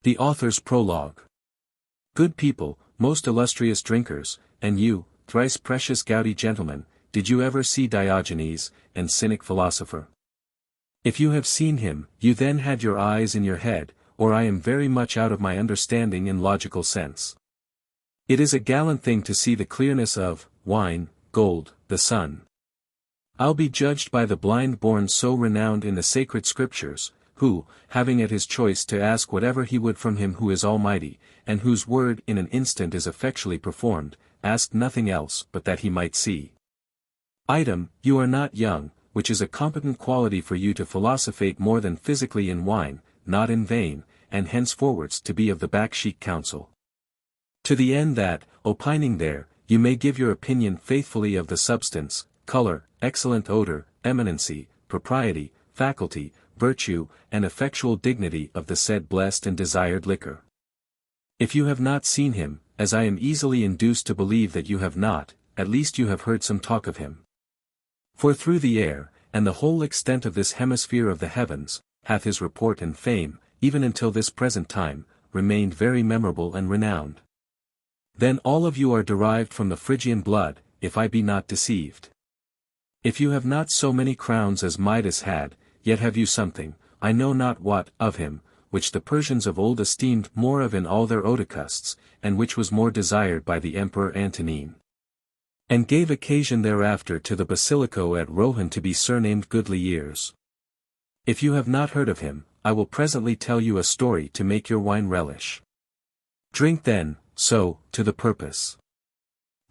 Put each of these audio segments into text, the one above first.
The author's prologue. Good people, most illustrious drinkers, and you, thrice precious gouty gentlemen, did you ever see Diogenes, and cynic philosopher? If you have seen him, you then had your eyes in your head, or I am very much out of my understanding in logical sense. It is a gallant thing to see the clearness of wine, gold, the sun. I'll be judged by the blind born so renowned in the sacred scriptures, who, having at his choice to ask whatever he would from him who is almighty, and whose word in an instant is effectually performed, asked nothing else but that he might see. Item, you are not young, which is a competent quality for you to philosophate more than physically in wine, not in vain, and henceforwards to be of the back-sheet counsel. To the end that, opining there, you may give your opinion faithfully of the substance, colour, excellent odour, eminency, propriety, faculty, virtue, and effectual dignity of the said blessed and desired liquor. If you have not seen him, as I am easily induced to believe that you have not, at least you have heard some talk of him. For through the air, and the whole extent of this hemisphere of the heavens, hath his report and fame, even until this present time, remained very memorable and renowned. Then all of you are derived from the Phrygian blood, if I be not deceived. If you have not so many crowns as Midas had, yet have you something, I know not what, of him, which the Persians of old esteemed more of in all their odocausts, and which was more desired by the Emperor Antonine. And gave occasion thereafter to the basilico at Rohan to be surnamed Goodly Years. If you have not heard of him, I will presently tell you a story to make your wine relish. Drink then, so, to the purpose.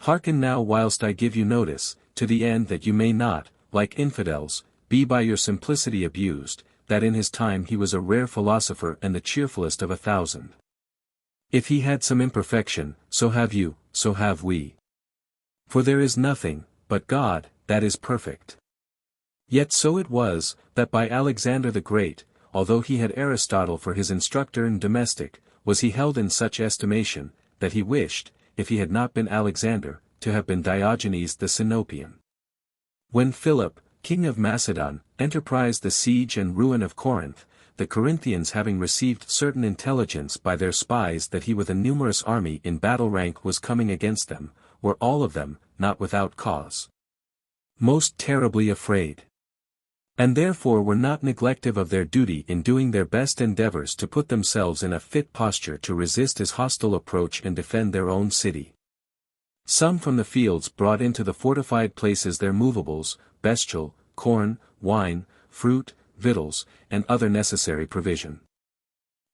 Hearken now whilst I give you notice, to the end that you may not, like infidels, be by your simplicity abused, that in his time he was a rare philosopher and the cheerfulest of 1,000. If he had some imperfection, so have you, so have we. For there is nothing, but God, that is perfect. Yet so it was, that by Alexander the Great, although he had Aristotle for his instructor and domestic, was he held in such estimation, that he wished, if he had not been Alexander, to have been Diogenes the Sinopian. When Philip, king of Macedon, enterprised the siege and ruin of Corinth, the Corinthians having received certain intelligence by their spies that he with a numerous army in battle rank was coming against them, were all of them, not without cause, most terribly afraid. And therefore were not neglective of their duty in doing their best endeavours to put themselves in a fit posture to resist his hostile approach and defend their own city. Some from the fields brought into the fortified places their movables, bestial, corn, wine, fruit, victuals, and other necessary provision.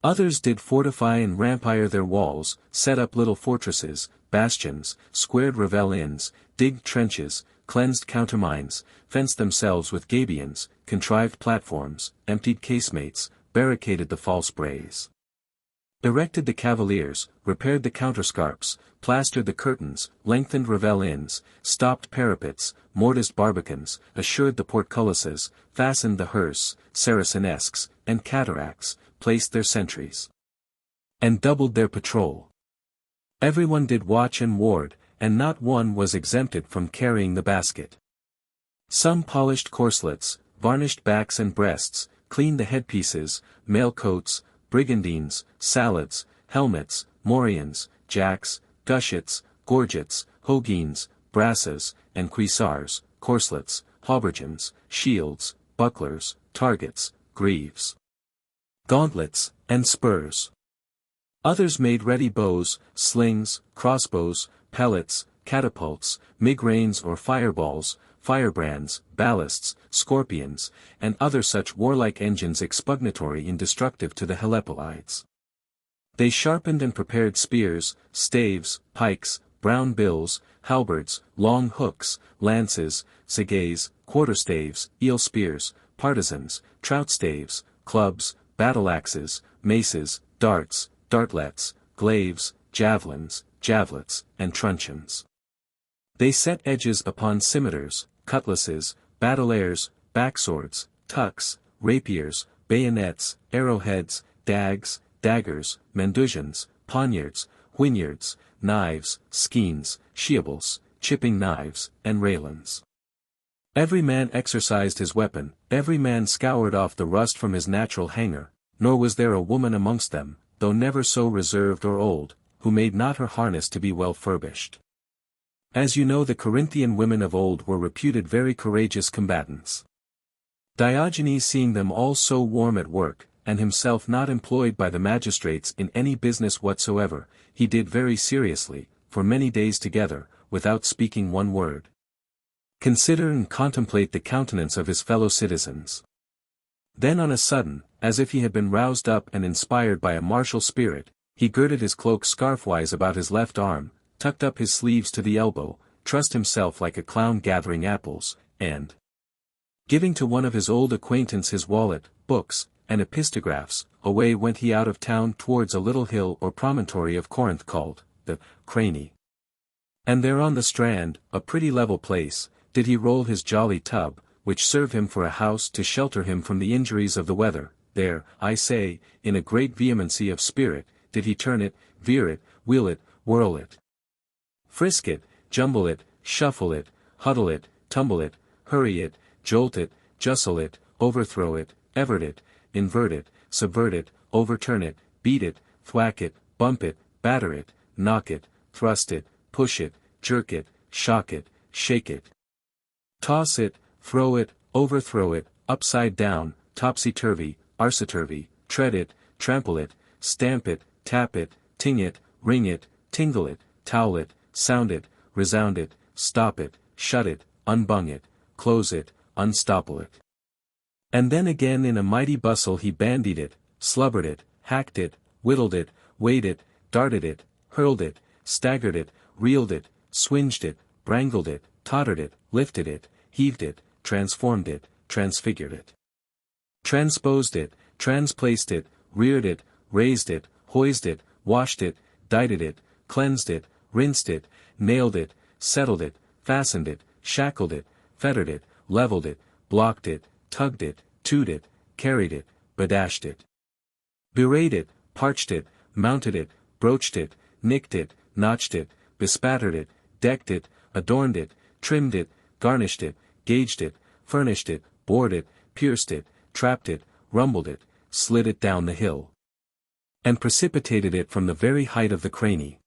Others did fortify and rampire their walls, set up little fortresses, bastions, squared revel inns, digged trenches, cleansed countermines, fenced themselves with gabions, contrived platforms, emptied casemates, barricaded the false braes, erected the cavaliers, repaired the counterscarps, plastered the curtains, lengthened revel inns, stopped parapets, mortised barbicans, assured the portcullises, fastened the hearse, saracenesques, and cataracts, placed their sentries, and doubled their patrol. Everyone did watch and ward, and not one was exempted from carrying the basket. Some polished corselets, varnished backs and breasts, cleaned the headpieces, mail coats, brigandines, salads, helmets, morions, jacks, gushets, gorgets, hoguines, brasses, and cuissars, corselets, haubergeons, shields, bucklers, targets, greaves, gauntlets, and spurs. Others made ready bows, slings, crossbows, pellets, catapults, migraines or fireballs, firebrands, ballasts, scorpions, and other such warlike engines expugnatory and destructive to the Helepolides. They sharpened and prepared spears, staves, pikes, brown bills, halberds, long hooks, lances, sagays, quarterstaves, eel spears, partisans, trout staves, clubs, battle-axes, maces, darts, dartlets, glaives, javelins, javelets, and truncheons. They set edges upon scimitars, cutlasses, battleares, backswords, tucks, rapiers, bayonets, arrowheads, dags, daggers, mandusions, poniards, whinyards, knives, skeins, shiables, chipping knives, and railins. Every man exercised his weapon, every man scoured off the rust from his natural hanger, nor was there a woman amongst them, though never so reserved or old, who made not her harness to be well furbished. As you know, the Corinthian women of old were reputed very courageous combatants. Diogenes, seeing them all so warm at work, and himself not employed by the magistrates in any business whatsoever, he did very seriously, for many days together, without speaking one word, consider and contemplate the countenance of his fellow citizens. Then on a sudden, as if he had been roused up and inspired by a martial spirit, he girded his cloak scarfwise about his left arm, tucked up his sleeves to the elbow, trussed himself like a clown gathering apples, and, giving to one of his old acquaintance his wallet, books, and epistographs, away went he out of town towards a little hill or promontory of Corinth called, the Crani. And there on the strand, a pretty level place, did he roll his jolly tub, which served him for a house to shelter him from the injuries of the weather. There, I say, in a great vehemency of spirit, did he turn it, veer it, wheel it, whirl it, frisk it, jumble it, shuffle it, huddle it, tumble it, hurry it, jolt it, justle it, overthrow it, evert it, invert it, subvert it, overturn it, beat it, thwack it, bump it, batter it, knock it, thrust it, push it, jerk it, shock it, shake it, toss it, throw it, overthrow it, upside down, topsy-turvy, arse-turvy, tread it, trample it, stamp it, tap it, ting it, ring it, tingle it, towel it, sound it, resound it, stop it, shut it, unbung it, close it, unstopple it. And then again in a mighty bustle he bandied it, slubbered it, hacked it, whittled it, weighed it, darted it, hurled it, staggered it, reeled it, swinged it, brangled it, tottered it, lifted it, heaved it, transformed it, transfigured it, transposed it, transplaced it, reared it, raised it, hoised it, washed it, dighted it, cleansed it, rinsed it, nailed it, settled it, fastened it, shackled it, fettered it, leveled it, blocked it, tugged it, tooed it, carried it, bedashed it, bewrayed it, parched it, mounted it, broached it, nicked it, notched it, bespattered it, decked it, adorned it, trimmed it, garnished it, gauged it, furnished it, bored it, pierced it, trapped it, rumbled it, slid it down the hill, and precipitated it from the very height of the Crani.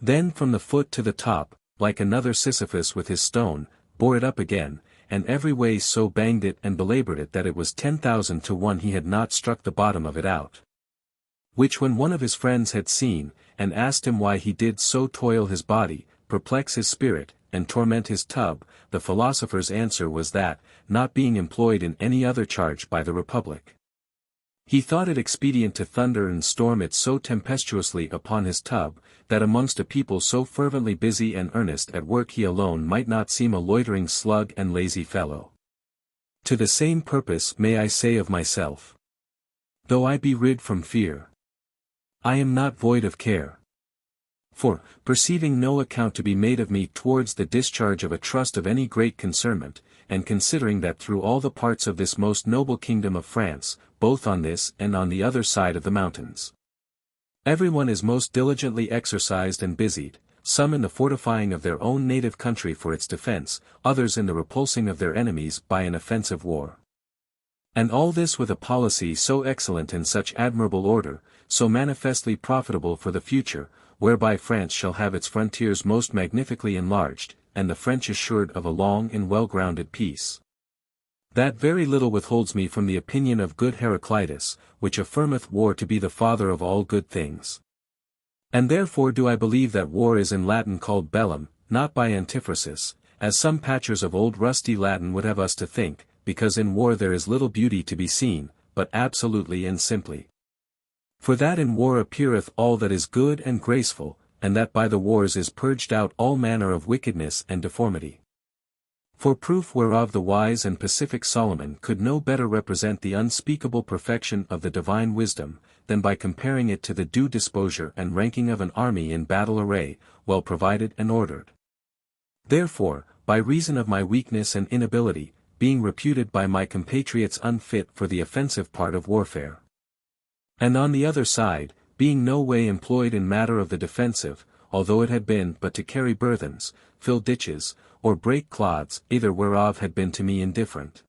Then from the foot to the top, like another Sisyphus with his stone, bore it up again, and every way so banged it and belaboured it that it was 10,000 to 1 he had not struck the bottom of it out. Which when one of his friends had seen, and asked him why he did so toil his body, perplex his spirit, and torment his tub, the philosopher's answer was that, not being employed in any other charge by the Republic, he thought it expedient to thunder and storm it so tempestuously upon his tub, that amongst a people so fervently busy and earnest at work he alone might not seem a loitering slug and lazy fellow. To the same purpose may I say of myself, though I be rid from fear, I am not void of care. For, perceiving no account to be made of me towards the discharge of a trust of any great concernment, and considering that through all the parts of this most noble kingdom of France, both on this and on the other side of the mountains, everyone is most diligently exercised and busied, some in the fortifying of their own native country for its defense, others in the repulsing of their enemies by an offensive war. And all this with a policy so excellent and such admirable order, so manifestly profitable for the future, whereby France shall have its frontiers most magnificently enlarged, and the French assured of a long and well-grounded peace, that very little withholds me from the opinion of good Heraclitus, which affirmeth war to be the father of all good things. And therefore do I believe that war is in Latin called bellum, not by antiphrasis, as some patchers of old rusty Latin would have us to think, because in war there is little beauty to be seen, but absolutely and simply. For that in war appeareth all that is good and graceful, and that by the wars is purged out all manner of wickedness and deformity. For proof whereof the wise and pacific Solomon could no better represent the unspeakable perfection of the divine wisdom, than by comparing it to the due disposure and ranking of an army in battle array, well provided and ordered. Therefore, by reason of my weakness and inability, being reputed by my compatriots unfit for the offensive part of warfare, and on the other side, being no way employed in matter of the defensive, although it had been but to carry burthens, fill ditches, or break clods, either whereof had been to me indifferent,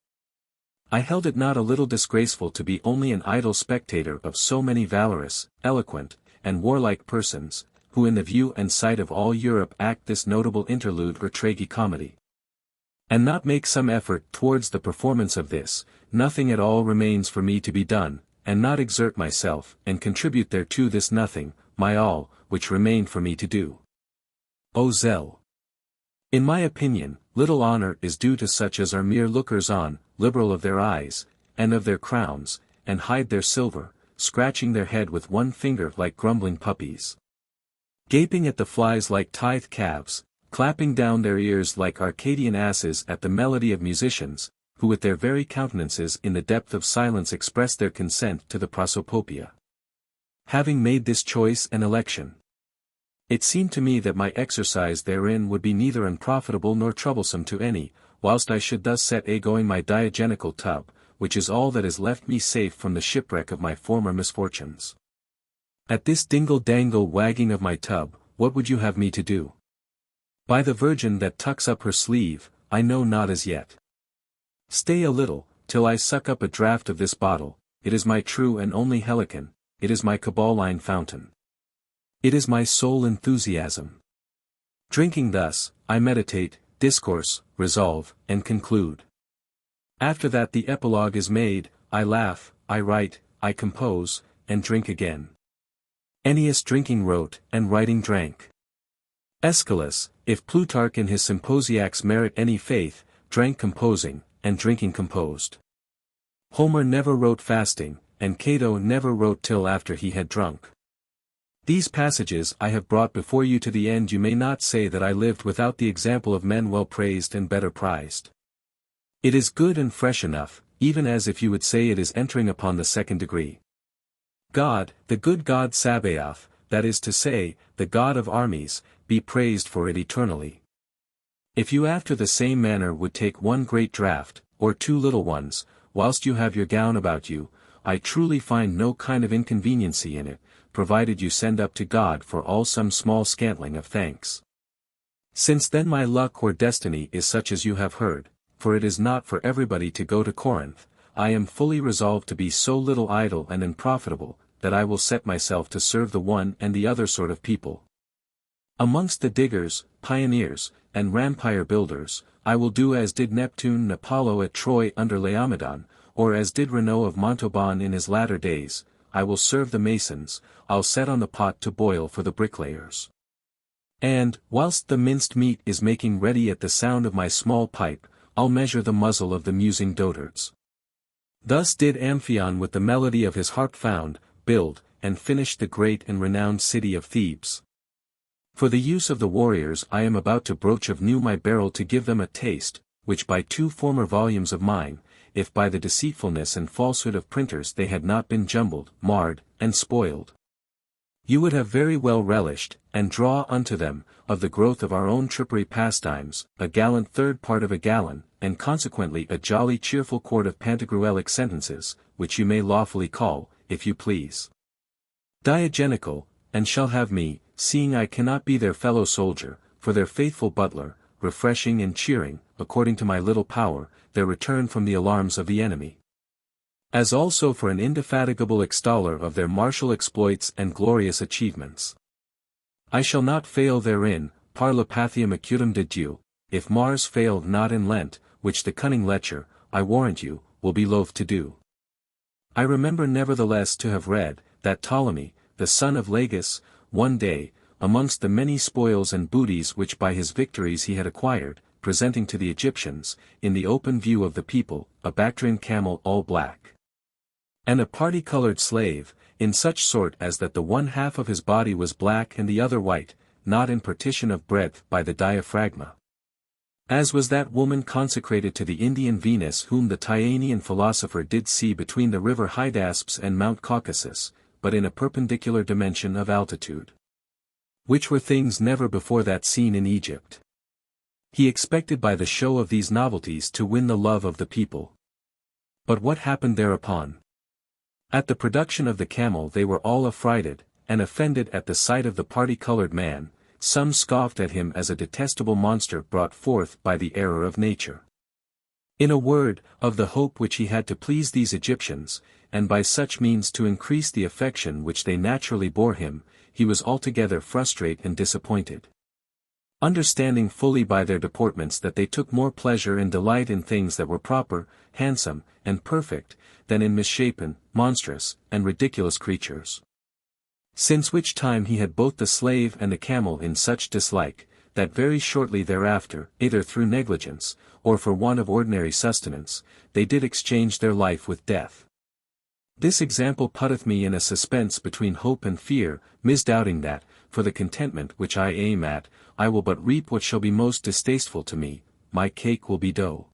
I held it not a little disgraceful to be only an idle spectator of so many valorous, eloquent, and warlike persons, who in the view and sight of all Europe act this notable interlude or tragi-comedy. And not make some effort towards the performance of this, nothing at all remains for me to be done, and not exert myself, and contribute thereto this nothing, my all, which remained for me to do. O Zell! In my opinion, little honor is due to such as are mere lookers-on, liberal of their eyes, and of their crowns, and hide their silver, scratching their head with one finger like grumbling puppies. Gaping at the flies like tithe calves, clapping down their ears like Arcadian asses at the melody of musicians, who with their very countenances in the depth of silence express their consent to the prosopopia. Having made this choice and election, it seemed to me that my exercise therein would be neither unprofitable nor troublesome to any, whilst I should thus set a-going my diegenical tub, which is all that is left me safe from the shipwreck of my former misfortunes. At this dingle-dangle wagging of my tub, what would you have me to do? By the Virgin that tucks up her sleeve, I know not as yet. Stay a little, till I suck up a draught of this bottle, it is my true and only helicon, it is my Caballine fountain. It is my sole enthusiasm. Drinking thus, I meditate, discourse, resolve, and conclude. After that the epilogue is made, I laugh, I write, I compose, and drink again. Ennius drinking wrote, and writing drank. Aeschylus, if Plutarch in his Symposiacs merit any faith, drank composing, and drinking composed. Homer never wrote fasting, and Cato never wrote till after he had drunk. These passages I have brought before you to the end you may not say that I lived without the example of men well praised and better prized. It is good and fresh enough, even as if you would say it is entering upon the second degree. God, the good God Sabaoth, that is to say, the God of armies, be praised for it eternally. If you after the same manner would take one great draught, or two little ones, whilst you have your gown about you, I truly find no kind of inconveniency in it, provided you send up to God for all some small scantling of thanks. Since then my luck or destiny is such as you have heard, for it is not for everybody to go to Corinth, I am fully resolved to be so little idle and unprofitable, that I will set myself to serve the one and the other sort of people. Amongst the diggers, pioneers, and rampire builders, I will do as did Neptune and Apollo at Troy under Laomedon, or as did Renaud of Montauban in his latter days, I will serve the masons, I'll set on the pot to boil for the bricklayers. And, whilst the minced meat is making ready at the sound of my small pipe, I'll measure the muzzle of the musing dotards. Thus did Amphion with the melody of his harp found, build, and finish the great and renowned city of Thebes. For the use of the warriors I am about to broach of new my barrel to give them a taste, which by two former volumes of mine, if by the deceitfulness and falsehood of printers they had not been jumbled, marred, and spoiled, you would have very well relished, and draw unto them, of the growth of our own trippery pastimes, a gallant third part of a gallon, and consequently a jolly cheerful quart of Pantagruelic sentences, which you may lawfully call, if you please, diegenical, and shall have me, seeing I cannot be their fellow soldier, for their faithful butler, refreshing and cheering, according to my little power, their return from the alarms of the enemy. As also for an indefatigable extoller of their martial exploits and glorious achievements. I shall not fail therein, par la pathium acutum de Dieu, if Mars failed not in Lent, which the cunning lecher, I warrant you, will be loath to do. I remember nevertheless to have read, that Ptolemy, the son of Lagus, one day, amongst the many spoils and booties which by his victories he had acquired, presenting to the Egyptians, in the open view of the people, a Bactrian camel all black, and a party-colored slave, in such sort as that the one half of his body was black and the other white, not in partition of breadth by the diaphragma. As was that woman consecrated to the Indian Venus whom the Tyanean philosopher did see between the river Hydaspes and Mount Caucasus, but in a perpendicular dimension of altitude. Which were things never before that seen in Egypt. He expected by the show of these novelties to win the love of the people. But what happened thereupon? At the production of the camel they were all affrighted, and offended at the sight of the party-colored man, some scoffed at him as a detestable monster brought forth by the error of nature. In a word, of the hope which he had to please these Egyptians, and by such means to increase the affection which they naturally bore him, he was altogether frustrate and disappointed. Understanding fully by their deportments that they took more pleasure and delight in things that were proper, handsome, and perfect, than in misshapen, monstrous, and ridiculous creatures. Since which time he had both the slave and the camel in such dislike, that very shortly thereafter, either through negligence, or for want of ordinary sustenance, they did exchange their life with death. This example putteth me in a suspense between hope and fear, misdoubting that, for the contentment which I aim at, I will but reap what shall be most distasteful to me, my cake will be dough.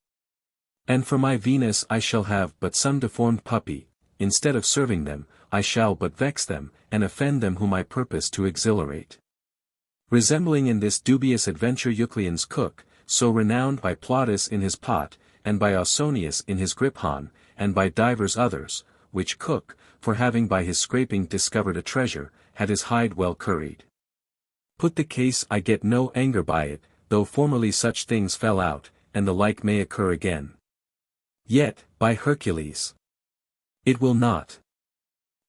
And for my Venus I shall have but some deformed puppy, instead of serving them, I shall but vex them, and offend them whom I purpose to exhilarate. Resembling in this dubious adventure Euclid's cook, so renowned by Plautus in his pot, and by Ausonius in his griphon, and by divers others, which cook, for having by his scraping discovered a treasure, had his hide well curried. Put the case I get no anger by it, though formerly such things fell out, and the like may occur again. Yet, by Hercules, it will not.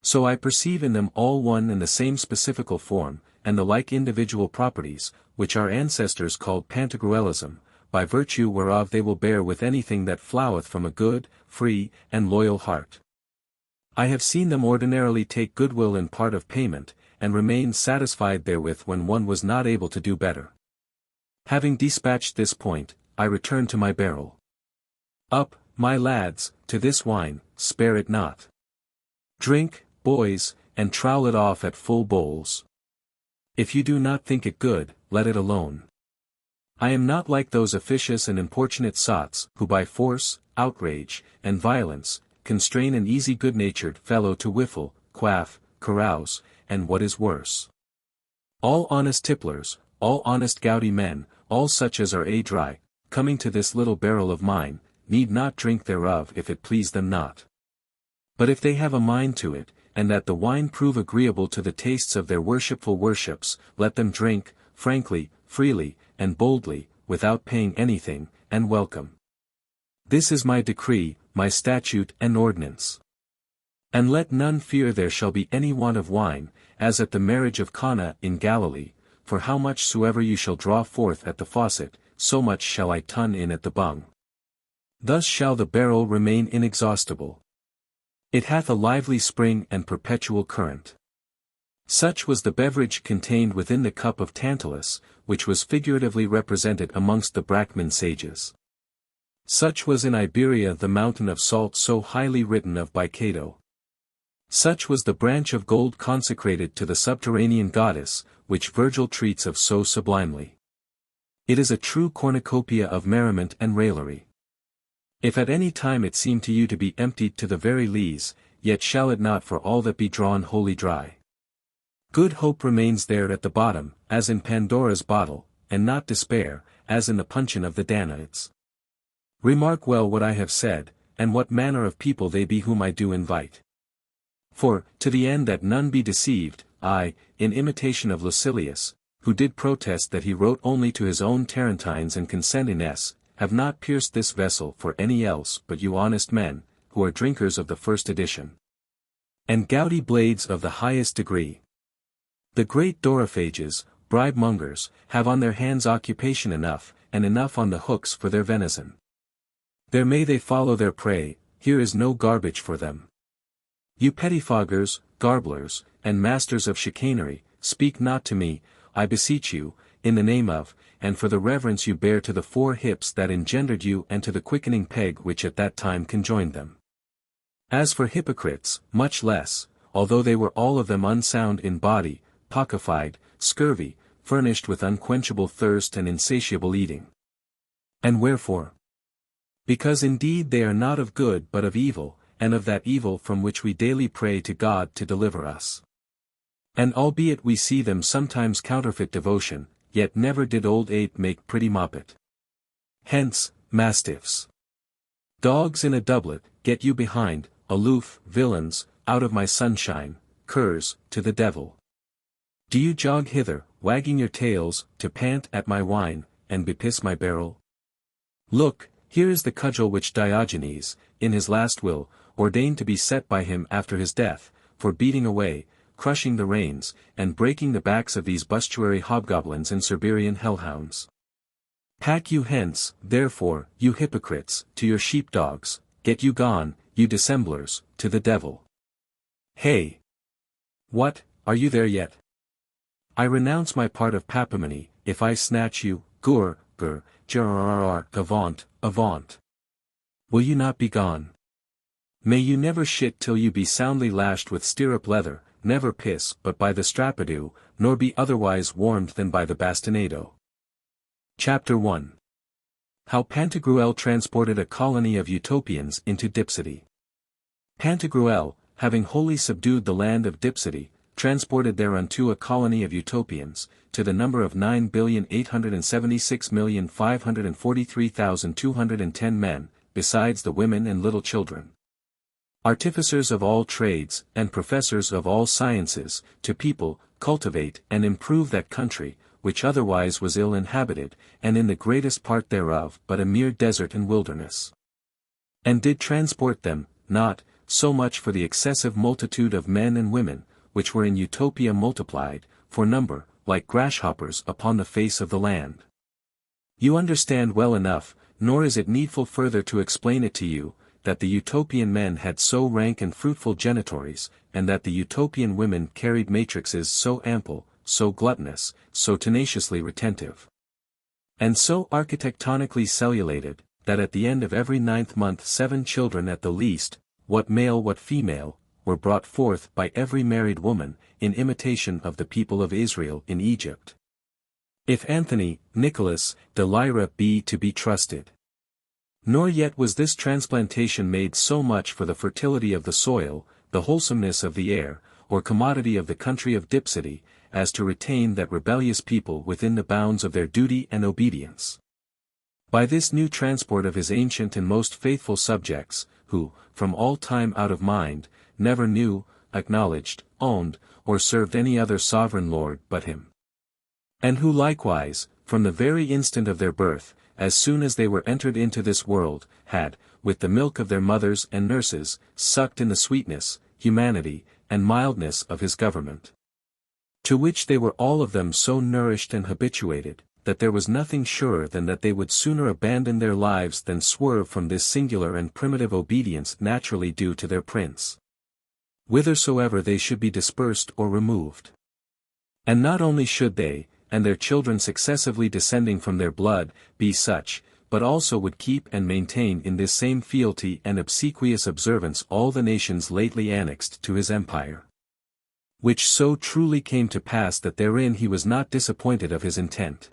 So I perceive in them all one and the same specifical form, and the like individual properties, which our ancestors called Pantagruelism, by virtue whereof they will bear with anything that floweth from a good, free, and loyal heart. I have seen them ordinarily take goodwill in part of payment, and remain satisfied therewith when one was not able to do better. Having dispatched this point, I return to my barrel. Up, my lads, to this wine, spare it not. Drink, boys, and trowel it off at full bowls. If you do not think it good, let it alone. I am not like those officious and importunate sots, who by force, outrage, and violence, constrain an easy good-natured fellow to whiffle, quaff, carouse, and what is worse. All honest tipplers, all honest gouty men, all such as are dry, coming to this little barrel of mine, need not drink thereof if it please them not. But if they have a mind to it, and that the wine prove agreeable to the tastes of their worshipful worships, let them drink, frankly, freely, and boldly, without paying anything, and welcome. This is my decree, my statute and ordinance. And let none fear there shall be any want of wine, as at the marriage of Cana in Galilee, for how much soever you shall draw forth at the faucet, so much shall I tun in at the bung. Thus shall the barrel remain inexhaustible. It hath a lively spring and perpetual current. Such was the beverage contained within the cup of Tantalus, which was figuratively represented amongst the Brachman sages. Such was in Iberia the mountain of salt so highly written of by Cato. Such was the branch of gold consecrated to the subterranean goddess, which Virgil treats of so sublimely. It is a true cornucopia of merriment and raillery. If at any time it seem to you to be emptied to the very lees, yet shall it not for all that be drawn wholly dry. Good hope remains there at the bottom, as in Pandora's bottle, and not despair, as in the puncheon of the Danaids. Remark well what I have said, and what manner of people they be whom I do invite. For, to the end that none be deceived, I, in imitation of Lucilius, who did protest that he wrote only to his own Tarentines and Consentines, have not pierced this vessel for any else but you honest men, who are drinkers of the first edition. And gouty blades of the highest degree. The great Doriphages, bribe-mongers, have on their hands occupation enough, and enough on the hooks for their venison. There may they follow their prey, here is no garbage for them. You pettifoggers, garblers, and masters of chicanery, speak not to me, I beseech you, in the name of, and for the reverence you bear to the 4 hips that engendered you and to the quickening peg which at that time conjoined them. As for hypocrites, much less, although they were all of them unsound in body, pockified, scurvy, furnished with unquenchable thirst and insatiable eating. And wherefore? Because indeed they are not of good but of evil, and of that evil from which we daily pray to God to deliver us. And albeit we see them sometimes counterfeit devotion, yet never did old ape make pretty moppet. Hence, mastiffs. Dogs in a doublet, get you behind, aloof, villains, out of my sunshine, curs, to the devil. Do you jog hither, wagging your tails, to pant at my wine, and bepiss my barrel? Look, Here is the cudgel which Diogenes, in his last will, ordained to be set by him after his death, for beating away, crushing the reins, and breaking the backs of these bustuary hobgoblins and Cerberian hellhounds. Pack you hence, therefore, you hypocrites, to your sheepdogs, get you gone, you dissemblers, to the devil. Hey! What, are you there yet? I renounce my part of papimony, if I snatch you, avaunt, avaunt. Will you not be gone? May you never shit till you be soundly lashed with stirrup leather, never piss but by the strappado, nor be otherwise warmed than by the bastinado. Chapter 1. How Pantagruel transported a colony of Utopians into Dipsody. Pantagruel, having wholly subdued the land of Dipsody, transported thereunto a colony of Utopians, to the number of 9,876,543,210 men, besides the women and little children. Artificers of all trades, and professors of all sciences, to people, cultivate and improve that country, which otherwise was ill inhabited, and in the greatest part thereof but a mere desert and wilderness. And did transport them, not, so much for the excessive multitude of men and women, which were in Utopia multiplied, for number, like grasshoppers upon the face of the land. You understand well enough, nor is it needful further to explain it to you, that the Utopian men had so rank and fruitful genitories, and that the Utopian women carried matrixes so ample, so gluttonous, so tenaciously retentive, and so architectonically cellulated, that at the end of every 9th month 7 children at the least, what male what female, were brought forth by every married woman, in imitation of the people of Israel in Egypt. If Anthony, Nicholas, de Lyra be to be trusted. Nor yet was this transplantation made so much for the fertility of the soil, the wholesomeness of the air, or commodity of the country of Dipsody, as to retain that rebellious people within the bounds of their duty and obedience. By this new transport of his ancient and most faithful subjects, who, from all time out of mind, never knew, acknowledged, owned, or served any other sovereign lord but him. And who likewise, from the very instant of their birth, as soon as they were entered into this world, had, with the milk of their mothers and nurses, sucked in the sweetness, humanity, and mildness of his government. To which they were all of them so nourished and habituated, that there was nothing surer than that they would sooner abandon their lives than swerve from this singular and primitive obedience naturally due to their prince, whithersoever they should be dispersed or removed. And not only should they, and their children successively descending from their blood, be such, but also would keep and maintain in this same fealty and obsequious observance all the nations lately annexed to his empire. Which so truly came to pass that therein he was not disappointed of his intent.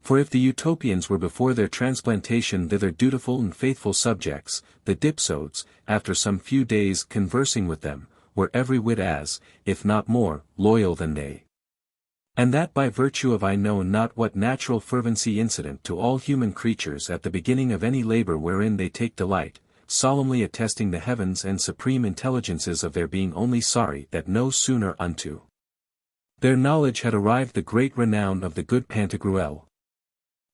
For if the Utopians were before their transplantation thither dutiful and faithful subjects, the Dipsodes, after some few days conversing with them, were every whit as, if not more, loyal than they. And that by virtue of I know not what natural fervency incident to all human creatures at the beginning of any labor wherein they take delight, solemnly attesting the heavens and supreme intelligences of their being only sorry that no sooner unto their knowledge had arrived the great renown of the good Pantagruel.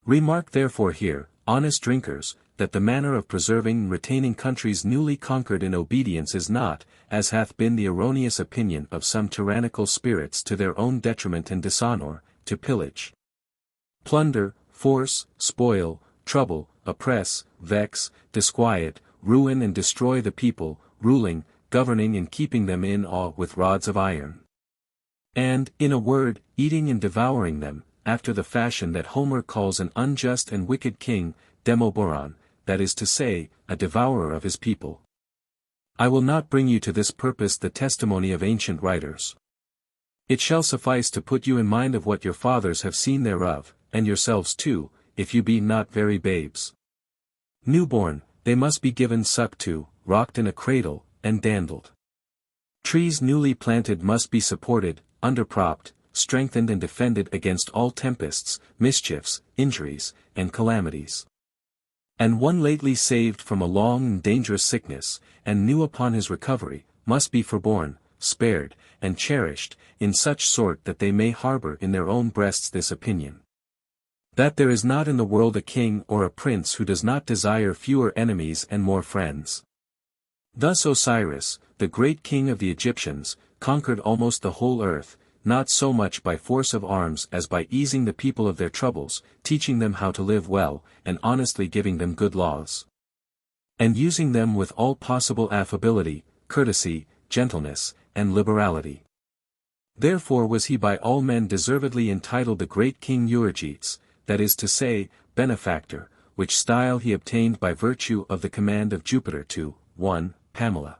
Remark therefore here, honest drinkers, that the manner of preserving and retaining countries newly conquered in obedience is not, as hath been the erroneous opinion of some tyrannical spirits to their own detriment and dishonour, to pillage, plunder, force, spoil, trouble, oppress, vex, disquiet, ruin and destroy the people, ruling, governing and keeping them in awe with rods of iron. And, in a word, eating and devouring them, after the fashion that Homer calls an unjust and wicked king, Demoboron, that is to say, a devourer of his people. I will not bring you to this purpose the testimony of ancient writers. It shall suffice to put you in mind of what your fathers have seen thereof, and yourselves too, if you be not very babes. Newborn, they must be given suck to, rocked in a cradle, and dandled. Trees newly planted must be supported, underpropped, strengthened and defended against all tempests, mischiefs, injuries, and calamities. And one lately saved from a long and dangerous sickness, and new upon his recovery, must be forborne, spared, and cherished, in such sort that they may harbour in their own breasts this opinion, That there is not in the world a king or a prince who does not desire fewer enemies and more friends. Thus Osiris, the great king of the Egyptians, conquered almost the whole earth, not so much by force of arms as by easing the people of their troubles, teaching them how to live well, and honestly giving them good laws. And using them with all possible affability, courtesy, gentleness, and liberality. Therefore was he by all men deservedly entitled the great King Euergetes, that is to say, benefactor, which style he obtained by virtue of the command of Jupiter to, 1, Pamela.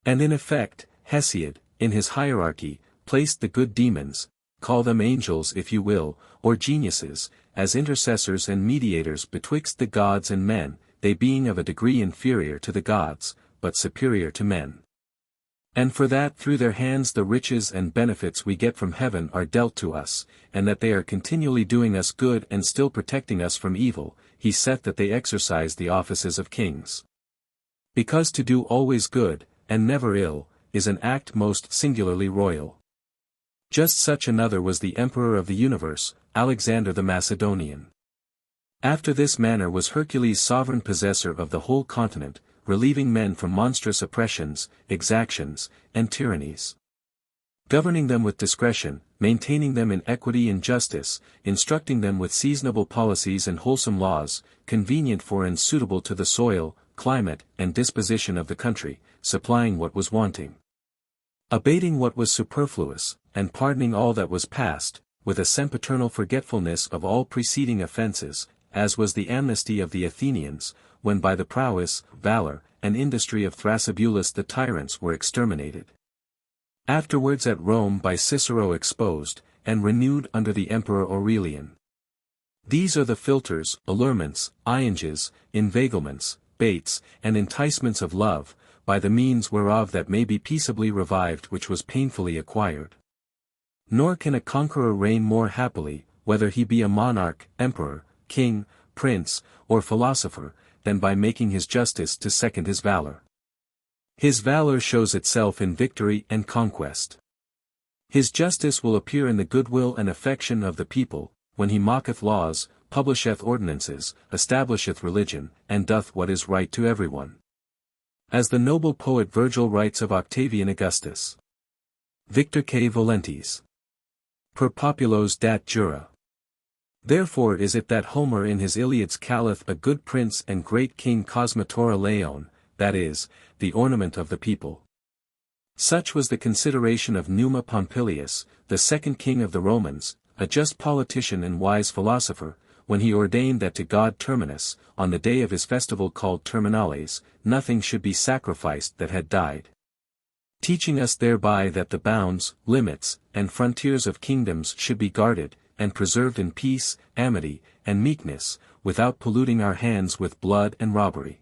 And in effect, Hesiod, in his hierarchy, placed the good demons, call them angels if you will, or geniuses, as intercessors and mediators betwixt the gods and men, they being of a degree inferior to the gods, but superior to men. And for that through their hands the riches and benefits we get from heaven are dealt to us, and that they are continually doing us good and still protecting us from evil, he saith that they exercise the offices of kings. Because to do always good, and never ill, is an act most singularly royal. Just such another was the emperor of the universe, Alexander the Macedonian. After this manner was Hercules sovereign possessor of the whole continent, relieving men from monstrous oppressions, exactions, and tyrannies. Governing them with discretion, maintaining them in equity and justice, instructing them with seasonable policies and wholesome laws, convenient for and suitable to the soil, climate, and disposition of the country, supplying what was wanting. Abating what was superfluous, and pardoning all that was past, with a sempiternal forgetfulness of all preceding offences, as was the amnesty of the Athenians, when by the prowess, valor, and industry of Thrasybulus the tyrants were exterminated. Afterwards at Rome by Cicero exposed, and renewed under the Emperor Aurelian. These are the philters, allurements, ianges, inveiglements, baits, and enticements of love, by the means whereof that may be peaceably revived which was painfully acquired. Nor can a conqueror reign more happily, whether he be a monarch, emperor, king, prince, or philosopher, than by making his justice to second his valor. His valor shows itself in victory and conquest. His justice will appear in the goodwill and affection of the people, when he mocketh laws, publisheth ordinances, establisheth religion, and doth what is right to everyone. As the noble poet Virgil writes of Octavian Augustus. Victor que volentes. Per populos dat jura. Therefore is it that Homer in his Iliads calleth a good prince and great king Cosmatora Leon, that is, the ornament of the people. Such was the consideration of Numa Pompilius, the second king of the Romans, a just politician and wise philosopher, when he ordained that to god Terminus, on the day of his festival called Terminales, nothing should be sacrificed that had died. Teaching us thereby that the bounds, limits, and frontiers of kingdoms should be guarded, and preserved in peace, amity, and meekness, without polluting our hands with blood and robbery.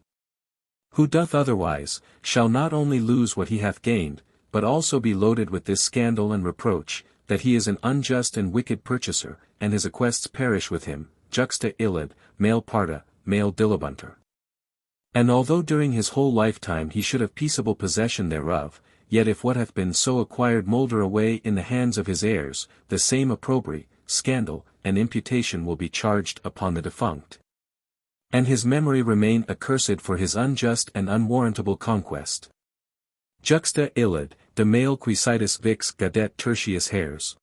Who doth otherwise, shall not only lose what he hath gained, but also be loaded with this scandal and reproach, that he is an unjust and wicked purchaser, and his aquests perish with him, juxta illud, male parta, male dilabunter. And although during his whole lifetime he should have peaceable possession thereof, yet if what hath been so acquired moulder away in the hands of his heirs, the same opprobry, scandal, and imputation will be charged upon the defunct. And his memory remain accursed for his unjust and unwarrantable conquest. Juxta illud, de male quisitus vix gadet tertius hairs.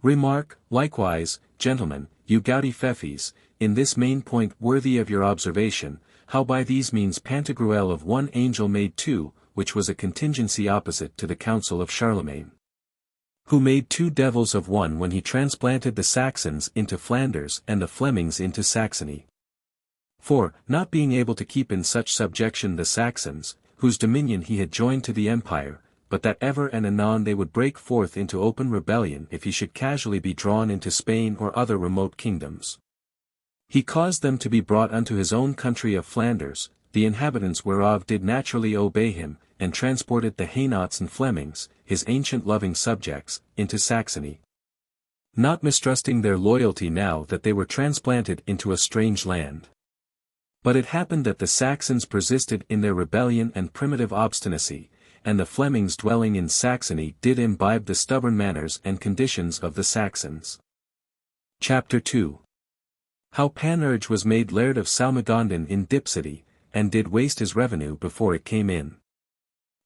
Remark, likewise, gentlemen, you gaudy fefis, in this main point worthy of your observation, how by these means Pantagruel of one angel made two, which was a contingency opposite to the counsel of Charlemagne. Who made two devils of one when he transplanted the Saxons into Flanders and the Flemings into Saxony. For, not being able to keep in such subjection the Saxons, whose dominion he had joined to the empire, but that ever and anon they would break forth into open rebellion if he should casually be drawn into Spain or other remote kingdoms. He caused them to be brought unto his own country of Flanders, the inhabitants whereof did naturally obey him, and transported the Hainautes and Flemings, his ancient loving subjects, into Saxony. Not mistrusting their loyalty now that they were transplanted into a strange land. But it happened that the Saxons persisted in their rebellion and primitive obstinacy, and the Flemings dwelling in Saxony did imbibe the stubborn manners and conditions of the Saxons. Chapter 2. How Panurge was made Laird of Salmigondin in Dipsody, and did waste his revenue before it came in.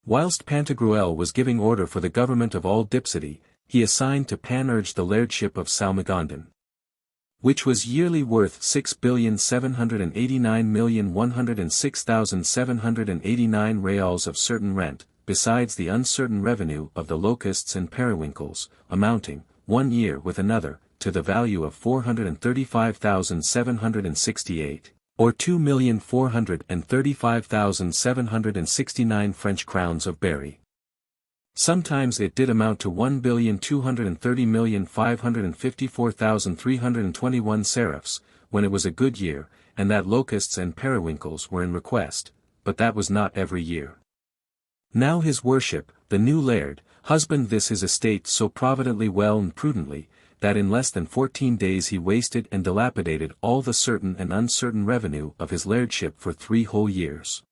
Whilst Pantagruel was giving order for the government of all Dipsody, he assigned to Panurge the lairdship of Salmigondin, which was yearly worth 6,789,106,789 reals of certain rent, besides the uncertain revenue of the locusts and periwinkles, amounting, one year with another, to the value of 435,768, or 2,435,769 French crowns of Berry. Sometimes it did amount to 1,230,554,321 seraphs, when it was a good year, and that locusts and periwinkles were in request, but that was not every year. Now his worship, the new Laird, husbanded this his estate so providently well and prudently, that in less than 14 days he wasted and dilapidated all the certain and uncertain revenue of his lairdship for 3 whole years.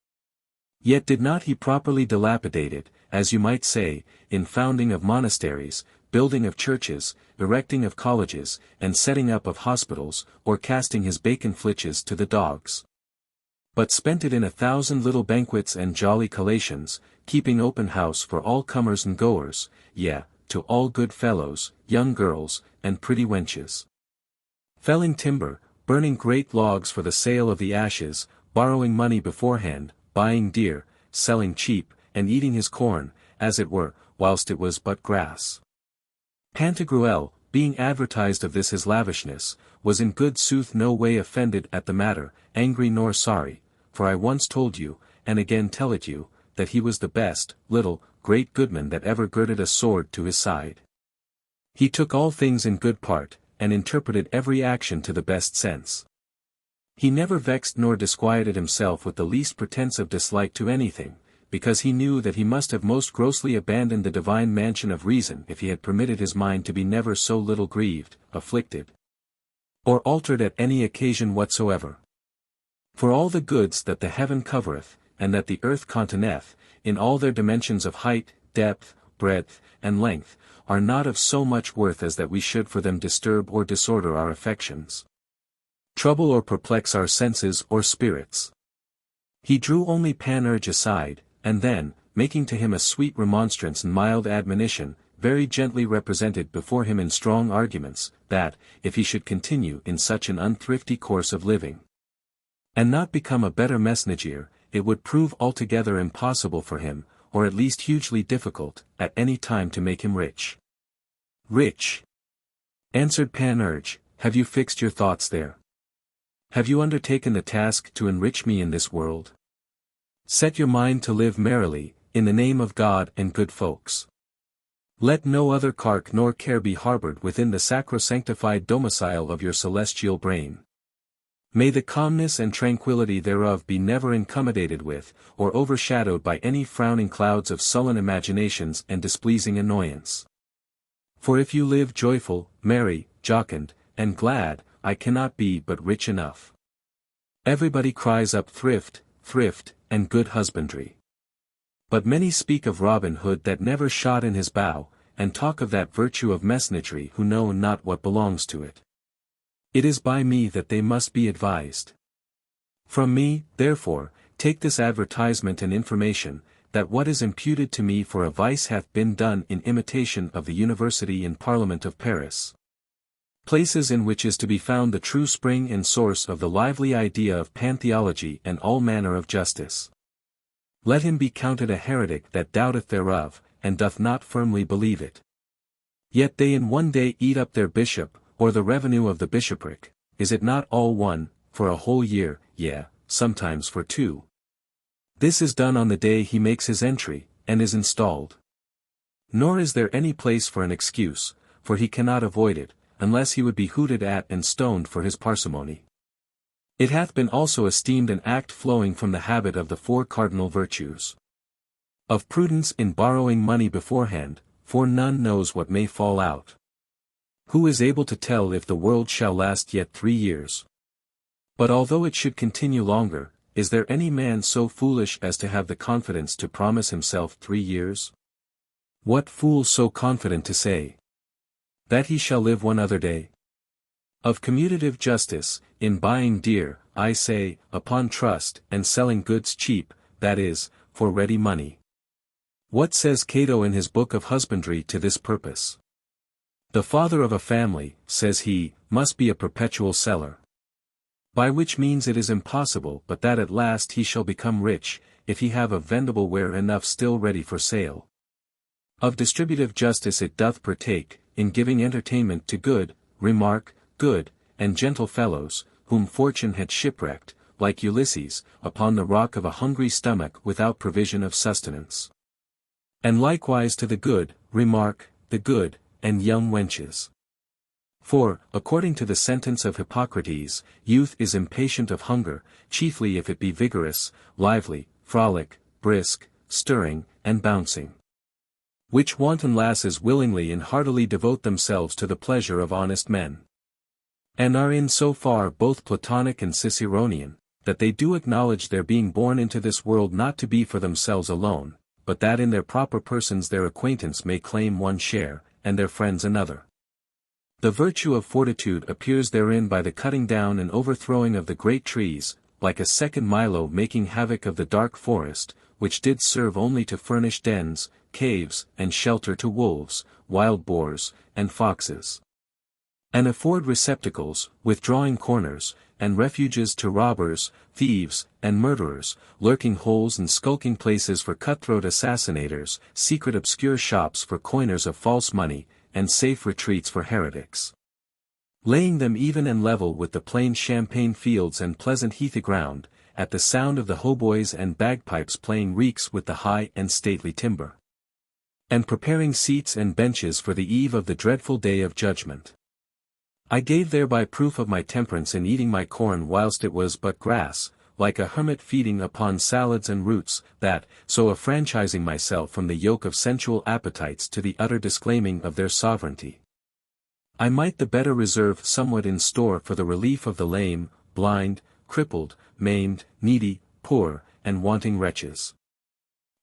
Yet did not he properly dilapidate it, as you might say, in founding of monasteries, building of churches, erecting of colleges, and setting up of hospitals, or casting his bacon flitches to the dogs. But spent it in 1,000 little banquets and jolly collations, keeping open house for all comers and goers, yea, to all good fellows, young girls, and pretty wenches. Felling timber, burning great logs for the sale of the ashes, borrowing money beforehand, buying dear, selling cheap, and eating his corn, as it were, whilst it was but grass. Pantagruel, being advertised of this his lavishness, was in good sooth no way offended at the matter, angry nor sorry, for I once told you, and again tell it you, that he was the best, little, great goodman that ever girded a sword to his side. He took all things in good part, and interpreted every action to the best sense. He never vexed nor disquieted himself with the least pretence of dislike to anything, because he knew that he must have most grossly abandoned the divine mansion of reason if he had permitted his mind to be never so little grieved, afflicted, or altered at any occasion whatsoever. For all the goods that the heaven covereth, and that the earth containeth, in all their dimensions of height, depth, breadth, and length, are not of so much worth as that we should for them disturb or disorder our affections, trouble or perplex our senses or spirits. He drew only Panurge aside, and then, making to him a sweet remonstrance and mild admonition, very gently represented before him in strong arguments, that, if he should continue in such an unthrifty course of living, and not become a better messenger, it would prove altogether impossible for him, or at least hugely difficult, at any time to make him rich. Rich? Answered Panurge, have you fixed your thoughts there? Have you undertaken the task to enrich me in this world? Set your mind to live merrily, in the name of God and good folks. Let no other cark nor care be harbored within the sacrosanctified domicile of your celestial brain. May the calmness and tranquillity thereof be never incommodated with, or overshadowed by any frowning clouds of sullen imaginations and displeasing annoyance. For if you live joyful, merry, jocund, and glad, I cannot be but rich enough. Everybody cries up thrift, thrift, and good husbandry. But many speak of Robin Hood that never shot in his bow, and talk of that virtue of messengery who know not what belongs to it. It is by me that they must be advised. From me, therefore, take this advertisement and information, that what is imputed to me for a vice hath been done in imitation of the University and Parliament of Paris, places in which is to be found the true spring and source of the lively idea of pantheology and all manner of justice. Let him be counted a heretic that doubteth thereof, and doth not firmly believe it. Yet they in one day eat up their bishop, or the revenue of the bishopric, is it not all one, for a whole year, yea, sometimes for 2? This is done on the day he makes his entry, and is installed. Nor is there any place for an excuse, for he cannot avoid it, unless he would be hooted at and stoned for his parsimony. It hath been also esteemed an act flowing from the habit of the 4 cardinal virtues. Of prudence in borrowing money beforehand, for none knows what may fall out. Who is able to tell if the world shall last yet 3 years? But although it should continue longer, is there any man so foolish as to have the confidence to promise himself 3 years? What fool so confident to say that he shall live one other day? Of commutative justice, in buying dear, I say, upon trust, and selling goods cheap, that is, for ready money. What says Cato in his Book of Husbandry to this purpose? The father of a family, says he, must be a perpetual seller. By which means it is impossible but that at last he shall become rich, if he have of vendible ware enough still ready for sale. Of distributive justice it doth partake, in giving entertainment to good, good, and gentle fellows, whom fortune had shipwrecked, like Ulysses, upon the rock of a hungry stomach without provision of sustenance. And likewise to the good, and young wenches. For, according to the sentence of Hippocrates, youth is impatient of hunger, chiefly if it be vigorous, lively, frolic, brisk, stirring, and bouncing. Which wanton lasses willingly and heartily devote themselves to the pleasure of honest men. And are in so far both Platonic and Ciceronian, that they do acknowledge their being born into this world not to be for themselves alone, but that in their proper persons their acquaintance may claim one share, and their friends another. The virtue of fortitude appears therein by the cutting down and overthrowing of the great trees, like a second Milo making havoc of the dark forest, which did serve only to furnish dens, caves, and shelter to wolves, wild boars, and foxes. And afford receptacles, withdrawing corners, and refuges to robbers, thieves, and murderers, lurking holes and skulking places for cutthroat assassinators, secret obscure shops for coiners of false money, and safe retreats for heretics. Laying them even and level with the plain champaign fields and pleasant heathy ground, at the sound of the hautboys and bagpipes playing reeks with the high and stately timber. And preparing seats and benches for the eve of the dreadful day of judgment. I gave thereby proof of my temperance in eating my corn whilst it was but grass, like a hermit feeding upon salads and roots, that, so affranchising myself from the yoke of sensual appetites to the utter disclaiming of their sovereignty, I might the better reserve somewhat in store for the relief of the lame, blind, crippled, maimed, needy, poor, and wanting wretches.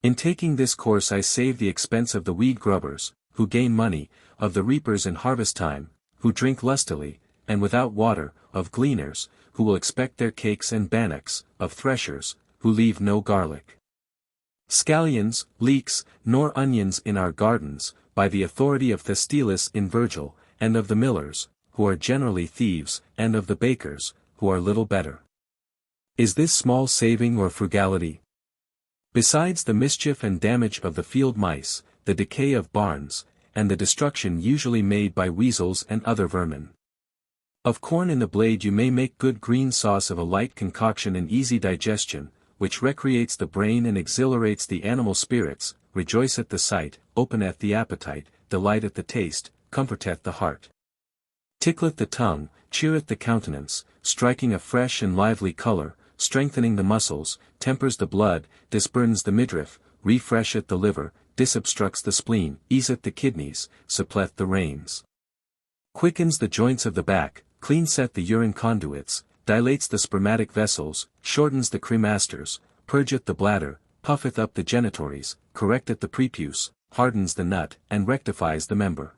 In taking this course I save the expense of the weed grubbers, who gain money, of the reapers in harvest time, who drink lustily, and without water, of gleaners, who will expect their cakes and bannocks, of threshers, who leave no garlic, scallions, leeks, nor onions in our gardens, by the authority of Thestilis in Virgil, and of the millers, who are generally thieves, and of the bakers, who are little better. Is this small saving or frugality? Besides the mischief and damage of the field mice, the decay of barns, and the destruction usually made by weasels and other vermin. Of corn in the blade you may make good green sauce of a light concoction and easy digestion, which recreates the brain and exhilarates the animal spirits, rejoiceth the sight, openeth the appetite, delighteth the taste, comforteth the heart, tickleth the tongue, cheereth the countenance, striking a fresh and lively colour, strengthening the muscles, tempers the blood, disburdens the midriff, refresheth the liver, disobstructs the spleen, easeth the kidneys, suppleth the reins, quickens the joints of the back, cleanseth the urine conduits, dilates the spermatic vessels, shortens the cremasters, purgeth the bladder, puffeth up the genitories, correcteth the prepuce, hardens the nut, and rectifies the member.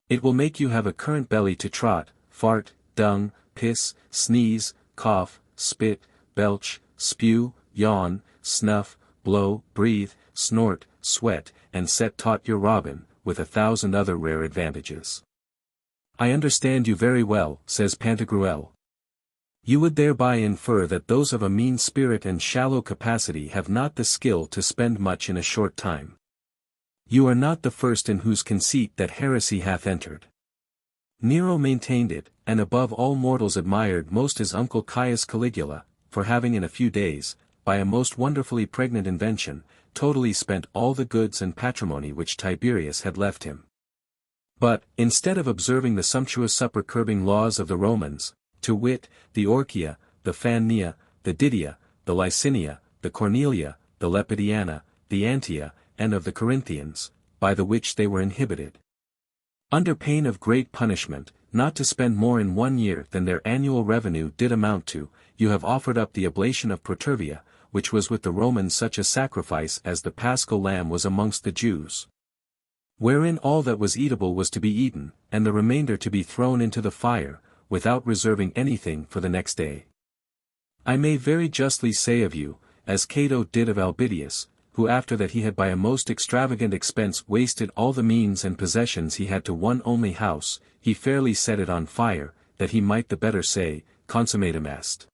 It will make you have a current belly to trot, fart, dung, piss, sneeze, cough, spit, belch, spew, yawn, snuff, blow, breathe, snort, sweat, and set taut your robin, with 1,000 other rare advantages. I understand you very well, says Pantagruel. You would thereby infer that those of a mean spirit and shallow capacity have not the skill to spend much in a short time. You are not the first in whose conceit that heresy hath entered. Nero maintained it, and above all mortals admired most his uncle Caius Caligula, for having in a few days, by a most wonderfully pregnant invention, totally spent all the goods and patrimony which Tiberius had left him. But, instead of observing the sumptuous supper-curbing laws of the Romans, to wit, the Orchia, the Fannia, the Didia, the Licinia, the Cornelia, the Lepidana, the Antia, and of the Corinthians, by the which they were inhibited, under pain of great punishment, not to spend more in 1 year than their annual revenue did amount to, you have offered up the oblation of Protervia, which was with the Romans such a sacrifice as the paschal lamb was amongst the Jews, wherein all that was eatable was to be eaten, and the remainder to be thrown into the fire, without reserving anything for the next day. I may very justly say of you, as Cato did of Albidius, who after that he had by a most extravagant expense wasted all the means and possessions he had to one only house, he fairly set it on fire, that he might the better say, consummatum est.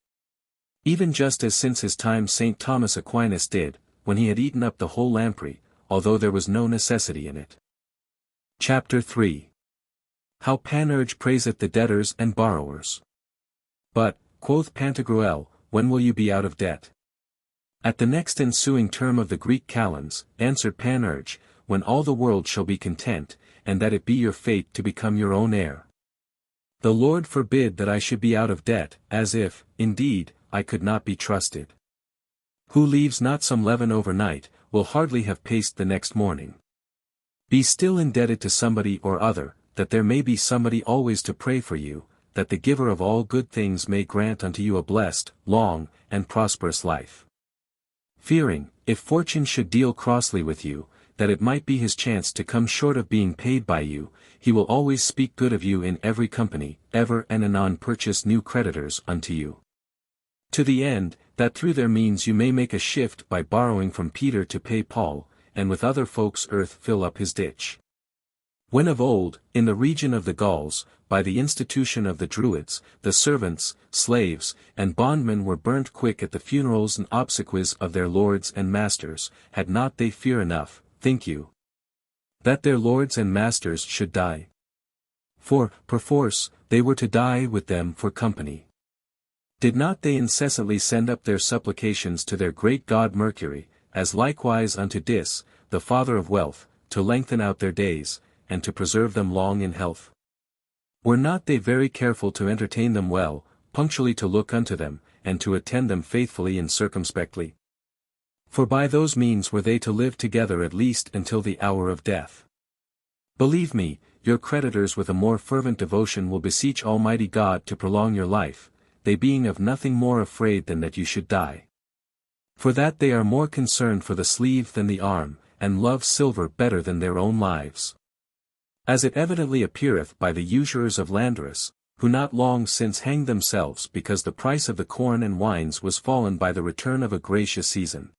Even just as since his time St. Thomas Aquinas did, when he had eaten up the whole lamprey, although there was no necessity in it. Chapter 3. How Panurge praiseth the debtors and borrowers. But, quoth Pantagruel, when will you be out of debt? At the next ensuing term of the Greek calends, answered Panurge, when all the world shall be content, and that it be your fate to become your own heir. The Lord forbid that I should be out of debt, as if, indeed, I could not be trusted. Who leaves not some leaven overnight, will hardly have paste the next morning. Be still indebted to somebody or other, that there may be somebody always to pray for you, that the giver of all good things may grant unto you a blessed, long, and prosperous life. Fearing, if fortune should deal crossly with you, that it might be his chance to come short of being paid by you, he will always speak good of you in every company, ever and anon purchase new creditors unto you. To the end, that through their means you may make a shift by borrowing from Peter to pay Paul, and with other folks' earth fill up his ditch. When of old, in the region of the Gauls, by the institution of the Druids, the servants, slaves, and bondmen were burnt quick at the funerals and obsequies of their lords and masters, had not they fear enough, think you, that their lords and masters should die? For, perforce, they were to die with them for company. Did not they incessantly send up their supplications to their great god Mercury, as likewise unto Dis, the father of wealth, to lengthen out their days, and to preserve them long in health? Were not they very careful to entertain them well, punctually to look unto them, and to attend them faithfully and circumspectly? For by those means were they to live together at least until the hour of death. Believe me, your creditors with a more fervent devotion will beseech Almighty God to prolong your life, they being of nothing more afraid than that you should die. For that they are more concerned for the sleeve than the arm, and love silver better than their own lives. As it evidently appeareth by the usurers of Landarus, who not long since hanged themselves because the price of the corn and wines was fallen by the return of a gracious season.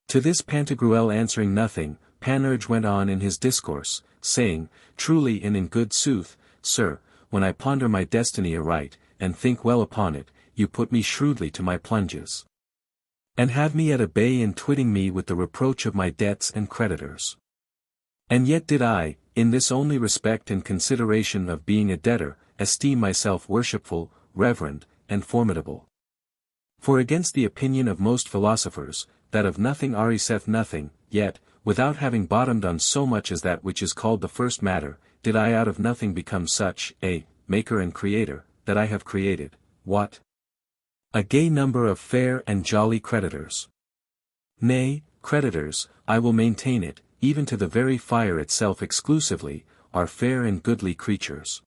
To this Pantagruel answering nothing, Panurge went on in his discourse, saying, Truly and in good sooth, sir, when I ponder my destiny aright, and think well upon it, you put me shrewdly to my plunges. And have me at a bay in twitting me with the reproach of my debts and creditors. And yet did I, in this only respect and consideration of being a debtor, esteem myself worshipful, reverend, and formidable. For against the opinion of most philosophers, that of nothing Ari saith nothing, yet, without having bottomed on so much as that which is called the first matter, did I out of nothing become such a maker and creator, that I have created, what? A gay number of fair and jolly creditors. Nay, creditors, I will maintain it, even to the very fire itself exclusively, are fair and goodly creatures.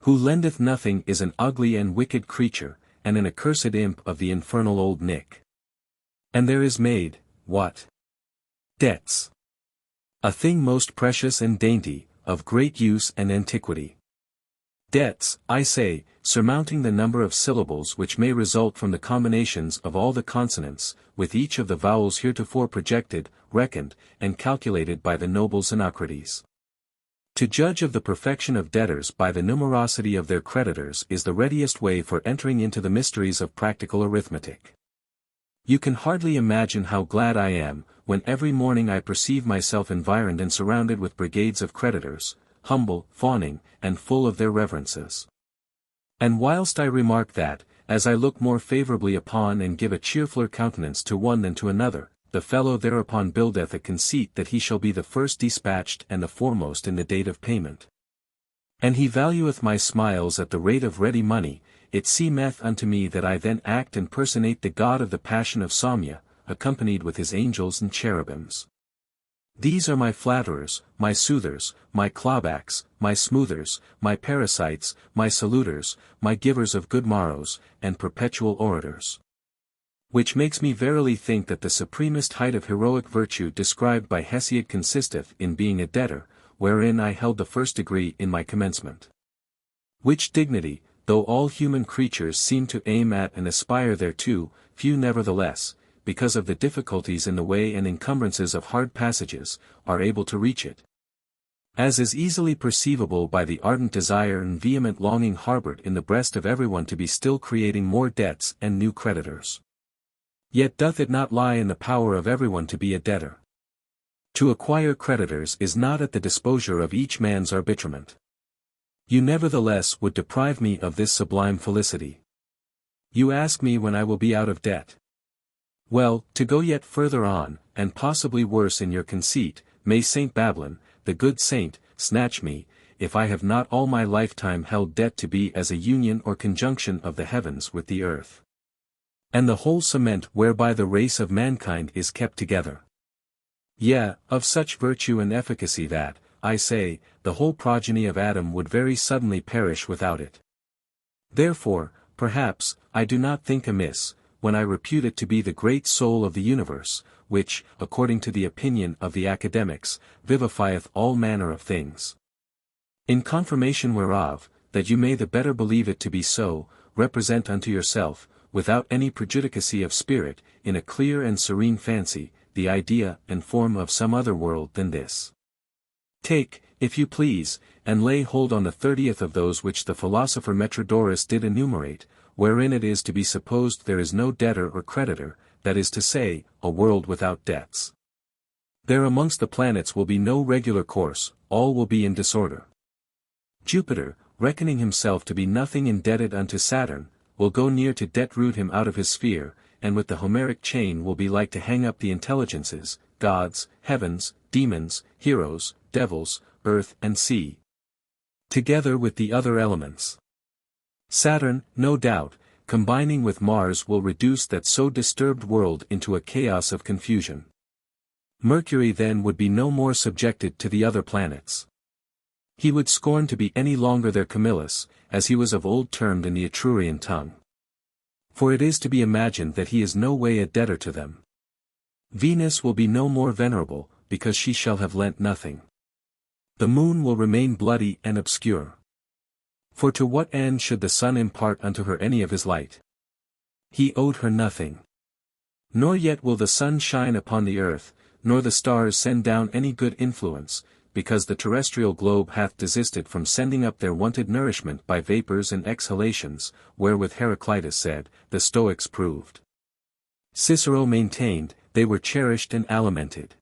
Who lendeth nothing is an ugly and wicked creature, and an accursed imp of the infernal old Nick. And there is made, what? Debts. A thing most precious and dainty, of great use and antiquity. Debts, I say, surmounting the number of syllables which may result from the combinations of all the consonants, with each of the vowels heretofore projected, reckoned, and calculated by the noble Xenocrates. To judge of the perfection of debtors by the numerosity of their creditors is the readiest way for entering into the mysteries of practical arithmetic. You can hardly imagine how glad I am, when every morning I perceive myself environed and surrounded with brigades of creditors, humble, fawning, and full of their reverences. And whilst I remark that, as I look more favourably upon and give a cheerfuller countenance to one than to another, the fellow thereupon buildeth a conceit that he shall be the first dispatched and the foremost in the date of payment. And he valueth my smiles at the rate of ready money, it seemeth unto me that I then act and personate the god of the passion of Samya, accompanied with his angels and cherubims. These are my flatterers, my soothers, my clawbacks, my smoothers, my parasites, my saluters, my givers of good morrows, and perpetual orators. Which makes me verily think that the supremest height of heroic virtue described by Hesiod consisteth in being a debtor, wherein I held the first degree in my commencement. Which dignity, though all human creatures seem to aim at and aspire thereto, few nevertheless, because of the difficulties in the way and encumbrances of hard passages, are able to reach it. As is easily perceivable by the ardent desire and vehement longing harbored in the breast of everyone to be still creating more debts and new creditors. Yet doth it not lie in the power of everyone to be a debtor. To acquire creditors is not at the disposure of each man's arbitrament. You nevertheless would deprive me of this sublime felicity. You ask me when I will be out of debt. Well, to go yet further on, and possibly worse in your conceit, may Saint Babylon, the good saint, snatch me, if I have not all my lifetime held debt to be as a union or conjunction of the heavens with the earth, and the whole cement whereby the race of mankind is kept together. Yea, of such virtue and efficacy that, I say, the whole progeny of Adam would very suddenly perish without it. Therefore, perhaps, I do not think amiss, when I repute it to be the great soul of the universe, which, according to the opinion of the academics, vivifieth all manner of things. In confirmation whereof, that you may the better believe it to be so, represent unto yourself, without any prejudicacy of spirit, in a clear and serene fancy, the idea and form of some other world than this. Take, if you please, and lay hold on the 30th of those which the philosopher Metrodorus did enumerate, wherein it is to be supposed there is no debtor or creditor, that is to say, a world without debts. There amongst the planets will be no regular course, all will be in disorder. Jupiter, reckoning himself to be nothing indebted unto Saturn, will go near to debt-root him out of his sphere, and with the Homeric chain will be like to hang up the intelligences, gods, heavens, demons, heroes, devils, earth and sea, together with the other elements. Saturn, no doubt, combining with Mars will reduce that so disturbed world into a chaos of confusion. Mercury then would be no more subjected to the other planets. He would scorn to be any longer their Camillus, as he was of old termed in the Etrurian tongue. For it is to be imagined that he is no way a debtor to them. Venus will be no more venerable, because she shall have lent nothing. The moon will remain bloody and obscure. For to what end should the sun impart unto her any of his light? He owed her nothing. Nor yet will the sun shine upon the earth, nor the stars send down any good influence, because the terrestrial globe hath desisted from sending up their wonted nourishment by vapors and exhalations, wherewith Heraclitus said, the Stoics proved. Cicero maintained, they were cherished and alimented.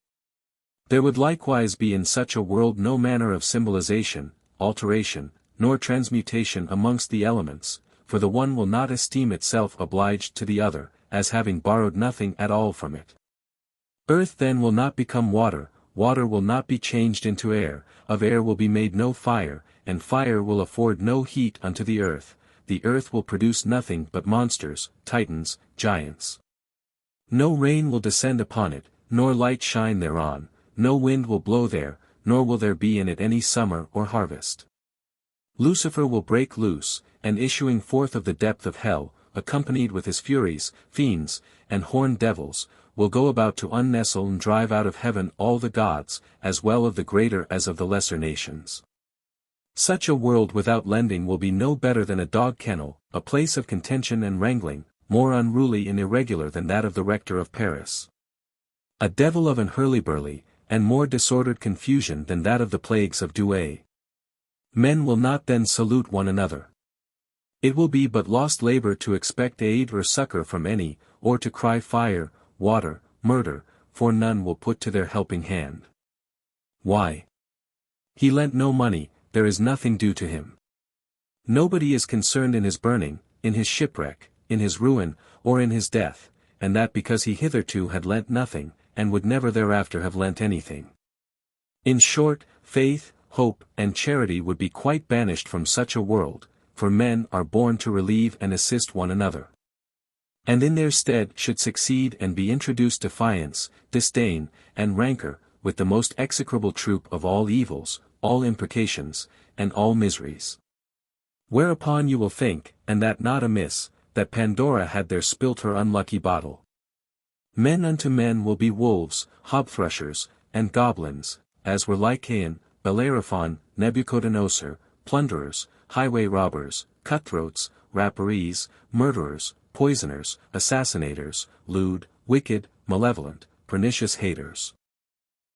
There would likewise be in such a world no manner of symbolization, alteration, nor transmutation amongst the elements, for the one will not esteem itself obliged to the other, as having borrowed nothing at all from it. Earth then will not become water, water will not be changed into air, of air will be made no fire, and fire will afford no heat unto the earth will produce nothing but monsters, titans, giants. No rain will descend upon it, nor light shine thereon, no wind will blow there, nor will there be in it any summer or harvest. Lucifer will break loose, and issuing forth of the depth of hell, accompanied with his furies, fiends, and horned devils, will go about to unnestle and drive out of heaven all the gods, as well of the greater as of the lesser nations. Such a world without lending will be no better than a dog kennel, a place of contention and wrangling, more unruly and irregular than that of the rector of Paris. A devil of an hurly-burly, and more disordered confusion than that of the plagues of Douay. Men will not then salute one another. It will be but lost labor to expect aid or succor from any, or to cry fire, water, murder, for none will put to their helping hand. Why? He lent no money, there is nothing due to him. Nobody is concerned in his burning, in his shipwreck, in his ruin, or in his death, and that because he hitherto had lent nothing, and would never thereafter have lent anything. In short, faith, hope, and charity would be quite banished from such a world, for men are born to relieve and assist one another. And in their stead should succeed and be introduced defiance, disdain, and rancor, with the most execrable troop of all evils, all imprecations, and all miseries. Whereupon you will think, and that not amiss, that Pandora had there spilt her unlucky bottle. Men unto men will be wolves, hobthrushes, and goblins, as were Lycaon, Bellerophon, Nebuchadnezzar, plunderers, highway robbers, cutthroats, rapparees, murderers, poisoners, assassinators, lewd, wicked, malevolent, pernicious haters.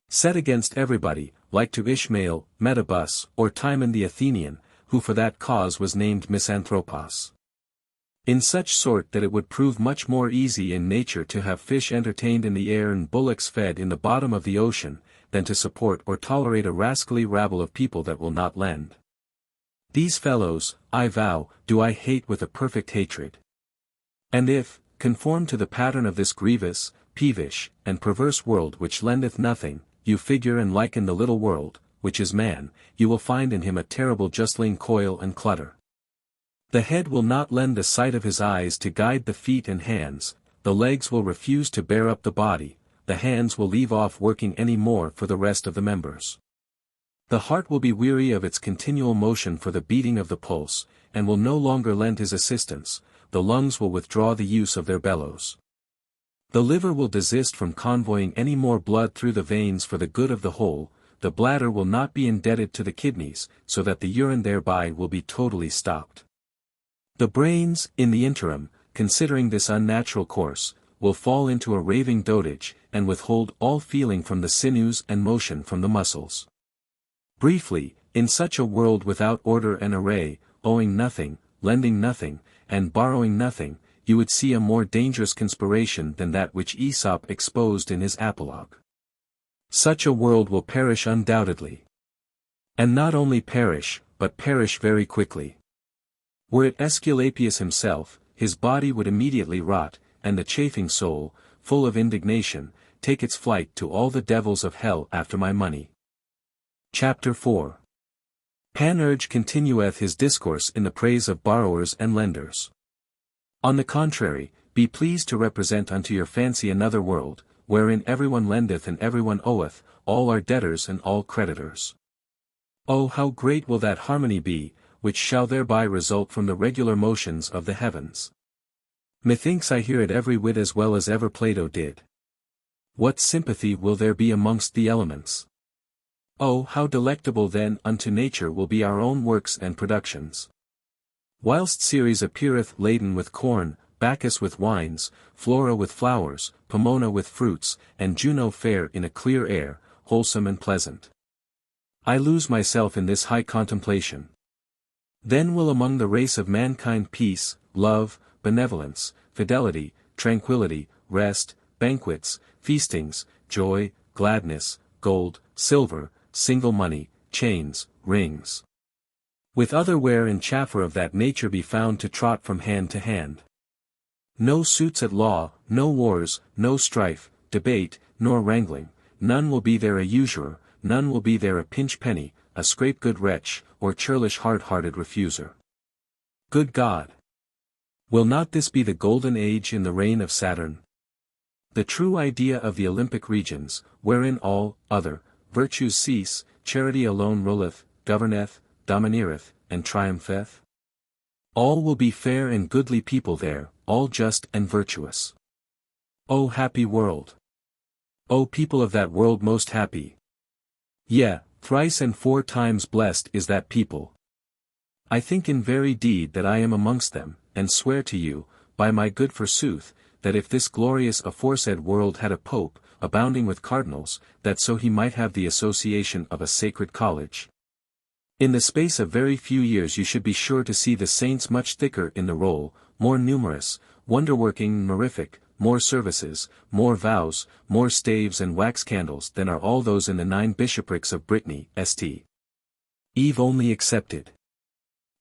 Set against everybody, like to Ishmael, Metabus, or Timon the Athenian, who for that cause was named Misanthropos. In such sort that it would prove much more easy in nature to have fish entertained in the air and bullocks fed in the bottom of the ocean, than to support or tolerate a rascally rabble of people that will not lend. These fellows, I vow, do I hate with a perfect hatred. And if, conform to the pattern of this grievous, peevish, and perverse world which lendeth nothing, you figure and liken the little world, which is man, you will find in him a terrible justling coil and clutter. The head will not lend the sight of his eyes to guide the feet and hands, the legs will refuse to bear up the body, the hands will leave off working any more for the rest of the members. The heart will be weary of its continual motion for the beating of the pulse, and will no longer lend his assistance, the lungs will withdraw the use of their bellows. The liver will desist from convoying any more blood through the veins for the good of the whole, the bladder will not be indebted to the kidneys, so that the urine thereby will be totally stopped. The brains, in the interim, considering this unnatural course, will fall into a raving dotage, and withhold all feeling from the sinews and motion from the muscles. Briefly, in such a world without order and array, owing nothing, lending nothing, and borrowing nothing, you would see a more dangerous conspiration than that which Aesop exposed in his apologue. Such a world will perish undoubtedly. And not only perish, but perish very quickly. Were it Aesculapius himself, his body would immediately rot, and the chafing soul, full of indignation, take its flight to all the devils of hell after my money. Chapter 4. Panurge continueth his discourse in the praise of borrowers and lenders. On the contrary, be pleased to represent unto your fancy another world, wherein everyone lendeth and everyone oweth, all are debtors and all creditors. Oh, how great will that harmony be, which shall thereby result from the regular motions of the heavens! Methinks I hear it every whit as well as ever Plato did. What sympathy will there be amongst the elements! Oh, how delectable then unto nature will be our own works and productions! Whilst Ceres appeareth laden with corn, Bacchus with wines, Flora with flowers, Pomona with fruits, and Juno fair in a clear air, wholesome and pleasant. I lose myself in this high contemplation. Then will among the race of mankind peace, love, benevolence, fidelity, tranquility, rest, banquets, feastings, joy, gladness, gold, silver, single money, chains, rings, with other ware and chaffer of that nature be found to trot from hand to hand. No suits at law, no wars, no strife, debate, nor wrangling, none will be there a usurer, none will be there a pinch penny, a scrape-good wretch, or churlish hard-hearted refuser. Good God! Will not this be the golden age in the reign of Saturn? The true idea of the Olympic regions, wherein all other virtues cease, charity alone ruleth, governeth, domineereth, and triumpheth? All will be fair and goodly people there, all just and virtuous. O happy world! O people of that world most happy! Yea, thrice and 4 times blessed is that people. I think in very deed that I am amongst them, and swear to you, by my good forsooth, that if this glorious aforesaid world had a pope, abounding with cardinals, that so he might have the association of a sacred college. In the space of very few years you should be sure to see the saints much thicker in the roll, more numerous, wonder-working, mirific, more services, more vows, more staves and wax candles than are all those in the 9 bishoprics of Brittany, St. Eve only excepted.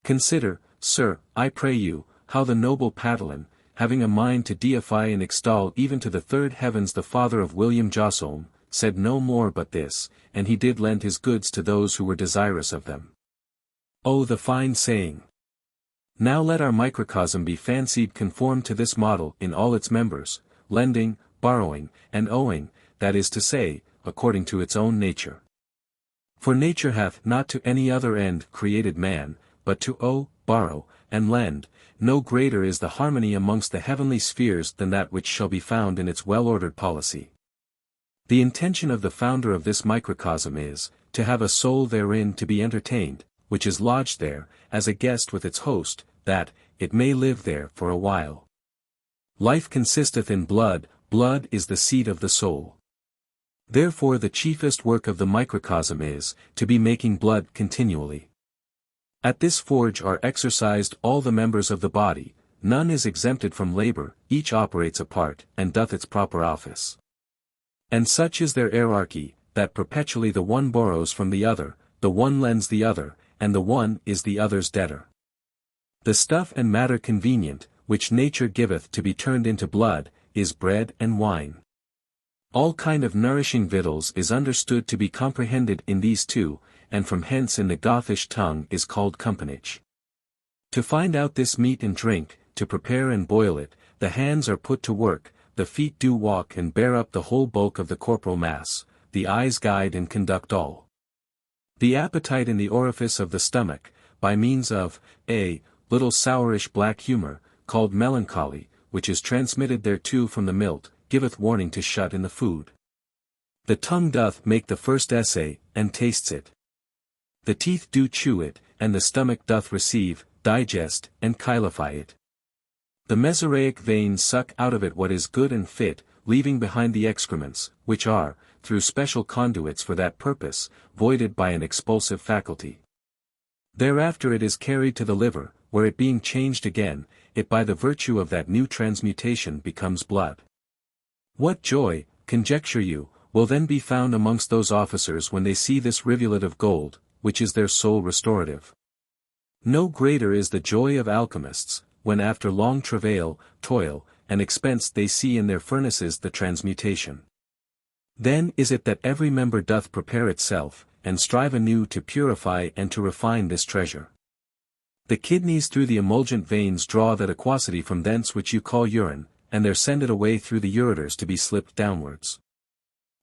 Consider, sir, I pray you, how the noble Patalan, having a mind to deify and extol even to the 3rd heavens the father of William Jossolme, said no more but this, and he did lend his goods to those who were desirous of them. Oh, the fine saying! Now let our microcosm be fancied conform to this model in all its members, lending, borrowing, and owing, that is to say, according to its own nature. For nature hath not to any other end created man, but to owe, borrow, and lend. No greater is the harmony amongst the heavenly spheres than that which shall be found in its well-ordered policy. The intention of the founder of this microcosm is, to have a soul therein to be entertained, which is lodged there, as a guest with its host, that it may live there for a while. Life consisteth in blood, blood is the seat of the soul. Therefore the chiefest work of the microcosm is, to be making blood continually. At this forge are exercised all the members of the body, none is exempted from labor, each operates apart, and doth its proper office. And such is their hierarchy, that perpetually the one borrows from the other, the one lends the other, and the one is the other's debtor. The stuff and matter convenient, which nature giveth to be turned into blood, is bread and wine. All kind of nourishing victuals is understood to be comprehended in these two, and from hence in the Gothish tongue is called companage. To find out this meat and drink, to prepare and boil it, the hands are put to work, the feet do walk and bear up the whole bulk of the corporal mass, the eyes guide and conduct all. The appetite in the orifice of the stomach, by means of, a little sourish black humour, called melancholy, which is transmitted thereto from the milt, giveth warning to shut in the food. The tongue doth make the first essay, and tastes it. The teeth do chew it, and the stomach doth receive, digest, and chylify it. The mesorrheic veins suck out of it what is good and fit, leaving behind the excrements, which are, through special conduits for that purpose, voided by an expulsive faculty. Thereafter it is carried to the liver, where it being changed again, it by the virtue of that new transmutation becomes blood. What joy, conjecture you, will then be found amongst those officers when they see this rivulet of gold, which is their sole restorative? No greater is the joy of alchemists, when after long travail, toil, and expense they see in their furnaces the transmutation. Then is it that every member doth prepare itself, and strive anew to purify and to refine this treasure. The kidneys through the emulgent veins draw that aquosity from thence which you call urine, and there send it away through the ureters to be slipped downwards.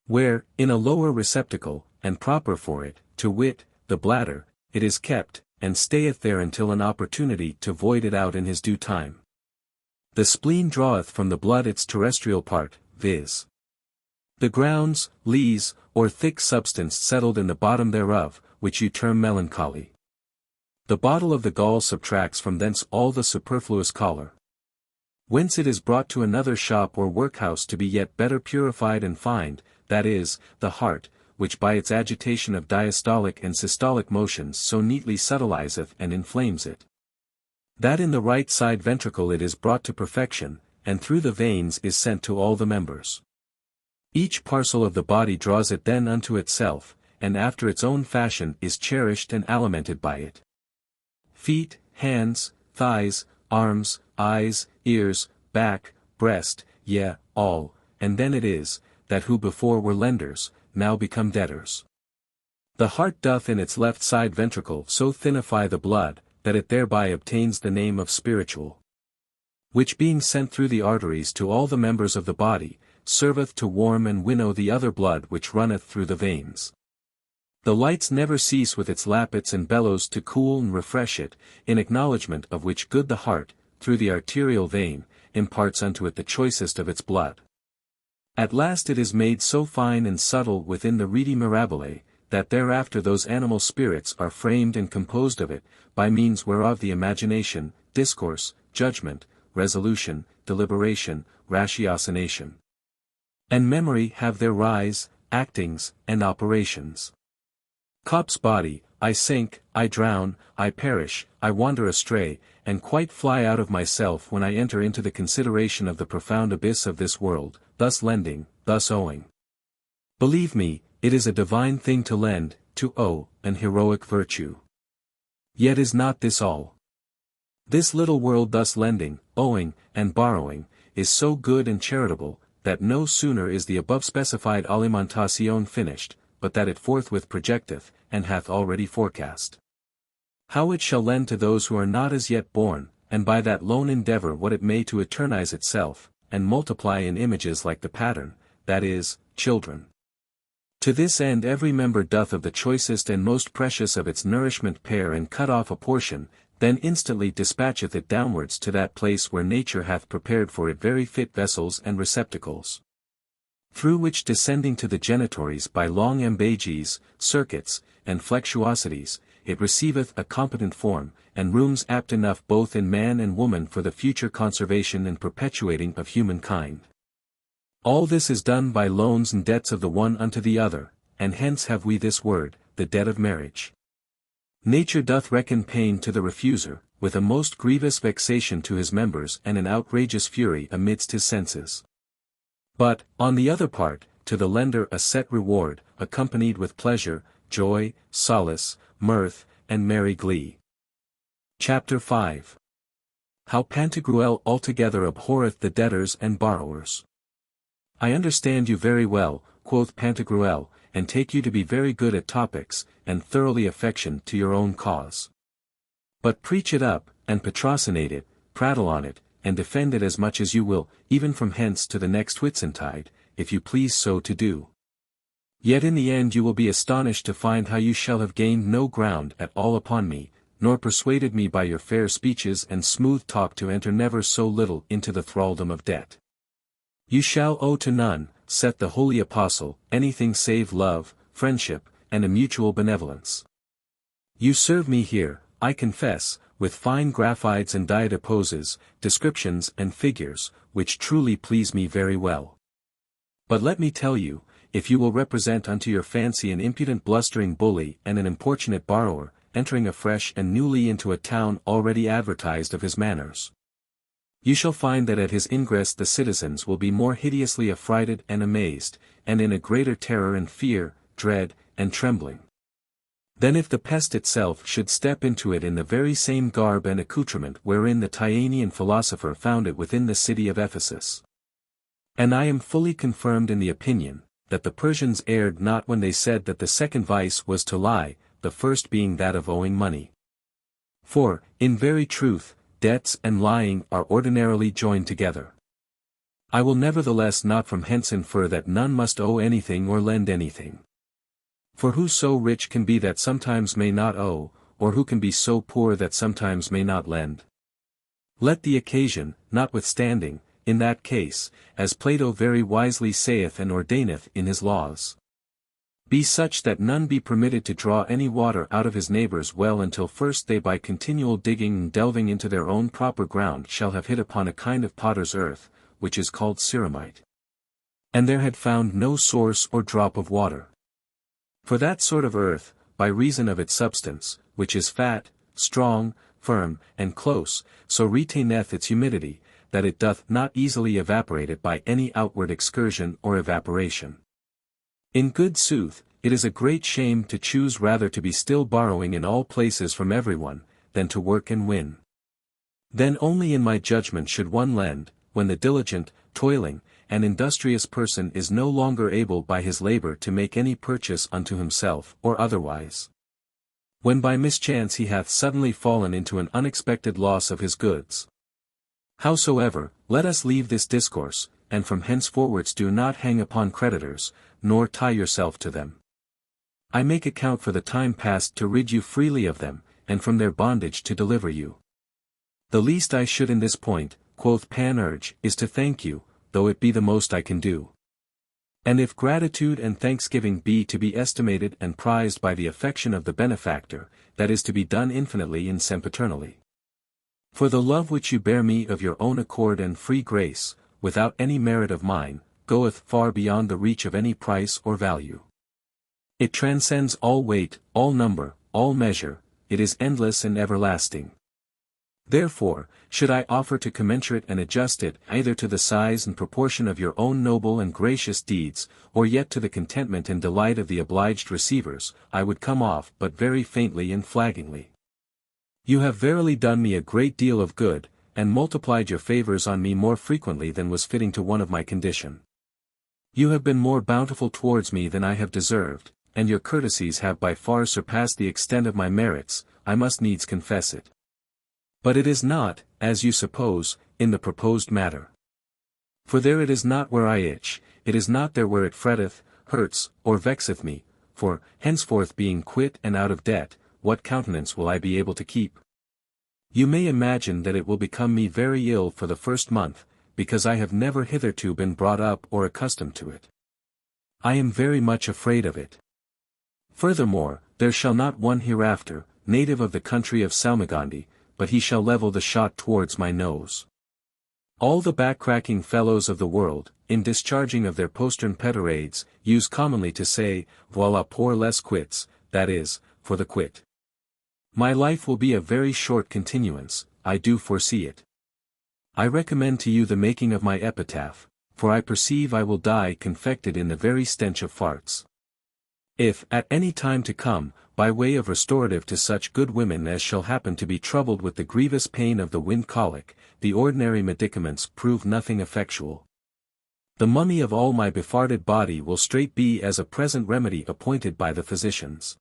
Where, in a lower receptacle, and proper for it, to wit, the bladder, it is kept, and stayeth there until an opportunity to void it out in his due time. The spleen draweth from the blood its terrestrial part, viz. the grounds, lees, or thick substance settled in the bottom thereof, which you term melancholy. The bottle of the gall subtracts from thence all the superfluous choler. Whence it is brought to another shop or workhouse to be yet better purified and fined, that is, the heart, which by its agitation of diastolic and systolic motions so neatly subtilizeth and inflames it. That in the right side ventricle it is brought to perfection, and through the veins is sent to all the members. Each parcel of the body draws it then unto itself, and after its own fashion is cherished and alimented by it. Feet, hands, thighs, arms, eyes, ears, back, breast, yea, all, and then it is, that who before were lenders, now become debtors. The heart doth in its left side ventricle so thinify the blood, that it thereby obtains the name of spiritual. Which being sent through the arteries to all the members of the body, serveth to warm and winnow the other blood which runneth through the veins. The lights never cease with its lappets and bellows to cool and refresh it, in acknowledgment of which good the heart, through the arterial vein, imparts unto it the choicest of its blood. At last it is made so fine and subtle within the reedy mirabile, that thereafter those animal spirits are framed and composed of it, by means whereof the imagination, discourse, judgment, resolution, deliberation, ratiocination, and memory have their rise, actings, and operations. Cop's body, I sink, I drown, I perish, I wander astray, and quite fly out of myself when I enter into the consideration of the profound abyss of this world, thus lending, thus owing. Believe me, it is a divine thing to lend, to owe, an heroic virtue. Yet is not this all. This little world thus lending, owing, and borrowing, is so good and charitable, that no sooner is the above specified alimentation finished, but that it forthwith projecteth, and hath already forecast how it shall lend to those who are not as yet born, and by that lone endeavour what it may to eternize itself, and multiply in images like the pattern, that is, children. To this end every member doth of the choicest and most precious of its nourishment pare and cut off a portion, then instantly dispatcheth it downwards to that place where nature hath prepared for it very fit vessels and receptacles, through which descending to the genitories by long embages, circuits, and flexuosities, it receiveth a competent form, and rooms apt enough both in man and woman for the future conservation and perpetuating of humankind. All this is done by loans and debts of the one unto the other, and hence have we this word, the debt of marriage. Nature doth reckon pain to the refuser, with a most grievous vexation to his members and an outrageous fury amidst his senses. But, on the other part, to the lender a set reward, accompanied with pleasure, joy, solace, mirth, and merry glee. Chapter 5. How Pantagruel altogether abhorreth the debtors and borrowers. I understand you very well, quoth Pantagruel, and take you to be very good at topics, and thoroughly affectioned to your own cause. But preach it up, and patrocinate it, prattle on it, and defend it as much as you will, even from hence to the next Whitsuntide, if you please so to do. Yet in the end you will be astonished to find how you shall have gained no ground at all upon me, nor persuaded me by your fair speeches and smooth talk to enter never so little into the thraldom of debt. You shall owe to none, saith the holy apostle, anything save love, friendship, and a mutual benevolence. You serve me here, I confess, with fine graphides and diatoposes, descriptions and figures, which truly please me very well. But let me tell you, if you will represent unto your fancy an impudent blustering bully and an importunate borrower, entering afresh and newly into a town already advertised of his manners, you shall find that at his ingress the citizens will be more hideously affrighted and amazed, and in a greater terror and fear, dread, and trembling, than if the pest itself should step into it in the very same garb and accoutrement wherein the Tyanean philosopher found it within the city of Ephesus. And I am fully confirmed in the opinion, that the Persians erred not when they said that the second vice was to lie, the first being that of owing money. For, in very truth, debts and lying are ordinarily joined together. I will nevertheless not from hence infer that none must owe anything or lend anything. For who so rich can be that sometimes may not owe, or who can be so poor that sometimes may not lend? Let the occasion, notwithstanding, in that case, as Plato very wisely saith and ordaineth in his laws, be such that none be permitted to draw any water out of his neighbour's well until first they by continual digging and delving into their own proper ground shall have hit upon a kind of potter's earth, which is called ceramite. And there had found no source or drop of water. For that sort of earth, by reason of its substance, which is fat, strong, firm, and close, so retaineth its humidity, that it doth not easily evaporate it by any outward excursion or evaporation. In good sooth, it is a great shame to choose rather to be still borrowing in all places from everyone, than to work and win. Then only in my judgment should one lend, when the diligent, toiling, and industrious person is no longer able by his labor to make any purchase unto himself or otherwise. When by mischance he hath suddenly fallen into an unexpected loss of his goods. Howsoever, let us leave this discourse, and from henceforwards do not hang upon creditors, nor tie yourself to them. I make account for the time past to rid you freely of them, and from their bondage to deliver you. The least I should in this point, quoth Panurge, is to thank you, though it be the most I can do. And if gratitude and thanksgiving be to be estimated and prized by the affection of the benefactor, that is to be done infinitely and sempiternally. For the love which you bear me of your own accord and free grace, without any merit of mine, goeth far beyond the reach of any price or value. It transcends all weight, all number, all measure, it is endless and everlasting. Therefore, should I offer to commensurate and adjust it either to the size and proportion of your own noble and gracious deeds, or yet to the contentment and delight of the obliged receivers, I would come off but very faintly and flaggingly. You have verily done me a great deal of good, and multiplied your favors on me more frequently than was fitting to one of my condition. You have been more bountiful towards me than I have deserved, and your courtesies have by far surpassed the extent of my merits, I must needs confess it. But it is not, as you suppose, in the proposed matter. For there it is not where I itch, it is not there where it fretteth, hurts, or vexeth me, for, henceforth being quit and out of debt, what countenance will I be able to keep? You may imagine that it will become me very ill for the first month, because I have never hitherto been brought up or accustomed to it. I am very much afraid of it. Furthermore, there shall not one hereafter, native of the country of Salmigondin, but he shall level the shot towards my nose. All the back-cracking fellows of the world, in discharging of their postern petarades, use commonly to say, voilà pour les quits, that is, for the quit. My life will be a very short continuance, I do foresee it. I recommend to you the making of my epitaph, for I perceive I will die confected in the very stench of farts. If, at any time to come, by way of restorative to such good women as shall happen to be troubled with the grievous pain of the wind colic, the ordinary medicaments prove nothing effectual, the mummy of all my befarted body will straight be as a present remedy appointed by the physicians.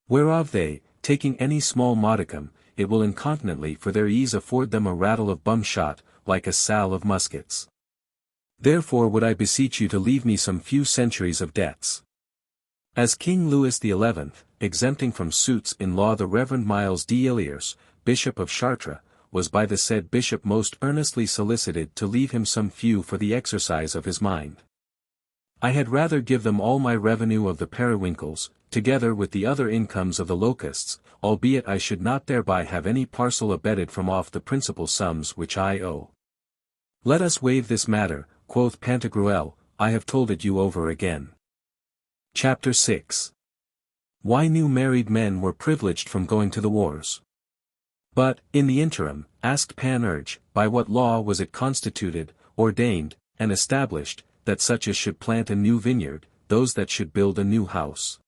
Whereof they, taking any small modicum, it will incontinently for their ease afford them a rattle of bum shot, like a sal of muskets. Therefore would I beseech you to leave me some few centuries of debts. As King Louis XI, exempting from suits in law the Reverend Miles d'Illiers, Bishop of Chartres, was by the said bishop most earnestly solicited to leave him some few for the exercise of his mind. I had rather give them all my revenue of the periwinkles, together with the other incomes of the locusts, albeit I should not thereby have any parcel abetted from off the principal sums which I owe. Let us waive this matter, quoth Pantagruel, I have told it you over again. Chapter 6. Why new married men were privileged from going to the wars. But, in the interim, asked Panurge, by what law was it constituted, ordained, and established, that such as should plant a new vineyard, those that should build a new house,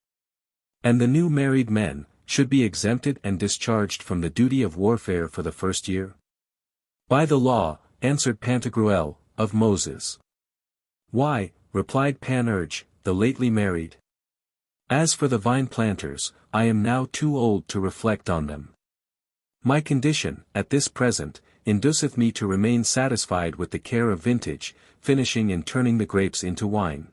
and the new married men, should be exempted and discharged from the duty of warfare for the first year? By the law, answered Pantagruel, of Moses. Why, replied Panurge, the lately married. As for the vine planters, I am now too old to reflect on them. My condition, at this present, induceth me to remain satisfied with the care of vintage, finishing and turning the grapes into wine.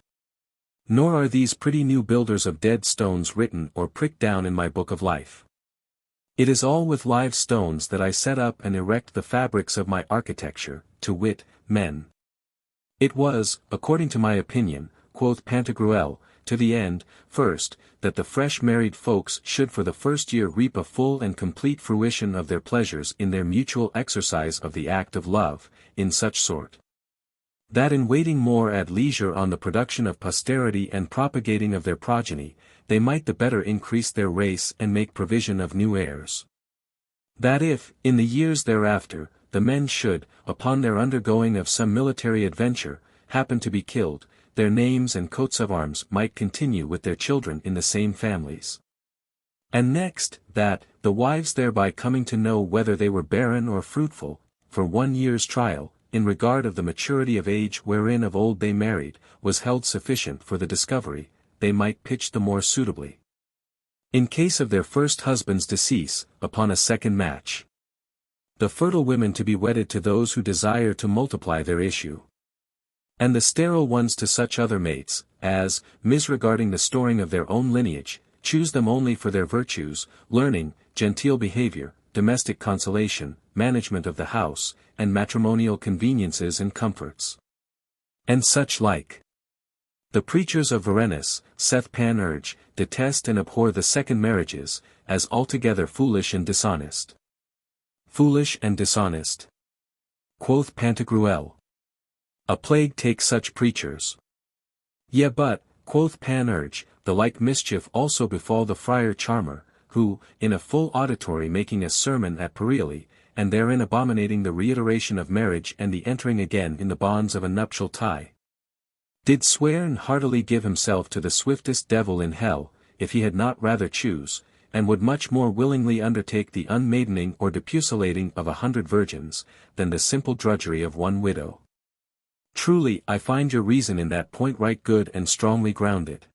Nor are these pretty new builders of dead stones written or pricked down in my book of life. It is all with live stones that I set up and erect the fabrics of my architecture, to wit, men. It was, according to my opinion, quoth Pantagruel, to the end, first, that the fresh married folks should for the first year reap a full and complete fruition of their pleasures in their mutual exercise of the act of love, in such sort, that in waiting more at leisure on the production of posterity and propagating of their progeny, they might the better increase their race and make provision of new heirs. That if, in the years thereafter, the men should, upon their undergoing of some military adventure, happen to be killed, their names and coats of arms might continue with their children in the same families. And next, that, the wives thereby coming to know whether they were barren or fruitful, for 1 year's trial, in regard of the maturity of age wherein of old they married, was held sufficient for the discovery, they might pitch the more suitably, in case of their first husband's decease, upon a second match. The fertile women to be wedded to those who desire to multiply their issue, and the sterile ones to such other mates, as, misregarding the storing of their own lineage, choose them only for their virtues, learning, genteel behavior, domestic consolation, management of the house, and matrimonial conveniences and comforts, and such like. The preachers of Varenus, saith Panurge, detest and abhor the second marriages, as altogether foolish and dishonest. Foolish and dishonest, quoth Pantagruel. A plague take such preachers. Yea but, quoth Panurge, the like mischief also befall the friar Charmer, who, in a full auditory making a sermon at Prologue, and therein abominating the reiteration of marriage and the entering again in the bonds of a nuptial tie, did swear and heartily give himself to the swiftest devil in hell, if he had not rather choose, and would much more willingly undertake the unmaidening or depucelating of 100 virgins, than the simple drudgery of one widow. Truly I find your reason in that point right good and strongly grounded.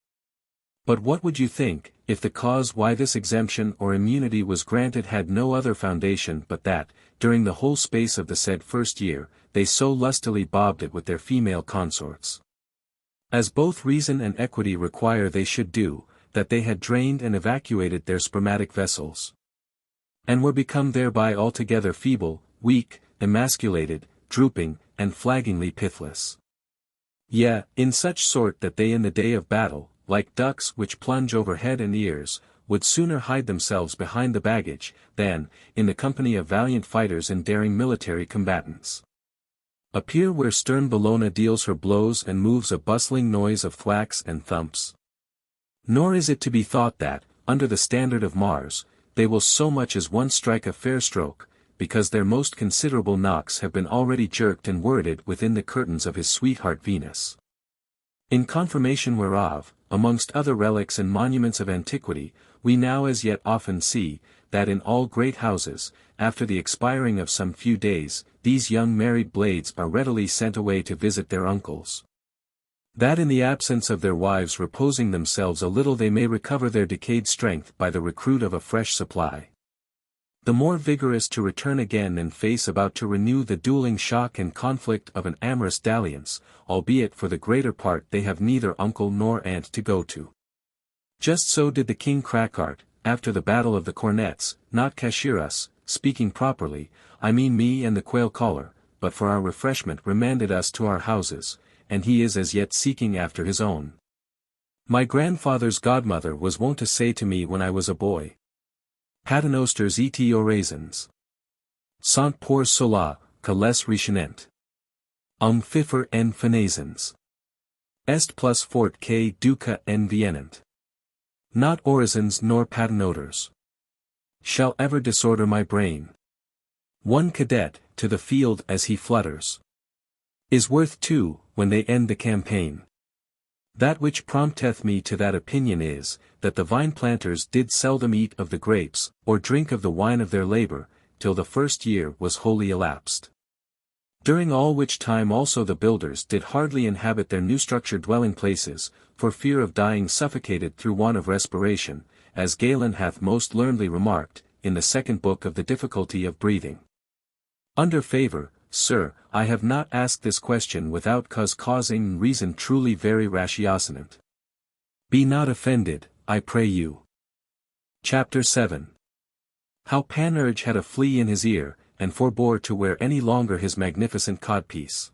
But what would you think, if the cause why this exemption or immunity was granted had no other foundation but that, during the whole space of the said first year, they so lustily bobbed it with their female consorts, as both reason and equity require they should do, that they had drained and evacuated their spermatic vessels, and were become thereby altogether feeble, weak, emasculated, drooping, and flaggingly pithless. Yea, in such sort that they in the day of battle, like ducks which plunge over head and ears, would sooner hide themselves behind the baggage, than, in the company of valiant fighters and daring military combatants, appear where stern Bellona deals her blows and moves a bustling noise of thwacks and thumps. Nor is it to be thought that, under the standard of Mars, they will so much as once strike a fair stroke, because their most considerable knocks have been already jerked and worded within the curtains of his sweetheart Venus. In confirmation whereof, amongst other relics and monuments of antiquity, we now as yet often see, that in all great houses, after the expiring of some few days, these young married blades are readily sent away to visit their uncles. That in the absence of their wives reposing themselves a little they may recover their decayed strength by the recruit of a fresh supply. The more vigorous to return again and face about to renew the dueling shock and conflict of an amorous dalliance, albeit for the greater part they have neither uncle nor aunt to go to. Just so did the King Crackart, after the battle of the cornets, not cashier us, speaking properly, I mean me and the quail caller, but for our refreshment remanded us to our houses, and he is as yet seeking after his own. My grandfather's godmother was wont to say to me when I was a boy, Paternosters et orisons sont pour cela, que les retenent. Fifer en finazons. Est plus fort que duca en vienent. Not orisons nor paternoters shall ever disorder my brain. One cadet, to the field as he flutters, is worth two, when they end the campaign. That which prompteth me to that opinion is, that the vine planters did seldom eat of the grapes, or drink of the wine of their labor, till the first year was wholly elapsed. During all which time also the builders did hardly inhabit their new structured dwelling places, for fear of dying suffocated through want of respiration, as Galen hath most learnedly remarked, in the second book of the difficulty of breathing. Under favour, sir, I have not asked this question without causing reason truly very ratiocinant. Be not offended, I pray you. Chapter 7. How Panurge had a flea in his ear, and forbore to wear any longer his magnificent codpiece.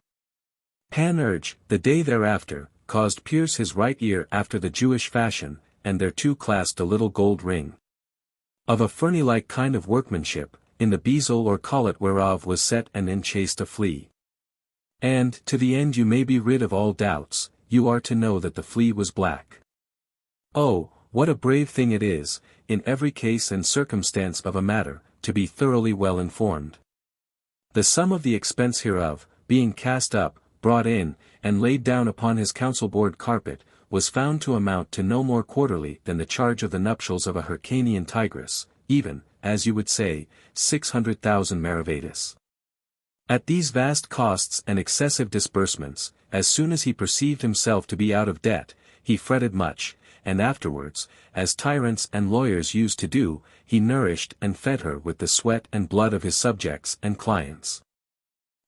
Panurge, the day thereafter, caused pierce his right ear after the Jewish fashion, and thereto clasped a little gold ring, of a ferny-like kind of workmanship, in the bezel or collet whereof was set and enchased a flea. And, to the end you may be rid of all doubts, you are to know that the flea was black. Oh, what a brave thing it is, in every case and circumstance of a matter, to be thoroughly well informed. The sum of the expense hereof, being cast up, brought in, and laid down upon his council board carpet, was found to amount to no more quarterly than the charge of the nuptials of a Hyrcanian tigress, even, as you would say, 600,000 maravedis. At these vast costs and excessive disbursements, as soon as he perceived himself to be out of debt, he fretted much, and afterwards, as tyrants and lawyers used to do, he nourished and fed her with the sweat and blood of his subjects and clients.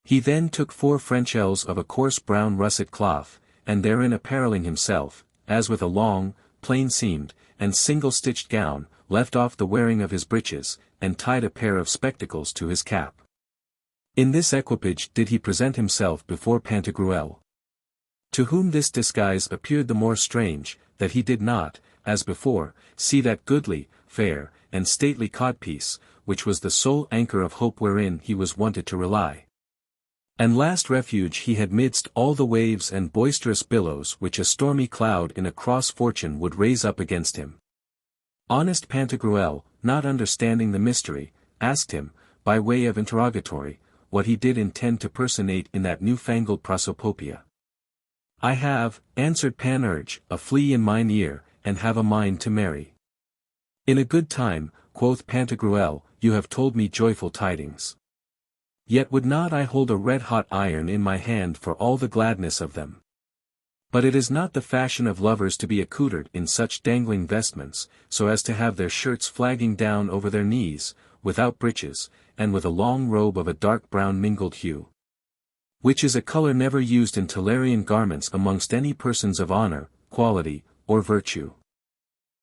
He then took 4 French ells of a coarse brown russet cloth, and therein apparelling himself, as with a long, plain-seamed, and single-stitched gown, left off the wearing of his breeches, and tied a pair of spectacles to his cap. In this equipage did he present himself before Pantagruel, to whom this disguise appeared the more strange, that he did not, as before, see that goodly, fair, and stately codpiece, which was the sole anchor of hope wherein he was wonted to rely, and last refuge he had midst all the waves and boisterous billows which a stormy cloud in a cross fortune would raise up against him. Honest Pantagruel, not understanding the mystery, asked him, by way of interrogatory, what he did intend to personate in that new-fangled prosopopia. I have, answered Panurge, a flea in mine ear, and have a mind to marry. In a good time, quoth Pantagruel, you have told me joyful tidings. Yet would not I hold a red-hot iron in my hand for all the gladness of them. But it is not the fashion of lovers to be accoutred in such dangling vestments, so as to have their shirts flagging down over their knees, without breeches, and with a long robe of a dark brown mingled hue, which is a colour never used in Tolarian garments amongst any persons of honour, quality, or virtue.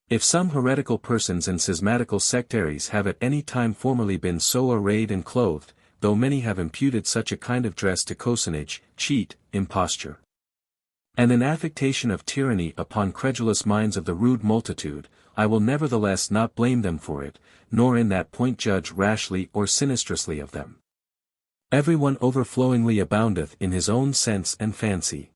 If some heretical persons and schismatical sectaries have at any time formerly been so arrayed and clothed, though many have imputed such a kind of dress to cosenage, cheat, imposture, and an affectation of tyranny upon credulous minds of the rude multitude, I will nevertheless not blame them for it, nor in that point judge rashly or sinistrously of them. Everyone overflowingly aboundeth in his own sense and fancy.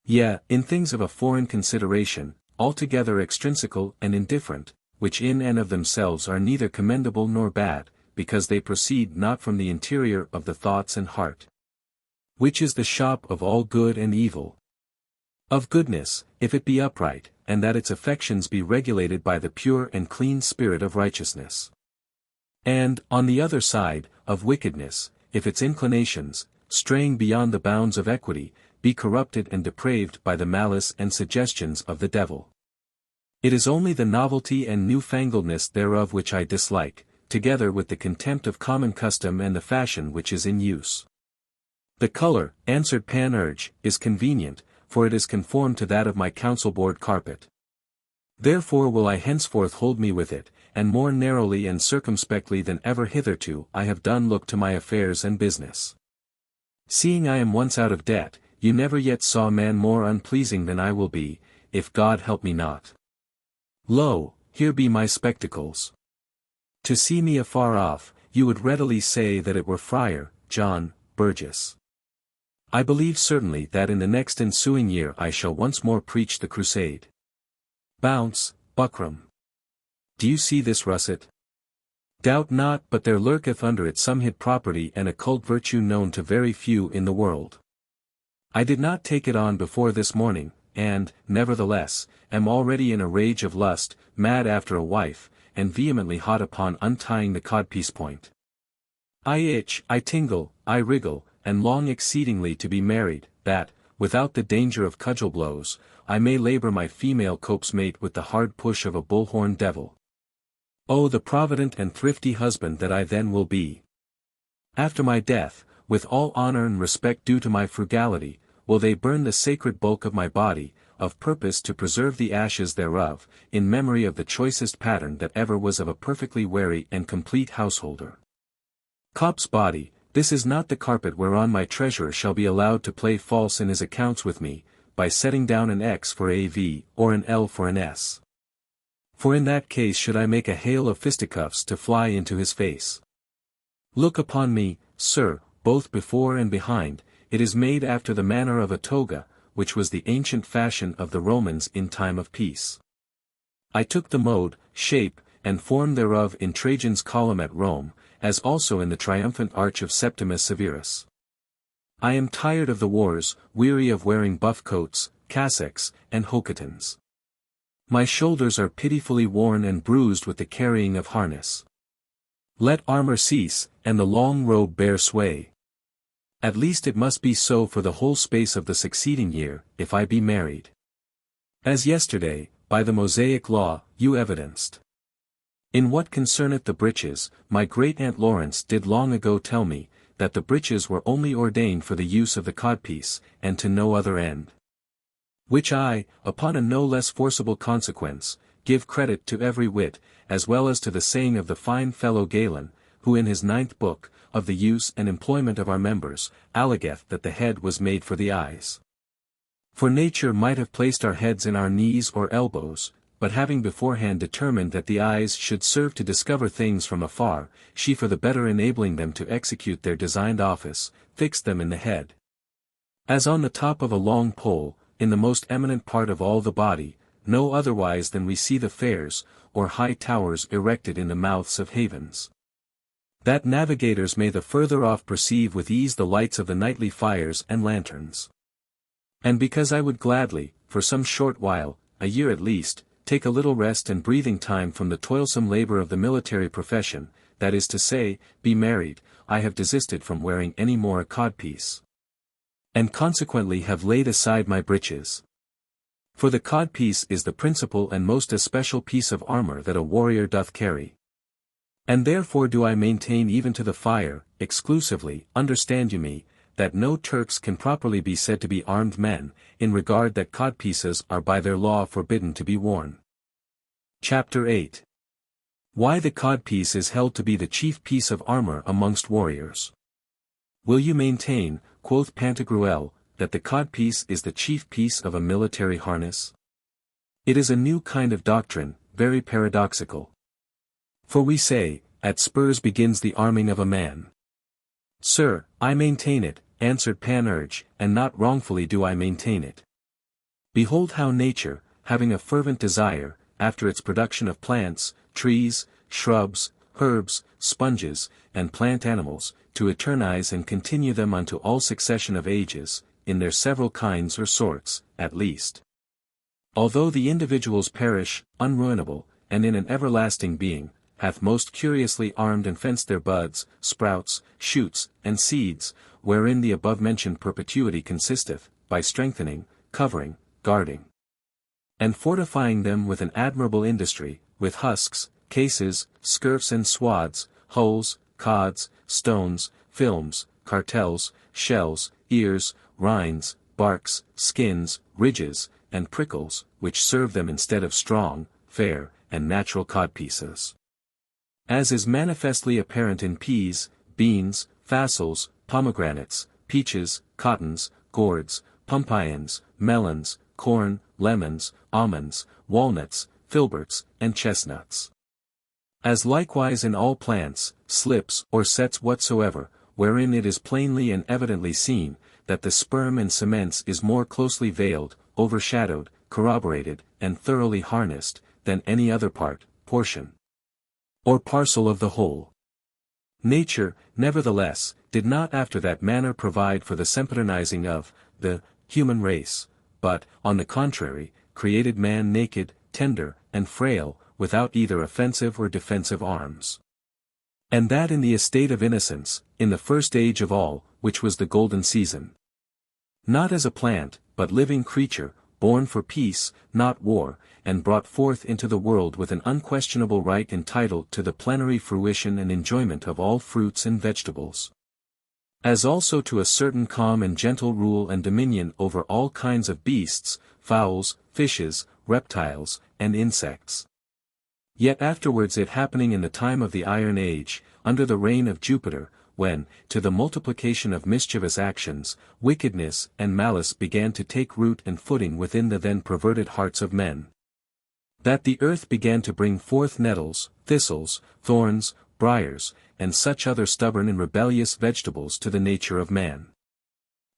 Yea, in things of a foreign consideration, altogether extrinsical and indifferent, which in and of themselves are neither commendable nor bad, because they proceed not from the interior of the thoughts and heart, which is the shop of all good and evil. Of goodness, if it be upright, and that its affections be regulated by the pure and clean spirit of righteousness. And, on the other side, of wickedness, if its inclinations, straying beyond the bounds of equity, be corrupted and depraved by the malice and suggestions of the devil. It is only the novelty and newfangledness thereof which I dislike, together with the contempt of common custom and the fashion which is in use. The colour, answered Panurge, is convenient, for it is conformed to that of my council board carpet. Therefore will I henceforth hold me with it, and more narrowly and circumspectly than ever hitherto I have done look to my affairs and business. Seeing I am once out of debt, you never yet saw a man more unpleasing than I will be, if God help me not. Lo, here be my spectacles. To see me afar off, you would readily say that it were Friar John Burgess. I believe certainly that in the next ensuing year I shall once more preach the crusade. Bounce, buckram. Do you see this russet? Doubt not but there lurketh under it some hid property and occult virtue known to very few in the world. I did not take it on before this morning, and, nevertheless, am already in a rage of lust, mad after a wife, and vehemently hot upon untying the codpiece point. I itch, I tingle, I wriggle, and long exceedingly to be married, that, without the danger of cudgel blows, I may labour my female cope's mate with the hard push of a bullhorn devil. Oh, the provident and thrifty husband that I then will be! After my death, with all honour and respect due to my frugality, will they burn the sacred bulk of my body, of purpose to preserve the ashes thereof, in memory of the choicest pattern that ever was of a perfectly wary and complete householder. Cop's body, this is not the carpet whereon my treasurer shall be allowed to play false in his accounts with me, by setting down an X for a V, or an L for an S. For in that case should I make a hail of fisticuffs to fly into his face. Look upon me, sir, both before and behind, it is made after the manner of a toga, which was the ancient fashion of the Romans in time of peace. I took the mode, shape, and form thereof in Trajan's column at Rome, as also in the triumphant arch of Septimus Severus. I am tired of the wars, weary of wearing buff coats, cassocks, and hocatons. My shoulders are pitifully worn and bruised with the carrying of harness. Let armour cease, and the long robe bear sway. At least it must be so for the whole space of the succeeding year, if I be married. As yesterday, by the Mosaic law, you evidenced. In what concerneth the breeches, my great-aunt Lawrence did long ago tell me, that the breeches were only ordained for the use of the codpiece, and to no other end. Which I, upon a no less forcible consequence, give credit to every wit, as well as to the saying of the fine fellow Galen, who in his 9th book, of the use and employment of our members, allegeth that the head was made for the eyes. For nature might have placed our heads in our knees or elbows, but having beforehand determined that the eyes should serve to discover things from afar, she for the better enabling them to execute their designed office, fixed them in the head. As on the top of a long pole, in the most eminent part of all the body, no otherwise than we see the fairs, or high towers erected in the mouths of havens. That navigators may the further off perceive with ease the lights of the nightly fires and lanterns. And because I would gladly, for some short while, a year at least, take a little rest and breathing time from the toilsome labour of the military profession, that is to say, be married, I have desisted from wearing any more a codpiece. And consequently have laid aside my breeches. For the codpiece is the principal and most especial piece of armour that a warrior doth carry. And therefore do I maintain even to the fire, exclusively, understand you me, that no Turks can properly be said to be armed men, in regard that codpieces are by their law forbidden to be worn. Chapter 8. Why the codpiece is held to be the chief piece of armour amongst warriors. Will you maintain, quoth Pantagruel, that the codpiece is the chief piece of a military harness? It is a new kind of doctrine, very paradoxical. For we say, at spurs begins the arming of a man. Sir, I maintain it, answered Panurge, and not wrongfully do I maintain it. Behold how nature, having a fervent desire, after its production of plants, trees, shrubs, herbs, sponges, and plant animals, to eternize and continue them unto all succession of ages, in their several kinds or sorts, at least. Although the individuals perish, unruinable, and in an everlasting being, hath most curiously armed and fenced their buds, sprouts, shoots, and seeds, wherein the above-mentioned perpetuity consisteth, by strengthening, covering, guarding, and fortifying them with an admirable industry, with husks, cases, scurfs and swaths, hulls, cods, stones, films, cartels, shells, ears, rinds, barks, skins, ridges, and prickles, which serve them instead of strong, fair, and natural codpieces. As is manifestly apparent in peas, beans, fasols, pomegranates, peaches, cottons, gourds, pumpkins, melons, corn, lemons, almonds, walnuts, filberts, and chestnuts. As likewise in all plants, slips or sets whatsoever, wherein it is plainly and evidently seen, that the sperm and semence is more closely veiled, overshadowed, corroborated, and thoroughly harnessed, than any other part, portion, or parcel of the whole. Nature, nevertheless, did not after that manner provide for the sempiternizing of the human race, but, on the contrary, created man naked, tender, and frail, without either offensive or defensive arms. And that in the estate of innocence, in the first age of all, which was the golden season. Not as a plant, but living creature, born for peace, not war, and brought forth into the world with an unquestionable right entitled to the plenary fruition and enjoyment of all fruits and vegetables. As also to a certain calm and gentle rule and dominion over all kinds of beasts, fowls, fishes, reptiles, and insects. Yet afterwards it happening in the time of the Iron Age, under the reign of Jupiter, when, to the multiplication of mischievous actions, wickedness and malice began to take root and footing within the then perverted hearts of men, that the earth began to bring forth nettles, thistles, thorns, briars, and such other stubborn and rebellious vegetables to the nature of man.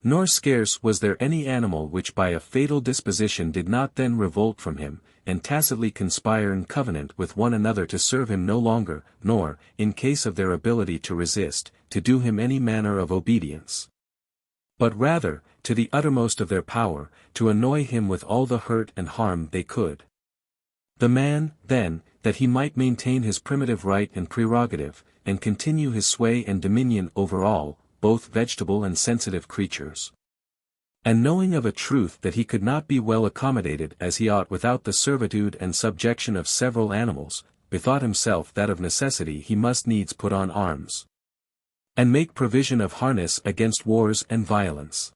Nor scarce was there any animal which by a fatal disposition did not then revolt from him, and tacitly conspire and covenant with one another to serve him no longer, nor, in case of their ability to resist, to do him any manner of obedience, but rather, to the uttermost of their power, to annoy him with all the hurt and harm they could. The man, then, that he might maintain his primitive right and prerogative, and continue his sway and dominion over all, both vegetable and sensitive creatures. And knowing of a truth that he could not be well accommodated as he ought without the servitude and subjection of several animals, bethought himself that of necessity he must needs put on arms, and make provision of harness against wars and violence.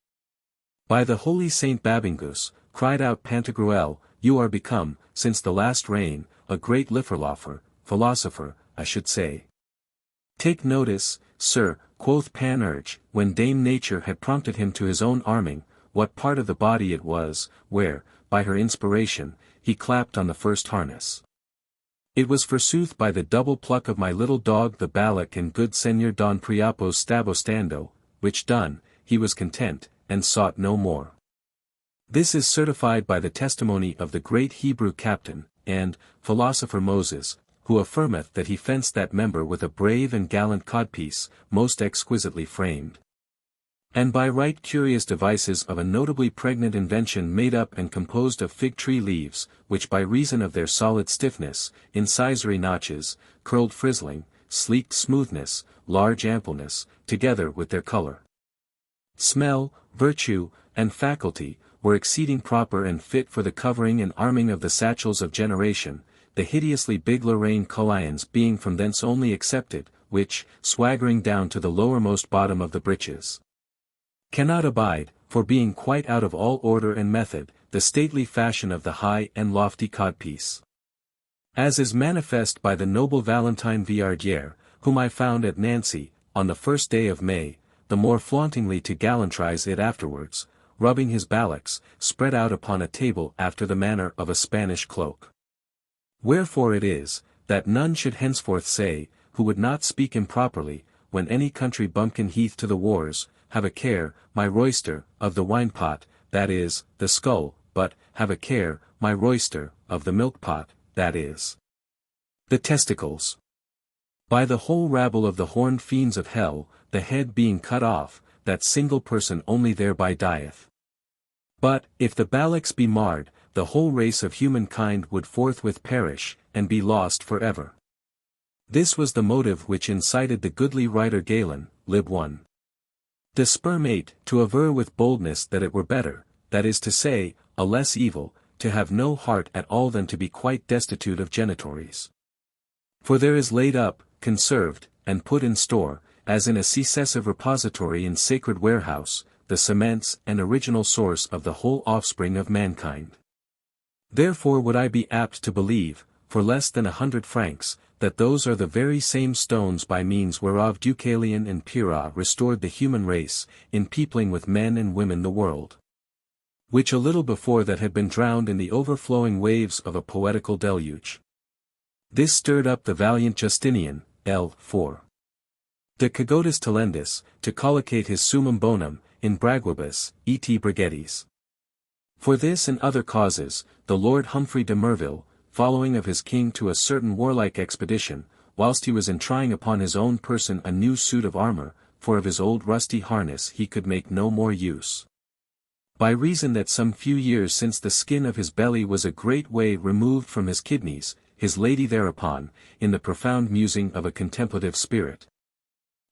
By the holy Saint Babingus, cried out Pantagruel, you are become, since the last reign, a great philosopher, I should say. Take notice, sir, quoth Panurge, when Dame Nature had prompted him to his own arming, what part of the body it was, where, by her inspiration, he clapped on the first harness. It was forsooth by the double pluck of my little dog the Balak and good Seigneur Don Priapos Stabostando, which done, he was content, and sought no more. This is certified by the testimony of the great Hebrew captain, and philosopher Moses, who affirmeth that he fenced that member with a brave and gallant codpiece, most exquisitely framed, and by right curious devices of a notably pregnant invention made up and composed of fig tree leaves, which by reason of their solid stiffness, incisory notches, curled frizzling, sleeked smoothness, large ampleness, together with their color, smell, virtue, and faculty, were exceeding proper and fit for the covering and arming of the satchels of generation, the hideously big Lorraine cullions being from thence only excepted, which, swaggering down to the lowermost bottom of the breeches, cannot abide, for being quite out of all order and method, the stately fashion of the high and lofty codpiece. As is manifest by the noble Valentine Villardière, whom I found at Nancy, on the first day of May, the more flauntingly to gallantrize it afterwards, rubbing his ballocks, spread out upon a table after the manner of a Spanish cloak. Wherefore it is, that none should henceforth say, who would not speak improperly, when any country bumpkin heath to the wars, have a care, my royster, of the wine-pot, that is, the skull, but, have a care, my royster, of the milk-pot, that is, the testicles. By the whole rabble of the horned fiends of hell, the head being cut off, that single person only thereby dieth. But, if the ballocks be marred, the whole race of humankind would forthwith perish, and be lost for ever. This was the motive which incited the goodly writer Galen, lib 1. De sperm 8, to aver with boldness that it were better, that is to say, a less evil, to have no heart at all than to be quite destitute of genitories. For there is laid up, conserved, and put in store, as in a successive repository in sacred warehouse, the cements and original source of the whole offspring of mankind. Therefore would I be apt to believe, for less than 100 francs, that those are the very same stones by means whereof Deucalion and Pyrrha restored the human race, in peopling with men and women the world, which a little before that had been drowned in the overflowing waves of a poetical deluge. This stirred up the valiant Justinian, L. 4. De Cagotis Talendis, to collocate his summum bonum, in Braguibus, et Brigettis. For this and other causes, the Lord Humphrey de Merville, following of his king to a certain warlike expedition, whilst he was in trying upon his own person a new suit of armour, for of his old rusty harness he could make no more use, by reason that some few years since the skin of his belly was a great way removed from his kidneys, his lady thereupon, in the profound musing of a contemplative spirit,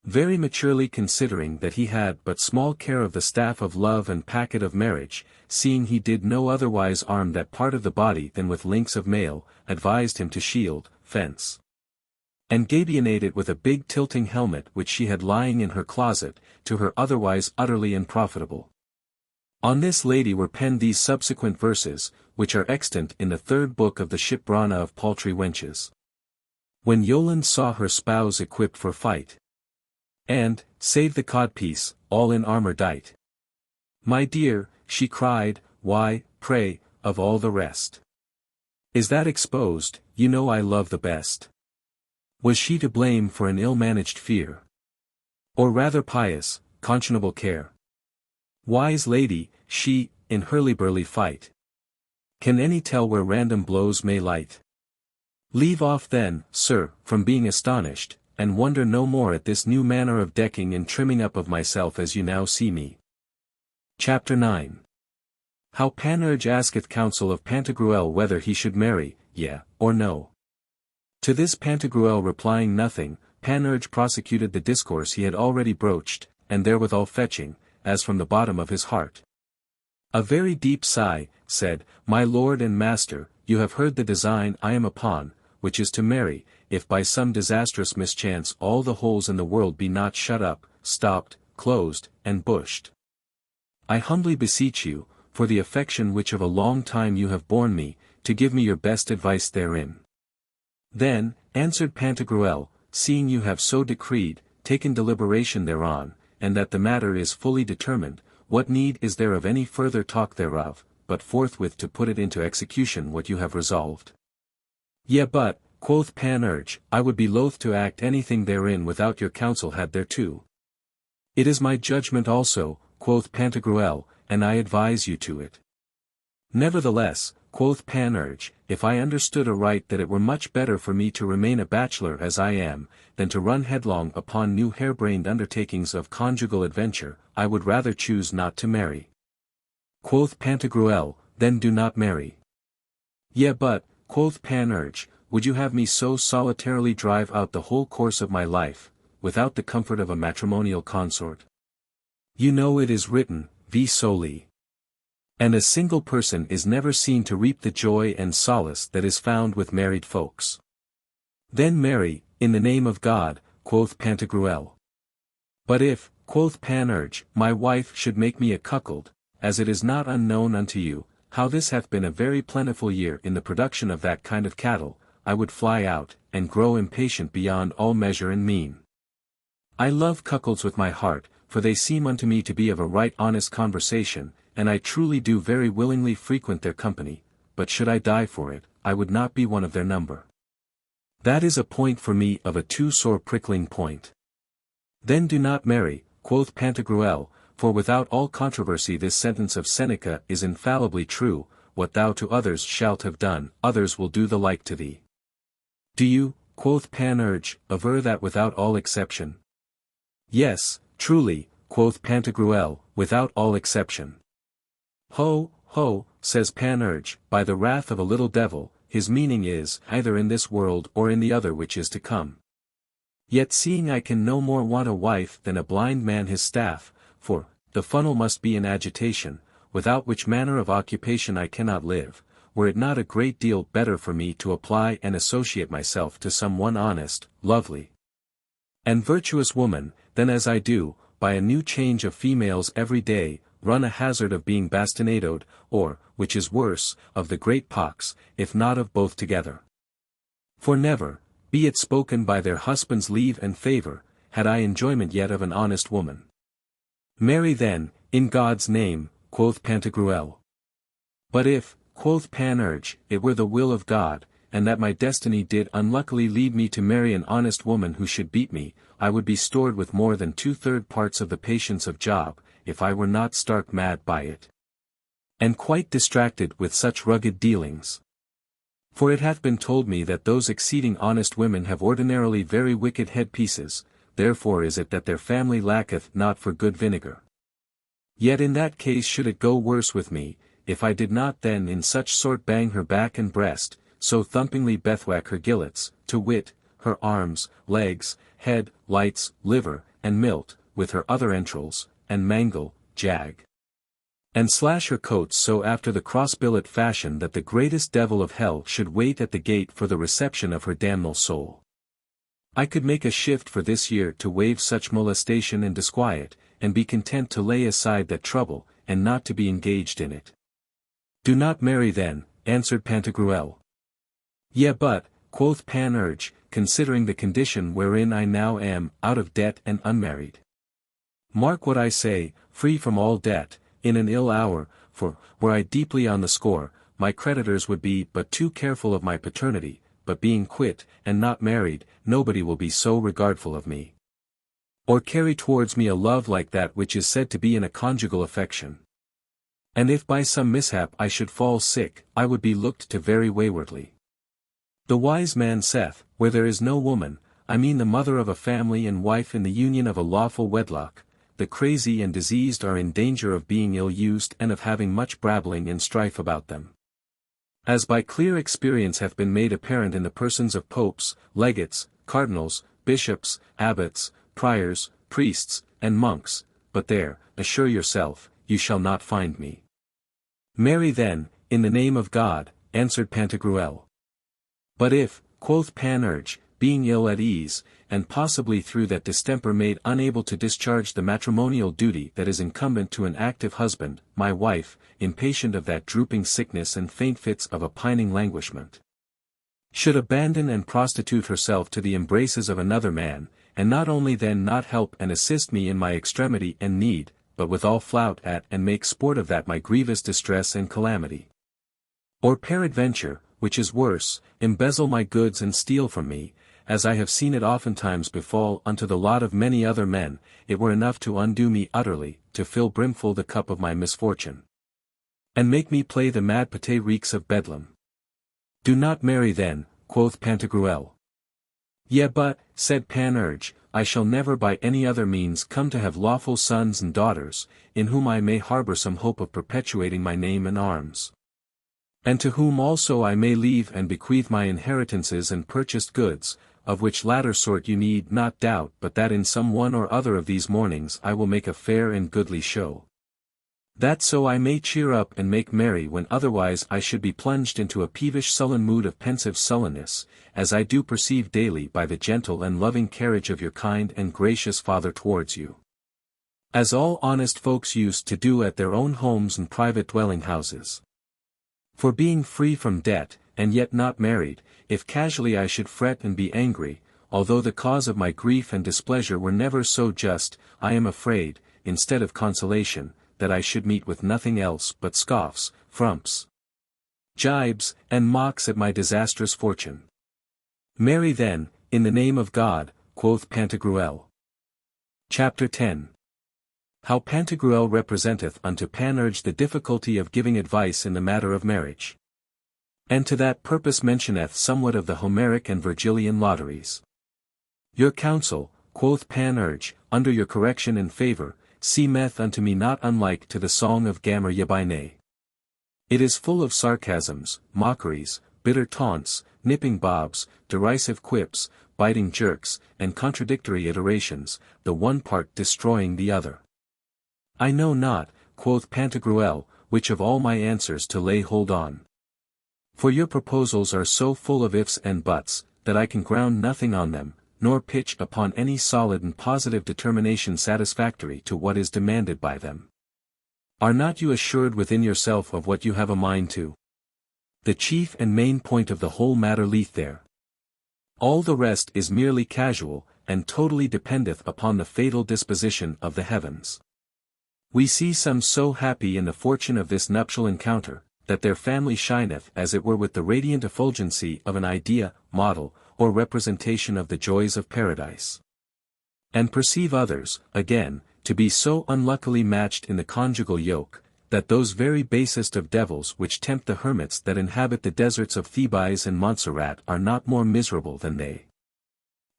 very maturely considering that he had but small care of the staff of love and packet of marriage, seeing he did no otherwise arm that part of the body than with links of mail, advised him to shield, fence, and gabionate it with a big tilting helmet which she had lying in her closet, to her otherwise utterly unprofitable. On this lady were penned these subsequent verses, which are extant in the third book of the Ship Brana of Paltry Wenches. When Yolande saw her spouse equipped for fight, and, save the codpiece, all in armour dight. My dear, she cried, why, pray, of all the rest, is that exposed, you know I love the best. Was she to blame for an ill-managed fear? Or rather pious, conscionable care? Wise lady, she, in hurly-burly fight, can any tell where random blows may light? Leave off then, sir, from being astonished, and wonder no more at this new manner of decking and trimming up of myself as you now see me. Chapter 9. How Panurge asketh Counsel of Pantagruel whether he should marry, yea, or no. To this Pantagruel replying nothing, Panurge prosecuted the discourse he had already broached, and therewithal fetching, as from the bottom of his heart, a very deep sigh, said, My lord and master, you have heard the design I am upon, which is to marry, if by some disastrous mischance all the holes in the world be not shut up, stopped, closed, and bushed. I humbly beseech you, for the affection which of a long time you have borne me, to give me your best advice therein. Then, answered Pantagruel, seeing you have so decreed, taken deliberation thereon, and that the matter is fully determined, what need is there of any further talk thereof, but forthwith to put it into execution what you have resolved? Yea but, quoth Panurge, I would be loath to act anything therein without your counsel had thereto. It is my judgment also, quoth Pantagruel, and I advise you to it. Nevertheless, quoth Panurge, if I understood aright that it were much better for me to remain a bachelor as I am, than to run headlong upon new harebrained undertakings of conjugal adventure, I would rather choose not to marry. Quoth Pantagruel, then do not marry. Yea but, quoth Panurge, would you have me so solitarily drive out the whole course of my life, without the comfort of a matrimonial consort? You know it is written, vi soli. And a single person is never seen to reap the joy and solace that is found with married folks. Then marry, in the name of God, quoth Pantagruel. But if, quoth Panurge, my wife should make me a cuckold, as it is not unknown unto you, how this hath been a very plentiful year in the production of that kind of cattle, I would fly out, and grow impatient beyond all measure and mean. I love cuckolds with my heart, for they seem unto me to be of a right honest conversation, and I truly do very willingly frequent their company, but should I die for it, I would not be one of their number. That is a point for me of a too sore prickling point. Then do not marry, quoth Pantagruel, for without all controversy this sentence of Seneca is infallibly true, what thou to others shalt have done, others will do the like to thee. Do you, quoth Panurge, aver that without all exception? Yes, truly, quoth Pantagruel, without all exception. Ho, ho, says Panurge, by the wrath of a little devil, his meaning is, either in this world or in the other which is to come. Yet seeing I can no more want a wife than a blind man his staff, for, the funnel must be in agitation, without which manner of occupation I cannot live, were it not a great deal better for me to apply and associate myself to some one honest, lovely, and virtuous woman, than as I do, by a new change of females every day, run a hazard of being bastinadoed, or, which is worse, of the great pox, if not of both together. For never, be it spoken by their husband's leave and favour, had I enjoyment yet of an honest woman. Marry then, in God's name, quoth Pantagruel. But if, quoth Panurge, it were the will of God, and that my destiny did unluckily lead me to marry an honest woman who should beat me, I would be stored with more than 2/3 parts of the patience of Job, if I were not stark mad by it, and quite distracted with such rugged dealings. For it hath been told me that those exceeding honest women have ordinarily very wicked headpieces, therefore is it that their family lacketh not for good vinegar. Yet in that case should it go worse with me, if I did not then in such sort bang her back and breast, so thumpingly bethwack her gillets, to wit, her arms, legs, head, lights, liver, and milt, with her other entrails, and mangle, jag, and slash her coats so after the cross-billet fashion that the greatest devil of hell should wait at the gate for the reception of her damnal soul. I could make a shift for this year to waive such molestation and disquiet, and be content to lay aside that trouble, and not to be engaged in it. Do not marry then, answered Pantagruel. Yea but, quoth Panurge, considering the condition wherein I now am, out of debt and unmarried. Mark what I say, free from all debt, in an ill hour, for, were I deeply on the score, my creditors would be but too careful of my paternity, but being quit, and not married, nobody will be so regardful of me, or carry towards me a love like that which is said to be in a conjugal affection. And if by some mishap I should fall sick, I would be looked to very waywardly. The wise man saith, where there is no woman, I mean the mother of a family and wife in the union of a lawful wedlock, the crazy and diseased are in danger of being ill-used and of having much brabbling and strife about them. As by clear experience hath been made apparent in the persons of popes, legates, cardinals, bishops, abbots, priors, priests, and monks, but there, assure yourself, you shall not find me. Marry then, in the name of God, answered Pantagruel. But if, quoth Panurge, being ill at ease, and possibly through that distemper made unable to discharge the matrimonial duty that is incumbent to an active husband, my wife, impatient of that drooping sickness and faint fits of a pining languishment, should abandon and prostitute herself to the embraces of another man, and not only then not help and assist me in my extremity and need, but withal flout at and make sport of that my grievous distress and calamity, or peradventure, which is worse, embezzle my goods and steal from me, as I have seen it oftentimes befall unto the lot of many other men, it were enough to undo me utterly, to fill brimful the cup of my misfortune, and make me play the mad pate reeks of Bedlam. Do not marry then, quoth Pantagruel. Yea but, said Panurge, I shall never by any other means come to have lawful sons and daughters, in whom I may harbour some hope of perpetuating my name and arms, and to whom also I may leave and bequeath my inheritances and purchased goods, of which latter sort you need not doubt but that in some one or other of these mornings I will make a fair and goodly show, that so I may cheer up and make merry when otherwise I should be plunged into a peevish sullen mood of pensive sullenness, as I do perceive daily by the gentle and loving carriage of your kind and gracious father towards you, as all honest folks used to do at their own homes and private dwelling houses. For being free from debt, and yet not married, if casually I should fret and be angry, although the cause of my grief and displeasure were never so just, I am afraid, instead of consolation, that I should meet with nothing else but scoffs, frumps, jibes, and mocks at my disastrous fortune. Marry then, in the name of God, quoth Pantagruel. Chapter 10. How Pantagruel representeth unto Panurge the difficulty of giving advice in the matter of marriage. And to that purpose mentioneth somewhat of the Homeric and Virgilian lotteries. Your counsel, quoth Panurge, under your correction and favour, seemeth unto me not unlike to the song of Gammer Yebine. It is full of sarcasms, mockeries, bitter taunts, nipping bobs, derisive quips, biting jerks, and contradictory iterations, the one part destroying the other. I know not, quoth Pantagruel, which of all my answers to lay hold on. For your proposals are so full of ifs and buts, that I can ground nothing on them, nor pitch upon any solid and positive determination satisfactory to what is demanded by them. Are not you assured within yourself of what you have a mind to? The chief and main point of the whole matter lieth there. All the rest is merely casual, and totally dependeth upon the fatal disposition of the heavens. We see some so happy in the fortune of this nuptial encounter, that their family shineth as it were with the radiant effulgency of an idea, model, or representation of the joys of paradise. And perceive others, again, to be so unluckily matched in the conjugal yoke, that those very basest of devils which tempt the hermits that inhabit the deserts of Thebes and Montserrat are not more miserable than they.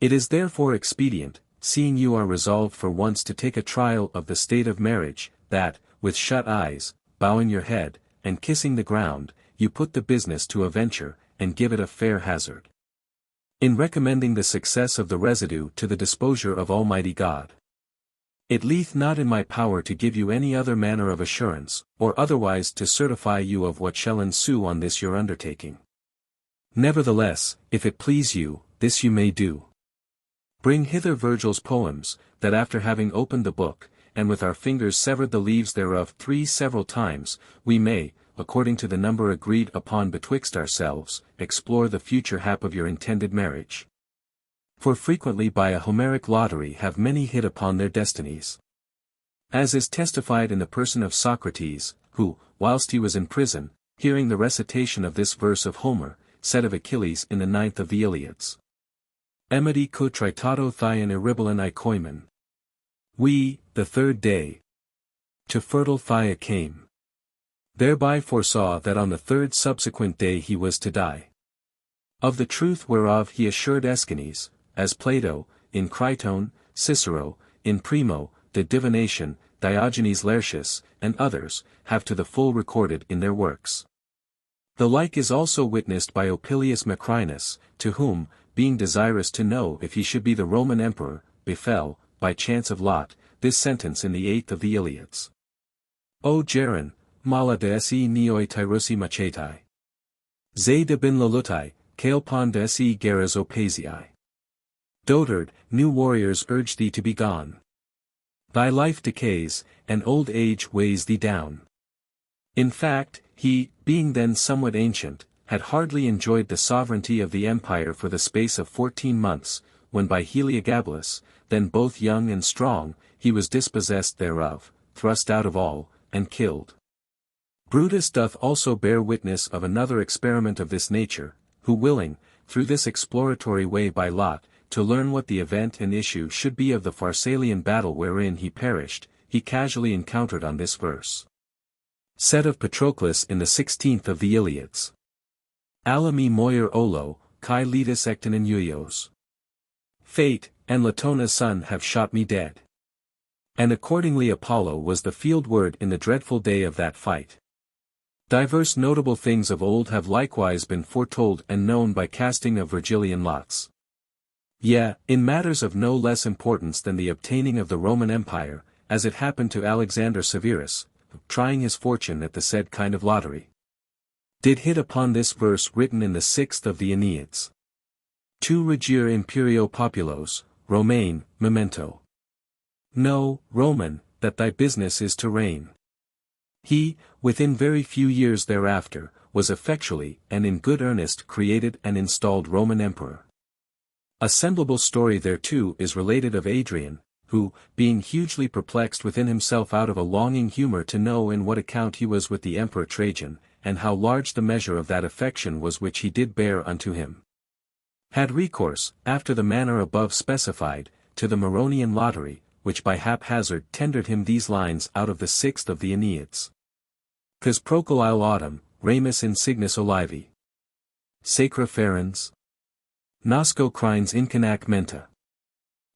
It is therefore expedient, seeing you are resolved for once to take a trial of the state of marriage, that, with shut eyes, bowing your head, and kissing the ground, you put the business to a venture, and give it a fair hazard. In recommending the success of the residue to the disposure of Almighty God. It lieth not in my power to give you any other manner of assurance, or otherwise to certify you of what shall ensue on this your undertaking. Nevertheless, if it please you, this you may do. Bring hither Virgil's poems, that after having opened the book, and with our fingers severed the leaves thereof 3 several times, we may, according to the number agreed upon betwixt ourselves, explore the future hap of your intended marriage. For frequently by a Homeric lottery have many hit upon their destinies. As is testified in the person of Socrates, who, whilst he was in prison, hearing the recitation of this verse of Homer, said of Achilles in the 9th of the Iliads. Emedi ko tritato thyan eribilan ikoimen. We, the 3rd day, to fertile Phthia came. Thereby foresaw that on the 3rd subsequent day he was to die. Of the truth whereof he assured Aeschines, as Plato, in Criton, Cicero, in Primo, the Divination, Diogenes Laertius, and others, have to the full recorded in their works. The like is also witnessed by Opilius Macrinus, to whom, being desirous to know if he should be the Roman emperor, befell, by chance of lot, this sentence in the 8th of the Iliads. O Geron, mala de esi neoi tyrusi machetai. Ze de bin lalutai, kailpon de esi geras opazii. Dotard, new warriors urge thee to be gone. Thy life decays, and old age weighs thee down. In fact, he, being then somewhat ancient, had hardly enjoyed the sovereignty of the empire for the space of 14 months, when by Heliogabalus, then both young and strong, he was dispossessed thereof, thrust out of all, and killed. Brutus doth also bear witness of another experiment of this nature, who willing, through this exploratory way by lot, to learn what the event and issue should be of the Pharsalian battle wherein he perished, he casually encountered on this verse. Said of Patroclus in the 16th of the Iliads. Ala me moyer olo, kai letus ectinen uios. Fate, and Latona's son have shot me dead. And accordingly Apollo was the field word in the dreadful day of that fight. Diverse notable things of old have likewise been foretold and known by casting of Virgilian lots. Yea, in matters of no less importance than the obtaining of the Roman Empire, as it happened to Alexander Severus, trying his fortune at the said kind of lottery. Did hit upon this verse written in the 6th of the Aeneads. Tu regir imperio populos, Romain, memento. Know, Roman, that thy business is to reign. He, within very few years thereafter, was effectually and in good earnest created and installed Roman emperor. A semblable story thereto is related of Adrian, who, being hugely perplexed within himself out of a longing humor to know in what account he was with the Emperor Trajan, and how large the measure of that affection was which he did bear unto him. Had recourse, after the manner above specified, to the Maronian lottery, which by haphazard tendered him these lines out of the sixth of the Aeneads. Cos procolile autumn, ramus insignis olivi. Sacra ferens. Nasco crines incanac menta.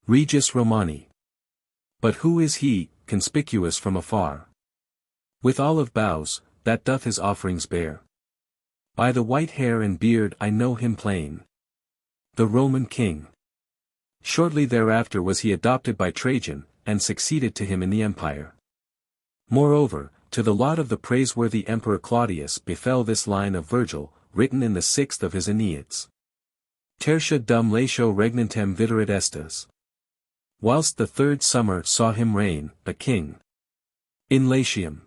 Regis Romani. But who is he, conspicuous from afar? With olive boughs, that doth his offerings bear. By the white hair and beard I know him plain. The Roman king. Shortly thereafter was he adopted by Trajan, and succeeded to him in the empire. Moreover, to the lot of the praiseworthy Emperor Claudius befell this line of Virgil, written in the sixth of his Aeneads. Tertia dum latio regnantem viderit estes. Whilst the third summer saw him reign, a king. In Latium.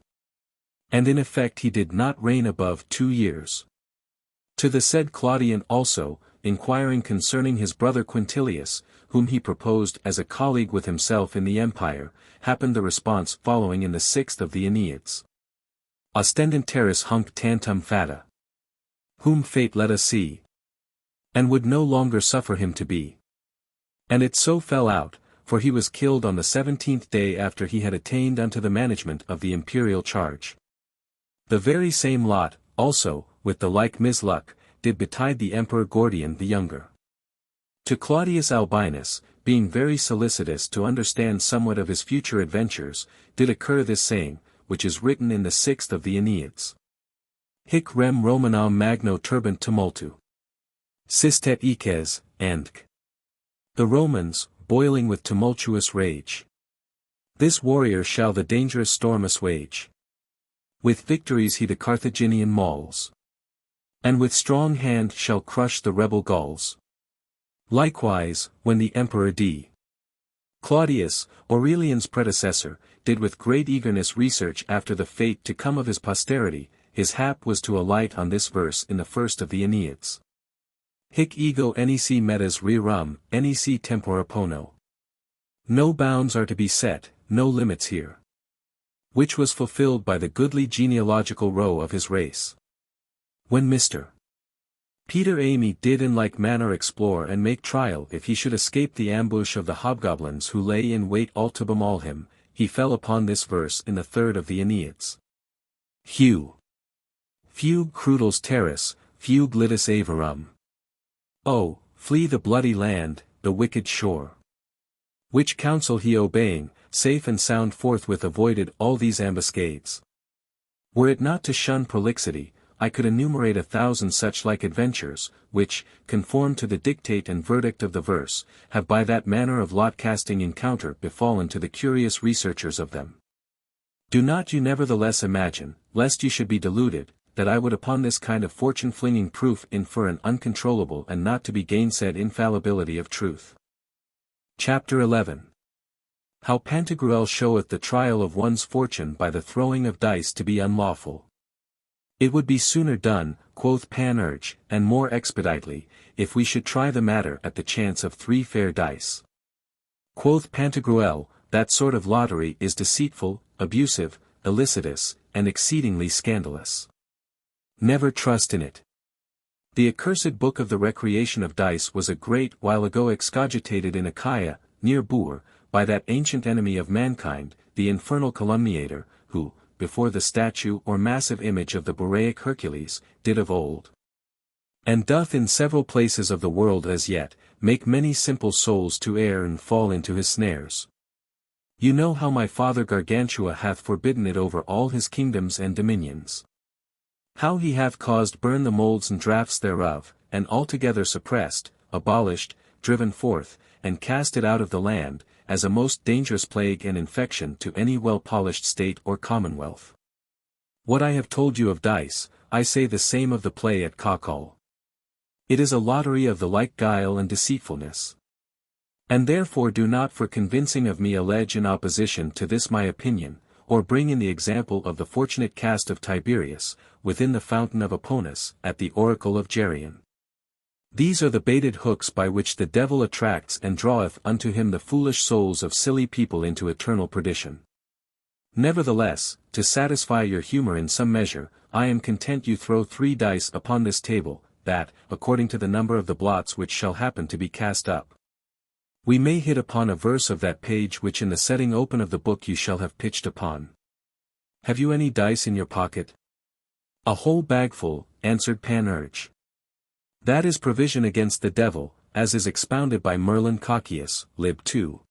And in effect he did not reign above 2 years. To the said Claudian also, inquiring concerning his brother Quintilius, whom he proposed as a colleague with himself in the empire, happened the response following in the sixth of the Aeneads. Ostendent terris hunc tantum fata. Whom fate let us see. And would no longer suffer him to be. And it so fell out, for he was killed on the 17th day after he had attained unto the management of the imperial charge. The very same lot, also, with the like misluck, did betide the Emperor Gordian the Younger. To Claudius Albinus, being very solicitous to understand somewhat of his future adventures, did occur this saying, which is written in the sixth of the Aeneads. Hic rem Romanam magno turbant tumultu. Sistet ices, and the Romans, boiling with tumultuous rage. This warrior shall the dangerous storm assuage. With victories he the Carthaginian mauls. And with strong hand shall crush the rebel Gauls. Likewise, when the Emperor D. Claudius, Aurelian's predecessor, did with great eagerness research after the fate to come of his posterity, his hap was to alight on this verse in the first of the Aeneads. Hic ego nec metas rerum, nec tempora pono. No bounds are to be set, no limits here. Which was fulfilled by the goodly genealogical row of his race. When Mr. Peter Amy did in like manner explore and make trial if he should escape the ambush of the hobgoblins who lay in wait all to bemaul him, he fell upon this verse in the third of the Aeneads. Hugh. Fugue crudels terris, fugue litis averum. Oh, flee the bloody land, the wicked shore. Which counsel he obeying, safe and sound forthwith avoided all these ambuscades. Were it not to shun prolixity, I could enumerate 1,000 such like adventures, which, conform to the dictate and verdict of the verse, have by that manner of lot-casting encounter befallen to the curious researchers of them. Do not you nevertheless imagine, lest you should be deluded, that I would upon this kind of fortune-flinging proof infer an uncontrollable and not to be gainsaid infallibility of truth. Chapter 11. How Pantagruel showeth the trial of one's fortune by the throwing of dice to be unlawful. It would be sooner done, quoth Panurge, and more expeditely, if we should try the matter at the chance of 3 fair dice. Quoth Pantagruel, that sort of lottery is deceitful, abusive, illicitous, and exceedingly scandalous. Never trust in it. The accursed book of the recreation of dice was a great while ago excogitated in Achaia, near Bour, by that ancient enemy of mankind, the infernal calumniator, who, before the statue or massive image of the Boreac Hercules, did of old, and doth in several places of the world as yet, make many simple souls to err and fall into his snares. You know how my father Gargantua hath forbidden it over all his kingdoms and dominions. How he hath caused burn the moulds and draughts thereof, and altogether suppressed, abolished, driven forth, and cast it out of the land, as a most dangerous plague and infection to any well-polished state or commonwealth. What I have told you of dice, I say the same of the play at cockall. It is a lottery of the like guile and deceitfulness. And therefore do not for convincing of me allege in opposition to this my opinion, or bring in the example of the fortunate cast of Tiberius, within the fountain of Aponus, at the oracle of Geryon. These are the baited hooks by which the devil attracts and draweth unto him the foolish souls of silly people into eternal perdition. Nevertheless, to satisfy your humor in some measure, I am content you throw 3 dice upon this table, that, according to the number of the blots which shall happen to be cast up, we may hit upon a verse of that page which in the setting open of the book you shall have pitched upon. Have you any dice in your pocket? A whole bagful, answered Panurge. That is provision against the devil, as is expounded by Merlin Coccius, lib 2.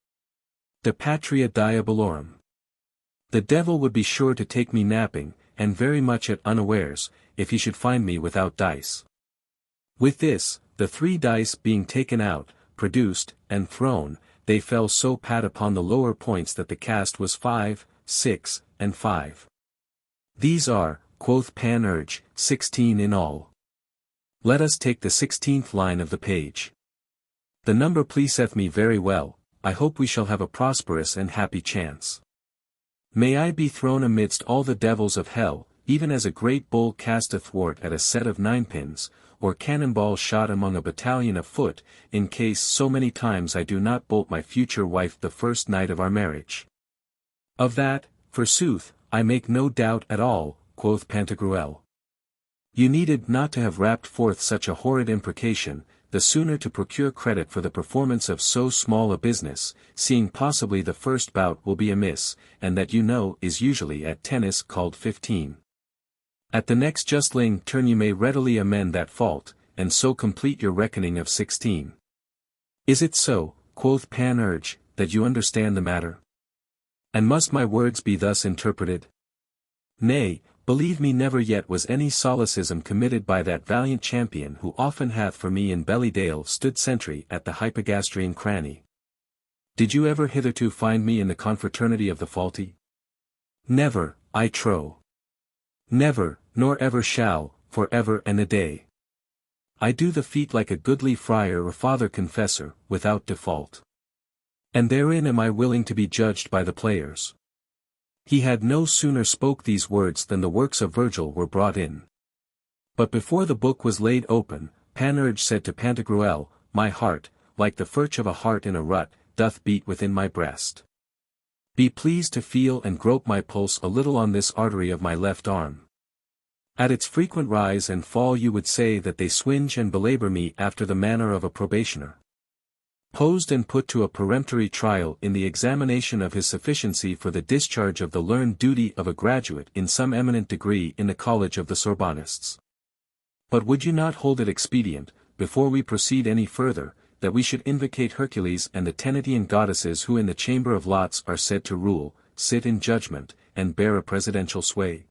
De patria diabolorum. The devil would be sure to take me napping, and very much at unawares, if he should find me without dice. With this, the 3 dice being taken out, produced, and thrown, they fell so pat upon the lower points that the cast was 5, 6, and 5. These are, quoth Panurge, 16 in all. Let us take the 16th line of the page. The number pleaseth me very well, I hope we shall have a prosperous and happy chance. May I be thrown amidst all the devils of hell, even as a great bull casteth wart at a set of 9 pins, or cannonball shot among a battalion of foot, in case so many times I do not bolt my future wife the first night of our marriage. Of that, forsooth, I make no doubt at all, quoth Pantagruel. You needed not to have rapped forth such a horrid imprecation, the sooner to procure credit for the performance of so small a business, seeing possibly the first bout will be amiss, and that you know is usually at tennis called 15. At the next justling turn you may readily amend that fault, and so complete your reckoning of 16. Is it so, quoth Panurge, that you understand the matter? And must my words be thus interpreted? Nay, believe me, never yet was any solecism committed by that valiant champion who often hath for me in Bellydale stood sentry at the hypogastrian cranny. Did you ever hitherto find me in the confraternity of the faulty? Never, I trow. Never, nor ever shall, for ever and a day. I do the feat like a goodly friar or father confessor, without default. And therein am I willing to be judged by the players. He had no sooner spoke these words than the works of Virgil were brought in. But before the book was laid open, Panurge said to Pantagruel, My heart, like the furch of a hart in a rut, doth beat within my breast. Be pleased to feel and grope my pulse a little on this artery of my left arm. At its frequent rise and fall you would say that they swinge and belabor me after the manner of a probationer, posed and put to a peremptory trial in the examination of his sufficiency for the discharge of the learned duty of a graduate in some eminent degree in the college of the Sorbonnists. But would you not hold it expedient, before we proceed any further, that we should invocate Hercules and the Tenetian goddesses who in the chamber of lots are said to rule, sit in judgment, and bear a presidential sway?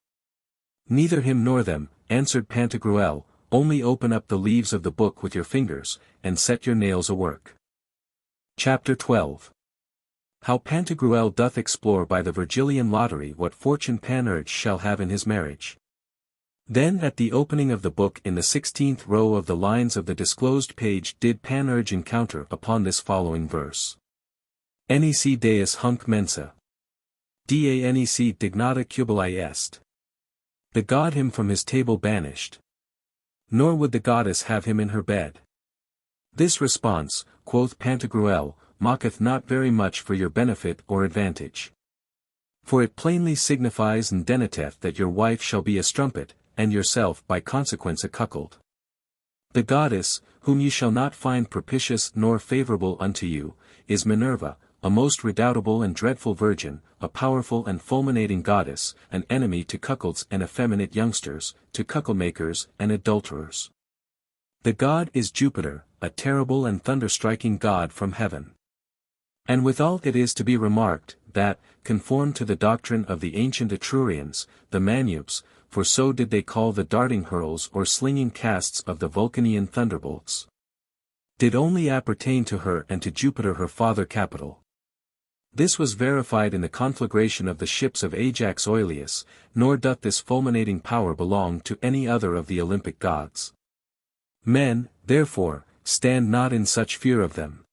Neither him nor them, answered Pantagruel, only open up the leaves of the book with your fingers, and set your nails a-work. Chapter 12. How Pantagruel doth explore by the Virgilian lottery what fortune Panurge shall have in his marriage. Then at the opening of the book in the 16th row of the lines of the disclosed page did Panurge encounter upon this following verse. Nec Deus hunc mensa. Da nec dignata cubuli est. The god him from his table banished. Nor would the goddess have him in her bed. This response, quoth Pantagruel, mocketh not very much for your benefit or advantage. For it plainly signifies and denoteth that your wife shall be a strumpet, and yourself by consequence a cuckold. The goddess, whom you shall not find propitious nor favorable unto you, is Minerva, a most redoubtable and dreadful virgin, a powerful and fulminating goddess, an enemy to cuckolds and effeminate youngsters, to cuckoldmakers and adulterers. The god is Jupiter, a terrible and thunder-striking god from heaven. And withal it is to be remarked, that, conform to the doctrine of the ancient Etrurians, the Manubes, for so did they call the darting hurls or slinging casts of the Vulcanian thunderbolts, did only appertain to her and to Jupiter her father capital. This was verified in the conflagration of the ships of Ajax Oileus, nor doth this fulminating power belong to any other of the Olympic gods. Men, therefore, stand not in such fear of them.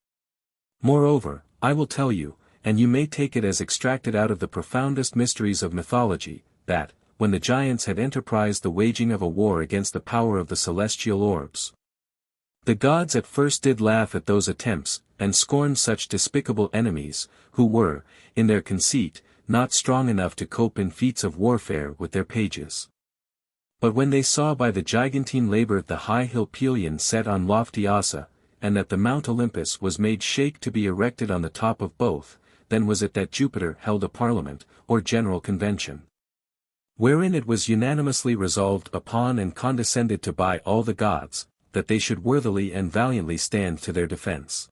Moreover, I will tell you, and you may take it as extracted out of the profoundest mysteries of mythology, that, when the giants had enterprised the waging of a war against the power of the celestial orbs, the gods at first did laugh at those attempts, and scorned such despicable enemies, who were, in their conceit, not strong enough to cope in feats of warfare with their pages. But when they saw by the Gigantine Labour the high hill Pelion set on lofty Ossa, and that the Mount Olympus was made shake to be erected on the top of both, then was it that Jupiter held a parliament, or general convention, wherein it was unanimously resolved upon and condescended to by all the gods, that they should worthily and valiantly stand to their defence.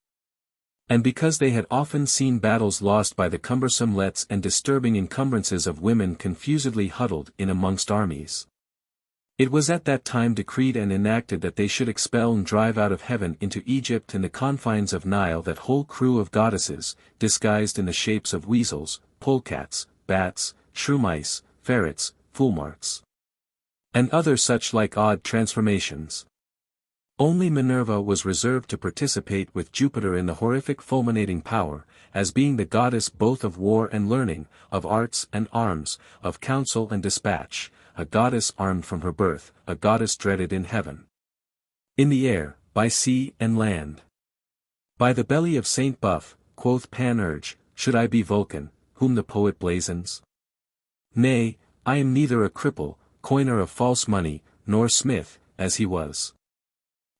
And because they had often seen battles lost by the cumbersome lets and disturbing encumbrances of women confusedly huddled in amongst armies, it was at that time decreed and enacted that they should expel and drive out of heaven into Egypt and the confines of Nile that whole crew of goddesses, disguised in the shapes of weasels, polecats, bats, shrew mice, ferrets, foolmarks, and other such like odd transformations. Only Minerva was reserved to participate with Jupiter in the horrific fulminating power, as being the goddess both of war and learning, of arts and arms, of counsel and dispatch, a goddess armed from her birth, a goddess dreaded in heaven, in the air, by sea and land. By the belly of Saint Buff, quoth Panurge, should I be Vulcan, whom the poet blazons? Nay, I am neither a cripple, coiner of false money, nor smith, as he was.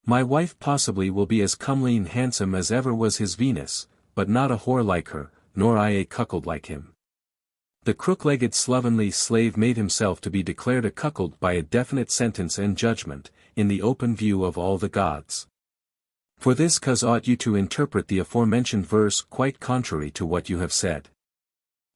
My wife possibly will be as comely and handsome as ever was his Venus, but not a whore like her, nor I a cuckold like him. The crook-legged slovenly slave made himself to be declared a cuckold by a definite sentence and judgment, in the open view of all the gods. For this cause ought you to interpret the aforementioned verse quite contrary to what you have said.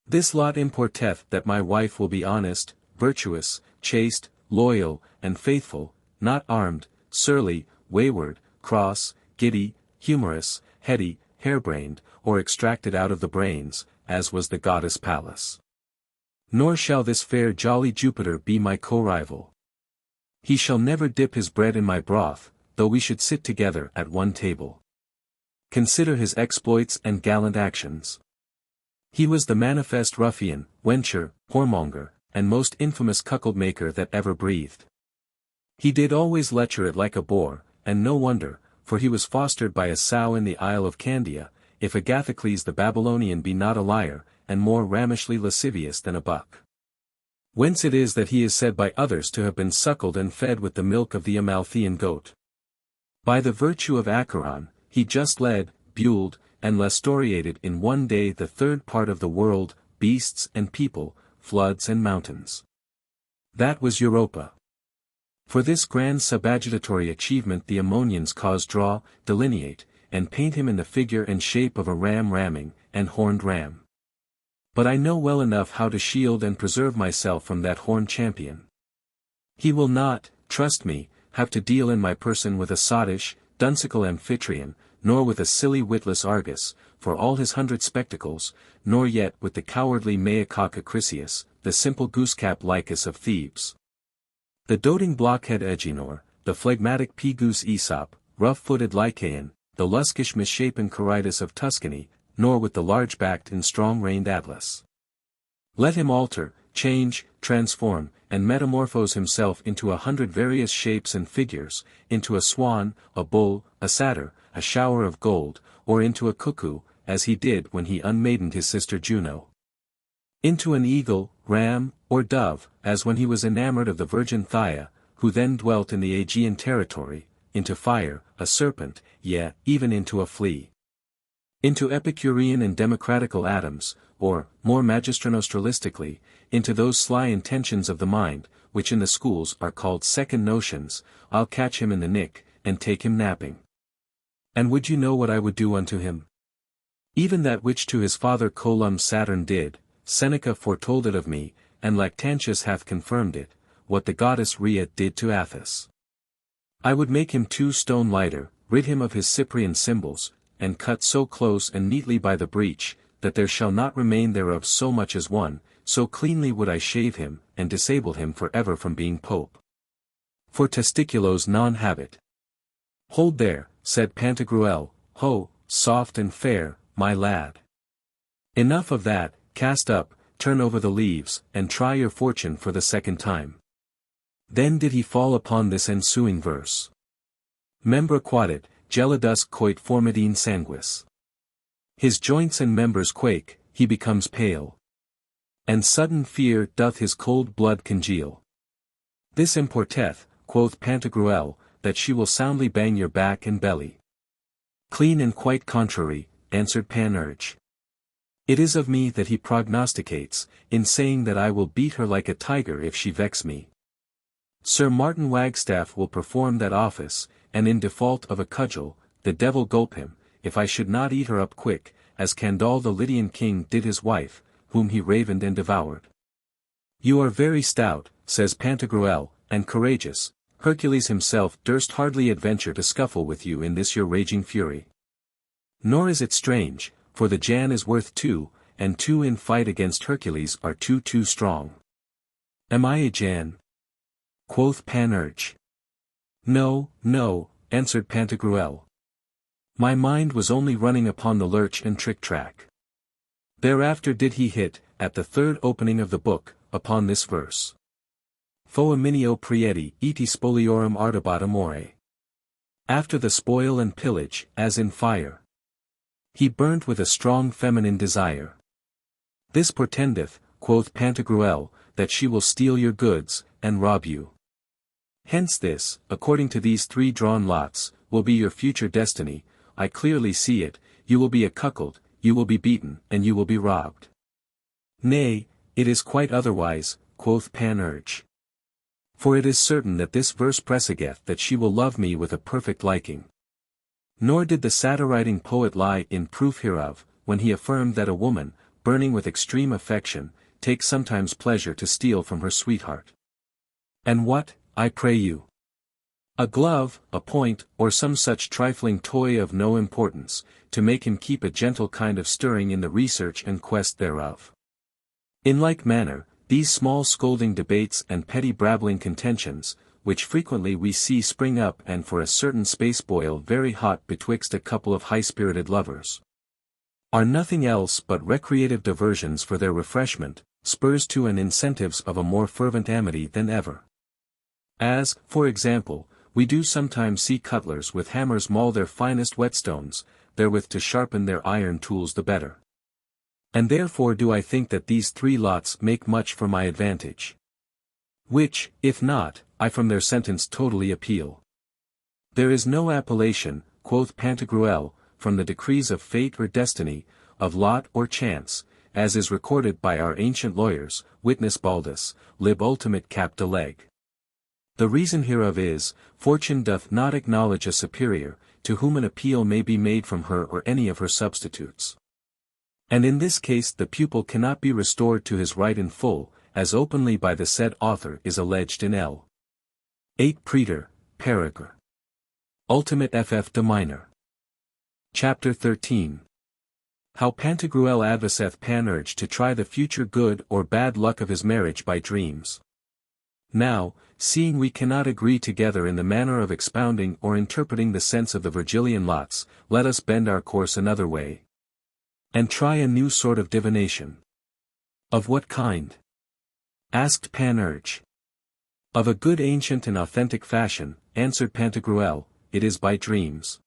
This lot importeth that my wife will be honest, virtuous, chaste, loyal, and faithful, not armed, surly, wayward, cross, giddy, humorous, heady, harebrained, or extracted out of the brains, as was the goddess Pallas. Nor shall this fair jolly Jupiter be my co-rival. He shall never dip his bread in my broth, though we should sit together at one table. Consider his exploits and gallant actions. He was the manifest ruffian, wencher, whoremonger, and most infamous cuckold-maker that ever breathed. He did always lecher it like a boar, and no wonder, for he was fostered by a sow in the Isle of Candia, if Agathocles the Babylonian be not a liar, and more ramishly lascivious than a buck. Whence it is that he is said by others to have been suckled and fed with the milk of the Amalthean goat. By the virtue of Acheron, he just led, buelled, and lastoriated in one day the third part of the world, beasts and people, floods and mountains. That was Europa. For this grand subagitatory achievement the Ammonians cause draw, delineate, and paint him in the figure and shape of a ram ramming, and horned ram. But I know well enough how to shield and preserve myself from that horned champion. He will not, trust me, have to deal in my person with a sottish, dunsical Amphitryon, nor with a silly witless Argus, for all his 100 spectacles, nor yet with the cowardly Maecoc Acrisius, the simple goosecap Lycus of Thebes. The doting blockhead Agenor, the phlegmatic pea-goose Aesop, rough-footed Lycaon, the luskish misshapen Caridas of Tuscany, nor with the large-backed and strong-reined Atlas. Let him alter, change, transform, and metamorphose himself into 100 various shapes and figures, into a swan, a bull, a satyr, a shower of gold, or into a cuckoo, as he did when he unmaidened his sister Juno. Into an eagle, ram, or dove, as when he was enamored of the virgin Thaia, who then dwelt in the Aegean territory, into fire, a serpent, yea, even into a flea. Into Epicurean and democratical atoms, or, more magistranostralistically, into those sly intentions of the mind, which in the schools are called second notions, I'll catch him in the nick, and take him napping. And would you know what I would do unto him? Even that which to his father Colum Saturn did, Seneca foretold it of me, and Lactantius hath confirmed it, what the goddess Rhea did to Athos. I would make him 2 stone lighter, rid him of his Cyprian symbols, and cut so close and neatly by the breach, that there shall not remain thereof so much as one, so cleanly would I shave him, and disable him for ever from being pope. For testiculos non habet. Hold there, said Pantagruel, ho, soft and fair, my lad. Enough of that, cast up, turn over the leaves, and try your fortune for the second time. Then did he fall upon this ensuing verse. Membra quadet, gelidus coit formidine sanguis. His joints and members quake, he becomes pale. And sudden fear doth his cold blood congeal. This importeth, quoth Pantagruel, that she will soundly bang your back and belly. Clean and quite contrary, answered Panurge. It is of me that he prognosticates, in saying that I will beat her like a tiger if she vex me. Sir Martin Wagstaff will perform that office, and in default of a cudgel, the devil gulp him, if I should not eat her up quick, as Candal the Lydian king did his wife, whom he ravened and devoured. You are very stout, says Pantagruel, and courageous. Hercules himself durst hardly adventure to scuffle with you in this your raging fury. Nor is it strange, for the Jan is worth 2, and 2 in fight against Hercules are too strong. Am I a Jan? Quoth Panurge. No, no, answered Pantagruel. My mind was only running upon the lurch and trick-track. Thereafter did he hit, at the third opening of the book, upon this verse. Foeminio prieti iti spoliorum artabat amore. After the spoil and pillage, as in fire. He burnt with a strong feminine desire. This portendeth, quoth Pantagruel, that she will steal your goods, and rob you. Hence this, according to these 3 drawn lots, will be your future destiny. I clearly see it, you will be a cuckold, you will be beaten, and you will be robbed. Nay, it is quite otherwise, quoth Panurge. For it is certain that this verse presageth that she will love me with a perfect liking. Nor did the satyriting poet lie in proof hereof, when he affirmed that a woman, burning with extreme affection, takes sometimes pleasure to steal from her sweetheart. And what, I pray you? A glove, a point, or some such trifling toy of no importance, to make him keep a gentle kind of stirring in the research and quest thereof. In like manner, these small scolding debates and petty brabbling contentions, which frequently we see spring up and for a certain space boil very hot betwixt a couple of high-spirited lovers, are nothing else but recreative diversions for their refreshment, spurs to and incentives of a more fervent amity than ever. As, for example, we do sometimes see cutlers with hammers maul their finest whetstones, therewith to sharpen their iron tools the better. And therefore do I think that these 3 lots make much for my advantage. Which, if not, I from their sentence totally appeal. There is no appellation, quoth Pantagruel, from the decrees of fate or destiny, of lot or chance, as is recorded by our ancient lawyers, witness Baldus, lib ultimate cap de leg. The reason hereof is, fortune doth not acknowledge a superior, to whom an appeal may be made from her or any of her substitutes. And in this case the pupil cannot be restored to his right in full, as openly by the said author is alleged in L. 8 Preter, Paragr. Ultimate ff de minor. Chapter 13. How Pantagruel adviseth Panurge to try the future good or bad luck of his marriage by dreams. Now, seeing we cannot agree together in the manner of expounding or interpreting the sense of the Virgilian lots, let us bend our course another way. And try a new sort of divination. Of what kind? Asked Panurge. Of a good ancient and authentic fashion, answered Pantagruel, it is by dreams.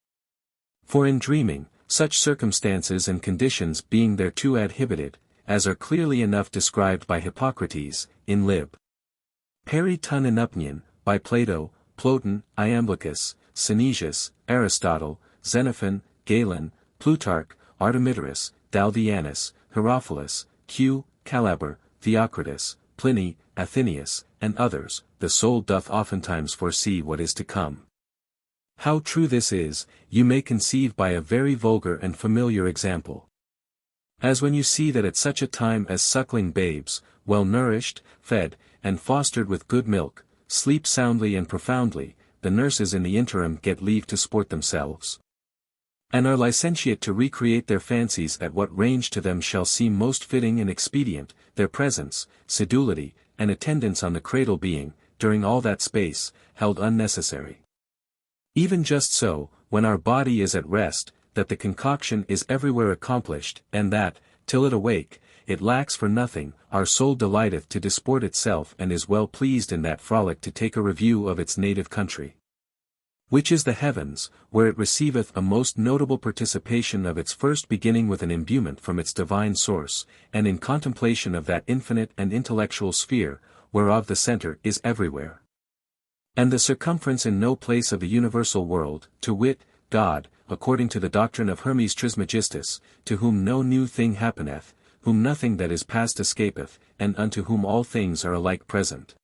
For in dreaming, such circumstances and conditions being thereto adhibited, as are clearly enough described by Hippocrates, in lib. Peri ton enupnion, by Plato, Plotin, Iamblichus, Synesius, Aristotle, Xenophon, Galen, Plutarch, Artemidorus, Daldianus, Herophilus, Q, Calaber, Theocritus, Pliny, Athenaeus, and others, the soul doth oftentimes foresee what is to come. How true this is, you may conceive by a very vulgar and familiar example. As when you see that at such a time as suckling babes, well nourished, fed, and fostered with good milk, sleep soundly and profoundly, the nurses in the interim get leave to sport themselves, and are licentiate to recreate their fancies at what range to them shall seem most fitting and expedient, their presence, sedulity, and attendance on the cradle being, during all that space, held unnecessary. Even just so, when our body is at rest, that the concoction is everywhere accomplished, and that, till it awake, it lacks for nothing, our soul delighteth to disport itself and is well pleased in that frolic to take a review of its native country. which is the heavens, where it receiveth a most notable participation of its first beginning with an imbuement from its divine source, and in contemplation of that infinite and intellectual sphere, whereof the centre is everywhere. And the circumference in no place of the universal world, to wit, God, according to the doctrine of Hermes Trismegistus, to whom no new thing happeneth, whom nothing that is past escapeth, and unto whom all things are alike present.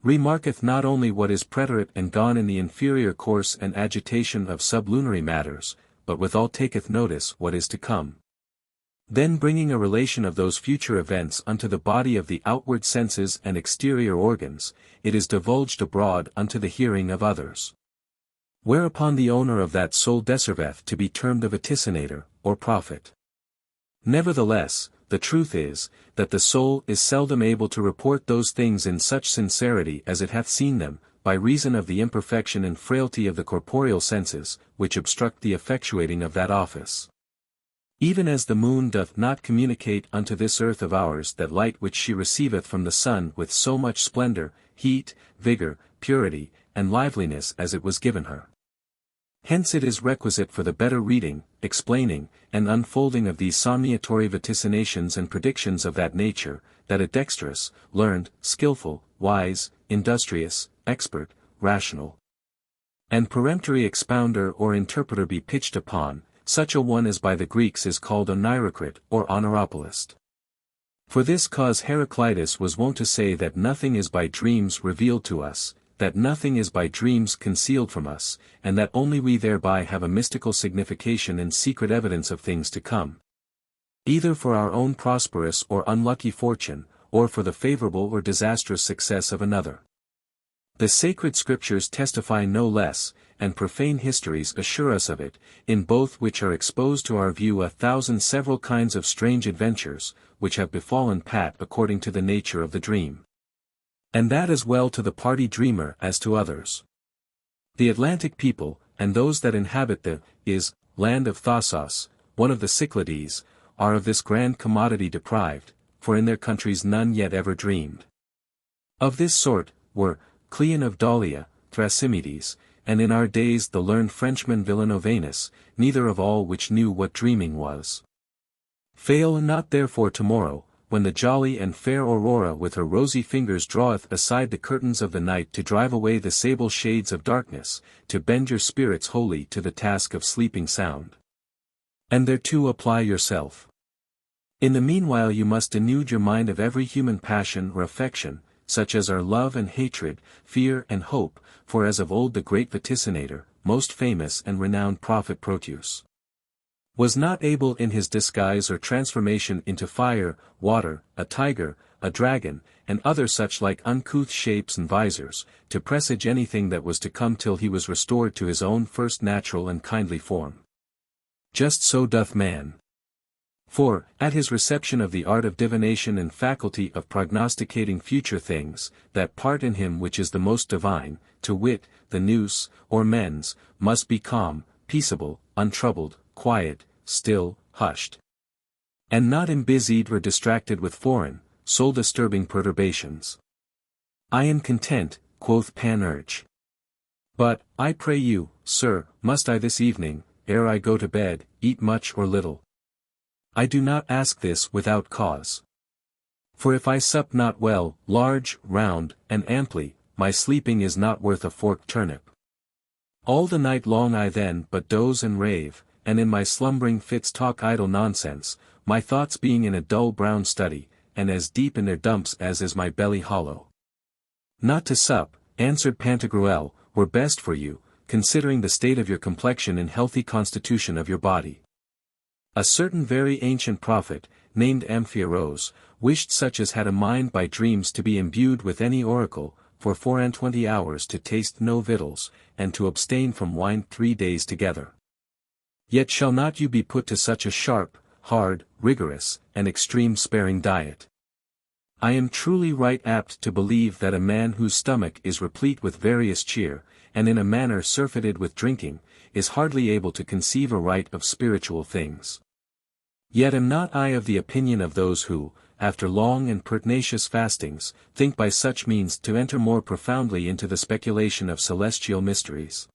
Remarketh not only what is preterite and gone in the inferior course and agitation of sublunary matters, but withal taketh notice what is to come. Then bringing a relation of those future events unto the body of the outward senses and exterior organs, it is divulged abroad unto the hearing of others. Whereupon the owner of that soul deserveth to be termed a vaticinator, or prophet. Nevertheless, the truth is, that the soul is seldom able to report those things in such sincerity as it hath seen them, by reason of the imperfection and frailty of the corporeal senses, which obstruct the effectuating of that office. Even as the moon doth not communicate unto this earth of ours that light which she receiveth from the sun with so much splendor, heat, vigor, purity, and liveliness as it was given her. Hence it is requisite for the better reading, explaining, and unfolding of these somniatory vaticinations and predictions of that nature, that a dexterous, learned, skilful, wise, industrious, expert, rational, and peremptory expounder or interpreter be pitched upon, such a one as by the Greeks is called a oneirocrite or oneiropolist. For this cause Heraclitus was wont to say that nothing is by dreams revealed to us, that nothing is by dreams concealed from us, and that only we thereby have a mystical signification and secret evidence of things to come. Either for our own prosperous or unlucky fortune, or for the favorable or disastrous success of another. The sacred scriptures testify no less, and profane histories assure us of it, in both which are exposed to our view 1,000 several kinds of strange adventures, which have befallen Pat according to the nature of the dream. And that as well to the party dreamer as to others. The Atlantic people, and those that inhabit the land of Thasos, one of the Cyclades, are of this grand commodity deprived, for in their countries none yet ever dreamed. Of this sort, were Cleon of Daulia, Thrasymedes, and in our days the learned Frenchman Villanovanus, neither of all which knew what dreaming was. Fail not therefore tomorrow, when the jolly and fair Aurora with her rosy fingers draweth aside the curtains of the night to drive away the sable shades of darkness, to bend your spirits wholly to the task of sleeping sound. And thereto apply yourself. In the meanwhile you must denude your mind of every human passion or affection, such as are love and hatred, fear and hope, for as of old the great vaticinator, most famous and renowned prophet Proteus, was not able in his disguise or transformation into fire, water, a tiger, a dragon, and other such like uncouth shapes and visors, to presage anything that was to come till he was restored to his own first natural and kindly form. Just so doth man. For, at his reception of the art of divination and faculty of prognosticating future things, that part in him which is the most divine, to wit, the nous, or mens, must be calm, peaceable, untroubled, quiet, still, hushed, and not embusied or distracted with foreign, soul-disturbing perturbations. I am content, quoth Panurge. But, I pray you, sir, must I this evening, ere I go to bed, eat much or little? I do not ask this without cause. For if I sup not well, large, round, and amply, my sleeping is not worth a forked turnip. All the night long I then but doze and rave, and in my slumbering fits talk idle nonsense, my thoughts being in a dull brown study, and as deep in their dumps as is my belly hollow. Not to sup, answered Pantagruel, were best for you, considering the state of your complexion and healthy constitution of your body. A certain very ancient prophet, named Amphiarose, wished such as had a mind by dreams to be imbued with any oracle, for 24 hours to taste no victuals, and to abstain from wine 3 days together. Yet shall not you be put to such a sharp, hard, rigorous, and extreme sparing diet. I am truly right apt to believe that a man whose stomach is replete with various cheer, and in a manner surfeited with drinking, is hardly able to conceive aright of spiritual things. Yet am not I of the opinion of those who, after long and pertinacious fastings, think by such means to enter more profoundly into the speculation of celestial mysteries.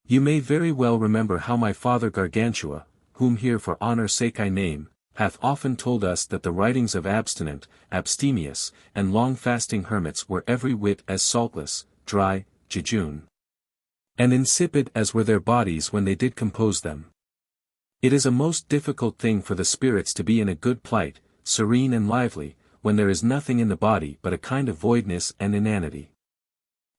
You may very well remember how my father Gargantua, whom here for honour's sake I name, hath often told us that the writings of abstinent, abstemious, and long-fasting hermits were every whit as saltless, dry, jejune, and insipid as were their bodies when they did compose them. It is a most difficult thing for the spirits to be in a good plight, serene and lively, when there is nothing in the body but a kind of voidness and inanity.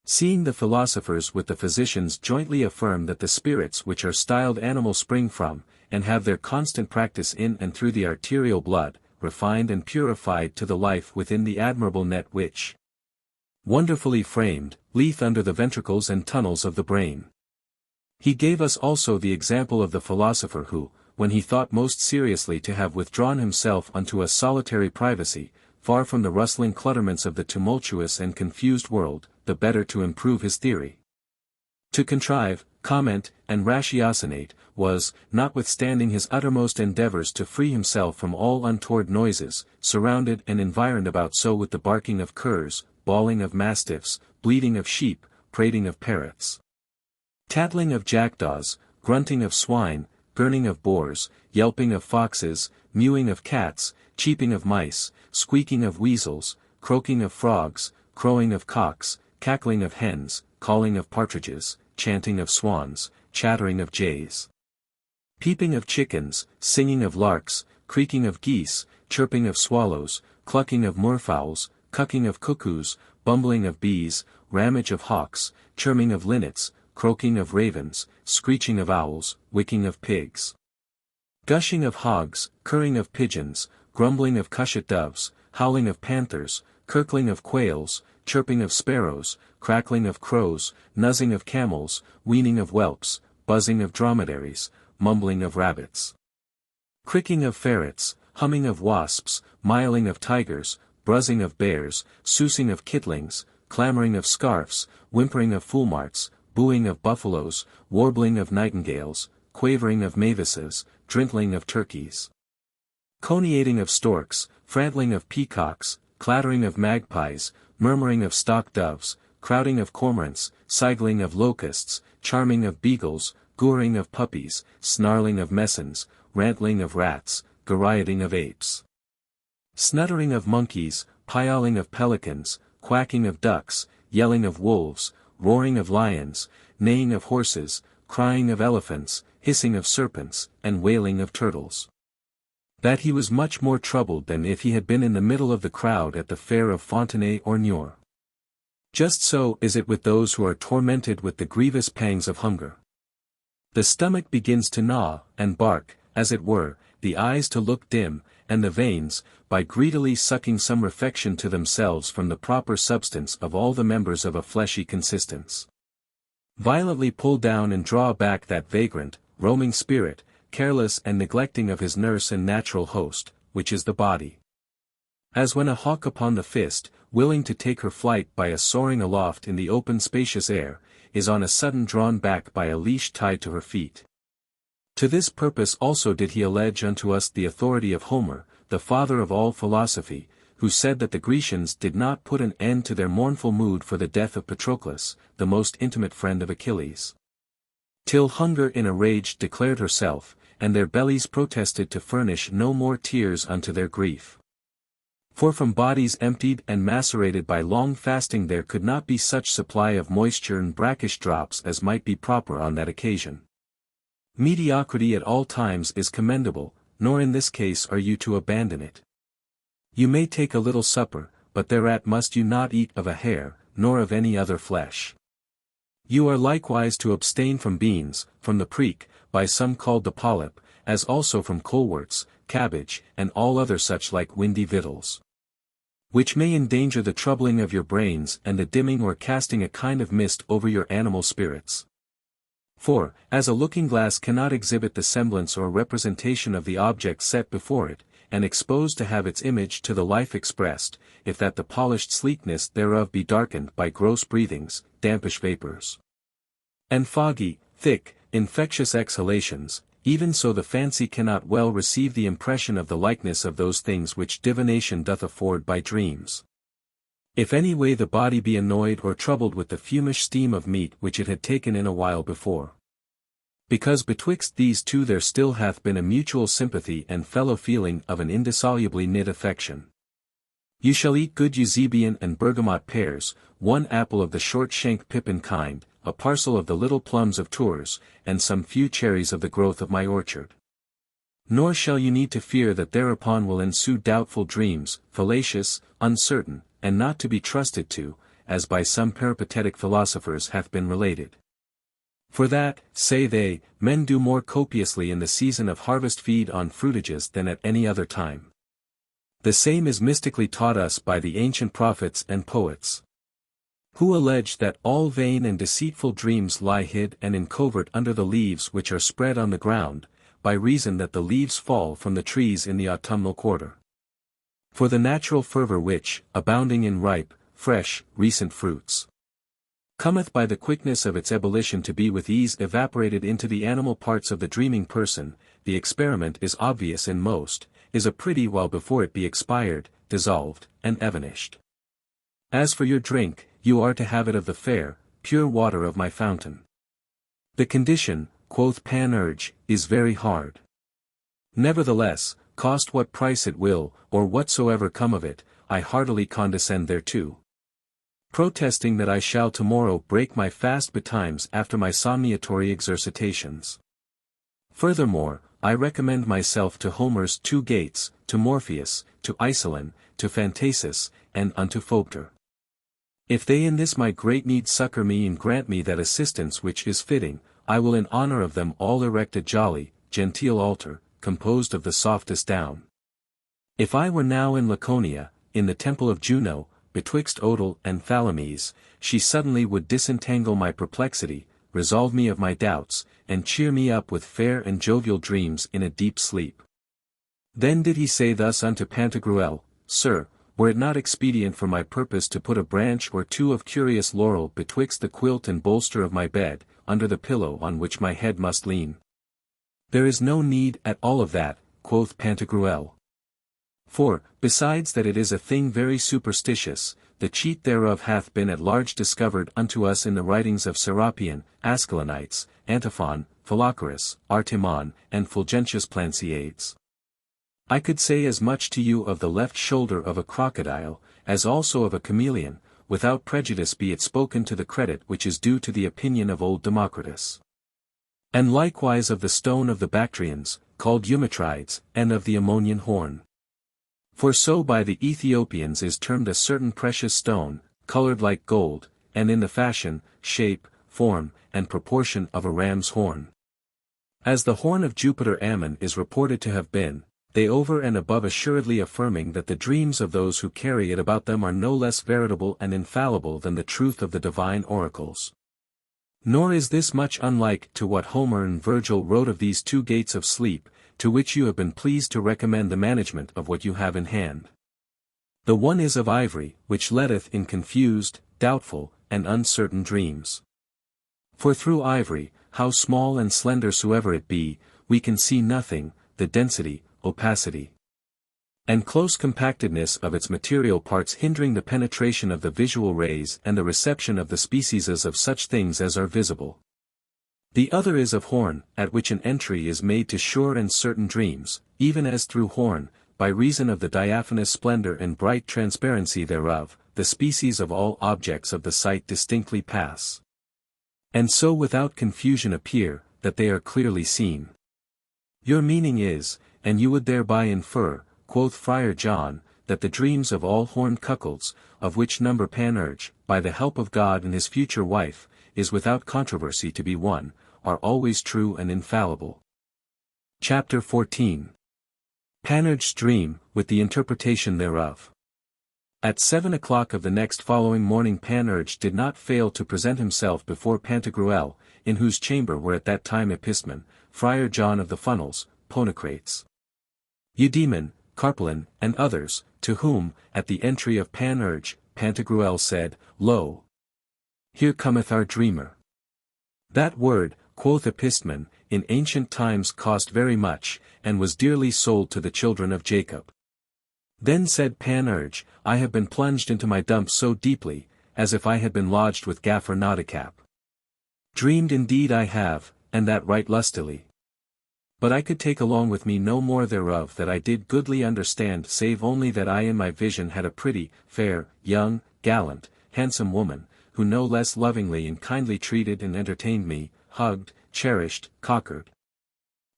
Seeing the philosophers with the physicians jointly affirm that the spirits which are styled animal spring from, and have their constant practice in and through the arterial blood, refined and purified to the life within the admirable net which, wonderfully framed, lieth under the ventricles and tunnels of the brain. He gave us also the example of the philosopher who, when he thought most seriously to have withdrawn himself unto a solitary privacy, far from the rustling clutterments of the tumultuous and confused world, the better to improve his theory, to contrive, comment, and ratiocinate, was, notwithstanding his uttermost endeavours to free himself from all untoward noises, surrounded and environed about so with the barking of curs, bawling of mastiffs, bleating of sheep, prating of parrots, tattling of jackdaws, grunting of swine, gurning of boars, yelping of foxes, mewing of cats, cheeping of mice, squeaking of weasels, croaking of frogs, crowing of cocks, cackling of hens, calling of partridges, chanting of swans, chattering of jays, peeping of chickens, singing of larks, creaking of geese, chirping of swallows, clucking of moorfowls, cucking of cuckoos, bumbling of bees, ramage of hawks, chirming of linnets, croaking of ravens, screeching of owls, wicking of pigs, gushing of hogs, curring of pigeons, grumbling of cushat doves, howling of panthers, kirkling of quails, chirping of sparrows, crackling of crows, nuzzing of camels, weening of whelps, buzzing of dromedaries, mumbling of rabbits, cricking of ferrets, humming of wasps, miling of tigers, bruzzing of bears, sousing of kitlings, clamouring of scarfs, whimpering of foolmarts, booing of buffaloes, warbling of nightingales, quavering of mavises, drintling of turkeys, coniating of storks, frantling of peacocks, clattering of magpies, murmuring of stock doves, crowding of cormorants, sigling of locusts, charming of beagles, gooring of puppies, snarling of mesons, rantling of rats, garrioting of apes, snuttering of monkeys, pialing of pelicans, quacking of ducks, yelling of wolves, roaring of lions, neighing of horses, crying of elephants, hissing of serpents, and wailing of turtles. That he was much more troubled than if he had been in the middle of the crowd at the fair of Fontenay or Niort. Just so is it with those who are tormented with the grievous pangs of hunger. The stomach begins to gnaw, and bark, as it were, the eyes to look dim, and the veins, by greedily sucking some refection to themselves from the proper substance of all the members of a fleshy consistence, violently pull down and draw back that vagrant, roaming spirit, careless and neglecting of his nurse and natural host, which is the body. As when a hawk upon the fist, willing to take her flight by a soaring aloft in the open spacious air, is on a sudden drawn back by a leash tied to her feet. To this purpose also did he allege unto us the authority of Homer, the father of all philosophy, who said that the Grecians did not put an end to their mournful mood for the death of Patroclus, the most intimate friend of Achilles, till hunger in a rage declared herself, and their bellies protested to furnish no more tears unto their grief. For from bodies emptied and macerated by long fasting there could not be such supply of moisture and brackish drops as might be proper on that occasion. Mediocrity at all times is commendable, nor in this case are you to abandon it. You may take a little supper, but thereat must you not eat of a hare, nor of any other flesh. You are likewise to abstain from beans, from the preek, by some called the polyp, as also from coleworts, cabbage, and all other such like windy victuals, which may endanger the troubling of your brains and the dimming or casting a kind of mist over your animal spirits. For, as a looking-glass cannot exhibit the semblance or representation of the object set before it, and exposed to have its image to the life expressed, if that the polished sleekness thereof be darkened by gross breathings, dampish vapours, and foggy, thick, infectious exhalations, even so the fancy cannot well receive the impression of the likeness of those things which divination doth afford by dreams. If any way the body be annoyed or troubled with the fumish steam of meat which it had taken in a while before, Because betwixt these two there still hath been a mutual sympathy and fellow-feeling of an indissolubly knit affection. You shall eat good Eusebian and bergamot pears, one apple of the short-shank pippin kind, a parcel of the little plums of Tours, and some few cherries of the growth of my orchard. Nor shall you need to fear that thereupon will ensue doubtful dreams, fallacious, uncertain, and not to be trusted to, as by some peripatetic philosophers hath been related. For that, say they, men do more copiously in the season of harvest feed on fruitages than at any other time. The same is mystically taught us by the ancient prophets and poets, who allege that all vain and deceitful dreams lie hid and in covert under the leaves which are spread on the ground, by reason that the leaves fall from the trees in the autumnal quarter. For the natural fervour which, abounding in ripe, fresh, recent fruits, cometh by the quickness of its ebullition to be with ease evaporated into the animal parts of the dreaming person, the experiment is obvious in most, is a pretty while before it be expired, dissolved, and evanished. As for your drink, you are to have it of the fair, pure water of my fountain. The condition, quoth Panurge, is very hard. Nevertheless, cost what price it will, or whatsoever come of it, I heartily condescend thereto. Protesting that I shall tomorrow break my fast betimes after my somniatory exercitations. Furthermore, I recommend myself to Homer's 2 gates, to Morpheus, to Isolin, to Phantasis, and unto Forbore. If they in this my great need succour me and grant me that assistance which is fitting, I will in honour of them all erect a jolly, genteel altar, composed of the softest down. If I were now in Laconia, in the temple of Juno, betwixt Odal and Thalamis, she suddenly would disentangle my perplexity, resolve me of my doubts, and cheer me up with fair and jovial dreams in a deep sleep. Then did he say thus unto Pantagruel, Sir, were it not expedient for my purpose to put a branch or 2 of curious laurel betwixt the quilt and bolster of my bed, under the pillow on which my head must lean? There is no need at all of that, quoth Pantagruel. For, besides that it is a thing very superstitious, the cheat thereof hath been at large discovered unto us in the writings of Serapion, Ascalonites, Antiphon, Philochorus, Artemon, and Fulgentius Planciades. I could say as much to you of the left shoulder of a crocodile, as also of a chameleon, without prejudice be it spoken to the credit which is due to the opinion of old Democritus. And likewise of the stone of the Bactrians, called Eumetrides, and of the Ammonian horn. For so by the Ethiopians is termed a certain precious stone, coloured like gold, and in the fashion, shape, form, and proportion of a ram's horn. As the horn of Jupiter Ammon is reported to have been, they over and above assuredly affirming that the dreams of those who carry it about them are no less veritable and infallible than the truth of the divine oracles. Nor is this much unlike to what Homer and Virgil wrote of these 2 gates of sleep, to which you have been pleased to recommend the management of what you have in hand. The one is of ivory, which letteth in confused, doubtful, and uncertain dreams. For through ivory, how small and slender soever it be, we can see nothing, the density, opacity, and close compactedness of its material parts hindering the penetration of the visual rays and the reception of the specieses of such things as are visible. The other is of horn, at which an entry is made to sure and certain dreams, even as through horn, by reason of the diaphanous splendour and bright transparency thereof, the species of all objects of the sight distinctly pass. And so without confusion appear, that they are clearly seen. Your meaning is, and you would thereby infer, quoth Friar John, that the dreams of all horned cuckolds, of which number Panurge, by the help of God and his future wife, is without controversy to be one, are always true and infallible. Chapter 14. Panurge's dream, with the interpretation thereof. At 7 o'clock of the next following morning Panurge did not fail to present himself before Pantagruel, in whose chamber were at that time Epistemon, Friar John of the Funnels, Ponocrates, Eudaemon, Carpelin, and others, to whom, at the entry of Panurge, Pantagruel said, Lo! Here cometh our dreamer. That word, quoth Epistemon, in ancient times cost very much, and was dearly sold to the children of Jacob. Then said Panurge, I have been plunged into my dump so deeply, as if I had been lodged with Gaffer Nodicap. Dreamed indeed I have, and that right lustily. But I could take along with me no more thereof that I did goodly understand, save only that I in my vision had a pretty, fair, young, gallant, handsome woman, who no less lovingly and kindly treated and entertained me, hugged, cherished, cockered,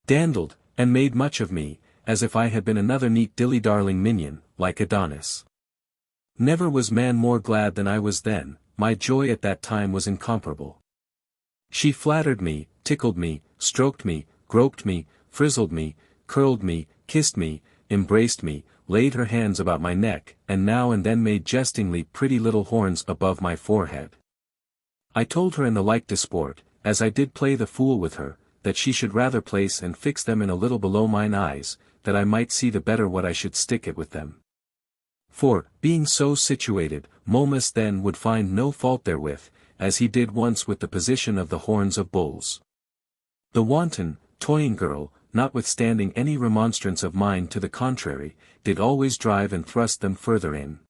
dandled, and made much of me, as if I had been another neat dilly-darling minion, like Adonis. Never was man more glad than I was then, my joy at that time was incomparable. She flattered me, tickled me, stroked me, groped me, frizzled me, curled me, kissed me, embraced me, laid her hands about my neck, and now and then made jestingly pretty little horns above my forehead. I told her in the like disport, as I did play the fool with her, that she should rather place and fix them in a little below mine eyes, that I might see the better what I should stick it with them. For, being so situated, Momus then would find no fault therewith, as he did once with the position of the horns of bulls. The wanton, toying girl, notwithstanding any remonstrance of mine to the contrary, did always drive and thrust them further in.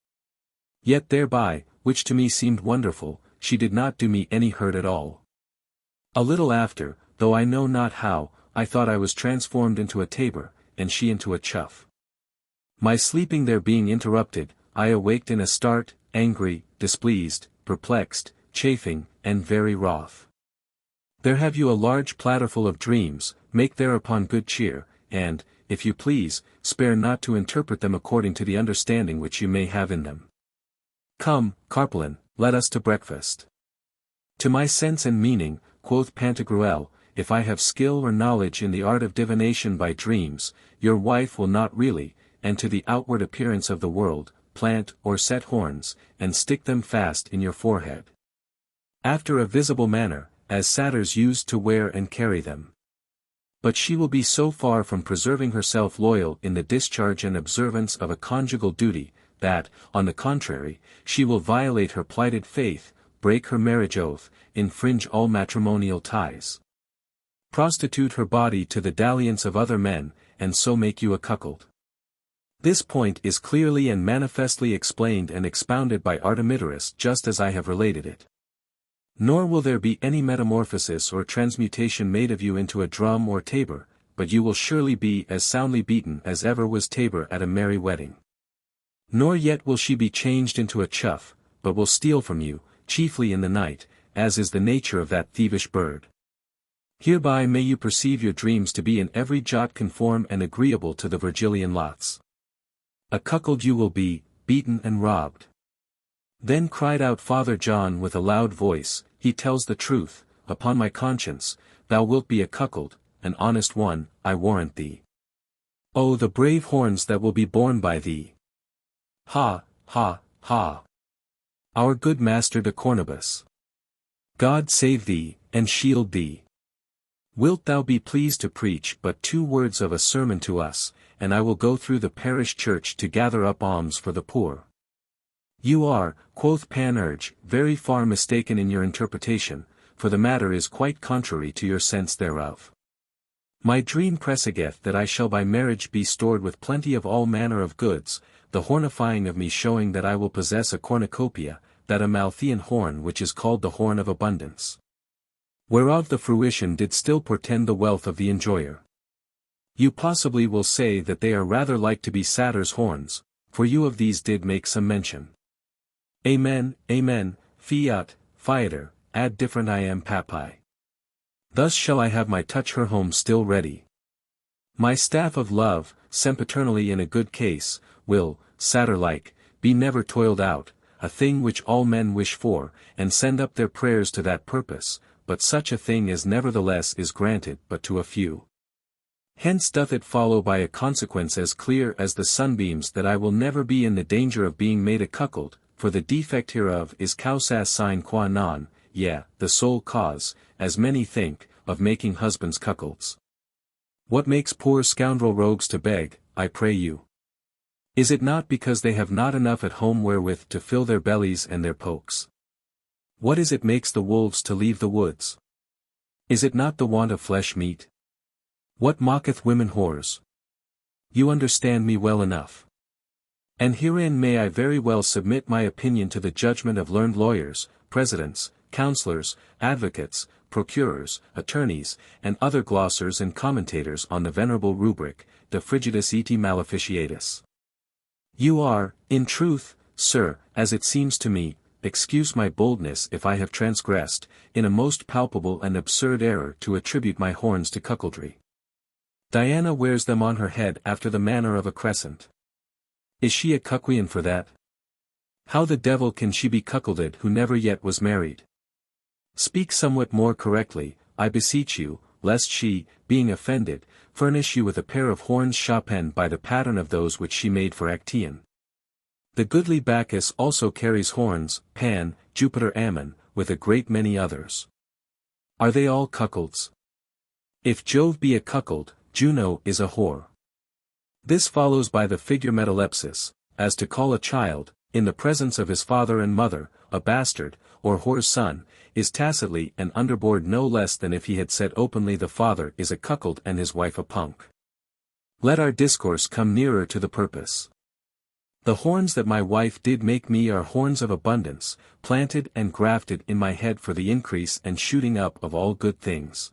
Yet thereby, which to me seemed wonderful, she did not do me any hurt at all. A little after, though I know not how, I thought I was transformed into a tabor, and she into a chough. My sleeping there being interrupted, I awaked in a start, angry, displeased, perplexed, chafing, and very wroth. There have you a large platterful of dreams, make thereupon good cheer, and, if you please, spare not to interpret them according to the understanding which you may have in them. Come, Carpelin, let us to breakfast. To my sense and meaning, quoth Pantagruel, if I have skill or knowledge in the art of divination by dreams, your wife will not really, and to the outward appearance of the world, plant or set horns, and stick them fast in your forehead, after a visible manner, as satyrs used to wear and carry them. But she will be so far from preserving herself loyal in the discharge and observance of a conjugal duty, that, on the contrary, she will violate her plighted faith, break her marriage oath, infringe all matrimonial ties, prostitute her body to the dalliance of other men, and so make you a cuckold. This point is clearly and manifestly explained and expounded by Artemidorus just as I have related it. Nor will there be any metamorphosis or transmutation made of you into a drum or tabor, but you will surely be as soundly beaten as ever was tabor at a merry wedding. Nor yet will she be changed into a chough, but will steal from you, chiefly in the night, as is the nature of that thievish bird. Hereby may you perceive your dreams to be in every jot conform and agreeable to the Virgilian lots. A cuckold you will be, beaten and robbed. Then cried out Father John with a loud voice, he tells the truth, upon my conscience, thou wilt be a cuckold, an honest one, I warrant thee. Oh, the brave horns that will be borne by thee! Ha, ha, ha! Our good master de Cornubus! God save thee, and shield thee! Wilt thou be pleased to preach but 2 words of a sermon to us, and I will go through the parish church to gather up alms for the poor. You are, quoth Panurge, very far mistaken in your interpretation, for the matter is quite contrary to your sense thereof. My dream presageth that I shall by marriage be stored with plenty of all manner of goods, the hornifying of me showing that I will possess a cornucopia, that Amalthean horn which is called the horn of abundance. Whereof the fruition did still portend the wealth of the enjoyer. You possibly will say that they are rather like to be satyrs' horns, for you of these did make some mention. Amen, amen, fiat, fiater, ad different I am papi. Thus shall I have my touch her home still ready. My staff of love, sempiternally in a good case, will, satyr-like, be never toiled out, a thing which all men wish for, and send up their prayers to that purpose, but such a thing as nevertheless is granted but to a few. Hence doth it follow by a consequence as clear as the sunbeams that I will never be in the danger of being made a cuckold, for the defect hereof is causa sine qua non, yea, the sole cause, as many think, of making husbands cuckolds. What makes poor scoundrel rogues to beg, I pray you? Is it not because they have not enough at home wherewith to fill their bellies and their pokes? What is it makes the wolves to leave the woods? Is it not the want of flesh meat? What mocketh women whores? You understand me well enough. And herein may I very well submit my opinion to the judgment of learned lawyers, presidents, counselors, advocates, procurers, attorneys, and other glossers and commentators on the venerable rubric, De Frigidis et Maleficiatis. You are, in truth, sir, as it seems to me, excuse my boldness if I have transgressed, in a most palpable and absurd error to attribute my horns to cuckoldry. Diana wears them on her head after the manner of a crescent. Is she a cuckoian for that? How the devil can she be cuckolded who never yet was married? Speak somewhat more correctly, I beseech you, lest she, being offended, furnish you with a pair of horns sharpened by the pattern of those which she made for Actaeon. The goodly Bacchus also carries horns, Pan, Jupiter Ammon, with a great many others. Are they all cuckolds? If Jove be a cuckold, Juno is a whore. This follows by the figure metalepsis, as to call a child, in the presence of his father and mother, a bastard, or whore's son, is tacitly and underboard no less than if he had said openly the father is a cuckold and his wife a punk. Let our discourse come nearer to the purpose. The horns that my wife did make me are horns of abundance, planted and grafted in my head for the increase and shooting up of all good things.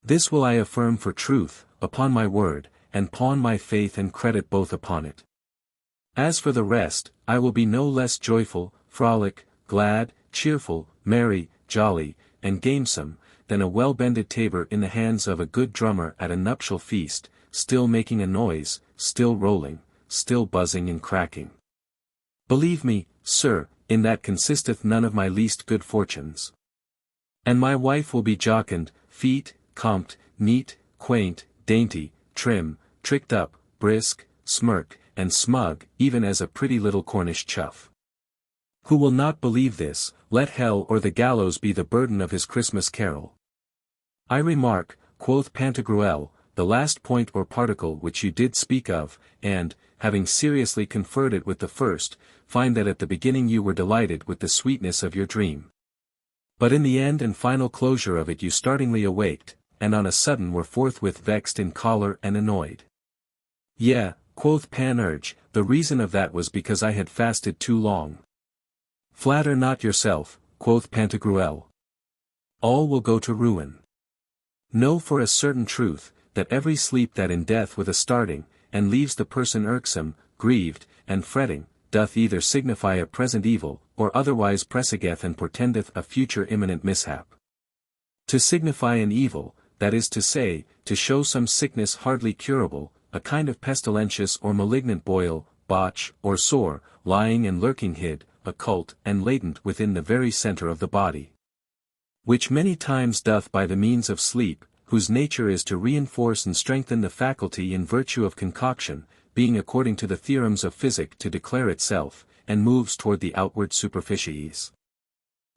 This will I affirm for truth, upon my word, and pawn my faith and credit both upon it. As for the rest, I will be no less joyful, frolic, glad, cheerful, merry, jolly, and gamesome, than a well-bended tabor in the hands of a good drummer at a nuptial feast, still making a noise, still rolling, still buzzing and cracking. Believe me, sir, in that consisteth none of my least good fortunes. And my wife will be jocund, feat, compt, neat, quaint, dainty, trim, tricked up, brisk, smirk, and smug, even as a pretty little Cornish chuff. Who will not believe this, let hell or the gallows be the burden of his Christmas carol. I remark, quoth Pantagruel, the last point or particle which you did speak of, and, having seriously conferred it with the first, find that at the beginning you were delighted with the sweetness of your dream. But in the end and final closure of it you startlingly awaked, and on a sudden were forthwith vexed in choler and annoyed. Yea, quoth Panurge, the reason of that was because I had fasted too long. Flatter not yourself, quoth Pantagruel. All will go to ruin. Know for a certain truth, that every sleep that in death with a starting, and leaves the person irksome, grieved, and fretting, doth either signify a present evil, or otherwise presageth and portendeth a future imminent mishap. To signify an evil, that is to say, to show some sickness hardly curable, a kind of pestilentious or malignant boil, botch, or sore, lying and lurking hid, occult and latent within the very centre of the body. Which many times doth by the means of sleep, whose nature is to reinforce and strengthen the faculty in virtue of concoction, being according to the theorems of physic to declare itself, and moves toward the outward superficies.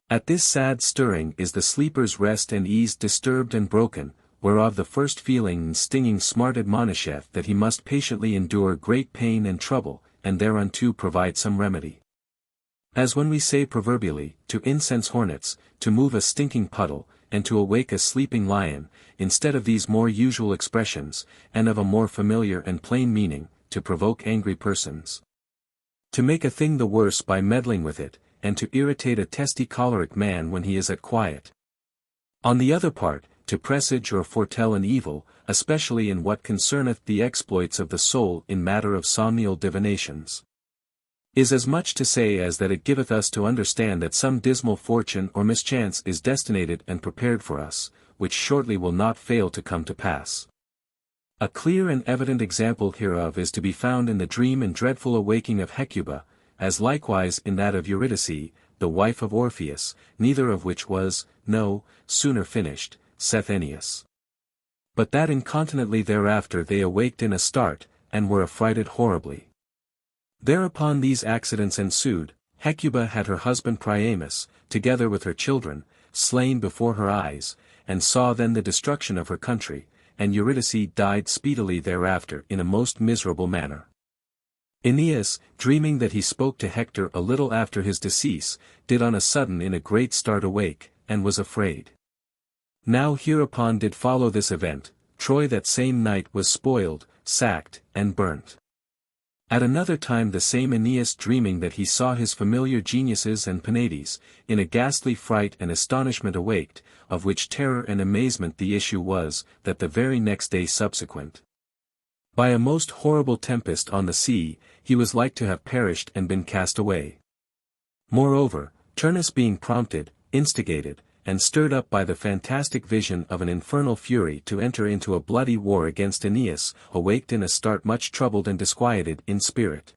At this sad stirring is the sleeper's rest and ease disturbed and broken, whereof the first feeling and stinging smart admonisheth that he must patiently endure great pain and trouble, and thereunto provide some remedy. As when we say proverbially, to incense hornets, to move a stinking puddle, and to awake a sleeping lion, instead of these more usual expressions, and of a more familiar and plain meaning, to provoke angry persons. To make a thing the worse by meddling with it, and to irritate a testy choleric man when he is at quiet. On the other part, to presage or foretell an evil, especially in what concerneth the exploits of the soul in matter of somnial divinations, is as much to say as that it giveth us to understand that some dismal fortune or mischance is destinated and prepared for us, which shortly will not fail to come to pass. A clear and evident example hereof is to be found in the dream and dreadful awaking of Hecuba, as likewise in that of Eurydice, the wife of Orpheus, neither of which was, no, sooner finished, saith Ennius. But that incontinently thereafter they awaked in a start, and were affrighted horribly. Thereupon these accidents ensued, Hecuba had her husband Priamus, together with her children, slain before her eyes, and saw then the destruction of her country, and Eurydice died speedily thereafter in a most miserable manner. Aeneas, dreaming that he spoke to Hector a little after his decease, did on a sudden in a great start awake, and was afraid. Now hereupon did follow this event, Troy that same night was spoiled, sacked, and burnt. At another time the same Aeneas dreaming that he saw his familiar geniuses and Penates, in a ghastly fright and astonishment awaked, of which terror and amazement the issue was, that the very next day subsequent, by a most horrible tempest on the sea, he was like to have perished and been cast away. Moreover, Turnus being prompted, instigated, and stirred up by the fantastic vision of an infernal fury to enter into a bloody war against Aeneas, awaked in a start much troubled and disquieted in spirit.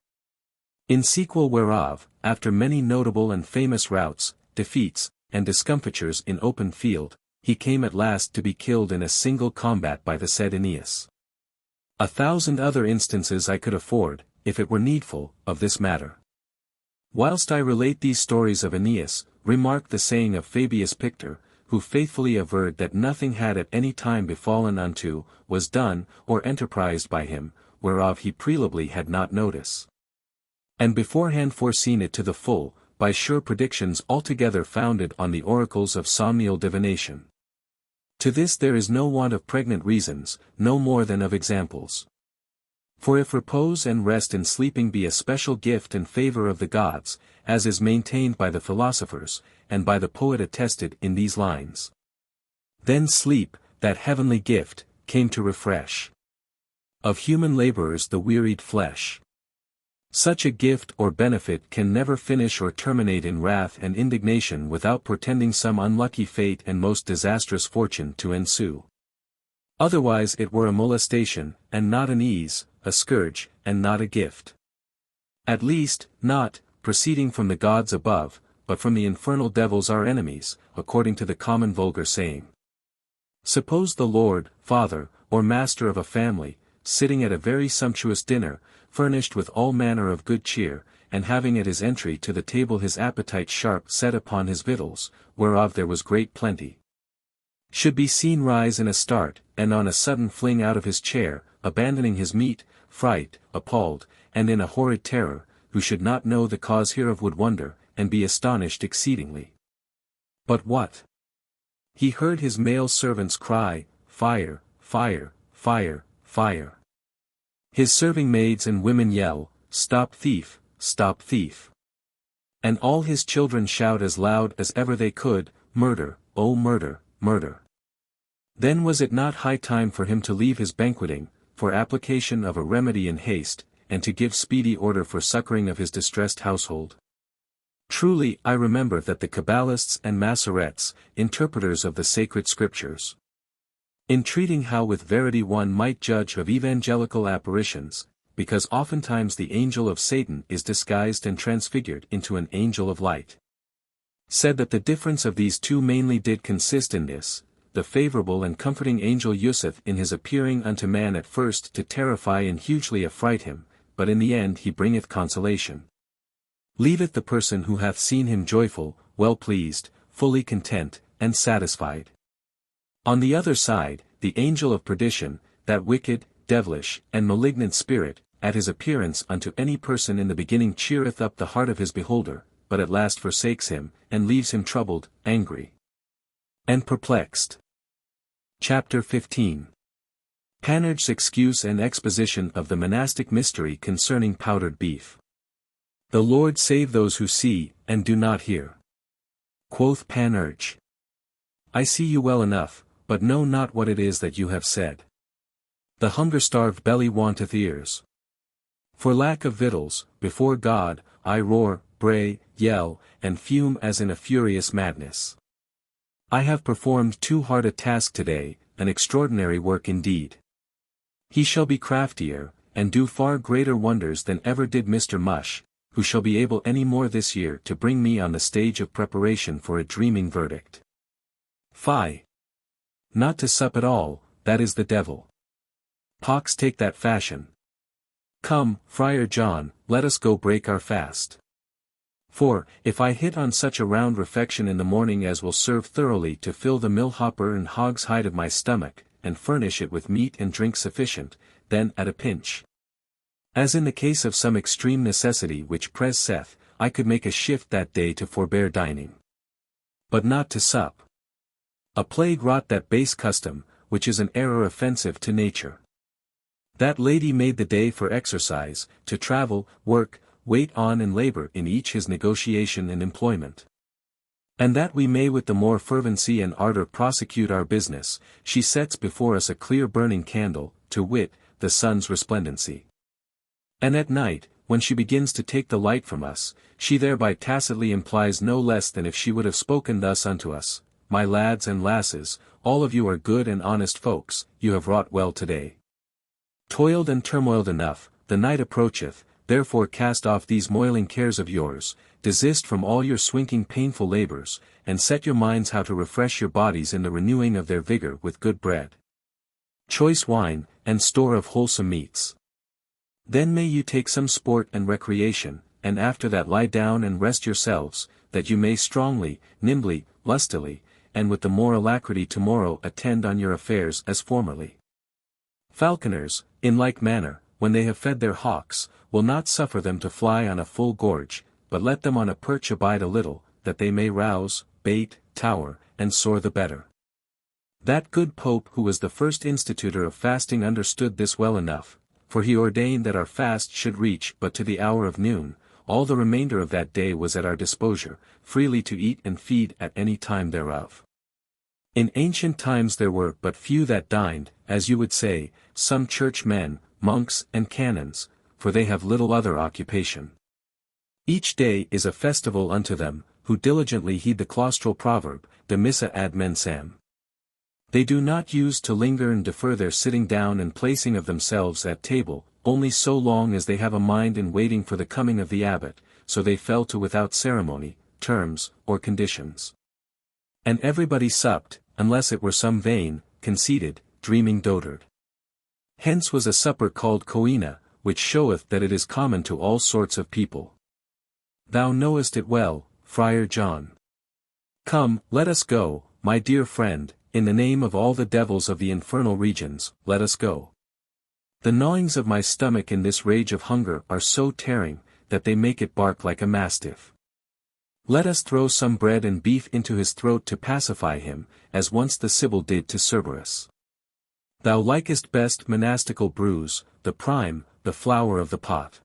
In sequel whereof, after many notable and famous routs, defeats, and discomfitures in open field, he came at last to be killed in a single combat by the said Aeneas. 1,000 other instances I could afford, if it were needful, of this matter. Whilst I relate these stories of Aeneas, remark the saying of Fabius Pictor, who faithfully averred that nothing had at any time befallen unto, was done, or enterprised by him, whereof he prelibly had not notice, and beforehand foreseen it to the full, by sure predictions altogether founded on the oracles of somnial divination. To this there is no want of pregnant reasons, no more than of examples. For if repose and rest in sleeping be a special gift and favour of the gods, as is maintained by the philosophers, and by the poet attested in these lines, then sleep, that heavenly gift, came to refresh of human labourers the wearied flesh. Such a gift or benefit can never finish or terminate in wrath and indignation without portending some unlucky fate and most disastrous fortune to ensue. Otherwise it were a molestation, and not an ease, a scourge, and not a gift. At least, not, proceeding from the gods above, but from the infernal devils our enemies, according to the common vulgar saying. Suppose the lord, father, or master of a family, sitting at a very sumptuous dinner, furnished with all manner of good cheer, and having at his entry to the table his appetite sharp set upon his victuals, whereof there was great plenty, should be seen rise in a start, and on a sudden fling out of his chair, abandoning his meat, fright, appalled, and in a horrid terror, who should not know the cause hereof would wonder, and be astonished exceedingly. But what? He heard his male servants cry, Fire, fire, fire, fire. His serving maids and women yell, Stop thief, stop thief. And all his children shout as loud as ever they could, Murder, oh murder, murder. Then was it not high time for him to leave his banqueting, for application of a remedy in haste, and to give speedy order for succouring of his distressed household? Truly I remember that the Kabbalists and Masoretes, interpreters of the sacred scriptures, in treating how with verity one might judge of evangelical apparitions, because oftentimes the angel of Satan is disguised and transfigured into an angel of light, said that the difference of these two mainly did consist in this: the favourable and comforting angel useth in his appearing unto man at first to terrify and hugely affright him, but in the end he bringeth consolation. Leaveth the person who hath seen him joyful, well pleased, fully content, and satisfied. On the other side, the angel of perdition, that wicked, devilish, and malignant spirit, at his appearance unto any person in the beginning cheereth up the heart of his beholder, but at last forsakes him, and leaves him troubled, angry, and perplexed. Chapter 15. Panurge's excuse and exposition of the monastic mystery concerning powdered beef. The Lord save those who see, and do not hear. Quoth Panurge, I see you well enough, but know not what it is that you have said. The hunger-starved belly wanteth ears. For lack of victuals, before God, I roar, bray, yell, and fume as in a furious madness. I have performed too hard a task today, an extraordinary work indeed. He shall be craftier, and do far greater wonders than ever did Mr. Mush, who shall be able any more this year to bring me on the stage of preparation for a dreaming verdict. Fie! Not to sup at all, that is the devil. Pox take that fashion. Come, Friar John, let us go break our fast. For, if I hit on such a round refection in the morning as will serve thoroughly to fill the mill-hopper and hog's hide of my stomach, and furnish it with meat and drink sufficient, then at a pinch, as in the case of some extreme necessity which Praiseth, I could make a shift that day to forbear dining. But not to sup. A plague wrought that base custom, which is an error offensive to nature. That lady made the day for exercise, to travel, work, wait on and labour in each his negotiation and employment. And that we may with the more fervency and ardour prosecute our business, she sets before us a clear burning candle, to wit, the sun's resplendency. And at night, when she begins to take the light from us, she thereby tacitly implies no less than if she would have spoken thus unto us: My lads and lasses, all of you are good and honest folks, you have wrought well today. Toiled and turmoiled enough, the night approacheth, therefore cast off these moiling cares of yours, desist from all your swinking painful labours, and set your minds how to refresh your bodies in the renewing of their vigour with good bread, choice wine, and store of wholesome meats. Then may you take some sport and recreation, and after that lie down and rest yourselves, that you may strongly, nimbly, lustily, and with the more alacrity tomorrow attend on your affairs as formerly. Falconers, in like manner, when they have fed their hawks, will not suffer them to fly on a full gorge, but let them on a perch abide a little, that they may rouse, bait, tower, and soar the better. That good Pope who was the first institutor of fasting understood this well enough, for he ordained that our fast should reach but to the hour of noon. All the remainder of that day was at our disposure, freely to eat and feed at any time thereof. In ancient times there were but few that dined, as you would say, some churchmen, monks and canons, for they have little other occupation. Each day is a festival unto them, who diligently heed the claustral proverb, de missa ad mensam. They do not use to linger and defer their sitting down and placing of themselves at table, only so long as they have a mind in waiting for the coming of the abbot, so they fell to without ceremony, terms, or conditions. And everybody supped, unless it were some vain, conceited, dreaming dotard. Hence was a supper called coena, which showeth that it is common to all sorts of people. Thou knowest it well, Friar John. Come, let us go, my dear friend, in the name of all the devils of the infernal regions, let us go. The gnawings of my stomach in this rage of hunger are so tearing, that they make it bark like a mastiff. Let us throw some bread and beef into his throat to pacify him, as once the Sibyl did to Cerberus. Thou likest best monastical brews, the prime, the flower of the pot.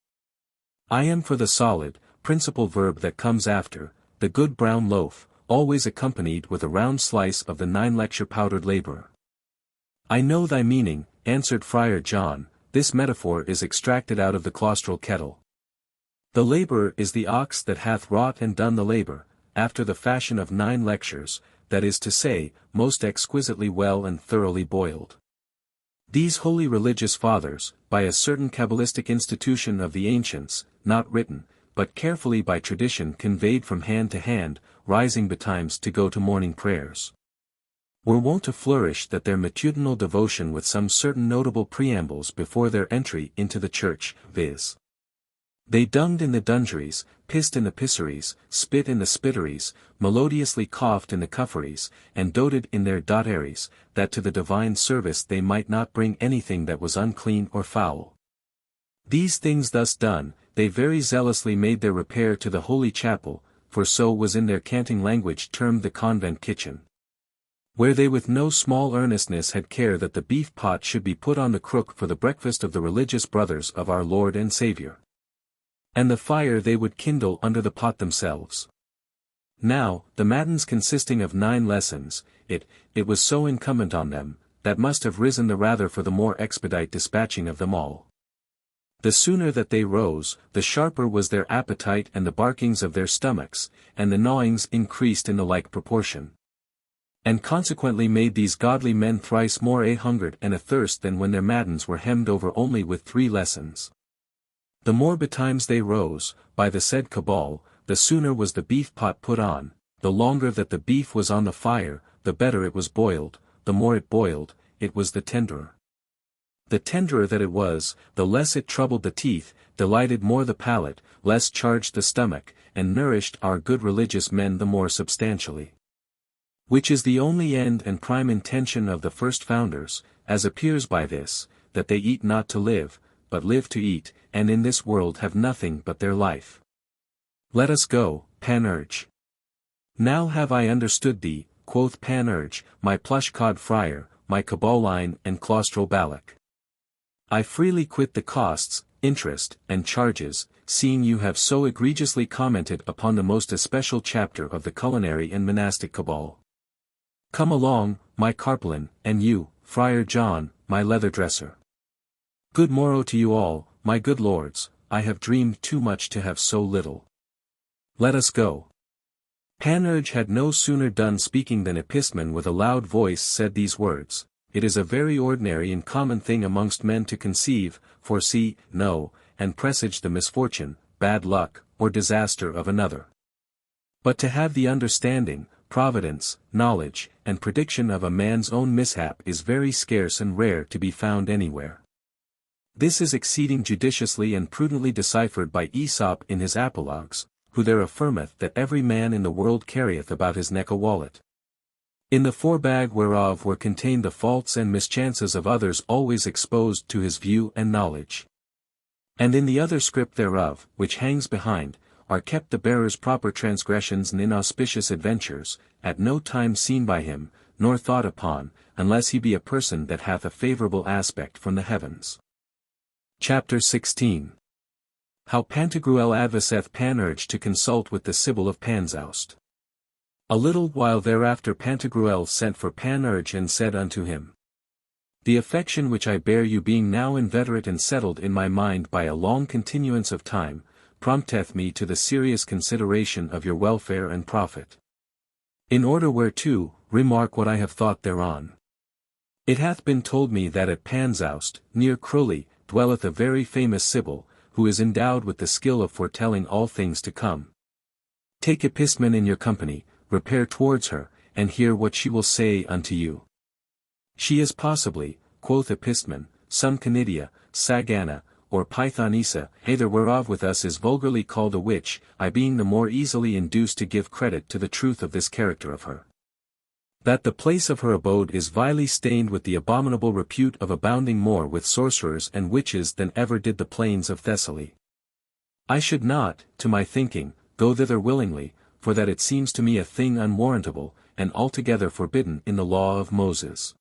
I am for the solid, principal verb that comes after, the good brown loaf, always accompanied with a round slice of the 9-lecture powdered labourer. I know thy meaning, answered Friar John, this metaphor is extracted out of the claustral kettle. The labourer is the ox that hath wrought and done the labour, after the fashion of 9 lectures, that is to say, most exquisitely well and thoroughly boiled. These holy religious fathers, by a certain cabalistic institution of the ancients, not written, but carefully by tradition conveyed from hand to hand, rising betimes to go to morning prayers, were wont to flourish that their matutinal devotion with some certain notable preambles before their entry into the church, viz. They dunged in the dungeries, pissed in the pisseries, spit in the spitteries, melodiously coughed in the cuffereries, and doted in their dotaries, that to the divine service they might not bring anything that was unclean or foul. These things thus done, they very zealously made their repair to the holy chapel, for so was in their canting language termed the convent kitchen, where they with no small earnestness had care that the beef pot should be put on the crook for the breakfast of the religious brothers of our Lord and Saviour. And the fire they would kindle under the pot themselves. Now, the matins consisting of 9 lessons, it was so incumbent on them, that must have risen the rather for the more expedite dispatching of them all. The sooner that they rose, the sharper was their appetite and the barkings of their stomachs, and the gnawings increased in the like proportion. And consequently made these godly men thrice more a-hungered and athirst than when their matins were hemmed over only with 3 lessons. The more betimes they rose, by the said cabal, the sooner was the beef pot put on, the longer that the beef was on the fire, the better it was boiled, the more it boiled, it was the tenderer. The tenderer that it was, the less it troubled the teeth, delighted more the palate, less charged the stomach, and nourished our good religious men the more substantially. Which is the only end and prime intention of the first founders, as appears by this, that they eat not to live, but live to eat, and in this world have nothing but their life. Let us go, Panurge. Now have I understood thee, quoth Panurge, my plush-cod friar, my caballine and claustral ballack. I freely quit the costs, interest, and charges, seeing you have so egregiously commented upon the most especial chapter of the culinary and monastic cabal. Come along, my Carpelin, and you, Friar John, my leather dresser. Good morrow to you all, my good lords, I have dreamed too much to have so little. Let us go. Panurge had no sooner done speaking than Epistemon with a loud voice said these words, It is a very ordinary and common thing amongst men to conceive, foresee, know, and presage the misfortune, bad luck, or disaster of another. But to have the understanding, providence, knowledge, and prediction of a man's own mishap is very scarce and rare to be found anywhere. This is exceeding judiciously and prudently deciphered by Aesop in his Apologues, who there affirmeth that every man in the world carrieth about his neck a wallet, in the forebag whereof were contained the faults and mischances of others always exposed to his view and knowledge. And in the other script thereof, which hangs behind, are kept the bearer's proper transgressions and inauspicious adventures, at no time seen by him, nor thought upon, unless he be a person that hath a favourable aspect from the heavens. Chapter 16. How Pantagruel adviseth Panurge to consult with the Sibyl of Panzoust. A little while thereafter Pantagruel sent for Panurge and said unto him, The affection which I bear you being now inveterate and settled in my mind by a long continuance of time, prompteth me to the serious consideration of your welfare and profit. In order whereto, remark what I have thought thereon. It hath been told me that at Panzoust, near Crowley, dwelleth a very famous Sibyl, who is endowed with the skill of foretelling all things to come. Take Epistemon in your company, repair towards her, and hear what she will say unto you. She is possibly, quoth Epistemon, some Canidia, Sagana, or Pythonissa, either whereof with us is vulgarly called a witch, I being the more easily induced to give credit to the truth of this character of her. That the place of her abode is vilely stained with the abominable repute of abounding more with sorcerers and witches than ever did the plains of Thessaly. I should not, to my thinking, go thither willingly, for that it seems to me a thing unwarrantable, and altogether forbidden in the law of Moses.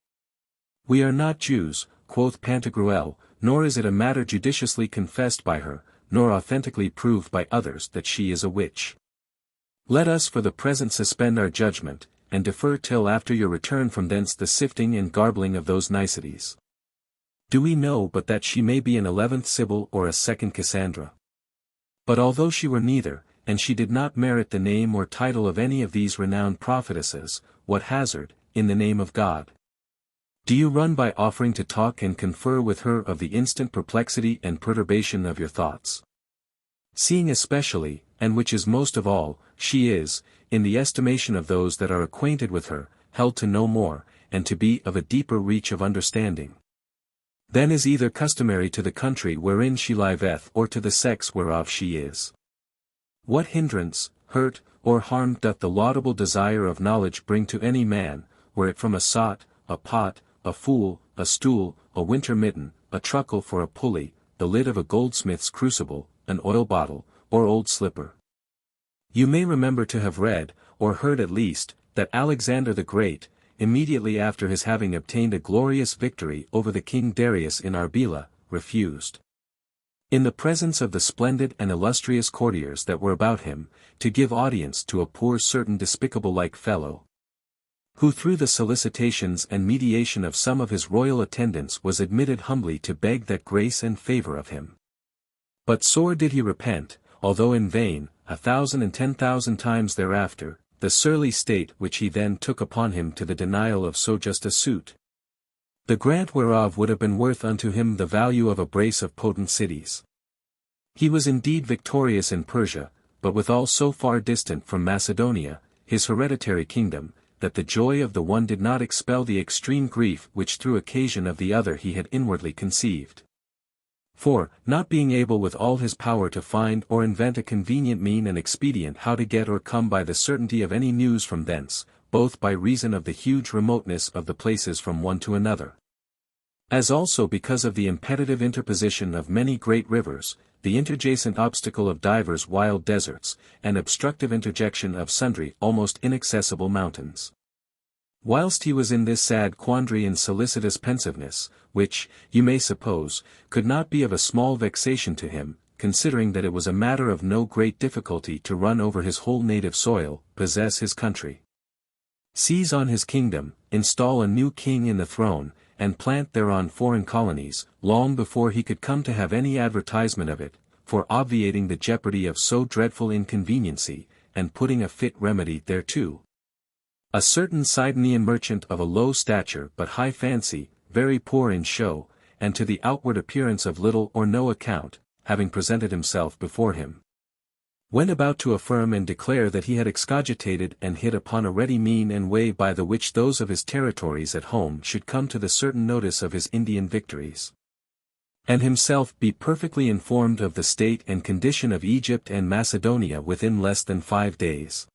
We are not Jews, quoth Pantagruel, nor is it a matter judiciously confessed by her, nor authentically proved by others that she is a witch. Let us for the present suspend our judgment, and defer till after your return from thence the sifting and garbling of those niceties. Do we know but that she may be an 11th Sibyl or a second Cassandra? But although she were neither, and she did not merit the name or title of any of these renowned prophetesses, what hazard, in the name of God? Do you run by offering to talk and confer with her of the instant perplexity and perturbation of your thoughts? Seeing especially, and which is most of all, she is, in the estimation of those that are acquainted with her, held to know more, and to be of a deeper reach of understanding than is either customary to the country wherein she liveth or to the sex whereof she is. What hindrance, hurt, or harm doth the laudable desire of knowledge bring to any man, were it from a sot, a pot, a fool, a stool, a winter mitten, a truckle for a pulley, the lid of a goldsmith's crucible, an oil bottle, or old slipper? You may remember to have read, or heard at least, that Alexander the Great, immediately after his having obtained a glorious victory over the king Darius in Arbela, refused, in the presence of the splendid and illustrious courtiers that were about him, to give audience to a poor certain despicable-like fellow, who through the solicitations and mediation of some of his royal attendants was admitted humbly to beg that grace and favour of him. But sore did he repent, although in vain, 1,010,000 times thereafter, the surly state which he then took upon him to the denial of so just a suit, the grant whereof would have been worth unto him the value of a brace of potent cities. He was indeed victorious in Persia, but withal so far distant from Macedonia, his hereditary kingdom, that the joy of the one did not expel the extreme grief which through occasion of the other he had inwardly conceived. For, not being able with all his power to find or invent a convenient mean and expedient how to get or come by the certainty of any news from thence, both by reason of the huge remoteness of the places from one to another, as also because of the impetitive interposition of many great rivers, the interjacent obstacle of divers wild deserts, and obstructive interjection of sundry almost inaccessible mountains. Whilst he was in this sad quandary and solicitous pensiveness, which, you may suppose, could not be of a small vexation to him, considering that it was a matter of no great difficulty to run over his whole native soil, possess his country, seize on his kingdom, install a new king in the throne, and plant thereon foreign colonies, long before he could come to have any advertisement of it, for obviating the jeopardy of so dreadful inconveniency, and putting a fit remedy thereto. A certain Sidonian merchant of a low stature but high fancy, very poor in show, and to the outward appearance of little or no account, having presented himself before him, went about to affirm and declare that he had excogitated and hit upon a ready mean and way by the which those of his territories at home should come to the certain notice of his Indian victories, and himself be perfectly informed of the state and condition of Egypt and Macedonia within less than 5 days.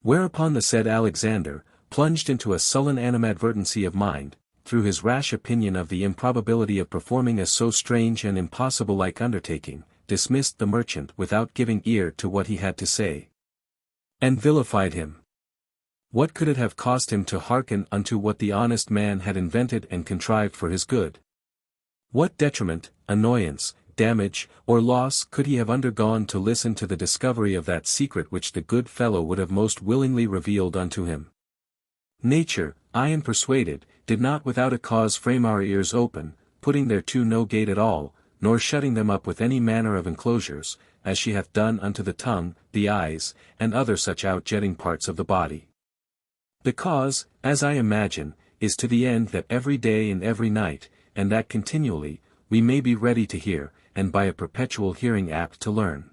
Whereupon the said Alexander, plunged into a sullen animadvertency of mind, through his rash opinion of the improbability of performing a so strange and impossible-like undertaking, dismissed the merchant without giving ear to what he had to say, and vilified him. What could it have cost him to hearken unto what the honest man had invented and contrived for his good? What detriment, annoyance, damage, or loss could he have undergone to listen to the discovery of that secret which the good fellow would have most willingly revealed unto him? Nature, I am persuaded, did not without a cause frame our ears open, putting thereto no gate at all, nor shutting them up with any manner of enclosures, as she hath done unto the tongue, the eyes, and other such outjetting parts of the body. The cause, as I imagine, is to the end that every day and every night, and that continually, we may be ready to hear, and by a perpetual hearing apt to learn.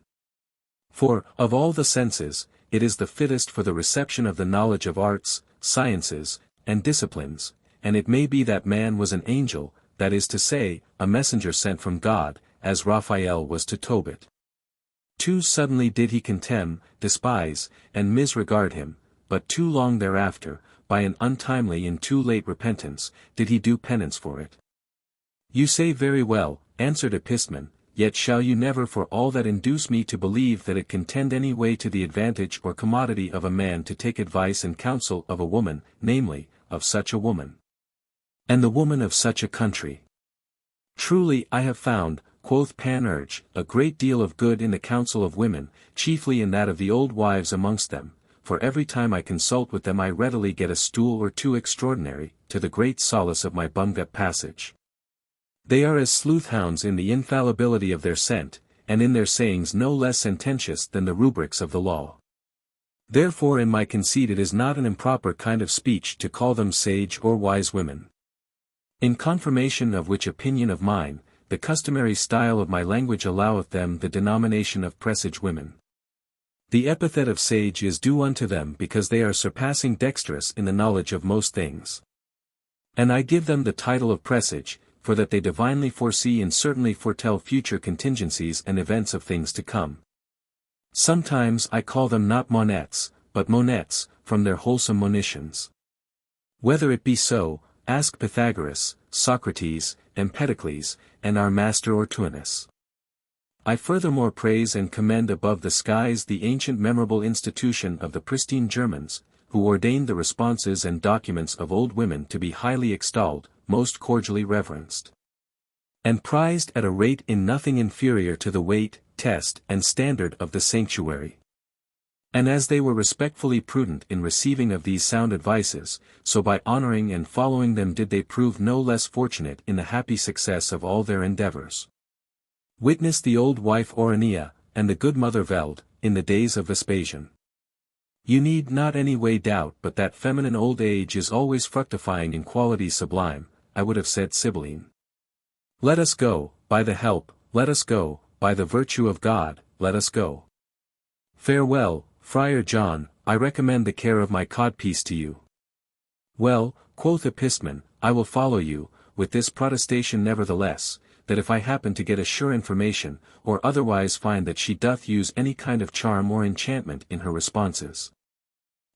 For, of all the senses, it is the fittest for the reception of the knowledge of arts, sciences, and disciplines, and it may be that man was an angel, that is to say, a messenger sent from God, as Raphael was to Tobit. Too suddenly did he contemn, despise, and misregard him, but too long thereafter, by an untimely and too late repentance, did he do penance for it. You say very well, answered Epistemon, yet shall you never for all that induce me to believe that it can tend any way to the advantage or commodity of a man to take advice and counsel of a woman, namely, of such a woman, and the woman of such a country. Truly I have found, quoth Panurge, a great deal of good in the counsel of women, chiefly in that of the old wives amongst them, for every time I consult with them I readily get a stool or two extraordinary, to the great solace of my bumgut passage. They are as sleuth-hounds in the infallibility of their scent, and in their sayings no less sententious than the rubrics of the law. Therefore in my conceit it is not an improper kind of speech to call them sage or wise women. In confirmation of which opinion of mine, the customary style of my language alloweth them the denomination of presage women. The epithet of sage is due unto them because they are surpassing dexterous in the knowledge of most things. And I give them the title of presage, for that they divinely foresee and certainly foretell future contingencies and events of things to come. Sometimes I call them not monettes, but monettes, from their wholesome monitions. Whether it be so, ask Pythagoras, Socrates, Empedocles, and our master Ortuanus. I furthermore praise and commend above the skies the ancient memorable institution of the pristine Germans, who ordained the responses and documents of old women to be highly extolled, most cordially reverenced, and prized at a rate in nothing inferior to the weight, test, and standard of the sanctuary. And as they were respectfully prudent in receiving of these sound advices, so by honoring and following them did they prove no less fortunate in the happy success of all their endeavors. Witness the old wife Oronea, and the good mother Veld, in the days of Vespasian. You need not any way doubt but that feminine old age is always fructifying in qualities sublime, I would have said Sibylline. Let us go, by the help, let us go, by the virtue of God, let us go. Farewell, Friar John, I recommend the care of my codpiece to you. Well, quoth Epistemon, I will follow you, with this protestation nevertheless, that if I happen to get a sure information, or otherwise find that she doth use any kind of charm or enchantment in her responses,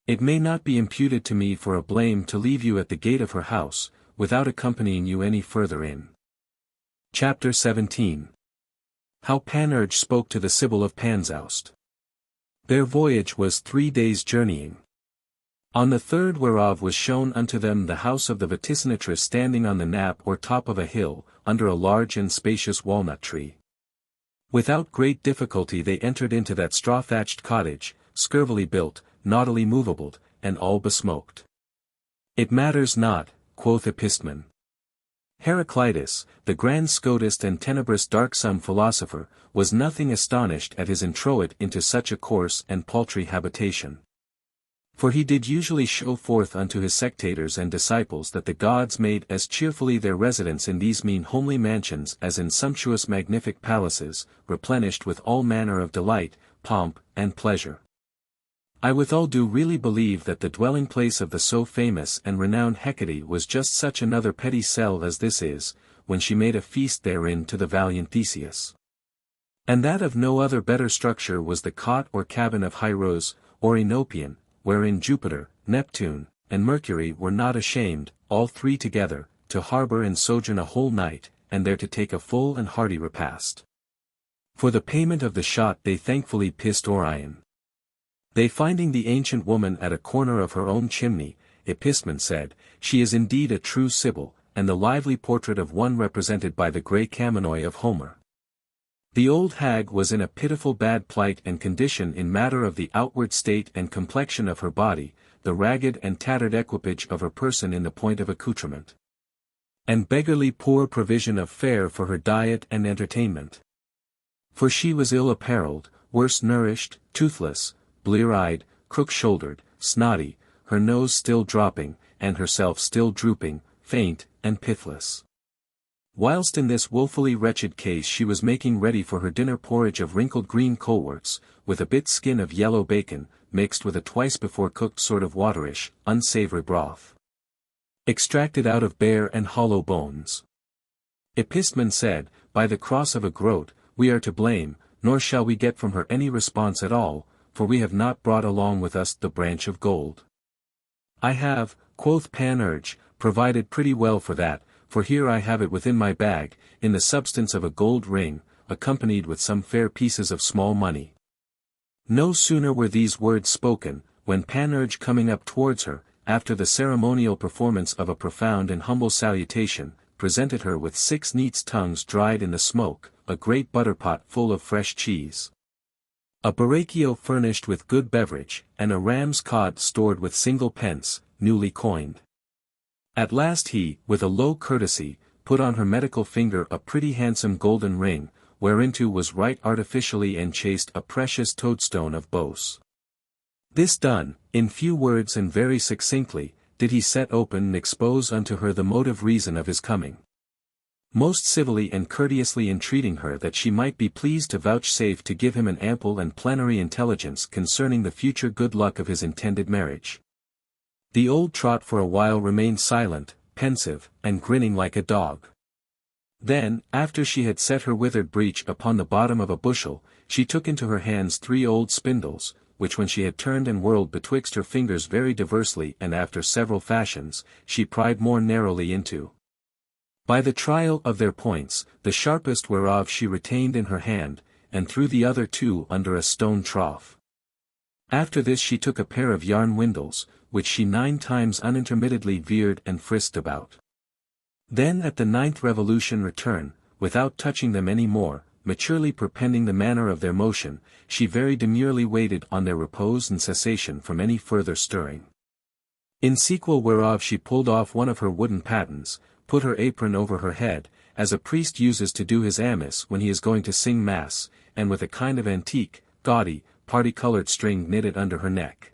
it may not be imputed to me for a blame to leave you at the gate of her house, without accompanying you any further in. Chapter 17. How Panurge spoke to the Sibyl of Panzoust. Their voyage was 3 days' journeying. On the third whereof was shown unto them the house of the vaticinatress standing on the knap or top of a hill, under a large and spacious walnut tree. Without great difficulty they entered into that straw-thatched cottage, scurvily built, naughtily movable, and all besmoked. It matters not, quoth Epistemon. Heraclitus, the grand scotist and tenebrous darksome philosopher, was nothing astonished at his introit into such a coarse and paltry habitation. For he did usually show forth unto his sectators and disciples that the gods made as cheerfully their residence in these mean homely mansions as in sumptuous magnific palaces, replenished with all manner of delight, pomp, and pleasure. I withal do really believe that the dwelling place of the so famous and renowned Hecate was just such another petty cell as this is, when she made a feast therein to the valiant Theseus. And that of no other better structure was the cot or cabin of Hieros, or Enopion, wherein Jupiter, Neptune, and Mercury were not ashamed, all three together, to harbour and sojourn a whole night, and there to take a full and hearty repast. For the payment of the shot they thankfully pissed Orion. They finding the ancient woman at a corner of her own chimney, Epistemon said, she is indeed a true Sibyl, and the lively portrait of one represented by the grey Kamennoi of Homer. The old hag was in a pitiful bad plight and condition in matter of the outward state and complexion of her body, the ragged and tattered equipage of her person in the point of accoutrement, and beggarly poor provision of fare for her diet and entertainment. For she was ill apparelled, worse nourished, toothless, blear-eyed, crook-shouldered, snotty, her nose still dropping, and herself still drooping, faint, and pithless. Whilst in this woefully wretched case she was making ready for her dinner porridge of wrinkled green coleworts, with a bit skin of yellow bacon, mixed with a twice before cooked sort of waterish, unsavoury broth, extracted out of bare and hollow bones. Epistemon said, by the cross of a groat, we are to blame, nor shall we get from her any response at all, for we have not brought along with us the branch of gold. I have, quoth Panurge, provided pretty well for that, for here I have it within my bag, in the substance of a gold ring, accompanied with some fair pieces of small money. No sooner were these words spoken, when Panurge coming up towards her, after the ceremonial performance of a profound and humble salutation, presented her with 6 neats' tongues dried in the smoke, a great butterpot full of fresh cheese, a barracchio furnished with good beverage, and a ram's cod stored with single pence, newly coined. At last he, with a low courtesy, put on her medical finger a pretty handsome golden ring, whereinto was right artificially enchased a precious toadstone of Bos. This done, in few words and very succinctly, did he set open and expose unto her the motive reason of his coming, most civilly and courteously entreating her that she might be pleased to vouchsafe to give him an ample and plenary intelligence concerning the future good luck of his intended marriage. The old trot for a while remained silent, pensive, and grinning like a dog. Then, after she had set her withered breech upon the bottom of a bushel, she took into her hands 3 old spindles, which when she had turned and whirled betwixt her fingers very diversely and after several fashions, she pried more narrowly into. By the trial of their points, the sharpest whereof she retained in her hand, and threw the other 2 under a stone trough. After this she took a pair of yarn windles, which she 9 times unintermittedly veered and frisked about. Then at the 9th revolution return, without touching them any more, maturely perpending the manner of their motion, she very demurely waited on their repose and cessation from any further stirring. In sequel whereof she pulled off one of her wooden pattens, put her apron over her head, as a priest uses to do his amice when he is going to sing mass, and with a kind of antique, gaudy, party-coloured string knitted under her neck.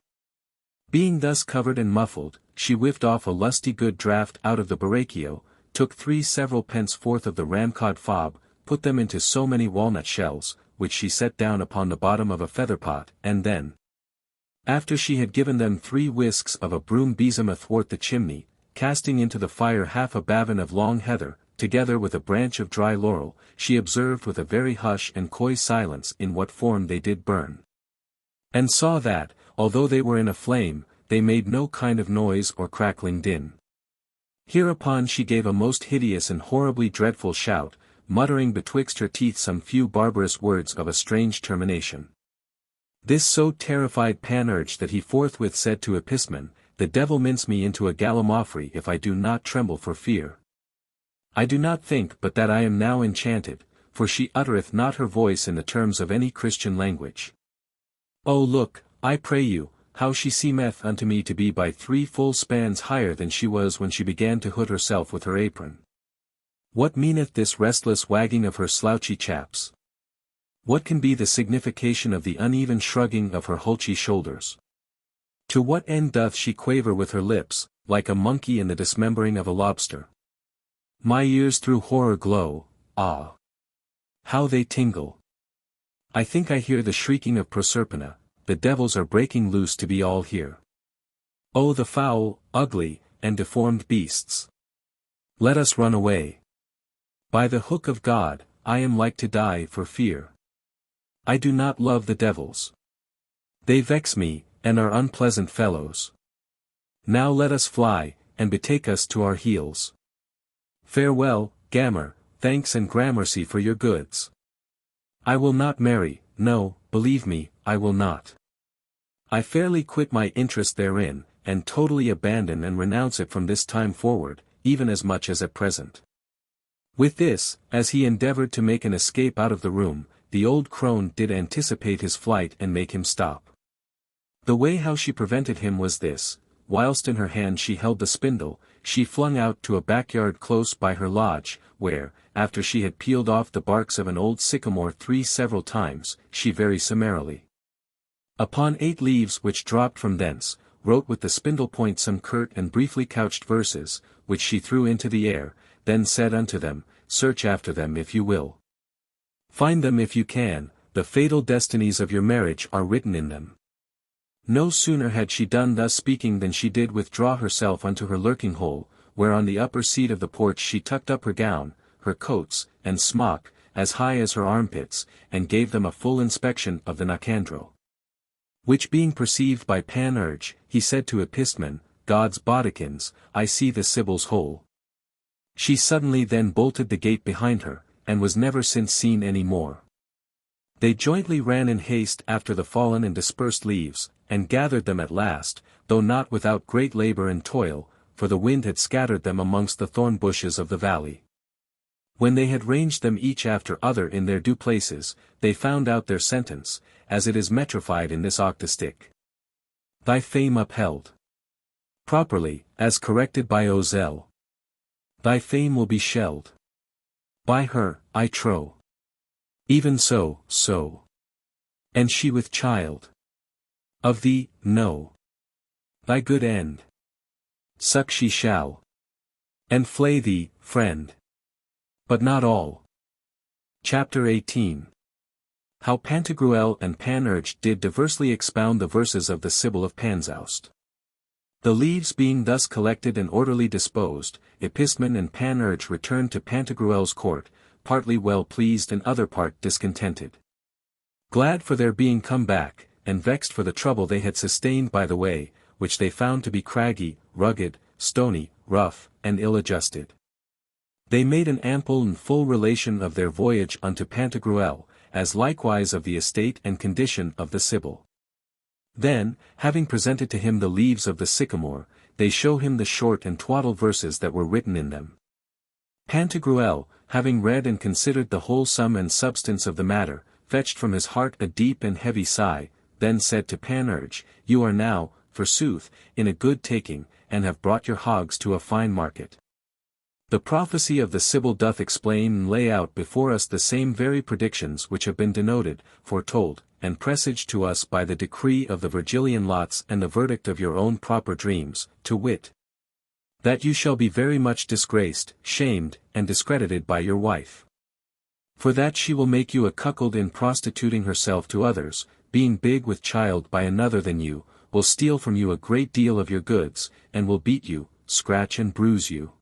Being thus covered and muffled, she whiffed off a lusty good draught out of the barracchio, took 3 several pence forth of the ramcod fob, put them into so many walnut shells, which she set down upon the bottom of a feather-pot, and then, after she had given them 3 whisks of a broom besom athwart the chimney, casting into the fire half a bavin of long heather, together with a branch of dry laurel, she observed with a very hush and coy silence in what form they did burn, and saw that, although they were in a flame, they made no kind of noise or crackling din. Hereupon she gave a most hideous and horribly dreadful shout, muttering betwixt her teeth some few barbarous words of a strange termination. This so terrified Panurge that he forthwith said to Epistemon, the devil mince me into a gallimaufry if I do not tremble for fear. I do not think but that I am now enchanted, for she uttereth not her voice in the terms of any Christian language. O look, I pray you, how she seemeth unto me to be by 3 full spans higher than she was when she began to hood herself with her apron. What meaneth this restless wagging of her slouchy chaps? What can be the signification of the uneven shrugging of her hulchy shoulders? To what end doth she quaver with her lips, like a monkey in the dismembering of a lobster? My ears through horror glow, ah! How they tingle! I think I hear the shrieking of Proserpina, the devils are breaking loose to be all here. Oh the foul, ugly, and deformed beasts! Let us run away. By the hook of God, I am like to die for fear. I do not love the devils. They vex me, and are unpleasant fellows. Now let us fly, and betake us to our heels. Farewell, Gammer, thanks and gramercy for your goods. I will not marry, no, believe me, I will not. I fairly quit my interest therein, and totally abandon and renounce it from this time forward, even as much as at present. With this, as he endeavored to make an escape out of the room, the old crone did anticipate his flight and make him stop. The way how she prevented him was this: whilst in her hand she held the spindle, she flung out to a backyard close by her lodge, where, after she had peeled off the barks of an old sycamore 3 several times, she very summarily, upon 8 leaves which dropped from thence, wrote with the spindle point some curt and briefly couched verses, which she threw into the air, then said unto them, Search after them if you will. Find them if you can, the fatal destinies of your marriage are written in them. No sooner had she done thus speaking than she did withdraw herself unto her lurking hole, where on the upper seat of the porch she tucked up her gown, her coats, and smock, as high as her armpits, and gave them a full inspection of the Nicandro. Which being perceived by Panurge, he said to Epistemon, God's bodikins, I see the Sibyl's hole. She suddenly then bolted the gate behind her, and was never since seen any more. They jointly ran in haste after the fallen and dispersed leaves, and gathered them at last, though not without great labor and toil, for the wind had scattered them amongst the thorn bushes of the valley. When they had ranged them each after other in their due places, they found out their sentence, as it is metrified in this octostic. Thy fame upheld. Properly, as corrected by Ozell. Thy fame will be shelled. By her, I trow. Even so, so. And she with child. Of thee, no. Thy good end. Suck she shall. And flay thee, friend. But not all. Chapter 18. How Pantagruel and Panurge did diversely expound the verses of the Sibyl of Panzaust. The leaves being thus collected and orderly disposed, Epistemon and Panurge returned to Pantagruel's court, partly well pleased and other part discontented. Glad for their being come back, and vexed for the trouble they had sustained by the way, which they found to be craggy, rugged, stony, rough, and ill-adjusted. They made an ample and full relation of their voyage unto Pantagruel, as likewise of the estate and condition of the Sibyl. Then, having presented to him the leaves of the sycamore, they show him the short and twaddle verses that were written in them. Pantagruel, having read and considered the whole sum and substance of the matter, fetched from his heart a deep and heavy sigh, then said to Panurge, You are now, forsooth, in a good taking, and have brought your hogs to a fine market. The prophecy of the Sibyl doth explain and lay out before us the same very predictions which have been denoted, foretold, and presaged to us by the decree of the Virgilian lots and the verdict of your own proper dreams, to wit, that you shall be very much disgraced, shamed, and discredited by your wife. For that she will make you a cuckold in prostituting herself to others, being big with child by another than you, will steal from you a great deal of your goods, and will beat you, scratch and bruise you.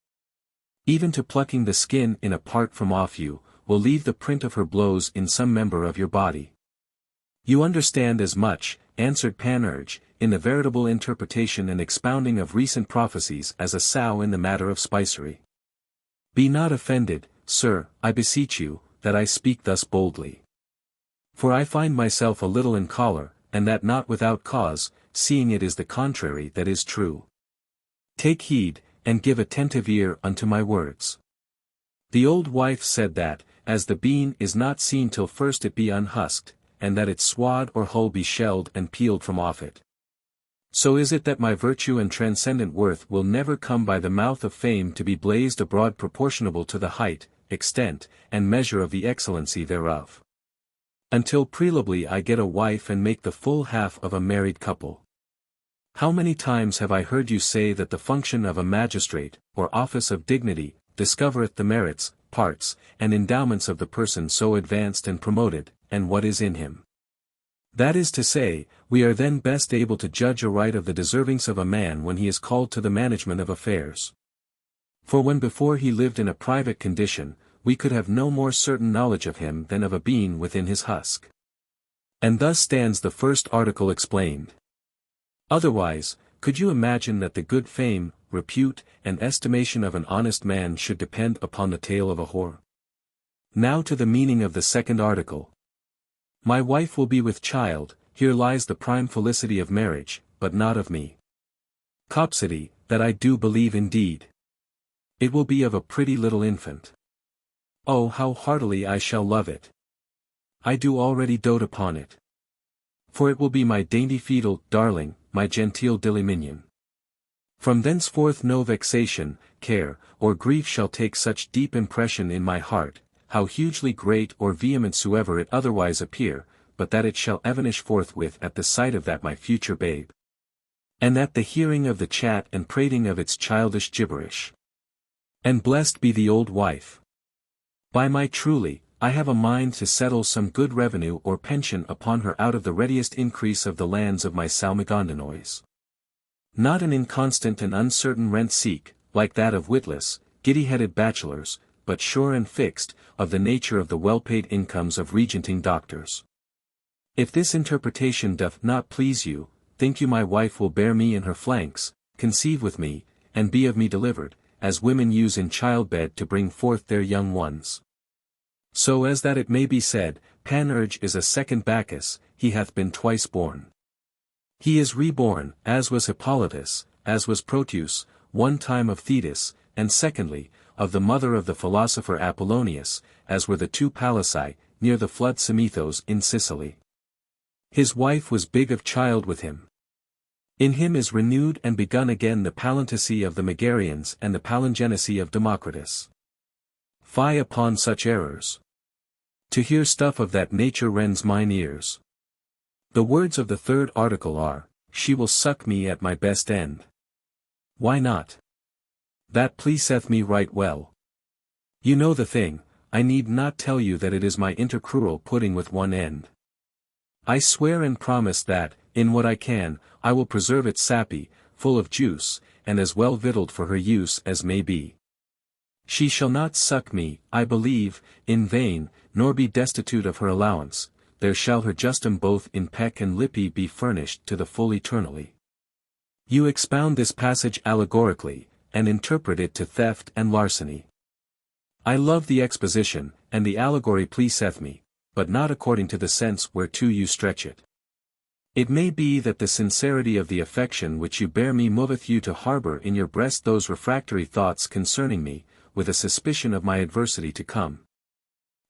Even to plucking the skin in a part from off you, will leave the print of her blows in some member of your body. You understand as much, answered Panurge, in the veritable interpretation and expounding of recent prophecies as a sow in the matter of spicery. Be not offended, sir, I beseech you, that I speak thus boldly. For I find myself a little in choler, and that not without cause, seeing it is the contrary that is true. Take heed, and give attentive ear unto my words. The old wife said that, as the bean is not seen till first it be unhusked, and that its swad or hull be shelled and peeled from off it. So is it that my virtue and transcendent worth will never come by the mouth of fame to be blazed abroad proportionable to the height, extent, and measure of the excellency thereof. Until prelably I get a wife and make the full half of a married couple. How many times have I heard you say that the function of a magistrate, or office of dignity, discovereth the merits, parts, and endowments of the person so advanced and promoted, and what is in him. That is to say, we are then best able to judge aright of the deservings of a man when he is called to the management of affairs. For when before he lived in a private condition, we could have no more certain knowledge of him than of a bean within his husk. And thus stands the first article explained. Otherwise, could you imagine that the good fame, repute, and estimation of an honest man should depend upon the tale of a whore? Now to the meaning of the second article. My wife will be with child, here lies the prime felicity of marriage, but not of me. Dipsody, that I do believe indeed. It will be of a pretty little infant. Oh, how heartily I shall love it. I do already dote upon it. For it will be my dainty fetal darling, my genteel dilly minion. From thenceforth no vexation, care, or grief shall take such deep impression in my heart, how hugely great or vehement soever it otherwise appear, but that it shall evanish forthwith at the sight of that my future babe. And at the hearing of the chat and prating of its childish gibberish. And blessed be the old wife. By my truly, I have a mind to settle some good revenue or pension upon her out of the readiest increase of the lands of my Salmigondinois. Not an inconstant and uncertain rent seek, like that of witless, giddy-headed bachelors, but sure and fixed, of the nature of the well-paid incomes of regenting doctors. If this interpretation doth not please you, think you my wife will bear me in her flanks, conceive with me, and be of me delivered, as women use in childbed to bring forth their young ones. So as that it may be said, Panurge is a second Bacchus, he hath been twice born. He is reborn, as was Hippolytus, as was Proteus, one time of Thetis, and secondly, of the mother of the philosopher Apollonius, as were the two Pallassae, near the flood Samethos in Sicily. His wife was big of child with him. In him is renewed and begun again the palinticy of the Megarians and the palingenesy of Democritus. Fie upon such errors. To hear stuff of that nature rends mine ears. The words of the third article are, she will suck me at my best end. Why not? That pleaseth me right well. You know the thing, I need not tell you that it is my intercrural pudding with one end. I swear and promise that, in what I can, I will preserve it sappy, full of juice, and as well victualled for her use as may be. She shall not suck me, I believe, in vain, nor be destitute of her allowance, there shall her justum both in peck and lippy be furnished to the full eternally. You expound this passage allegorically, and interpret it to theft and larceny. I love the exposition, and the allegory pleaseth me, but not according to the sense whereto you stretch it. It may be that the sincerity of the affection which you bear me moveth you to harbour in your breast those refractory thoughts concerning me, with a suspicion of my adversity to come.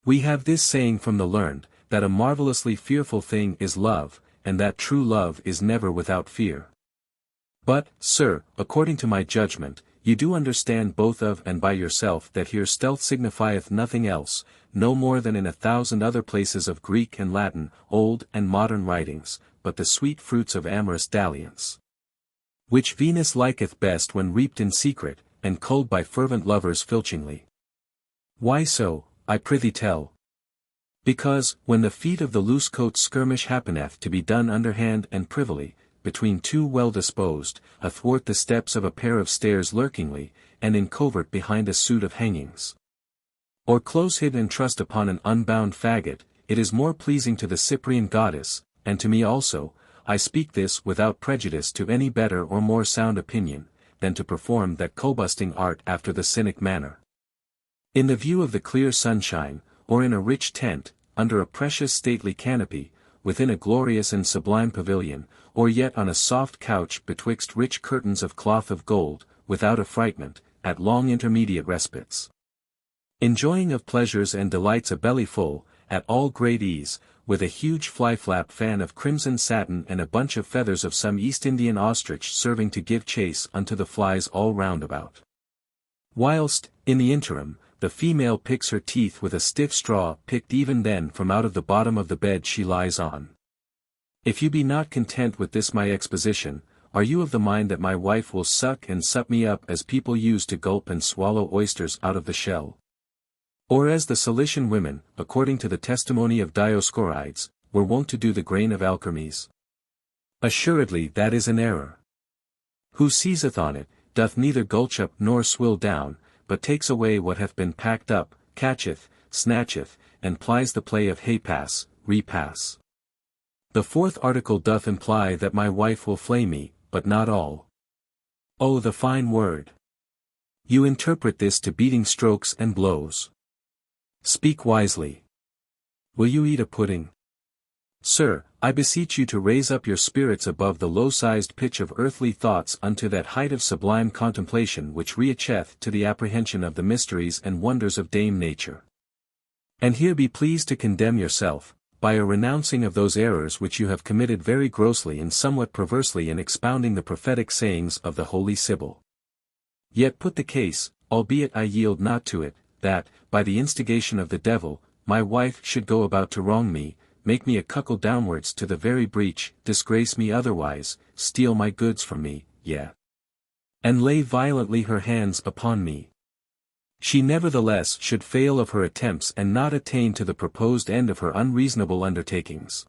We have this saying from the learned, that a marvellously fearful thing is love, and that true love is never without fear. But, sir, according to my judgment, you do understand both of and by yourself that here stealth signifieth nothing else, no more than in 1,000 other places of Greek and Latin, old and modern writings, but the sweet fruits of amorous dalliance. Which Venus liketh best when reaped in secret, and culled by fervent lovers filchingly. Why so, I prithee tell? Because, when the feat of the loose coat skirmish happeneth to be done underhand and privily, between two well-disposed, athwart the steps of a pair of stairs lurkingly, and in covert behind a suit of hangings, or close hid and trussed upon an unbound faggot, it is more pleasing to the Cyprian goddess, and to me also, I speak this without prejudice to any better or more sound opinion, than to perform that combusting art after the Cynic manner. In the view of the clear sunshine, or in a rich tent, under a precious stately canopy, within a glorious and sublime pavilion, or yet on a soft couch betwixt rich curtains of cloth of gold, without affrightment, at long intermediate respites. Enjoying of pleasures and delights a belly full, at all great ease, with a huge fly-flap fan of crimson satin and a bunch of feathers of some East Indian ostrich serving to give chase unto the flies all round about. Whilst, in the interim, the female picks her teeth with a stiff straw picked even then from out of the bottom of the bed she lies on. If you be not content with this my exposition, are you of the mind that my wife will suck and sup me up as people use to gulp and swallow oysters out of the shell? Or as the Cilician women, according to the testimony of Dioscorides, were wont to do the grain of alkermes? Assuredly that is an error. Who seizeth on it, doth neither gulch up nor swill down, but takes away what hath been packed up, catcheth, snatcheth, and plies the play of haypass, repass. The fourth article doth imply that my wife will flay me, but not all. Oh, the fine word! You interpret this to beating strokes and blows. Speak wisely. Will you eat a pudding? Sir, I beseech you to raise up your spirits above the low-sized pitch of earthly thoughts unto that height of sublime contemplation which reacheth to the apprehension of the mysteries and wonders of Dame Nature. And here be pleased to condemn yourself, by a renouncing of those errors which you have committed very grossly and somewhat perversely in expounding the prophetic sayings of the Holy Sibyl. Yet put the case, albeit I yield not to it, that, by the instigation of the devil, my wife should go about to wrong me, make me a cuckold downwards to the very breach, disgrace me otherwise, steal my goods from me, yea, and lay violently her hands upon me. She nevertheless should fail of her attempts and not attain to the proposed end of her unreasonable undertakings.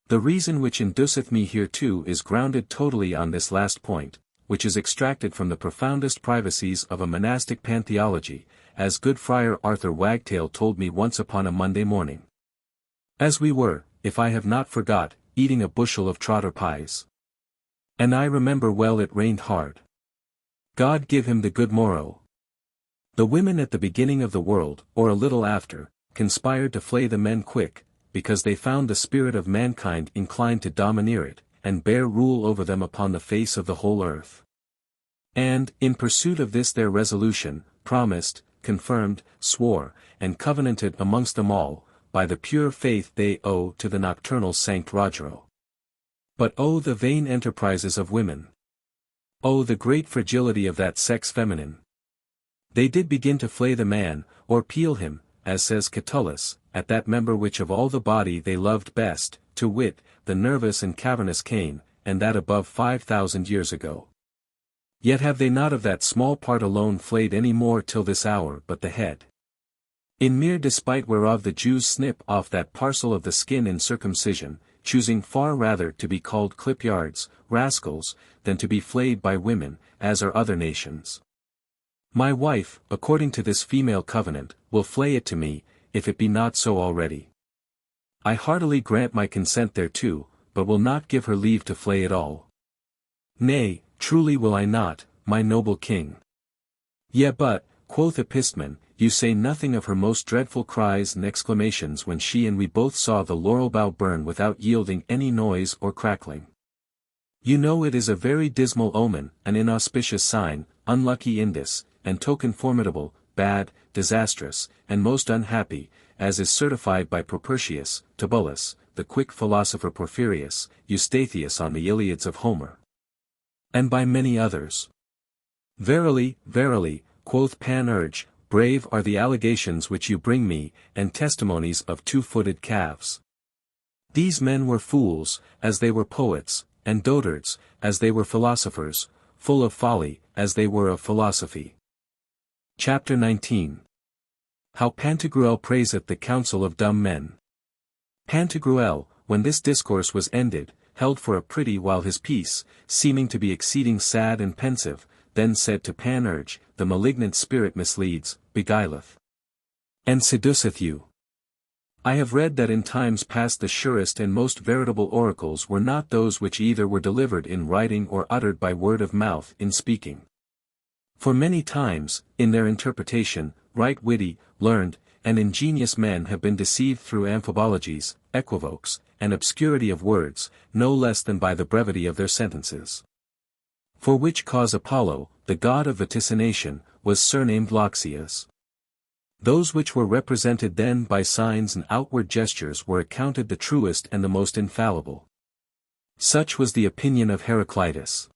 The reason which induceth me hereto is grounded totally on this last point, which is extracted from the profoundest privacies of a monastic pantheology, as good Friar Arthur Wagtail told me once upon a Monday morning. As we were, if I have not forgot, eating a bushel of trotter pies. And I remember well it rained hard. God give him the good morrow. The women at the beginning of the world, or a little after, conspired to flay the men quick, because they found the spirit of mankind inclined to domineer it, and bear rule over them upon the face of the whole earth. And, in pursuit of this their resolution, promised, confirmed, swore, and covenanted amongst them all, by the pure faith they owe to the nocturnal Sanct Rogero. But oh the vain enterprises of women! Oh the great fragility of that sex feminine! They did begin to flay the man, or peel him, as says Catullus, at that member which of all the body they loved best, to wit, the nervous and cavernous cane, and that above 5,000 years ago. Yet have they not of that small part alone flayed any more till this hour but the head. In mere despite whereof the Jews snip off that parcel of the skin in circumcision, choosing far rather to be called clipyards, rascals, than to be flayed by women, as are other nations. My wife, according to this female covenant, will flay it to me, if it be not so already. I heartily grant my consent thereto, but will not give her leave to flay it all. Nay, truly will I not, my noble king. Yea but, quoth Epistemon, you say nothing of her most dreadful cries and exclamations when she and we both saw the laurel bough burn without yielding any noise or crackling. You know it is a very dismal omen, an inauspicious sign, unlucky indis, and token formidable, bad, disastrous, and most unhappy, as is certified by Propertius, Tibullus, the quick philosopher Porphyrius, Eustathius on the Iliads of Homer, and by many others. Verily, verily, quoth Panurge, brave are the allegations which you bring me, and testimonies of two-footed calves. These men were fools, as they were poets, and dotards, as they were philosophers, full of folly, as they were of philosophy. Chapter 19. How Pantagruel praiseth the counsel of dumb men. Pantagruel, when this discourse was ended, held for a pretty while his peace, seeming to be exceeding sad and pensive, then said to Panurge, the malignant spirit misleads, beguileth, and seduceth you. I have read that in times past the surest and most veritable oracles were not those which either were delivered in writing or uttered by word of mouth in speaking. For many times, in their interpretation, right witty, learned, and ingenious men have been deceived through amphibologies, equivokes, and obscurity of words, no less than by the brevity of their sentences. For which cause Apollo, the god of vaticination, was surnamed Loxias. Those which were represented then by signs and outward gestures were accounted the truest and the most infallible. Such was the opinion of Heraclitus.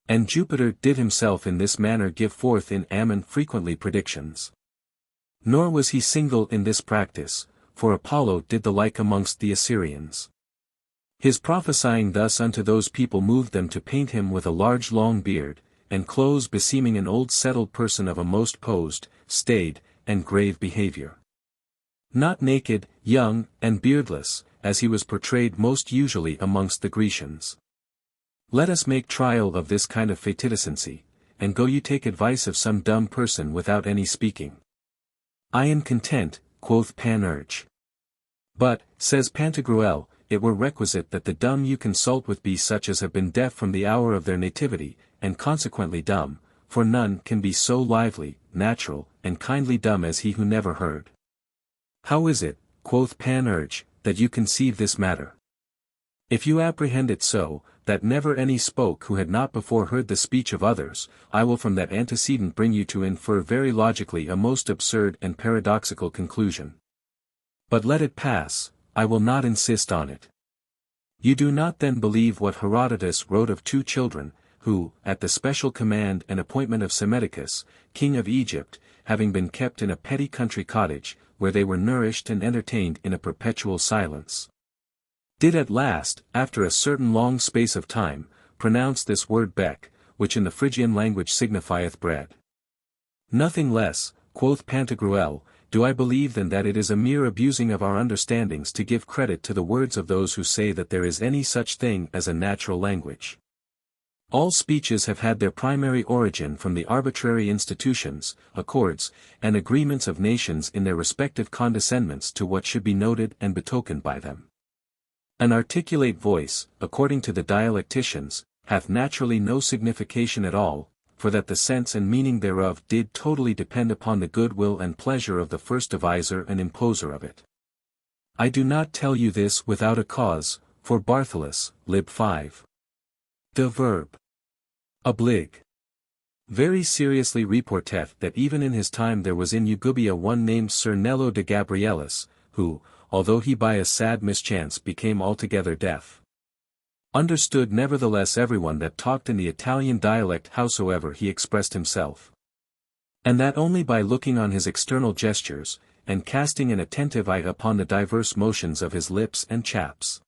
And Jupiter did himself in this manner give forth in Ammon frequently predictions. Nor was he single in this practice, for Apollo did the like amongst the Assyrians. His prophesying thus unto those people moved them to paint him with a large long beard, and clothes beseeming an old settled person of a most posed, staid, and grave behavior. Not naked, young, and beardless, as he was portrayed most usually amongst the Grecians. Let us make trial of this kind of fatidicency, and go you take advice of some dumb person without any speaking. I am content, quoth Panurge. But, says Pantagruel, it were requisite that the dumb you consult with be such as have been deaf from the hour of their nativity, and consequently dumb, for none can be so lively, natural, and kindly dumb as he who never heard. How is it, quoth Panurge, that you conceive this matter? If you apprehend it so, that never any spoke who had not before heard the speech of others, I will from that antecedent bring you to infer very logically a most absurd and paradoxical conclusion. But let it pass, I will not insist on it. You do not then believe what Herodotus wrote of two children, who, at the special command and appointment of Psammetichus, king of Egypt, having been kept in a petty country cottage, where they were nourished and entertained in a perpetual silence, did at last, after a certain long space of time, pronounce this word bec, which in the Phrygian language signifieth bread. Nothing less, quoth Pantagruel, do I believe than that it is a mere abusing of our understandings to give credit to the words of those who say that there is any such thing as a natural language. All speeches have had their primary origin from the arbitrary institutions, accords, and agreements of nations in their respective condescendments to what should be noted and betokened by them. An articulate voice, according to the dialecticians, hath naturally no signification at all, for that the sense and meaning thereof did totally depend upon the good will and pleasure of the first deviser and imposer of it. I do not tell you this without a cause, for Bartholus, lib 5. The verb oblig very seriously reporteth that even in his time there was in Eugubia one named Sir Nello de Gabrielis, who, although he by a sad mischance became altogether deaf, understood nevertheless everyone that talked in the Italian dialect howsoever he expressed himself. And that only by looking on his external gestures, and casting an attentive eye upon the diverse motions of his lips and chaps.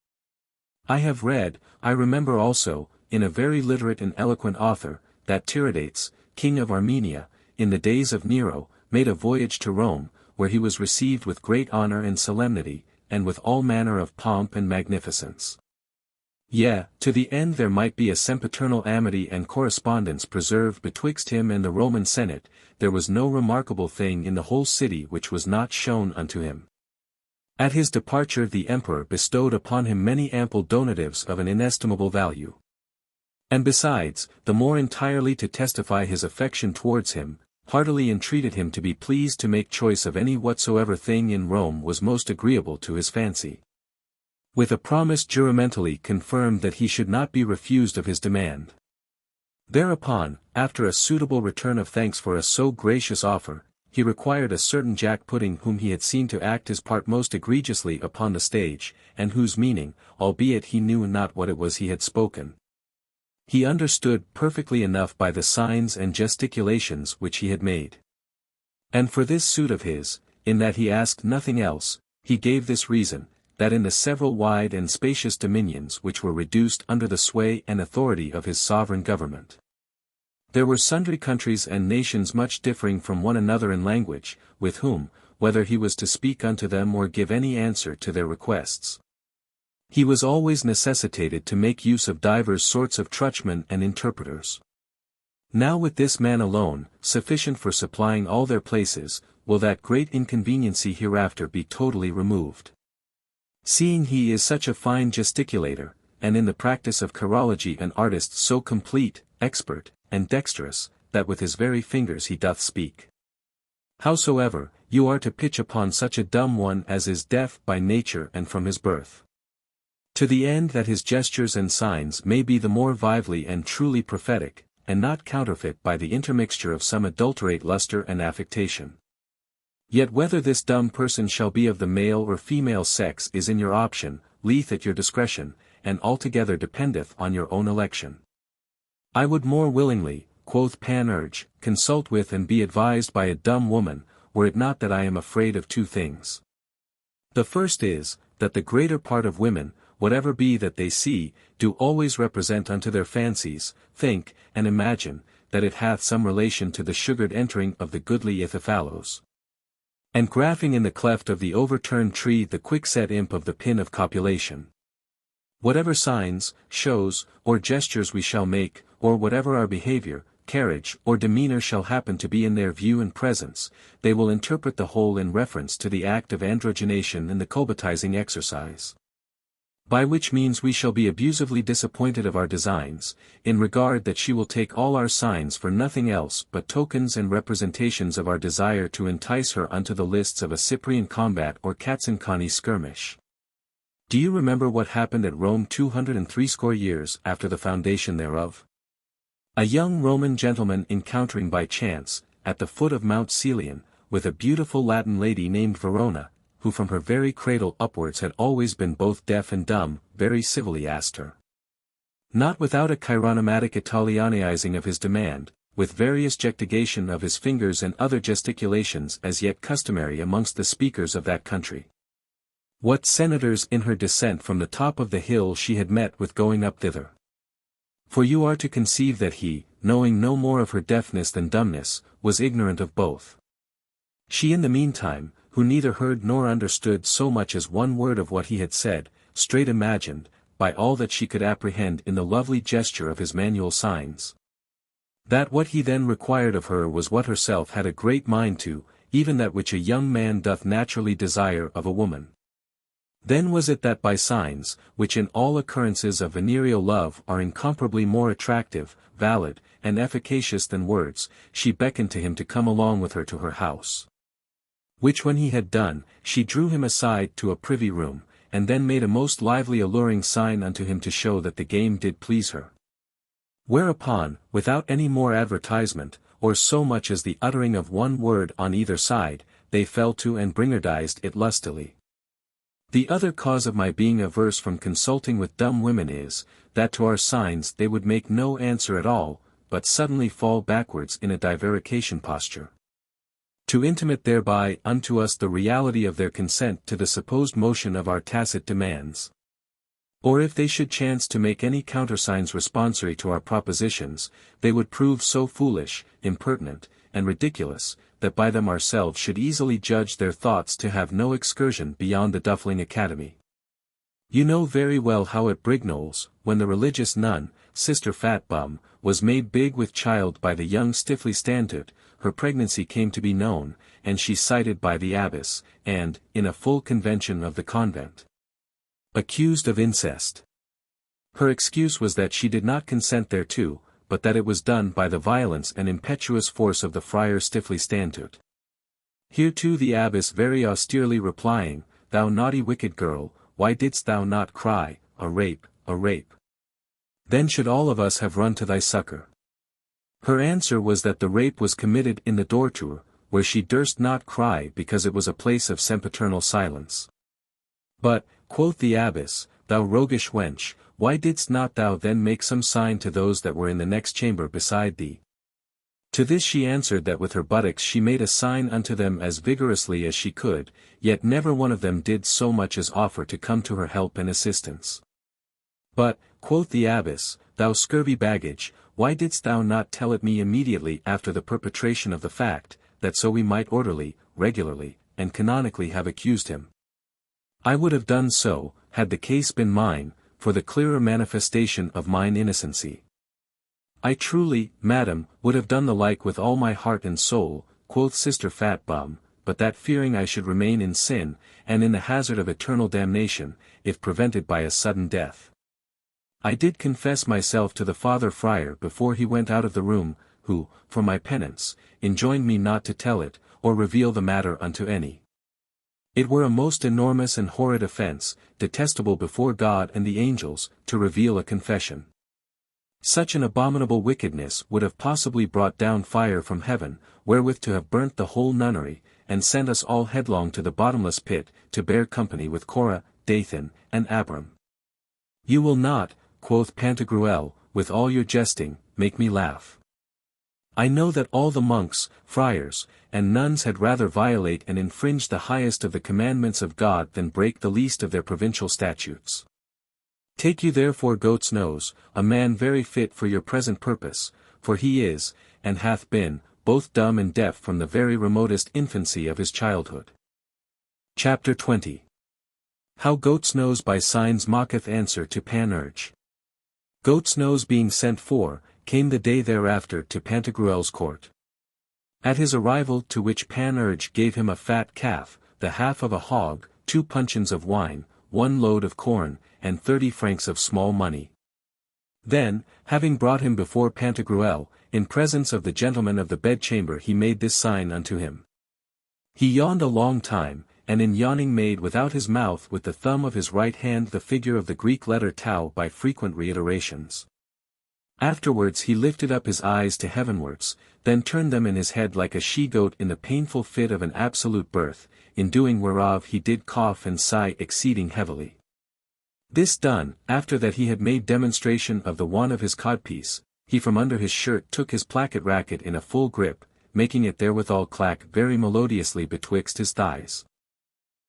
I have read, I remember also, in a very literate and eloquent author, that Tiridates, king of Armenia, in the days of Nero, made a voyage to Rome, where he was received with great honor and solemnity, and with all manner of pomp and magnificence. Yea, to the end there might be a sempiternal amity and correspondence preserved betwixt him and the Roman Senate, there was no remarkable thing in the whole city which was not shown unto him. At his departure the emperor bestowed upon him many ample donatives of an inestimable value. And besides, the more entirely to testify his affection towards him, heartily entreated him to be pleased to make choice of any whatsoever thing in Rome was most agreeable to his fancy. With a promise juramentally confirmed that he should not be refused of his demand. Thereupon, after a suitable return of thanks for a so gracious offer, he required a certain Jack Pudding whom he had seen to act his part most egregiously upon the stage, and whose meaning, albeit he knew not what it was he had spoken, he understood perfectly enough by the signs and gesticulations which he had made. And for this suit of his, in that he asked nothing else, he gave this reason, that in the several wide and spacious dominions which were reduced under the sway and authority of his sovereign government, there were sundry countries and nations much differing from one another in language, with whom, whether he was to speak unto them or give any answer to their requests, he was always necessitated to make use of divers sorts of truchmen and interpreters. Now with this man alone, sufficient for supplying all their places, will that great inconveniency hereafter be totally removed. Seeing he is such a fine gesticulator, and in the practice of chirology an artist so complete, expert, and dexterous, that with his very fingers he doth speak. Howsoever, you are to pitch upon such a dumb one as is deaf by nature and from his birth. To the end that his gestures and signs may be the more vively and truly prophetic, and not counterfeit by the intermixture of some adulterate lustre and affectation. Yet whether this dumb person shall be of the male or female sex is in your option, leath at your discretion, and altogether dependeth on your own election. I would more willingly, quoth Panurge, consult with and be advised by a dumb woman, were it not that I am afraid of two things. The first is, that the greater part of women, whatever be that they see, do always represent unto their fancies, think, and imagine, that it hath some relation to the sugared entering of the goodly Ithaphalos. And graphing in the cleft of the overturned tree the quickset imp of the pin of copulation. Whatever signs, shows, or gestures we shall make, or whatever our behavior, carriage, or demeanor shall happen to be in their view and presence, they will interpret the whole in reference to the act of androgenation and the covetizing exercise. By which means we shall be abusively disappointed of our designs, in regard that she will take all our signs for nothing else but tokens and representations of our desire to entice her unto the lists of a Cyprian combat or Katzincani skirmish. Do you remember what happened at Rome 260 years after the foundation thereof? A young Roman gentleman encountering by chance, at the foot of Mount Celion, with a beautiful Latin lady named Verona, who from her very cradle upwards had always been both deaf and dumb, very civilly asked her. Not without a chironomatic Italianizing of his demand, with various gesticulations of his fingers and other gesticulations as yet customary amongst the speakers of that country. What senators in her descent from the top of the hill she had met with going up thither. For you are to conceive that he, knowing no more of her deafness than dumbness, was ignorant of both. She in the meantime, who neither heard nor understood so much as one word of what he had said, straight imagined, by all that she could apprehend in the lovely gesture of his manual signs, that what he then required of her was what herself had a great mind to, even that which a young man doth naturally desire of a woman. Then was it that by signs, which in all occurrences of venereal love are incomparably more attractive, valid, and efficacious than words, she beckoned to him to come along with her to her house. Which when he had done, she drew him aside to a privy room, and then made a most lively alluring sign unto him to show that the game did please her. Whereupon, without any more advertisement, or so much as the uttering of one word on either side, they fell to and bringardized it lustily. The other cause of my being averse from consulting with dumb women is, that to our signs they would make no answer at all, but suddenly fall backwards in a divarication posture. To intimate thereby unto us the reality of their consent to the supposed motion of our tacit demands. Or if they should chance to make any countersigns responsory to our propositions, they would prove so foolish, impertinent, and ridiculous, that by them ourselves should easily judge their thoughts to have no excursion beyond the Duffling Academy. You know very well how at Brignoles, when the religious nun, Sister Fatbum, was made big with child by the young Stiffly Standard, her pregnancy came to be known, and she cited by the abbess, and, in a full convention of the convent, accused of incest. Her excuse was that she did not consent thereto, but that it was done by the violence and impetuous force of the friar Stiffly Standard. Hereto the abbess very austerely replying, Thou naughty wicked girl, why didst thou not cry, A rape, a rape? Then should all of us have run to thy succor. Her answer was that the rape was committed in the dortour, where she durst not cry because it was a place of sempiternal silence. But, quoth the abbess, thou roguish wench, why didst not thou then make some sign to those that were in the next chamber beside thee? To this she answered that with her buttocks she made a sign unto them as vigorously as she could, yet never one of them did so much as offer to come to her help and assistance. But, quoth the abbess, thou scurvy baggage, why didst thou not tell it me immediately after the perpetration of the fact, that so we might orderly, regularly, and canonically have accused him? I would have done so, had the case been mine, for the clearer manifestation of mine innocency. I truly, madam, would have done the like with all my heart and soul, quoth Sister Fatbum, but that fearing I should remain in sin, and in the hazard of eternal damnation, if prevented by a sudden death, I did confess myself to the Father Friar before he went out of the room, who, for my penance, enjoined me not to tell it, or reveal the matter unto any. It were a most enormous and horrid offence, detestable before God and the angels, to reveal a confession. Such an abominable wickedness would have possibly brought down fire from heaven, wherewith to have burnt the whole nunnery, and sent us all headlong to the bottomless pit, to bear company with Korah, Dathan, and Abiram. You will not, quoth Pantagruel, with all your jesting, make me laugh. I know that all the monks, friars, and nuns had rather violate and infringe the highest of the commandments of God than break the least of their provincial statutes. Take you therefore Goat's Nose, a man very fit for your present purpose, for he is, and hath been, both dumb and deaf from the very remotest infancy of his childhood. Chapter 20. How Goat's Nose by signs mocketh answer to Panurge. Goat's Nose being sent for, came the day thereafter to Pantagruel's court. At his arrival, to which Panurge gave him a fat calf, the half of a hog, 2 puncheons of wine, 1 load of corn, and 30 francs of small money. Then, having brought him before Pantagruel, in presence of the gentleman of the bedchamber he made this sign unto him. He yawned a long time, and in yawning made without his mouth with the thumb of his right hand the figure of the Greek letter tau by frequent reiterations. Afterwards he lifted up his eyes to heavenwards, then turned them in his head like a she-goat in the painful fit of an absolute birth, in doing whereof he did cough and sigh exceeding heavily. This done, after that he had made demonstration of the one of his codpiece, he from under his shirt took his placket racket in a full grip, making it therewithal clack very melodiously betwixt his thighs.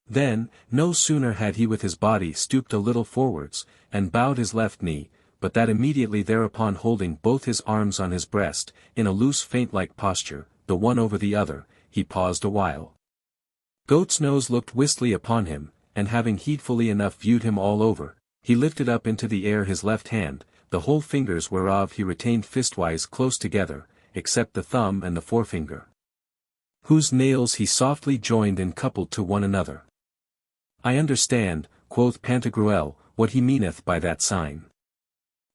Then, no sooner had he with his body stooped a little forwards, and bowed his left knee, but that immediately thereupon holding both his arms on his breast, in a loose faint-like posture, the one over the other, he paused a while. Goat's Nose looked wistly upon him, and having heedfully enough viewed him all over, he lifted up into the air his left hand, the whole fingers whereof he retained fistwise close together, except the thumb and the forefinger, whose nails he softly joined and coupled to one another. I understand, quoth Pantagruel, what he meaneth by that sign.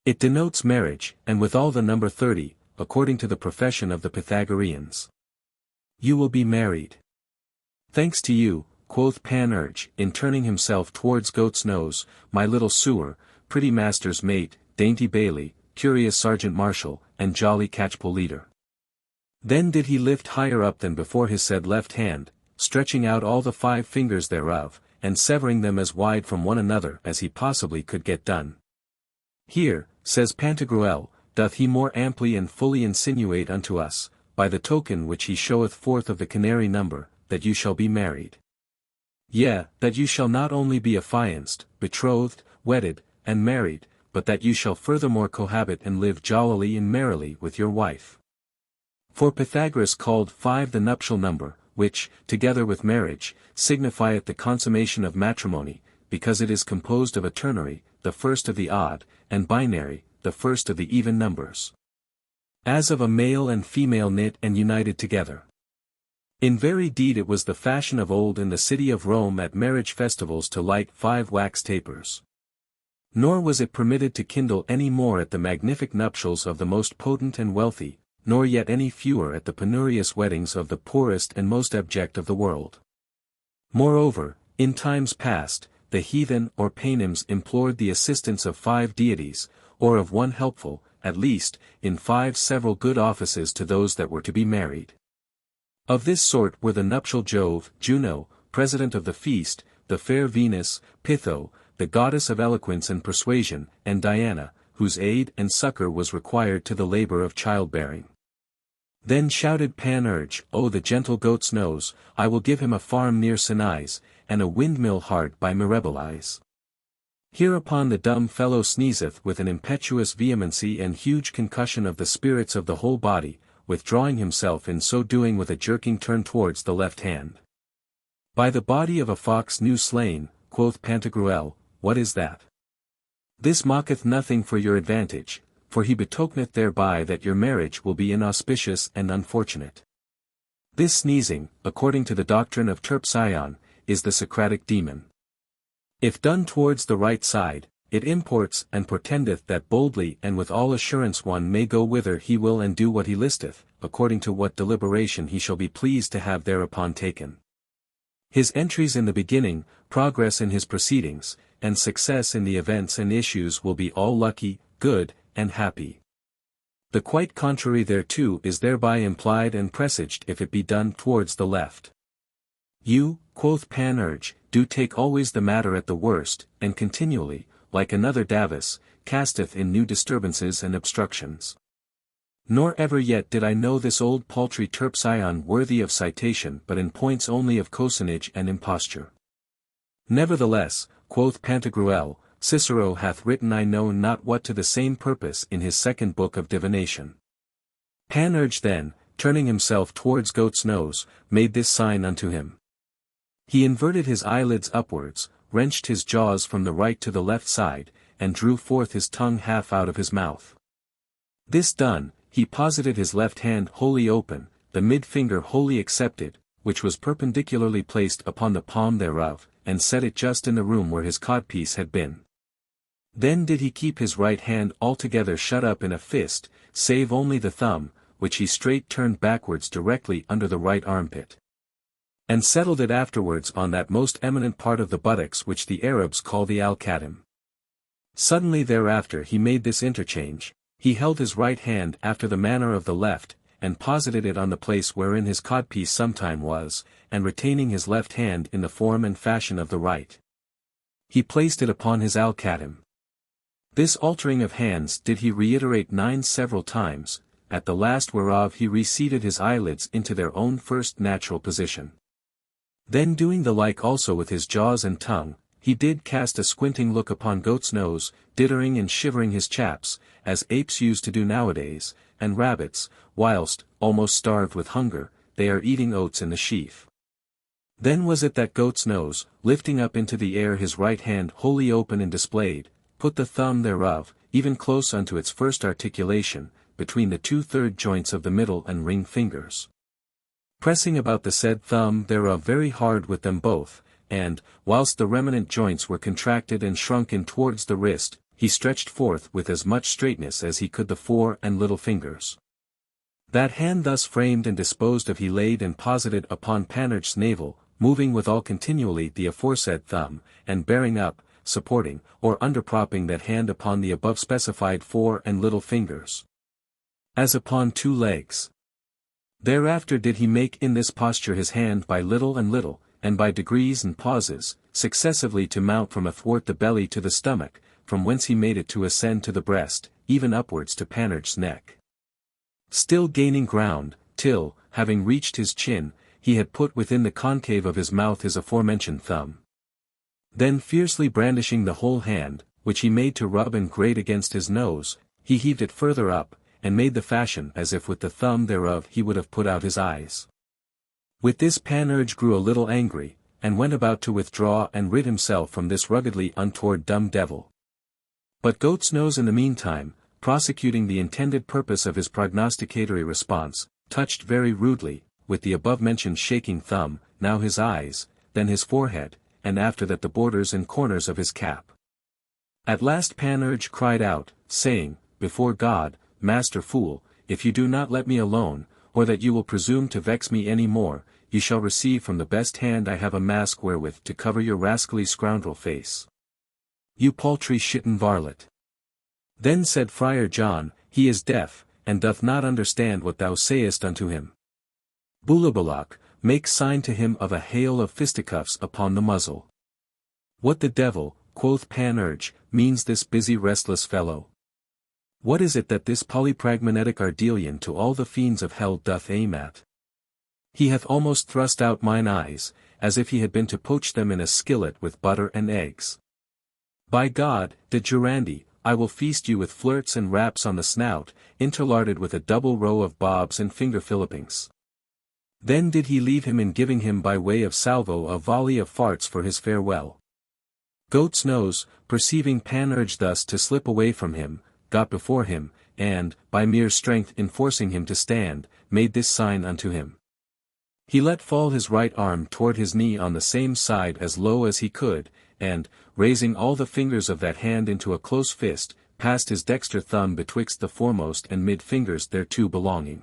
It denotes marriage, and withal the number 30, according to the profession of the Pythagoreans. You will be married. Thanks to you, quoth Panurge, in turning himself towards Goat's Nose, my little sewer, pretty master's mate, dainty bailey, curious sergeant marshal, and jolly catchpole leader. Then did he lift higher up than before his said left hand, stretching out all the 5 fingers thereof, and severing them as wide from one another as he possibly could get done. Here, says Pantagruel, doth he more amply and fully insinuate unto us, by the token which he showeth forth of the canary number, that you shall be married. Yea, that you shall not only be affianced, betrothed, wedded, and married, but that you shall furthermore cohabit and live jollily and merrily with your wife. For Pythagoras called 5 the nuptial number, which, together with marriage, signifieth the consummation of matrimony, because it is composed of a ternary, the first of the odd, and binary, the first of the even numbers. As of a male and female knit and united together. In very deed it was the fashion of old in the city of Rome at marriage festivals to light 5 wax tapers. Nor was it permitted to kindle any more at the magnific nuptials of the most potent and wealthy, nor yet any fewer at the penurious weddings of the poorest and most abject of the world. Moreover, in times past, the heathen or paynims implored the assistance of 5 deities, or of one helpful, at least, in 5 several good offices to those that were to be married. Of this sort were the nuptial Jove, Juno, president of the feast, the fair Venus, Pytho, the goddess of eloquence and persuasion, and Diana, whose aid and succor was required to the labor of childbearing. Then shouted Panurge, O the gentle Goat's Nose, I will give him a farm near Senais, and a windmill hard by Mirabilis. Hereupon the dumb fellow sneezeth with an impetuous vehemency and huge concussion of the spirits of the whole body, withdrawing himself in so doing with a jerking turn towards the left hand. By the body of a fox new slain, quoth Pantagruel, what is that? This mocketh nothing for your advantage, for he betokeneth thereby that your marriage will be inauspicious and unfortunate. This sneezing, according to the doctrine of Terpsion, is the Socratic demon. If done towards the right side, it imports and portendeth that boldly and with all assurance one may go whither he will and do what he listeth, according to what deliberation he shall be pleased to have thereupon taken. His entries in the beginning, progress in his proceedings, and success in the events and issues will be all lucky, good, and happy. The quite contrary thereto is thereby implied and presaged if it be done towards the left. You, quoth Panurge, do take always the matter at the worst, and continually, like another Davus, casteth in new disturbances and obstructions. Nor ever yet did I know this old paltry Terpsion worthy of citation but in points only of cosenage and imposture. Nevertheless, quoth Pantagruel, Cicero hath written I know not what to the same purpose in his second book of divination. Panurge then, turning himself towards Goat's nose, made this sign unto him. He inverted his eyelids upwards, wrenched his jaws from the right to the left side, and drew forth his tongue half out of his mouth. This done, he posited his left hand wholly open, the mid-finger wholly excepted, which was perpendicularly placed upon the palm thereof, and set it just in the room where his codpiece had been. Then did he keep his right hand altogether shut up in a fist, save only the thumb, which he straight turned backwards directly under the right armpit. And settled it afterwards on that most eminent part of the buttocks which the Arabs call the alcatim. Suddenly thereafter he made this interchange, he held his right hand after the manner of the left, and posited it on the place wherein his codpiece sometime was, and retaining his left hand in the form and fashion of the right. He placed it upon his alcatim. This altering of hands did he reiterate 9 several times, at the last whereof he reseated his eyelids into their own first natural position. Then doing the like also with his jaws and tongue, he did cast a squinting look upon Goat's nose, dittering and shivering his chaps, as apes used to do nowadays, and rabbits, whilst, almost starved with hunger, they are eating oats in the sheaf. Then was it that Goat's nose, lifting up into the air his right hand wholly open and displayed, put the thumb thereof, even close unto its first articulation, between the 2/3 joints of the middle and ring fingers. Pressing about the said thumb thereof very hard with them both, and, whilst the remanent joints were contracted and shrunk in towards the wrist, he stretched forth with as much straightness as he could the fore and little fingers. That hand thus framed and disposed of he laid and posited upon Panurge's navel, moving withal continually the aforesaid thumb, and bearing up, supporting, or underpropping that hand upon the above specified fore and little fingers, as upon 2 legs. Thereafter did he make in this posture his hand by little and little, and by degrees and pauses, successively to mount from athwart the belly to the stomach, from whence he made it to ascend to the breast, even upwards to Panurge's neck. Still gaining ground, till, having reached his chin, he had put within the concave of his mouth his aforementioned thumb. Then fiercely brandishing the whole hand, which he made to rub and grate against his nose, he heaved it further up, and made the fashion as if with the thumb thereof he would have put out his eyes. With this Panurge grew a little angry, and went about to withdraw and rid himself from this ruggedly untoward dumb devil. But Goat's nose in the meantime, prosecuting the intended purpose of his prognosticatory response, touched very rudely, with the above-mentioned shaking thumb, now his eyes, then his forehead, and after that the borders and corners of his cap. At last Panurge cried out, saying, Before God, Master Fool, if you do not let me alone, or that you will presume to vex me any more, you shall receive from the best hand I have a mask wherewith to cover your rascally scoundrel face. You paltry shitten varlet. Then said Friar John, He is deaf, and doth not understand what thou sayest unto him. Bulabalak, make sign to him of a hail of fisticuffs upon the muzzle. What the devil, quoth Panurge, means this busy restless fellow? What is it that this polypragmanetic Ardelian to all the fiends of hell doth aim at? He hath almost thrust out mine eyes, as if he had been to poach them in a skillet with butter and eggs. By God, de Jurandi, I will feast you with flirts and raps on the snout, interlarded with a double row of bobs and finger fillipings. Then did he leave him in giving him by way of salvo a volley of farts for his farewell. Goat's nose, perceiving Panurge thus to slip away from him, got before him, and, by mere strength enforcing him to stand, made this sign unto him. He let fall his right arm toward his knee on the same side as low as he could, and, raising all the fingers of that hand into a close fist, passed his dexter thumb betwixt the foremost and mid fingers thereto belonging.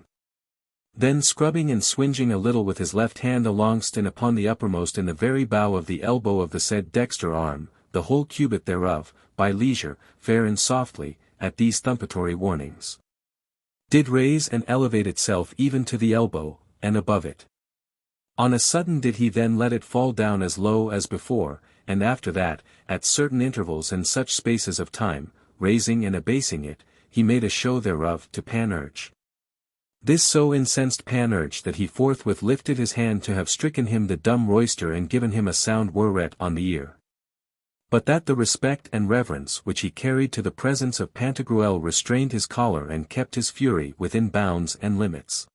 Then scrubbing and swinging a little with his left hand alongst and upon the uppermost in the very bow of the elbow of the said dexter arm, the whole cubit thereof, by leisure, fair and softly, at these thumpatory warnings, did raise and elevate itself even to the elbow, and above it. On a sudden did he then let it fall down as low as before, and after that, at certain intervals and such spaces of time, raising and abasing it, he made a show thereof to Panurge. This so incensed Panurge that he forthwith lifted his hand to have stricken him the dumb roister and given him a sound wurret on the ear. But that the respect and reverence which he carried to the presence of Pantagruel restrained his choler and kept his fury within bounds and limits.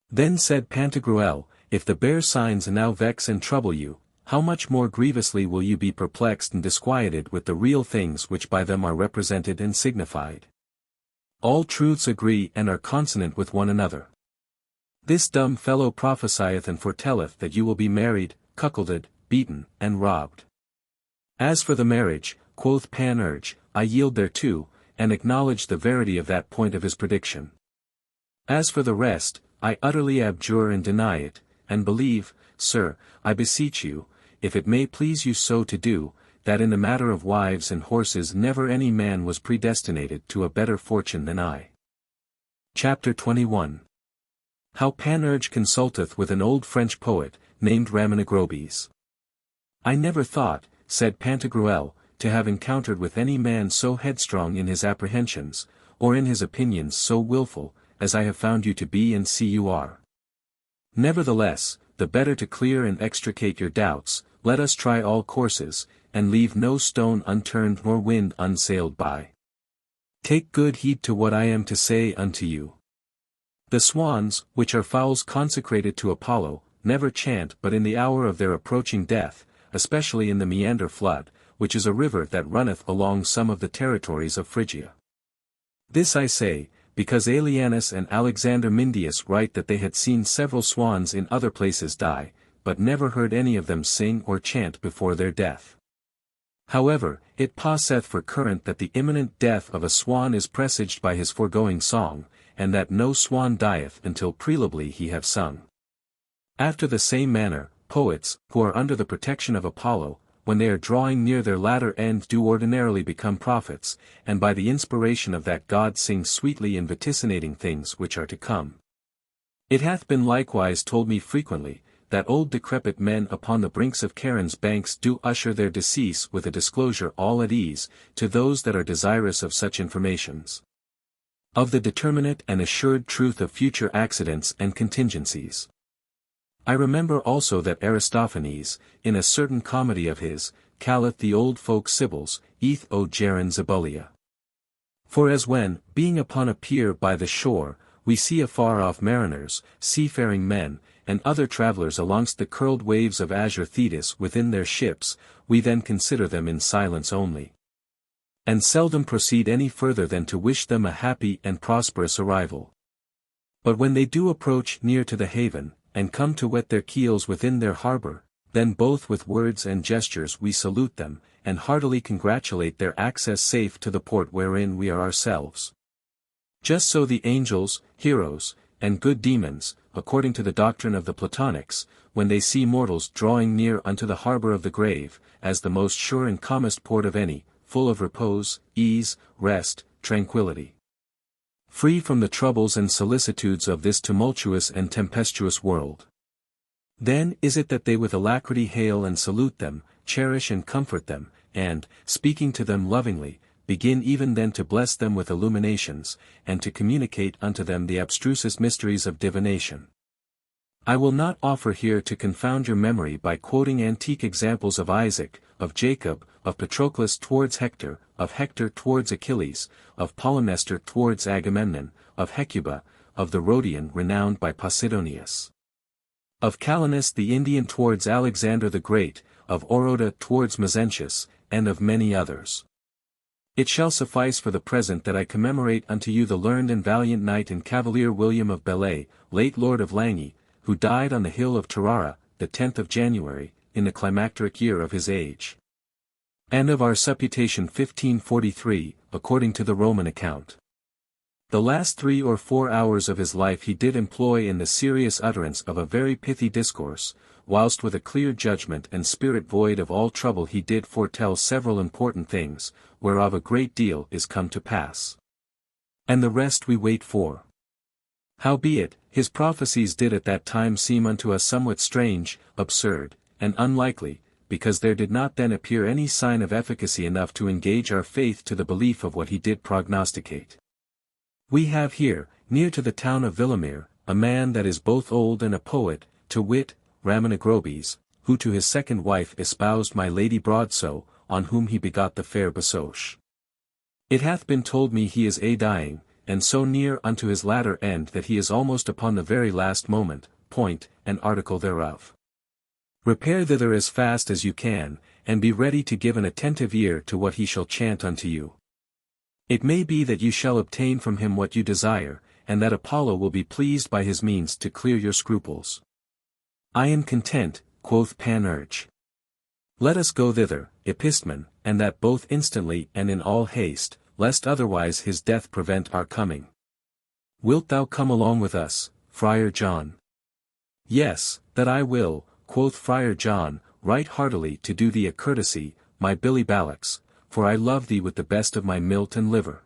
Then said Pantagruel, if the bare signs now vex and trouble you, how much more grievously will you be perplexed and disquieted with the real things which by them are represented and signified. All truths agree and are consonant with one another. This dumb fellow prophesieth and foretelleth that you will be married, cuckolded, beaten, and robbed. As for the marriage, quoth Panurge, I yield thereto, and acknowledge the verity of that point of his prediction. As for the rest, I utterly abjure and deny it, and believe, sir, I beseech you, if it may please you so to do, that in the matter of wives and horses never any man was predestinated to a better fortune than I. Chapter 21. How Panurge consulteth with an old French poet, named Raminagrobes. I never thought, said Pantagruel, to have encountered with any man so headstrong in his apprehensions, or in his opinions so wilful, as I have found you to be and see you are. Nevertheless, the better to clear and extricate your doubts, let us try all courses, and leave no stone unturned nor wind unsailed by. Take good heed to what I am to say unto you. The swans, which are fowls consecrated to Apollo, never chant but in the hour of their approaching death, especially in the Meander flood, which is a river that runneth along some of the territories of Phrygia. This I say, because Aelianus and Alexander Mindius write that they had seen several swans in other places die, but never heard any of them sing or chant before their death. However, it passeth for current that the imminent death of a swan is presaged by his foregoing song, and that no swan dieth until prelably he have sung. After the same manner, poets, who are under the protection of Apollo, when they are drawing near their latter end do ordinarily become prophets, and by the inspiration of that god sing sweetly in vaticinating things which are to come. It hath been likewise told me frequently, that old decrepit men upon the brinks of Charon's banks do usher their decease with a disclosure all at ease, to those that are desirous of such informations. Of the determinate and assured truth of future accidents and contingencies. I remember also that Aristophanes, in a certain comedy of his, calleth the old folk sibyls, eth o geron zibulia. For as when, being upon a pier by the shore, we see afar off mariners, seafaring men, and other travellers alongst the curled waves of azure Thetis within their ships, we then consider them in silence only. And seldom proceed any further than to wish them a happy and prosperous arrival. But when they do approach near to the haven, and come to wet their keels within their harbour, then both with words and gestures we salute them, and heartily congratulate their access safe to the port wherein we are ourselves. Just so the angels, heroes, and good demons, according to the doctrine of the Platonics, when they see mortals drawing near unto the harbour of the grave, as the most sure and calmest port of any, full of repose, ease, rest, tranquillity. Free from the troubles and solicitudes of this tumultuous and tempestuous world. Then is it that they with alacrity hail and salute them, cherish and comfort them, and, speaking to them lovingly, begin even then to bless them with illuminations, and to communicate unto them the abstrusest mysteries of divination. I will not offer here to confound your memory by quoting antique examples of Isaac, of Jacob, of Patroclus towards Hector, of Hector towards Achilles, of Polymnestor towards Agamemnon, of Hecuba, of the Rhodian renowned by Posidonius, of Calenus the Indian towards Alexander the Great, of Oroda towards Mezentius, and of many others. It shall suffice for the present that I commemorate unto you the learned and valiant knight and cavalier William of Bellay, late Lord of Langy, who died on the hill of Tarara, the 10th of January, in the climacteric year of his age. And of our supputation 1543, according to the Roman account. The last 3 or 4 hours of his life he did employ in the serious utterance of a very pithy discourse, whilst with a clear judgment and spirit void of all trouble he did foretell several important things, whereof a great deal is come to pass. And the rest we wait for. Howbeit, his prophecies did at that time seem unto us somewhat strange, absurd, and unlikely, because there did not then appear any sign of efficacy enough to engage our faith to the belief of what he did prognosticate. We have here, near to the town of Villamere, a man that is both old and a poet, to wit, Ramonagrobes, who to his second wife espoused my Lady Broadsoe, on whom he begot the fair Basoche. It hath been told me he is dying, and so near unto his latter end that he is almost upon the very last moment, point, and article thereof. Repair thither as fast as you can, and be ready to give an attentive ear to what he shall chant unto you. It may be that you shall obtain from him what you desire, and that Apollo will be pleased by his means to clear your scruples. I am content, quoth Panurge. Let us go thither, Epistemon, and that both instantly and in all haste, lest otherwise his death prevent our coming. Wilt thou come along with us, Friar John? Yes, that I will, quoth Friar John, right heartily to do thee a courtesy, my Billy Ballocks, for I love thee with the best of my milt and liver.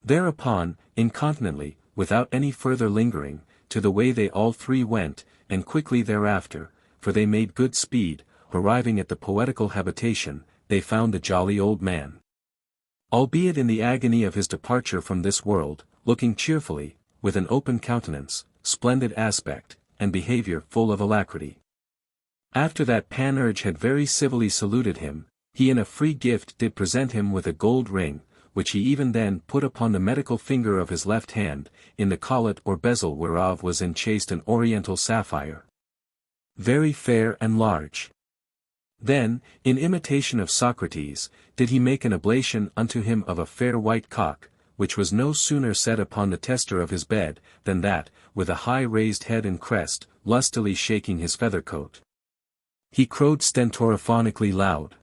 Thereupon, incontinently, without any further lingering, to the way they all three went, and quickly thereafter, for they made good speed, arriving at the poetical habitation, they found the jolly old man. Albeit in the agony of his departure from this world, looking cheerfully, with an open countenance, splendid aspect, and behaviour full of alacrity. After that Panurge had very civilly saluted him, he in a free gift did present him with a gold ring, which he even then put upon the medical finger of his left hand, in the collet or bezel whereof was enchased an oriental sapphire. Very fair and large. Then, in imitation of Socrates, did he make an oblation unto him of a fair white cock, which was no sooner set upon the tester of his bed, than that, with a high raised head and crest, lustily shaking his feather coat, he crowed stentoriphonically loud.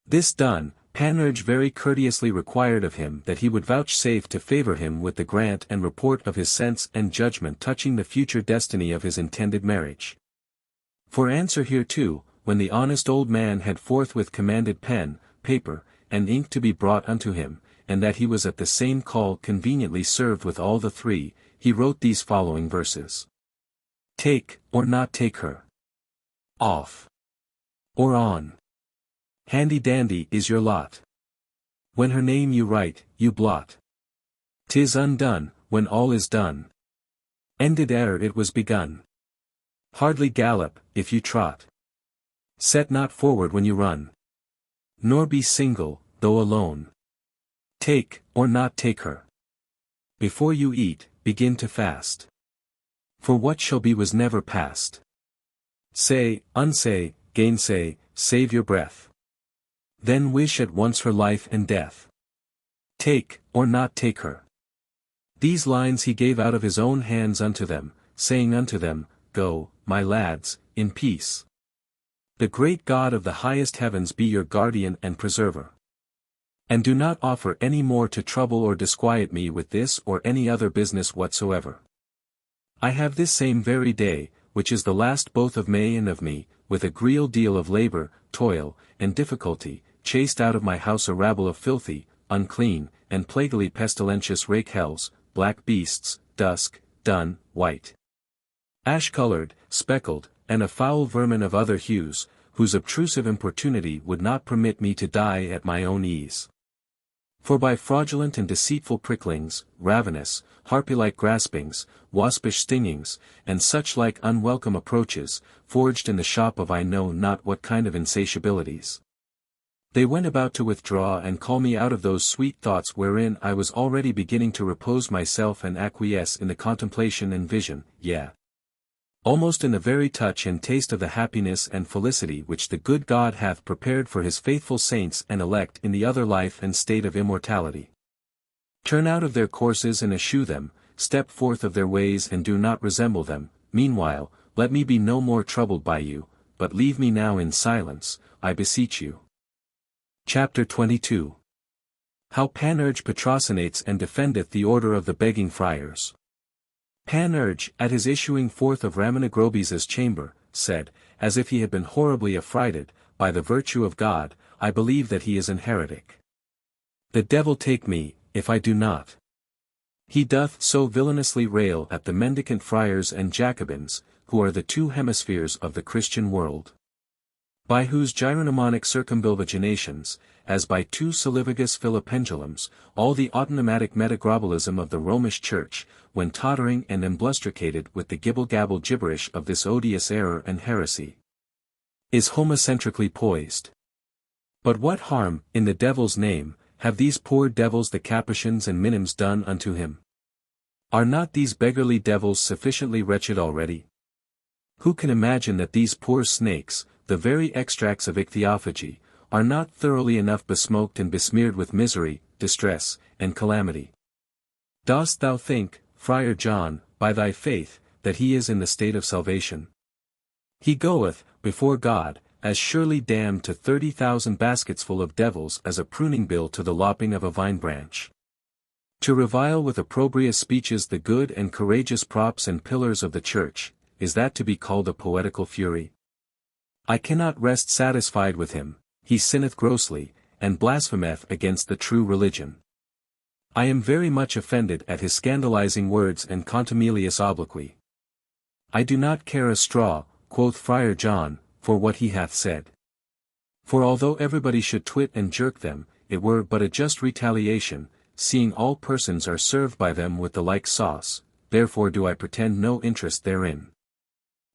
This done, Panurge very courteously required of him that he would vouchsafe to favour him with the grant and report of his sense and judgment touching the future destiny of his intended marriage. For answer hereto, when the honest old man had forthwith commanded pen, paper, and ink to be brought unto him, and that he was at the same call conveniently served with all the three, he wrote these following verses. Take, or not take her. Off. Or on. Handy-dandy is your lot. When her name you write, you blot. 'Tis undone, when all is done. Ended ere it was begun. Hardly gallop, if you trot. Set not forward when you run. Nor be single, though alone. Take, or not take her. Before you eat, begin to fast. For what shall be was never past. Say, unsay, gainsay, save your breath. Then wish at once her life and death. Take, or not take her. These lines he gave out of his own hands unto them, saying unto them, Go, my lads, in peace. The great God of the highest heavens be your guardian and preserver. And do not offer any more to trouble or disquiet me with this or any other business whatsoever. I have this same very day, which is the last both of May and of me, with a great deal of labour, toil, and difficulty, chased out of my house a rabble of filthy, unclean, and plaguily pestilentious rake hells, black beasts, dusk, dun, white, ash-coloured, speckled, and a foul vermin of other hues, whose obtrusive importunity would not permit me to die at my own ease. For by fraudulent and deceitful pricklings, ravenous, harpy-like graspings, waspish stingings, and such like unwelcome approaches, forged in the shop of I know not what kind of insatiabilities, they went about to withdraw and call me out of those sweet thoughts wherein I was already beginning to repose myself and acquiesce in the contemplation and vision, yea, almost in the very touch and taste of the happiness and felicity which the good God hath prepared for his faithful saints and elect in the other life and state of immortality. Turn out of their courses and eschew them, step forth of their ways and do not resemble them. Meanwhile, let me be no more troubled by you, but leave me now in silence, I beseech you. Chapter 22. How Panurge patrocinates and defendeth the order of the begging friars. Panurge, at his issuing forth of Ramanagrobes' chamber, said, as if he had been horribly affrighted, by the virtue of God, I believe that he is an heretic. The devil take me, if I do not. He doth so villainously rail at the mendicant friars and Jacobins, who are the two hemispheres of the Christian world. By whose gyronomonic circumbilvaginations, as by two solivigus philopendulums, all the autonomatic metagrobolism of the Romish Church, when tottering and emblustricated with the gibble-gabble gibberish of this odious error and heresy, is homocentrically poised. But what harm, in the devil's name, have these poor devils the Capuchins and Minims done unto him? Are not these beggarly devils sufficiently wretched already? Who can imagine that these poor snakes, the very extracts of ichthyophagy, are not thoroughly enough besmoked and besmeared with misery, distress, and calamity? Dost thou think, Friar John, by thy faith, that he is in the state of salvation? He goeth, before God, as surely damned to 30,000 basketsful of devils as a pruning bill to the lopping of a vine branch. To revile with opprobrious speeches the good and courageous props and pillars of the Church, is that to be called a poetical fury? I cannot rest satisfied with him, he sinneth grossly, and blasphemeth against the true religion. I am very much offended at his scandalizing words and contumelious obloquy. I do not care a straw, quoth Friar John, for what he hath said. For although everybody should twit and jerk them, it were but a just retaliation, seeing all persons are served by them with the like sauce, therefore do I pretend no interest therein.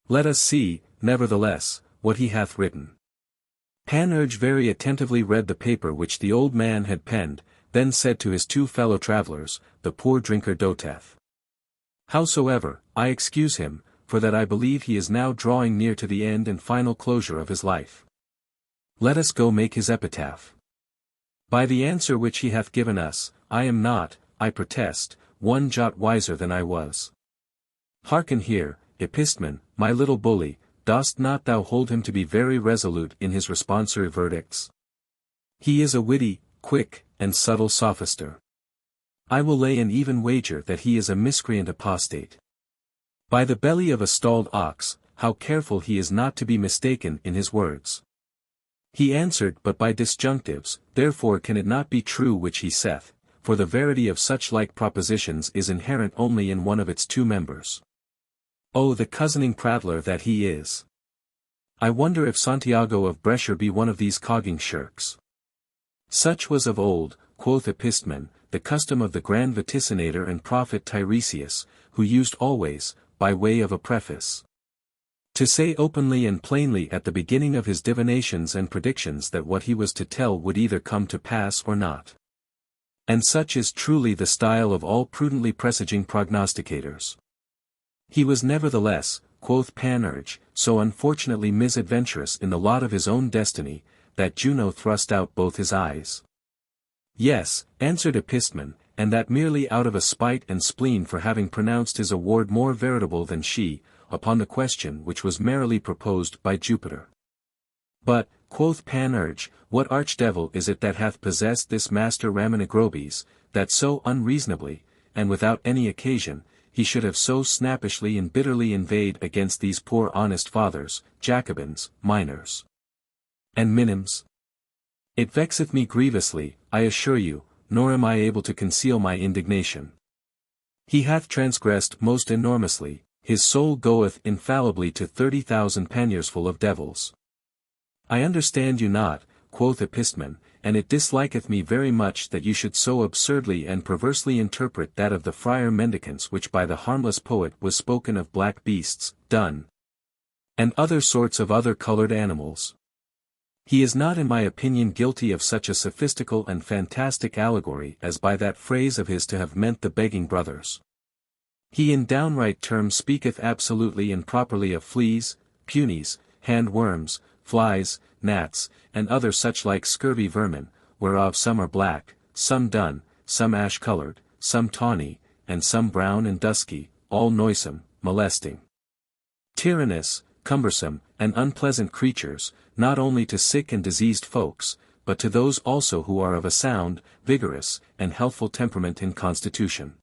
Let us see, nevertheless, what he hath written. Panurge very attentively read the paper which the old man had penned, then said to his two fellow travellers, the poor drinker doteth. Howsoever, I excuse him, for that I believe he is now drawing near to the end and final closure of his life. Let us go make his epitaph. By the answer which he hath given us, I am not, I protest, one jot wiser than I was. Hearken here, Epistman, my little bully, dost not thou hold him to be very resolute in his responsory verdicts? He is a witty, quick, and subtle sophister. I will lay an even wager that he is a miscreant apostate. By the belly of a stalled ox, how careful he is not to be mistaken in his words. He answered but by disjunctives, therefore can it not be true which he saith, for the verity of such like propositions is inherent only in one of its two members. Oh, the cozening prattler that he is! I wonder if Santiago of Brescia be one of these cogging shirks. Such was of old, quoth Epistman, the custom of the grand vaticinator and prophet Tiresias, who used always, by way of a preface, to say openly and plainly at the beginning of his divinations and predictions that what he was to tell would either come to pass or not. And such is truly the style of all prudently presaging prognosticators. He was nevertheless, quoth Panurge, so unfortunately misadventurous in the lot of his own destiny, that Juno thrust out both his eyes. Yes, answered Epistman, and that merely out of a spite and spleen for having pronounced his award more veritable than she, upon the question which was merrily proposed by Jupiter. But, quoth Panurge, what archdevil is it that hath possessed this master Ramanagrobes, that so unreasonably, and without any occasion, he should have so snappishly and bitterly inveighed against these poor honest fathers, Jacobins, minors, and minims? It vexeth me grievously, I assure you, nor am I able to conceal my indignation. He hath transgressed most enormously, his soul goeth infallibly to 30,000 panniersful of devils. I understand you not, quoth Epistman, and it disliketh me very much that you should so absurdly and perversely interpret that of the friar mendicants which by the harmless poet was spoken of black beasts, dun, and other sorts of other coloured animals. He is not in my opinion guilty of such a sophistical and fantastic allegory as by that phrase of his to have meant the begging brothers. He in downright terms speaketh absolutely and properly of fleas, punies, hand-worms, flies, gnats, and other such like scurvy vermin, whereof some are black, some dun, some ash-coloured, some tawny, and some brown and dusky, all noisome, molesting, tyrannous, cumbersome, and unpleasant creatures, not only to sick and diseased folks, but to those also who are of a sound, vigorous, and healthful temperament in constitution.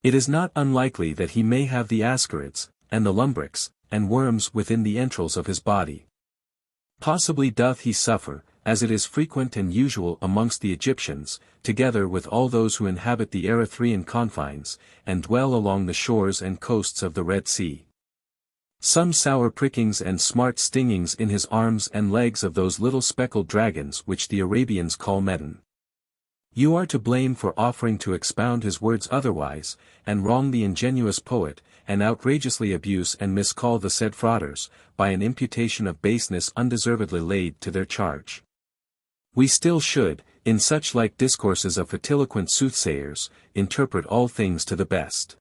It is not unlikely that he may have the ascarids, and the lumbrics, and worms within the entrails of his body. Possibly doth he suffer, as it is frequent and usual amongst the Egyptians, together with all those who inhabit the Erythraean confines, and dwell along the shores and coasts of the Red Sea. Some sour prickings and smart stingings in his arms and legs of those little speckled dragons which the Arabians call medin. You are to blame for offering to expound his words otherwise, and wrong the ingenuous poet, and outrageously abuse and miscall the said frauders, by an imputation of baseness undeservedly laid to their charge. We still should, in such like discourses of fatiloquent soothsayers, interpret all things to the best.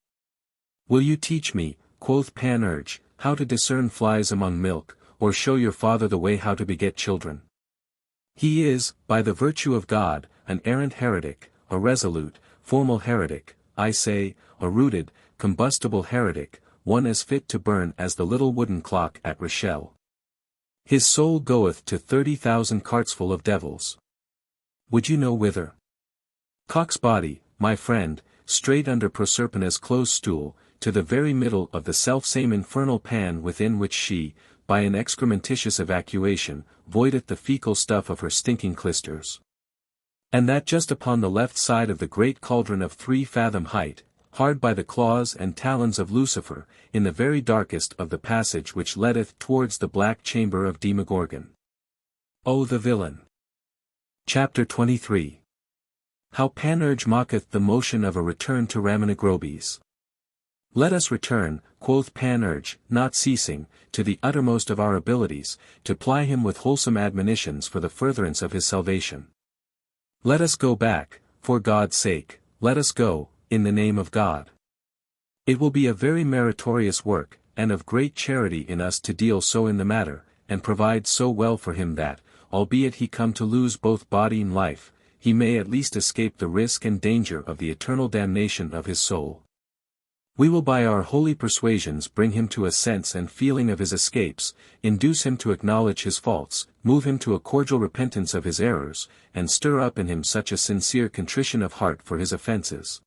Will you teach me, quoth Panurge, how to discern flies among milk, or show your father the way how to beget children? He is, by the virtue of God, an errant heretic, a resolute, formal heretic, I say, a rooted, combustible heretic, one as fit to burn as the little wooden clock at Rochelle. His soul goeth to 30,000 carts full of devils. Would you know whither? Cock's body, my friend, straight under Proserpina's close stool, to the very middle of the selfsame infernal pan within which she, by an excrementitious evacuation, voideth the fecal stuff of her stinking clysters. And that just upon the left side of the great cauldron of 3 fathom height, hard by the claws and talons of Lucifer, in the very darkest of the passage which leadeth towards the black chamber of Demogorgon. O the villain! Chapter 23. How Panurge mocketh the motion of a return to Ramanagrobes. Let us return, quoth Panurge, not ceasing, to the uttermost of our abilities, to ply him with wholesome admonitions for the furtherance of his salvation. Let us go back, for God's sake, let us go, in the name of God. It will be a very meritorious work, and of great charity in us to deal so in the matter, and provide so well for him that, albeit he come to lose both body and life, he may at least escape the risk and danger of the eternal damnation of his soul. We will by our holy persuasions bring him to a sense and feeling of his escapes, induce him to acknowledge his faults, move him to a cordial repentance of his errors, and stir up in him such a sincere contrition of heart for his offences,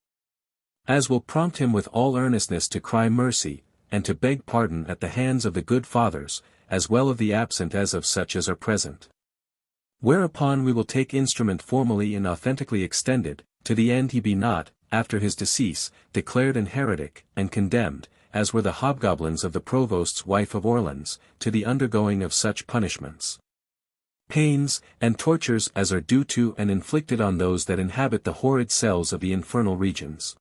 as will prompt him with all earnestness to cry mercy, and to beg pardon at the hands of the good fathers, as well of the absent as of such as are present. Whereupon we will take instrument formally and authentically extended, to the end he be not, after his decease, declared an heretic, and condemned, as were the hobgoblins of the provost's wife of Orleans, to the undergoing of such punishments, pains, and tortures as are due to and inflicted on those that inhabit the horrid cells of the infernal regions.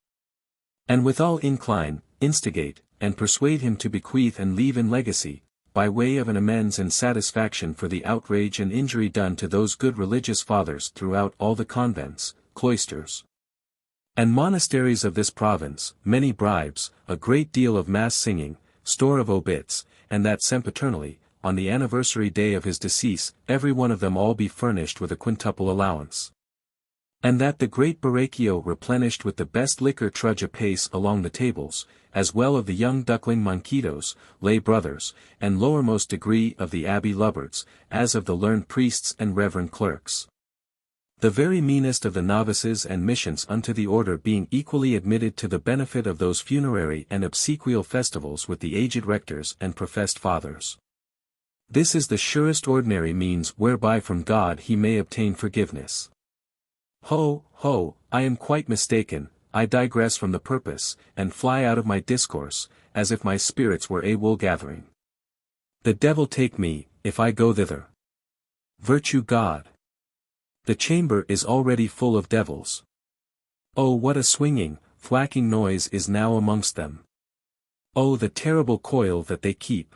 And withal incline, instigate, and persuade him to bequeath and leave in legacy, by way of an amends and satisfaction for the outrage and injury done to those good religious fathers throughout all the convents, cloisters, and monasteries of this province, many bribes, a great deal of mass singing, store of obits, and that sempiternally, on the anniversary day of his decease, every one of them all be furnished with a quintuple allowance. And that the great barraccio replenished with the best liquor trudge apace along the tables, as well of the young duckling monquitos, lay brothers, and lowermost degree of the abbey lubbards, as of the learned priests and reverend clerks. The very meanest of the novices and missions unto the order being equally admitted to the benefit of those funerary and obsequial festivals with the aged rectors and professed fathers. This is the surest ordinary means whereby from God he may obtain forgiveness. Ho, ho, I am quite mistaken, I digress from the purpose, and fly out of my discourse, as if my spirits were a wool gathering. The devil take me, if I go thither. Virtue God! The chamber is already full of devils. Oh, what a swinging, thwacking noise is now amongst them! Oh, the terrible coil that they keep!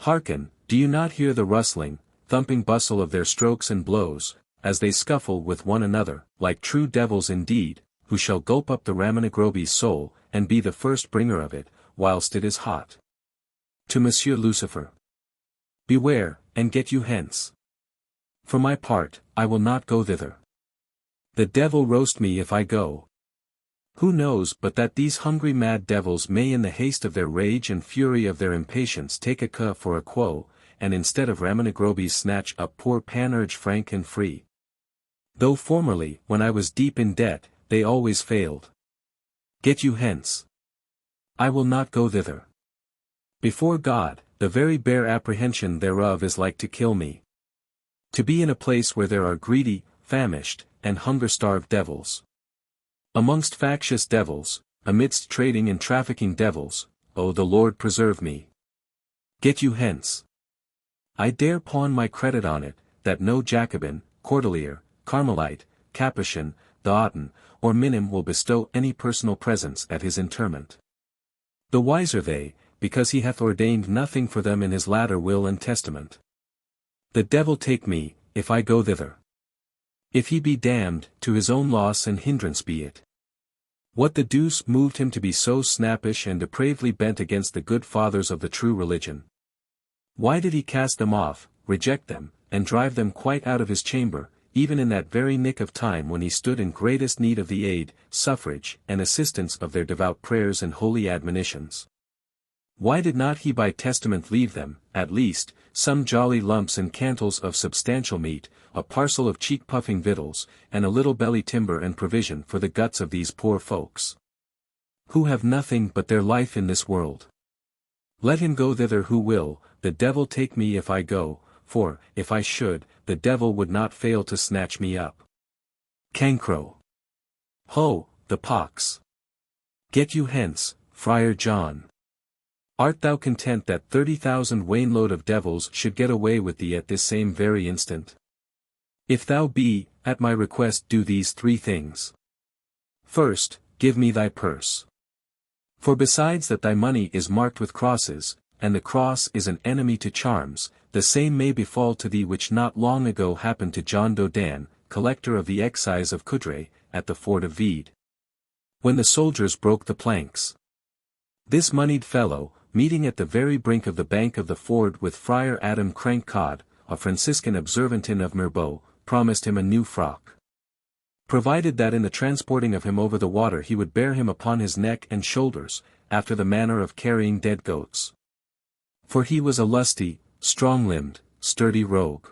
Hearken, do you not hear the rustling, thumping bustle of their strokes and blows, as they scuffle with one another, like true devils indeed, who shall gulp up the Ramanagrobes soul, and be the first bringer of it, whilst it is hot? To Monsieur Lucifer. Beware, and get you hence. For my part, I will not go thither. The devil roast me if I go. Who knows but that these hungry mad devils may in the haste of their rage and fury of their impatience take a ca for a quo, and instead of Ramanagrobes snatch up poor Panurge frank and free. Though formerly, when I was deep in debt, they always failed. Get you hence. I will not go thither. Before God, the very bare apprehension thereof is like to kill me. To be in a place where there are greedy, famished, and hunger-starved devils. Amongst factious devils, amidst trading and trafficking devils, O the Lord preserve me. Get you hence. I dare pawn my credit on it, that no Jacobin, Cordelier, Carmelite, Capuchin, Theotin, or Minim will bestow any personal presents at his interment. The wiser they, because he hath ordained nothing for them in his latter will and testament. The devil take me, if I go thither. If he be damned, to his own loss and hindrance be it. What the deuce moved him to be so snappish and depravedly bent against the good fathers of the true religion? Why did he cast them off, reject them, and drive them quite out of his chamber, even in that very nick of time when he stood in greatest need of the aid, suffrage, and assistance of their devout prayers and holy admonitions? Why did not he by testament leave them, at least, some jolly lumps and cantles of substantial meat, a parcel of cheek-puffing victuals, and a little belly timber and provision for the guts of these poor folks, who have nothing but their life in this world? Let him go thither who will, the devil take me if I go, for, if I should, the devil would not fail to snatch me up. Cancro. Ho, the pox. Get you hence, Friar John. Art thou content that 30,000 wainload of devils should get away with thee at this same very instant? If thou be, at my request do these 3 things. First, give me thy purse. For besides that thy money is marked with crosses, and the cross is an enemy to charms, the same may befall to thee which not long ago happened to John Dodin, collector of the excise of Coudray, at the ford of Vide. When the soldiers broke the planks. This moneyed fellow, meeting at the very brink of the bank of the ford with Friar Adam Crankcod, a Franciscan observantin of Mirbeau, promised him a new frock. Provided that in the transporting of him over the water he would bear him upon his neck and shoulders, after the manner of carrying dead goats. For he was a lusty, strong-limbed, sturdy rogue.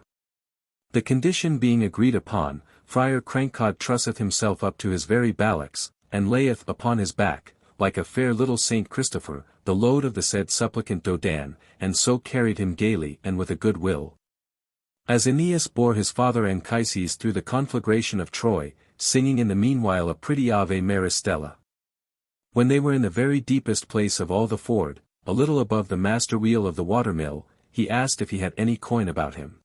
The condition being agreed upon, Friar Crankcod trusseth himself up to his very ballocks, and layeth upon his back, like a fair little Saint Christopher, the load of the said supplicant Dodin, and so carried him gaily and with a good will. As Aeneas bore his father Anchises through the conflagration of Troy, singing in the meanwhile a pretty Ave Maristella. When they were in the very deepest place of all the ford, a little above the master wheel of the watermill, he asked if he had any coin about him.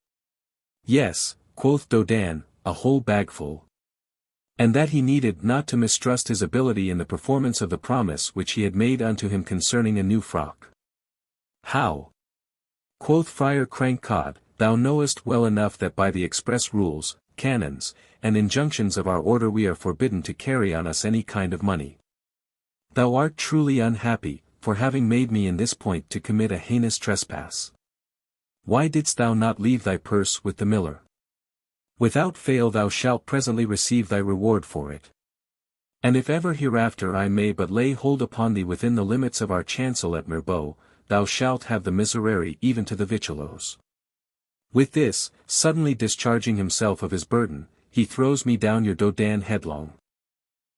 Yes, quoth Dodin, a whole bagful. And that he needed not to mistrust his ability in the performance of the promise which he had made unto him concerning a new frock. How? Quoth Friar Crankcod, thou knowest well enough that by the express rules, canons, and injunctions of our order we are forbidden to carry on us any kind of money. Thou art truly unhappy, for having made me in this point to commit a heinous trespass. Why didst thou not leave thy purse with the miller? Without fail thou shalt presently receive thy reward for it. And if ever hereafter I may but lay hold upon thee within the limits of our chancel at Mirbeau, thou shalt have the miserere even to the victuals. With this, suddenly discharging himself of his burden, he throws me down your Dodin headlong.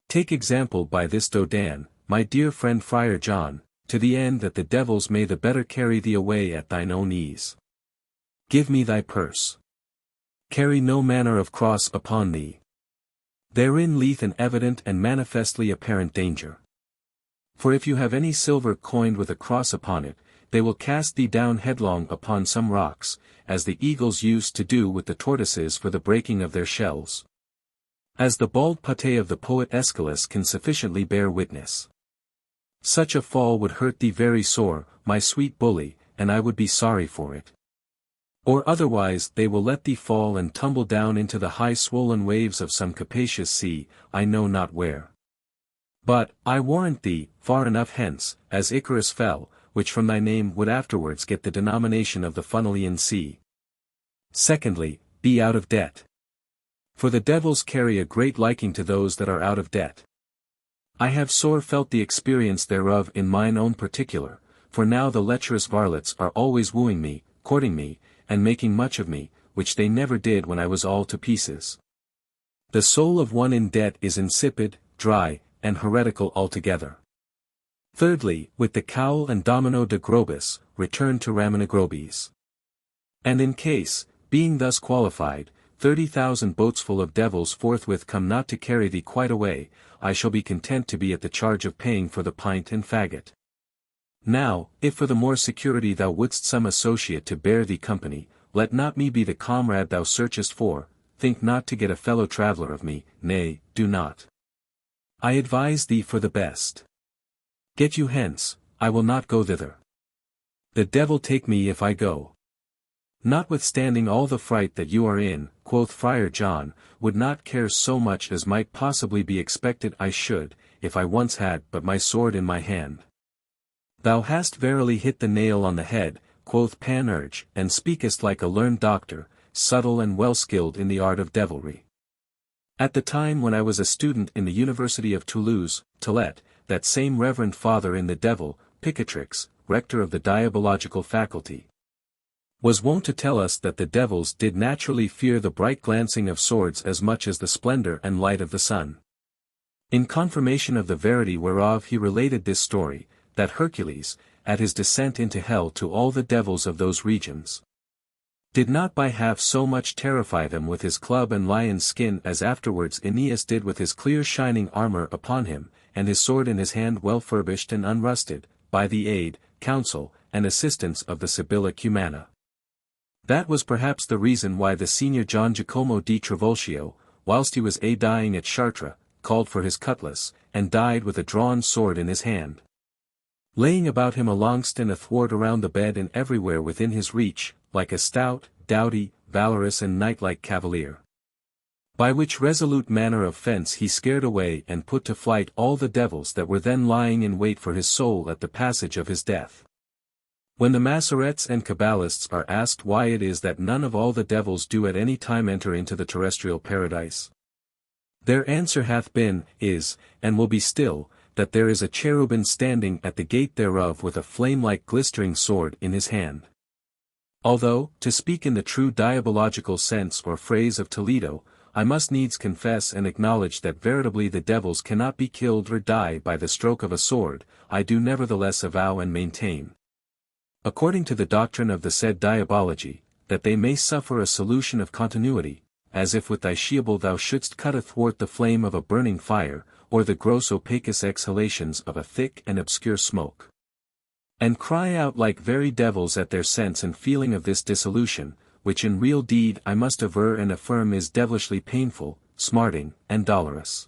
Take example by this Dodin, my dear friend Friar John, to the end that the devils may the better carry thee away at thine own ease. Give me thy purse. Carry no manner of cross upon thee. Therein lieth an evident and manifestly apparent danger. For if you have any silver coined with a cross upon it, they will cast thee down headlong upon some rocks, as the eagles used to do with the tortoises for the breaking of their shells. As the bald pate of the poet Aeschylus can sufficiently bear witness. Such a fall would hurt thee very sore, my sweet bully, and I would be sorry for it. Or otherwise they will let thee fall and tumble down into the high swollen waves of some capacious sea, I know not where. But, I warrant thee, far enough hence, as Icarus fell, which from thy name would afterwards get the denomination of the Funnelian Sea. Secondly, be out of debt. For the devils carry a great liking to those that are out of debt. I have sore felt the experience thereof in mine own particular, for now the lecherous varlets are always wooing me, courting me, and making much of me, which they never did when I was all to pieces. The soul of one in debt is insipid, dry, and heretical altogether. Thirdly, with the cowl and domino de grobis, return to Ramanagrobes. And in case, being thus qualified, 30,000 boatsful of devils forthwith come not to carry thee quite away, I shall be content to be at the charge of paying for the pint and faggot. Now, if for the more security thou wouldst some associate to bear thee company, let not me be the comrade thou searchest for, think not to get a fellow traveller of me, nay, do not. I advise thee for the best. Get you hence, I will not go thither. The devil take me if I go. Notwithstanding all the fright that you are in, quoth Friar John, would not care so much as might possibly be expected I should, if I once had but my sword in my hand. Thou hast verily hit the nail on the head, quoth Panurge, and speakest like a learned doctor, subtle and well skilled in the art of devilry. At the time when I was a student in the University of Toulouse, Tillet, that same reverend father in the devil, Picatrix, rector of the diabological faculty, was wont to tell us that the devils did naturally fear the bright glancing of swords as much as the splendor and light of the sun. In confirmation of the verity whereof he related this story, that Hercules, at his descent into hell to all the devils of those regions, did not by half so much terrify them with his club and lion's skin as afterwards Aeneas did with his clear shining armour upon him, and his sword in his hand well furbished and unrusted, by the aid, counsel, and assistance of the Sibylla Cumana. That was perhaps the reason why the senior John Giacomo di Travolcio, whilst he was dying at Chartres, called for his cutlass, and died with a drawn sword in his hand, laying about him alongst and athwart around the bed and everywhere within his reach, like a stout, doughty, valorous and knight-like cavalier. By which resolute manner of fence he scared away and put to flight all the devils that were then lying in wait for his soul at the passage of his death. When the Massorets and Kabbalists are asked why it is that none of all the devils do at any time enter into the terrestrial paradise, their answer hath been, is, and will be still, that there is a cherubin standing at the gate thereof with a flame-like glistering sword in his hand. Although, to speak in the true diabological sense or phrase of Toledo, I must needs confess and acknowledge that veritably the devils cannot be killed or die by the stroke of a sword, I do nevertheless avow and maintain, according to the doctrine of the said diabology, that they may suffer a solution of continuity, as if with thy shield thou shouldst cut athwart the flame of a burning fire, or the gross opacous exhalations of a thick and obscure smoke, and cry out like very devils at their sense and feeling of this dissolution, which in real deed I must aver and affirm is devilishly painful, smarting, and dolorous.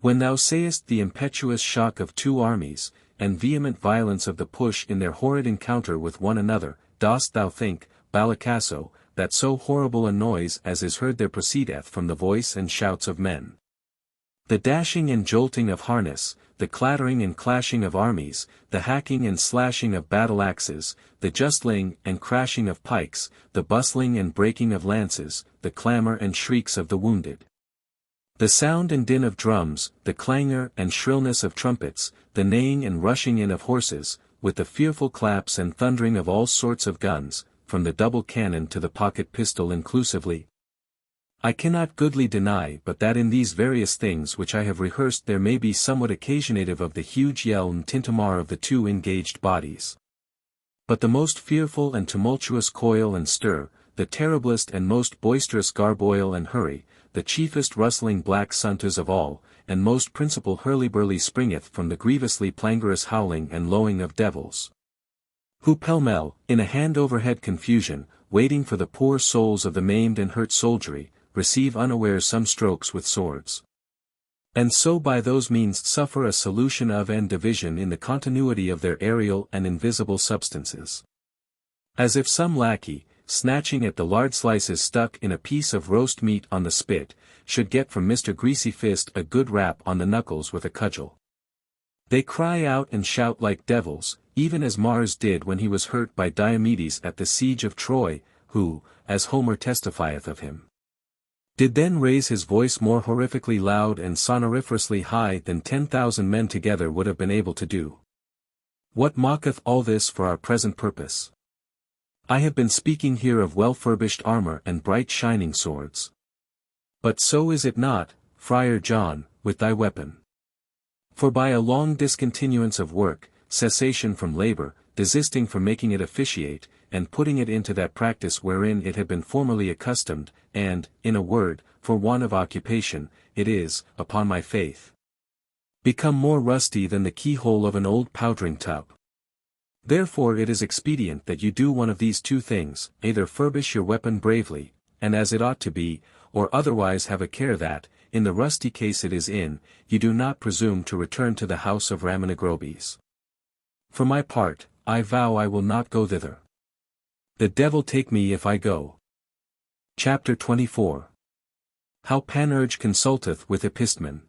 When thou sayest the impetuous shock of two armies, and vehement violence of the push in their horrid encounter with one another, dost thou think, Balacasso, that so horrible a noise as is heard there proceedeth from the voice and shouts of men? The dashing and jolting of harness, the clattering and clashing of armies, the hacking and slashing of battle-axes, the justling and crashing of pikes, the bustling and breaking of lances, the clamour and shrieks of the wounded, the sound and din of drums, the clangour and shrillness of trumpets, the neighing and rushing in of horses, with the fearful claps and thundering of all sorts of guns, from the double cannon to the pocket pistol inclusively. I cannot goodly deny but that in these various things which I have rehearsed there may be somewhat occasionative of the huge yell and tintamarre of the two engaged bodies. But the most fearful and tumultuous coil and stir, the terriblest and most boisterous garboil and hurry, the chiefest rustling black suntas of all, and most principal hurly-burly springeth from the grievously clangorous howling and lowing of devils, who pell-mell, in a hand-overhead confusion, waiting for the poor souls of the maimed and hurt soldiery, receive unawares some strokes with swords, and so by those means suffer a solution of and division in the continuity of their aerial and invisible substances. As if some lackey, snatching at the lard slices stuck in a piece of roast meat on the spit, should get from Mr. Greasy Fist a good rap on the knuckles with a cudgel. They cry out and shout like devils, even as Mars did when he was hurt by Diomedes at the siege of Troy, who, as Homer testifieth of him, did then raise his voice more horrifically loud and sonoriferously high than 10,000 men together would have been able to do. What mocketh all this for our present purpose? I have been speaking here of well-furbished armour and bright shining swords. But so is it not, Friar John, with thy weapon. For by a long discontinuance of work, cessation from labour, desisting from making it officiate, and putting it into that practice wherein it had been formerly accustomed, and, in a word, for want of occupation, it is, upon my faith, become more rusty than the keyhole of an old powdering tub. Therefore it is expedient that you do one of these two things, either furbish your weapon bravely, and as it ought to be, or otherwise have a care that, in the rusty case it is in, you do not presume to return to the house of Ramonagrobes. For my part, I vow I will not go thither. The devil take me if I go. Chapter 24. How Panurge consulteth with Epistemon.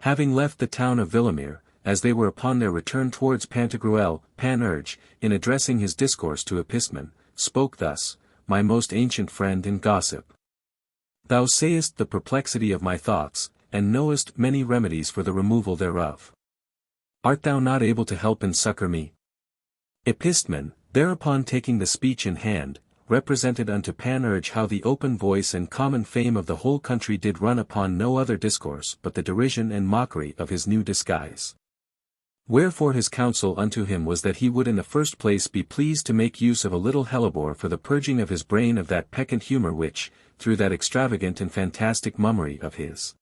Having left the town of Villamere, as they were upon their return towards Pantagruel, Panurge, in addressing his discourse to Epistemon, spoke thus: My most ancient friend and gossip. Thou sayest the perplexity of my thoughts, and knowest many remedies for the removal thereof. Art thou not able to help and succour me? Epistemon, thereupon taking the speech in hand, represented unto Panurge how the open voice and common fame of the whole country did run upon no other discourse but the derision and mockery of his new disguise. Wherefore his counsel unto him was that he would in the first place be pleased to make use of a little hellebore for the purging of his brain of that peccant humour which, through that extravagant and fantastic mummery of his,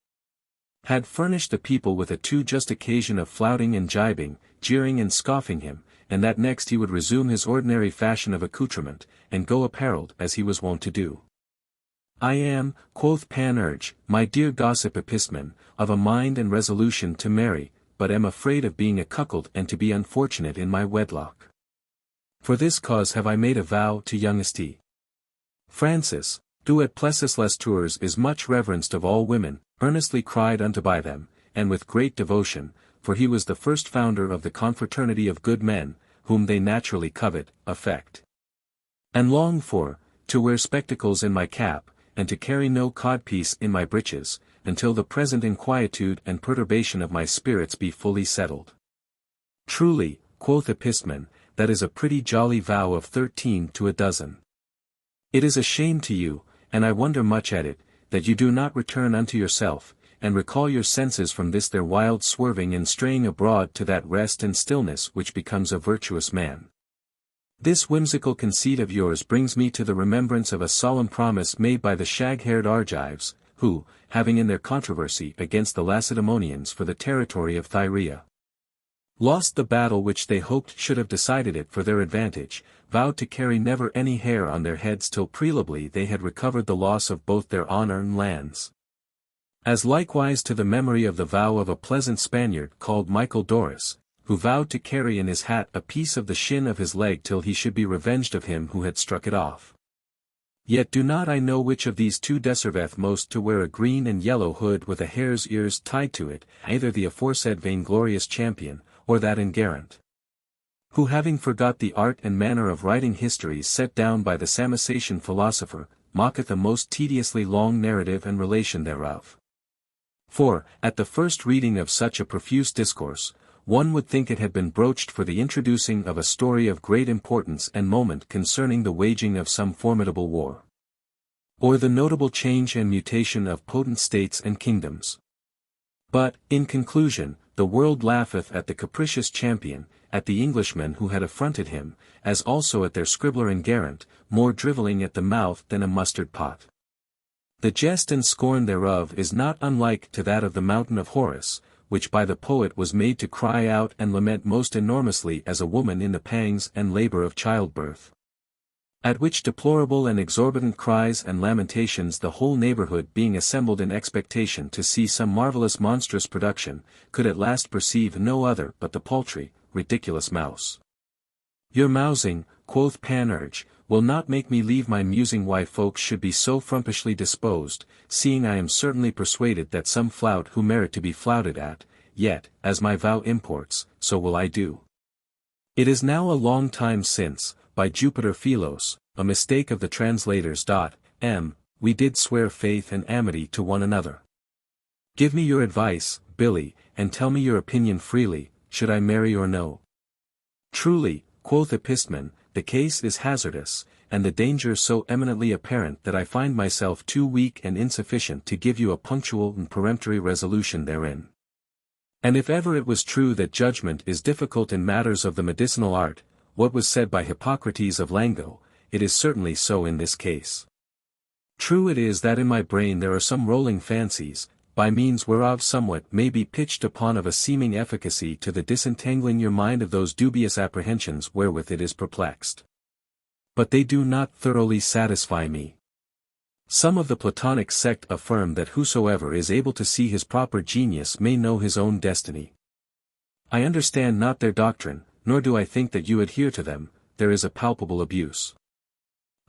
had furnished the people with a too just occasion of flouting and gibing, jeering and scoffing him, and that next he would resume his ordinary fashion of accoutrement, and go apparelled as he was wont to do. I am, quoth Panurge, my dear gossip Epistemon, of a mind and resolution to marry, but am afraid of being a cuckold and to be unfortunate in my wedlock. For this cause have I made a vow to youngest Francis, who at plessis les tours is much reverenced of all women, earnestly cried unto by them, and with great devotion, for he was the first founder of the confraternity of good men, whom they naturally covet, affect, and long for, to wear spectacles in my cap, and to carry no codpiece in my breeches, until the present inquietude and perturbation of my spirits be fully settled. Truly, quoth Epistemon, that is a pretty jolly vow of 13 to a dozen. It is a shame to you, and I wonder much at it, that you do not return unto yourself, and recall your senses from this their wild swerving and straying abroad to that rest and stillness which becomes a virtuous man. This whimsical conceit of yours brings me to the remembrance of a solemn promise made by the shag-haired Argives, who, having in their controversy against the Lacedaemonians for the territory of Thyrea, lost the battle which they hoped should have decided it for their advantage, vowed to carry never any hair on their heads till prelably they had recovered the loss of both their honour and lands. As likewise to the memory of the vow of a pleasant Spaniard called Michael Doris, who vowed to carry in his hat a piece of the shin of his leg till he should be revenged of him who had struck it off. Yet do not I know which of these two deserveth most to wear a green and yellow hood with a hare's ears tied to it, either the aforesaid vainglorious champion, or that Gargantua, who having forgot the art and manner of writing histories set down by the Samosatian philosopher, mocketh a most tediously long narrative and relation thereof. For, at the first reading of such a profuse discourse, one would think it had been broached for the introducing of a story of great importance and moment concerning the waging of some formidable war, or the notable change and mutation of potent states and kingdoms. But, in conclusion, the world laugheth at the capricious champion, at the Englishmen who had affronted him, as also at their scribbler Gargantua, more drivelling at the mouth than a mustard pot. The jest and scorn thereof is not unlike to that of the mountain of Horace, which by the poet was made to cry out and lament most enormously as a woman in the pangs and labour of childbirth. At which deplorable and exorbitant cries and lamentations the whole neighbourhood being assembled in expectation to see some marvellous monstrous production, could at last perceive no other but the paltry, ridiculous mouse. Your mousing, quoth Panurge, will not make me leave my musing why folks should be so frumpishly disposed, seeing I am certainly persuaded that some flout who merit to be flouted at, yet, as my vow imports, so will I do. It is now a long time since, by Jupiter Philos, a mistake of the translators. We did swear faith and amity to one another. Give me your advice, Billy, and tell me your opinion freely, should I marry or no? Truly, quoth Epistemon, the case is hazardous, and the danger so eminently apparent that I find myself too weak and insufficient to give you a punctual and peremptory resolution therein. And if ever it was true that judgment is difficult in matters of the medicinal art, what was said by Hippocrates of Lango, it is certainly so in this case. True it is that in my brain there are some rolling fancies, by means whereof somewhat may be pitched upon of a seeming efficacy to the disentangling your mind of those dubious apprehensions wherewith it is perplexed. But they do not thoroughly satisfy me. Some of the Platonic sect affirm that whosoever is able to see his proper genius may know his own destiny. I understand not their doctrine, nor do I think that you adhere to them. There is a palpable abuse.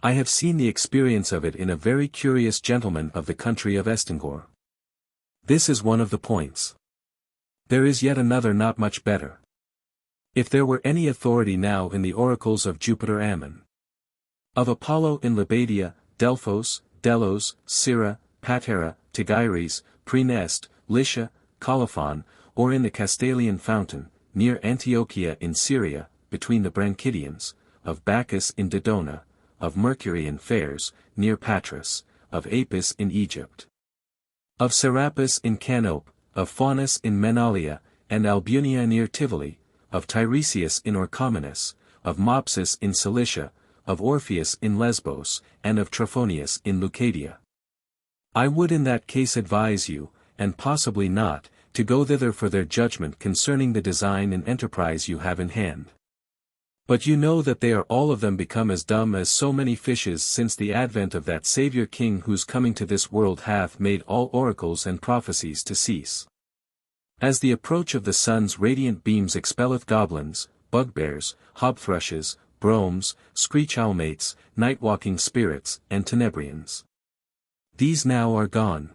I have seen the experience of it in a very curious gentleman of the country of Estingor. This is one of the points. There is yet another not much better. If there were any authority now in the oracles of Jupiter Ammon, of Apollo in Lebadia, Delphos, Delos, Syra, Patera, Tigris, Praeneste, Lycia, Colophon, or in the Castalian fountain, near Antiochia in Syria, between the Branchidians, of Bacchus in Dodona, of Mercury in Fairs, near Patras, of Apis in Egypt, of Serapis in Canope, of Faunus in Menalia, and Albunia near Tivoli, of Tiresias in Orchomenus, of Mopsus in Cilicia, of Orpheus in Lesbos, and of Trophonius in Leucadia. I would in that case advise you, and possibly not, to go thither for their judgment concerning the design and enterprise you have in hand. But you know that they are all of them become as dumb as so many fishes since the advent of that Saviour King whose coming to this world hath made all oracles and prophecies to cease. As the approach of the sun's radiant beams expelleth goblins, bugbears, hobthrushes, bromes, screech-owlmates, night-walking spirits, and tenebrians. These now are gone.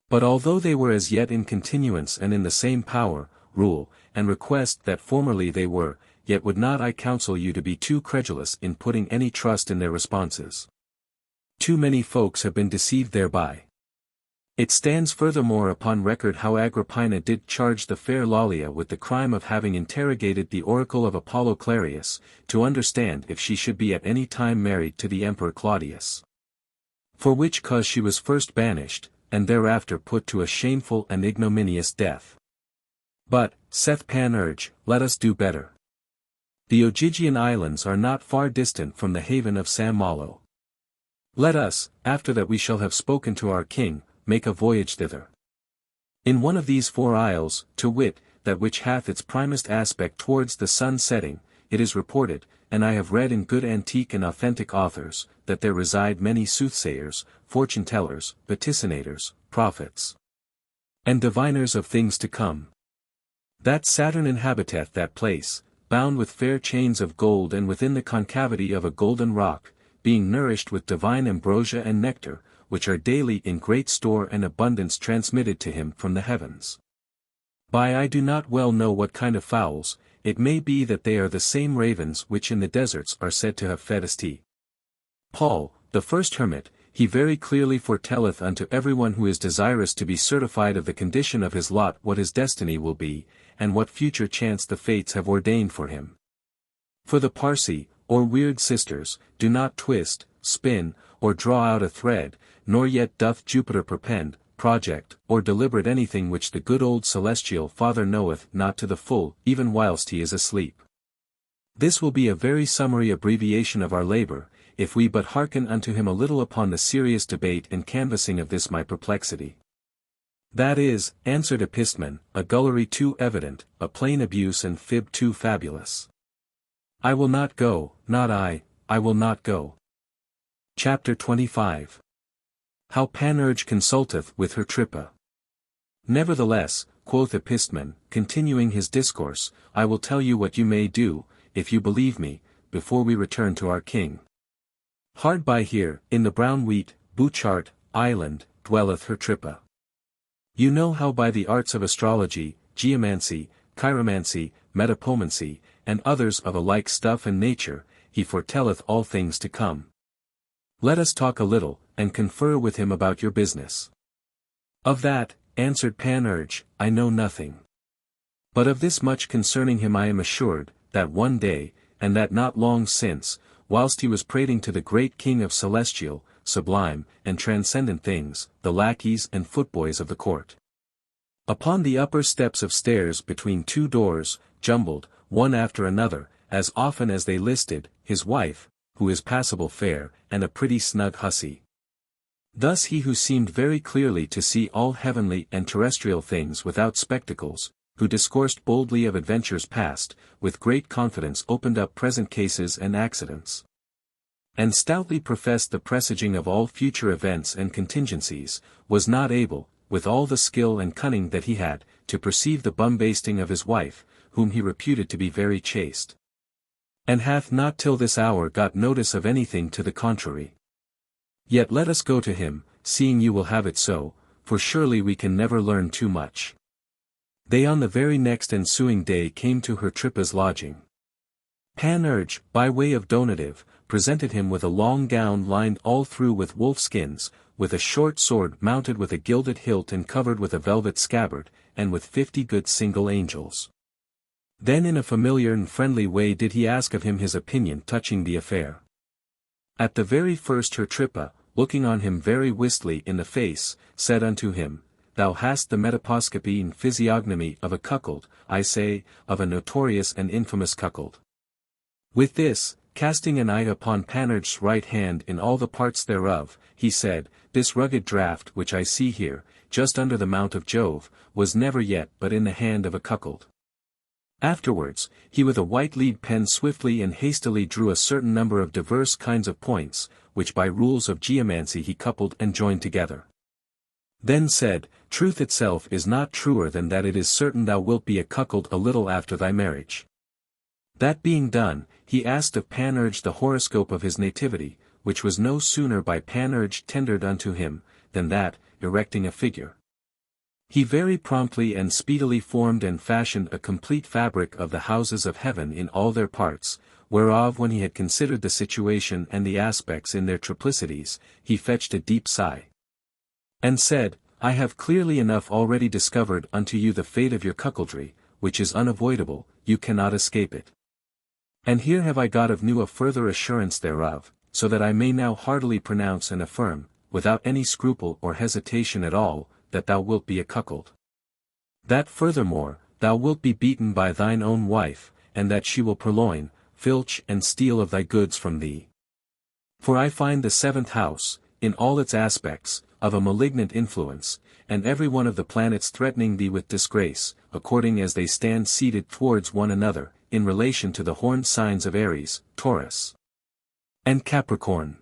But although they were as yet in continuance and in the same power, rule, and request that formerly they were, yet would not I counsel you to be too credulous in putting any trust in their responses. Too many folks have been deceived thereby. It stands furthermore upon record how Agrippina did charge the fair Lollia with the crime of having interrogated the oracle of Apollo Clarius, to understand if she should be at any time married to the Emperor Claudius. For which cause she was first banished, and thereafter put to a shameful and ignominious death. But, saith Panurge, let us do better. The Ogygian islands are not far distant from the haven of St. Malo. Let us, after that we shall have spoken to our king, make a voyage thither. In one of these 4 isles, to wit, that which hath its primest aspect towards the sun setting, it is reported, and I have read in good antique and authentic authors, that there reside many soothsayers, fortune-tellers, vaticinators, prophets, and diviners of things to come. That Saturn inhabiteth that place, bound with fair chains of gold and within the concavity of a golden rock, being nourished with divine ambrosia and nectar, which are daily in great store and abundance transmitted to him from the heavens. By I do not well know what kind of fowls, it may be that they are the same ravens which in the deserts are said to have fed St. Paul, the first hermit. He very clearly foretelleth unto everyone who is desirous to be certified of the condition of his lot what his destiny will be, and what future chance the fates have ordained for him. For the Parsi, or weird sisters, do not twist, spin, or draw out a thread, nor yet doth Jupiter perpend, project, or deliberate anything which the good old celestial Father knoweth not to the full, even whilst he is asleep. This will be a very summary abbreviation of our labour, if we but hearken unto him a little upon the serious debate and canvassing of this my perplexity. That is, answered Epistemon, a gullery too evident, a plain abuse and fib too fabulous. I will not go, not I will not go. Chapter 25. How Panurge consulteth with her Trippa. Nevertheless, quoth Epistemon, continuing his discourse, I will tell you what you may do, if you believe me, before we return to our king. Hard by here, in the brown wheat, Bouchart, island, dwelleth her Trippa. You know how by the arts of astrology, geomancy, chiromancy, metapomancy, and others of a like stuff and nature, he foretelleth all things to come. Let us talk a little, and confer with him about your business. Of that, answered Panurge, I know nothing. But of this much concerning him I am assured, that one day, and that not long since, whilst he was prating to the great king of celestial, sublime, and transcendent things, the lackeys and footboys of the court. Upon the upper steps of stairs between two doors, jumbled, one after another, as often as they listed, his wife, who is passable fair, and a pretty snug hussy. Thus he who seemed very clearly to see all heavenly and terrestrial things without spectacles, who discoursed boldly of adventures past, with great confidence opened up present cases and accidents, and stoutly professed the presaging of all future events and contingencies, was not able, with all the skill and cunning that he had, to perceive the bumbasting of his wife, whom he reputed to be very chaste, and hath not till this hour got notice of anything to the contrary. Yet let us go to him, seeing you will have it so, for surely we can never learn too much. They on the very next ensuing day came to her Trippa's lodging. Panurge, by way of donative, presented him with a long gown lined all through with wolf-skins, with a short sword mounted with a gilded hilt and covered with a velvet scabbard, and with 50 good single angels. Then in a familiar and friendly way did he ask of him his opinion touching the affair. At the very first her Trippa, looking on him very wistly in the face, said unto him, Thou hast the metaposcopian physiognomy of a cuckold, I say, of a notorious and infamous cuckold. With this, casting an eye upon Panurge's right hand in all the parts thereof, he said, This rugged draught which I see here, just under the mount of Jove, was never yet but in the hand of a cuckold. Afterwards, he with a white lead pen swiftly and hastily drew a certain number of diverse kinds of points, which by rules of geomancy he coupled and joined together. Then said, Truth itself is not truer than that it is certain thou wilt be a cuckold a little after thy marriage. That being done, he asked of Panurge the horoscope of his nativity, which was no sooner by Panurge tendered unto him, than that, erecting a figure, he very promptly and speedily formed and fashioned a complete fabric of the houses of heaven in all their parts, whereof when he had considered the situation and the aspects in their triplicities, he fetched a deep sigh, and said, I have clearly enough already discovered unto you the fate of your cuckoldry, which is unavoidable, you cannot escape it. And here have I got of new a further assurance thereof, so that I may now heartily pronounce and affirm, without any scruple or hesitation at all, that thou wilt be a cuckold. That furthermore, thou wilt be beaten by thine own wife, and that she will purloin, filch and steal of thy goods from thee. For I find the seventh house, in all its aspects, of a malignant influence, and every one of the planets threatening thee with disgrace, according as they stand seated towards one another, in relation to the horned signs of Aries, Taurus, and Capricorn.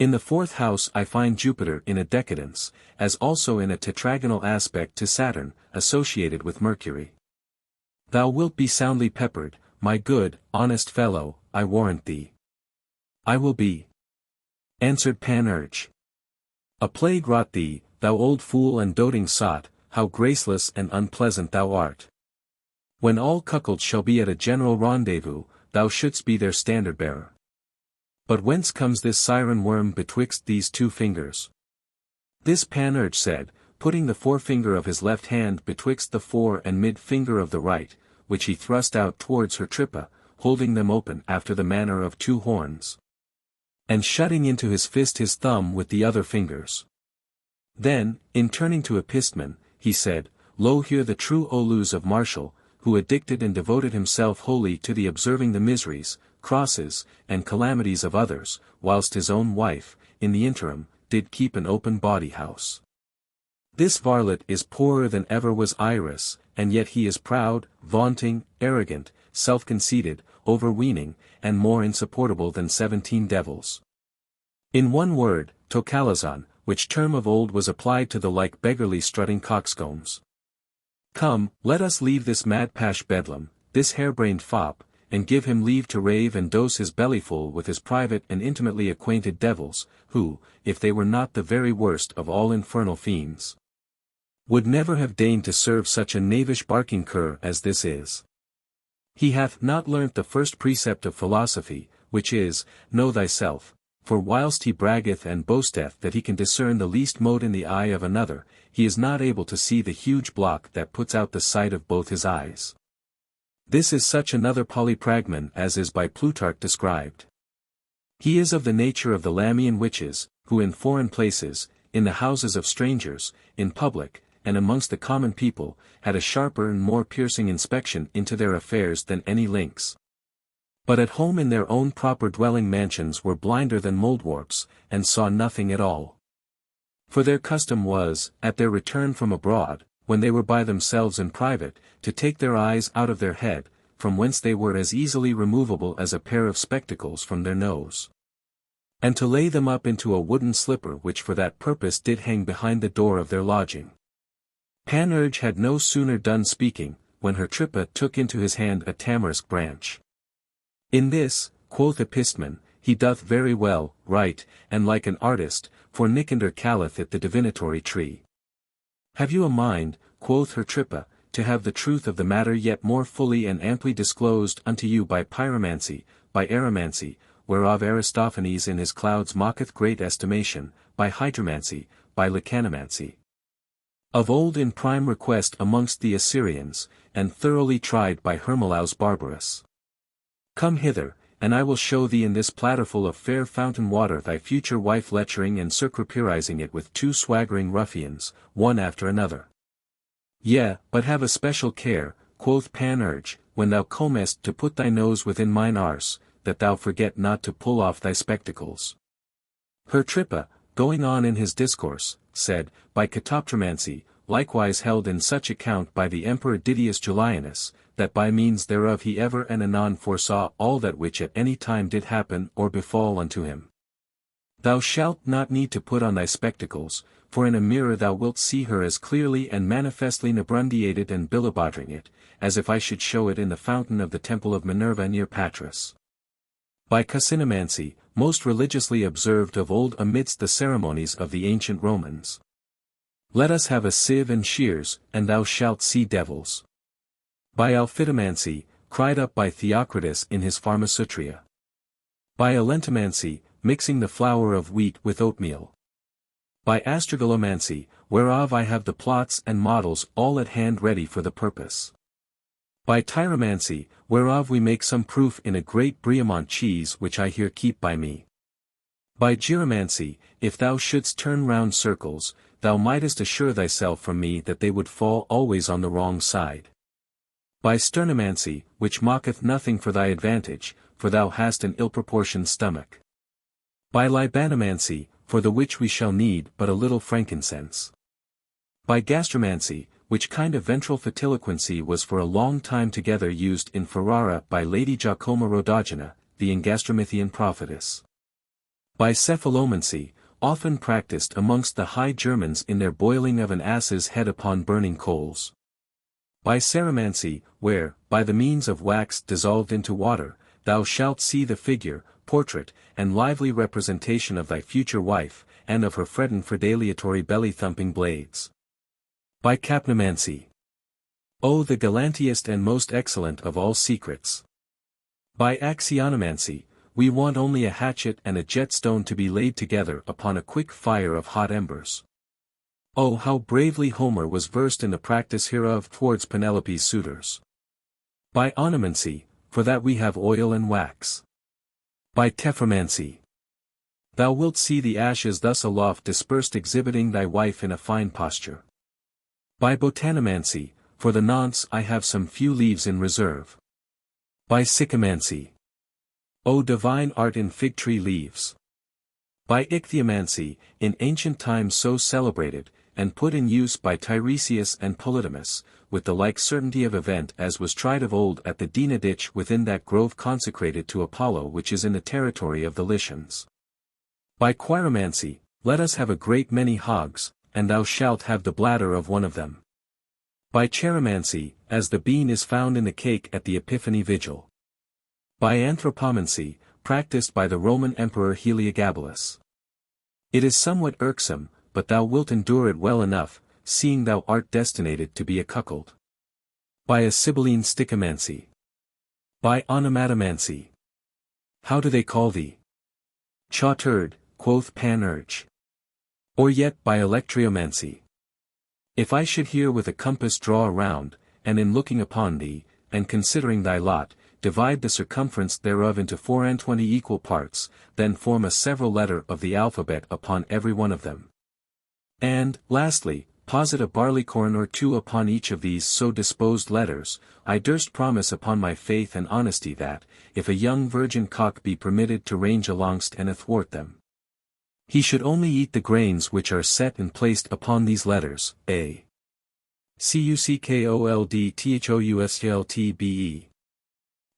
In the fourth house I find Jupiter in a decadence, as also in a tetragonal aspect to Saturn, associated with Mercury. Thou wilt be soundly peppered, my good, honest fellow, I warrant thee. I will be, answered Panurge. A plague rot thee, thou old fool and doting sot, how graceless and unpleasant thou art. When all cuckolds shall be at a general rendezvous, thou shouldst be their standard-bearer. But whence comes this siren worm betwixt these two fingers? This Panurge said, putting the forefinger of his left hand betwixt the fore and mid finger of the right, which he thrust out towards her Trippa, holding them open after the manner of two horns, and shutting into his fist his thumb with the other fingers. Then, in turning to Epistemon, he said, Lo here the true Olus of Martial, who addicted and devoted himself wholly to the observing the miseries, crosses, and calamities of others, whilst his own wife, in the interim, did keep an open body house. This varlet is poorer than ever was Iris, and yet he is proud, vaunting, arrogant, self-conceited, overweening, and more insupportable than 17 devils. In one word, tocalazon, which term of old was applied to the like beggarly strutting coxcombs. Come, let us leave this mad pash bedlam, this harebrained fop, and give him leave to rave and dose his bellyful with his private and intimately acquainted devils, who, if they were not the very worst of all infernal fiends, would never have deigned to serve such a knavish barking cur as this is. He hath not learnt the first precept of philosophy, which is, Know thyself, for whilst he braggeth and boasteth that he can discern the least mote in the eye of another, he is not able to see the huge block that puts out the sight of both his eyes. This is such another polypragmon as is by Plutarch described. He is of the nature of the Lamian witches, who in foreign places, in the houses of strangers, in public, and amongst the common people, had a sharper and more piercing inspection into their affairs than any lynx. But at home in their own proper dwelling mansions were blinder than mouldwarps, and saw nothing at all. For their custom was, at their return from abroad, when they were by themselves in private, to take their eyes out of their head, from whence they were as easily removable as a pair of spectacles from their nose. And to lay them up into a wooden slipper which for that purpose did hang behind the door of their lodging. Panurge had no sooner done speaking, when her Trippa took into his hand a tamarisk branch. In this, quoth Epistman, he doth very well, write, and like an artist, for Nicander calleth it the divinatory tree. Have you a mind, quoth her Trippa, to have the truth of the matter yet more fully and amply disclosed unto you by pyromancy, by aeromancy, whereof Aristophanes in his clouds mocketh great estimation, by hydromancy, by lecanomancy. Of old in prime request amongst the Assyrians, and thoroughly tried by Hermolaus Barbarus. Come hither, and I will show thee in this platterful of fair fountain water thy future wife lecturing and circumpurizing it with two swaggering ruffians, one after another. Yea, but have a special care, quoth Panurge, when thou comest to put thy nose within mine arse, that thou forget not to pull off thy spectacles. Her Trippa, going on in his discourse, said, by catoptromancy, likewise held in such account by the Emperor Didius Julianus, that by means thereof he ever and anon foresaw all that which at any time did happen or befall unto him. Thou shalt not need to put on thy spectacles, for in a mirror thou wilt see her as clearly and manifestly nebrundiated and billibodring it, as if I should show it in the fountain of the temple of Minerva near Patras. By casinomancy, most religiously observed of old amidst the ceremonies of the ancient Romans. Let us have a sieve and shears, and thou shalt see devils. By alphitomancy, cried up by Theocritus in his Pharmasutria. By alentomancy, mixing the flour of wheat with oatmeal. By astragalomancy, whereof I have the plots and models all at hand ready for the purpose. By tyromancy, whereof we make some proof in a great Briamont cheese which I here keep by me. By gyromancy, if thou shouldst turn round circles, thou mightest assure thyself from me that they would fall always on the wrong side. By sternomancy, which mocketh nothing for thy advantage, for thou hast an ill-proportioned stomach. By libanomancy, for the which we shall need but a little frankincense. By gastromancy, which kind of ventral fatiloquency was for a long time together used in Ferrara by Lady Giacoma Rodogena, the Ingastromithian prophetess. By cephalomancy, often practiced amongst the High Germans in their boiling of an ass's head upon burning coals. By ceromancy, where, by the means of wax dissolved into water, thou shalt see the figure, portrait, and lively representation of thy future wife, and of her Fredon fredaliatory belly-thumping blades. By capnomancy. O the galantiest and most excellent of all secrets. By axionomancy, we want only a hatchet and a jetstone to be laid together upon a quick fire of hot embers. Oh how bravely Homer was versed in the practice hereof towards Penelope's suitors. By onomancy, for that we have oil and wax. By tephromancy. Thou wilt see the ashes thus aloft dispersed exhibiting thy wife in a fine posture. By botanomancy, for the nonce I have some few leaves in reserve. By sycomancy. O divine art in fig tree leaves. By ichthyomancy, in ancient times so celebrated, and put in use by Tiresias and Polydamas, with the like certainty of event as was tried of old at the Dina ditch within that grove consecrated to Apollo which is in the territory of the Lycians. By quiromancy, let us have a great many hogs, and thou shalt have the bladder of one of them. By cheromancy, as the bean is found in the cake at the Epiphany Vigil. By anthropomancy, practiced by the Roman Emperor Heliogabalus. It is somewhat irksome, but thou wilt endure it well enough, seeing thou art destinated to be a cuckold. By a Sibylline stichomancy. By onomatomancy. How do they call thee? Chauturd, quoth Panurge. Or yet by electriomancy. If I should here with a compass draw around, and in looking upon thee, and considering thy lot, divide the circumference thereof into 24 equal parts, then form a several letter of the alphabet upon every one of them. And, lastly, posit a barleycorn or two upon each of these so disposed letters. I durst promise upon my faith and honesty that, if a young virgin cock be permitted to range alongst and athwart them, he should only eat the grains which are set and placed upon these letters, a. CuckoldthousLtbe.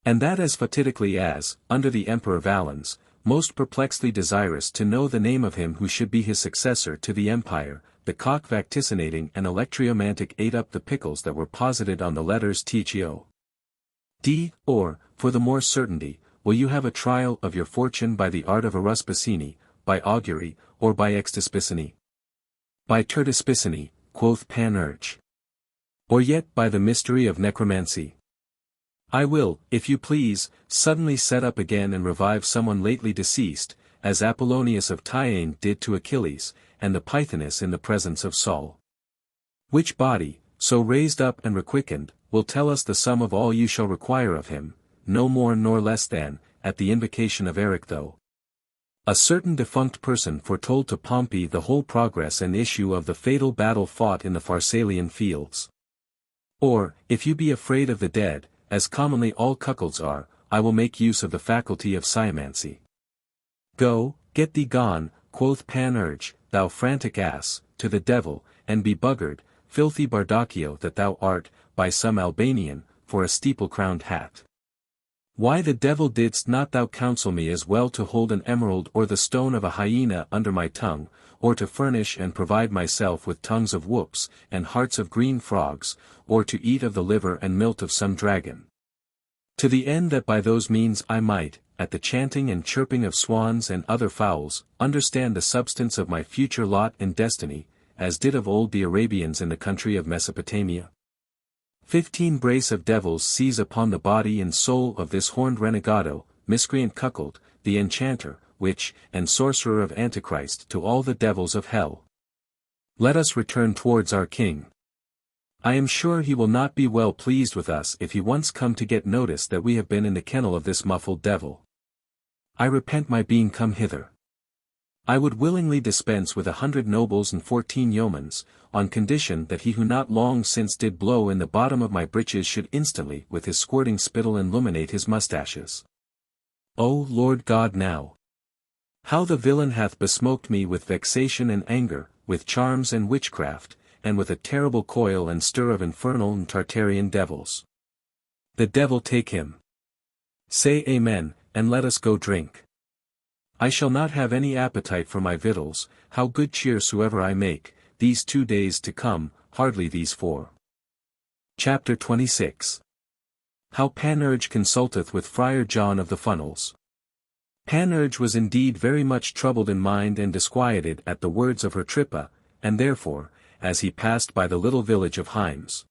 And that as fatidically as, under the Emperor Valens, most perplexedly desirous to know the name of him who should be his successor to the empire, the cock vaticinating and electriomantic ate up the pickles that were posited on the letters THO. D, or, for the more certainty, will you have a trial of your fortune by the art of aruspicini, by augury, or by extispicini? By tertispicini, quoth Panurge. Or yet by the mystery of necromancy? I will, if you please, suddenly set up again and revive someone lately deceased, as Apollonius of Tyane did to Achilles, and the Pythoness in the presence of Saul. Which body, so raised up and requickened, will tell us the sum of all you shall require of him, no more nor less than, at the invocation of Eric though a certain defunct person foretold to Pompey the whole progress and issue of the fatal battle fought in the Pharsalian fields. Or, if you be afraid of the dead, as commonly all cuckolds are, I will make use of the faculty of sciomancy. Go, get thee gone, quoth Panurge, thou frantic ass, to the devil, and be buggered, filthy bardacchio that thou art, by some Albanian, for a steeple-crowned hat. Why the devil didst not thou counsel me as well to hold an emerald or the stone of a hyena under my tongue, or to furnish and provide myself with tongues of whoops, and hearts of green frogs, or to eat of the liver and milt of some dragon? To the end that by those means I might, at the chanting and chirping of swans and other fowls, understand the substance of my future lot and destiny, as did of old the Arabians in the country of Mesopotamia. 15 brace of devils seize upon the body and soul of this horned renegado, miscreant cuckold, the enchanter, witch, and sorcerer of Antichrist to all the devils of hell. Let us return towards our king. I am sure he will not be well pleased with us if he once come to get notice that we have been in the kennel of this muffled devil. I repent my being come hither. I would willingly dispense with 100 nobles and 14 yeomans, on condition that he who not long since did blow in the bottom of my breeches should instantly with his squirting spittle illuminate his mustaches. O Lord God now! How the villain hath besmoked me with vexation and anger, with charms and witchcraft, and with a terrible coil and stir of infernal and Tartarian devils. The devil take him. Say Amen, and let us go drink. I shall not have any appetite for my victuals, how good cheer soever I make, these 2 days to come, hardly these 4. Chapter 26. How Panurge consulteth with Friar John of the Funnels. Panurge was indeed very much troubled in mind and disquieted at the words of her Trippa, and therefore, as he passed by the little village of Hymes,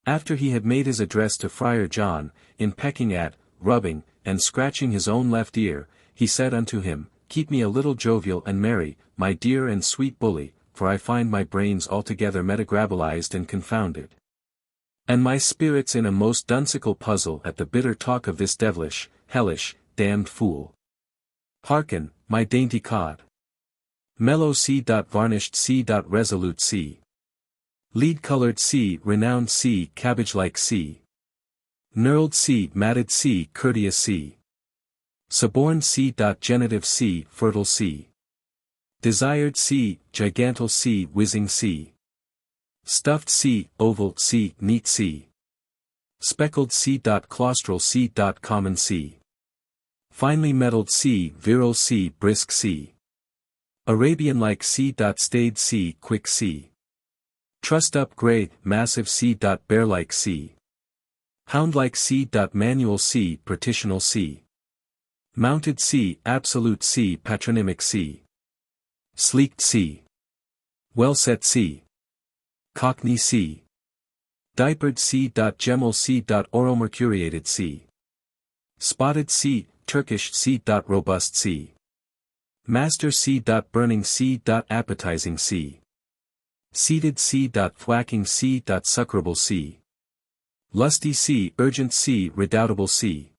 after he had made his address to Friar John, in pecking at, rubbing, and scratching his own left ear, he said unto him, Keep me a little jovial and merry, my dear and sweet bully, for I find my brains altogether metagrabilized and confounded, and my spirits in a most dunsical puzzle at the bitter talk of this devilish, hellish, damned fool. Hearken, my dainty cod. Mellow C. Varnished C. Resolute C. Lead-colored C. Renowned C. Cabbage-like C. Knurled C. Matted C. Courteous C. Suborned C. Genitive C. Fertile C. Desired C. Gigantal C. Whizzing C. Stuffed C. Oval C. Neat C. Speckled C. Claustral C. Common C. Finely metalled C. Virile C. Brisk C. Arabian-like C. Staid C. Quick C. Trussed up grey, massive C. Bear-like C. Hound-like C. Manual C. Partitional C. Mounted C. Absolute C. Patronymic C. Sleeked C. Well-set C. Cockney C. Diapered C. Gemal C. Oromercuriated C. Spotted C. Turkish C. Robust C. Master C. Burning C. Appetizing C. Seated C. Thwacking C. Suckerable C. Lusty C, urgent C, redoubtable C.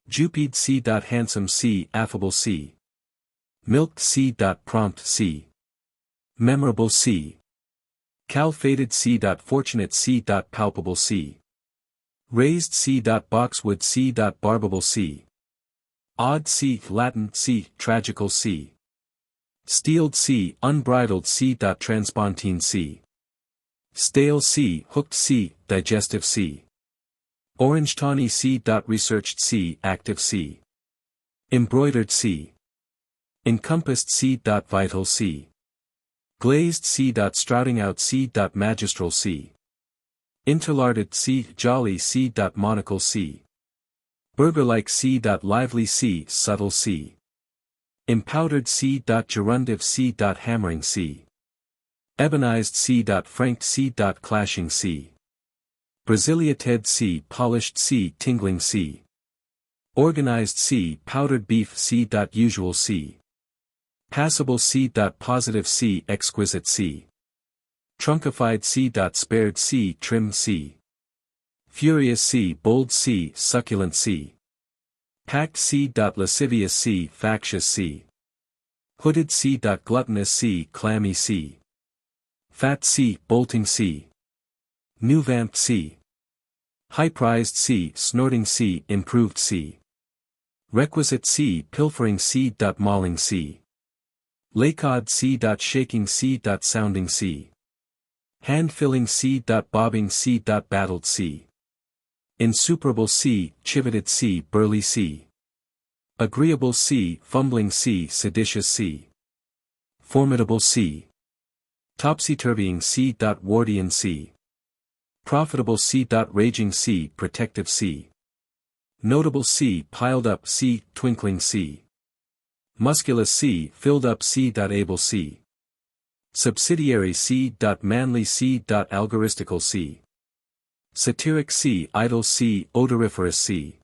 Jupid C. Handsome C, affable C. Milked C. Prompt C. Memorable C. Cal-fated C. Fortunate C. Palpable C. Raised C. Boxwood C. Barbable C. Odd C. Latin C. Tragical C. Steeled C. Unbridled C. Transpontine C. Stale C. Hooked C. Digestive C. Orange tawny C. Researched C. Active C. Embroidered C. Encompassed C. Vital C. Glazed C. Strouting out C. Magistral C. Interlarded C. Jolly C. Monocle C. Burger-like C. Lively C. Subtle C. Impowdered C. Gerundive C. Hammering C. Ebonized C. Franked C. Clashing C. Brasiliated C. Polished C. Tingling C. Organized C. Powdered beef C. Usual C. Passable C. Positive C. Exquisite C. Trunkified C. Spared C. Trim C. Furious C. Bold C. Succulent C. Packed C. Lascivious C. Factious C. Hooded C. Gluttonous C. Clammy C. Fat C. Bolting C. New vamped C. High-prized C. Snorting C. Improved C. Requisite C. Pilfering C. Mauling C. Lacod C. Shaking C. Sounding C. Hand-filling C. Bobbing C. Battled C. Insuperable C. Chiveted C. Burly C. Agreeable C. Fumbling C. Seditious C. Formidable C. Topsy-turvying C. Wardian C. Profitable C. Raging C. Protective C. Notable C. Piled up C. Twinkling C. Musculous C. Filled up C. Able C. Subsidiary C. Manly C. Algoristical C. Satiric C. Idle C. Odoriferous C.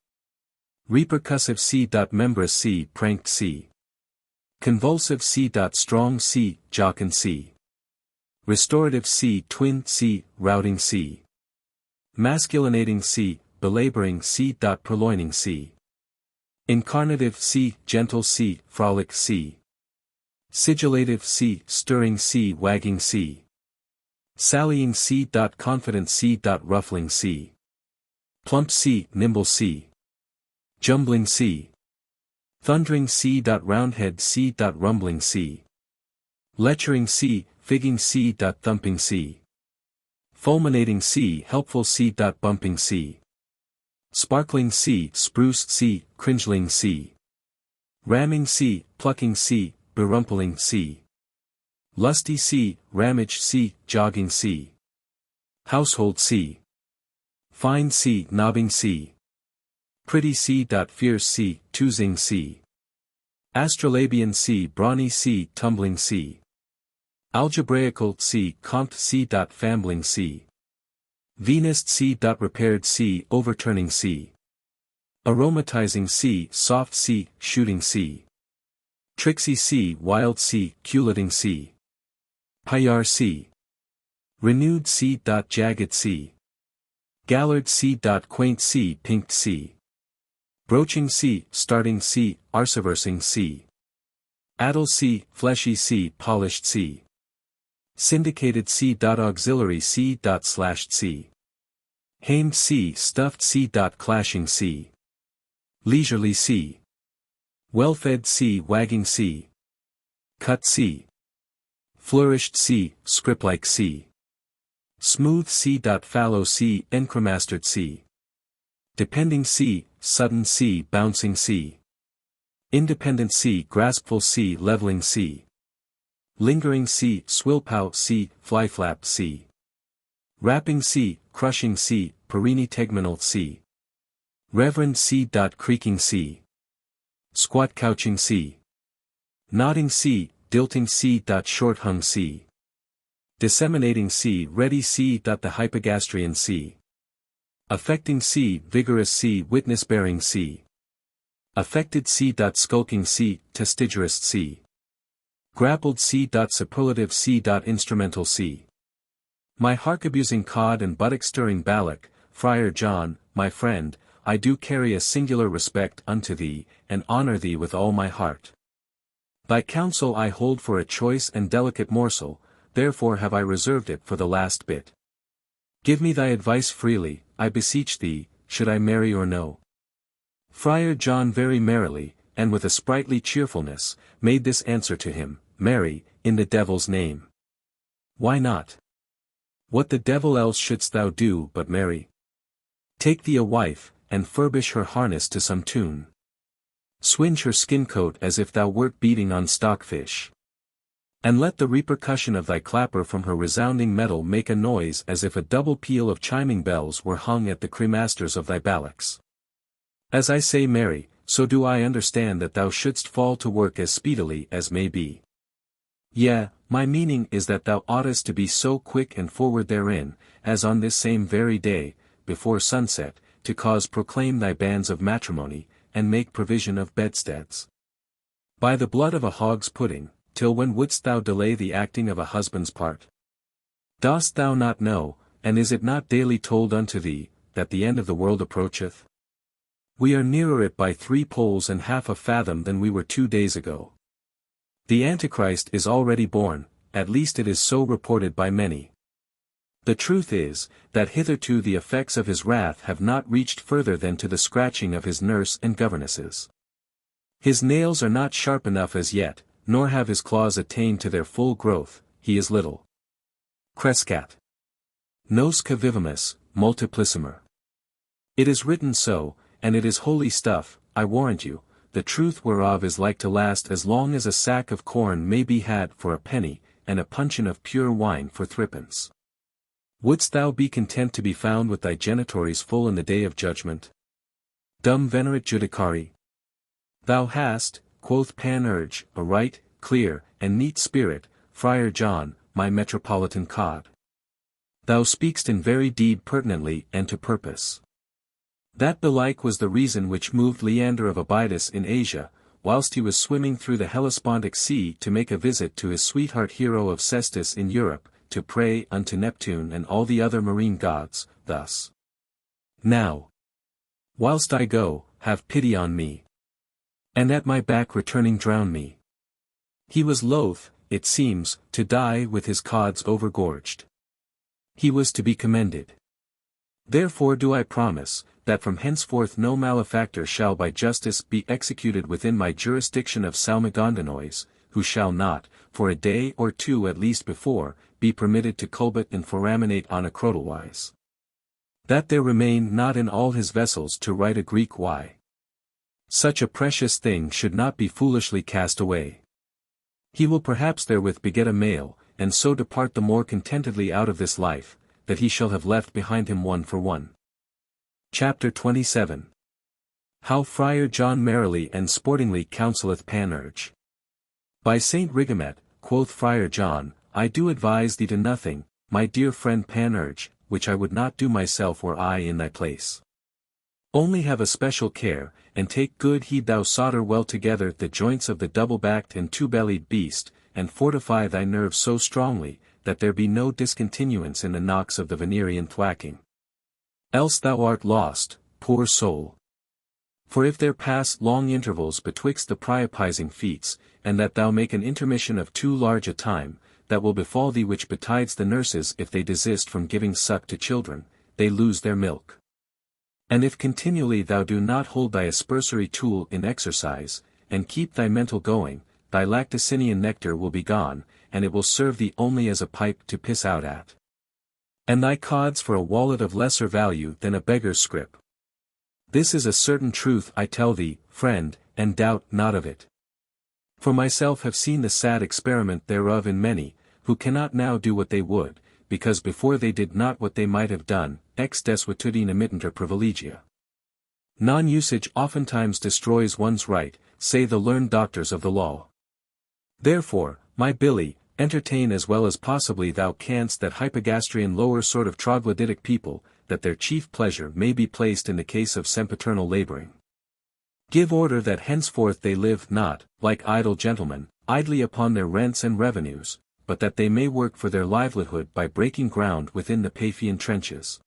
Repercussive C. Membrous C. Pranked C. Convulsive C. Strong C. Jocund C. Restorative C. Twin C. Routing C. Masculinating C. Belaboring C. Purloining C. Incarnative C. Gentle C. Frolic C. Sigillative C. Stirring C. Wagging C. Sallying C. Confident C. Ruffling C. Plump C. Nimble C. Jumbling C. Thundering C. Roundhead C. Rumbling C. Lecturing C. Figging C. Thumping C. Fulminating C. Helpful C. Bumping C. Sparkling C. Spruce C. Cringeling C. Ramming C. Plucking C. Berumpling C. Lusty C. Ramage C. Jogging C. Household C. Fine C. Knobbing C. Pretty C. Fierce C. Choosing C. Astrolabian C. Brawny C. Tumbling C. Algebraical C. Compt C. Fambling C. Venist C. Repaired C. Overturning C. Aromatizing C. Soft C. Shooting C. Tricksy C. Wild C. Culeting C. Payar C. Renewed C. Jagged C. Gallard C. Quaint C. Pinked C. Broaching C. Starting C. Arsiversing C. Addle C. Fleshy C. Polished C. Syndicated C. Auxiliary C. Slashed C. Hamed C. Stuffed C. Clashing C. Leisurely C. Well-fed C. Wagging C. Cut C. Flourished C. Script-like C. Smooth C. Fallow C. Encremastered C. Depending C. Sudden C. Bouncing C. Independent C. Graspful C. Leveling C. Lingering C. Swilpow C. Flyflap C. Rapping C. Crushing C. Perini tegmenal C. Reverend C. Creaking C. Squat couching C. Nodding C. Dilting C. Short hung C. Disseminating C. Ready C. The hypogastrian C. Affecting C. Vigorous C. Witness bearing C. Affected C. Skulking C. Testigerous C. Grappled C. Superlative C. Instrumental C. My hark-abusing cod and buttock-stirring Balak, Friar John, my friend, I do carry a singular respect unto thee, and honour thee with all my heart. Thy counsel I hold for a choice and delicate morsel, therefore have I reserved it for the last bit. Give me thy advice freely, I beseech thee, should I marry or no? Friar John very merrily, and with a sprightly cheerfulness, made this answer to him, Marry, in the devil's name. Why not? What the devil else shouldst thou do but marry? Take thee a wife, and furbish her harness to some tune. Swinge her skin coat as if thou wert beating on stockfish. And let the repercussion of thy clapper from her resounding metal make a noise as if a double peal of chiming bells were hung at the cremasters of thy ballocks. As I say marry, so do I understand that thou shouldst fall to work as speedily as may be. Yea, my meaning is that thou oughtest to be so quick and forward therein, as on this same very day, before sunset, to cause proclaim thy banns of matrimony, and make provision of bedsteads. By the blood of a hog's pudding, till when wouldst thou delay the acting of a husband's part? Dost thou not know, and is it not daily told unto thee, that the end of the world approacheth? We are nearer it by 3 poles and half a fathom than we were 2 days ago. The Antichrist is already born, at least it is so reported by many. The truth is, that hitherto the effects of his wrath have not reached further than to the scratching of his nurse and governesses. His nails are not sharp enough as yet, nor have his claws attained to their full growth, he is little. Crescat. Nosca vivimus, multiplissimer. It is written so, and it is holy stuff, I warrant you, the truth whereof is like to last as long as a sack of corn may be had for a penny, and a puncheon of pure wine for 3d. Wouldst thou be content to be found with thy genitories full in the day of judgment? Dum venerit judicari. Thou hast, quoth Panurge, a right, clear, and neat spirit, Friar John, my metropolitan cod. Thou speakst in very deed pertinently and to purpose. That belike was the reason which moved Leander of Abydos in Asia, whilst he was swimming through the Hellespont Sea to make a visit to his sweetheart hero of Cestus in Europe, to pray unto Neptune and all the other marine gods, thus. Now, whilst I go, have pity on me. And at my back returning drown me. He was loath, it seems, to die with his cods overgorged. He was to be commended. Therefore do I promise, that from henceforth no malefactor shall by justice be executed within my jurisdiction of Salmigondinois, who shall not, for a day or 2 at least before, be permitted to culbut and foraminate on a crotalwise. That there remain not in all his vessels to write a Greek Y. Such a precious thing should not be foolishly cast away. He will perhaps therewith beget a male, and so depart the more contentedly out of this life, that he shall have left behind him one for one. Chapter 27. How Friar John merrily and sportingly counselleth Panurge. By Saint Rigomet, quoth Friar John, I do advise thee to nothing, my dear friend Panurge, which I would not do myself were I in thy place. Only have a special care, and take good heed thou solder well together the joints of the double-backed and two-bellied beast, and fortify thy nerves so strongly, that there be no discontinuance in the knocks of the Venerian thwacking. Else thou art lost, poor soul. For if there pass long intervals betwixt the priapizing feats, and that thou make an intermission of too large a time, that will befall thee which betides the nurses if they desist from giving suck to children, they lose their milk. And if continually thou do not hold thy aspersory tool in exercise, and keep thy mental going, thy lacticinian nectar will be gone, and it will serve thee only as a pipe to piss out at. And thy cods for a wallet of lesser value than a beggar's scrip. This is a certain truth I tell thee, friend, and doubt not of it. For myself have seen the sad experiment thereof in many, who cannot now do what they would, because before they did not what they might have done, ex desuetudine emittentur privilegia. Non-usage oftentimes destroys one's right, say the learned doctors of the law. Therefore, my Billy, entertain as well as possibly thou canst that hypogastrian lower sort of troglodytic people, that their chief pleasure may be placed in the case of sempiternal labouring. Give order that henceforth they live not, like idle gentlemen, idly upon their rents and revenues, but that they may work for their livelihood by breaking ground within the Paphian trenches.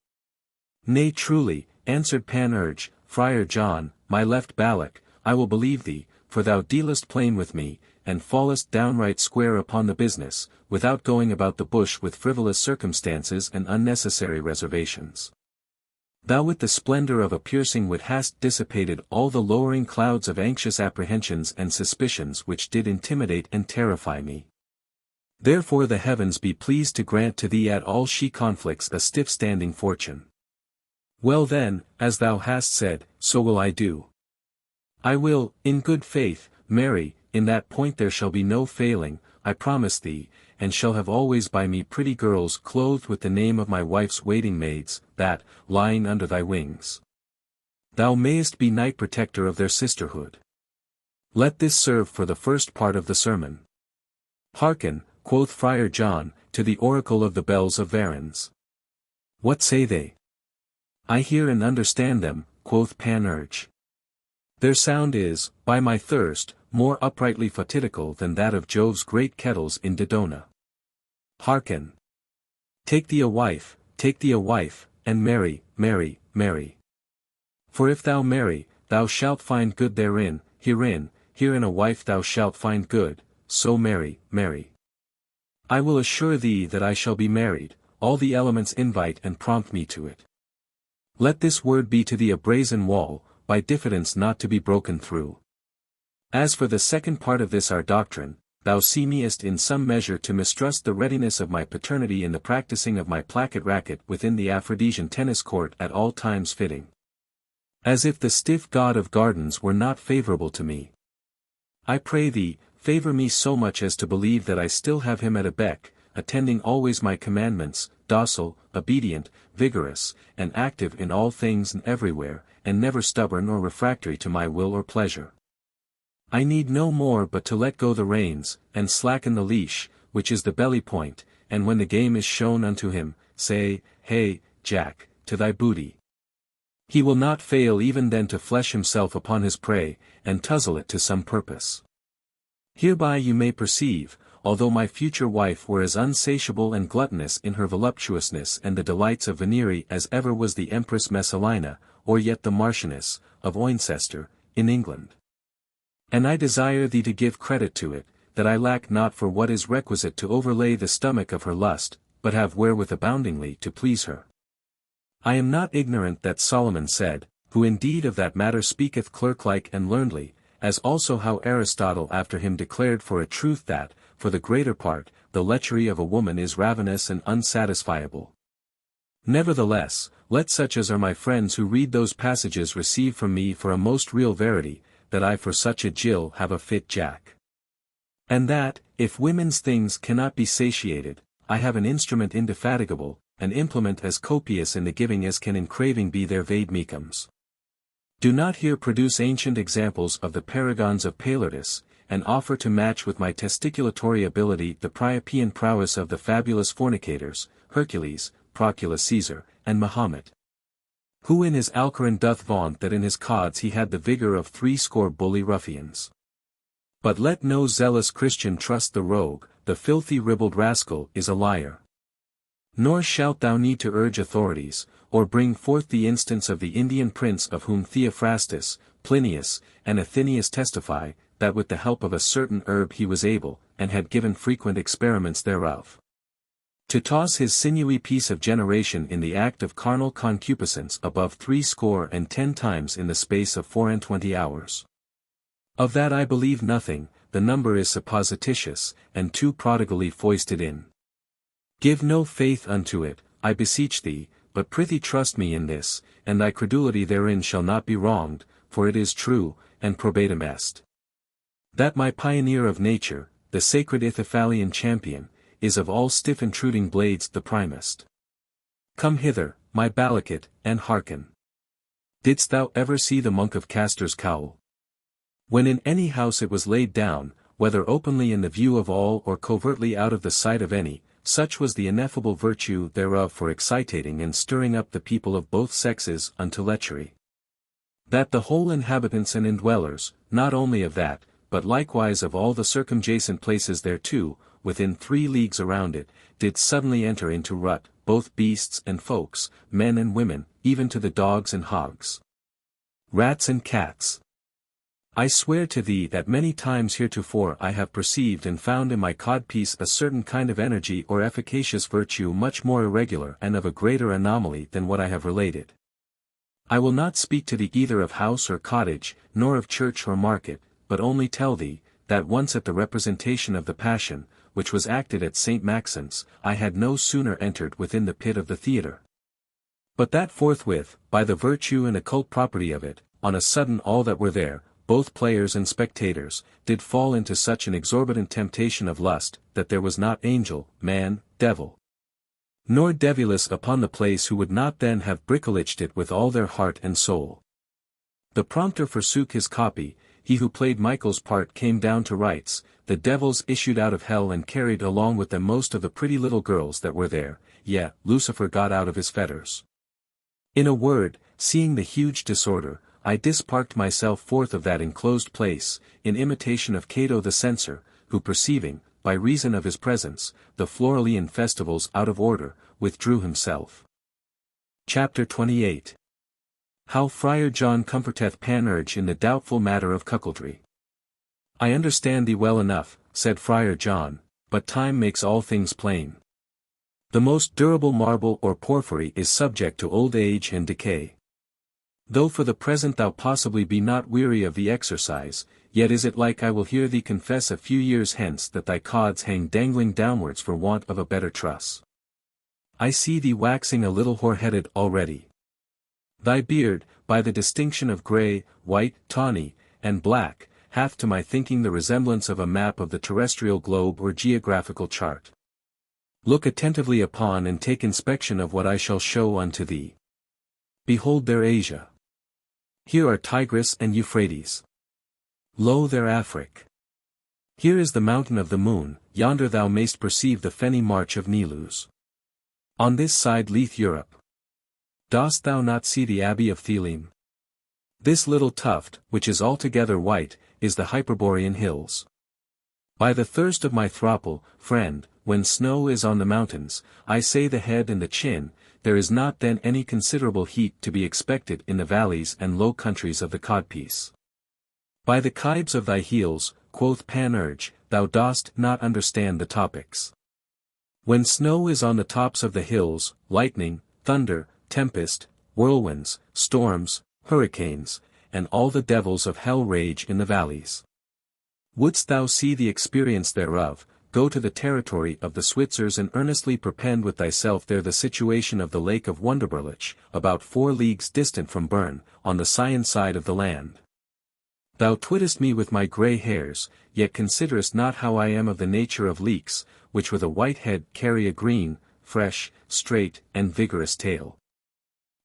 Nay truly, answered Panurge, Friar John, my left ballock, I will believe thee, for thou dealest plain with me, and fallest downright square upon the business, without going about the bush with frivolous circumstances and unnecessary reservations. Thou with the splendour of a piercing wit hast dissipated all the lowering clouds of anxious apprehensions and suspicions which did intimidate and terrify me. Therefore the heavens be pleased to grant to thee at all she conflicts a stiff-standing fortune. Well then, as thou hast said, so will I do. I will, in good faith, marry, in that point there shall be no failing, I promise thee, and shall have always by me pretty girls clothed with the name of my wife's waiting maids, that, lying under thy wings, thou mayest be night protector of their sisterhood. Let this serve for the first part of the sermon. Hearken, quoth Friar John, to the oracle of the bells of Varens. What say they? I hear and understand them, quoth Panurge. Their sound is, by my thirst, more uprightly fatidical than that of Jove's great kettles in Dodona. Hearken. Take thee a wife, and marry, marry, marry. For if thou marry, thou shalt find good therein, herein a wife thou shalt find good, so marry, marry. I will assure thee that I shall be married, all the elements invite and prompt me to it. Let this word be to thee a brazen wall, by diffidence not to be broken through. As for the second part of this our doctrine, thou seemest in some measure to mistrust the readiness of my paternity in the practising of my placket racket within the Aphrodisian tennis court at all times fitting. As if the stiff god of gardens were not favourable to me. I pray thee, favour me so much as to believe that I still have him at a beck, attending always my commandments, docile, obedient, vigorous, and active in all things and everywhere, and never stubborn or refractory to my will or pleasure. I need no more but to let go the reins, and slacken the leash, which is the belly point, and when the game is shown unto him, say, Hey, Jack, to thy booty. He will not fail even then to flesh himself upon his prey, and tuzzle it to some purpose. Hereby you may perceive, although my future wife were as unsatiable and gluttonous in her voluptuousness and the delights of venery as ever was the Empress Messalina, or yet the Marchioness, of Oincester, in England. And I desire thee to give credit to it, that I lack not for what is requisite to overlay the stomach of her lust, but have wherewith aboundingly to please her. I am not ignorant that Solomon said, who indeed of that matter speaketh clerk-like and learnedly, as also how Aristotle after him declared for a truth that, for the greater part, the lechery of a woman is ravenous and unsatisfiable. Nevertheless, let such as are my friends who read those passages receive from me for a most real verity, that I for such a Jill have a fit Jack. And that, if women's things cannot be satiated, I have an instrument indefatigable, an implement as copious in the giving as can in craving be their vademecums. Do not here produce ancient examples of the paragons of Palardus, and offer to match with my testiculatory ability the Priapian prowess of the fabulous fornicators, Hercules, Procula Caesar, and Mahomet. Who in his Alcoran doth vaunt that in his cods he had the vigour of 80 bully ruffians. But let no zealous Christian trust the rogue, the filthy ribald rascal is a liar. Nor shalt thou need to urge authorities, or bring forth the instance of the Indian prince of whom Theophrastus, Plinius, and Athenaeus testify, that with the help of a certain herb he was able, and had given frequent experiments thereof, to toss his sinewy piece of generation in the act of carnal concupiscence above 80 times in the space of 24 hours. Of that I believe nothing, the number is supposititious, and too prodigally foisted in. Give no faith unto it, I beseech thee, but prithee trust me in this, and thy credulity therein shall not be wronged, for it is true, and probatum est. That my pioneer of nature, the sacred Ithyphalian champion, is of all stiff intruding blades the primest. Come hither, my ballocet, and hearken. Didst thou ever see the monk of Castor's cowl? When in any house it was laid down, whether openly in the view of all or covertly out of the sight of any, such was the ineffable virtue thereof for excitating and stirring up the people of both sexes unto lechery. That the whole inhabitants and indwellers, not only of that, but likewise of all the circumjacent places thereto, within 3 leagues around it, did suddenly enter into rut, both beasts and folks, men and women, even to the dogs and hogs, rats and cats. I swear to thee that many times heretofore I have perceived and found in my codpiece a certain kind of energy or efficacious virtue much more irregular and of a greater anomaly than what I have related. I will not speak to thee either of house or cottage, nor of church or market, but only tell thee, that once at the representation of the Passion, which was acted at St. Maximin's, I had no sooner entered within the pit of the theatre, but that forthwith, by the virtue and occult property of it, on a sudden all that were there, both players and spectators, did fall into such an exorbitant temptation of lust, that there was not angel, man, devil, nor devulus upon the place who would not then have bricoliched it with all their heart and soul. The prompter forsook his copy, he who played Michael's part came down to rights, the devils issued out of hell and carried along with them most of the pretty little girls that were there, yea, Lucifer got out of his fetters. In a word, seeing the huge disorder, I disparked myself forth of that enclosed place, in imitation of Cato the censor, who perceiving, by reason of his presence, the Floralian festivals out of order, withdrew himself. Chapter 28. How Friar John comforteth Panurge in the doubtful matter of cuckoldry. I understand thee well enough, said Friar John, but time makes all things plain. The most durable marble or porphyry is subject to old age and decay. Though for the present thou possibly be not weary of the exercise, yet is it like I will hear thee confess a few years hence that thy cods hang dangling downwards for want of a better truss. I see thee waxing a little hoar-headed already. Thy beard, by the distinction of grey, white, tawny, and black, hath to my thinking the resemblance of a map of the terrestrial globe or geographical chart. Look attentively upon and take inspection of what I shall show unto thee. Behold there Asia. Here are Tigris and Euphrates. Lo there Afric. Here is the mountain of the moon, yonder thou mayst perceive the fenny march of Nilus. On this side lieth Europe. Dost thou not see the abbey of Theleme? This little tuft, which is altogether white, is the Hyperborean hills. By the thirst of my thrapple, friend, when snow is on the mountains, I say the head and the chin, there is not then any considerable heat to be expected in the valleys and low countries of the codpiece. By the kibes of thy heels, quoth Panurge, thou dost not understand the topics. When snow is on the tops of the hills, lightning, thunder, tempest, whirlwinds, storms, hurricanes, and all the devils of hell rage in the valleys. Wouldst thou see the experience thereof, go to the territory of the Switzers and earnestly perpend with thyself there the situation of the lake of Wunderberlich, about 4 leagues distant from Bern, on the Sion side of the land. Thou twittest me with my grey hairs, yet considerest not how I am of the nature of leeks, which with a white head carry a green, fresh, straight, and vigorous tail.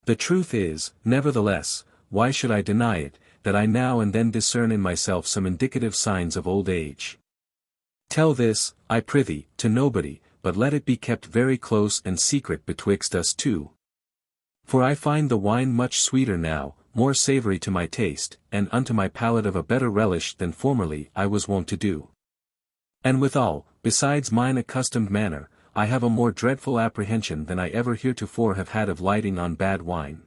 The truth is, nevertheless, why should I deny it, that I now and then discern in myself some indicative signs of old age. Tell this, I prithee, to nobody, but let it be kept very close and secret betwixt us two. For I find the wine much sweeter now, more savoury to my taste, and unto my palate of a better relish than formerly I was wont to do. And withal, besides mine accustomed manner, I have a more dreadful apprehension than I ever heretofore have had of lighting on bad wine.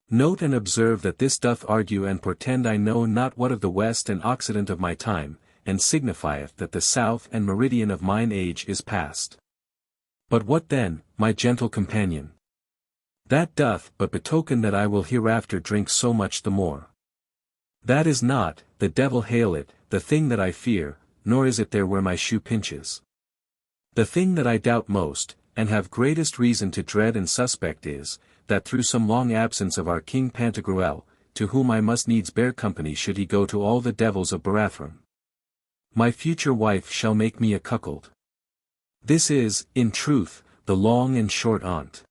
Note and observe that this doth argue and portend I know not what of the west and occident of my time, and signifieth that the south and meridian of mine age is past. But what then, my gentle companion? That doth but betoken that I will hereafter drink so much the more. That is not, the devil hail it, the thing that I fear, nor is it there where my shoe pinches. The thing that I doubt most, and have greatest reason to dread and suspect is, that through some long absence of our King Pantagruel, to whom I must needs bear company should he go to all the devils of Barathrum, my future wife shall make me a cuckold. This is, in truth, the long and short on't.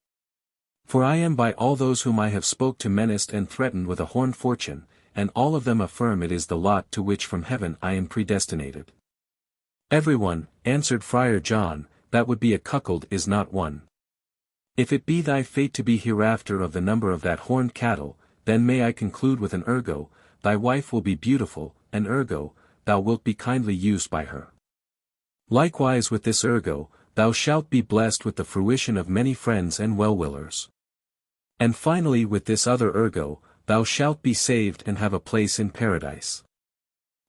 For I am by all those whom I have spoke to menaced and threatened with a horned fortune, and all of them affirm it is the lot to which from heaven I am predestinated. Everyone, answered Friar John, that would be a cuckold is not one. If it be thy fate to be hereafter of the number of that horned cattle, then may I conclude with an ergo, thy wife will be beautiful, and ergo, thou wilt be kindly used by her. Likewise with this ergo, thou shalt be blessed with the fruition of many friends and well-willers. And finally with this other ergo, thou shalt be saved and have a place in paradise.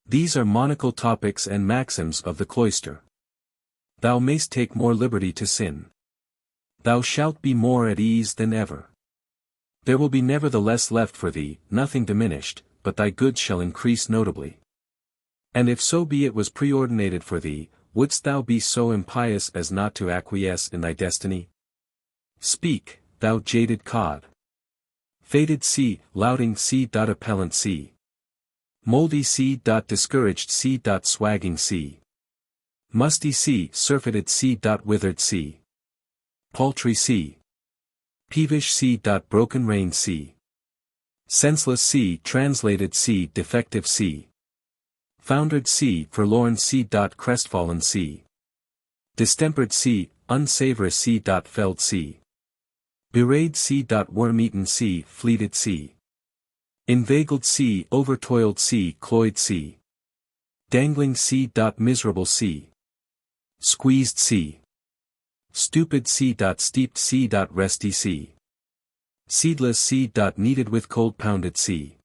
These are monachal topics and maxims of the cloister. Thou mayst take more liberty to sin. Thou shalt be more at ease than ever. There will be nevertheless left for thee, nothing diminished, but thy goods shall increase notably. And if so be it was preordinated for thee, wouldst thou be so impious as not to acquiesce in thy destiny? Speak, thou jaded cod. Faded sea, louting sea. Appellant sea. Mouldy sea. Discouraged sea. Swagging sea. Musty sea. Surfeited sea. Withered sea. Paltry sea. Peevish sea. Broken rein sea. Senseless sea. Translated sea. Defective sea. Foundered sea. Forlorn sea. Crestfallen sea. Distempered sea. Unsavour sea. Felled sea. Bewrayed sea. Worm-eaten sea. Fleeted sea. Inveigled sea. Overtoiled sea. Cloyed sea. Dangling sea. Miserable sea. Squeezed sea. Stupid sea. Steeped sea. Resty sea. Seedless sea. Kneaded with cold. Pounded sea.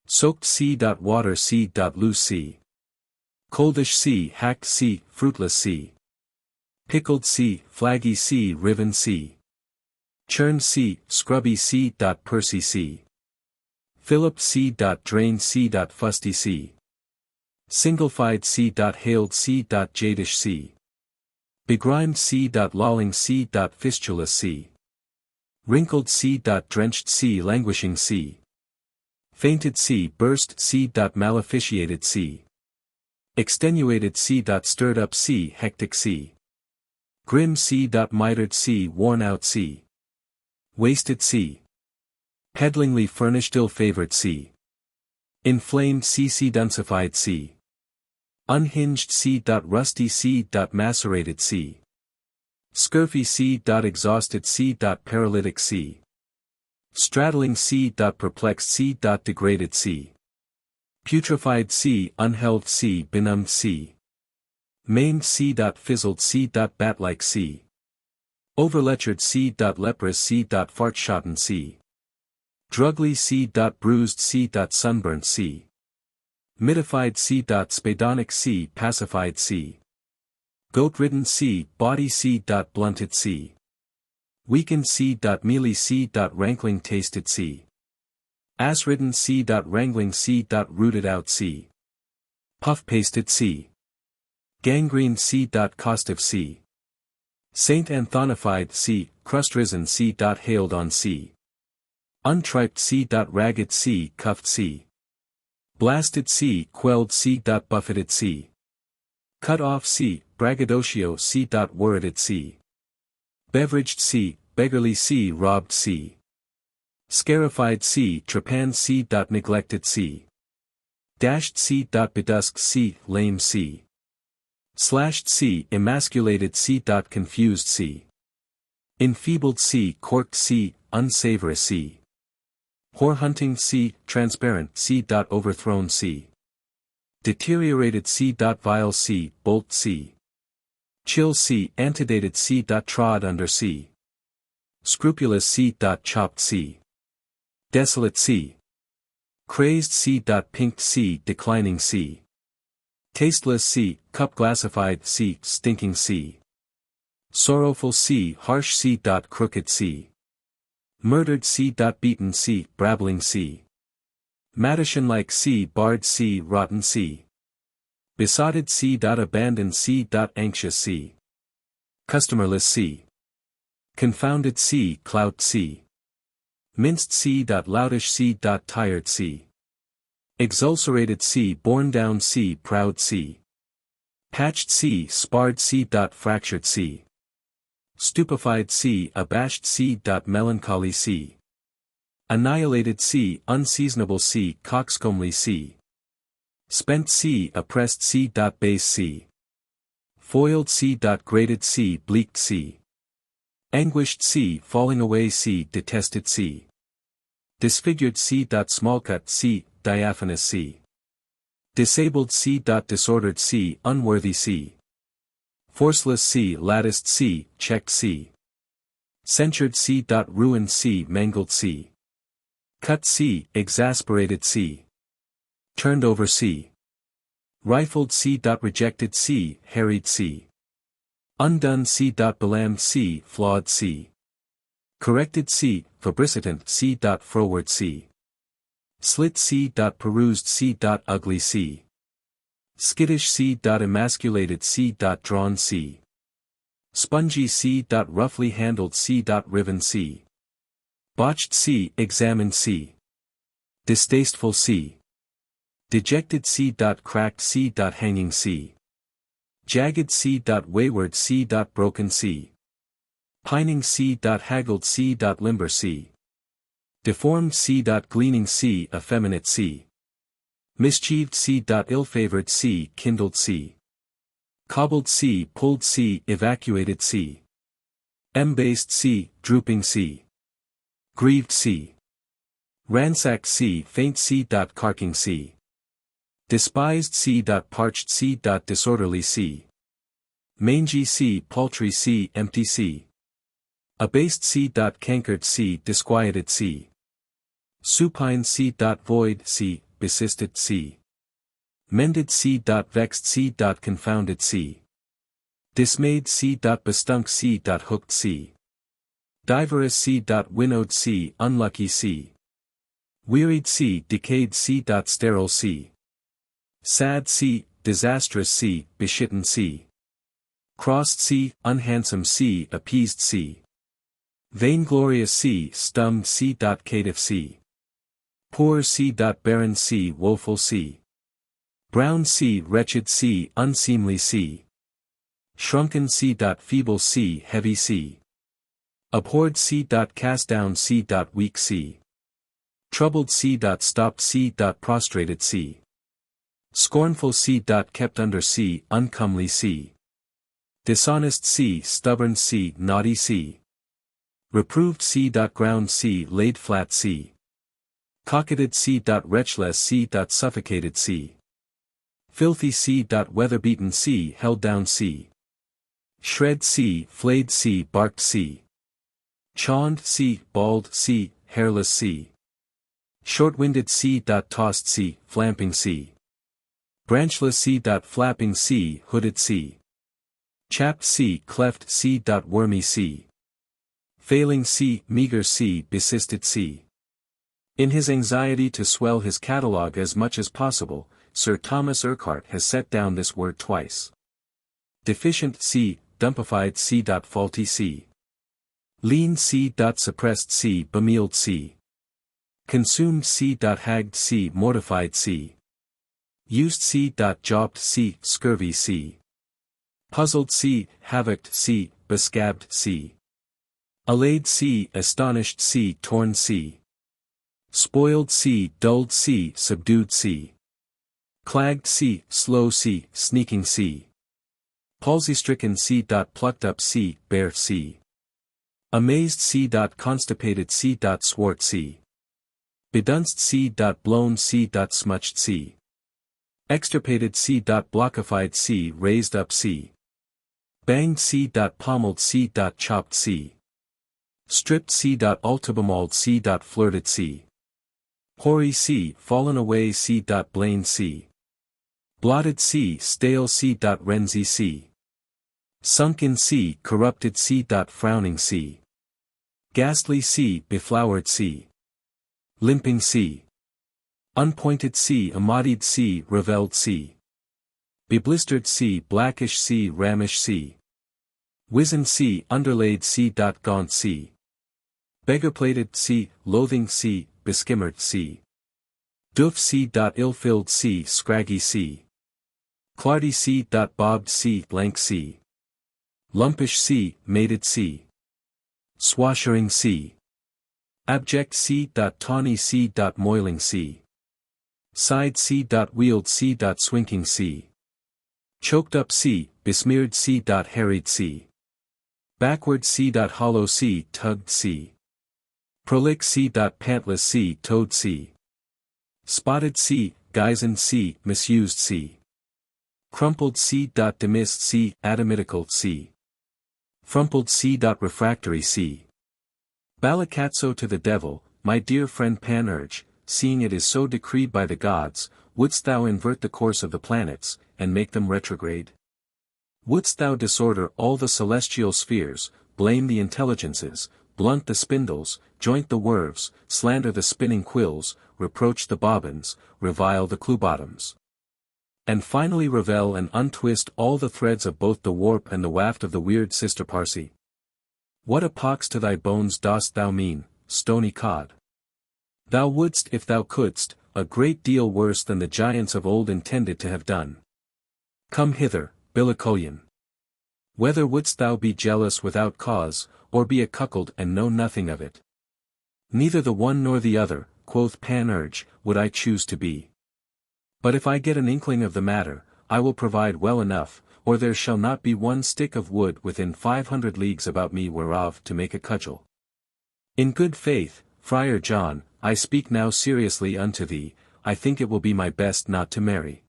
Soaked sea. Water sea. Loose sea. Coldish sea. Hacked sea. Fruitless sea. Pickled sea. Flaggy sea. Riven sea. Churned sea. Scrubby sea. Pursy sea. Fillip sea. Drained sea. Fusty sea. Singlified sea. Hailed sea. Jadish sea. Begrimed sea. Lolling sea. Fistulous sea. Wrinkled sea. Drenched sea. Languishing sea. Fainted sea. Burst sea. Maleficiated sea. Extenuated sea. Stirred up sea. Hectic sea. Grim sea. Mitered sea. Worn out sea. Wasted sea. Peddlingly furnished ill-favored sea. Inflamed sea. Dunsified sea. Unhinged sea. Rusty sea. Macerated sea. Scurfy sea. Exhausted sea. Paralytic sea. Straddling sea. Perplexed sea. Degraded sea. Putrefied sea. Unheld sea. Benumbed sea. Maimed sea. Fizzled sea. Bat-like sea. Overlechered sea. Leprous sea. Fart-shotten sea. Drugly sea. Bruised sea. Sunburnt sea. Mitified sea. Spadonic sea. Pacified sea. Goat-ridden sea. Body sea. Blunted sea. Weakened sea. Mealy sea. Rankling tasted sea. Ass-ridden sea. Wrangling sea. Rooted out sea. Puff-pasted sea. Gangrene sea. Costive sea. Saint Anthonified sea. Crust-risen sea. Hailed on sea. Untriped sea. Ragged sea. Cuffed sea. Blasted sea. Quelled sea. Buffeted sea. Cut off sea. Braggadocio sea. Worrited sea. Beveraged sea. Beggarly sea. Robbed sea. Scarified sea. Trepanned sea. Neglected sea. Dashed sea. Bedusked sea. Lame sea. Slashed sea. Emasculated sea. Confused sea. Enfeebled sea. Corked sea. Unsavory sea. Whore-hunting sea. Transparent sea. Overthrown sea. Deteriorated sea. Vile sea. Bolt sea. Chill sea. Antedated sea. Trod under sea. Scrupulous sea. Chopped sea. Desolate sea. Crazed sea. Pinked sea. Declining sea. Tasteless sea. Cup-glassified sea. Stinking sea. Sorrowful sea. Harsh sea. Crooked sea. Murdered sea. Beaten sea. Brabbling sea. Madison-like sea. Barred sea. Rotten sea. Besotted sea. Abandoned sea. Anxious sea. Customerless sea. Confounded sea. Clout sea. Minced sea. Loutish sea. Tired sea. Exulcerated sea. Borne down sea. Proud sea. Patched sea. Sparred sea. Fractured sea. Stupefied sea. Abashed sea. Melancholy sea. Annihilated sea. Unseasonable sea. Coxcombly sea. Spent sea. Oppressed sea. Base sea. Foiled sea. Grated sea. Bleaked sea. Anguished sea. Falling away sea. Detested sea. Disfigured sea. Smallcut sea. Diaphanous sea. Disabled sea. Disordered sea. Unworthy sea. Forceless sea. Latticed sea. Checked sea. Censured C. Ruined C. Mangled C. Cut C. Exasperated C. Turned over C. Rifled C. Rejected C. Harried C. Undone C. Belammed C. Flawed C. Corrected C. Fabricitant C. Froward C. Slit C. Perused C. Ugly C. Skittish C. Emasculated C. Drawn C. Spongy C. Roughly handled C. Riven C. Botched C. Examined C. Distasteful C. Dejected C. Cracked C. Hanging C. Jagged C. Wayward C. Broken C. Pining C. Haggled C. Limber C. Deformed C. Gleaning C. Effeminate C. Mischieved C. Ill-favored C. Kindled C. Cobbled C. Pulled C. Evacuated C. Embased C. Drooping C. Grieved C. Ransacked C. Faint C. Carking C. Despised C. Parched C. Disorderly C. Mangy C. Paltry C. Empty C. Abased C. Cankered C. Disquieted C. Supine C. Void C. Besisted C. Mended C. Vexed C. Confounded C. Dismayed C. Bestunk C. Hooked C. Diverous C. Winnowed C. Unlucky C. Wearied C. Decayed C. Sterile C. Sad C. Disastrous C. Beshitten C. Crossed C. Unhandsome C. Appeased C. Vainglorious C. Stumbed C. Caitiff C. Poor C. Barren C. Woeful C. Brown C. Wretched C. Unseemly C. Shrunken C. Feeble C. Heavy C. Abhorred C. Cast down C. Weak C. Troubled C. Stopped C. Prostrated C. Scornful C. Kept under C. Uncomely C. Dishonest C. Stubborn C. Naughty C. Reproved C. Ground C. Laid flat C. Cocketed C. Wretchless C. Suffocated C. Filthy C. Weather-beaten C. Held down C. Shred C. Flayed C. Barked C. Chawned C. Bald C. Hairless C. Short-winded C. Tossed C. Flamping C. Branchless C. Flapping C. Hooded C. Chapped C. Cleft C. Wormy C. Failing C. Meager C. Besisted C. In his anxiety to swell his catalogue as much as possible, Sir Thomas Urquhart has set down this word twice. Deficient C. Dumpified C. Faulty C. Lean C. Suppressed C. Bemealed C. Consumed C. Hagged C. Mortified C. Used C. Jobbed C. Scurvy C. Puzzled C. Havocked C. Bescabbed C. Allayed C. Astonished C. Torn C. Spoiled C. Dulled C. Subdued C. Clagged C. Slow C. Sneaking C. Palsy-stricken C. Plucked up C. Bare C. Amazed C. Constipated C. Swart C. Bedunced C. Blown C. Smutched C. Extirpated C. Blockified C. Raised up C. Banged C. Pommeled C. Chopped C. Stripped C. Ultimauled C. Flirted C. Hoary C. Fallen away C. Blamed C. Blotted C. Stale C. Renzy C. Sunken C. Corrupted C. Frowning C. Ghastly C. Beflowered C. Limping C. Unpointed C. Amadied C. Revelled C. Beblistered C. Blackish C. Rammish C. Wizened C. Underlaid C. Gaunt C. Beggar-plated C. Loathing C. Beskimmered C. Doof C. Ill-filled C. Scraggy C. Clardy C. Bobbed C. Lank C. Lumpish C. Mated C. Swashering C. Abject C. Tawny C. Moiling C. Side C. Wheeled C. Swinking C. Choked up C. Besmeared C. Harried C. Backward C. Hollow C. Tugged C. Prolick C. Pantless C. Toad C. Spotted C. Guizened C. Misused C. Crumpled C. Demissed C. Atomitical C. Frumpled C. Refractory C. Balacatso to the devil, my dear friend Panurge, seeing it is so decreed by the gods, wouldst thou invert the course of the planets, and make them retrograde? Wouldst thou disorder all the celestial spheres, blame the intelligences, blunt the spindles, joint the werves, slander the spinning quills, reproach the bobbins, revile the clue-bottoms, and finally revel and untwist all the threads of both the warp and the waft of the weird sister Parsi? What a pox to thy bones dost thou mean, stony cod? Thou wouldst if thou couldst, a great deal worse than the giants of old intended to have done. Come hither, Billicollion. Whether wouldst thou be jealous without cause, or be a cuckold and know nothing of it? Neither the one nor the other, quoth Panurge, would I choose to be. But if I get an inkling of the matter, I will provide well enough, or there shall not be one stick of wood within 500 leagues about me whereof to make a cudgel. In good faith, Friar John, I speak now seriously unto thee, I think it will be my best not to marry.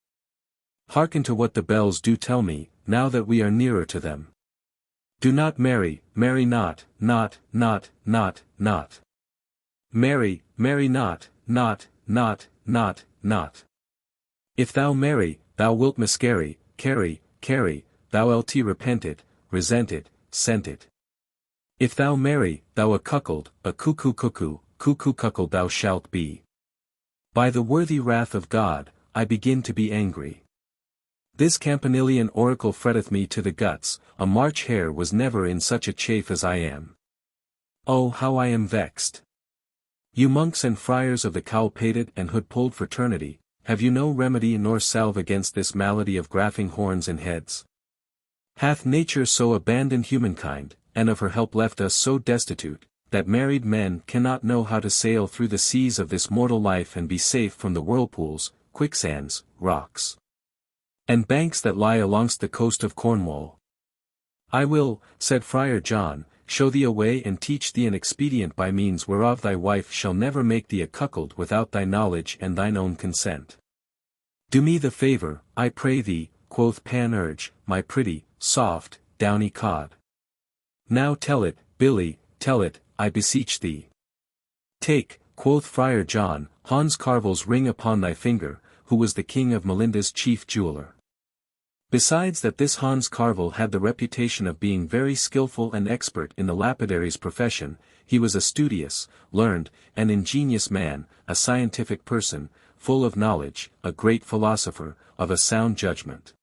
Hearken to what the bells do tell me, now that we are nearer to them. Do not marry, marry not, not. Marry, marry not. If thou marry, thou wilt miscarry, carry, thou lt repent it, resent it, sent it. If thou marry, thou a cuckold, a cuckoo cuckold thou shalt be. By the worthy wrath of God, I begin to be angry. This Campanilian oracle fretteth me to the guts, a March hare was never in such a chafe as I am. Oh how I am vexed. You monks and friars of the cowl-pated and hood-pulled fraternity, have you no remedy nor salve against this malady of graffing horns and heads? Hath nature so abandoned humankind, and of her help left us so destitute, that married men cannot know how to sail through the seas of this mortal life and be safe from the whirlpools, quicksands, rocks, and banks that lie alongst the coast of Cornwall? I will, said Friar John, show thee a way and teach thee an expedient by means whereof thy wife shall never make thee a cuckold without thy knowledge and thine own consent. Do me the favour, I pray thee, quoth Panurge, my pretty, soft, downy cod. Now tell it, Billy, tell it, I beseech thee. Take, quoth Friar John, Hans Carvel's ring upon thy finger, who was the king of Melinda's chief jeweller. Besides that this Hans Carvel had the reputation of being very skilful and expert in the lapidary's profession, he was a studious, learned, and ingenious man, a scientific person, full of knowledge, a great philosopher, of a sound judgment,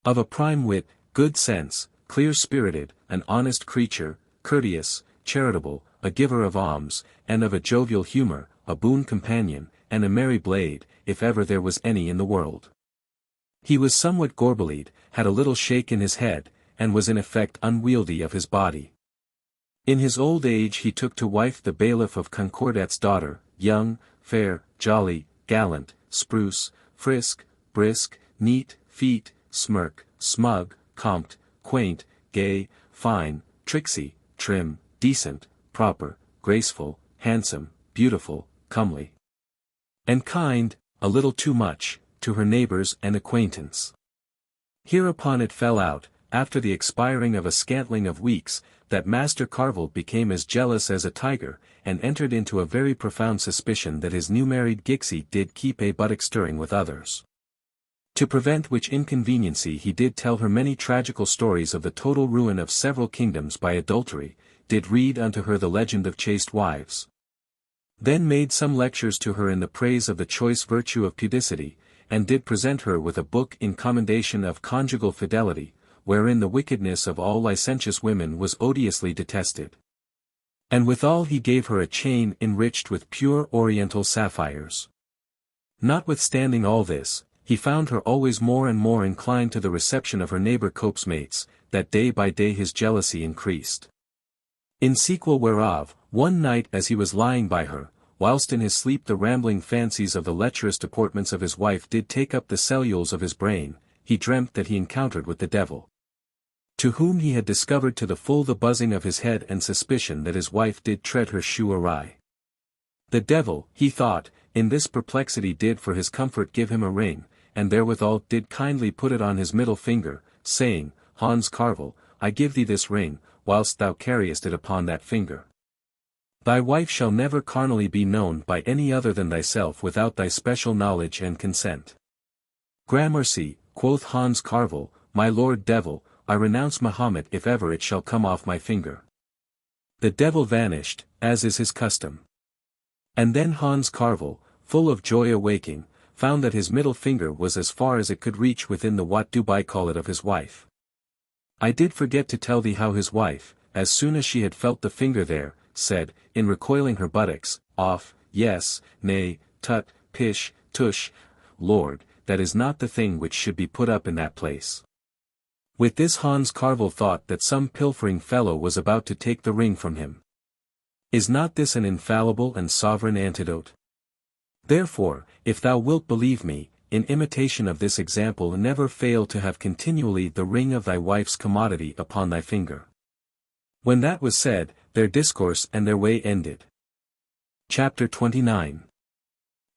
of a prime wit, good sense, clear-spirited, an honest creature, courteous, charitable, a giver of alms, and of a jovial humour, a boon companion, and a merry blade, if ever there was any in the world. He was somewhat gorbelied, had a little shake in his head, and was in effect unwieldy of his body. In his old age he took to wife the bailiff of Concordet's daughter, young, fair, jolly, gallant, spruce, frisk, brisk, neat, feat, smirk, smug, compt, quaint, gay, fine, tricksy, trim, decent, proper, graceful, handsome, beautiful, comely, and kind, a little too much, to her neighbours and acquaintance. Hereupon it fell out, after the expiring of a scantling of weeks, that Master Carvel became as jealous as a tiger, and entered into a very profound suspicion that his new-married Gixie did keep a buttock stirring with others. To prevent which inconveniency he did tell her many tragical stories of the total ruin of several kingdoms by adultery, did read unto her the legend of chaste wives. Then made some lectures to her in the praise of the choice virtue of pudicity, and did present her with a book in commendation of conjugal fidelity, wherein the wickedness of all licentious women was odiously detested. And withal he gave her a chain enriched with pure oriental sapphires. Notwithstanding all this, he found her always more and more inclined to the reception of her neighbour Cope's mates, that day by day his jealousy increased. In sequel whereof, one night as he was lying by her, whilst in his sleep the rambling fancies of the lecherous deportments of his wife did take up the cellules of his brain, he dreamt that he encountered with the devil, to whom he had discovered to the full the buzzing of his head and suspicion that his wife did tread her shoe awry. The devil, he thought, in this perplexity did for his comfort give him a ring, and therewithal did kindly put it on his middle finger, saying, Hans Carvel, I give thee this ring, whilst thou carriest it upon that finger. Thy wife shall never carnally be known by any other than thyself without thy special knowledge and consent. Gramercy, quoth Hans Carvel, my lord devil, I renounce Mahomet if ever it shall come off my finger. The devil vanished, as is his custom. And then Hans Carvel, full of joy awaking, found that his middle finger was as far as it could reach within the what do I call it of his wife. I did forget to tell thee how his wife, as soon as she had felt the finger there, said, in recoiling her buttocks, off, yes, nay, tut, pish, tush, Lord, that is not the thing which should be put up in that place. With this Hans Carvel thought that some pilfering fellow was about to take the ring from him. Is not this an infallible and sovereign antidote? Therefore, if thou wilt believe me, in imitation of this example never fail to have continually the ring of thy wife's commodity upon thy finger. When that was said, their discourse and their way ended. Chapter 29.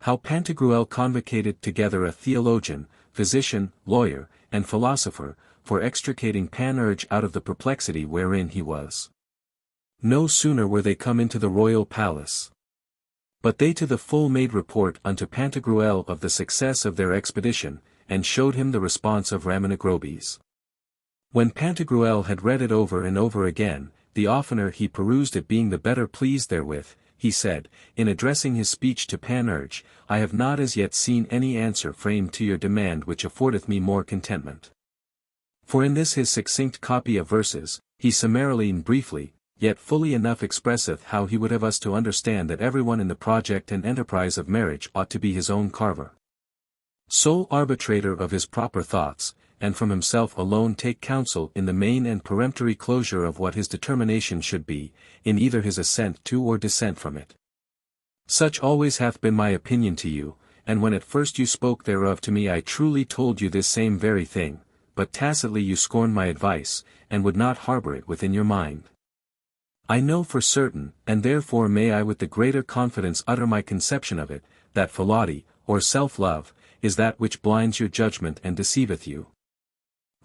How Pantagruel convocated together a theologian, physician, lawyer, and philosopher, for extricating Panurge out of the perplexity wherein he was. No sooner were they come into the royal palace, but they to the full made report unto Pantagruel of the success of their expedition, and showed him the response of Ramonagrobes. When Pantagruel had read it over and over again, the oftener he perused it being the better pleased therewith, he said, in addressing his speech to Panurge, I have not as yet seen any answer framed to your demand which affordeth me more contentment. For in this his succinct copy of verses, he summarily and briefly, yet fully enough expresseth how he would have us to understand that everyone in the project and enterprise of marriage ought to be his own carver, sole arbitrator of his proper thoughts, and from himself alone take counsel in the main and peremptory closure of what his determination should be, in either his assent to or dissent from it. Such always hath been my opinion to you, and when at first you spoke thereof to me I truly told you this same very thing, but tacitly you scorned my advice, and would not harbor it within your mind. I know for certain, and therefore may I with the greater confidence utter my conception of it, that philaudy, or self-love, is that which blinds your judgment and deceiveth you.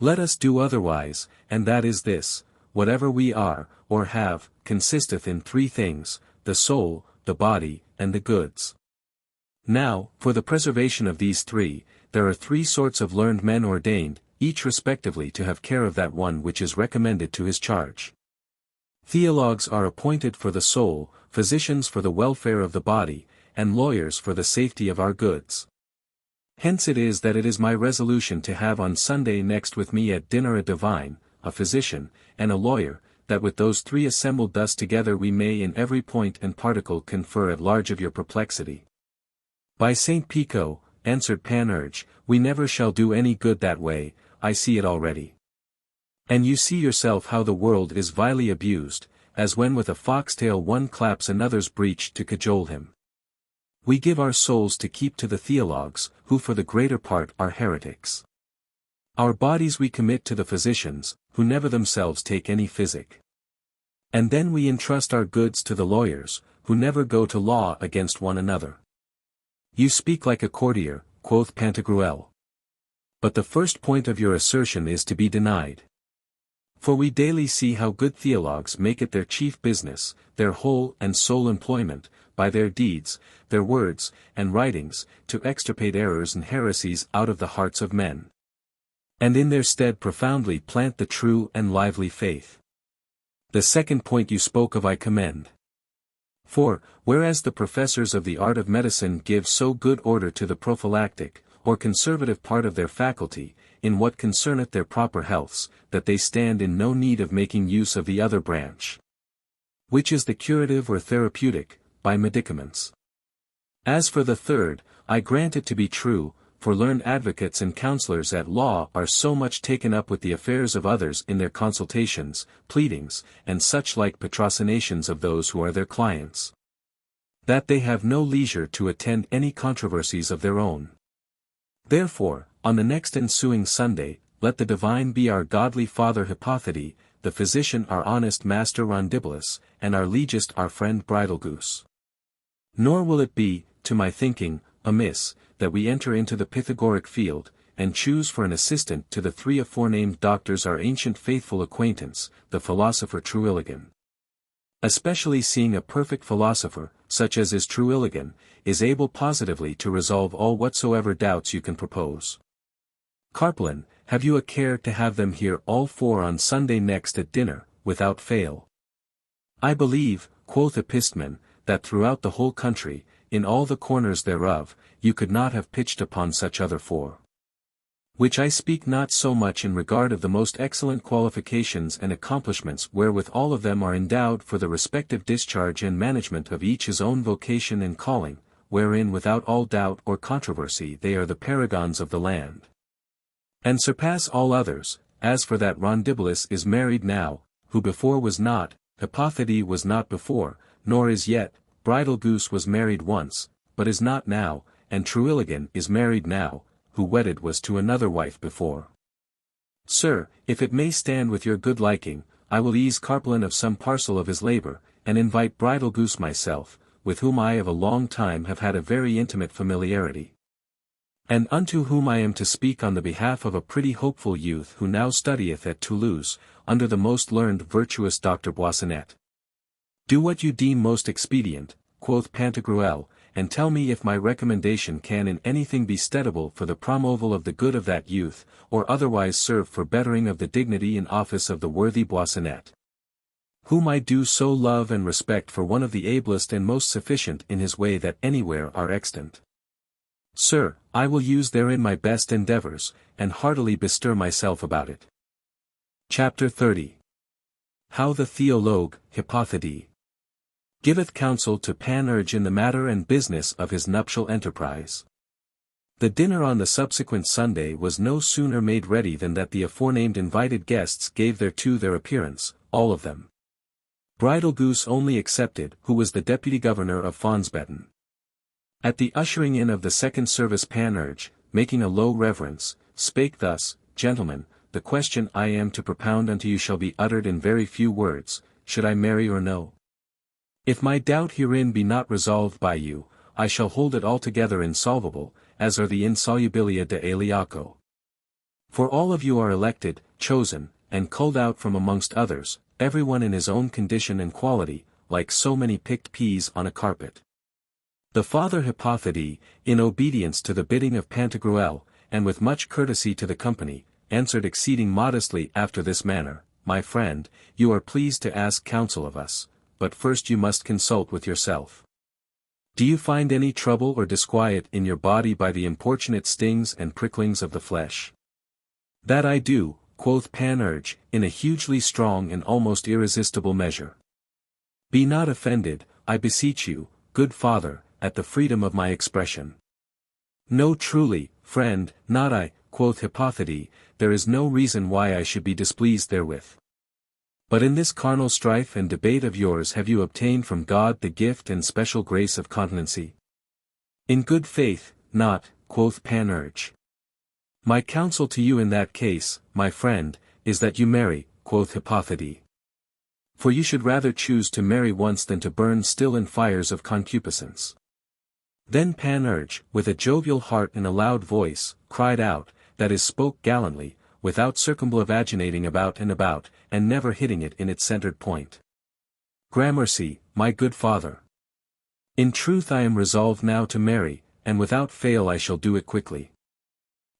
Let us do otherwise, and that is this, whatever we are, or have, consisteth in three things, the soul, the body, and the goods. Now, for the preservation of these three, there are three sorts of learned men ordained, each respectively to have care of that one which is recommended to his charge. Theologues are appointed for the soul, physicians for the welfare of the body, and lawyers for the safety of our goods. Hence it is that it is my resolution to have on Sunday next with me at dinner a divine, a physician, and a lawyer, that with those three assembled thus together we may in every point and particle confer at large of your perplexity. By St. Pico, answered Panurge, we never shall do any good that way, I see it already. And you see yourself how the world is vilely abused, as when with a foxtail one claps another's breech to cajole him. We give our souls to keep to the theologues, who for the greater part are heretics. Our bodies we commit to the physicians, who never themselves take any physic. And then we entrust our goods to the lawyers, who never go to law against one another. You speak like a courtier, quoth Pantagruel. But the first point of your assertion is to be denied. For we daily see how good theologues make it their chief business, their whole and sole employment, by their deeds, their words, and writings, to extirpate errors and heresies out of the hearts of men, and in their stead profoundly plant the true and lively faith. The second point you spoke of I commend. For, whereas the professors of the art of medicine give so good order to the prophylactic, or conservative part of their faculty, in what concerneth their proper healths, that they stand in no need of making use of the other branch, which is the curative or therapeutic, by medicaments. As for the third, I grant it to be true, for learned advocates and counselors at law are so much taken up with the affairs of others in their consultations, pleadings, and such like patrocinations of those who are their clients, that they have no leisure to attend any controversies of their own. Therefore, on the next ensuing Sunday, let the divine be our godly father Hippothéty, the physician our honest master Rondibulus, and our legist our friend Bridlegoose. Nor will it be, to my thinking, amiss, that we enter into the Pythagoric field, and choose for an assistant to the three aforenamed doctors our ancient faithful acquaintance, the philosopher Truilligan. Especially seeing a perfect philosopher, such as is Truilligan, is able positively to resolve all whatsoever doubts you can propose. Carpelin, have you a care to have them here all four on Sunday next at dinner, without fail? I believe, quoth Epistman, that throughout the whole country, in all the corners thereof, you could not have pitched upon such other four. Which I speak not so much in regard of the most excellent qualifications and accomplishments wherewith all of them are endowed for the respective discharge and management of each his own vocation and calling, wherein without all doubt or controversy they are the paragons of the land. And surpass all others, as for that Rondibilis is married now, who before was not, Hippothédie was not before, nor is yet, Bridal Goose was married once, but is not now, and Truilligan is married now, who wedded was to another wife before. Sir, if it may stand with your good liking, I will ease Carpelin of some parcel of his labour, and invite Bridal Goose myself, with whom I of a long time have had a very intimate familiarity. And unto whom I am to speak on the behalf of a pretty hopeful youth who now studieth at Toulouse, under the most learned virtuous Dr. Boissonnet. Do what you deem most expedient, quoth Pantagruel, and tell me if my recommendation can in anything be steadable for the promoval of the good of that youth, or otherwise serve for bettering of the dignity and office of the worthy Boissonnet, whom I do so love and respect for one of the ablest and most sufficient in his way that anywhere are extant. Sir, I will use therein my best endeavours, and heartily bestir myself about it. Chapter 30. How the Theologue, Hippothédie, giveth counsel to Panurge in the matter and business of his nuptial enterprise. The dinner on the subsequent Sunday was no sooner made ready than that the aforenamed invited guests gave thereto their appearance, all of them. Bridal Goose only excepted, who was the deputy governor of Fonsbetten. At the ushering in of the second service Panurge, making a low reverence, spake thus, Gentlemen, the question I am to propound unto you shall be uttered in very few words, should I marry or no? If my doubt herein be not resolved by you, I shall hold it altogether insolvable, as are the insolubilia de Eliaco. For all of you are elected, chosen, and culled out from amongst others, everyone in his own condition and quality, like so many picked peas on a carpet. The father Hippothédie, in obedience to the bidding of Pantagruel, and with much courtesy to the company, answered exceeding modestly after this manner, My friend, you are pleased to ask counsel of us, but first you must consult with yourself. Do you find any trouble or disquiet in your body by the importunate stings and pricklings of the flesh? That I do, quoth Panurge, in a hugely strong and almost irresistible measure. Be not offended, I beseech you, good father, at the freedom of my expression. No truly, friend, not I, quoth Hippothédie, there is no reason why I should be displeased therewith. But in this carnal strife and debate of yours have you obtained from God the gift and special grace of continency? In good faith, not, quoth Panurge. My counsel to you in that case, my friend, is that you marry, quoth Hippothédie. For you should rather choose to marry once than to burn still in fires of concupiscence. Then Panurge, with a jovial heart and a loud voice, cried out, that is spoke gallantly, without circumvallaginating about, and never hitting it in its centered point. Gramercy, my good father. In truth I am resolved now to marry, and without fail I shall do it quickly.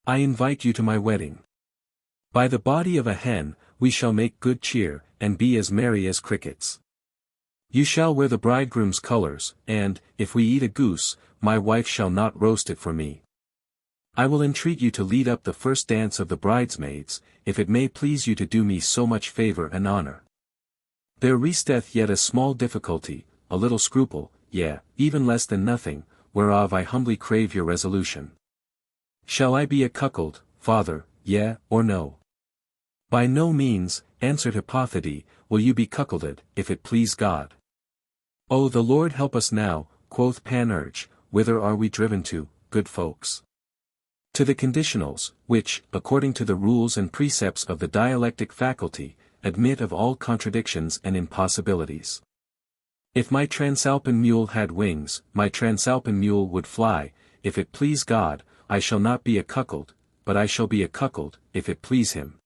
I invite you to my wedding. By the body of a hen, we shall make good cheer, and be as merry as crickets. You shall wear the bridegroom's colours, and, if we eat a goose, my wife shall not roast it for me. I will entreat you to lead up the first dance of the bridesmaids, if it may please you to do me so much favour and honour. There resteth yet a small difficulty, a little scruple, yea, even less than nothing, whereof I humbly crave your resolution. Shall I be a cuckold, father, yea, or no? By no means, answered Hippothédie, will you be cuckolded, if it please God. O the Lord help us now, quoth Panurge, whither are we driven to, good folks? To the conditionals, which, according to the rules and precepts of the dialectic faculty, admit of all contradictions and impossibilities. If my Transalpine mule had wings, my Transalpine mule would fly, if it please God, I shall not be a cuckold, but I shall be a cuckold, if it please him.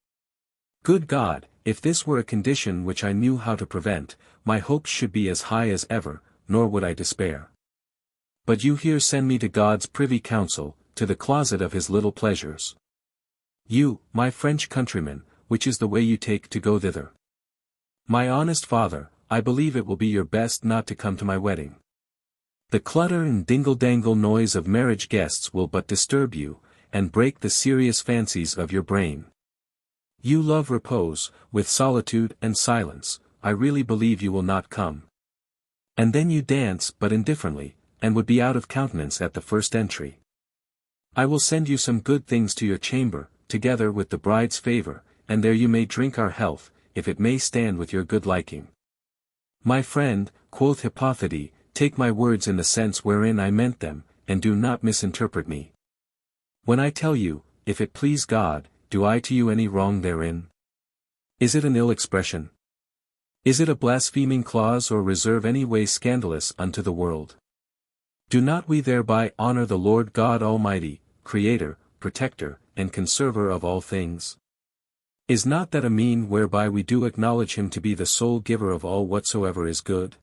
Good God, if this were a condition which I knew how to prevent, my hopes should be as high as ever, nor would I despair. But you here send me to God's privy council, to the closet of his little pleasures. You, my French countrymen, which is the way you take to go thither? My honest father, I believe it will be your best not to come to my wedding. The clutter and dingle-dangle noise of marriage guests will but disturb you, and break the serious fancies of your brain. You love repose, with solitude and silence, I really believe you will not come. And then you dance but indifferently, and would be out of countenance at the first entry. I will send you some good things to your chamber, together with the bride's favour, and there you may drink our health, if it may stand with your good liking. My friend, quoth Hypothete, take my words in the sense wherein I meant them, and do not misinterpret me. When I tell you, if it please God, do I to you any wrong therein? Is it an ill expression? Is it a blaspheming clause or reserve any way scandalous unto the world? Do not we thereby honor the Lord God Almighty, Creator, Protector, and Conserver of all things? Is not that a mean whereby we do acknowledge him to be the sole giver of all whatsoever is good?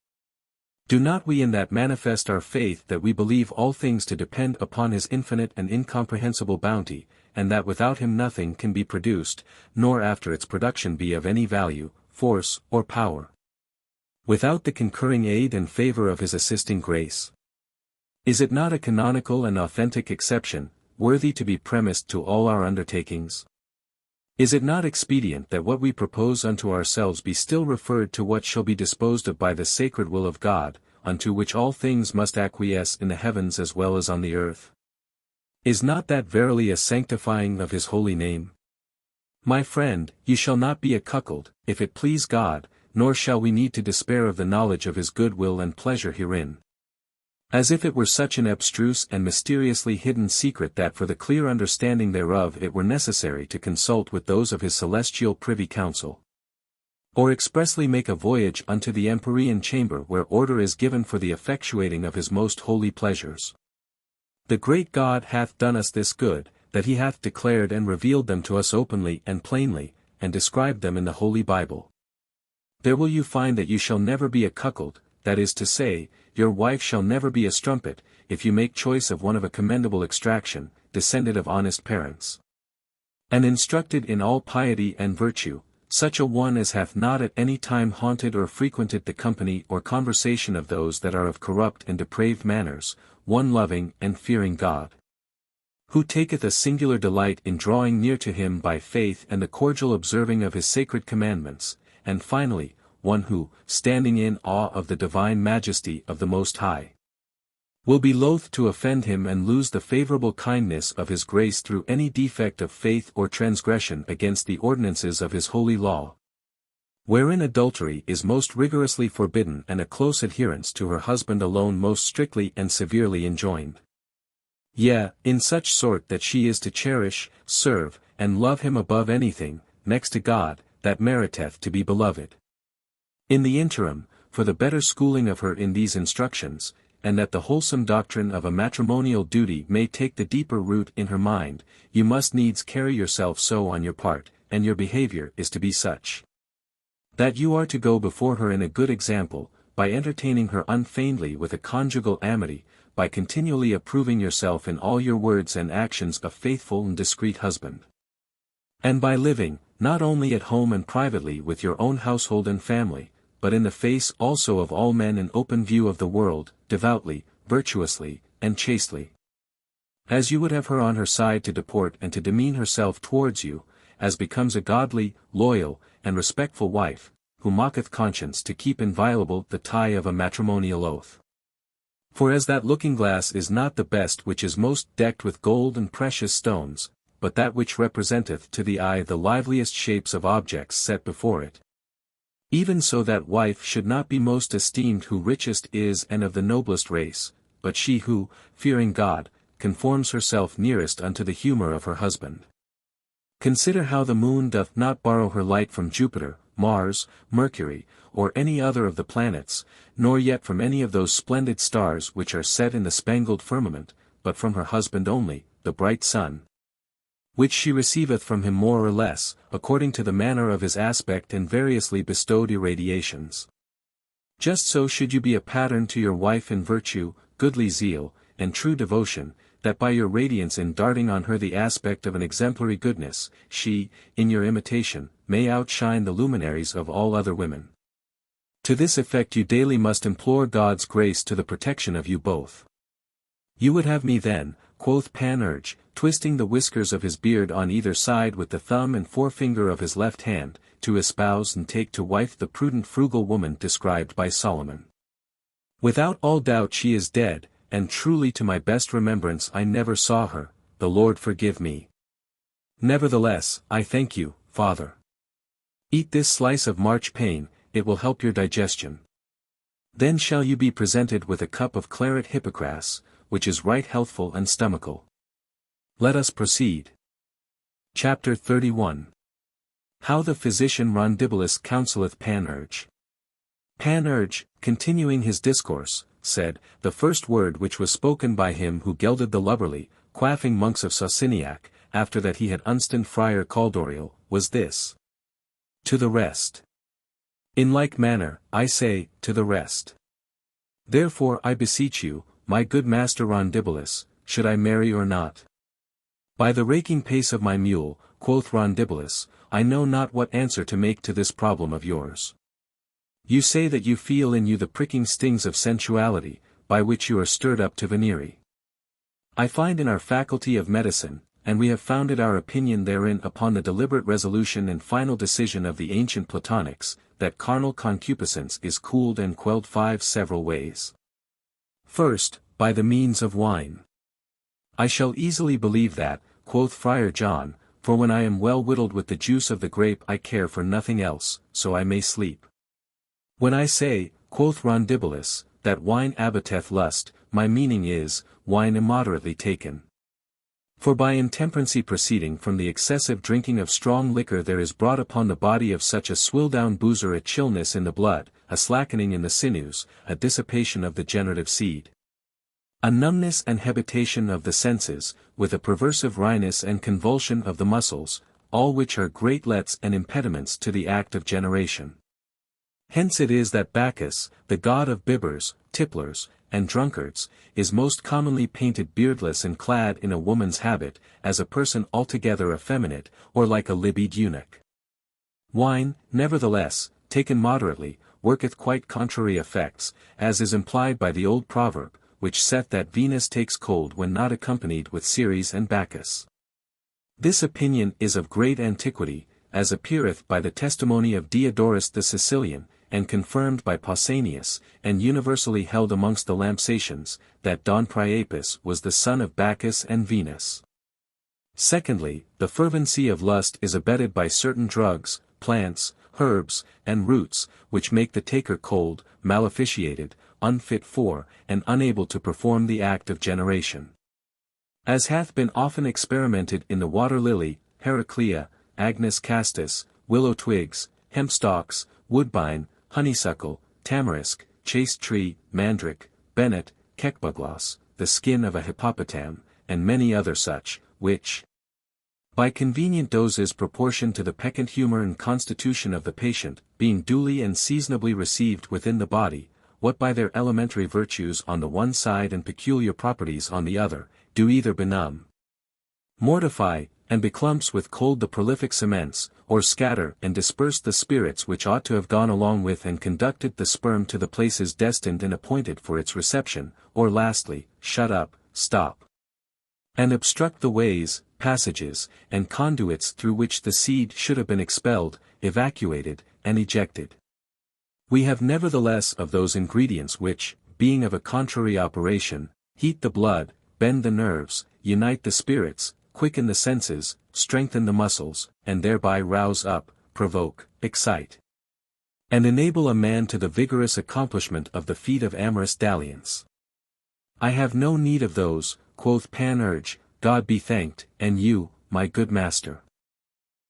Do not we in that manifest our faith that we believe all things to depend upon his infinite and incomprehensible bounty, and that without him nothing can be produced, nor after its production be of any value, force, or power? Without the concurring aid and favor of his assisting grace? Is it not a canonical and authentic exception, worthy to be premised to all our undertakings? Is it not expedient that what we propose unto ourselves be still referred to what shall be disposed of by the sacred will of God, unto which all things must acquiesce in the heavens as well as on the earth? Is not that verily a sanctifying of his holy name? My friend, you shall not be a cuckold, if it please God, nor shall we need to despair of the knowledge of his good will and pleasure herein. As if it were such an abstruse and mysteriously hidden secret that for the clear understanding thereof it were necessary to consult with those of his celestial privy council. Or expressly make a voyage unto the empyrean chamber where order is given for the effectuating of his most holy pleasures. The great God hath done us this good, that he hath declared and revealed them to us openly and plainly, and described them in the Holy Bible. There will you find that you shall never be a cuckold, that is to say, your wife shall never be a strumpet, if you make choice of one of a commendable extraction, descended of honest parents. And instructed in all piety and virtue, such a one as hath not at any time haunted or frequented the company or conversation of those that are of corrupt and depraved manners, one loving and fearing God, who taketh a singular delight in drawing near to him by faith and the cordial observing of his sacred commandments, and finally, one who, standing in awe of the divine majesty of the Most High, will be loath to offend him and lose the favorable kindness of his grace through any defect of faith or transgression against the ordinances of his holy law, wherein adultery is most rigorously forbidden and a close adherence to her husband alone most strictly and severely enjoined. Yea, in such sort that she is to cherish, serve, and love him above anything, next to God, that meriteth to be beloved. In the interim, for the better schooling of her in these instructions, and that the wholesome doctrine of a matrimonial duty may take the deeper root in her mind, you must needs carry yourself so on your part, and your behavior is to be such, that you are to go before her in a good example, by entertaining her unfeignedly with a conjugal amity, by continually approving yourself in all your words and actions a faithful and discreet husband, and by living, not only at home and privately with your own household and family, but in the face also of all men in open view of the world, devoutly, virtuously, and chastely. As you would have her on her side to deport and to demean herself towards you, as becomes a godly, loyal, and respectful wife, who mocketh conscience to keep inviolable the tie of a matrimonial oath. For as that looking-glass is not the best which is most decked with gold and precious stones, but that which representeth to the eye the liveliest shapes of objects set before it, even so that wife should not be most esteemed who richest is and of the noblest race, but she who, fearing God, conforms herself nearest unto the humour of her husband. Consider how the moon doth not borrow her light from Jupiter, Mars, Mercury, or any other of the planets, nor yet from any of those splendid stars which are set in the spangled firmament, but from her husband only, the bright sun. which she receiveth from him more or less, according to the manner of his aspect and variously bestowed irradiations. Just so should you be a pattern to your wife in virtue, goodly zeal, and true devotion, that by your radiance in darting on her the aspect of an exemplary goodness, she, in your imitation, may outshine the luminaries of all other women. To this effect you daily must implore God's grace to the protection of you both. You would have me then, quoth Panurge, twisting the whiskers of his beard on either side with the thumb and forefinger of his left hand, to espouse and take to wife the prudent frugal woman described by Solomon. Without all doubt she is dead, and truly to my best remembrance I never saw her, the Lord forgive me. Nevertheless, I thank you, Father. Eat this slice of marchpane, it will help your digestion. Then shall you be presented with a cup of claret hippocras, which is right healthful and stomachal. Let us proceed. Chapter 31. How the physician Rondibulus counselleth Panurge. Panurge, continuing his discourse, said, the first word which was spoken by him who gelded the lubberly, quaffing monks of Sociniac, after that he had unston Friar Caldoriel, was this. To the rest. In like manner, I say, to the rest. Therefore I beseech you, my good master Rondibulus, should I marry or not? By the raking pace of my mule, quoth Rondibulus, I know not what answer to make to this problem of yours. You say that you feel in you the pricking stings of sensuality, by which you are stirred up to venery. I find in our faculty of medicine, and we have founded our opinion therein upon the deliberate resolution and final decision of the ancient Platonics, that carnal concupiscence is cooled and quelled 5 several ways. First, by the means of wine. I shall easily believe that, quoth Friar John, for when I am well whittled with the juice of the grape I care for nothing else, so I may sleep. When I say, quoth Rondibulus, that wine abatteth lust, my meaning is, wine immoderately taken. For by intemperancy proceeding from the excessive drinking of strong liquor there is brought upon the body of such a swilldown boozer a chillness in the blood, a slackening in the sinews, a dissipation of the generative seed. A numbness and habitation of the senses, with a perversive wryness and convulsion of the muscles, all which are great lets and impediments to the act of generation. Hence it is that Bacchus, the god of bibbers, tipplers, and drunkards, is most commonly painted beardless and clad in a woman's habit, as a person altogether effeminate, or like a Libyan eunuch. Wine, nevertheless, taken moderately, worketh quite contrary effects, as is implied by the old proverb, which saith that Venus takes cold when not accompanied with Ceres and Bacchus. This opinion is of great antiquity, as appeareth by the testimony of Diodorus the Sicilian, and confirmed by Pausanias, and universally held amongst the Lampsatians, that Don Priapus was the son of Bacchus and Venus. Secondly, the fervency of lust is abetted by certain drugs, plants, herbs, and roots, which make the taker cold, maleficiated, unfit for, and unable to perform the act of generation. As hath been often experimented in the water lily, Heraclea, Agnus castus, willow twigs, hemp stalks, woodbine, honeysuckle, tamarisk, chaste tree, mandrake, bennet, kekbugloss, the skin of a hippopotam, and many other such, which, by convenient doses proportioned to the peccant humour and constitution of the patient, being duly and seasonably received within the body, what by their elementary virtues on the one side and peculiar properties on the other, do either benumb, mortify, and beclumps with cold the prolific cements, or scatter and disperse the spirits which ought to have gone along with and conducted the sperm to the places destined and appointed for its reception, or lastly, shut up, stop, and obstruct the ways, passages, and conduits through which the seed should have been expelled, evacuated, and ejected. We have nevertheless of those ingredients which, being of a contrary operation, heat the blood, bend the nerves, unite the spirits, quicken the senses, strengthen the muscles, and thereby rouse up, provoke, excite, and enable a man to the vigorous accomplishment of the feat of amorous dalliance. I have no need of those, quoth Panurge, God be thanked, and you, my good master.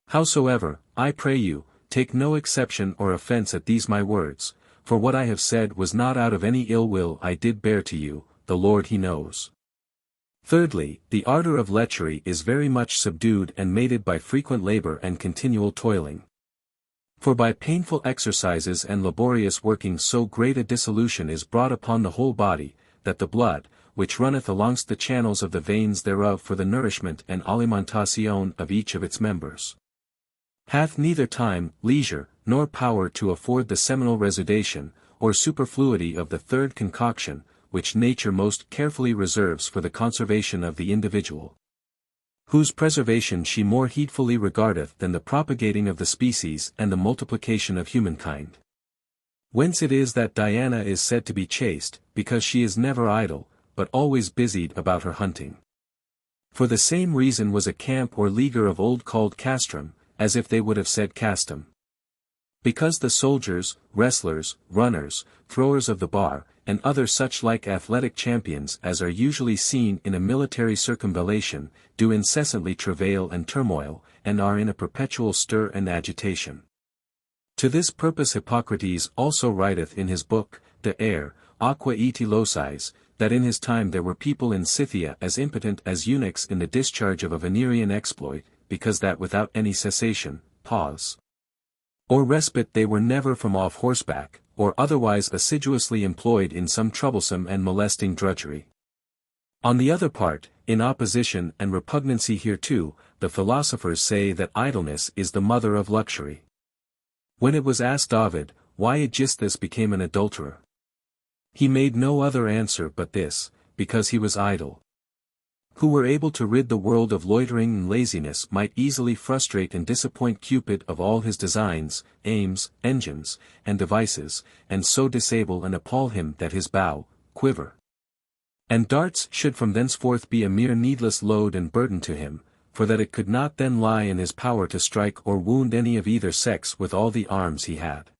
Howsoever, I pray you, take no exception or offence at these my words, for what I have said was not out of any ill will I did bear to you, the Lord he knows. Thirdly, the ardor of lechery is very much subdued and mated by frequent labor and continual toiling. For by painful exercises and laborious working so great a dissolution is brought upon the whole body, that the blood, which runneth alongst the channels of the veins thereof for the nourishment and alimentation of each of its members, hath neither time, leisure, nor power to afford the seminal resudation, or superfluity of the third concoction, which nature most carefully reserves for the conservation of the individual, whose preservation she more heedfully regardeth than the propagating of the species and the multiplication of humankind. Whence it is that Diana is said to be chaste, because she is never idle, but always busied about her hunting. For the same reason was a camp or leaguer of old called castrum, as if they would have said castum. Because the soldiers, wrestlers, runners, throwers of the bar, and other such like athletic champions as are usually seen in a military circumvallation, do incessantly travail and turmoil, and are in a perpetual stir and agitation. To this purpose Hippocrates also writeth in his book, De Air, Aqua et Locis, that in his time there were people in Scythia as impotent as eunuchs in the discharge of a Venerian exploit, because that without any cessation, pause, or respite they were never from off horseback, or otherwise assiduously employed in some troublesome and molesting drudgery. On the other part, in opposition and repugnancy hereto, the philosophers say that idleness is the mother of luxury. When it was asked Ovid, why Aegisthus became an adulterer, he made no other answer but this, because he was idle. Who were able to rid the world of loitering and laziness might easily frustrate and disappoint Cupid of all his designs, aims, engines, and devices, and so disable and appall him that his bow, quiver, and darts should from thenceforth be a mere needless load and burden to him, for that it could not then lie in his power to strike or wound any of either sex with all the arms he had.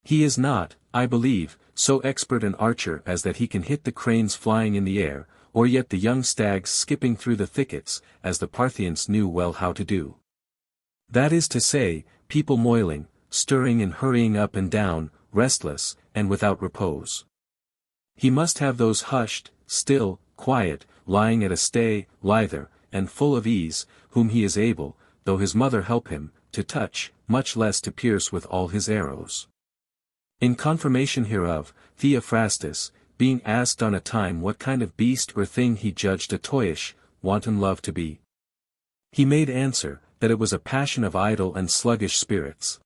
He is not, I believe, so expert an archer as that he can hit the cranes flying in the air, or yet the young stags skipping through the thickets, as the Parthians knew well how to do. That is to say, people moiling, stirring and hurrying up and down, restless, and without repose. He must have those hushed, still, quiet, lying at a stay, lither, and full of ease, whom he is able, though his mother help him, to touch, much less to pierce with all his arrows. In confirmation hereof, Theophrastus, being asked on a time what kind of beast or thing he judged a toyish, wanton love to be, he made answer, that it was a passion of idle and sluggish spirits.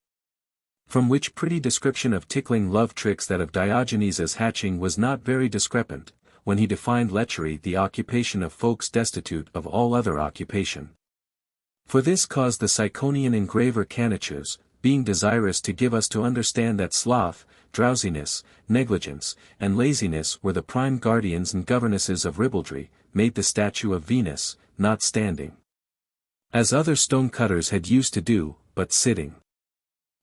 From which pretty description of tickling love tricks that of Diogenes as hatching was not very discrepant, when he defined lechery the occupation of folks destitute of all other occupation. For this cause the Ciconian engraver Canichus, being desirous to give us to understand that sloth, drowsiness, negligence, and laziness were the prime guardians and governesses of ribaldry, made the statue of Venus, not standing, as other stone cutters had used to do, but sitting.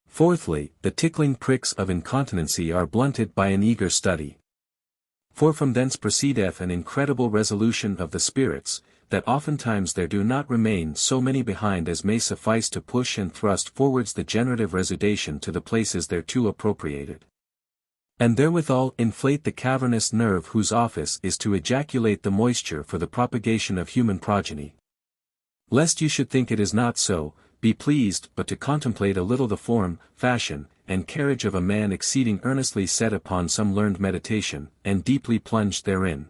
Fourthly, the tickling pricks of incontinency are blunted by an eager study. For from thence proceedeth an incredible resolution of the spirits, that oftentimes there do not remain so many behind as may suffice to push and thrust forwards the generative resudation to the places thereto appropriated, and therewithal inflate the cavernous nerve whose office is to ejaculate the moisture for the propagation of human progeny. Lest you should think it is not so, be pleased but to contemplate a little the form, fashion, and carriage of a man exceeding earnestly set upon some learned meditation, and deeply plunged therein.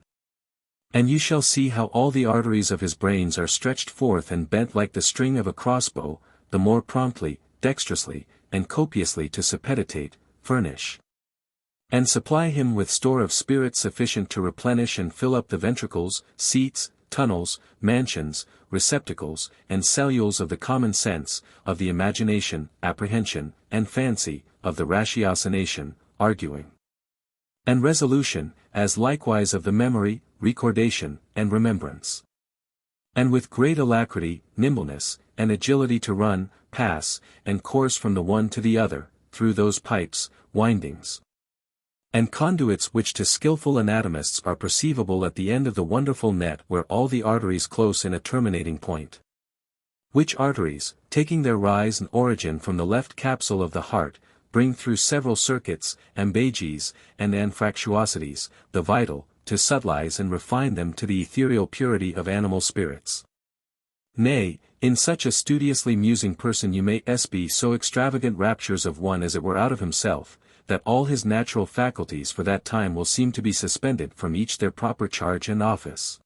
And you shall see how all the arteries of his brains are stretched forth and bent like the string of a crossbow, the more promptly, dexterously, and copiously to suppeditate, furnish, and supply him with store of spirit sufficient to replenish and fill up the ventricles, seats, tunnels, mansions, receptacles, and cellules of the common sense, of the imagination, apprehension, and fancy, of the ratiocination, arguing, and resolution, as likewise of the memory, recordation, and remembrance. And with great alacrity, nimbleness, and agility to run, pass, and course from the one to the other, through those pipes, windings, and conduits which to skilful anatomists are perceivable at the end of the wonderful net where all the arteries close in a terminating point. Which arteries, taking their rise and origin from the left capsule of the heart, bring through several circuits, ambages, and anfractuosities, the vital, to subtilize and refine them to the ethereal purity of animal spirits. Nay, in such a studiously musing person you may be so extravagant raptures of one as it were out of himself, that all his natural faculties for that time will seem to be suspended from each their proper charge and office,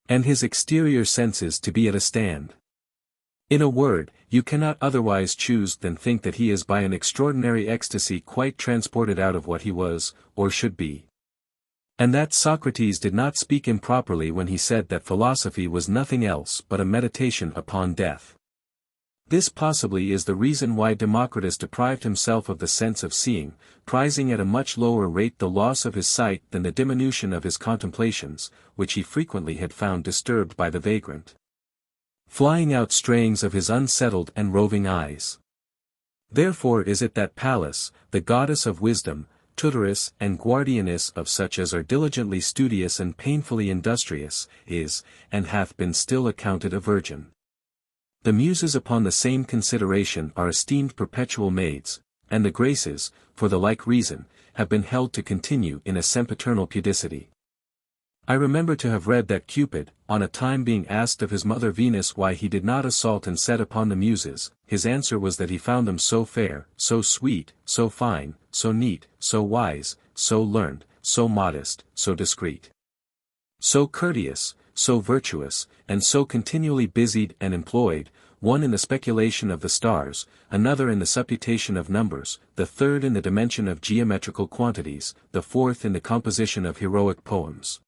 and his exterior senses to be at a stand. In a word, you cannot otherwise choose than think that he is by an extraordinary ecstasy quite transported out of what he was, or should be. And that Socrates did not speak improperly when he said that philosophy was nothing else but a meditation upon death. This possibly is the reason why Democritus deprived himself of the sense of seeing, prizing at a much lower rate the loss of his sight than the diminution of his contemplations, which he frequently had found disturbed by the vagrant flying out strayings of his unsettled and roving eyes. Therefore is it that Pallas, the goddess of wisdom, tutoress and guardianess of such as are diligently studious and painfully industrious, is, and hath been still accounted a virgin. The Muses upon the same consideration are esteemed perpetual maids, and the Graces, for the like reason, have been held to continue in a sempiternal pudicity. I remember to have read that Cupid, on a time being asked of his mother Venus why he did not assault and set upon the Muses, his answer was that he found them so fair, so sweet, so fine, so neat, so wise, so learned, so modest, so discreet, so courteous, so virtuous, and so continually busied and employed, one in the speculation of the stars, another in the supputation of numbers, the third in the dimension of geometrical quantities, the fourth in the composition of heroic poems,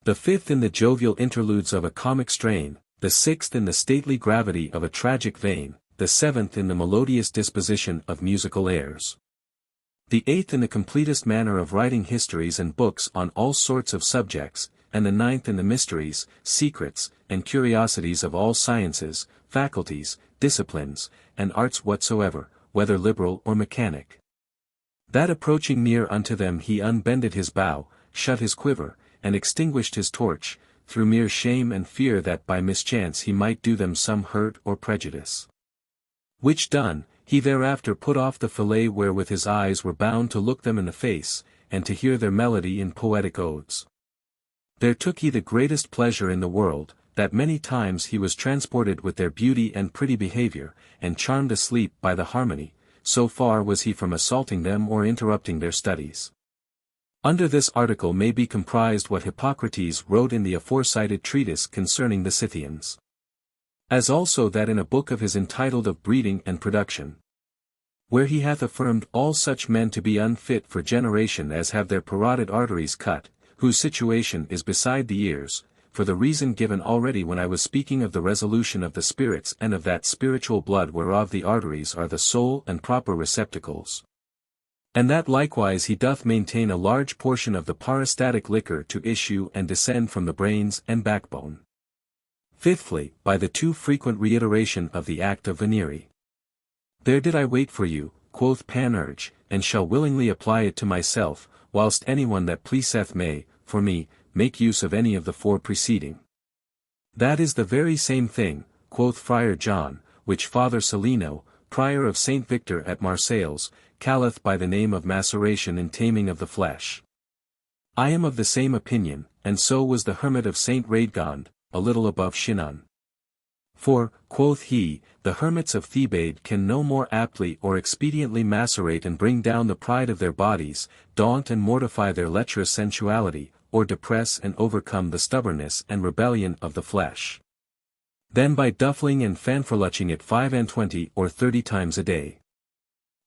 the fifth in the jovial interludes of a comic strain, the sixth in the stately gravity of a tragic vein, the seventh in the melodious disposition of musical airs, the eighth in the completest manner of writing histories and books on all sorts of subjects, and the ninth in the mysteries, secrets, and curiosities of all sciences, faculties, disciplines, and arts whatsoever, whether liberal or mechanic. That approaching near unto them he unbended his bow, shut his quiver, and extinguished his torch, through mere shame and fear that by mischance he might do them some hurt or prejudice. Which done, he thereafter put off the fillet wherewith his eyes were bound to look them in the face, and to hear their melody in poetic odes. There took he the greatest pleasure in the world, that many times he was transported with their beauty and pretty behavior, and charmed asleep by the harmony, so far was he from assaulting them or interrupting their studies. Under this article may be comprised what Hippocrates wrote in the aforecited treatise concerning the Scythians, as also that in a book of his entitled Of Breeding and Production, where he hath affirmed all such men to be unfit for generation as have their parotid arteries cut, whose situation is beside the ears, for the reason given already when I was speaking of the resolution of the spirits and of that spiritual blood whereof the arteries are the sole and proper receptacles. And that likewise he doth maintain a large portion of the parastatic liquor to issue and descend from the brains and backbone. Fifthly, by the too frequent reiteration of the act of venery. There did I wait for you, quoth Panurge, and shall willingly apply it to myself, whilst anyone that pleaseth may, for me, make use of any of the four preceding. That is the very same thing, quoth Friar John, which Father Celino, prior of Saint Victor at Marseilles, calleth by the name of maceration and taming of the flesh. I am of the same opinion, and so was the hermit of Saint Radegond, a little above Chinon. For, quoth he, the hermits of Thebaid can no more aptly or expediently macerate and bring down the pride of their bodies, daunt and mortify their lecherous sensuality, or depress and overcome the stubbornness and rebellion of the flesh, than by duffling and fanfreluching it 25 or 30 times a day.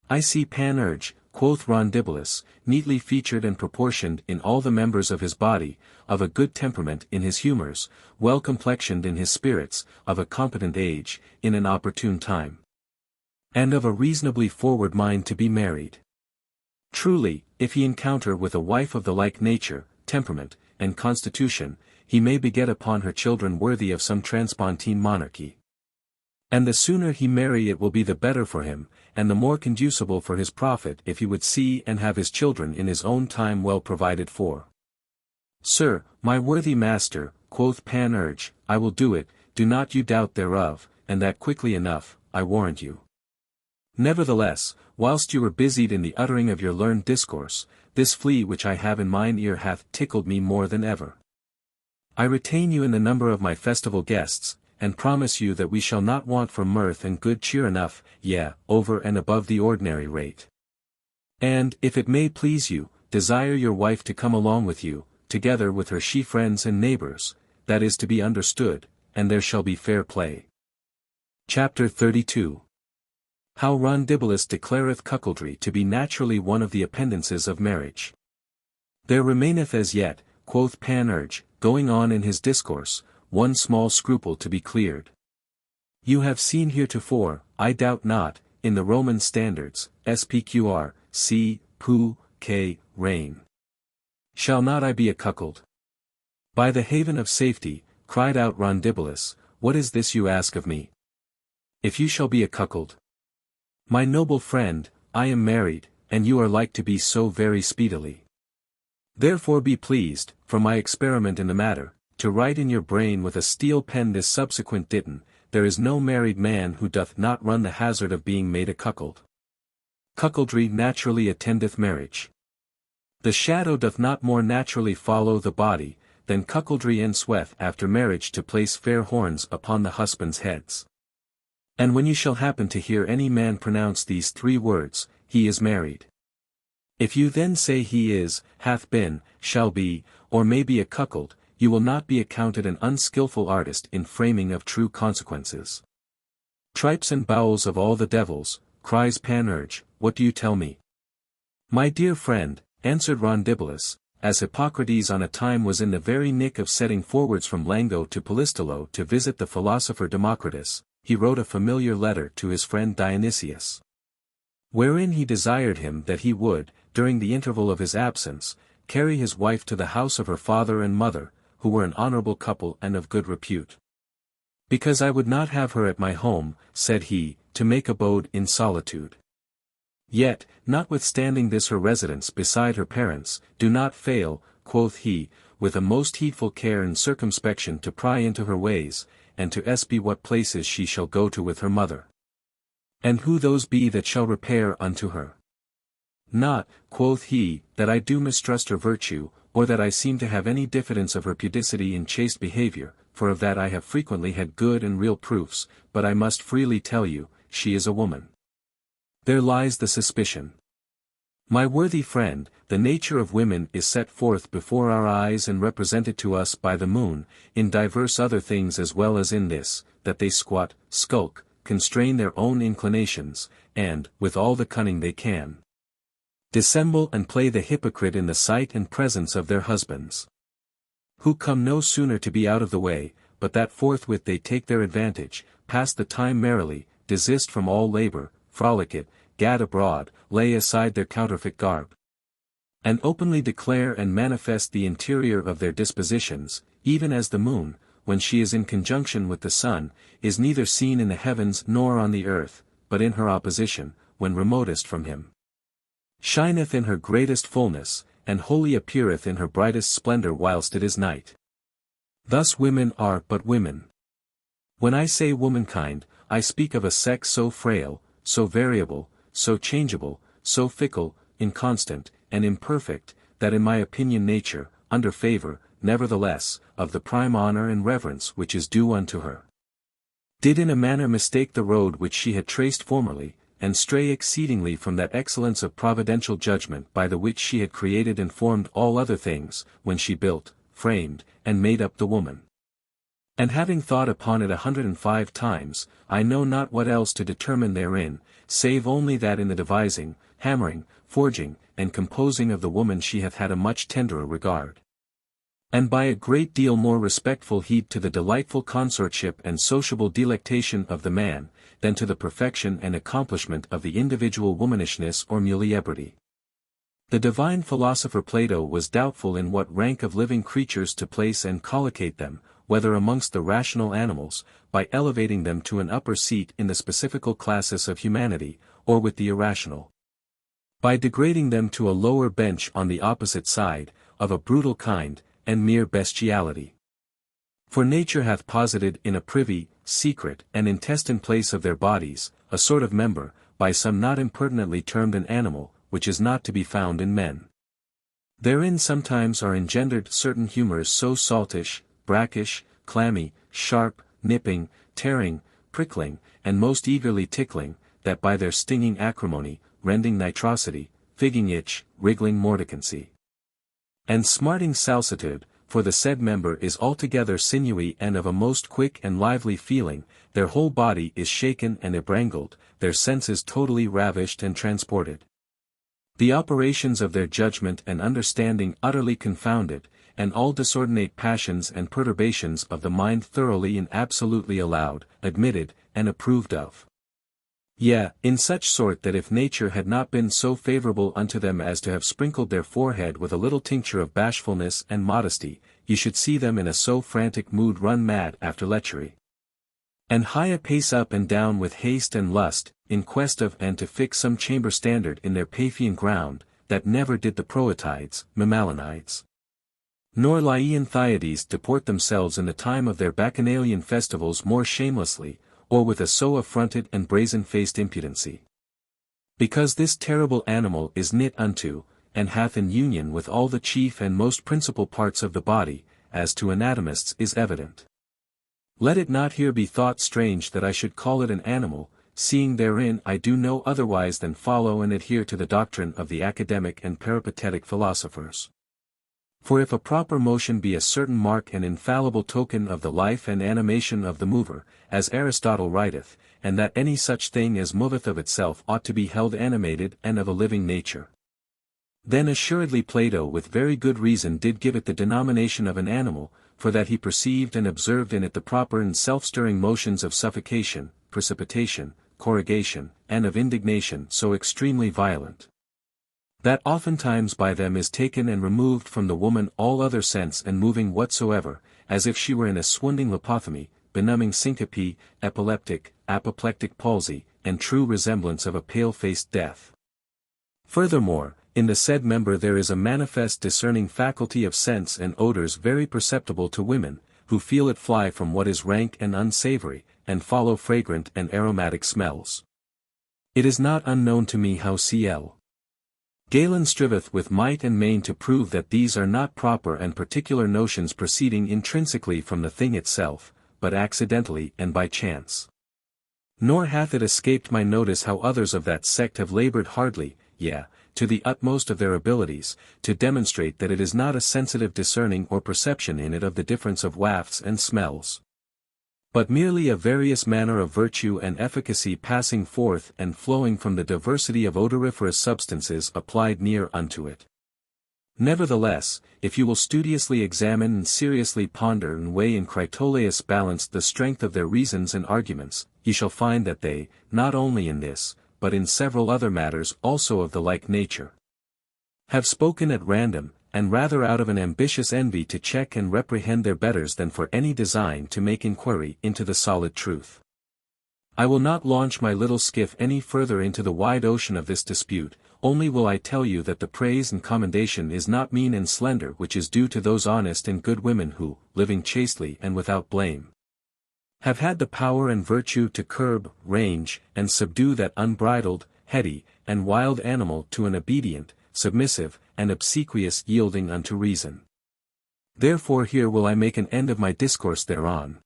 I see Panurge, quoth Rondibulus, neatly featured and proportioned in all the members of his body, of a good temperament in his humours, well complexioned in his spirits, of a competent age, in an opportune time, and of a reasonably forward mind to be married. Truly, if he encounter with a wife of the like nature, temperament, and constitution, he may beget upon her children worthy of some transpontine monarchy. And the sooner he marry it will be the better for him, and the more conducible for his profit if he would see and have his children in his own time well provided for. Sir, my worthy master, quoth Panurge, I will do it, do not you doubt thereof, and that quickly enough, I warrant you. Nevertheless, whilst you were busied in the uttering of your learned discourse, this flea which I have in mine ear hath tickled me more than ever. I retain you in the number of my festival guests, and promise you that we shall not want for mirth and good cheer enough, yea, over and above the ordinary rate. And, if it may please you, desire your wife to come along with you, together with her she friends and neighbours, that is to be understood, and there shall be fair play. Chapter 32. How Rondibolus declareth cuckoldry to be naturally one of the appendices of marriage. There remaineth as yet, quoth Panurge, going on in his discourse, one small scruple to be cleared. You have seen heretofore, I doubt not, in the Roman standards, SPQR, C, Pu, K, Reign. Shall not I be a cuckold? By the haven of safety, cried out Rondibolus, what is this you ask of me? If you shall be a cuckold? My noble friend, I am married, and you are like to be so very speedily. Therefore be pleased, for my experiment in the matter, to write in your brain with a steel pen this subsequent ditton, there is no married man who doth not run the hazard of being made a cuckold. Cuckoldry naturally attendeth marriage. The shadow doth not more naturally follow the body, than cuckoldry ensueth after marriage to place fair horns upon the husbands' heads. And when you shall happen to hear any man pronounce these 3 words, he is married. If you then say he is, hath been, shall be, or may be a cuckold, you will not be accounted an unskilful artist in framing of true consequences. Tripes and bowels of all the devils, cries Panurge, what do you tell me? My dear friend, answered Rondibolus, as Hippocrates on a time was in the very nick of setting forwards from Lango to Polistolo to visit the philosopher Democritus, he wrote a familiar letter to his friend Dionysius, wherein he desired him that he would, during the interval of his absence, carry his wife to the house of her father and mother, who were an honourable couple and of good repute. Because I would not have her at my home, said he, to make abode in solitude. Yet, notwithstanding this her residence beside her parents, do not fail, quoth he, with a most heedful care and circumspection to pry into her ways, and to espy what places she shall go to with her mother. And who those be that shall repair unto her? Not, quoth he, that I do mistrust her virtue, or that I seem to have any diffidence of her pudicity in chaste behaviour, for of that I have frequently had good and real proofs, but I must freely tell you, she is a woman. There lies the suspicion. My worthy friend, the nature of women is set forth before our eyes and represented to us by the moon, in divers other things as well as in this, that they squat, skulk, constrain their own inclinations, and, with all the cunning they can, dissemble and play the hypocrite in the sight and presence of their husbands. Who come no sooner to be out of the way, but that forthwith they take their advantage, pass the time merrily, desist from all labour, frolic it, gad abroad, lay aside their counterfeit garb, and openly declare and manifest the interior of their dispositions, even as the moon, when she is in conjunction with the sun, is neither seen in the heavens nor on the earth, but in her opposition, when remotest from him, shineth in her greatest fullness, and wholly appeareth in her brightest splendour whilst it is night. Thus women are but women. When I say womankind, I speak of a sex so frail, so variable, so changeable, so fickle, inconstant, and imperfect, that in my opinion nature, under favour, nevertheless, of the prime honour and reverence which is due unto her, did in a manner mistake the road which she had traced formerly, and stray exceedingly from that excellence of providential judgment by the which she had created and formed all other things, when she built, framed, and made up the woman. And having thought upon it 105 times, I know not what else to determine therein, save only that in the devising, hammering, forging, and composing of the woman she hath had a much tenderer regard, and by a great deal more respectful heed to the delightful consortship and sociable delectation of the man, than to the perfection and accomplishment of the individual womanishness or muliebrity. The divine philosopher Plato was doubtful in what rank of living creatures to place and collocate them, whether amongst the rational animals, by elevating them to an upper seat in the specifical classes of humanity, or with the irrational, by degrading them to a lower bench on the opposite side, of a brutal kind, and mere bestiality. For nature hath posited in a privy, secret, and intestine place of their bodies, a sort of member, by some not impertinently termed an animal, which is not to be found in men. Therein sometimes are engendered certain humours so saltish, brackish, clammy, sharp, nipping, tearing, prickling, and most eagerly tickling, that by their stinging acrimony, rending nitrosity, figging itch, wriggling morticancy, and smarting salsitude, for the said member is altogether sinewy and of a most quick and lively feeling, their whole body is shaken and ebrangled, their senses totally ravished and transported. The operations of their judgment and understanding utterly confounded, and all disordinate passions and perturbations of the mind thoroughly and absolutely allowed, admitted, and approved of. Yea, in such sort that if nature had not been so favourable unto them as to have sprinkled their forehead with a little tincture of bashfulness and modesty, ye should see them in a so frantic mood run mad after lechery, and hie a pace up and down with haste and lust, in quest of and to fix some chamber standard in their Paphian ground, that never did the Proetides, Mamalonides, nor Leonthiades deport themselves in the time of their Bacchanalian festivals more shamelessly, or with a so affronted and brazen-faced impudency. Because this terrible animal is knit unto, and hath an union with all the chief and most principal parts of the body, as to anatomists is evident. Let it not here be thought strange that I should call it an animal, seeing therein I do no otherwise than follow and adhere to the doctrine of the academic and peripatetic philosophers. For if a proper motion be a certain mark and infallible token of the life and animation of the mover, as Aristotle writeth, and that any such thing as moveth of itself ought to be held animated and of a living nature, then assuredly Plato with very good reason did give it the denomination of an animal, for that he perceived and observed in it the proper and self-stirring motions of suffocation, precipitation, corrugation, and of indignation so extremely violent, that oftentimes by them is taken and removed from the woman all other sense and moving whatsoever, as if she were in a swooning lobotomy, benumbing syncope, epileptic, apoplectic palsy, and true resemblance of a pale-faced death. Furthermore, in the said member there is a manifest discerning faculty of sense and odours very perceptible to women, who feel it fly from what is rank and unsavoury, and follow fragrant and aromatic smells. It is not unknown to me how C.L. Galen striveth with might and main to prove that these are not proper and particular notions proceeding intrinsically from the thing itself, but accidentally and by chance. Nor hath it escaped my notice how others of that sect have laboured hardly, yea, to the utmost of their abilities, to demonstrate that it is not a sensitive discerning or perception in it of the difference of wafts and smells, but merely a various manner of virtue and efficacy passing forth and flowing from the diversity of odoriferous substances applied near unto it. Nevertheless, if you will studiously examine and seriously ponder and weigh in Critolaus balance the strength of their reasons and arguments, ye shall find that they, not only in this, but in several other matters also of the like nature, have spoken at random, and rather out of an ambitious envy to check and reprehend their betters than for any design to make inquiry into the solid truth. I will not launch my little skiff any further into the wide ocean of this dispute, only will I tell you that the praise and commendation is not mean and slender which is due to those honest and good women who, living chastely and without blame, have had the power and virtue to curb, range, and subdue that unbridled, heady, and wild animal to an obedient, submissive, and obsequious yielding unto reason. Therefore here will I make an end of my discourse thereon.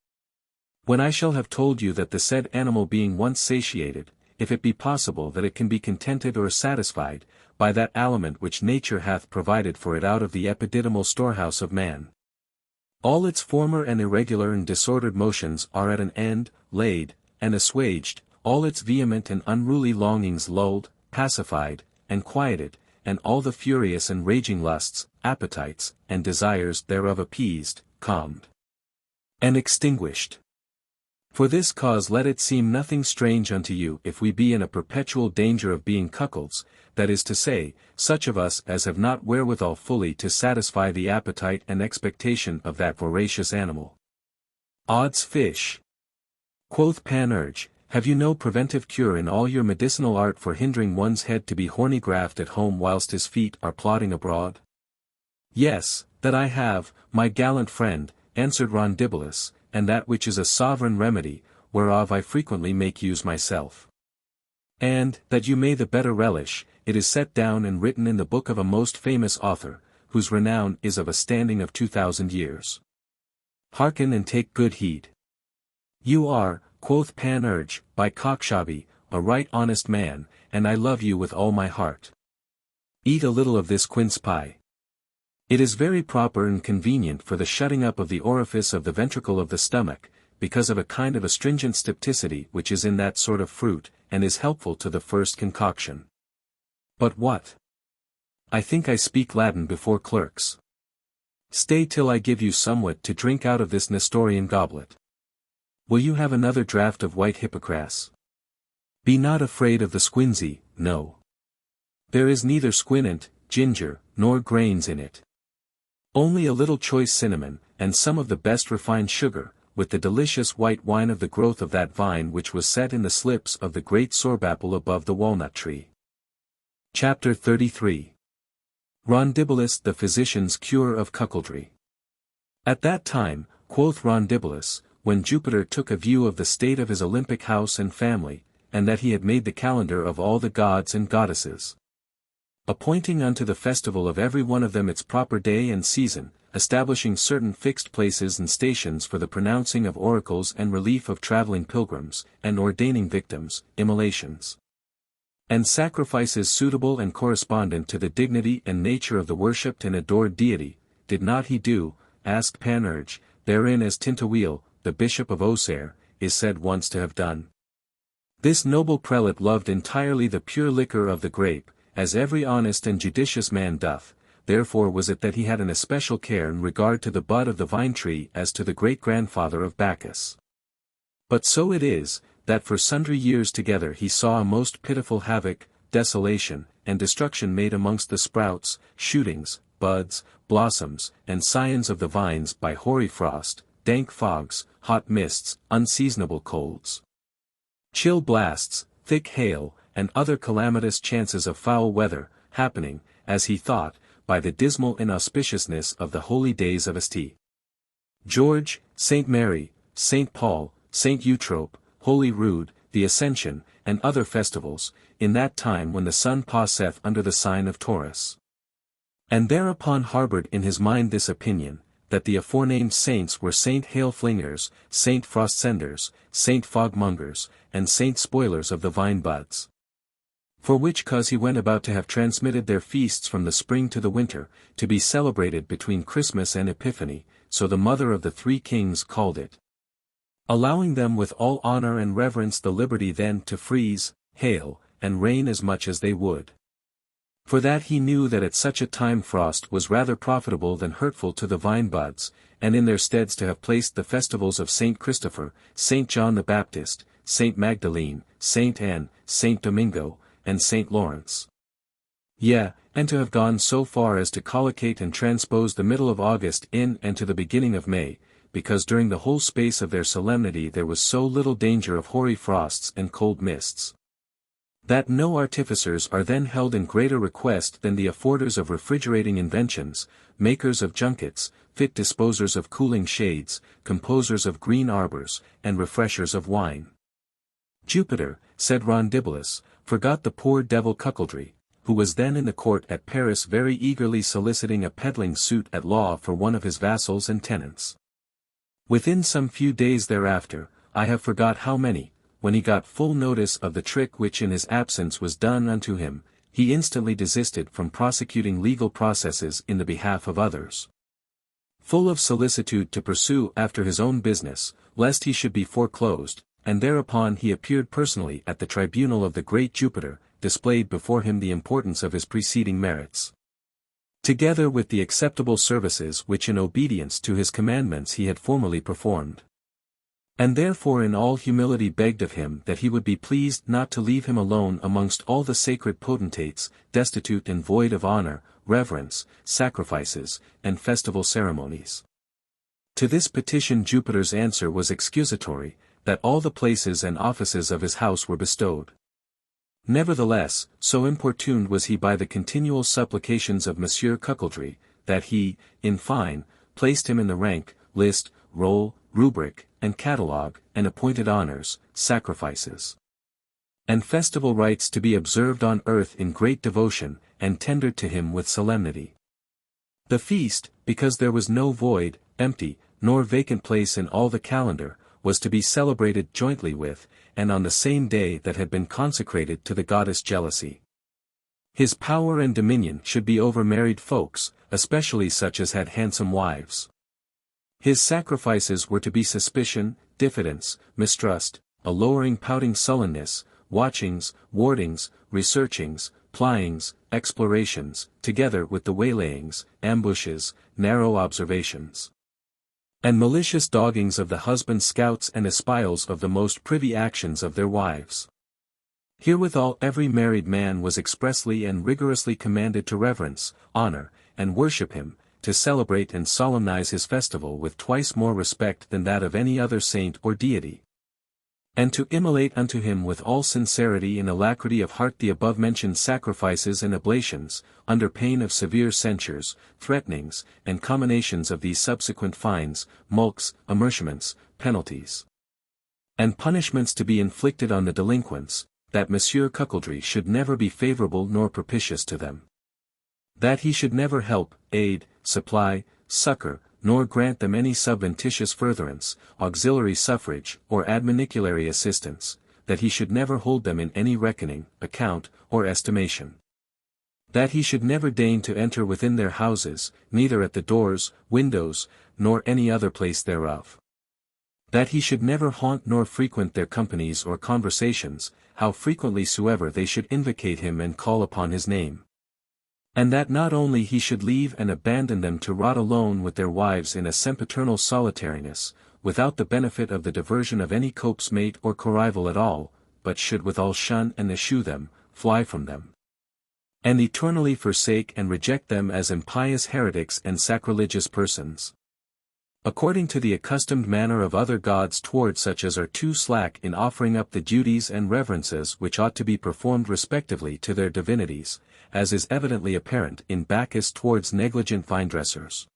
When I shall have told you that the said animal being once satiated, if it be possible that it can be contented or satisfied, by that aliment which nature hath provided for it out of the epididymal storehouse of man, all its former and irregular and disordered motions are at an end, laid, and assuaged, all its vehement and unruly longings lulled, pacified, and quieted, and all the furious and raging lusts, appetites, and desires thereof appeased, calmed, and extinguished. For this cause let it seem nothing strange unto you if we be in a perpetual danger of being cuckolds, that is to say, such of us as have not wherewithal fully to satisfy the appetite and expectation of that voracious animal. Odds fish! Quoth Panurge, have you no preventive cure in all your medicinal art for hindering one's head to be horny-graphed at home whilst his feet are plodding abroad? Yes, that I have, my gallant friend, answered Rondibolus, and that which is a sovereign remedy, whereof I frequently make use myself. And, that you may the better relish, it is set down and written in the book of a most famous author, whose renown is of a standing of 2000 years. Hearken and take good heed. You are, quoth Panurge, by Cockshabby, a right honest man, and I love you with all my heart. Eat a little of this quince pie. It is very proper and convenient for the shutting up of the orifice of the ventricle of the stomach, because of a kind of astringent stupticity which is in that sort of fruit, and is helpful to the first concoction. But what? I think I speak Latin before clerks. Stay till I give you somewhat to drink out of this Nestorian goblet. Will you have another draught of white hippocras? Be not afraid of the squinsy, no. There is neither squinant, ginger, nor grains in it. Only a little choice cinnamon, and some of the best refined sugar, with the delicious white wine of the growth of that vine which was set in the slips of the great sorbapple above the walnut tree. Chapter 33. Rondibolus the Physician's Cure of Cuckoldry. At that time, quoth Rondibolus, when Jupiter took a view of the state of his Olympic house and family, and that he had made the calendar of all the gods and goddesses, appointing unto the festival of every one of them its proper day and season, establishing certain fixed places and stations for the pronouncing of oracles and relief of travelling pilgrims, and ordaining victims, immolations, and sacrifices suitable and correspondent to the dignity and nature of the worshipped and adored deity, did not he do, asked Panurge, therein as Tintagel, the bishop of Auxerre, is said once to have done. This noble prelate loved entirely the pure liquor of the grape, as every honest and judicious man doth, therefore was it that he had an especial care in regard to the bud of the vine tree as to the great-grandfather of Bacchus. But so it is, that for sundry years together he saw a most pitiful havoc, desolation, and destruction made amongst the sprouts, shootings, buds, blossoms, and scions of the vines by hoary frost, dank fogs, hot mists, unseasonable colds, chill blasts, thick hail, and other calamitous chances of foul weather, happening, as he thought, by the dismal inauspiciousness of the holy days of St. George, St. Mary, St. Paul, St. Eutrope, Holy Rood, the Ascension, and other festivals, in that time when the sun passeth under the sign of Taurus. And thereupon harboured in his mind this opinion, that the aforenamed saints were Saint Hail-flingers, Saint Frost-senders, Saint Fog-mongers, and Saint Spoilers of the vine buds. For which cause he went about to have transmitted their feasts from the spring to the winter, to be celebrated between Christmas and Epiphany, so the mother of the three kings called it. Allowing them with all honour and reverence the liberty then to freeze, hail, and rain as much as they would. For that he knew that at such a time frost was rather profitable than hurtful to the vine buds, and in their steads to have placed the festivals of Saint Christopher, Saint John the Baptist, Saint Magdalene, Saint Anne, Saint Domingo, and Saint Lawrence. Yea, and to have gone so far as to collocate and transpose the middle of August in and to the beginning of May, because during the whole space of their solemnity there was so little danger of hoary frosts and cold mists, that no artificers are then held in greater request than the afforders of refrigerating inventions, makers of junkets, fit disposers of cooling shades, composers of green arbours, and refreshers of wine. Jupiter, said Rondibolus, forgot the poor devil Cuckoldry, who was then in the court at Paris very eagerly soliciting a peddling suit at law for one of his vassals and tenants. Within some few days thereafter, I have forgot how many, when he got full notice of the trick which in his absence was done unto him, he instantly desisted from prosecuting legal processes in the behalf of others, full of solicitude to pursue after his own business, lest he should be foreclosed, and thereupon he appeared personally at the tribunal of the great Jupiter, displayed before him the importance of his preceding merits, together with the acceptable services which in obedience to his commandments he had formerly performed. And therefore in all humility begged of him that he would be pleased not to leave him alone amongst all the sacred potentates, destitute and void of honour, reverence, sacrifices, and festival ceremonies. To this petition Jupiter's answer was excusatory, that all the places and offices of his house were bestowed. Nevertheless, so importuned was he by the continual supplications of Monsieur Cuckoldry, that he, in fine, placed him in the rank, list, roll, rubric, and catalogue, and appointed honours, sacrifices, And festival rites to be observed on earth in great devotion, and tendered to him with solemnity. The feast, because there was no void, empty, nor vacant place in all the calendar, was to be celebrated jointly with, and on the same day that had been consecrated to the goddess Jealousy. His power and dominion should be over married folks, especially such as had handsome wives. His sacrifices were to be suspicion, diffidence, mistrust, a lowering pouting sullenness, watchings, wardings, researchings, plyings, explorations, together with the waylayings, ambushes, narrow observations, and malicious doggings of the husband's scouts and espials of the most privy actions of their wives. Herewithal every married man was expressly and rigorously commanded to reverence, honor, and worship him, to celebrate and solemnize his festival with twice more respect than that of any other saint or deity, and to immolate unto him with all sincerity and alacrity of heart the above-mentioned sacrifices and oblations, under pain of severe censures, threatenings, and comminations of these subsequent fines, mulcts, amerciaments, penalties, and punishments to be inflicted on the delinquents, that Monsieur Cuckoldry should never be favourable nor propitious to them, that he should never help, aid, supply, succour, nor grant them any subventitious furtherance, auxiliary suffrage, or admoniculary assistance, that he should never hold them in any reckoning, account, or estimation, that he should never deign to enter within their houses, neither at the doors, windows, nor any other place thereof, that he should never haunt nor frequent their companies or conversations, how frequently soever they should invocate him and call upon his name, and that not only he should leave and abandon them to rot alone with their wives in a sempiternal solitariness, without the benefit of the diversion of any cope's mate or corrival at all, but should withal shun and eschew them, fly from them, and eternally forsake and reject them as impious heretics and sacrilegious persons, according to the accustomed manner of other gods toward such as are too slack in offering up the duties and reverences which ought to be performed respectively to their divinities, as is evidently apparent in Bacchus towards negligent vine-dressers,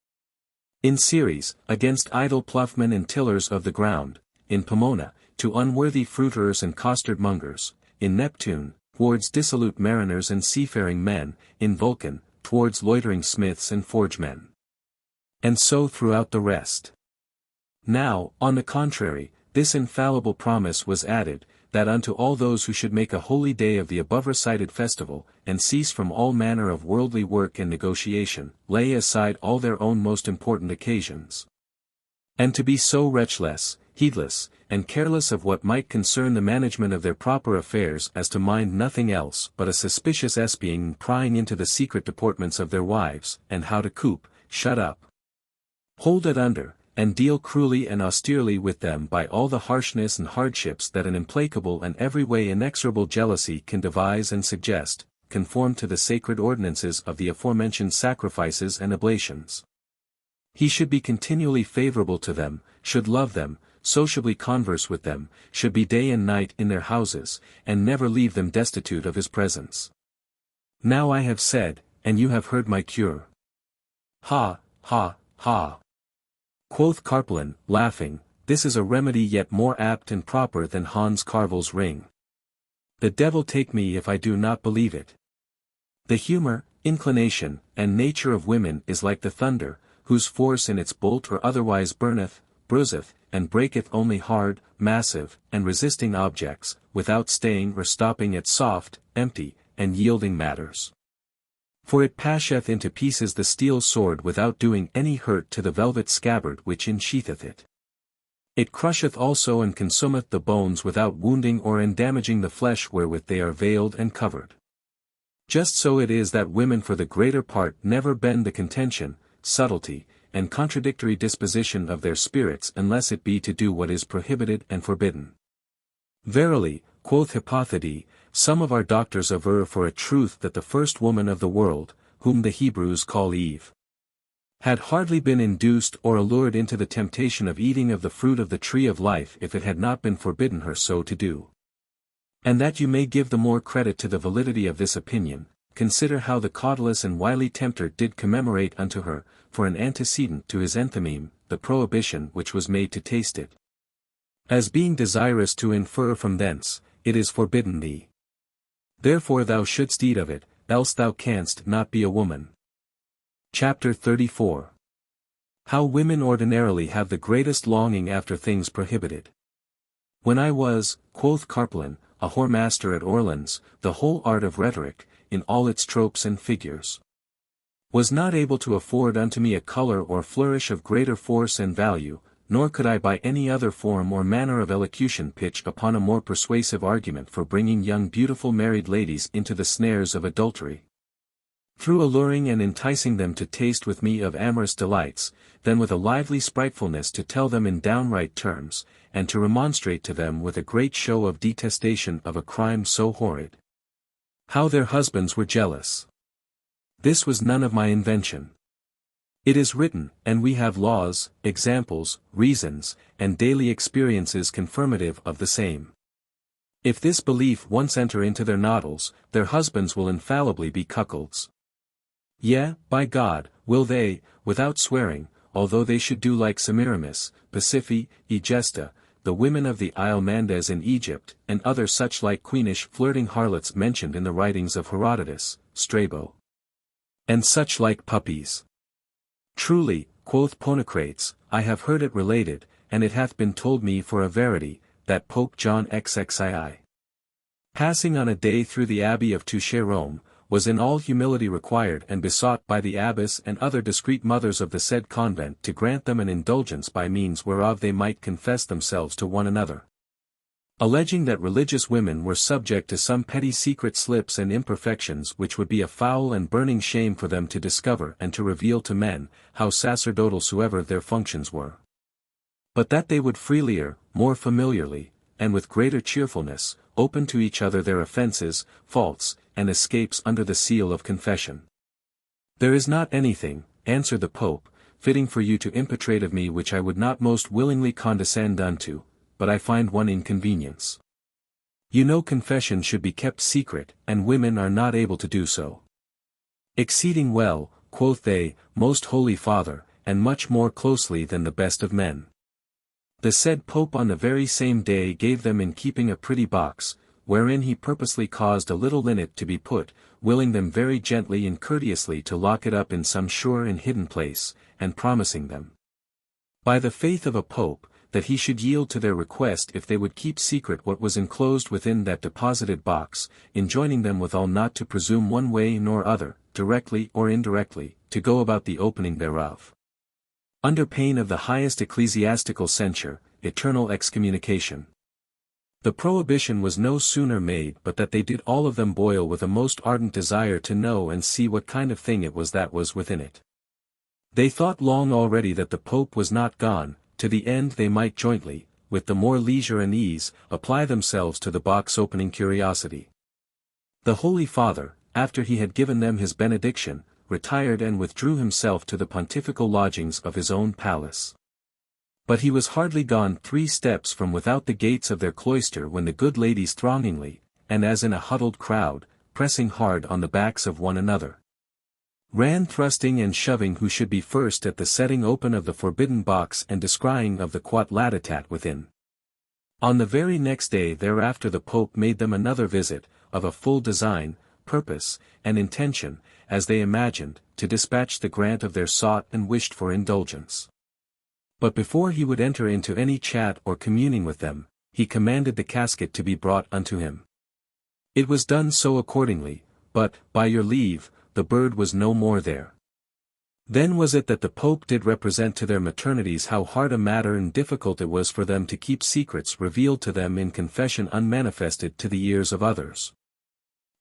in Ceres, against idle ploughmen and tillers of the ground, in Pomona, to unworthy fruiterers and costard-mongers, in Neptune, towards dissolute mariners and seafaring men, in Vulcan, towards loitering smiths and forgemen, and so throughout the rest. Now, on the contrary, this infallible promise was added, that unto all those who should make a holy day of the above-recited festival, and cease from all manner of worldly work and negotiation, lay aside all their own most important occasions, and to be so wretchless, heedless, and careless of what might concern the management of their proper affairs as to mind nothing else but a suspicious espying and prying into the secret deportments of their wives, and how to coop, shut up, hold it under, and deal cruelly and austerely with them by all the harshness and hardships that an implacable and every way inexorable jealousy can devise and suggest, conform to the sacred ordinances of the aforementioned sacrifices and oblations. He should be continually favourable to them, should love them, sociably converse with them, should be day and night in their houses, and never leave them destitute of his presence. Now I have said, and you have heard my cure. Ha, ha, ha! Quoth Carpelin, laughing, this is a remedy yet more apt and proper than Hans Carvel's ring. The devil take me if I do not believe it. The humour, inclination, and nature of women is like the thunder, whose force in its bolt or otherwise burneth, bruiseth, and breaketh only hard, massive, and resisting objects, without staying or stopping at soft, empty, and yielding matters. For it pasheth into pieces the steel sword without doing any hurt to the velvet scabbard which ensheatheth it. It crusheth also and consumeth the bones without wounding or endamaging the flesh wherewith they are veiled and covered. Just so it is that women for the greater part never bend the contention, subtlety, and contradictory disposition of their spirits unless it be to do what is prohibited and forbidden. Verily, quoth Hypothede, some of our doctors aver for a truth that the first woman of the world, whom the Hebrews call Eve, had hardly been induced or allured into the temptation of eating of the fruit of the tree of life if it had not been forbidden her so to do. And that you may give the more credit to the validity of this opinion, consider how the cautelous and wily tempter did commemorate unto her, for an antecedent to his enthymeme, the prohibition which was made to taste it, as being desirous to infer from thence, it is forbidden thee. Therefore thou shouldst eat of it, else thou canst not be a woman. Chapter 34. How women ordinarily have the greatest longing after things prohibited. When I was, quoth Carpelin, a whoremaster at Orleans, the whole art of rhetoric, in all its tropes and figures, was not able to afford unto me a colour or flourish of greater force and value, nor could I by any other form or manner of elocution pitch upon a more persuasive argument for bringing young beautiful married ladies into the snares of adultery, through alluring and enticing them to taste with me of amorous delights, than with a lively spitefulness to tell them in downright terms, and to remonstrate to them with a great show of detestation of a crime so horrid. How their husbands were jealous. This was none of my invention. It is written, and we have laws, examples, reasons, and daily experiences confirmative of the same. If this belief once enter into their noddles, their husbands will infallibly be cuckolds. Yea, by God, will they, without swearing, although they should do like Semiramis, Pasiphae, Egesta, the women of the Isle Mandes in Egypt, and other such like queenish flirting harlots mentioned in the writings of Herodotus, Strabo, and such like puppies. Truly, quoth Ponocrates, I have heard it related, and it hath been told me for a verity, that Pope John XXII, passing on a day through the abbey of Touche Rome, was in all humility required and besought by the abbess and other discreet mothers of the said convent to grant them an indulgence by means whereof they might confess themselves to one another, alleging that religious women were subject to some petty secret slips and imperfections which would be a foul and burning shame for them to discover and to reveal to men, how sacerdotal soever their functions were. But that they would freelier, more familiarly, and with greater cheerfulness, open to each other their offences, faults, and escapes under the seal of confession. There is not anything, answered the Pope, fitting for you to impetrate of me which I would not most willingly condescend unto, but I find one inconvenience. You know confession should be kept secret, and women are not able to do so. Exceeding well, quoth they, most holy Father, and much more closely than the best of men. The said Pope on the very same day gave them in keeping a pretty box, wherein he purposely caused a little linnet to be put, willing them very gently and courteously to lock it up in some sure and hidden place, and promising them, by the faith of a Pope, that he should yield to their request if they would keep secret what was enclosed within that deposited box, enjoining them withal not to presume one way nor other, directly or indirectly, to go about the opening thereof, under pain of the highest ecclesiastical censure, eternal excommunication. The prohibition was no sooner made but that they did all of them boil with a most ardent desire to know and see what kind of thing it was that was within it. They thought long already that the Pope was not gone, to the end they might jointly, with the more leisure and ease, apply themselves to the box-opening curiosity. The Holy Father, after he had given them his benediction, retired and withdrew himself to the pontifical lodgings of his own palace. But he was hardly gone 3 steps from without the gates of their cloister when the good ladies throngingly, and as in a huddled crowd, pressing hard on the backs of one another, ran thrusting and shoving who should be first at the setting open of the forbidden box and descrying of the quot latitat within. On the very next day thereafter the Pope made them another visit, of a full design, purpose, and intention, as they imagined, to dispatch the grant of their sought and wished for indulgence. But before he would enter into any chat or communing with them, he commanded the casket to be brought unto him. It was done so accordingly, but, by your leave, the bird was no more there. Then was it that the Pope did represent to their maternities how hard a matter and difficult it was for them to keep secrets revealed to them in confession unmanifested to the ears of others,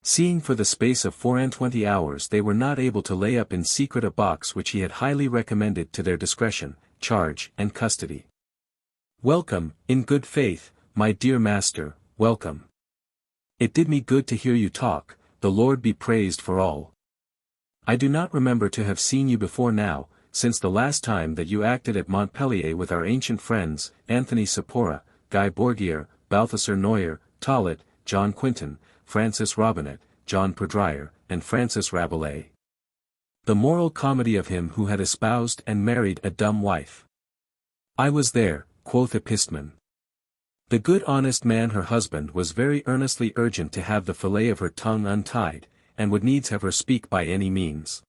seeing for the space of 24 hours they were not able to lay up in secret a box which he had highly recommended to their discretion, charge, and custody. Welcome, in good faith, my dear master, welcome. It did me good to hear you talk, the Lord be praised for all. I do not remember to have seen you before now, since the last time that you acted at Montpellier with our ancient friends, Anthony Sapora, Guy Borgier, Balthasar Neuer, Tollet, John Quinton, Francis Robinett, John Perdrier, and Francis Rabelais. The moral comedy of him who had espoused and married a dumb wife. I was there, quoth Epistemon. The good honest man her husband was very earnestly urgent to have the fillet of her tongue untied, and would needs have her speak by any means.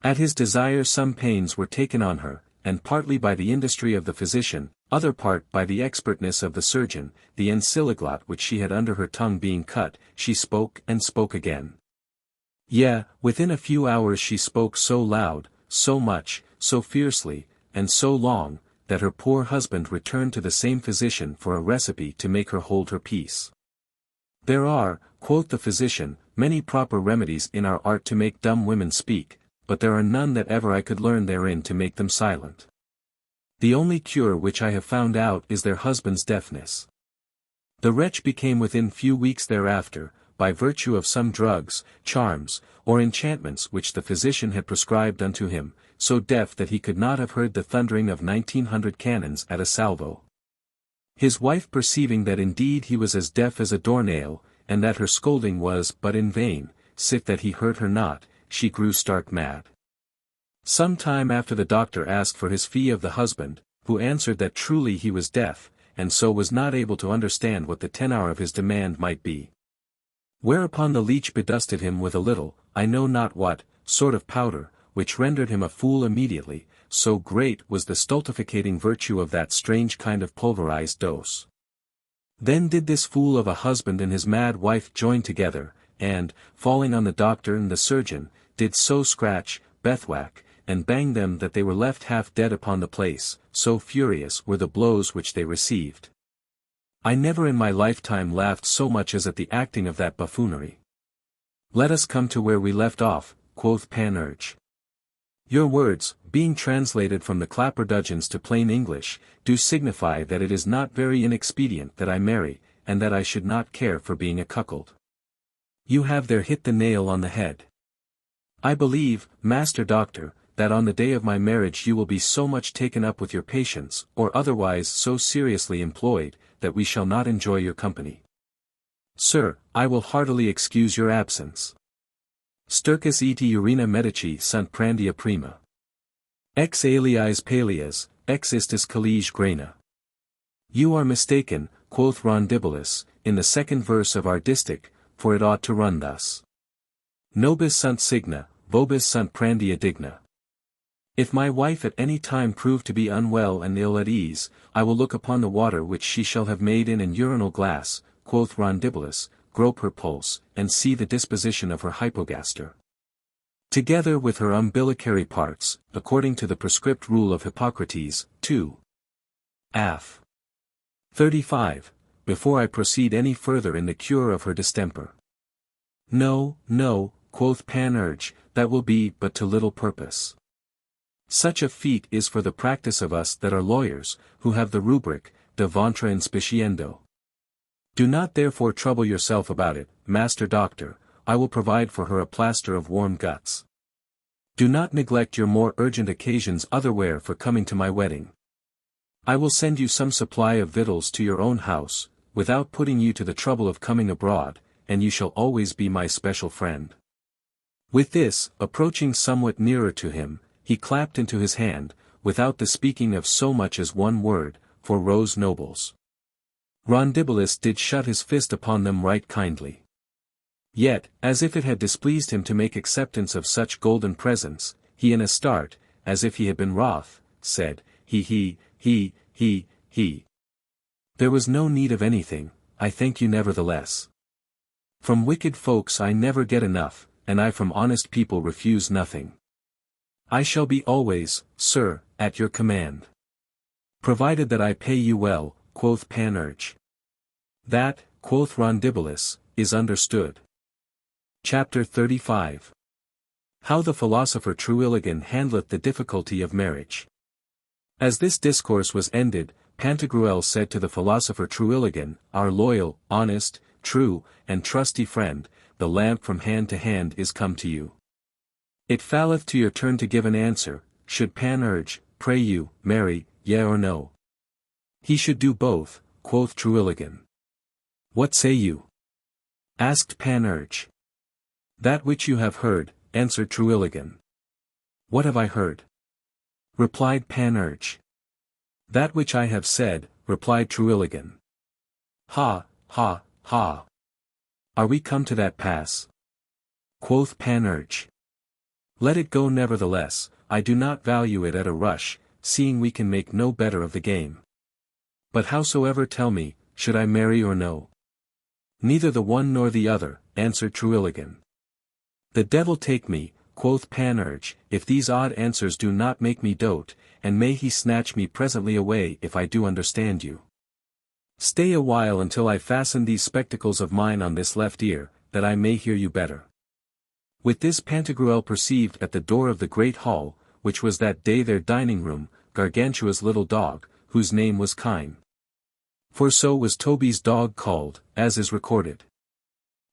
At his desire some pains were taken on her, and partly by the industry of the physician, other part by the expertness of the surgeon, the ensiloglot which she had under her tongue being cut, she spoke and spoke again. Yea, within a few hours she spoke so loud, so much, so fiercely, and so long, that her poor husband returned to the same physician for a recipe to make her hold her peace. There are, quoth the physician, many proper remedies in our art to make dumb women speak, but there are none that ever I could learn therein to make them silent. The only cure which I have found out is their husband's deafness. The wretch became within few weeks thereafter, by virtue of some drugs, charms, or enchantments which the physician had prescribed unto him, so deaf that he could not have heard the thundering of 1900 cannons at a salvo. His wife perceiving that indeed he was as deaf as a doornail, and that her scolding was but in vain, sith that he heard her not, she grew stark mad. Some time after the doctor asked for his fee of the husband, who answered that truly he was deaf, and so was not able to understand what the tenor of his demand might be. Whereupon the leech bedusted him with a little, I know not what, sort of powder, which rendered him a fool immediately, so great was the stultificating virtue of that strange kind of pulverized dose. Then did this fool of a husband and his mad wife join together, and, falling on the doctor and the surgeon, did so scratch, bethwack, and bang them that they were left half dead upon the place, so furious were the blows which they received. I never in my lifetime laughed so much as at the acting of that buffoonery. Let us come to where we left off, quoth Panurge. Your words, being translated from the clapperdogeons to plain English, do signify that it is not very inexpedient that I marry, and that I should not care for being a cuckold. You have there hit the nail on the head. I believe, Master Doctor, that on the day of my marriage you will be so much taken up with your patients, or otherwise so seriously employed, that we shall not enjoy your company. Sir, I will heartily excuse your absence. Stercus eti urina medici sunt prandia prima. Ex aliis paleas, ex istis collige grana. You are mistaken, quoth Rondibolus, in the second verse of our distich, for it ought to run thus. Nobis sunt signa, vobis sunt prandia digna. If my wife at any time prove to be unwell and ill at ease, I will look upon the water which she shall have made in an urinal glass, quoth Rondibolus, grope her pulse, and see the disposition of her hypogaster. Together with her umbilicary parts, according to the prescript rule of Hippocrates, 2. Aff. 35, before I proceed any further in the cure of her distemper. No, no, quoth Panurge, that will be but to little purpose. Such a feat is for the practice of us that are lawyers, who have the rubric, de ventre inspiciendo. Do not therefore trouble yourself about it, Master Doctor, I will provide for her a plaster of warm guts. Do not neglect your more urgent occasions otherwhere for coming to my wedding. I will send you some supply of victuals to your own house, without putting you to the trouble of coming abroad, and you shall always be my special friend. With this, approaching somewhat nearer to him, he clapped into his hand, without the speaking of so much as one word, for Rose nobles. Rondibolus did shut his fist upon them right kindly. Yet, as if it had displeased him to make acceptance of such golden presents, he in a start, as if he had been wroth, said, he. There was no need of anything, I thank you nevertheless. From wicked folks I never get enough, and I from honest people refuse nothing. I shall be always, sir, at your command. Provided that I pay you well, quoth Panurge. That, quoth Rondibolus, is understood. Chapter 35. How the philosopher Tertullian handleth the difficulty of marriage. As this discourse was ended, Pantagruel said to the philosopher Tertullian, our loyal, honest, true, and trusty friend, the lamp from hand to hand is come to you. It falleth to your turn to give an answer, should Panurge, pray you, marry, yea or no? He should do both, quoth Tertullian. What say you? Asked Panurge. That which you have heard, answered Tertullian. What have I heard? Replied Panurge. That which I have said, replied Tertullian. Ha, ha, ha. Are we come to that pass? Quoth Panurge. Let it go nevertheless, I do not value it at a rush, seeing we can make no better of the game. But howsoever tell me, should I marry or no? Neither the one nor the other, answered Terwilligan. The devil take me, quoth Panurge, if these odd answers do not make me dote, and may he snatch me presently away if I do understand you. Stay a while until I fasten these spectacles of mine on this left ear, that I may hear you better. With this Pantagruel perceived at the door of the great hall, which was that day their dining room, Gargantua's little dog, whose name was Kine. For so was Toby's dog called, as is recorded.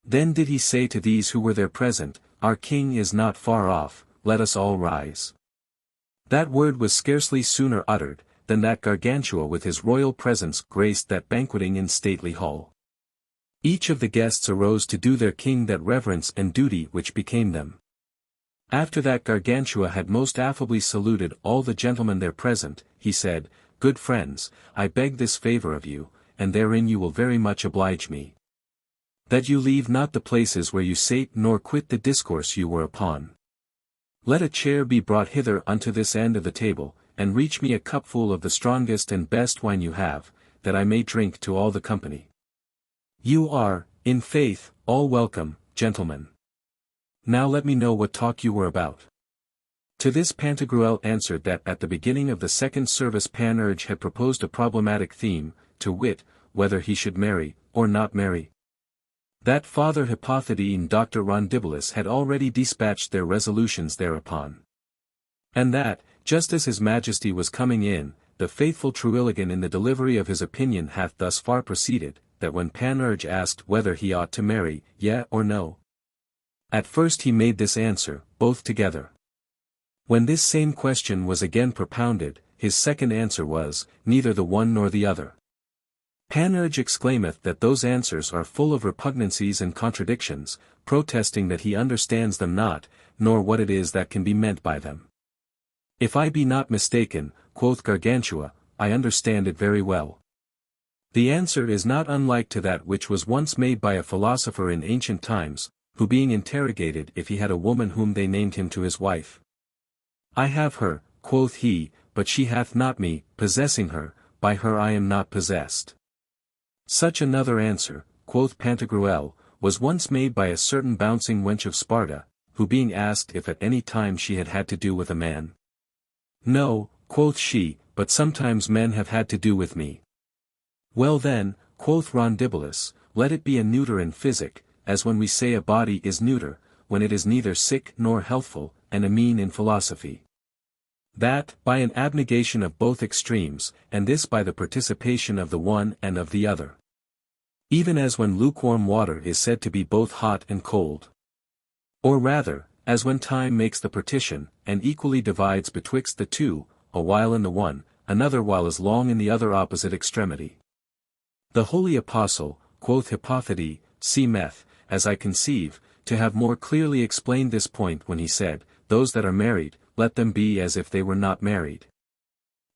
Then did he say to these who were there present, Our king is not far off, let us all rise. That word was scarcely sooner uttered, than that Gargantua with his royal presence graced that banqueting in stately hall. Each of the guests arose to do their king that reverence and duty which became them. After that Gargantua had most affably saluted all the gentlemen there present, he said, Good friends, I beg this favour of you, and therein you will very much oblige me. That you leave not the places where you sate nor quit the discourse you were upon. Let a chair be brought hither unto this end of the table, and reach me a cupful of the strongest and best wine you have, that I may drink to all the company. You are, in faith, all welcome, gentlemen. Now let me know what talk you were about. To this Pantagruel answered that at the beginning of the second service Panurge had proposed a problematic theme, to wit, whether he should marry, or not marry. That Father Hypothete and Dr. Rondibilis had already dispatched their resolutions thereupon. And that, just as his Majesty was coming in, the faithful Terwilligan in the delivery of his opinion hath thus far proceeded, that when Panurge asked whether he ought to marry, yea or no. At first he made this answer, both together. When this same question was again propounded, his second answer was, neither the one nor the other. Panurge exclaimeth that those answers are full of repugnancies and contradictions, protesting that he understands them not, nor what it is that can be meant by them. If I be not mistaken, quoth Gargantua, I understand it very well. The answer is not unlike to that which was once made by a philosopher in ancient times, who being interrogated if he had a woman whom they named him to his wife. I have her, quoth he, but she hath not me, possessing her, by her I am not possessed. Such another answer, quoth Pantagruel, was once made by a certain bouncing wench of Sparta, who being asked if at any time she had had to do with a man. No, quoth she, but sometimes men have had to do with me. Well then, quoth Rondibilis, let it be a neuter in physic, as when we say a body is neuter, when it is neither sick nor healthful, and a mean in philosophy. That, by an abnegation of both extremes, and this by the participation of the one and of the other. Even as when lukewarm water is said to be both hot and cold. Or rather, as when time makes the partition, and equally divides betwixt the two, a while in the one, another while as long in the other opposite extremity. The holy apostle, quoth Hypothete, seemeth, as I conceive, to have more clearly explained this point when he said, Those that are married, let them be as if they were not married.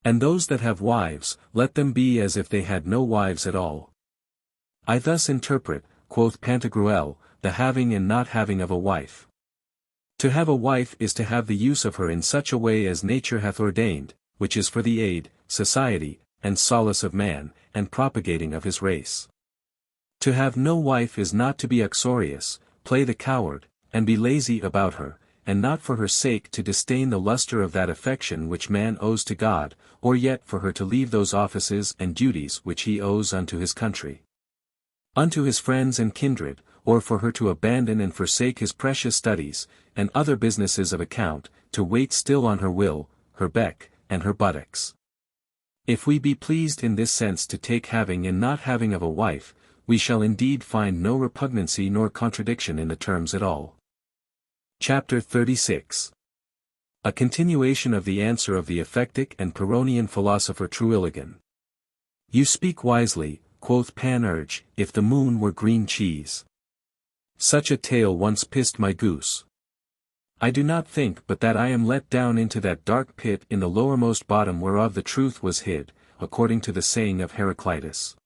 And those that have wives, let them be as if they had no wives at all. I thus interpret, quoth Pantagruel, the having and not having of a wife. To have a wife is to have the use of her in such a way as nature hath ordained, which is for the aid, society, and solace of man, and propagating of his race. To have no wife is not to be uxorious, play the coward, and be lazy about her, and not for her sake to disdain the lustre of that affection which man owes to God, or yet for her to leave those offices and duties which he owes unto his country, unto his friends and kindred, or for her to abandon and forsake his precious studies, and other businesses of account, to wait still on her will, her beck, and her buttocks. If we be pleased in this sense to take having and not having of a wife, we shall indeed find no repugnancy nor contradiction in the terms at all. Chapter 36. A continuation of the answer of the ephectic and Pyrrhonian philosopher Terwilligan. You speak wisely, quoth Panurge, if the moon were green cheese. Such a tale once pissed my goose. I do not think but that I am let down into that dark pit in the lowermost bottom whereof the truth was hid, according to the saying of Heraclitus.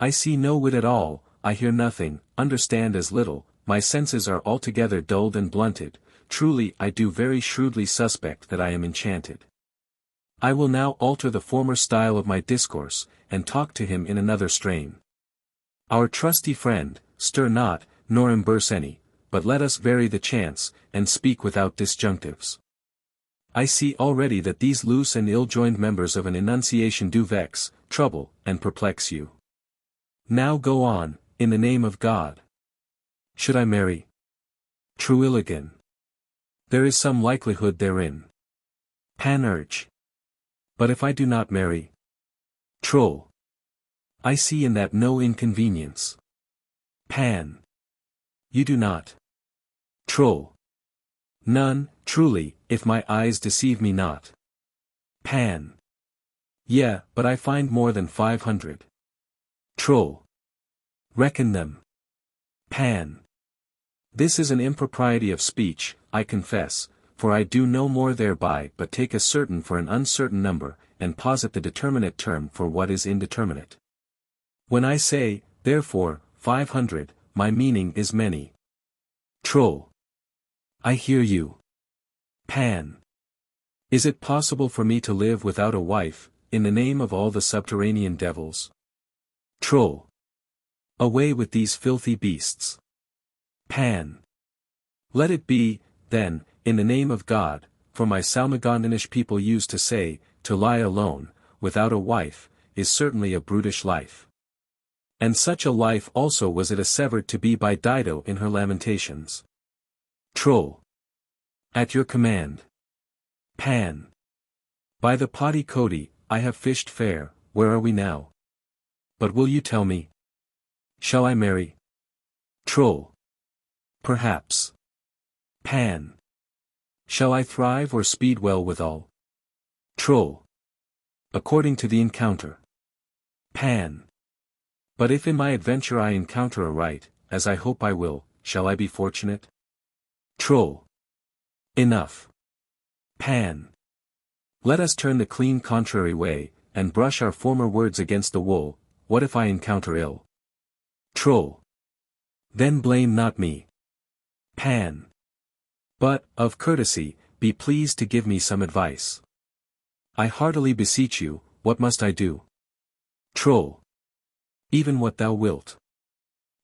I see no wit at all, I hear nothing, understand as little, my senses are altogether dulled and blunted, truly I do very shrewdly suspect that I am enchanted. I will now alter the former style of my discourse, and talk to him in another strain. Our trusty friend, stir not, nor emburse any, but let us vary the chance, and speak without disjunctives. I see already that these loose and ill-joined members of an enunciation do vex, trouble, and perplex you. Now go on, in the name of God. Should I marry? Truilligan. There is some likelihood therein. Panurge. But if I do not marry? Troll. I see in that no inconvenience. Pan. You do not. Troll. None, truly, if my eyes deceive me not. Pan. Yea, but I find more than 500. Troll. Reckon them. Pan. This is an impropriety of speech, I confess, for I do no more thereby but take a certain for an uncertain number, and posit the determinate term for what is indeterminate. When I say, therefore, 500, my meaning is many. Troll. I hear you. Pan. Is it possible for me to live without a wife, in the name of all the subterranean devils? Troll. Away with these filthy beasts. Pan. Let it be, then, in the name of God, for my Salmigondinish people used to say, to lie alone, without a wife, is certainly a brutish life. And such a life also was it assevered to be by Dido in her Lamentations. Troll. At your command. Pan. By the potty Cody, I have fished fair, where are we now? But will you tell me? Shall I marry? Troll. Perhaps. Pan. Shall I thrive or speed well withal? Troll. According to the encounter. Pan. But if in my adventure I encounter aright, as I hope I will, shall I be fortunate? Troll. Enough. Pan. Let us turn the clean contrary way, and brush our former words against the wool. What if I encounter ill? Troll. Then blame not me. Pan. But, of courtesy, be pleased to give me some advice. I heartily beseech you, what must I do? Troll. Even what thou wilt.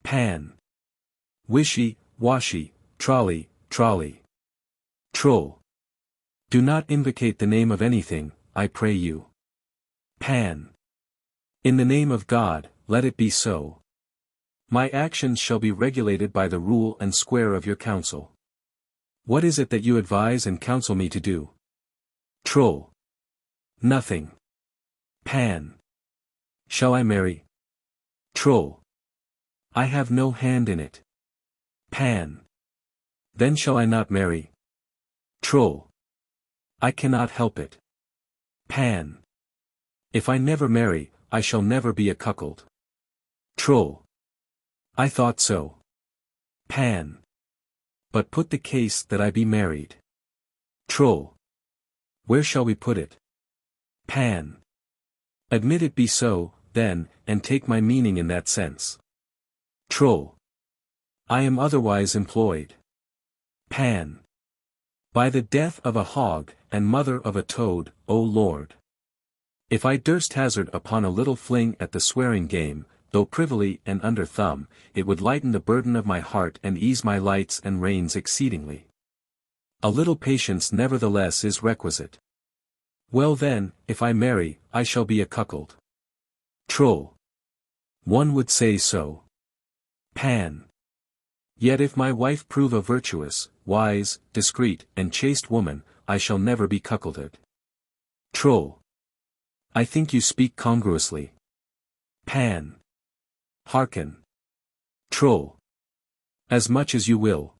Pan. Wishy, washy, trolley, trolley. Troll. Do not invocate the name of anything, I pray you. Pan. In the name of God, let it be so. My actions shall be regulated by the rule and square of your counsel. What is it that you advise and counsel me to do? Troll. Nothing. Pan. Shall I marry? Troll. I have no hand in it. Pan. Then shall I not marry? Troll. I cannot help it. Pan. If I never marry, I shall never be a cuckold. Troll. I thought so. Pan. But put the case that I be married. Troll. Where shall we put it? Pan. Admit it be so, then, and take my meaning in that sense. Troll. I am otherwise employed. Pan. By the death of a hog, and mother of a toad, O Lord. If I durst hazard upon a little fling at the swearing game, though privily and under thumb, it would lighten the burden of my heart and ease my lights and reins exceedingly. A little patience nevertheless is requisite. Well then, if I marry, I shall be a cuckold. Troll. One would say so. Pan. Yet if my wife prove a virtuous, wise, discreet, and chaste woman, I shall never be cuckolded. Troll. I think you speak congruously. Pan. Hearken. Troll. As much as you will.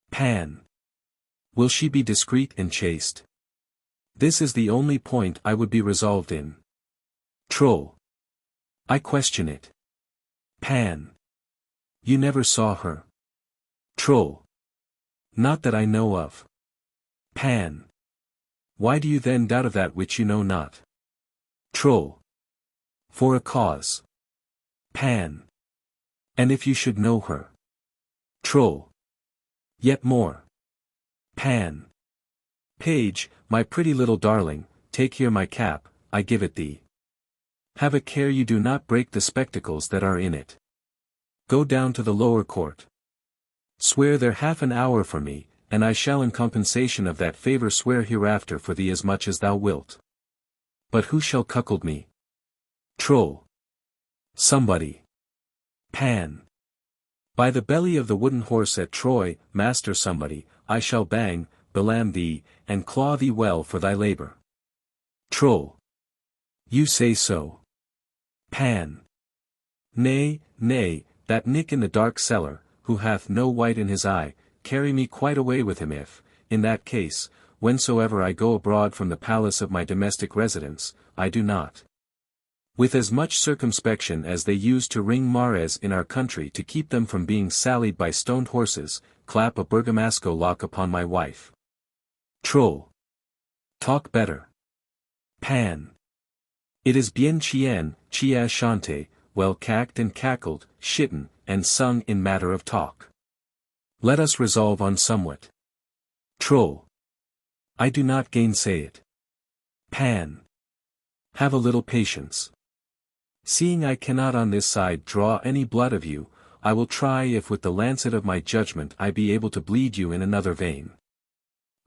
Pan. Will she be discreet and chaste? This is the only point I would be resolved in. Troll. I question it. Pan. You never saw her. Troll. Not that I know of. Pan. Why do you then doubt of that which you know not? Troll. For a cause. Pan. And if you should know her. Troll. Yet more. Pan. Page, my pretty little darling, take here my cap, I give it thee. Have a care you do not break the spectacles that are in it. Go down to the lower court. Swear there half an hour for me, and I shall in compensation of that favour swear hereafter for thee as much as thou wilt. But who shall cuckold me? Troll. Somebody. Pan. By the belly of the wooden horse at Troy, master somebody, I shall bang, belam thee, and claw thee well for thy labour. Troll. You say so. Pan. Nay, nay, that Nick in the dark cellar, who hath no white in his eye, carry me quite away with him if, in that case, whensoever I go abroad from the palace of my domestic residence, I do not. With as much circumspection as they use to ring mares in our country to keep them from being sallied by stoned horses, clap a bergamasco lock upon my wife. Troll. Talk better. Pan. It is bien chien, chia chante, well cacked and cackled, shitten, and sung in matter of talk. Let us resolve on somewhat. Troll. I do not gainsay it. Pan. Have a little patience. Seeing I cannot on this side draw any blood of you, I will try if with the lancet of my judgment I be able to bleed you in another vein.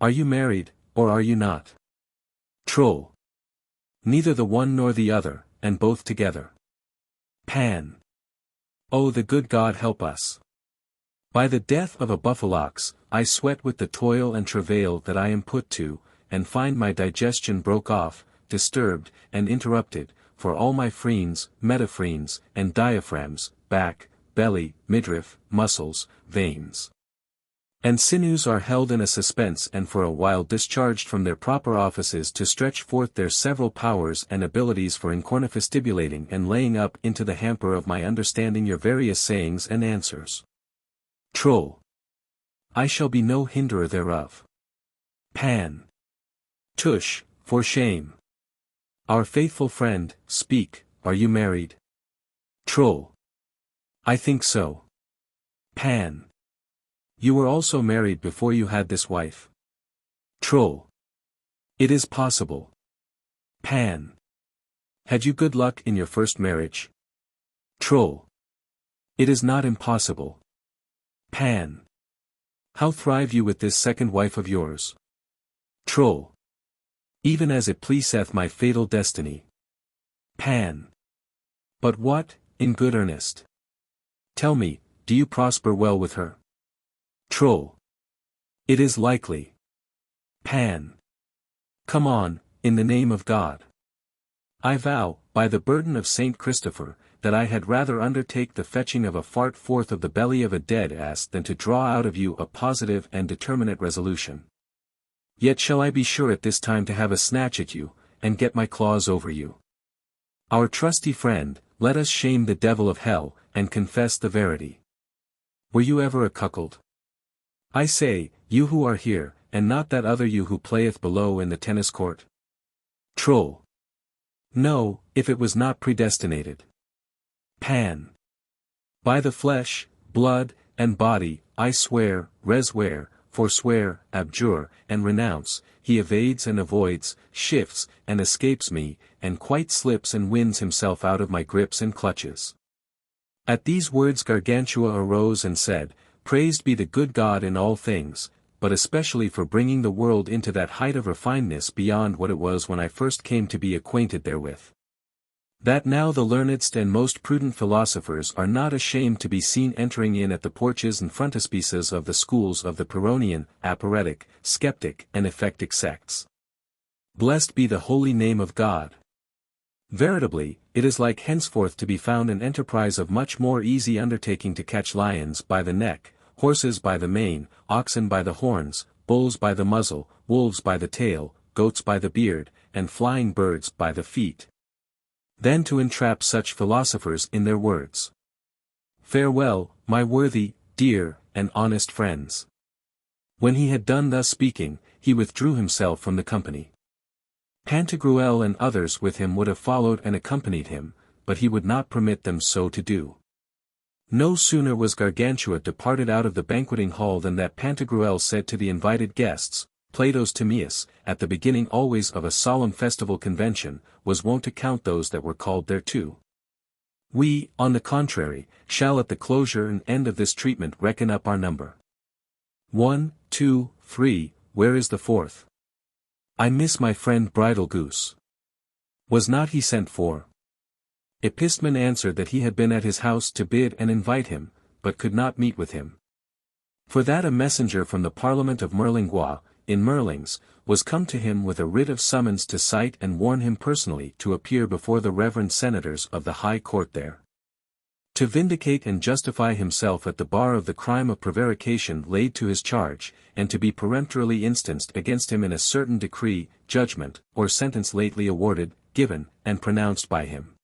Are you married, or are you not? Troll. Neither the one nor the other, and both together. Pan. Oh, the good God help us. By the death of a buffalox, I sweat with the toil and travail that I am put to, and find my digestion broke off, disturbed, and interrupted, for all my phrenes, metaphrenes, and diaphragms, back, belly, midriff, muscles, veins, and sinews are held in a suspense and for a while discharged from their proper offices to stretch forth their several powers and abilities for incornifestibulating and laying up into the hamper of my understanding your various sayings and answers. Troll. I shall be no hinderer thereof. Pan. Tush, for shame. Our faithful friend, speak, are you married? Troll. I think so. Pan. You were also married before you had this wife? Troll. It is possible. Pan. Had you good luck in your first marriage? Troll. It is not impossible. Pan. How thrive you with this second wife of yours? Troll. Even as it pleaseth my fatal destiny. Pan. But what, in good earnest? Tell me, do you prosper well with her? Troll. It is likely. Pan. Come on, in the name of God. I vow, by the burden of Saint Christopher, that I had rather undertake the fetching of a fart forth of the belly of a dead ass than to draw out of you a positive and determinate resolution. Yet shall I be sure at this time to have a snatch at you, and get my claws over you. Our trusty friend, let us shame the devil of hell, and confess the verity. Were you ever a cuckold? I say, you who are here, and not that other you who playeth below in the tennis court? Troll. No, if it was not predestinated. Pan. By the flesh, blood, and body, I swear, reswear, forswear, abjure, and renounce, he evades and avoids, shifts, and escapes me, and quite slips and wins himself out of my grips and clutches. At these words Gargantua arose and said, Praised be the good God in all things, but especially for bringing the world into that height of refinedness beyond what it was when I first came to be acquainted therewith. That now the learnedst and most prudent philosophers are not ashamed to be seen entering in at the porches and frontispices of the schools of the Pyrrhonian, Aporetic, Skeptic and Effectic sects. Blessed be the holy name of God. Veritably, it is like henceforth to be found an enterprise of much more easy undertaking to catch lions by the neck, horses by the mane, oxen by the horns, bulls by the muzzle, wolves by the tail, goats by the beard, and flying birds by the feet. Then to entrap such philosophers in their words. Farewell, my worthy, dear, and honest friends. When he had done thus speaking, he withdrew himself from the company. Pantagruel and others with him would have followed and accompanied him, but he would not permit them so to do. No sooner was Gargantua departed out of the banqueting hall than that Pantagruel said to the invited guests, Plato's Timaeus, at the beginning always of a solemn festival convention, was wont to count those that were called thereto. We, on the contrary, shall at the closure and end of this treatment reckon up our number. 1, 2, 3, where is the fourth? I miss my friend Bridal Goose. Was not he sent for? Epistemon answered that he had been at his house to bid and invite him, but could not meet with him. For that a messenger from the Parliament of Merlingois, in Merlings, was come to him with a writ of summons to cite and warn him personally to appear before the reverend senators of the High Court there. To vindicate and justify himself at the bar of the crime of prevarication laid to his charge, and to be peremptorily instanced against him in a certain decree, judgment, or sentence lately awarded, given, and pronounced by him.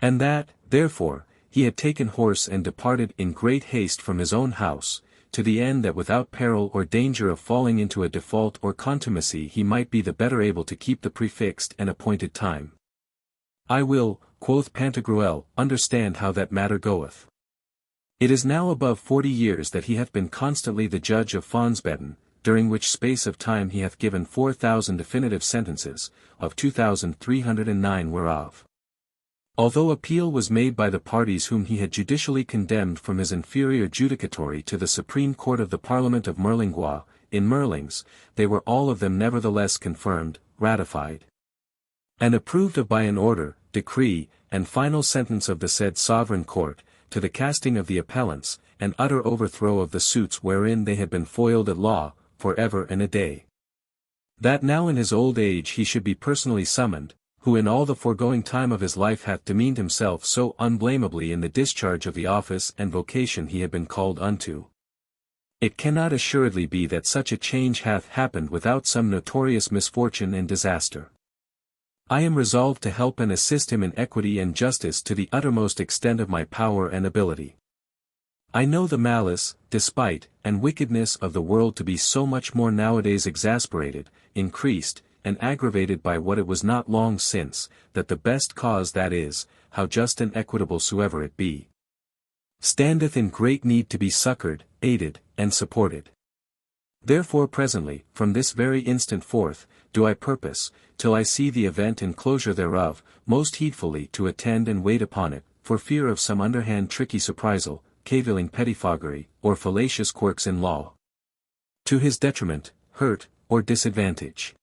And that, therefore, he had taken horse and departed in great haste from his own house, to the end that without peril or danger of falling into a default or contumacy he might be the better able to keep the prefixed and appointed time. I will, quoth Pantagruel, understand how that matter goeth. It is now above 40 years that he hath been constantly the judge of Fonsbedden, during which space of time he hath given 4,000 definitive sentences, of 2,309 whereof. Although appeal was made by the parties whom he had judicially condemned from his inferior judicatory to the Supreme Court of the Parliament of Merlingois, in Merlings, they were all of them nevertheless confirmed, ratified, and approved of by an order, decree, and final sentence of the said Sovereign Court, to the casting of the appellants, and utter overthrow of the suits wherein they had been foiled at law, for ever and a day. That now in his old age he should be personally summoned, who in all the foregoing time of his life hath demeaned himself so unblameably in the discharge of the office and vocation he had been called unto. It cannot assuredly be that such a change hath happened without some notorious misfortune and disaster. I am resolved to help and assist him in equity and justice to the uttermost extent of my power and ability. I know the malice, despite, and wickedness of the world to be so much more nowadays exasperated, increased, and aggravated by what it was not long since, that the best cause that is, how just and equitable soever it be, standeth in great need to be succoured, aided, and supported. Therefore presently, from this very instant forth, do I purpose, till I see the event and closure thereof, most heedfully to attend and wait upon it, for fear of some underhand tricky surprisal, cavilling pettifoggery, or fallacious quirks in law, to his detriment, hurt, or disadvantage.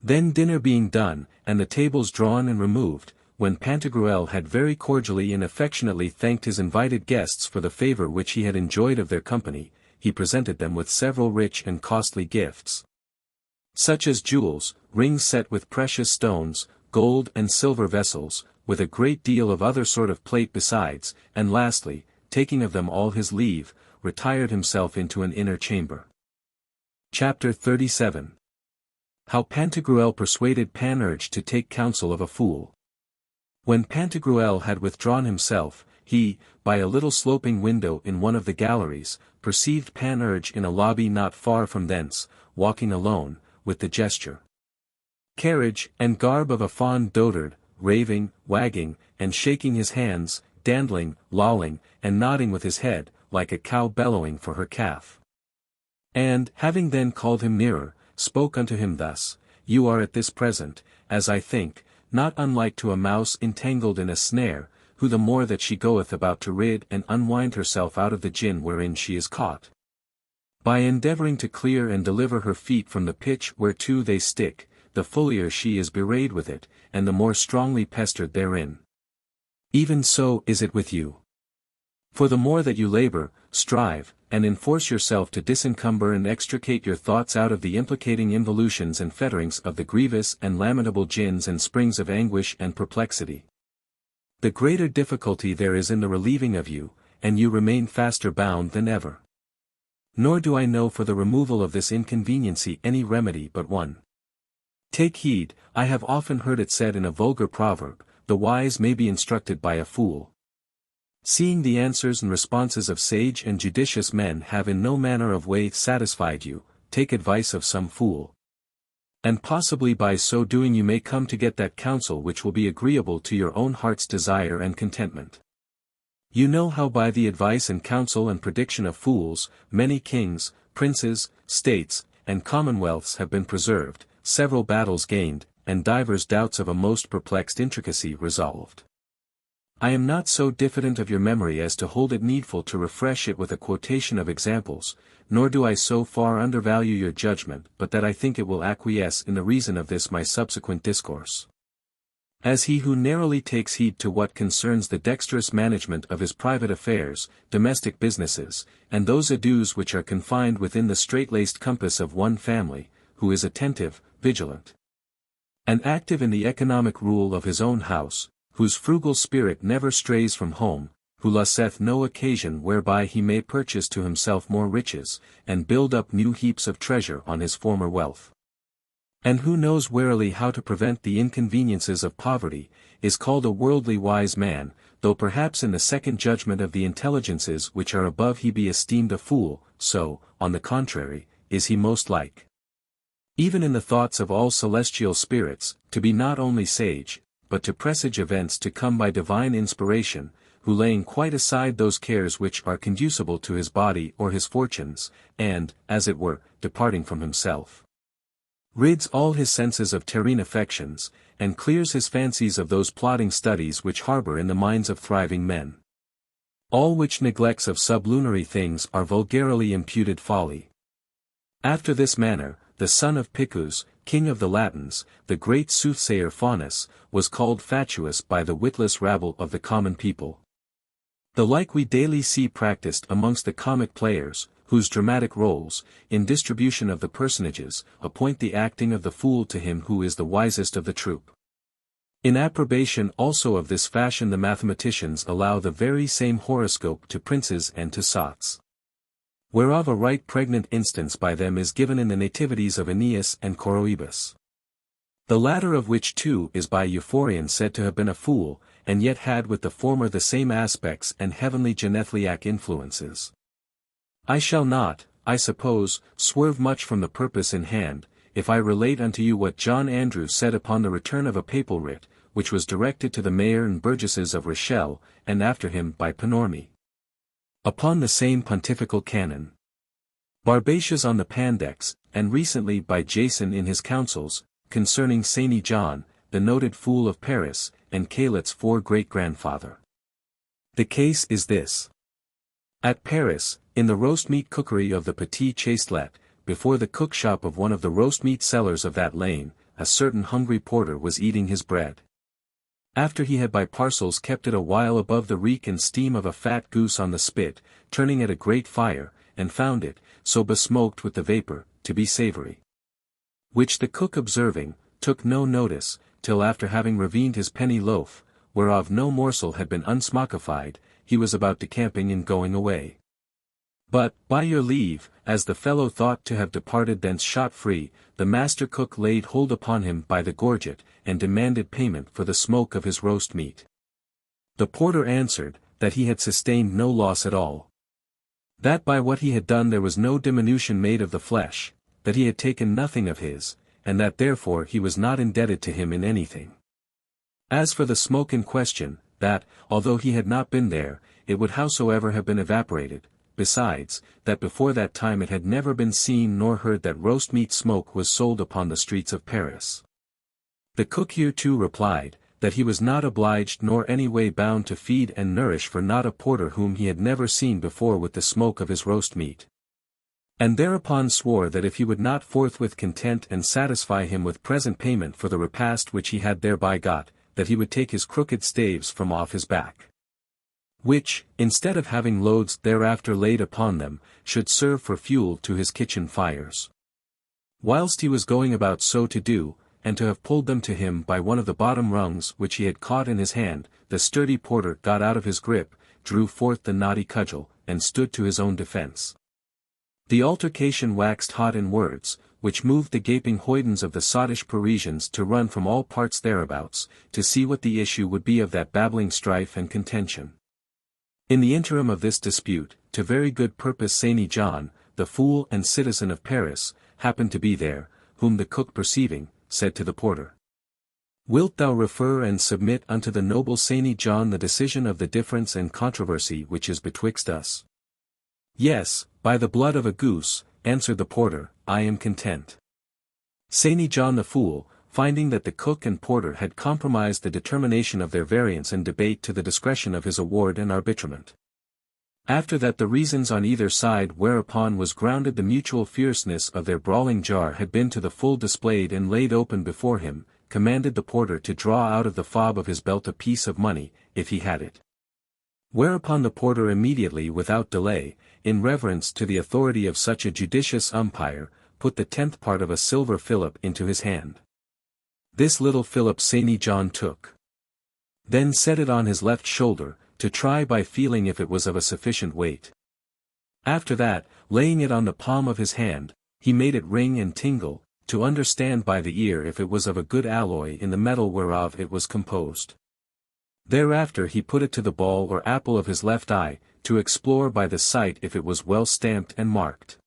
Then dinner being done, and the tables drawn and removed, when Pantagruel had very cordially and affectionately thanked his invited guests for the favour which he had enjoyed of their company, he presented them with several rich and costly gifts, such as jewels, rings set with precious stones, gold and silver vessels, with a great deal of other sort of plate besides, and lastly, taking of them all his leave, retired himself into an inner chamber. Chapter 37. How Pantagruel persuaded Panurge to take counsel of a fool. When Pantagruel had withdrawn himself, he, by a little sloping window in one of the galleries, perceived Panurge in a lobby not far from thence, walking alone, with the gesture, carriage, and garb of a fond dotard, raving, wagging, and shaking his hands, dandling, lolling, and nodding with his head, like a cow bellowing for her calf. And, having then called him nearer, spoke unto him thus: You are at this present, as I think, not unlike to a mouse entangled in a snare, who the more that she goeth about to rid and unwind herself out of the gin wherein she is caught, by endeavouring to clear and deliver her feet from the pitch whereto they stick, the fullier she is bewrayed with it, and the more strongly pestered therein. Even so is it with you. For the more that you labour, strive, and enforce yourself to disencumber and extricate your thoughts out of the implicating involutions and fetterings of the grievous and lamentable gins and springs of anguish and perplexity, the greater difficulty there is in the relieving of you, and you remain faster bound than ever. Nor do I know for the removal of this inconveniency any remedy but one. Take heed, I have often heard it said in a vulgar proverb, the wise may be instructed by a fool. Seeing the answers and responses of sage and judicious men have in no manner of way satisfied you, take advice of some fool. And possibly by so doing you may come to get that counsel which will be agreeable to your own heart's desire and contentment. You know how by the advice and counsel and prediction of fools, many kings, princes, states, and commonwealths have been preserved, several battles gained, and divers doubts of a most perplexed intricacy resolved. I am not so diffident of your memory as to hold it needful to refresh it with a quotation of examples, nor do I so far undervalue your judgment but that I think it will acquiesce in the reason of this my subsequent discourse. As he who narrowly takes heed to what concerns the dexterous management of his private affairs, domestic businesses, and those adieus which are confined within the strait-laced compass of one family, who is attentive, vigilant, and active in the economic rule of his own house, whose frugal spirit never strays from home, who loseth no occasion whereby he may purchase to himself more riches, and build up new heaps of treasure on his former wealth, and who knows warily how to prevent the inconveniences of poverty, is called a worldly wise man, though perhaps in the second judgment of the intelligences which are above he be esteemed a fool, so, on the contrary, is he most like, even in the thoughts of all celestial spirits, to be not only sage, but to presage events to come by divine inspiration, who laying quite aside those cares which are conducible to his body or his fortunes, and, as it were, departing from himself, rids all his senses of terrene affections, and clears his fancies of those plodding studies which harbour in the minds of thriving men. All which neglects of sublunary things are vulgarly imputed folly. After this manner, the son of Picus, king of the Latins, the great soothsayer Faunus, was called fatuous by the witless rabble of the common people. The like we daily see practised amongst the comic players, whose dramatic roles, in distribution of the personages, appoint the acting of the fool to him who is the wisest of the troupe. In approbation also of this fashion the mathematicians allow the very same horoscope to princes and to sots, whereof a right pregnant instance by them is given in the nativities of Aeneas and Coroebus. The latter of which too is by Euphorion said to have been a fool, and yet had with the former the same aspects and heavenly genethliac influences. I shall not, I suppose, swerve much from the purpose in hand, if I relate unto you what John Andrew said upon the return of a papal writ, which was directed to the mayor and burgesses of Rochelle, and after him by Panurge, upon the same pontifical canon, Barbatius on the Pandects, and recently by Jason in his counsels, concerning Saint John, the noted fool of Paris, and Caillet's four-great-grandfather. The case is this. At Paris, in the roast-meat cookery of the Petit Chastelet, before the cook-shop of one of the roast-meat sellers of that lane, a certain hungry porter was eating his bread, after he had by parcels kept it a while above the reek and steam of a fat goose on the spit, turning at a great fire, and found it, so besmoked with the vapour, to be savoury. Which the cook observing, took no notice, till after having ravined his penny loaf, whereof no morsel had been unsmockified, he was about decamping and going away. But, by your leave, as the fellow thought to have departed thence shot-free, the master cook laid hold upon him by the gorget, and demanded payment for the smoke of his roast meat. The porter answered, that he had sustained no loss at all, that by what he had done there was no diminution made of the flesh, that he had taken nothing of his, and that therefore he was not indebted to him in anything. As for the smoke in question, that, although he had not been there, it would howsoever have been evaporated, besides, that before that time it had never been seen nor heard that roast meat smoke was sold upon the streets of Paris. The cook here too replied, that he was not obliged nor any way bound to feed and nourish for not a porter whom he had never seen before with the smoke of his roast meat. And thereupon swore that if he would not forthwith content and satisfy him with present payment for the repast which he had thereby got, that he would take his crooked staves from off his back, which, instead of having loads thereafter laid upon them, should serve for fuel to his kitchen fires. Whilst he was going about so to do, and to have pulled them to him by one of the bottom rungs which he had caught in his hand, the sturdy porter got out of his grip, drew forth the knotty cudgel, and stood to his own defence. The altercation waxed hot in words, which moved the gaping hoydens of the sottish Parisians to run from all parts thereabouts, to see what the issue would be of that babbling strife and contention. In the interim of this dispute, to very good purpose Saint John, the fool and citizen of Paris, happened to be there, whom the cook perceiving, said to the porter. Wilt thou refer and submit unto the noble Saint John the decision of the difference and controversy which is betwixt us? Yes, by the blood of a goose, answered the porter, I am content. Saint John the fool, finding that the cook and porter had compromised the determination of their variance and debate to the discretion of his award and arbitrament. After that the reasons on either side whereupon was grounded the mutual fierceness of their brawling jar had been to the full displayed and laid open before him, commanded the porter to draw out of the fob of his belt a piece of money, if he had it. Whereupon the porter immediately without delay, in reverence to the authority of such a judicious umpire, put the 10th part of a silver philip into his hand. This little philip Saint John took. Then set it on his left shoulder, to try by feeling if it was of a sufficient weight. After that, laying it on the palm of his hand, he made it ring and tingle, to understand by the ear if it was of a good alloy in the metal whereof it was composed. Thereafter he put it to the ball or apple of his left eye, to explore by the sight if it was well stamped and marked.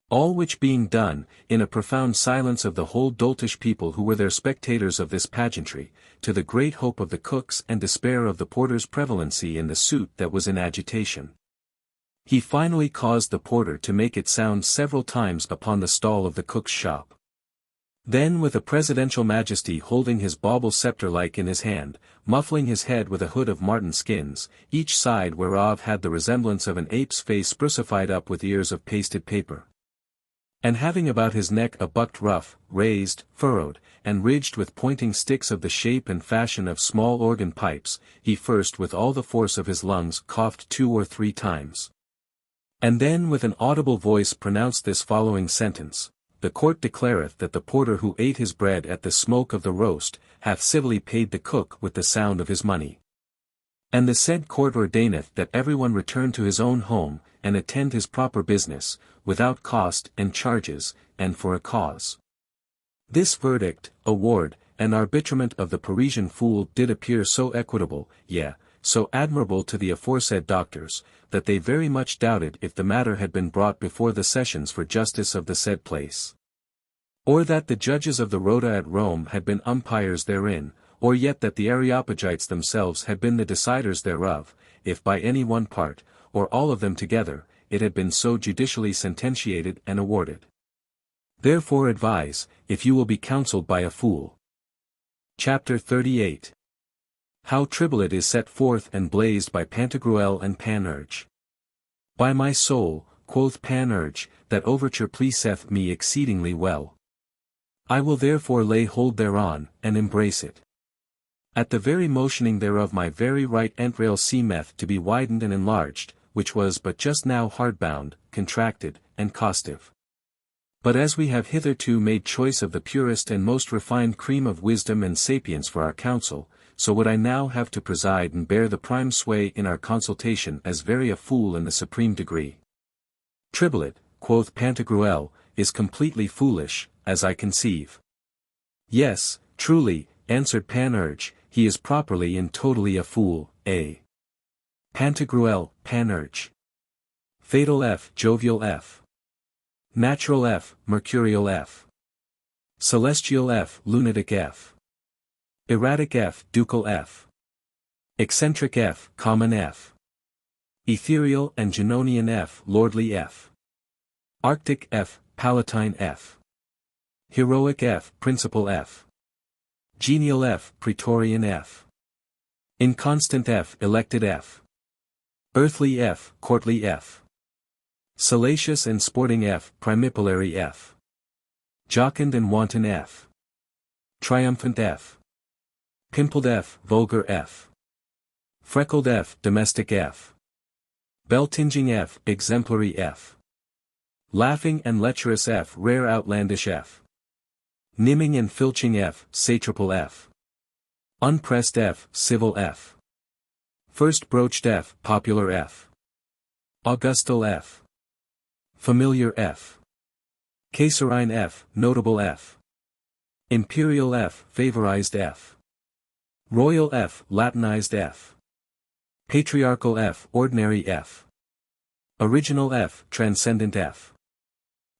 All which being done, in a profound silence of the whole doltish people who were there spectators of this pageantry, to the great hope of the cooks and despair of the porter's prevalency in the suit that was in agitation. He finally caused the porter to make it sound several times upon the stall of the cook's shop. Then with a presidential majesty holding his bauble sceptre-like in his hand, muffling his head with a hood of marten skins, each side whereof had the resemblance of an ape's face sprucified up with ears of pasted paper. And having about his neck a bucked ruff, raised, furrowed, and ridged with pointing sticks of the shape and fashion of small organ pipes, he first with all the force of his lungs coughed 2 or 3 times. And then with an audible voice pronounced this following sentence: The court declareth that the porter who ate his bread at the smoke of the roast, hath civilly paid the cook with the sound of his money. And the said court ordaineth that everyone return to his own home, and attend his proper business, without cost and charges, and for a cause. This verdict, award, and arbitrament of the Parisian fool did appear so equitable, yea, so admirable to the aforesaid doctors, that they very much doubted if the matter had been brought before the sessions for justice of the said place. Or that the judges of the Rota at Rome had been umpires therein, or yet that the Areopagites themselves had been the deciders thereof, if by any one part, or all of them together, it had been so judicially sententiated and awarded. Therefore advise, if you will be counselled by a fool. Chapter 38. How Tribulate is set forth and blazed by Pantagruel and Panurge. By my soul, quoth Panurge, that overture pleaseth me exceedingly well. I will therefore lay hold thereon, and embrace it. At the very motioning thereof my very right entrail seemeth to be widened and enlarged, which was but just now hardbound, contracted, and costive. But as we have hitherto made choice of the purest and most refined cream of wisdom and sapience for our counsel, so would I now have to preside and bear the prime sway in our consultation as very a fool in the supreme degree. Tribulate, quoth Pantagruel, is completely foolish, as I conceive. Yes, truly, answered Panurge, he is properly and totally a fool, a. Pantagruel, Panurge. Fatal F. Jovial F. Natural F. Mercurial F. Celestial F. Lunatic F. Erratic F. Ducal F. Eccentric F. Common F. Ethereal and Genonian F. Lordly F. Arctic F. Palatine F. Heroic F. Principal F. Genial F. Praetorian F. Inconstant F. Elected F. Earthly F. Courtly F. Salacious and sporting F. Primipolary F. Jocund and wanton F. Triumphant F. Pimpled F. Vulgar F. Freckled F. Domestic F. Bell-tinging F. Exemplary F. Laughing and lecherous F. Rare outlandish F. Nimming and filching F. Satrapal F. Unpressed F. Civil F. First broached F. Popular F. Augustal F. Familiar F. Caesarine F. Notable F. Imperial F. Favorized F. Royal F. Latinized F. Patriarchal F. Ordinary F. Original F. Transcendent F.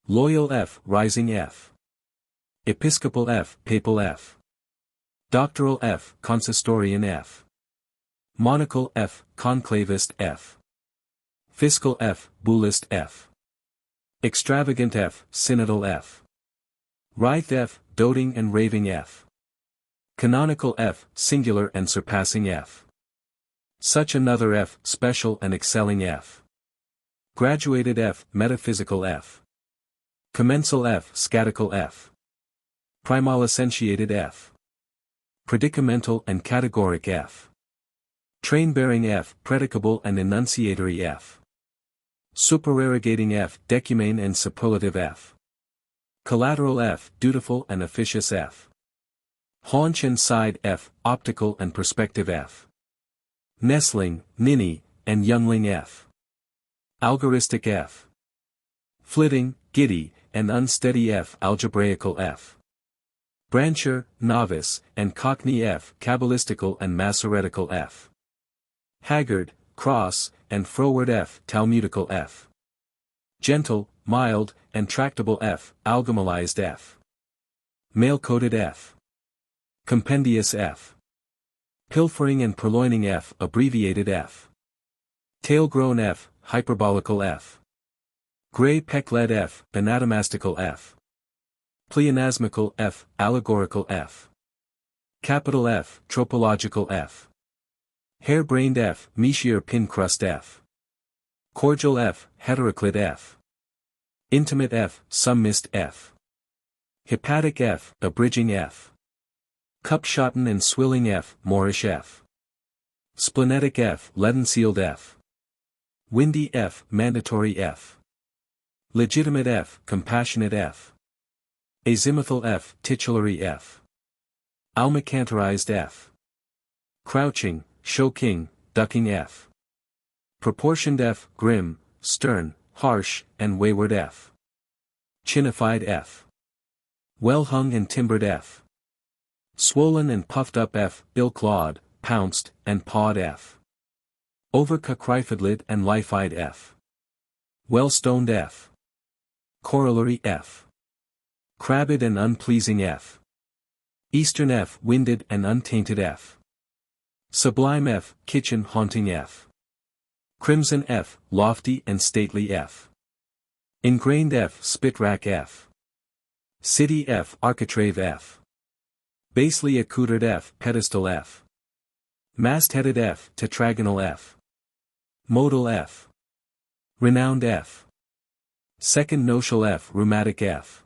Loyal F. Rising F. Episcopal F. Papal F. Doctoral F. Consistorian F. Monachal F. Conclavist F. Fiscal F. Bullist F. Extravagant F. Synodal F. Writhe F. Doting and raving F. Canonical F. Singular and surpassing F. Such another F. Special and excelling F. Graduated F. Metaphysical F. Commensal F. Scatical F. Primal-essentiated F. Predicamental and categoric F. Train-bearing F. Predicable and enunciatory F. Supererogating F. Decumane and superlative F. Collateral F. Dutiful and officious F. Haunch and side F. Optical and perspective F. Nestling, ninny, and youngling F. Algoristic F. Flitting, giddy, and unsteady F. Algebraical F. Brancher, novice, and cockney F. Kabbalistical and masoretical F. Haggard, cross, and froward F. Talmudical F. Gentle, mild, and tractable F. Algamalized F. Male-coded F. Compendious F. Pilfering and purloining F. Abbreviated F. Tail-grown F. Hyperbolical F. Grey peck-led F. Anatomastical F. Pleonasmical F. Allegorical F. Capital F. Tropological F. Hair-brained F. Meteor pin-crust F. Cordial F. Heteroclid F. Intimate F. Summist F. Hepatic F. Abridging F. Cupshotten and swilling F. Moorish F. Splenetic F. Leaden-sealed F. Windy F. Mandatory F. Legitimate F. Compassionate F. Azimuthal F. Titulary F. Almacantarized F. Crouching, show-king, ducking F. Proportioned F. Grim, stern, harsh, and wayward F. Chinified F. Well-hung and timbered F. Swollen and puffed up F. Ill-clawed, pounced, and pawed F. Over-cacrifidlid and life-eyed F. Well-stoned F. Corollary F. Crabbed and unpleasing F. Eastern F. Winded and untainted F. Sublime F. Kitchen haunting F. Crimson F. Lofty and stately F. Ingrained F. Spitrack F. City F. Architrave F. Basely accoutred F. Pedestal F. Mast-headed F. Tetragonal F. Modal F. Renowned F. Second nocial F. Rheumatic F.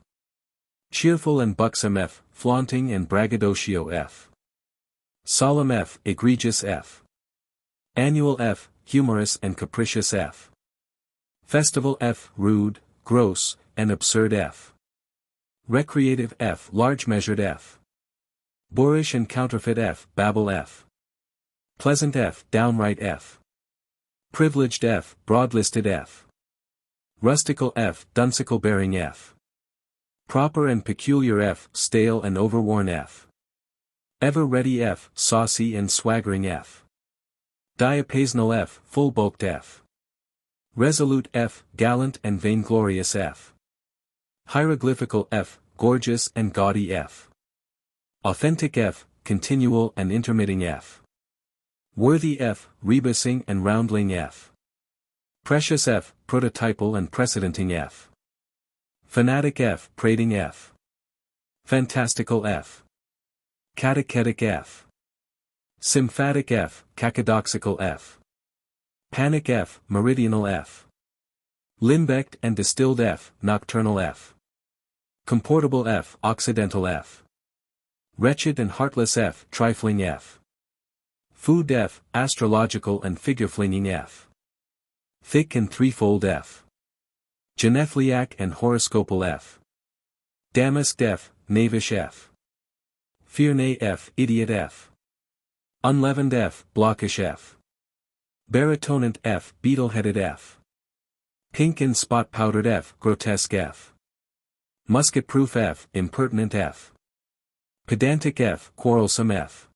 Cheerful and buxom F. Flaunting and braggadocio F. Solemn F. Egregious F. Annual F. Humorous and capricious F. Festival F. Rude, gross, and absurd F. Recreative F. Large-measured F. Boorish and counterfeit F. Babble F. Pleasant F. Downright F. Privileged F. Broad-listed F. Rustical F. Dunsicle-bearing F. Proper and peculiar F. Stale and overworn F. Ever-ready F. Saucy and swaggering F. Diapasonal F. Full-bulked F. Resolute F. Gallant and vainglorious F. Hieroglyphical F. Gorgeous and gaudy F. Authentic F. Continual and intermitting F. Worthy F. Rebusing and roundling F. Precious F. Prototypal and precedenting F. Fanatic F. Prating F. Fantastical F. Catechetic F. Symphatic F. Cacadoxical F. Panic F. Meridional F. Limbecked and distilled F. Nocturnal F. Comportable F. Occidental F. Wretched and heartless F. Trifling F. Food F. Astrological and figure-flinging F. Thick and threefold F. Genethliac and horoscopal F. Damasked F. Knavish F. Fearnay F. Idiot F. Unleavened F. Blockish F. Baritonant F. Beetle-headed F. Pink and spot-powdered F. Grotesque F. Musket-proof F. Impertinent F. Pedantic F. Quarrelsome F.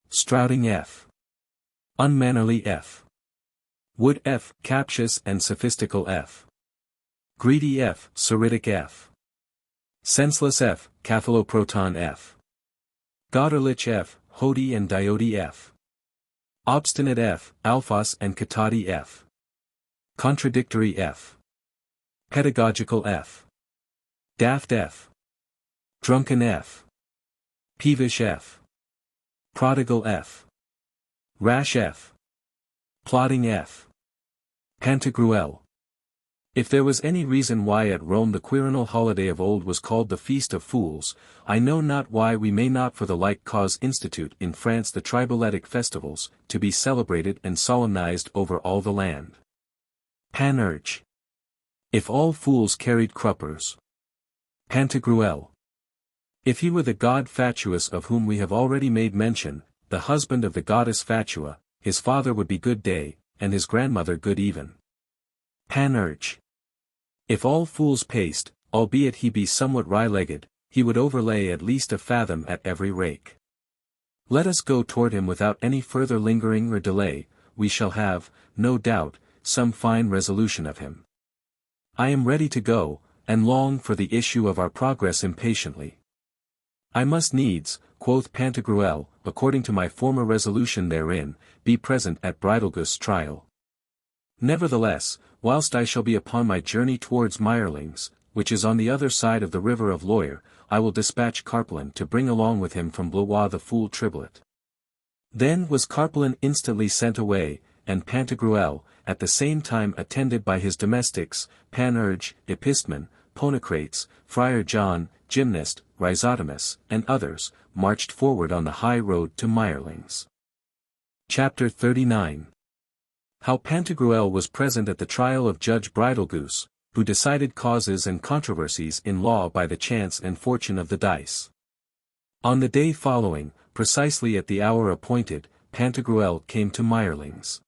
Strouting F. Unmannerly F. Wood F. Captious and sophistical F. Greedy F. Soritic F. Senseless F, Cephaloproton F. Godderlich F, Hody and Diode F. Obstinate F, Alphas and Katati F. Contradictory F. Pedagogical F. Daft F. Drunken F. Peevish F. Prodigal F. Rash F. Plotting F. Pantagruel. If there was any reason why at Rome the quirinal holiday of old was called the Feast of Fools, I know not why we may not for the like cause institute in France the triballetic festivals, to be celebrated and solemnized over all the land. Panurge. If all fools carried cruppers. Pantagruel. If he were the god Fatuus of whom we have already made mention, the husband of the goddess Fatua, his father would be Good Day, and his grandmother Good Even. Panurge. If all fools paced, albeit he be somewhat wry-legged, he would overlay at least a fathom at every rake. Let us go toward him without any further lingering or delay, we shall have, no doubt, some fine resolution of him. I am ready to go, and long for the issue of our progress impatiently. I must needs, quoth Pantagruel, according to my former resolution therein, be present at Bridalgust's trial. Nevertheless, whilst I shall be upon my journey towards Mirelings, which is on the other side of the river of Loire, I will dispatch Carpelin to bring along with him from Blois the fool Triblet. Then was Carpelin instantly sent away, and Pantagruel, at the same time attended by his domestics, Panurge, Epistemon, Ponocrates, Friar John, Gymnast, Rhizotomus, and others, marched forward on the high road to Mirelings. Chapter 39. How Pantagruel was present at the trial of Judge Bridalgust, who decided causes and controversies in law by the chance and fortune of the dice. On the day following, precisely at the hour appointed, Pantagruel came to Mirelings.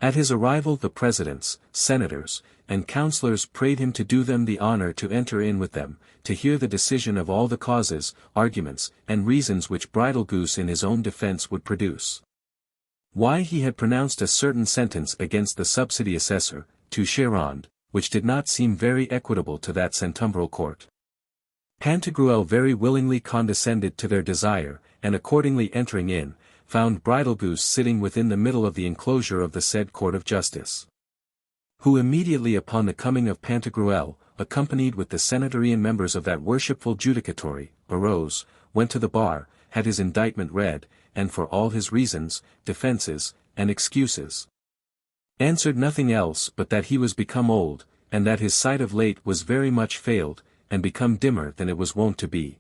At his arrival the presidents, senators, and councillors prayed him to do them the honour to enter in with them, to hear the decision of all the causes, arguments, and reasons which Bridalgust in his own defence would produce. Why he had pronounced a certain sentence against the subsidy assessor, to Gironde, which did not seem very equitable to that centumbral court. Pantagruel very willingly condescended to their desire, and accordingly entering in, found Bridalgust sitting within the middle of the enclosure of the said court of justice. Who immediately upon the coming of Pantagruel, accompanied with the senatorian members of that worshipful judicatory, arose, went to the bar, had his indictment read, and for all his reasons, defences, and excuses, answered nothing else but that he was become old, and that his sight of late was very much failed, and become dimmer than it was wont to be.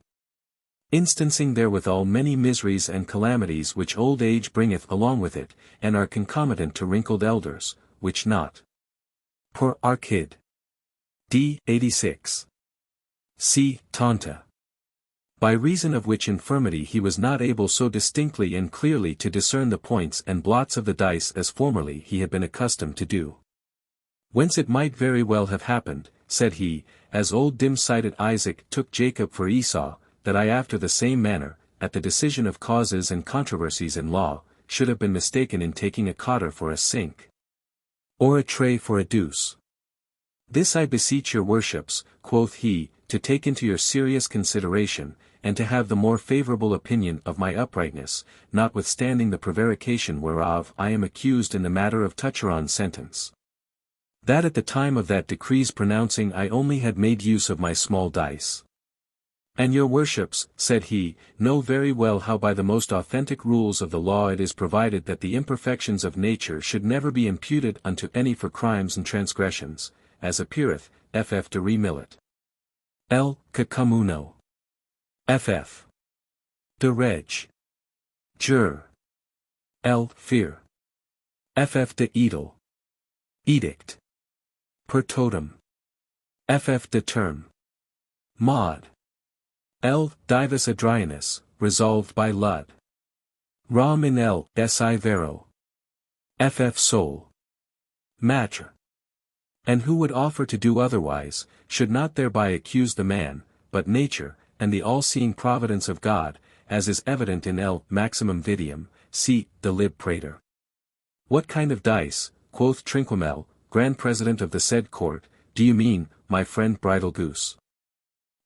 Instancing therewithal many miseries and calamities which old age bringeth along with it, and are concomitant to wrinkled elders, which not. Pour Arcid. D. 86. C. Tanta. By reason of which infirmity he was not able so distinctly and clearly to discern the points and blots of the dice as formerly he had been accustomed to do. Whence it might very well have happened, said he, as old dim-sighted Isaac took Jacob for Esau, that I after the same manner, at the decision of causes and controversies in law, should have been mistaken in taking a cotter for a sink, or a tray for a deuce. This I beseech your worships, quoth he, to take into your serious consideration, and to have the more favourable opinion of my uprightness, notwithstanding the prevarication whereof I am accused in the matter of Toucheron's sentence. That at the time of that decree's pronouncing I only had made use of my small dice. And your worships, said he, know very well how by the most authentic rules of the law it is provided that the imperfections of nature should never be imputed unto any for crimes and transgressions, as appeareth, ff de re millet. L. Cacumuno. Ff. De reg. Jur. L. Fear. Ff de edel. Edict. Per totem. Ff de term. Mod. L. Divus Adrianus, resolved by Lud. Ram in L. Si vero. Ff sol. Matre. And who would offer to do otherwise, should not thereby accuse the man, but nature, and the all-seeing providence of God, as is evident in L. Maximum Vidium, c. de lib praetor. What kind of dice, quoth Trinquimel, Grand President of the said court, do you mean, my friend Bridalgust?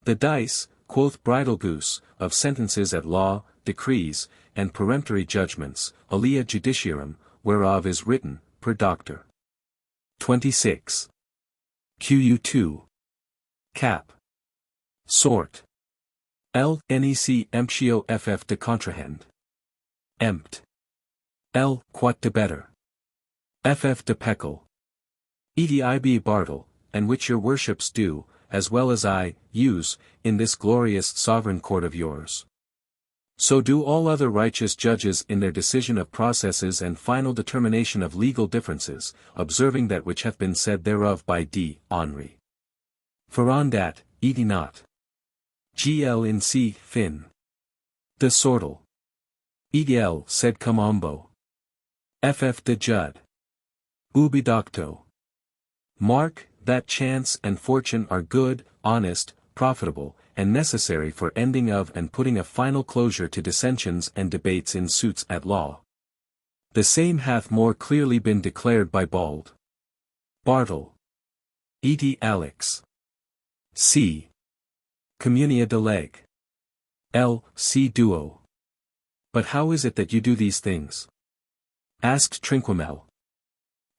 The dice, quoth Bridal Goose, of sentences at law, decrees, and peremptory judgments, alia judiciarum, whereof is written, per doctor. 26. Qu2. Cap. Sort. L. Nec emptio ff de contrahend. Empt. L. Quat de better. Ff de peckel. Edi Bartle, and which your worships do, as well as I, use, in this glorious sovereign court of yours. So do all other righteous judges in their decision of processes and final determination of legal differences, observing that which hath been said thereof by D. Henri. Ferrandat, edi not. Gl in C. Fin. De sortel. Edl sed cum ombo. Ff de jud. Ubi docto. Mark, that chance and fortune are good, honest, profitable, and necessary for ending of and putting a final closure to dissensions and debates in suits at law. The same hath more clearly been declared by Bald. Bartle. E.T. Alex. C. Communia de leg. L. C. Duo. But how is it that you do these things? Asked Trinquimel.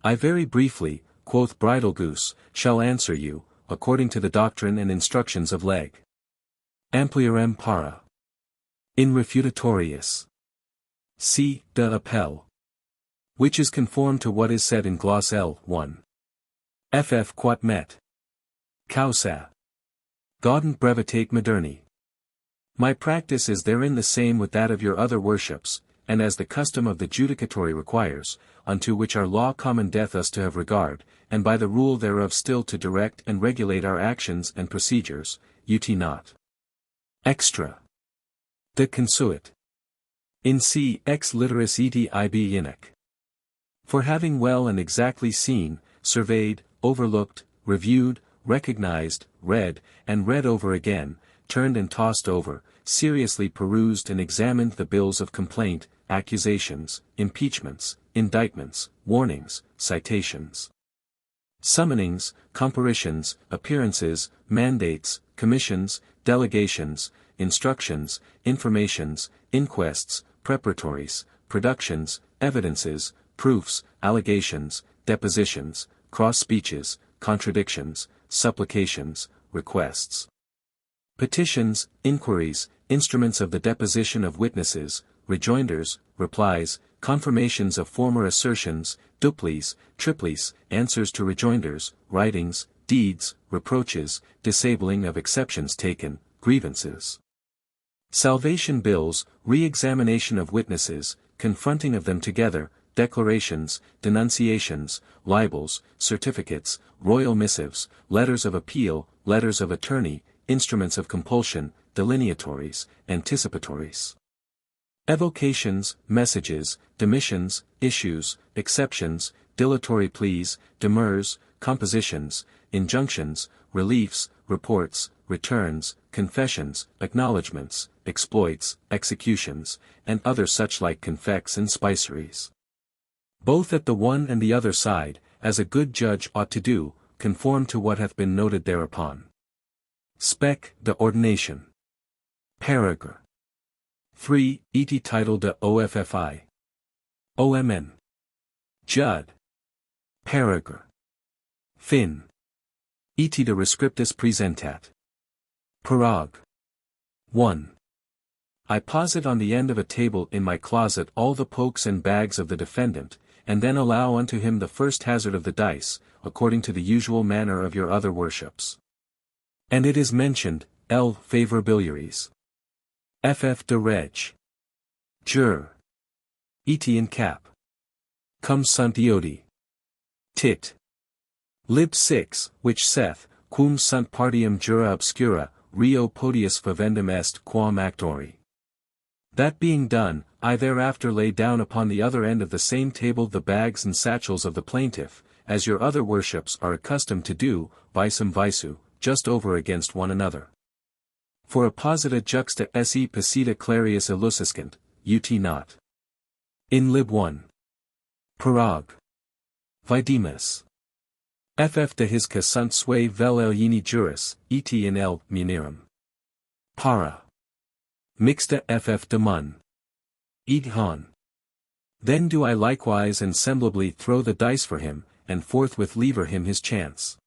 I very briefly, quoth Bridal Goose, shall answer you, according to the doctrine and instructions of leg. Ampliarem para. In refutatorius. C. De appel. Which is conformed to what is said in Gloss L. 1. Ff quat met. Causa. Gaudent brevitate moderni. My practice is therein the same with that of your other worships, and as the custom of the judicatory requires, unto which our law commandeth us to have regard, and by the rule thereof still to direct and regulate our actions and procedures, ut not. Extra. De consuit. In C. Ex literis eti ib inic. For having well and exactly seen, surveyed, overlooked, reviewed, recognized, read, and read over again, turned and tossed over, seriously perused and examined the bills of complaint, accusations, impeachments, indictments, warnings, citations, summonings, comparitions, appearances, mandates, commissions, delegations, instructions, informations, inquests, preparatories, productions, evidences, proofs, allegations, depositions, cross-speeches, contradictions, supplications, requests, petitions, inquiries, instruments of the deposition of witnesses, rejoinders, replies, confirmations of former assertions, duplies, triplies, answers to rejoinders, writings, deeds, reproaches, disabling of exceptions taken, grievances, salvation bills, re-examination of witnesses, confronting of them together, declarations, denunciations, libels, certificates, royal missives, letters of appeal, letters of attorney, instruments of compulsion, delineatories, anticipatories, evocations, messages, demissions, issues, exceptions, dilatory pleas, demurs, compositions, injunctions, reliefs, reports, returns, confessions, acknowledgments, exploits, executions, and other such like confects and spiceries. Both at the one and the other side, as a good judge ought to do, conform to what hath been noted thereupon. Spec. de ordination. Paragraph. 3. Et title de OFFI. OMN. Judd. Paragraph. Fin. Et de rescriptus presentat. Prologue. 1. I posit on the end of a table in my closet all the pokes and bags of the defendant, and then allow unto him the first hazard of the dice, according to the usual manner of your other worships. And it is mentioned, L. favorabiliaries. Ff de reg. Jur. Et in cap. Cum sunt iodi. Tit. Lib 6, which saith, quum sunt partium jura obscura, rio podius favendum est quam actori. That being done, I thereafter lay down upon the other end of the same table the bags and satchels of the plaintiff, as your other worships are accustomed to do, visum visu, just over against one another. For apposita juxta se posita clarius illuciscent, ut not. In lib 1. Prologue. Videmus. Ff de hisca sunt sui vel alieni juris, et in L. munirum. Para. Mixta ff de mun. Id hon. Then do I likewise and semblably throw the dice for him, and forthwith lever him his chance.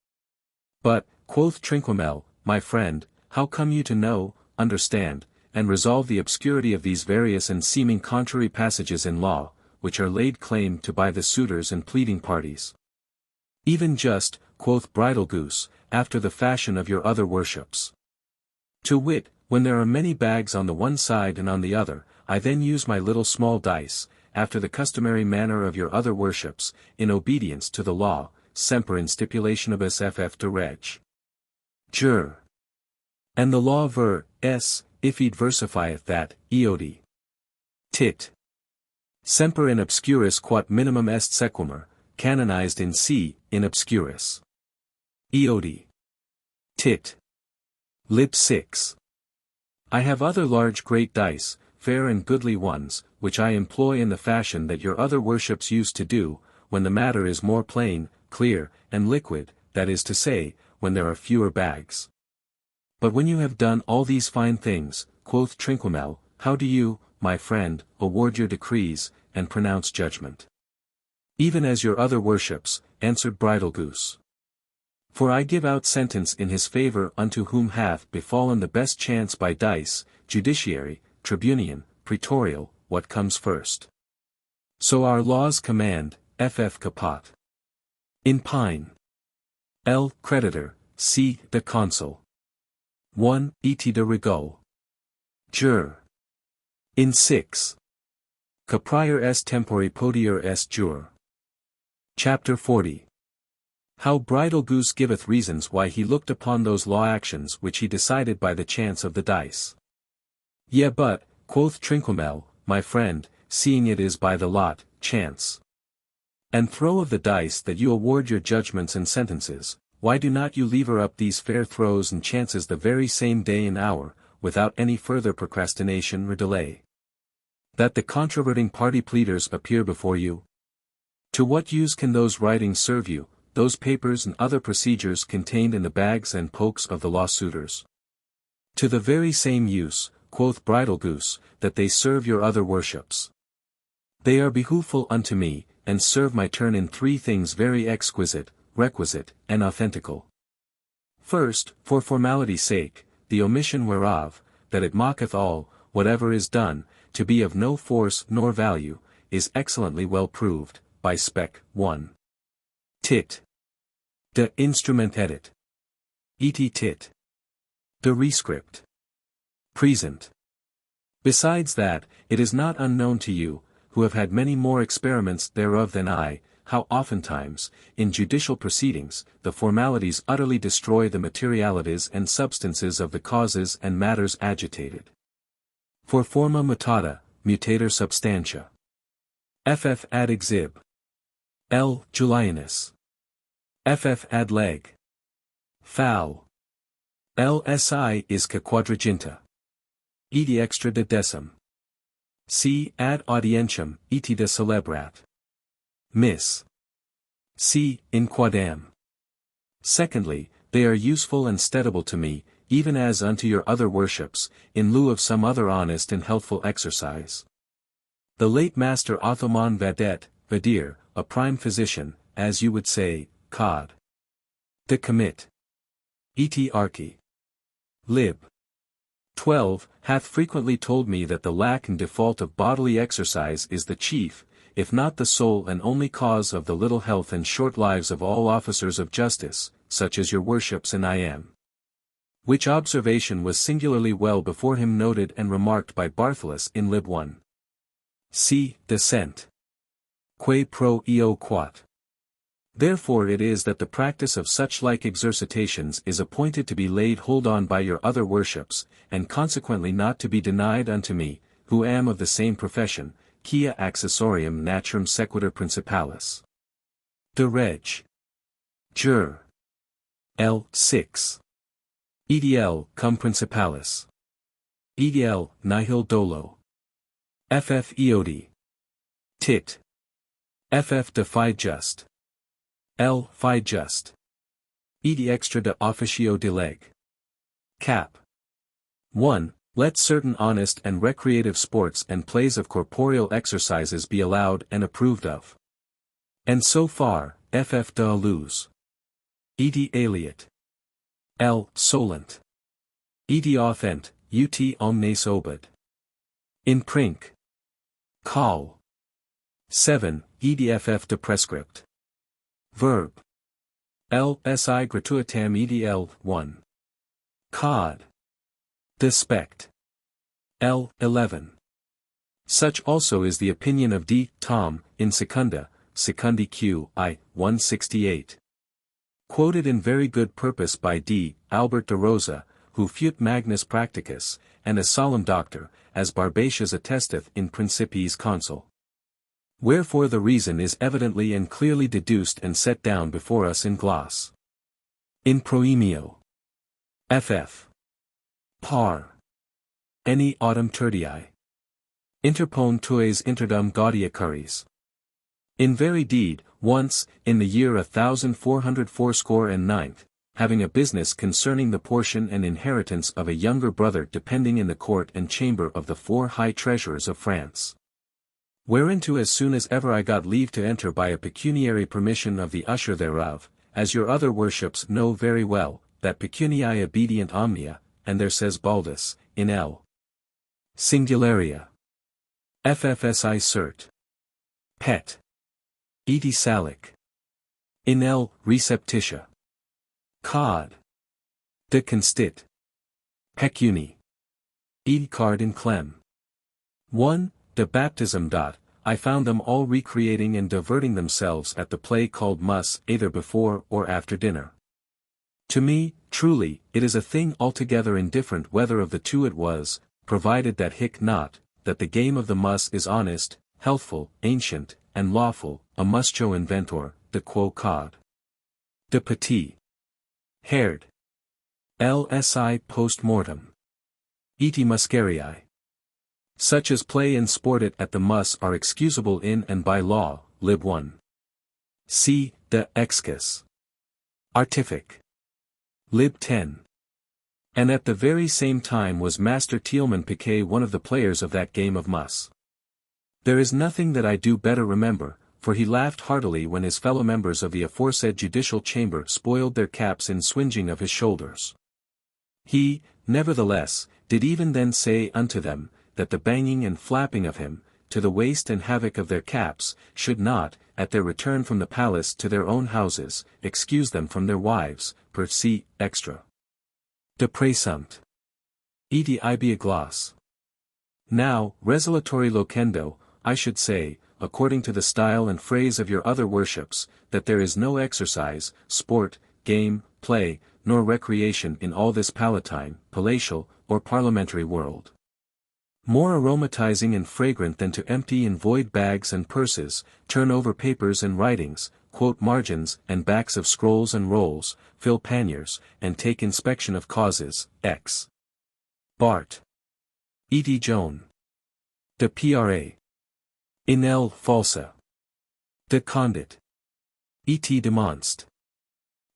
But, quoth Trinquemel, my friend, how come you to know, understand, and resolve the obscurity of these various and seeming contrary passages in law, which are laid claim to by the suitors and pleading parties? Even just, quoth Bridlegoose, after the fashion of your other worships. To wit, when there are many bags on the one side and on the other, I then use my little small dice, after the customary manner of your other worships, in obedience to the law, semper in stipulationibus ff de reg. Jur. And the law if id versifieth that, eodi. Tit. Semper in obscuris quat minimum est sequimer, canonized in in obscuris. Eodi. Tit. Lib 6. I have other large great dice, fair and goodly ones, which I employ in the fashion that your other worships used to do, when the matter is more plain, clear, and liquid, that is to say, when there are fewer bags. But when you have done all these fine things, quoth Trinquemel, how do you, my friend, award your decrees, and pronounce judgment? Even as your other worships, answered Bridlegoose. For I give out sentence in his favor unto whom hath befallen the best chance by dice, judiciary, tribunian, praetorial, what comes first. So our laws command, ff capot. In pine. L. Creditor, c. the consul. 1. Et de regul. Jur. In 6. Caprior est tempori podior est jur. Chapter 40. How Bridlegoose giveth reasons why he looked upon those law actions which he decided by the chance of the dice. Yea but, quoth Trinquemel, my friend, seeing it is by the lot, chance, and throw of the dice that you award your judgments and sentences, why do not you lever up these fair throws and chances the very same day and hour, without any further procrastination or delay? That the controverting party pleaders appear before you? To what use can those writings serve you, those papers and other procedures contained in the bags and pokes of the lawsuitors? To the very same use, quoth Bridlegoose, that they serve your other worships. They are behooveful unto me, and serve my turn in 3 things very exquisite, requisite, and authentical. First, for formality's sake, the omission whereof, that it mocketh all, whatever is done, to be of no force nor value, is excellently well proved, by spec. 1. Tit. De instrument edit. Et tit. De rescript. Present. Besides that, it is not unknown to you, who have had many more experiments thereof than I, how oftentimes, in judicial proceedings, the formalities utterly destroy the materialities and substances of the causes and matters agitated. For forma mutata, mutator substantia. Ff ad exib. L. Julianus. Ff ad leg. Fal. Lsi is ca quadraginta. Edi extra de decim. C. ad audientium, eti de celebrat. Miss. C. in quadam. Secondly, they are useful and steadable to me, even as unto your other worships, in lieu of some other honest and healthful exercise. The late Master Othoman Vadet, Vadir, a prime physician, as you would say, cod. De commit. Et archi. Lib. 12, hath frequently told me that the lack and default of bodily exercise is the chief, if not the sole and only cause of the little health and short lives of all officers of justice, such as your worships and I am. Which observation was singularly well before him noted and remarked by Bartholus in Lib 1. C. Descent. Que pro eo quat. Therefore it is that the practice of such like exercitations is appointed to be laid hold on by your other worships, and consequently not to be denied unto me, who am of the same profession, quia accessorium naturam sequitur principalis. De reg. Jur. L. 6. EDL cum principalis. EDL nihil dolo. FF eodi. Tit. FF de fi just. L. fi just. Ed extra de officio de leg. Cap. 1. Let certain honest and recreative sports and plays of corporeal exercises be allowed and approved of. And so far, ff de luz. Ed aliet. L. solent. Ed authent, ut omnes obed. In princ. Call. 7. Edff de prescript. Verb. L. si gratuitam edl. 1. Cod. Despect. L. 11. Such also is the opinion of D. Tom, in Secunda, Secundi Q. I. 168. Quoted in very good purpose by D. Albert de Rosa, who fut magnus practicus, and a solemn doctor, as Barbatius attesteth in Principiis Counsel. Wherefore the reason is evidently and clearly deduced and set down before us in gloss. In proemio. Ff. Par. Any autumn tertii. Interpone tues interdum gaudia curies. In very deed, once, in the year 1449, having a business concerning the portion and inheritance of a younger brother depending in the court and chamber of the 4 high treasurers of France. Whereinto as soon as ever I got leave to enter by a pecuniary permission of the usher thereof, as your other worships know very well, that pecuniae obedient omnia, and there says Baldus, in L. Singularia. FFSI cert. Pet. Edi salic. In L. receptitia. Cod. De constit. Pecuni. Ed card in clem. 1. De baptism. I found them all recreating and diverting themselves at the play called Mus, either before or after dinner. To me, truly, it is a thing altogether indifferent whether of the two it was, provided that hic not, that the game of the Mus is honest, healthful, ancient, and lawful, a muscho inventor, de quo cod. De petit. Haired. Lsi post mortem. Eti muscarii. Such as play and sport it at the Mus are excusable in and by law, lib 1. C. De excis. Artific. Lib 10. And at the very same time was Master Thielman Piquet one of the players of that game of Mus. There is nothing that I do better remember, for he laughed heartily when his fellow members of the aforesaid judicial chamber spoiled their caps in swinging of his shoulders. He, nevertheless, did even then say unto them, that the banging and flapping of him, to the waste and havoc of their caps, should not, at their return from the palace to their own houses, excuse them from their wives, per se, extra. De praesumt. Edi ibia gloss. Now, resolatory locendo, I should say, according to the style and phrase of your other worships, that there is no exercise, sport, game, play, nor recreation in all this palatine, palatial, or parliamentary world. More aromatizing and fragrant than to empty in void bags and purses, turn over papers and writings, quote margins and backs of scrolls and rolls, fill panniers, and take inspection of causes, ex. Bart. E.D. Joan. De pra. In L. falsa. De condit. E.T. demonst.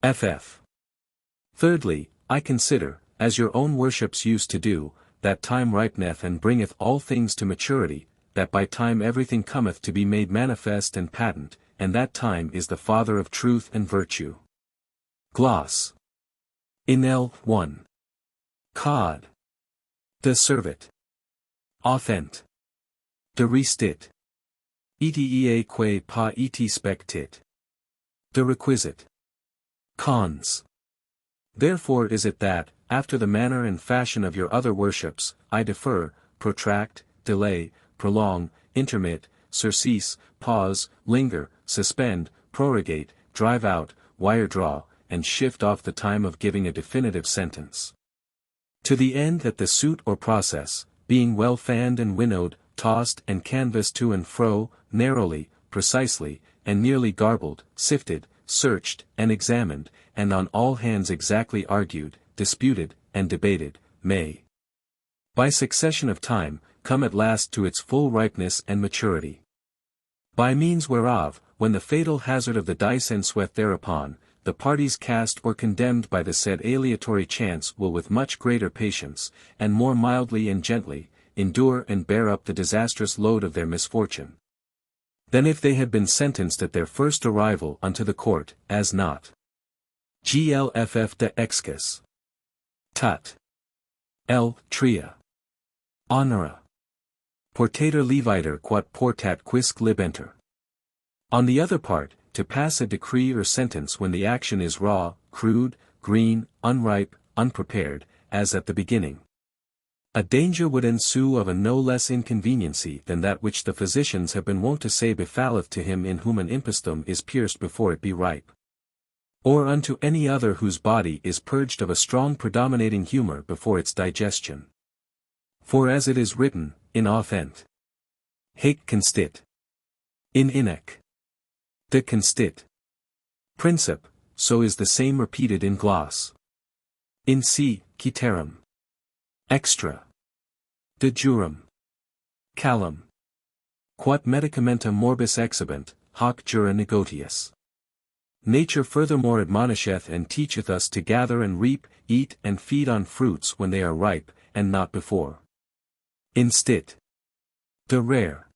Ff. Thirdly, I consider, as your own worships used to do, that time ripeneth and bringeth all things to maturity, that by time everything cometh to be made manifest and patent, and that time is the father of truth and virtue. Gloss. In L. 1. Cod. De servit. Authent. De restit. Etea que pa et spectit. De requisit. Cons. Therefore is it that, after the manner and fashion of your other worships, I defer, protract, delay, prolong, intermit, surcease, pause, linger, suspend, prorogate, drive out, wire draw, and shift off the time of giving a definitive sentence. To the end that the suit or process, being well fanned and winnowed, tossed and canvassed to and fro, narrowly, precisely, and nearly garbled, sifted, searched, and examined, and on all hands exactly argued, disputed, and debated, may, by succession of time, come at last to its full ripeness and maturity. By means whereof, when the fatal hazard of the dice ensueth thereupon, the parties cast or condemned by the said aleatory chance will with much greater patience, and more mildly and gently, endure and bear up the disastrous load of their misfortune, than if they had been sentenced at their first arrival unto the court, as not. Glff de excis. Tut. L. Tria. Honora. Portator leviter quat portat quisque libenter. On the other part, to pass a decree or sentence when the action is raw, crude, green, unripe, unprepared, as at the beginning. A danger would ensue of a no less inconveniency than that which the physicians have been wont to say befalleth to him in whom an impostum is pierced before it be ripe. Or unto any other whose body is purged of a strong predominating humour before its digestion. For as it is written, in Authent. Haec constit. In Inec. De constit. Princip, so is the same repeated in gloss. In C. Citerum. Extra. De jurum. Calum. Quat medicamenta morbis exhibent, hoc jura negotius. Nature furthermore admonisheth and teacheth us to gather and reap, eat and feed on fruits when they are ripe, and not before. Instit. De rare.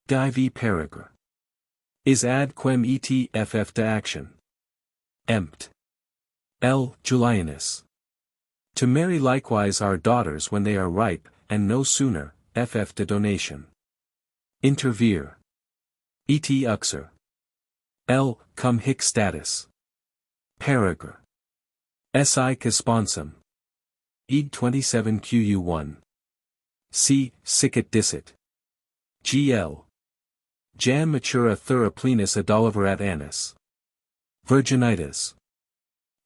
Divi peregr. Is ad quem etff de action. Empt. L. Julianus. To marry likewise our daughters when they are ripe, and no sooner, ff de donation. Intervere. Et uxer. L. Cum hic status. Peregr. Si casponsum. Ed 27 Qu1. C. Sicit dicit. Gl. Jam matura thura plenus adoliverat annis. Virginitas.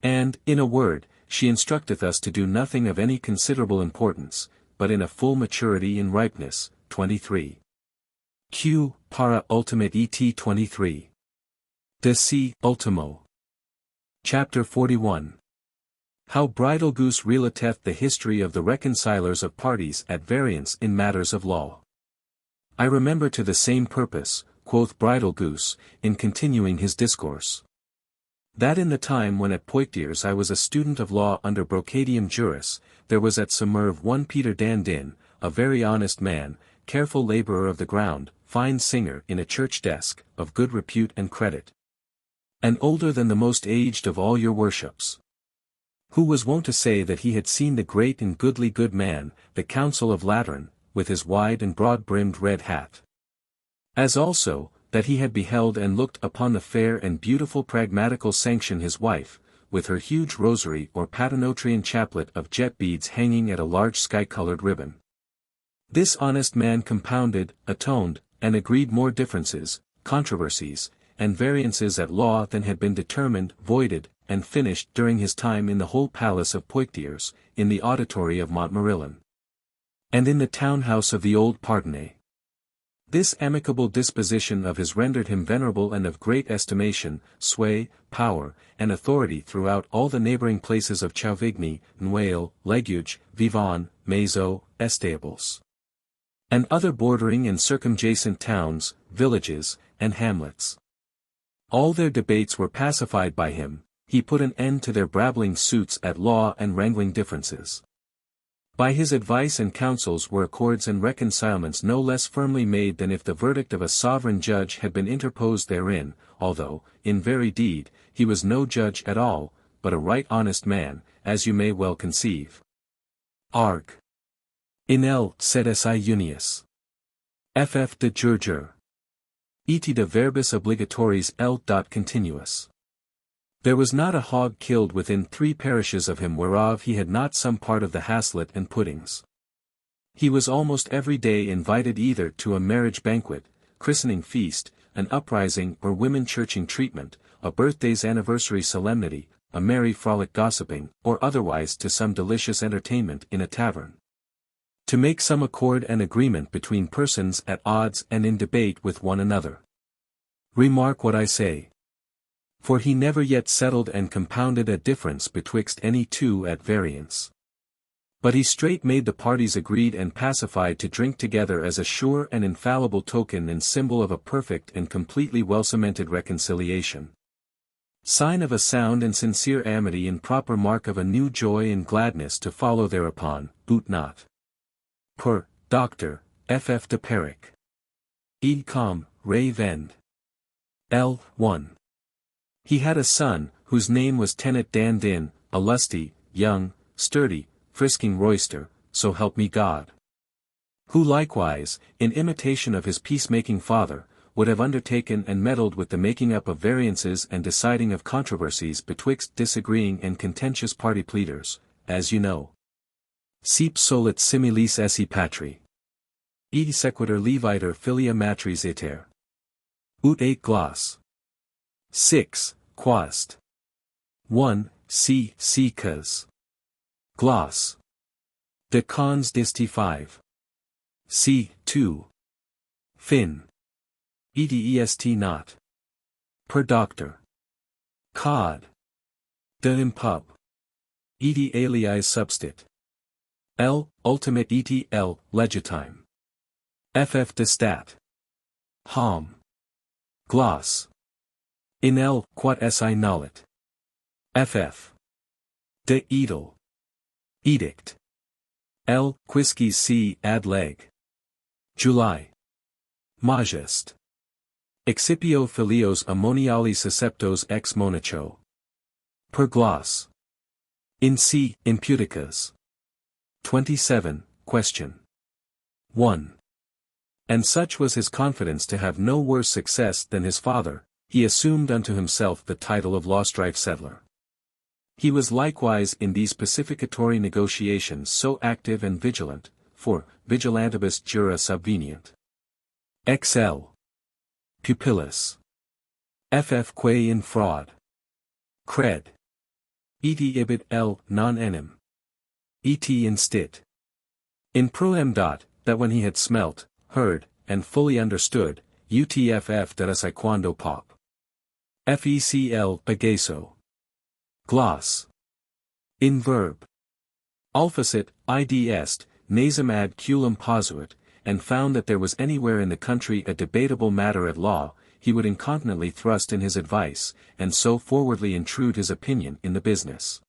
And, in a word, she instructeth us to do nothing of any considerable importance, but in a full maturity in ripeness. 23. Q. Para ultimate et 23. De C. Ultimo. Chapter 41. How Bridal-Goose relateth the history of the reconcilers of parties at variance in matters of law. I remember to the same purpose, quoth Bridal-Goose, in continuing his discourse, that in the time when at Poictiers I was a student of law under Brocadium Juris, there was at Semerve one Peter Dandin, a very honest man, careful labourer of the ground, fine singer in a church desk, of good repute and credit, and older than the most aged of all your worships, who was wont to say that he had seen the great and goodly good man, the Counsel of Lateran, with his wide and broad-brimmed red hat. As also, that he had beheld and looked upon the fair and beautiful pragmatical Sanction his wife, with her huge rosary or Patinotrian chaplet of jet beads hanging at a large sky-coloured ribbon. This honest man compounded, atoned, and agreed more differences, controversies, and variances at law than had been determined, voided, and finished during his time in the whole palace of Poictiers, in the auditory of Montmorillon, and in the town-house of the old Pardonnet. This amicable disposition of his rendered him venerable and of great estimation, sway, power, and authority throughout all the neighbouring places of Chauvigny, Nueil, Leguge, Vivonne, Mazeau, Estables, and other bordering and circumjacent towns, villages, and hamlets. All their debates were pacified by him, he put an end to their brabbling suits at law and wrangling differences. By his advice and counsels were accords and reconcilements no less firmly made than if the verdict of a sovereign judge had been interposed therein, although, in very deed, he was no judge at all, but a right honest man, as you may well conceive. Arg. In L. sed si unius. Ff de jure. Et de verbis obligatoris L. Continuous. There was not a hog killed within 3 parishes of him whereof he had not some part of the haslet and puddings. He was almost every day invited either to a marriage banquet, christening feast, an uprising or women churching treatment, a birthday's anniversary solemnity, a merry frolic gossiping, or otherwise to some delicious entertainment in a tavern. To make some accord and agreement between persons at odds and in debate with one another. Remark what I say. For he never yet settled and compounded a difference betwixt any two at variance. But he straight made the parties agreed and pacified to drink together as a sure and infallible token and symbol of a perfect and completely well-cemented reconciliation. Sign of a sound and sincere amity and proper mark of a new joy and gladness to follow thereupon, boot not. Per, Dr. F. de Peric. Ed com, Ray Vend. L. 1. He had a son, whose name was Tenet Dan Din, a lusty, young, sturdy, frisking royster, so help me God. Who likewise, in imitation of his peacemaking father, would have undertaken and meddled with the making up of variances and deciding of controversies betwixt disagreeing and contentious party pleaders, as you know. Sip solet similis esse patri. Ed sequitur leviter filia matris iter. Ut 8 gloss. 6. Quast. 1. C. Cas. Gloss. De cons disti 5. C. 2. Fin. Edest not. Per Doctor. Cod. De impub. Ed aliis substit. L. Ultimate et L. Legitime. Ff de stat. Hom. Gloss. In L. Quat si nullit. Ff. De edel. Edict. L. Quisquis C. ad leg. July. Majest. Excipio filios ammoniali susceptos ex monacho. Per gloss. In C. Imputicas. 27. Question. 1. And such was his confidence to have no worse success than his father, he assumed unto himself the title of lawstrife settler. He was likewise in these pacificatory negotiations so active and vigilant, for vigilantibus jura subvenient. XL. Pupillus. Ff quae in fraud. Cred. Et ibit L. non enim. Et instit. In proem. That when he had smelt, heard, and fully understood, utff dat us quando pop. Fecl agaso. Gloss. In verb. Alphacit, id est, nasum ad culum posuit, and found that there was anywhere in the country a debatable matter at law, he would incontinently thrust in his advice, and so forwardly intrude his opinion in the business.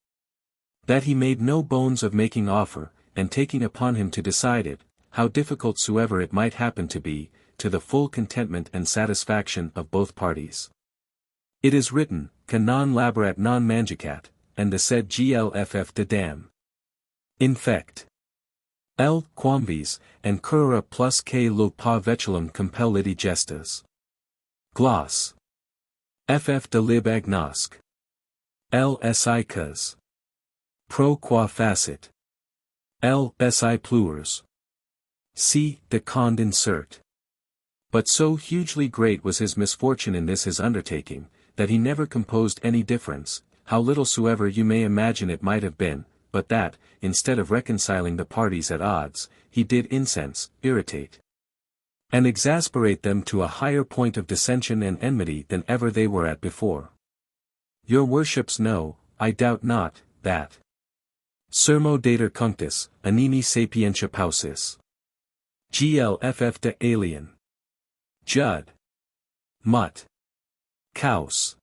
That he made no bones of making offer, and taking upon him to decide it, how difficult soever it might happen to be, to the full contentment and satisfaction of both parties. It is written, ca non laborat non mangicat, and the said glff de dam. Infect. L. Quamvis, and curra plus k lo pa veculum compellidi gestas. Gloss. Ff de lib agnosc. L. si cas. Pro qua facit. L. si plures. C. de cond insert. But so hugely great was his misfortune in this his undertaking, that he never composed any difference, how little soever you may imagine it might have been, but that, instead of reconciling the parties at odds, he did incense, irritate, and exasperate them to a higher point of dissension and enmity than ever they were at before. Your worships know, I doubt not, that sermo dater cunctus, animi sapientia paucis. Glff de alien. Judd. Mutt. Caus.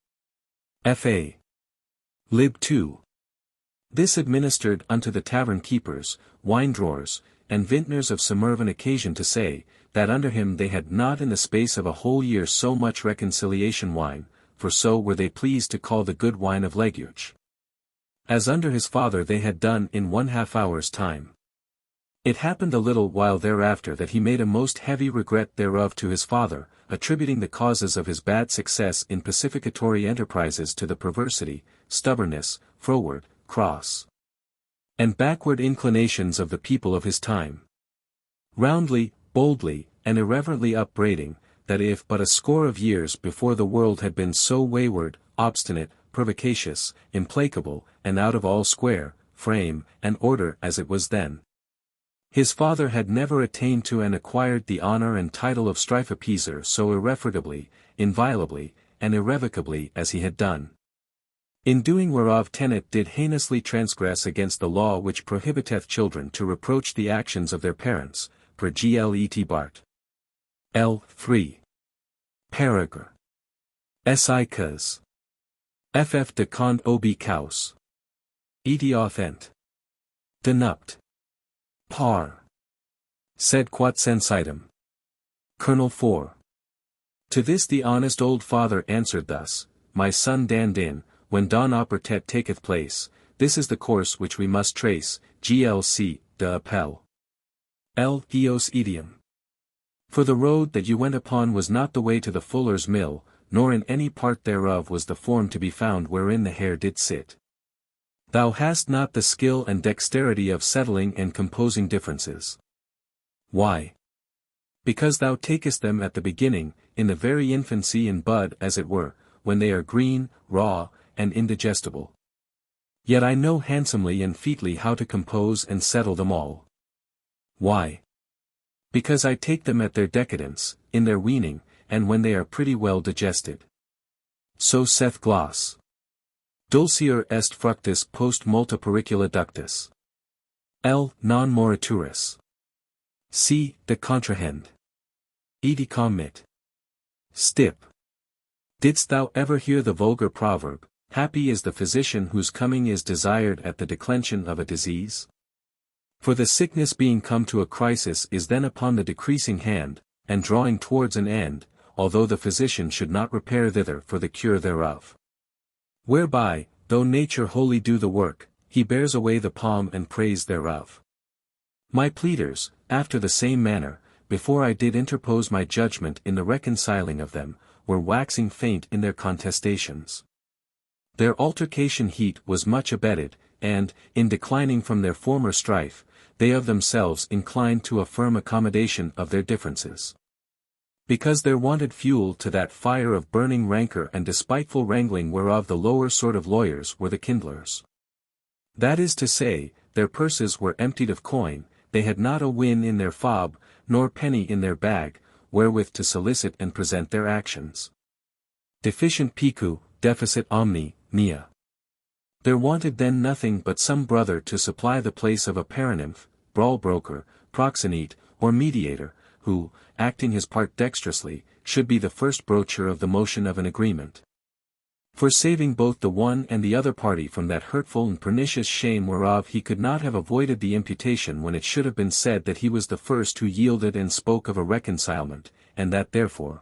Fa. Lib 2. This administered unto the tavern keepers, wine drawers, and vintners of Sumervan occasion to say, that under him they had not in the space of a whole year so much reconciliation wine, for so were they pleased to call the good wine of Leguch, as under his father they had done in 1/2 hour's time. It happened a little while thereafter that he made a most heavy regret thereof to his father, attributing the causes of his bad success in pacificatory enterprises to the perversity, stubbornness, froward, cross, and backward inclinations of the people of his time. Roundly, boldly, and irreverently upbraiding, that if but a score of years before the world had been so wayward, obstinate, pervicacious, implacable, and out of all square, frame, and order as it was then, his father had never attained to and acquired the honor and title of strife appeaser so irrefragably, inviolably, and irrevocably as he had done. In doing whereof Tenet did heinously transgress against the law which prohibiteth children to reproach the actions of their parents, per Glet Bart. L. 3. Paragraph. Si cas. ff de cond ob caus. Etioth ent. Denupt. Par. Sed quat sensitum. Colonel 4. To this the honest old father answered thus, My son Dandin, when dawn opertet taketh place, this is the course which we must trace, glc, de appel. L. Eos idiom. For the road that you went upon was not the way to the fuller's mill, nor in any part thereof was the form to be found wherein the hare did sit. Thou hast not the skill and dexterity of settling and composing differences. Why? Because thou takest them at the beginning, in the very infancy and bud as it were, when they are green, raw, and indigestible. Yet I know handsomely and featly how to compose and settle them all. Why? Because I take them at their decadence, in their weaning, and when they are pretty well digested. So saith Gloss. Dulcior est fructus post multa pericula ductus. L. non morituris. C. De contrahend. Edi commit. Stip. Didst thou ever hear the vulgar proverb, Happy is the physician whose coming is desired at the declension of a disease? For the sickness being come to a crisis is then upon the decreasing hand, and drawing towards an end, although the physician should not repair thither for the cure thereof. Whereby, though nature wholly do the work, he bears away the palm and praise thereof. My pleaders, after the same manner, before I did interpose my judgment in the reconciling of them, were waxing faint in their contestations. Their altercation heat was much abated, and, in declining from their former strife, they of themselves inclined to a firm accommodation of their differences. Because there wanted fuel to that fire of burning rancour and despiteful wrangling whereof the lower sort of lawyers were the kindlers. That is to say, their purses were emptied of coin, they had not a win in their fob, nor penny in their bag, wherewith to solicit and present their actions. Deficient picu, deficit omni, mea. There wanted then nothing but some brother to supply the place of a paranymph, brawl-broker, proxenete, or mediator, who, acting his part dexterously, should be the first broacher of the motion of an agreement. For saving both the one and the other party from that hurtful and pernicious shame whereof he could not have avoided the imputation when it should have been said that he was the first who yielded and spoke of a reconcilement, and that therefore,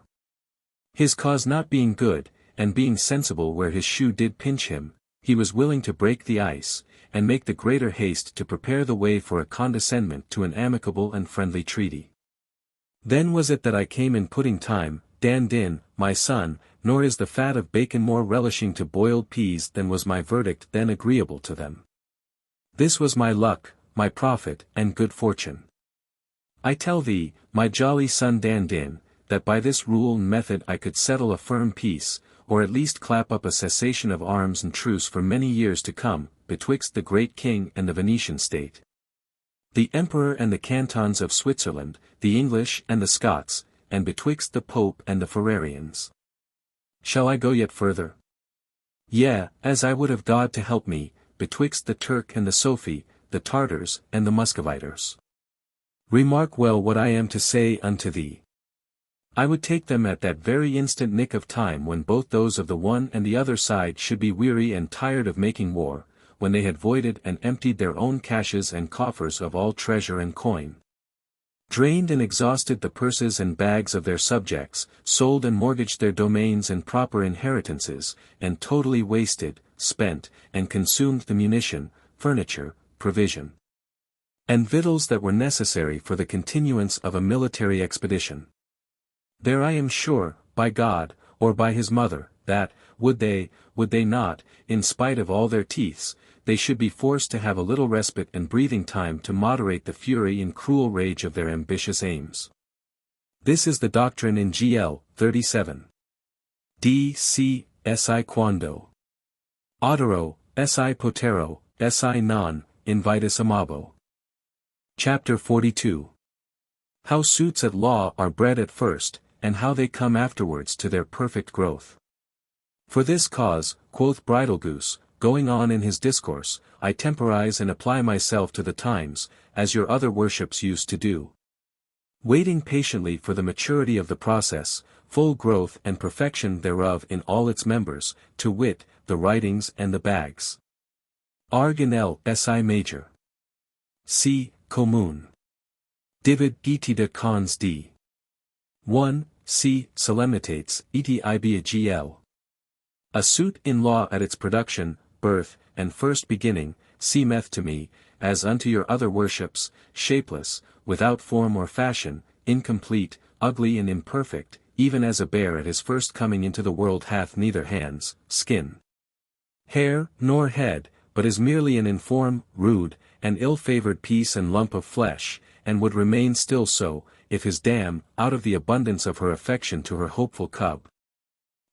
his cause not being good, and being sensible where his shoe did pinch him, he was willing to break the ice, and make the greater haste to prepare the way for a condescendment to an amicable and friendly treaty. Then was it that I came in pudding time, Dandin, my son, nor is the fat of bacon more relishing to boiled peas than was my verdict then agreeable to them. This was my luck, my profit, and good fortune. I tell thee, my jolly son Dandin, that by this rule and method I could settle a firm peace, or at least clap up a cessation of arms and truce for many years to come, betwixt the great king and the Venetian state, the emperor and the cantons of Switzerland, the English and the Scots, and betwixt the Pope and the Ferrarians. Shall I go yet further? Yea, as I would have God to help me, betwixt the Turk and the Sophi, the Tartars and the Muscoviters. Remark well what I am to say unto thee. I would take them at that very instant nick of time when both those of the one and the other side should be weary and tired of making war, when they had voided and emptied their own caches and coffers of all treasure and coin, drained and exhausted the purses and bags of their subjects, sold and mortgaged their domains and proper inheritances, and totally wasted, spent, and consumed the munition, furniture, provision, and victuals that were necessary for the continuance of a military expedition. There I am sure, by God, or by his mother, that, would they not, in spite of all their teeths, they should be forced to have a little respite and breathing time to moderate the fury and cruel rage of their ambitious aims. This is the doctrine in GL 37. D. C. Si quando Audero, si potero, si non, invitus amabo. Chapter 42. How suits at law are bred at first, and how they come afterwards to their perfect growth. For this cause, quoth Bridlegoose, going on in his discourse, I temporize and apply myself to the times, as your other worships used to do, waiting patiently for the maturity of the process, full growth and perfection thereof in all its members, to wit, the writings and the bags. Arg in L. Si major. C. Commune. Divid Gitida cons D. 1. C. Solemnitates, etibia gl. A suit in law at its production, birth, and first beginning, seemeth to me, as unto your other worships, shapeless, without form or fashion, incomplete, ugly and imperfect, even as a bear at his first coming into the world hath neither hands, skin, hair, nor head, but is merely an inform, rude, and ill-favoured piece and lump of flesh, and would remain still so, if his dam, out of the abundance of her affection to her hopeful cub,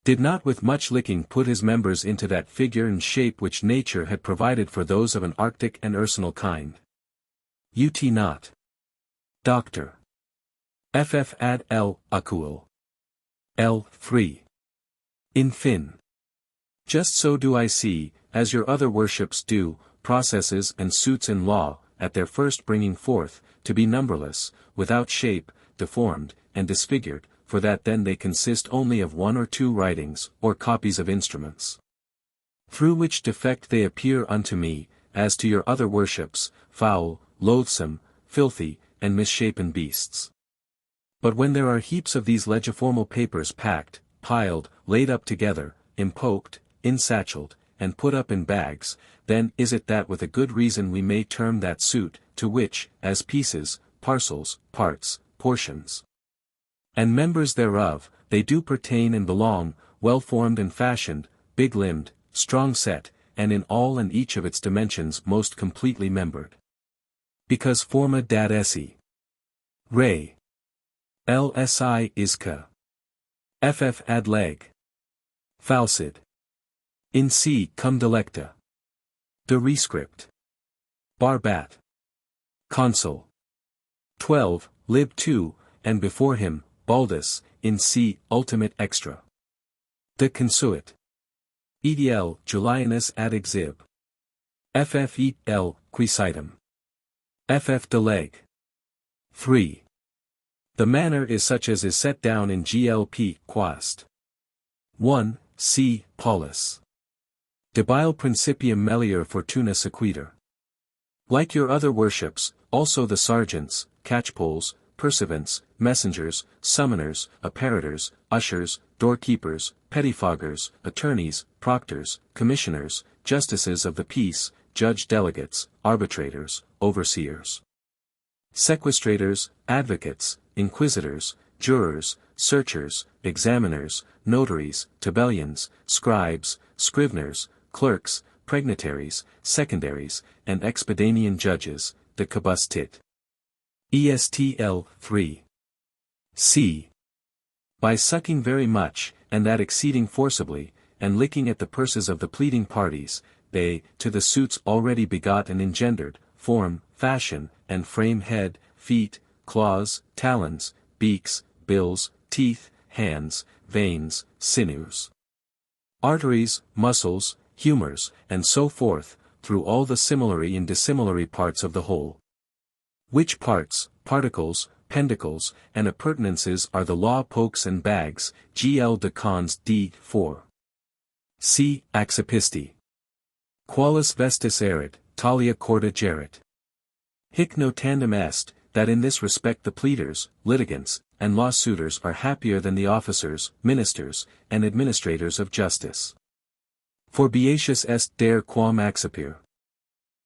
did not with much licking put his members into that figure and shape which nature had provided for those of an arctic and ursonal kind. Ut not. Doctor. Ff ad L. Acuel. L. 3. In fin. Just so do I see, as your other worships do, processes and suits in law, at their first bringing forth, to be numberless, without shape, deformed, and disfigured, for that then they consist only of one or two writings, or copies of instruments. Through which defect they appear unto me, as to your other worships, foul, loathsome, filthy, and misshapen beasts. But when there are heaps of these legiformal papers packed, piled, laid up together, impoked, insatchelled, and put up in bags, then is it that with a good reason we may term that suit, to which, as pieces, parcels, parts, portions, and members thereof, they do pertain and belong, well-formed and fashioned, big-limbed, strong-set, and in all and each of its dimensions most completely membered. Because forma dat esse. Re. Lsi isca. Ff ad leg. Falsid. In C cum delecta. De rescript. Barbat. Counsel. 12, lib 2, and before him, Baldus, in C, ultimate extra. De consuit. Edl. Julianus ad exib. Ff et L. quicitum. Ff de leg. 3. The manner is such as is set down in GLP quast. 1. C. Paulus. Debile principium melior fortuna sequitur. Like your other worships, also the sergeants, catchpoles, pursuivants, messengers, summoners, apparitors, ushers, doorkeepers, pettifoggers, attorneys, proctors, commissioners, justices of the peace, judge delegates, arbitrators, overseers, sequestrators, advocates, inquisitors, jurors, searchers, examiners, notaries, tabellions, scribes, scriveners, clerks, pregnataries, secondaries, and expedanian judges, de cabustit. Estl. 3. C. By sucking very much, and that exceeding forcibly, and licking at the purses of the pleading parties, they, to the suits already begot and engendered, form, fashion, and frame head, feet, claws, talons, beaks, bills, teeth, hands, veins, sinews, arteries, muscles, humours, and so forth, through all the similary and dissimilary parts of the whole. Which parts, particles, pendicles, and appurtenances are the law pokes and bags, gl de cons d. 4. C. Accipisti. Qualis vestis erit, talia corda gerit. Hic no tandem est, that in this respect the pleaders, litigants, and law-suitors are happier than the officers, ministers, and administrators of justice. For beatius est der quam accipir.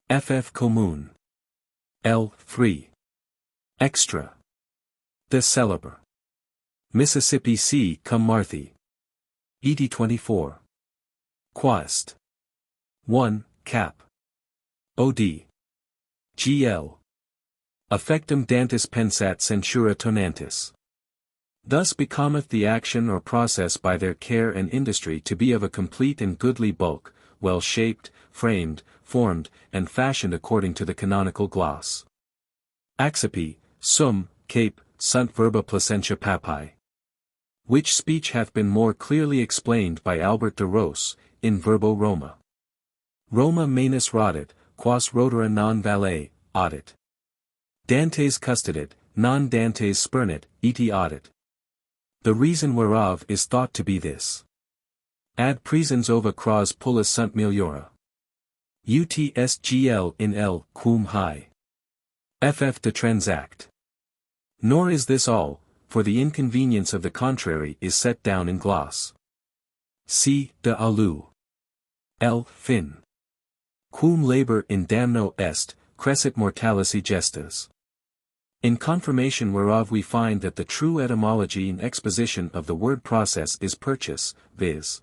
Ff commune. L. 3. Extra. De celebre. Mississippi C. cum Marthi. Ed. 24. Quast. 1. Cap. Od. Gl. Affectum dantis pensat censura tonantis. Thus becometh the action or process by their care and industry to be of a complete and goodly bulk, well shaped, framed, formed, and fashioned according to the canonical gloss. Accipi, sum, cape, sunt verba placentia papae. Which speech hath been more clearly explained by Albert de Ros, in Verbo Roma. Roma manus rodit, quas rotera non valet, audit. Dantes custodit, non dantes spurnit, eti audit. The reason whereof is thought to be this. Ad presens ova cras pullus sunt meliora. UTSGL in L quum high. FF de transact. Nor is this all, for the inconvenience of the contrary is set down in gloss. C. de alu. L. fin. Quum labor in damno est, crescit mortalis gestas. In confirmation whereof we find that the true etymology and exposition of the word process is purchase, viz.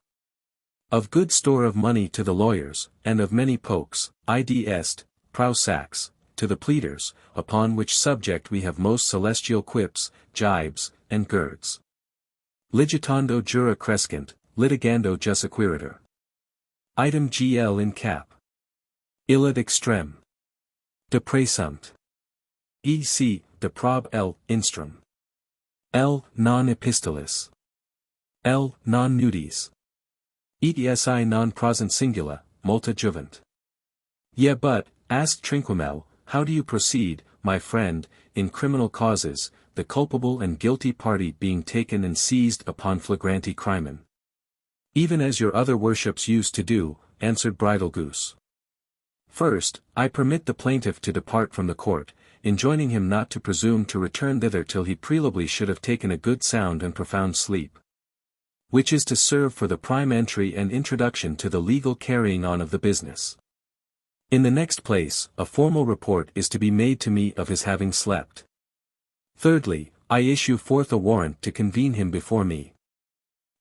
Of good store of money to the lawyers, and of many pokes, id est, prou sax, to the pleaders, upon which subject we have most celestial quips, jibes, and girds. Ligitando jura crescent, litigando jus acquiritur. Item gl in cap. Illud extrem. De praesumt. E.C. de prob L. instrum. L. non epistolis. L. non nudis. Eti non prosent singula, multa juvent. Ye but, asked Trinquimel, how do you proceed, my friend, in criminal causes, the culpable and guilty party being taken and seized upon flagranti crimen? Even as your other worships used to do, answered Bridal Goose. First, I permit the plaintiff to depart from the court, enjoining him not to presume to return thither till he prelably should have taken a good sound and profound sleep. Which is to serve for the prime entry and introduction to the legal carrying on of the business. In the next place, a formal report is to be made to me of his having slept. Thirdly, I issue forth a warrant to convene him before me.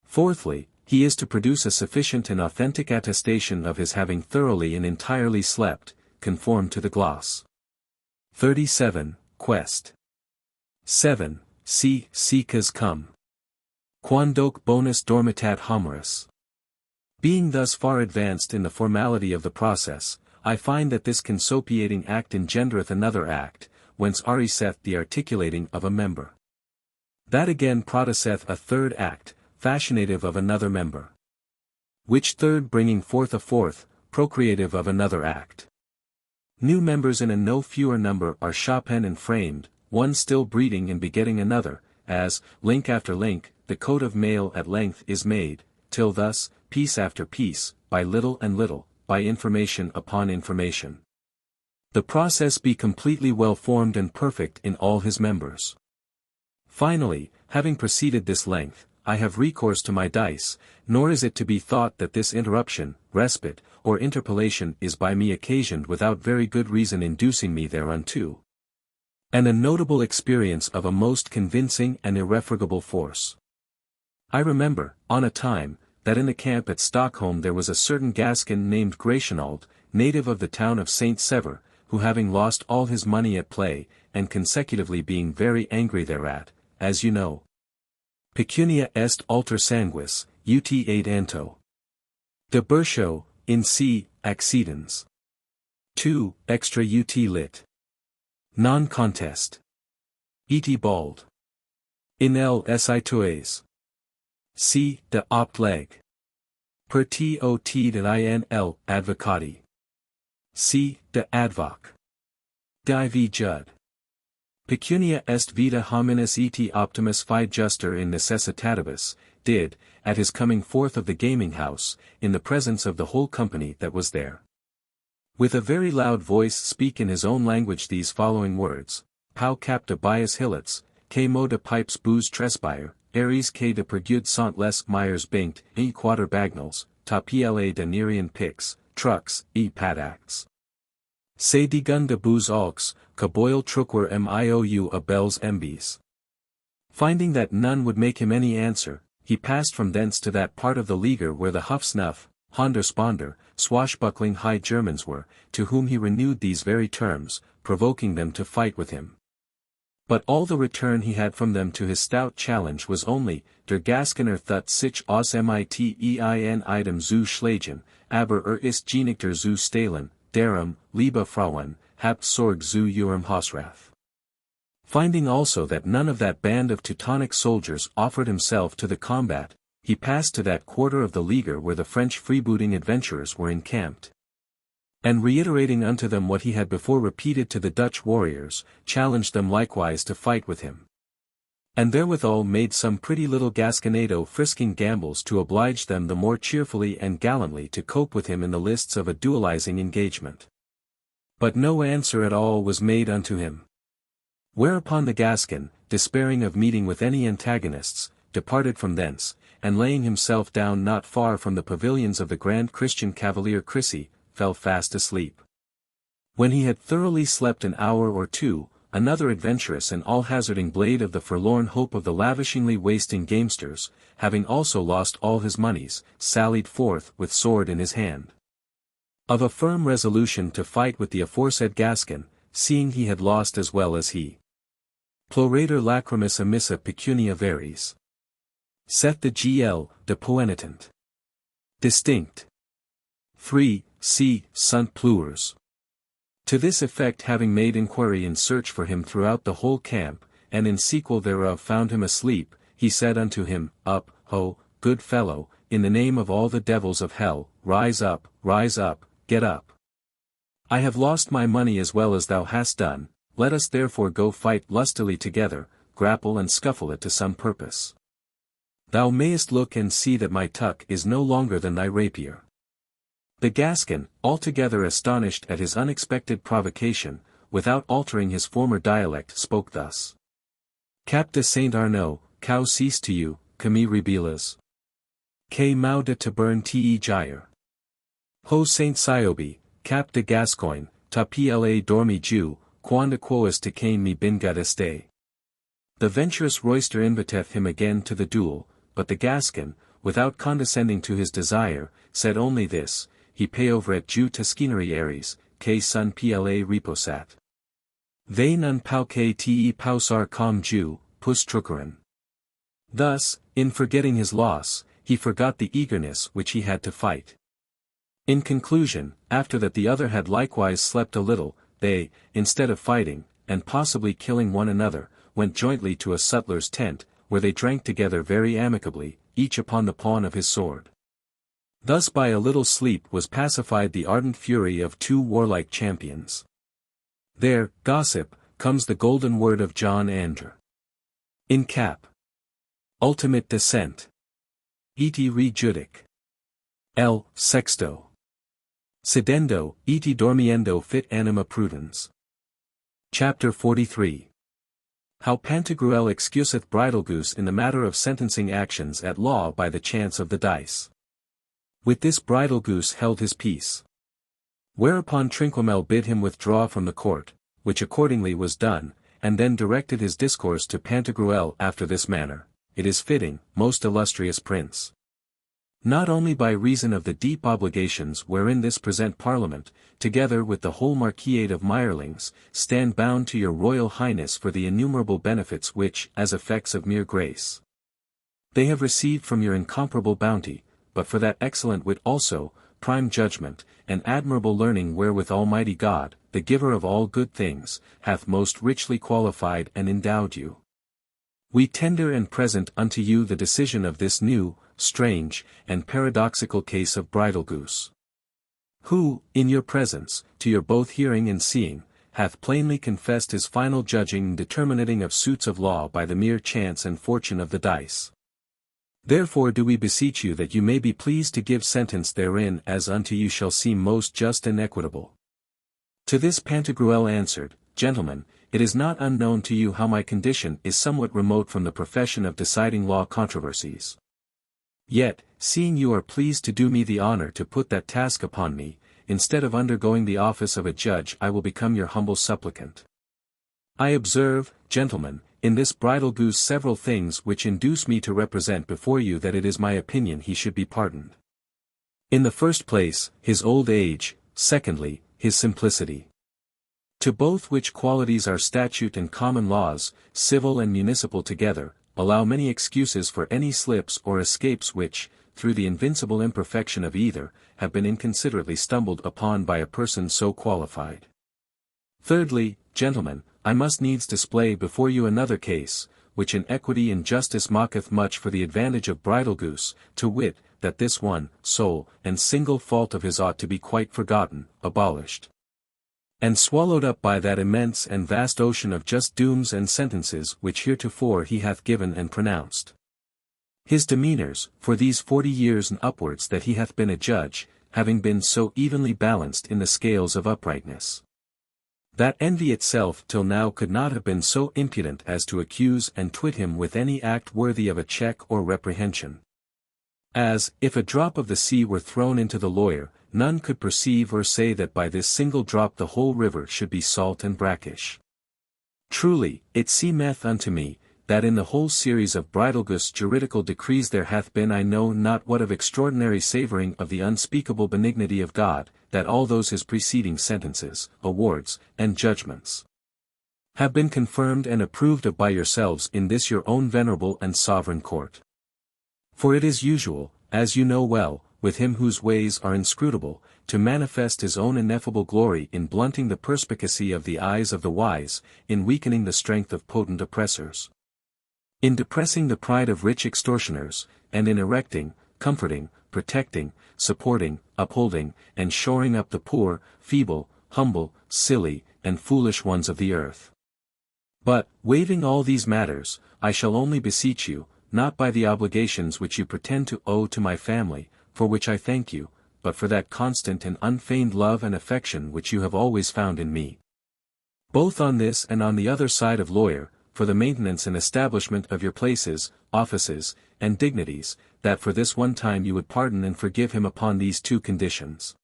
Fourthly, he is to produce a sufficient and authentic attestation of his having thoroughly and entirely slept, conform to the gloss. 37, Quest. 7, C. Sicas cum. Quandoque bonus dormitat homerus. Being thus far advanced in the formality of the process, I find that this consopiating act engendereth another act, whence ariseth the articulating of a member. That again produceth a third act, fashionative of another member. Which third bringing forth a fourth, procreative of another act. New members in a no fewer number are shopen and framed, one still breeding and begetting another, as, link after link, the coat of mail at length is made, till thus, piece after piece, by little and little, by information upon information. The process be completely well formed and perfect in all his members. Finally, having proceeded this length, I have recourse to my dice, nor is it to be thought that this interruption, respite, or interpolation is by me occasioned without very good reason inducing me thereunto. And a notable experience of a most convincing and irrefragable force. I remember, on a time, that in the camp at Stockholm there was a certain Gascon named Gratienald, native of the town of Saint Sever, who having lost all his money at play, and consecutively being very angry thereat, as you know. Pecunia est alter sanguis, ut ad anto. De Bercho, in C. Accidens. 2. Extra ut lit. Non contest. Et bald. In L. Situes. C. De opt leg. Per tot in L. Advocati. C. De advoc. Div jud. Pecunia est vita hominis et optimus fi juster in necessitatibus, did, at his coming forth of the gaming house, in the presence of the whole company that was there, with a very loud voice speak in his own language these following words: Pau cap de bias hillets, que mo de pipes booze trespire, aries que de pergude sont les myers binkt, e quater bagnals, ta pla de nerian pix, trucks, e padax. Se digun de booze aux, ca boil truquer miou a bells embis. Finding that none would make him any answer, he passed from thence to that part of the leaguer where the huff-snuff, Hondersponder, swashbuckling High Germans were, to whom he renewed these very terms, provoking them to fight with him. But all the return he had from them to his stout challenge was only, der Gaskener thut sich aus mitein item zu schlagen, aber ist genigter zu stehlen, darum, liebe Frauen, habt Sorg zu eurem Hausrath. Finding also that none of that band of Teutonic soldiers offered himself to the combat, he passed to that quarter of the leaguer where the French freebooting adventurers were encamped. And reiterating unto them what he had before repeated to the Dutch warriors, challenged them likewise to fight with him. And therewithal made some pretty little Gasconado frisking gambols to oblige them the more cheerfully and gallantly to cope with him in the lists of a duelizing engagement. But no answer at all was made unto him. Whereupon the Gascon, despairing of meeting with any antagonists, departed from thence, and laying himself down not far from the pavilions of the grand Christian cavalier Crissy, fell fast asleep. When he had thoroughly slept an hour or two, another adventurous and all-hazarding blade of the forlorn hope of the lavishingly wasting gamesters, having also lost all his moneys, sallied forth with sword in his hand. Of a firm resolution to fight with the aforesaid Gascon, seeing he had lost as well as he. Plorator lacrimis emissa pecunia veris. Seth the gl. de poenitent. Distinct. 3. C. Sunt plures. To this effect, having made inquiry and search for him throughout the whole camp, and in sequel thereof found him asleep, he said unto him, Up, ho, good fellow, in the name of all the devils of hell, rise up, get up. I have lost my money as well as thou hast done, let us therefore go fight lustily together, grapple and scuffle it to some purpose. Thou mayest look and see that my tuck is no longer than thy rapier. The Gascon, altogether astonished at his unexpected provocation, without altering his former dialect, spoke thus. Cap de Saint Arnaud, cow cease to you, Camille Rebelas. Que mau de taburn te gyre. Ho Saint Siobe, cap de Gascoigne, ta pla dormi Jew, quanda quoas te cane me bingat este. The venturous royster inviteth him again to the duel, but the Gascon, without condescending to his desire, said only this, he paovret Jew Tuscineri aries, que sun pla reposat. They nun pauque te pausar com Jew, pus truckerin. Thus, in forgetting his loss, he forgot the eagerness which he had to fight. In conclusion, after that the other had likewise slept a little, they, instead of fighting, and possibly killing one another, went jointly to a sutler's tent, where they drank together very amicably, each upon the pawn of his sword. Thus by a little sleep was pacified the ardent fury of two warlike champions. There, gossip, comes the golden word of John Andre. In cap. Ultimate descent. Iti re judic. L. Sexto. Sedendo, iti dormiendo fit anima prudens. Chapter 43. How Pantagruel excuseth Bridlegoose in the matter of sentencing actions at law by the chance of the dice. With this Bridlegoose held his peace. Whereupon Trinquemel bid him withdraw from the court, which accordingly was done, and then directed his discourse to Pantagruel after this manner, It is fitting, most illustrious prince. Not only by reason of the deep obligations wherein this present Parliament, together with the whole Marquisate of Mirelings, stand bound to your Royal Highness for the innumerable benefits which, as effects of mere grace, they have received from your incomparable bounty, but for that excellent wit also, prime judgment, and admirable learning wherewith Almighty God, the giver of all good things, hath most richly qualified and endowed you. We tender and present unto you the decision of this new, strange, and paradoxical case of Bridlegoose, who, in your presence, to your both hearing and seeing, hath plainly confessed his final judging and determinating of suits of law by the mere chance and fortune of the dice. Therefore do we beseech you that you may be pleased to give sentence therein as unto you shall seem most just and equitable. To this Pantagruel answered, Gentlemen, it is not unknown to you how my condition is somewhat remote from the profession of deciding law controversies. Yet, seeing you are pleased to do me the honor to put that task upon me, instead of undergoing the office of a judge I will become your humble supplicant. I observe, gentlemen, in this Bridlegoose several things which induce me to represent before you that it is my opinion he should be pardoned. In the first place, his old age, secondly, his simplicity. To both which qualities our statute and common laws, civil and municipal together, allow many excuses for any slips or escapes which, through the invincible imperfection of either, have been inconsiderately stumbled upon by a person so qualified. Thirdly, gentlemen, I must needs display before you another case, which in equity and justice mocketh much for the advantage of Bridlegoose, to wit, that this one, sole, and single fault of his ought to be quite forgotten, abolished. and swallowed up by that immense and vast ocean of just dooms and sentences which heretofore he hath given and pronounced. His demeanours, for these 40 years and upwards that he hath been a judge, having been so evenly balanced in the scales of uprightness, that envy itself till now could not have been so impudent as to accuse and twit him with any act worthy of a check or reprehension. As, if a drop of the sea were thrown into the lawyer, none could perceive or say that by this single drop the whole river should be salt and brackish. Truly, it seemeth unto me, that in the whole series of Bridalgust's juridical decrees there hath been I know not what of extraordinary savouring of the unspeakable benignity of God, that all those his preceding sentences, awards, and judgments have been confirmed and approved of by yourselves in this your own venerable and sovereign court. For it is usual, as you know well, with him whose ways are inscrutable, to manifest his own ineffable glory in blunting the perspicacy of the eyes of the wise, in weakening the strength of potent oppressors, in depressing the pride of rich extortioners, and in erecting, comforting, protecting, supporting, upholding, and shoring up the poor, feeble, humble, silly, and foolish ones of the earth. But, waiving all these matters, I shall only beseech you, not by the obligations which you pretend to owe to my family, for which I thank you, but for that constant and unfeigned love and affection which you have always found in me, both on this and on the other side of lawyer, for the maintenance and establishment of your places, offices, and dignities, that for this one time you would pardon and forgive him upon these two conditions.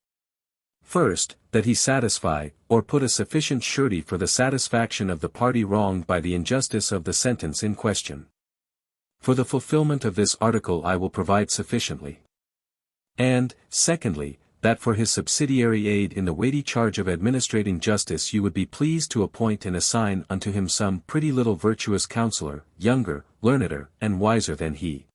First, that he satisfy, or put a sufficient surety for the satisfaction of the party wronged by the injustice of the sentence in question. For the fulfillment of this article I will provide sufficiently. And, secondly, that for his subsidiary aid in the weighty charge of administrating justice you would be pleased to appoint and assign unto him some pretty little virtuous counsellor, younger, learneder, and wiser than he,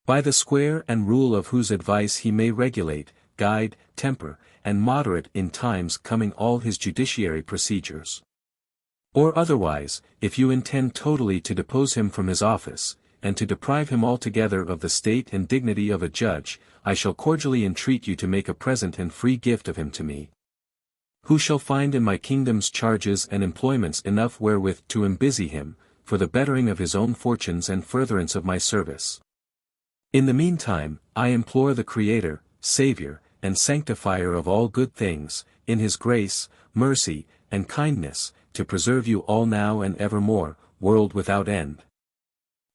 by the square and rule of whose advice he may regulate, guide, temper, and moderate in times coming all his judiciary procedures. Or otherwise, if you intend totally to depose him from his office, and to deprive him altogether of the state and dignity of a judge, I shall cordially entreat you to make a present and free gift of him to me, who shall find in my kingdom's charges and employments enough wherewith to embusy him, for the bettering of his own fortunes and furtherance of my service. In the meantime, I implore the Creator, Saviour, and Sanctifier of all good things, in his grace, mercy, and kindness, to preserve you all now and evermore, world without end.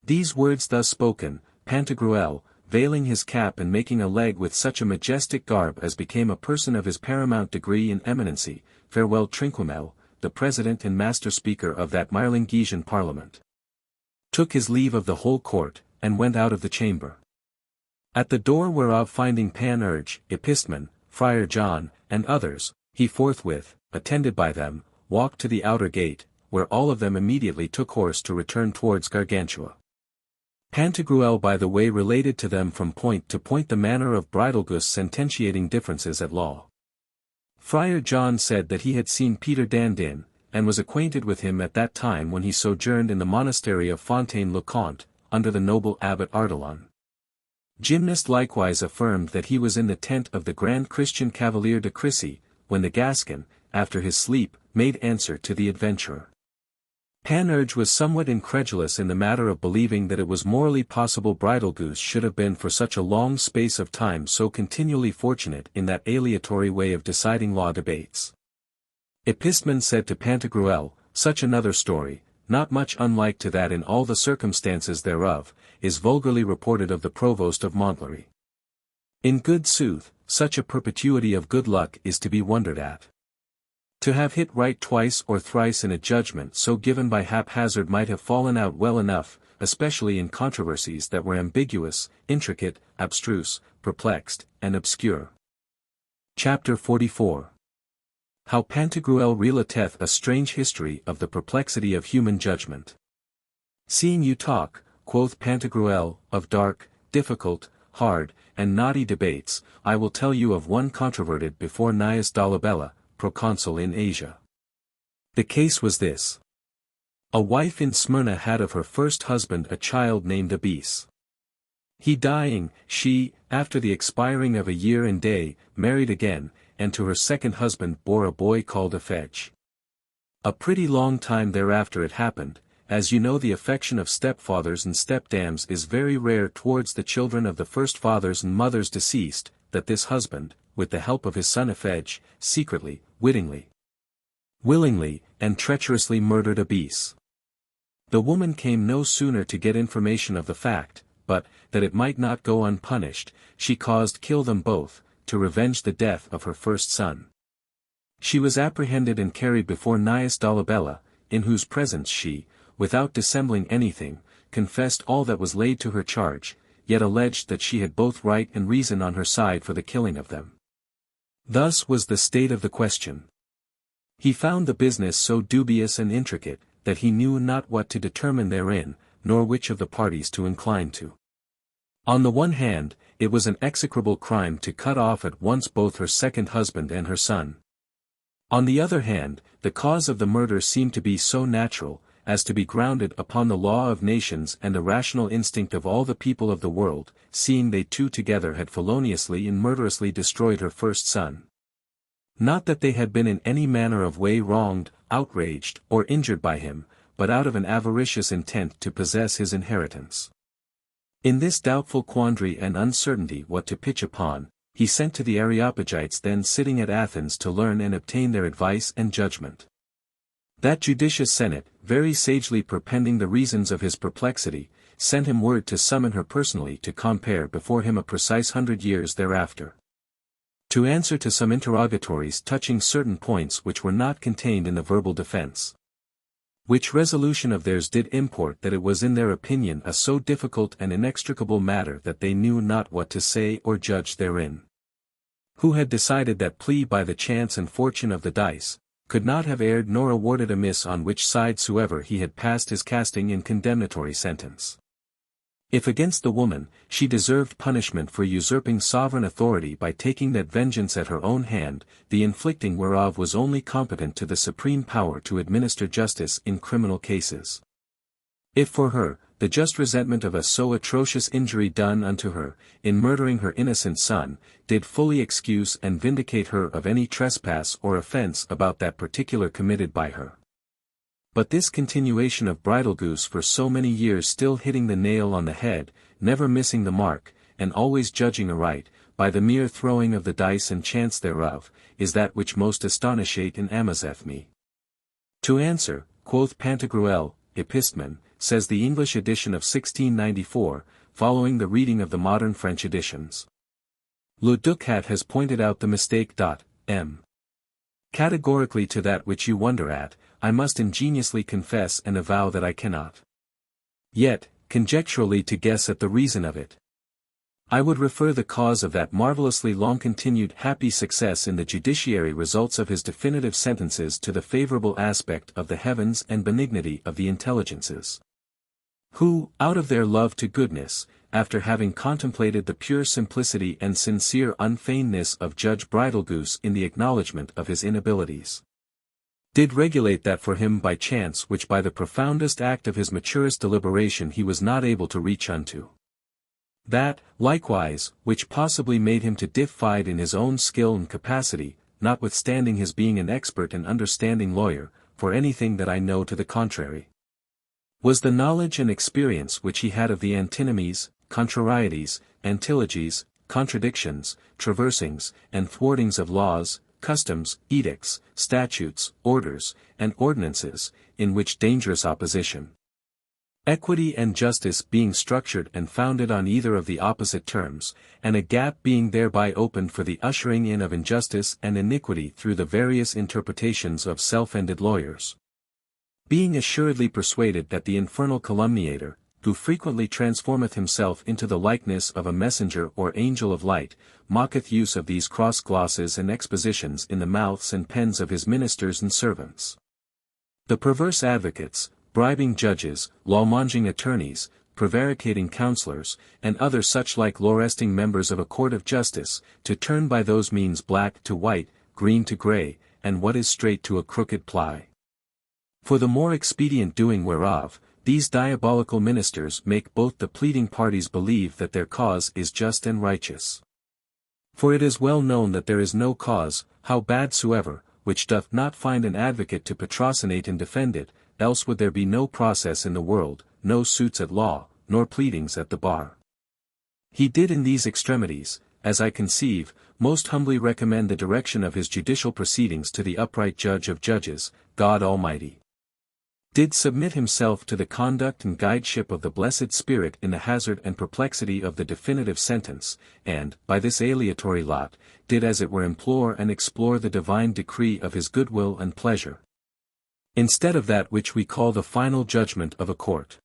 These words thus spoken, Pantagruel, veiling his cap and making a leg with such a majestic garb as became a person of his paramount degree and eminency, farewell Trinquimel, the president and master speaker of that Mirlingesian parliament, took his leave of the whole court, and went out of the chamber. At the door whereof finding Panurge, Epistemon, Friar John, and others, he forthwith, attended by them, walked to the outer gate, where all of them immediately took horse to return towards Gargantua. Pantagruel by the way related to them from point to point the manner of Bridalgust's sententiating differences at law. Friar John said that he had seen Peter Dandin, and was acquainted with him at that time when he sojourned in the monastery of Fontaine-le-Comte, under the noble abbot Ardelon. Gymnast likewise affirmed that he was in the tent of the grand Christian Cavalier de Crissy, when the Gascon, after his sleep, made answer to the adventurer. Panurge was somewhat incredulous in the matter of believing that it was morally possible Bridalgust should have been for such a long space of time so continually fortunate in that aleatory way of deciding law debates. Epistemon said to Pantagruel, such another story, not much unlike to that in all the circumstances thereof, is vulgarly reported of the provost of Montlhéry. In good sooth, such a perpetuity of good luck is to be wondered at. To have hit right twice or thrice in a judgment so given by haphazard might have fallen out well enough, especially in controversies that were ambiguous, intricate, abstruse, perplexed, and obscure. Chapter 44. How Pantagruel relateth a strange history of the perplexity of human judgment. Seeing you talk, quoth Pantagruel, of dark, difficult, hard, and knotty debates, I will tell you of one controverted before Gnaeus Dolabella, proconsul in Asia. The case was this. A wife in Smyrna had of her first husband a child named Abhorreth. He dying, she, after the expiring of a year and day, married again, and to her second husband bore a boy called Aphege. A pretty long time thereafter it happened, as you know the affection of stepfathers and stepdams is very rare towards the children of the first fathers and mothers deceased, that this husband, with the help of his son Aphege, secretly, wittingly, willingly, and treacherously murdered Abhorreth. The woman came no sooner to get information of the fact, but, that it might not go unpunished, she caused kill them both, to revenge the death of her first son. She was apprehended and carried before Cneius Dolabella, in whose presence she, without dissembling anything, confessed all that was laid to her charge, yet alleged that she had both right and reason on her side for the killing of them. Thus was the state of the question. He found the business so dubious and intricate, that he knew not what to determine therein, nor which of the parties to incline to. On the one hand, it was an execrable crime to cut off at once both her second husband and her son. On the other hand, the cause of the murder seemed to be so natural, as to be grounded upon the law of nations and the rational instinct of all the people of the world, seeing they two together had feloniously and murderously destroyed her first son. Not that they had been in any manner of way wronged, outraged, or injured by him, but out of an avaricious intent to possess his inheritance. In this doubtful quandary and uncertainty what to pitch upon, he sent to the Areopagites then sitting at Athens to learn and obtain their advice and judgment. That judicious senate, very sagely perpending the reasons of his perplexity, sent him word to summon her personally to compare before him a precise 100 years thereafter, to answer to some interrogatories touching certain points which were not contained in the verbal defense. Which resolution of theirs did import that it was in their opinion a so difficult and inextricable matter that they knew not what to say or judge therein. Who had decided that Flea by the chance and fortune of the dice, could not have erred nor awarded amiss on which side soever he had passed his casting in condemnatory sentence. If against the woman, she deserved punishment for usurping sovereign authority by taking that vengeance at her own hand, the inflicting whereof was only competent to the supreme power to administer justice in criminal cases. If for her, the just resentment of a so atrocious injury done unto her, in murdering her innocent son, did fully excuse and vindicate her of any trespass or offence about that particular committed by her. But this continuation of bridal goose for so many years still hitting the nail on the head, never missing the mark, and always judging aright, by the mere throwing of the dice and chance thereof, is that which most astonisheth and amazeth me. To answer, quoth Pantagruel, Epistmen, says the English edition of 1694, following the reading of the modern French editions. Le Ducat has pointed out the mistake. M. Categorically to that which you wonder at, I must ingeniously confess and avow that I cannot. Yet, conjecturally to guess at the reason of it. I would refer the cause of that marvellously long-continued happy success in the judiciary results of his definitive sentences to the favorable aspect of the heavens and benignity of the intelligences, who, out of their love to goodness, after having contemplated the pure simplicity and sincere unfeignedness of Judge Bridlegoose in the acknowledgment of his inabilities, did regulate that for him by chance which by the profoundest act of his maturest deliberation he was not able to reach unto. That, likewise, which possibly made him to diffide in his own skill and capacity, notwithstanding his being an expert and understanding lawyer, for anything that I know to the contrary, was the knowledge and experience which he had of the antinomies, contrarieties, antilogies, contradictions, traversing's, and thwartings of laws, customs, edicts, statutes, orders, and ordinances, in which dangerous opposition, equity and justice being structured and founded on either of the opposite terms, and a gap being thereby opened for the ushering in of injustice and iniquity through the various interpretations of self-ended lawyers. Being assuredly persuaded that the infernal calumniator, who frequently transformeth himself into the likeness of a messenger or angel of light, mocketh use of these cross glosses and expositions in the mouths and pens of his ministers and servants. The perverse advocates, bribing judges, law-monging attorneys, prevaricating counsellors, and other such like law-wresting members of a court of justice, to turn by those means black to white, green to grey, and what is straight to a crooked ply. For the more expedient doing whereof, these diabolical ministers make both the pleading parties believe that their cause is just and righteous. For it is well known that there is no cause, how bad soever, which doth not find an advocate to patrocinate and defend it, else would there be no process in the world, no suits at law, nor pleadings at the bar. He did in these extremities, as I conceive, most humbly recommend the direction of his judicial proceedings to the upright Judge of judges, God Almighty. Did submit himself to the conduct and guideship of the blessed Spirit in the hazard and perplexity of the definitive sentence, and, by this aleatory lot, did as it were implore and explore the divine decree of his goodwill and pleasure, instead of that which we call the final judgment of a court.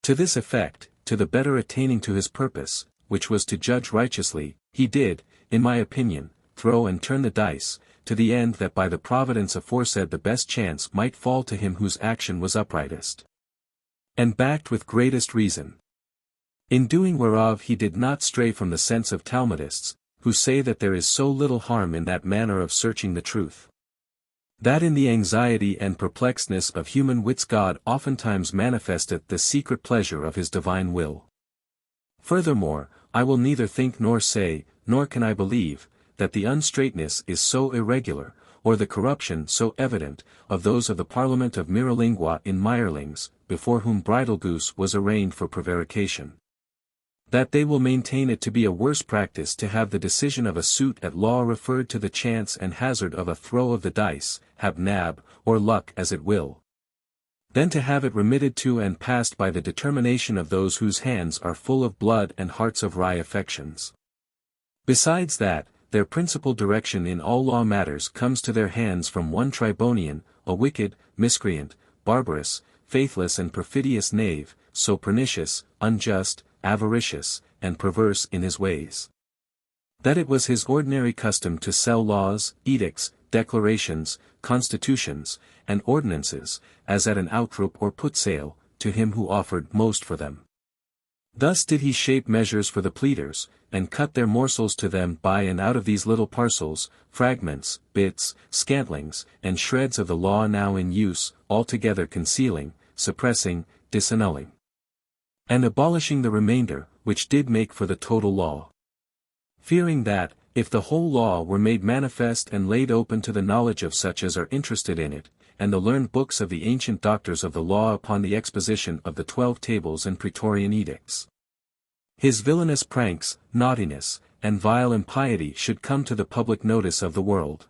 To this effect, to the better attaining to his purpose, which was to judge righteously, he did, in my opinion, throw and turn the dice, to the end that by the providence aforesaid the best chance might fall to him whose action was uprightest, and backed with greatest reason. In doing whereof he did not stray from the sense of Talmudists, who say that there is so little harm in that manner of searching the truth, that in the anxiety and perplexedness of human wits God oftentimes manifesteth the secret pleasure of his divine will. Furthermore, I will neither think nor say, nor can I believe, that the unstraightness is so irregular, or the corruption so evident, of those of the Parliament of Miralingua in Mirelings, before whom Bridal Goose was arraigned for prevarication, that they will maintain it to be a worse practice to have the decision of a suit at law referred to the chance and hazard of a throw of the dice, have nab, or luck as it will, than to have it remitted to and passed by the determination of those whose hands are full of blood and hearts of wry affections. Besides that, their principal direction in all law matters comes to their hands from one Tribonian, a wicked, miscreant, barbarous, faithless and perfidious knave, so pernicious, unjust, avaricious, and perverse in his ways, that it was his ordinary custom to sell laws, edicts, declarations, constitutions, and ordinances, as at an outroop or put sale, to him who offered most for them. Thus did he shape measures for the pleaders, and cut their morsels to them by and out of these little parcels, fragments, bits, scantlings, and shreds of the law now in use, altogether concealing, suppressing, disannulling, and abolishing the remainder, which did make for the total law. Fearing that, if the whole law were made manifest and laid open to the knowledge of such as are interested in it, and the learned books of the ancient doctors of the law upon the exposition of the 12 tables and Praetorian edicts, his villainous pranks, naughtiness, and vile impiety should come to the public notice of the world.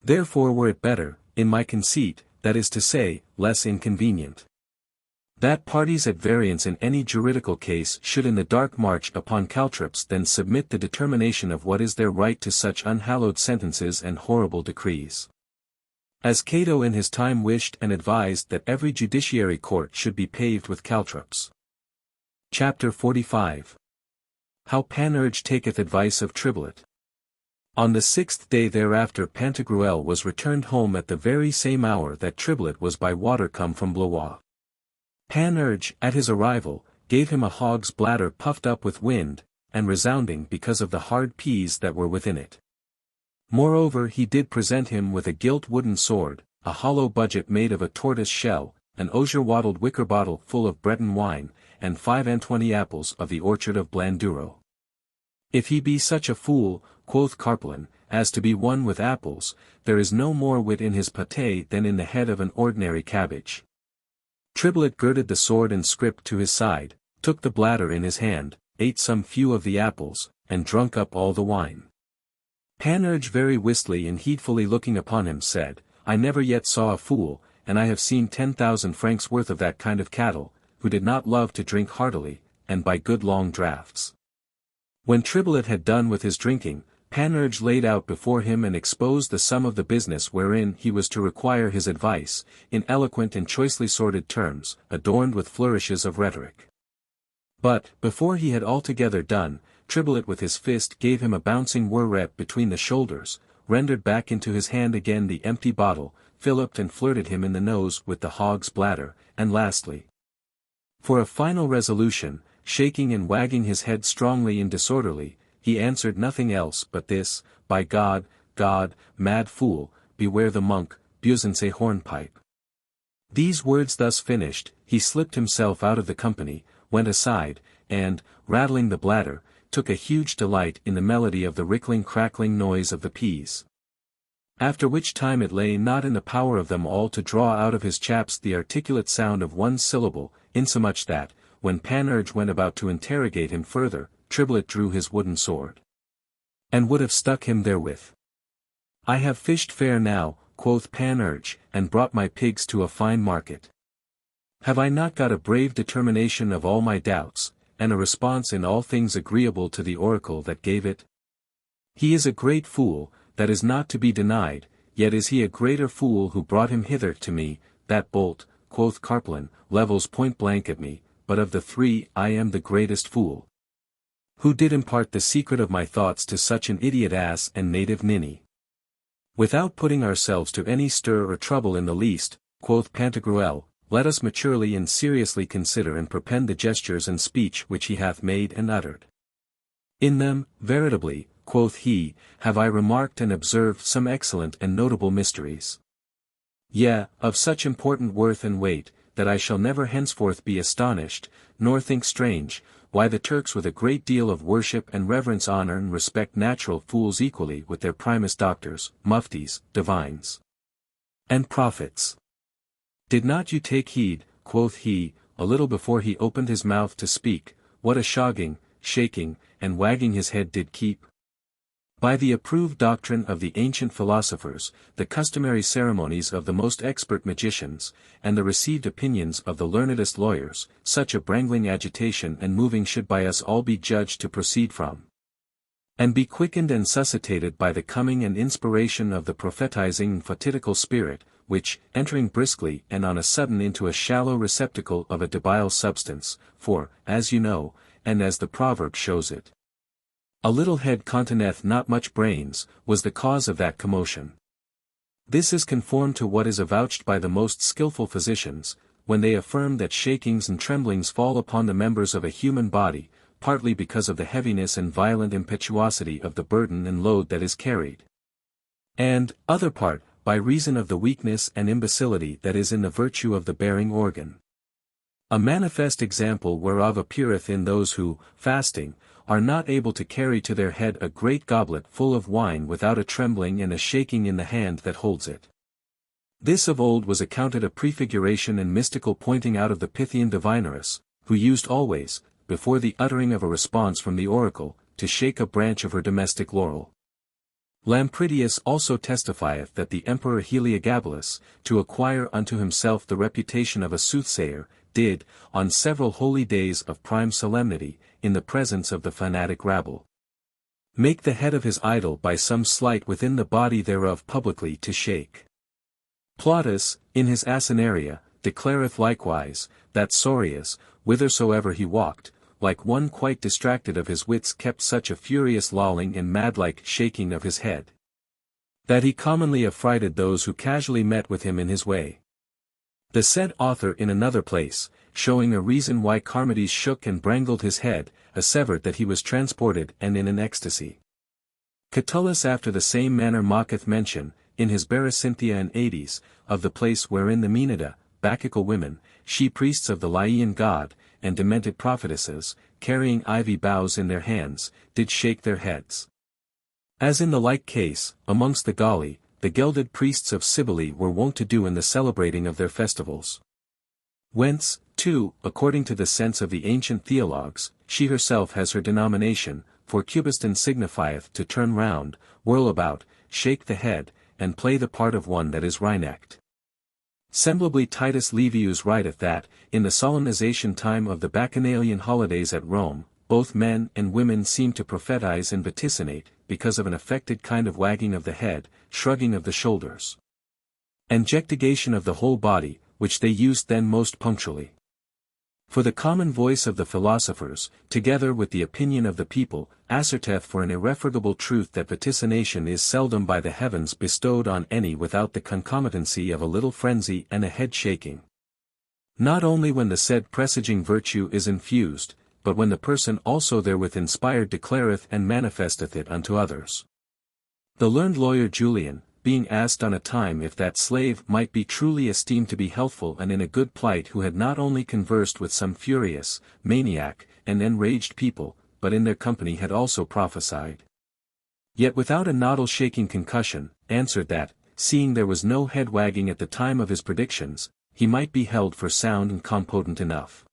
Therefore were it better, in my conceit, that is to say, less inconvenient, that parties at variance in any juridical case should in the dark march upon caltrops than submit the determination of what is their right to such unhallowed sentences and horrible decrees. As Cato in his time wished and advised that every judiciary court should be paved with caltrops. Chapter 45. How Panurge taketh advice of Triblet. On the 6th day thereafter Pantagruel was returned home at the very same hour that Triblet was by water come from Blois. Panurge, at his arrival, gave him a hog's bladder puffed up with wind, and resounding because of the hard peas that were within it. Moreover he did present him with a gilt wooden sword, a hollow budget made of a tortoise shell, an osier-wattled wicker bottle full of Breton wine, and 25 apples of the orchard of Blanduro. If he be such a fool, quoth Carpelin, as to be one with apples, there is no more wit in his pate than in the head of an ordinary cabbage. Triblet girded the sword and scrip to his side, took the bladder in his hand, ate some few of the apples, and drunk up all the wine. Panurge very wistly and heedfully looking upon him said, I never yet saw a fool, and I have seen 10,000 francs worth of that kind of cattle, who did not love to drink heartily, and by good long draughts. When Triblet had done with his drinking, Panurge laid out before him and exposed the sum of the business wherein he was to require his advice, in eloquent and choicely sorted terms, adorned with flourishes of rhetoric. But, before he had altogether done, Triblet with his fist gave him a bouncing whirrap between the shoulders, rendered back into his hand again the empty bottle, filliped and flirted him in the nose with the hog's bladder, and lastly, for a final resolution, shaking and wagging his head strongly and disorderly, he answered nothing else but this, by God, mad fool, beware the monk, Busanse hornpipe. These words thus finished, he slipped himself out of the company, went aside, and, rattling the bladder, took a huge delight in the melody of the rickling crackling noise of the peas. After which time it lay not in the power of them all to draw out of his chaps the articulate sound of one syllable, insomuch that, when Panurge went about to interrogate him further, Triblet drew his wooden sword, and would have stuck him therewith. "I have fished fair now," quoth Panurge, "and brought my pigs to a fine market. Have I not got a brave determination of all my doubts, and a response in all things agreeable to the oracle that gave it? He is a great fool, that is not to be denied, yet is he a greater fool who brought him hither to me. That bolt," quoth Carplin, "levels point blank at me, but of the three I am the greatest fool. Who did impart the secret of my thoughts to such an idiot ass and native ninny?" "Without putting ourselves to any stir or trouble in the least," quoth Pantagruel, "let us maturely and seriously consider and prepend the gestures and speech which he hath made and uttered. In them, veritably, quoth he, have I remarked and observed some excellent and notable mysteries. Yea, of such important worth and weight, that I shall never henceforth be astonished, nor think strange, why the Turks with a great deal of worship and reverence honor and respect natural fools equally with their primus doctors, muftis, divines, and prophets. Did not you take heed, quoth he, a little before he opened his mouth to speak, what a shogging, shaking, and wagging his head did keep? By the approved doctrine of the ancient philosophers, the customary ceremonies of the most expert magicians, and the received opinions of the learnedest lawyers, such a brangling agitation and moving should by us all be judged to proceed from, and be quickened and suscitated by the coming and inspiration of the prophetizing and fatidical spirit, which, entering briskly and on a sudden into a shallow receptacle of a debile substance, for, as you know, and as the proverb shows it, "A little head containeth not much brains," was the cause of that commotion. This is conformed to what is avouched by the most skilful physicians, when they affirm that shakings and tremblings fall upon the members of a human body, partly because of the heaviness and violent impetuosity of the burden and load that is carried, and, other part, by reason of the weakness and imbecility that is in the virtue of the bearing organ. A manifest example whereof appeareth in those who, fasting, are not able to carry to their head a great goblet full of wine without a trembling and a shaking in the hand that holds it. This of old was accounted a prefiguration and mystical pointing out of the Pythian divineress, who used always, before the uttering of a response from the oracle, to shake a branch of her domestic laurel. Lampridius also testifieth that the Emperor Heliogabalus, to acquire unto himself the reputation of a soothsayer, did, on several holy days of prime solemnity, in the presence of the fanatic rabble, make the head of his idol by some sleight within the body thereof publicly to shake. Plautus, in his Asinaria, declareth likewise, that Sorius, whithersoever he walked, like one quite distracted of his wits kept such a furious lolling and mad-like shaking of his head, that he commonly affrighted those who casually met with him in his way. The said author in another place, showing a reason why Charmides shook and brangled his head, assevered that he was transported and in an ecstasy. Catullus after the same manner maketh mention, in his Berecynthia and Hades, of the place wherein the Menada, Bacchical women, she-priests of the Laian god, and demented prophetesses, carrying ivy boughs in their hands, did shake their heads. As in the like case, amongst the Galli, the gelded priests of Cybele were wont to do in the celebrating of their festivals. Whence, too, according to the sense of the ancient theologues, she herself has her denomination, for Cubiston signifieth to turn round, whirl about, shake the head, and play the part of one that is wry-necked. Semblably Titus Livius writeth that, in the solemnization time of the Bacchanalian holidays at Rome, both men and women seemed to prophetize and vaticinate, because of an affected kind of wagging of the head, shrugging of the shoulders, and jectigation of the whole body, which they used then most punctually. For the common voice of the philosophers, together with the opinion of the people, asserteth for an irrefragable truth that vaticination is seldom by the heavens bestowed on any without the concomitancy of a little frenzy and a head shaking. Not only when the said presaging virtue is infused, but when the person also therewith inspired declareth and manifesteth it unto others. The learned lawyer Julian, being asked on a time if that slave might be truly esteemed to be healthful and in a good plight who had not only conversed with some furious, maniac, and enraged people, but in their company had also prophesied. Yet without a noddle-shaking concussion, answered that, seeing there was no head-wagging at the time of his predictions, he might be held for sound and compotent enough.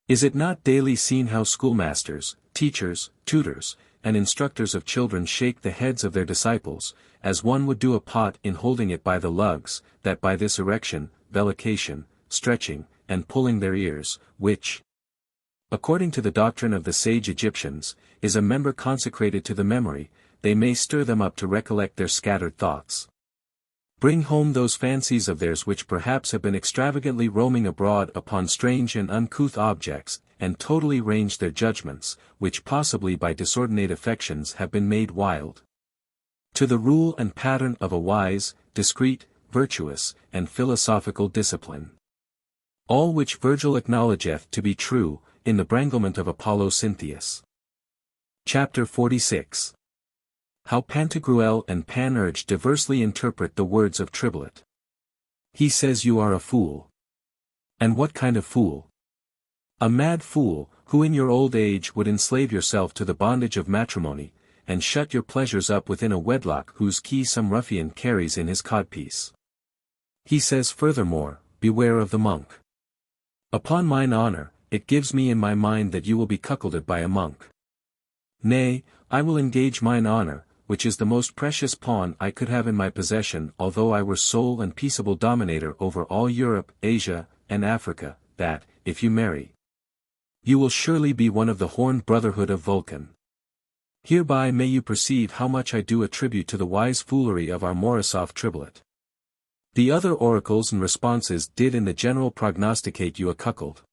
Is it not daily seen how schoolmasters, teachers, tutors, and instructors of children shake the heads of their disciples, as one would do a pot in holding it by the lugs, that by this erection, vellication, stretching, and pulling their ears, which, according to the doctrine of the sage Egyptians, is a member consecrated to the memory, they may stir them up to recollect their scattered thoughts. Bring home those fancies of theirs which perhaps have been extravagantly roaming abroad upon strange and uncouth objects, and totally range their judgments, which possibly by disordinate affections have been made wild. To the rule and pattern of a wise, discreet, virtuous, and philosophical discipline. All which Virgil acknowledgeth to be true, in the branglement of Apollo Cynthius. Chapter 46. How Pantagruel and Panurge diversely interpret the words of Triblet. He says you are a fool. And what kind of fool? A mad fool, who in your old age would enslave yourself to the bondage of matrimony, and shut your pleasures up within a wedlock whose key some ruffian carries in his codpiece. He says furthermore, beware of the monk. Upon mine honour, it gives me in my mind that you will be cuckolded by a monk. Nay, I will engage mine honour, which is the most precious pawn I could have in my possession although I were sole and peaceable dominator over all Europe, Asia, and Africa, that, if you marry, you will surely be one of the horned brotherhood of Vulcan. Hereby may you perceive how much I do attribute to the wise foolery of our Morosoph Triblet. The other oracles and responses did in the general prognosticate you a cuckold.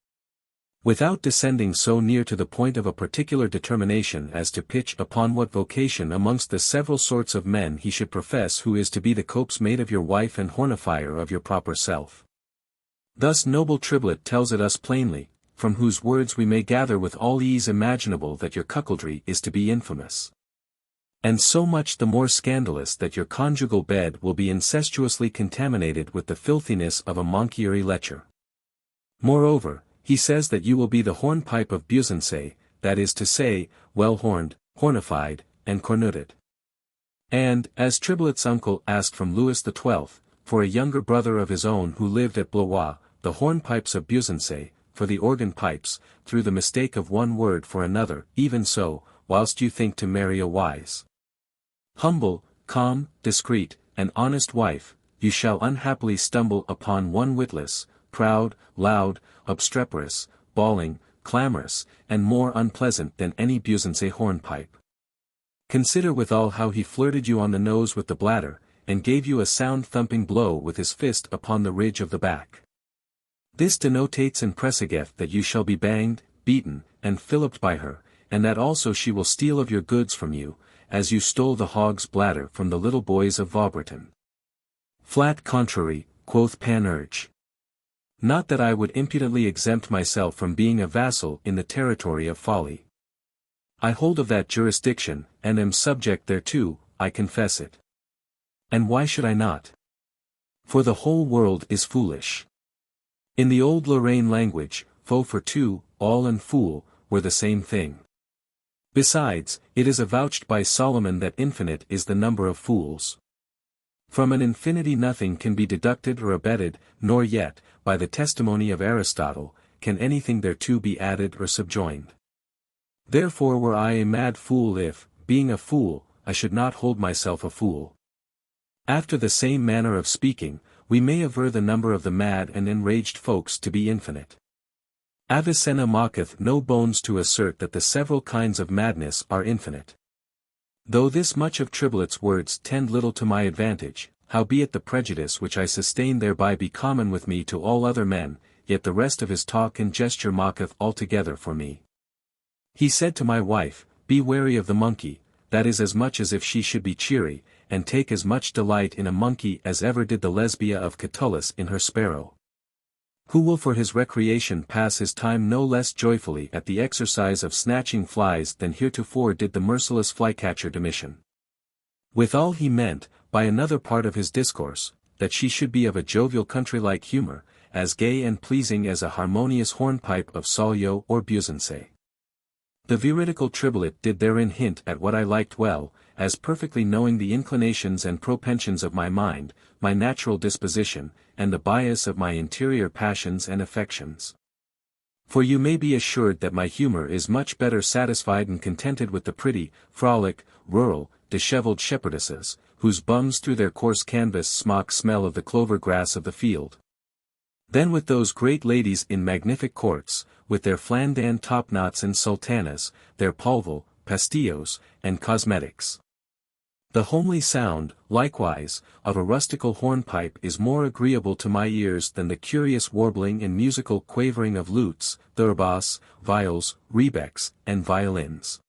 Without descending so near to the point of a particular determination as to pitch upon what vocation amongst the several sorts of men he should profess who is to be the cope's mate of your wife and hornifier of your proper self. Thus noble Triblet tells it us plainly, from whose words we may gather with all ease imaginable that your cuckoldry is to be infamous. And so much the more scandalous that your conjugal bed will be incestuously contaminated with the filthiness of a monkeyry lecher. Moreover, he says that you will be the hornpipe of Busancy, that is to say, well-horned, hornified, and cornuted. And, as Triblet's uncle asked from Louis XII, for a younger brother of his own who lived at Blois, the hornpipes of Busancy, for the organ pipes, through the mistake of one word for another, even so, whilst you think to marry a wise, humble, calm, discreet, and honest wife, you shall unhappily stumble upon one witless, proud, loud, obstreperous, bawling, clamorous, and more unpleasant than any Busancy hornpipe. Consider withal how he flirted you on the nose with the bladder, and gave you a sound thumping blow with his fist upon the ridge of the back. This denotates and presageth that you shall be banged, beaten, and filliped by her, and that also she will steal of your goods from you, as you stole the hog's bladder from the little boys of Vaubriton. Flat contrary, quoth Panurge. Not that I would impudently exempt myself from being a vassal in the territory of folly. I hold of that jurisdiction, and am subject thereto, I confess it. And why should I not? For the whole world is foolish. In the old Lorraine language, faux for two, all and fool, were the same thing. Besides, it is avouched by Solomon that infinite is the number of fools. From an infinity nothing can be deducted or abetted, nor yet, by the testimony of Aristotle, can anything thereto be added or subjoined. Therefore were I a mad fool if, being a fool, I should not hold myself a fool. After the same manner of speaking, we may aver the number of the mad and enraged folks to be infinite. Avicenna mocketh no bones to assert that the several kinds of madness are infinite. Though this much of Triblet's words tend little to my advantage, howbeit the prejudice which I sustain thereby be common with me to all other men, yet the rest of his talk and gesture mocketh altogether for me. He said to my wife, be wary of the monkey, that is as much as if she should be cheery, and take as much delight in a monkey as ever did the Lesbia of Catullus in her sparrow. Who will for his recreation pass his time no less joyfully at the exercise of snatching flies than heretofore did the merciless flycatcher Domitian. Withal he meant, by another part of his discourse, that she should be of a jovial country-like humour, as gay and pleasing as a harmonious hornpipe of Salio or Busancy. The veridical tribulate did therein hint at what I liked well, as perfectly knowing the inclinations and propensions of my mind, my natural disposition, and the bias of my interior passions and affections. For you may be assured that my humour is much better satisfied and contented with the pretty, frolic, rural, dishevelled shepherdesses, whose bums through their coarse canvas smock smell of the clover grass of the field, than with those great ladies in magnific courts, with their Flandin topknots and sultanas, their palval, pastillos, and cosmetics. The homely sound, likewise, of a rustical hornpipe is more agreeable to my ears than the curious warbling and musical quavering of lutes, thurbos, viols, rebecks, and violins.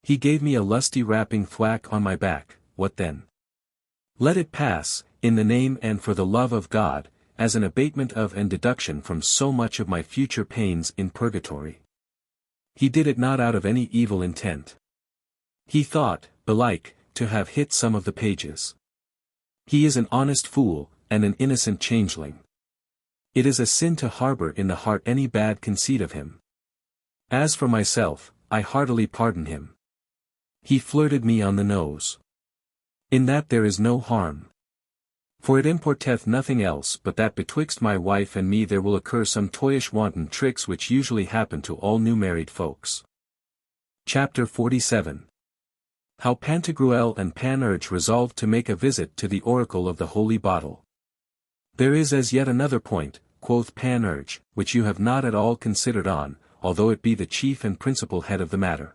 He gave me a lusty rapping thwack on my back. What then? Let it pass, in the name and for the love of God, as an abatement of and deduction from so much of my future pains in purgatory. He did it not out of any evil intent. He thought, belike, to have hit some of the pages. He is an honest fool, and an innocent changeling. It is a sin to harbour in the heart any bad conceit of him. As for myself, I heartily pardon him. He flirted me on the nose. In that there is no harm. For it importeth nothing else but that betwixt my wife and me there will occur some toyish wanton tricks which usually happen to all new married folks. Chapter 47. How Pantagruel and Panurge resolved to make a visit to the oracle of the holy bottle. There is as yet another point, quoth Panurge, which you have not at all considered on, although it be the chief and principal head of the matter.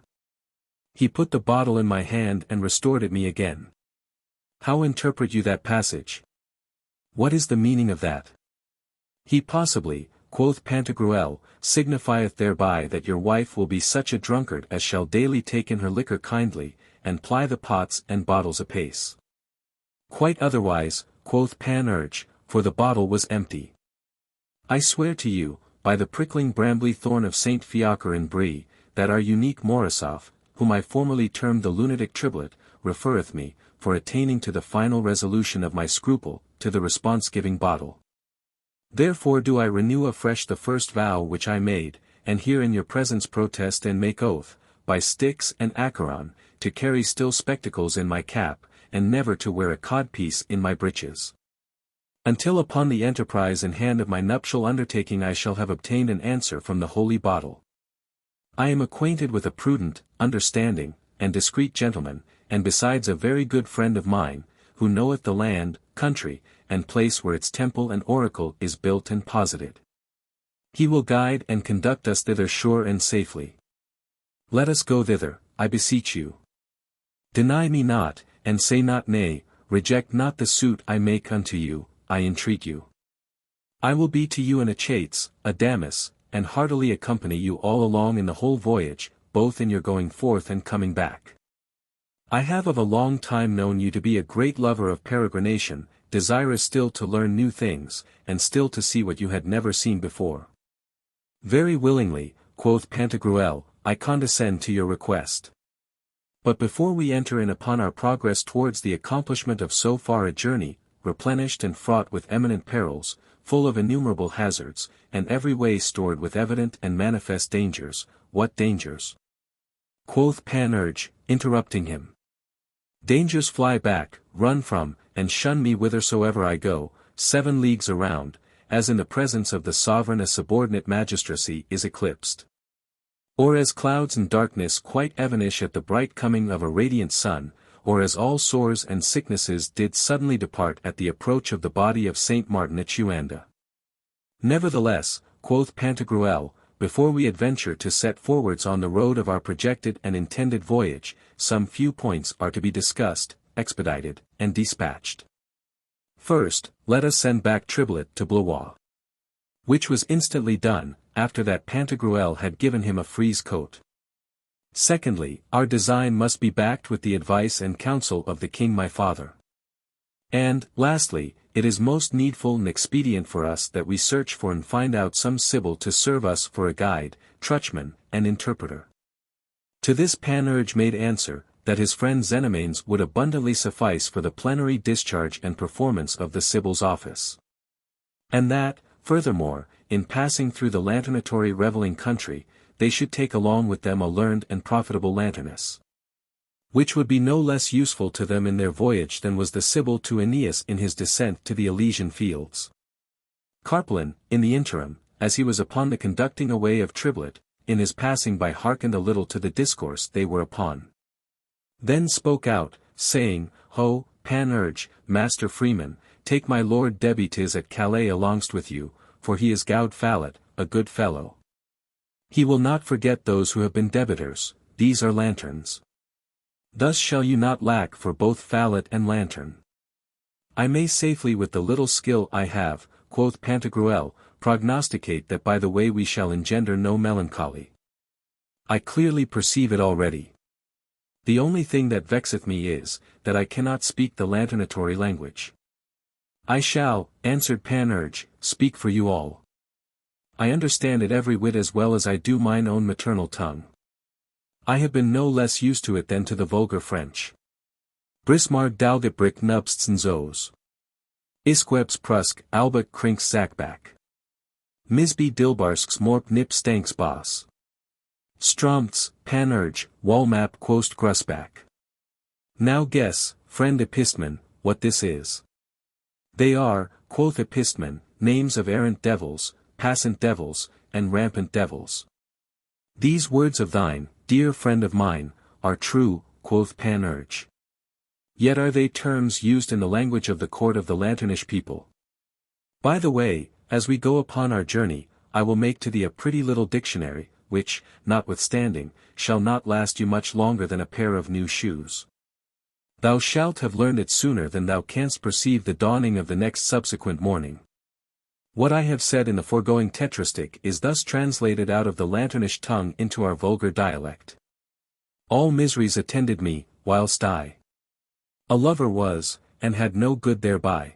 He put the bottle in my hand and restored it me again. How interpret you that passage? What is the meaning of that? He possibly, quoth Pantagruel, signifieth thereby that your wife will be such a drunkard as shall daily take in her liquor kindly, and ply the pots and bottles apace. Quite otherwise, quoth Panurge, for the bottle was empty. I swear to you, by the prickling brambly thorn of Saint Fiacre in Brie, that our unique Morosoph, whom I formerly termed the lunatic triblet, referreth me, for attaining to the final resolution of my scruple, to the response-giving bottle. Therefore do I renew afresh the first vow which I made, and here in your presence protest and make oath, by Styx and Acheron, to carry still spectacles in my cap, and never to wear a codpiece in my breeches. Until upon the enterprise and hand of my nuptial undertaking I shall have obtained an answer from the holy bottle. I am acquainted with a prudent, understanding, and discreet gentleman, and besides a very good friend of mine, who knoweth the land, country, and place where its temple and oracle is built and posited. He will guide and conduct us thither sure and safely. Let us go thither, I beseech you. Deny me not, and say not nay, reject not the suit I make unto you, I entreat you. I will be to you an Achates, a Damas, and heartily accompany you all along in the whole voyage, both in your going forth and coming back. I have of a long time known you to be a great lover of peregrination, desirous still to learn new things, and still to see what you had never seen before. Very willingly, quoth Pantagruel, I condescend to your request. But before we enter in upon our progress towards the accomplishment of so far a journey, replenished and fraught with eminent perils, full of innumerable hazards, and every way stored with evident and manifest dangers, what dangers? Quoth Panurge, interrupting him. Dangers fly back, run from, and shun me whithersoever I go, 7 leagues around, as in the presence of the sovereign a subordinate magistracy is eclipsed. Or as clouds and darkness quite evanish at the bright coming of a radiant sun, or as all sores and sicknesses did suddenly depart at the approach of the body of Saint Martin at Chuanda. Nevertheless, quoth Pantagruel, before we adventure to set forwards on the road of our projected and intended voyage, some few points are to be discussed, expedited, and dispatched. First, let us send back Triblet to Blois. Which was instantly done, after that Pantagruel had given him a frieze coat. Secondly, our design must be backed with the advice and counsel of the king my father. And, lastly, it is most needful and expedient for us that we search for and find out some Sibyl to serve us for a guide, truchman, and interpreter. To this Panurge made answer, that his friend Xenomanes would abundantly suffice for the plenary discharge and performance of the Sibyl's office. And that, furthermore, in passing through the lanternatory revelling country, they should take along with them a learned and profitable lanterness, which would be no less useful to them in their voyage than was the Sibyl to Aeneas in his descent to the Elysian fields. Carpalin, in the interim, as he was upon the conducting away of Triblet, in his passing by hearkened a little to the discourse they were upon. Then spoke out, saying, Ho, Panurge, Master Freeman, take my Lord Debtors at Calais alongst with you, for he is Gaud Fallet, a good fellow. He will not forget those who have been debitors, these are lanterns. Thus shall you not lack for both fallet and lantern. I may safely with the little skill I have, quoth Pantagruel, prognosticate that by the way we shall engender no melancholy. I clearly perceive it already. The only thing that vexeth me is, that I cannot speak the lanternatory language. I shall, answered Panurge, speak for you all. I understand it every whit as well as I do mine own maternal tongue. I have been no less used to it than to the vulgar French. Brismar dalgetbrick nubsten zoos. Isquebs prusk albert krinks zakbak. Misby dilbarsks morp nip stanks bos. Stromts, Panurge, Walmap quost grusback. Now guess, friend Epistman, what this is. They are, quoth Epistman, names of errant devils, passant devils, and rampant devils. These words of thine, dear friend of mine, are true, quoth Panurge. Yet are they terms used in the language of the court of the lanternish people. By the way, as we go upon our journey, I will make to thee a pretty little dictionary, which, notwithstanding, shall not last you much longer than a pair of new shoes. Thou shalt have learned it sooner than thou canst perceive the dawning of the next subsequent morning. What I have said in the foregoing tetrastic is thus translated out of the lanternish tongue into our vulgar dialect. All miseries attended me, whilst I a lover was, and had no good thereby.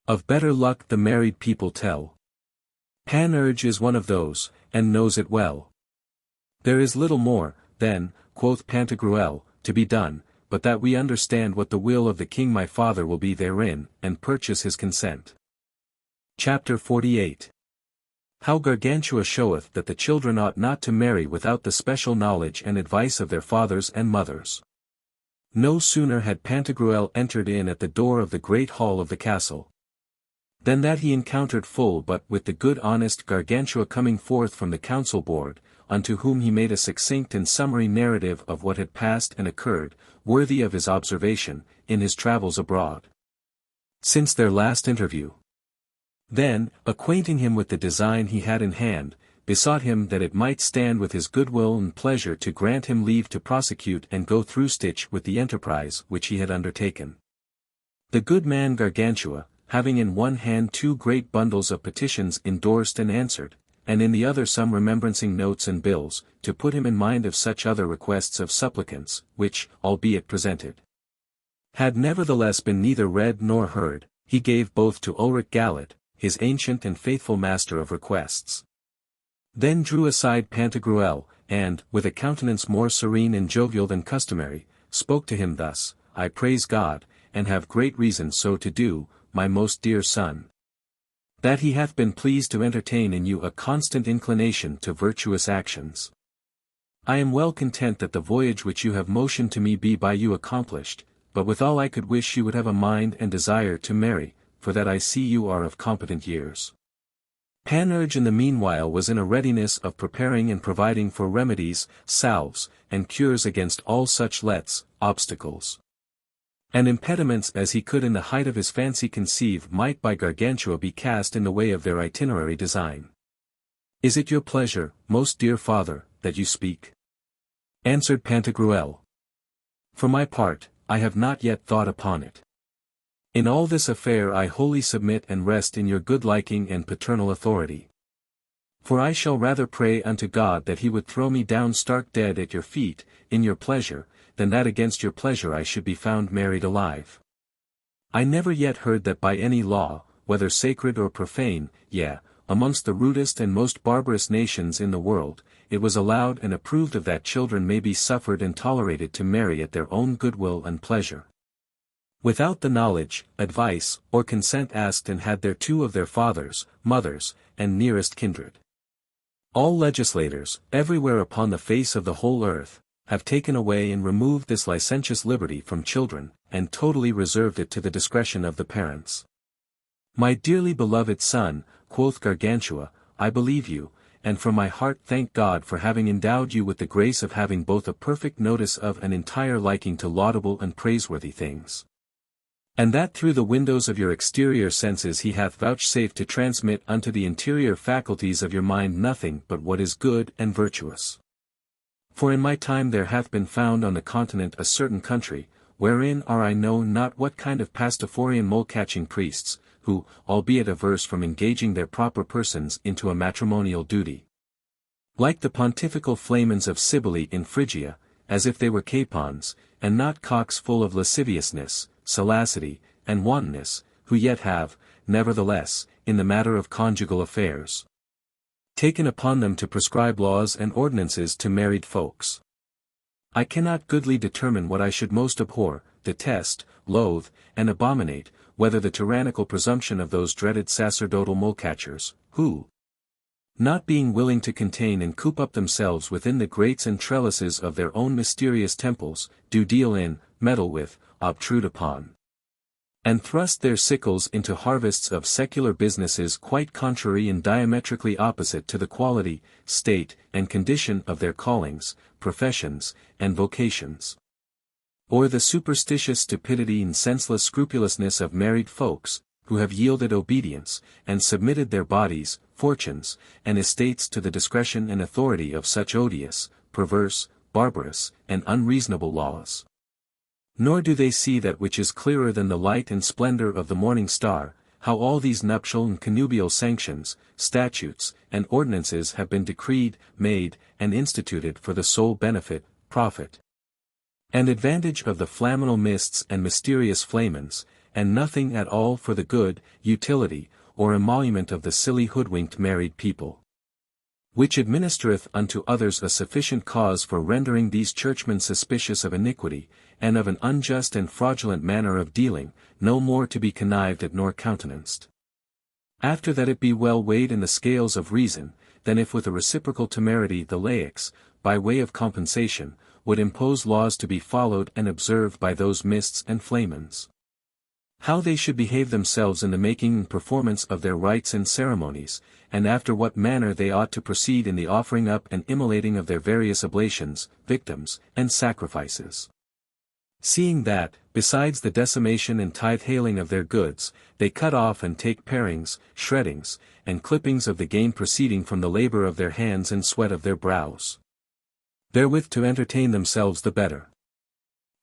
Of better luck the married people tell. Panurge is one of those, and knows it well. There is little more, then, quoth Pantagruel, to be done, but that we understand what the will of the king my father will be therein, and purchase his consent. Chapter 48. How Gargantua showeth that the children ought not to marry without the special knowledge and advice of their fathers and mothers. No sooner had Pantagruel entered in at the door of the great hall of the castle, than that he encountered full but with the good honest Gargantua coming forth from the council board, unto whom he made a succinct and summary narrative of what had passed and occurred, worthy of his observation, in his travels abroad, since their last interview. Then, acquainting him with the design he had in hand, besought him that it might stand with his goodwill and pleasure to grant him leave to prosecute and go through stitch with the enterprise which he had undertaken. The good man Gargantua, having in one hand 2 great bundles of petitions endorsed and answered, and in the other some remembrancing notes and bills, to put him in mind of such other requests of supplicants, which, albeit presented, had nevertheless been neither read nor heard, he gave both to Ulrich Gallet, his ancient and faithful master of requests. Then drew aside Pantagruel, and, with a countenance more serene and jovial than customary, spoke to him thus, I praise God, and have great reason so to do, my most dear son, that he hath been pleased to entertain in you a constant inclination to virtuous actions. I am well content that the voyage which you have motioned to me be by you accomplished, but withal I could wish you would have a mind and desire to marry, for that I see you are of competent years. Panurge in the meanwhile was in a readiness of preparing and providing for remedies, salves, and cures against all such lets, obstacles, and impediments as he could in the height of his fancy conceive might by Gargantua be cast in the way of their itinerary design. Is it your pleasure, most dear father, that you speak? Answered Pantagruel. For my part, I have not yet thought upon it. In all this affair I wholly submit and rest in your good liking and paternal authority. For I shall rather pray unto God that he would throw me down stark dead at your feet, in your pleasure, than that against your pleasure I should be found married alive. I never yet heard that by any law, whether sacred or profane, yea, amongst the rudest and most barbarous nations in the world, it was allowed and approved of that children may be suffered and tolerated to marry at their own goodwill and pleasure, without the knowledge, advice, or consent asked and had thereto of their fathers, mothers, and nearest kindred. All legislators, everywhere upon the face of the whole earth, have taken away and removed this licentious liberty from children, and totally reserved it to the discretion of the parents. My dearly beloved son, quoth Gargantua, I believe you, and from my heart thank God for having endowed you with the grace of having both a perfect notice of and entire liking to laudable and praiseworthy things. And that through the windows of your exterior senses he hath vouchsafed to transmit unto the interior faculties of your mind nothing but what is good and virtuous. For in my time there hath been found on the continent a certain country, wherein are I know not what kind of Pastaforian mole-catching priests, who, albeit averse from engaging their proper persons into a matrimonial duty, like the pontifical flamens of Cybele in Phrygia, as if they were capons, and not cocks full of lasciviousness, salacity, and wantonness, who yet have, nevertheless, in the matter of conjugal affairs, taken upon them to prescribe laws and ordinances to married folks. I cannot goodly determine what I should most abhor, detest, loathe, and abominate, whether the tyrannical presumption of those dreaded sacerdotal mole-catchers, who, not being willing to contain and coop up themselves within the grates and trellises of their own mysterious temples, do deal in, meddle with, obtrude upon, and thrust their sickles into harvests of secular businesses quite contrary and diametrically opposite to the quality, state, and condition of their callings, professions, and vocations. Or the superstitious stupidity and senseless scrupulousness of married folks, who have yielded obedience, and submitted their bodies, fortunes, and estates to the discretion and authority of such odious, perverse, barbarous, and unreasonable laws. Nor do they see that which is clearer than the light and splendor of the morning star, how all these nuptial and connubial sanctions, statutes, and ordinances have been decreed, made, and instituted for the sole benefit, profit, and advantage of the flaminal mists and mysterious flamens, and nothing at all for the good, utility, or emolument of the silly hoodwinked married people. Which administereth unto others a sufficient cause for rendering these churchmen suspicious of iniquity, and of an unjust and fraudulent manner of dealing, no more to be connived at nor countenanced. After that it be well weighed in the scales of reason, than if with a reciprocal temerity the laics, by way of compensation, would impose laws to be followed and observed by those mists and flamens. How they should behave themselves in the making and performance of their rites and ceremonies, and after what manner they ought to proceed in the offering up and immolating of their various oblations, victims, and sacrifices. Seeing that, besides the decimation and tithe-hailing of their goods, they cut off and take parings, shreddings, and clippings of the gain proceeding from the labor of their hands and sweat of their brows, therewith to entertain themselves the better.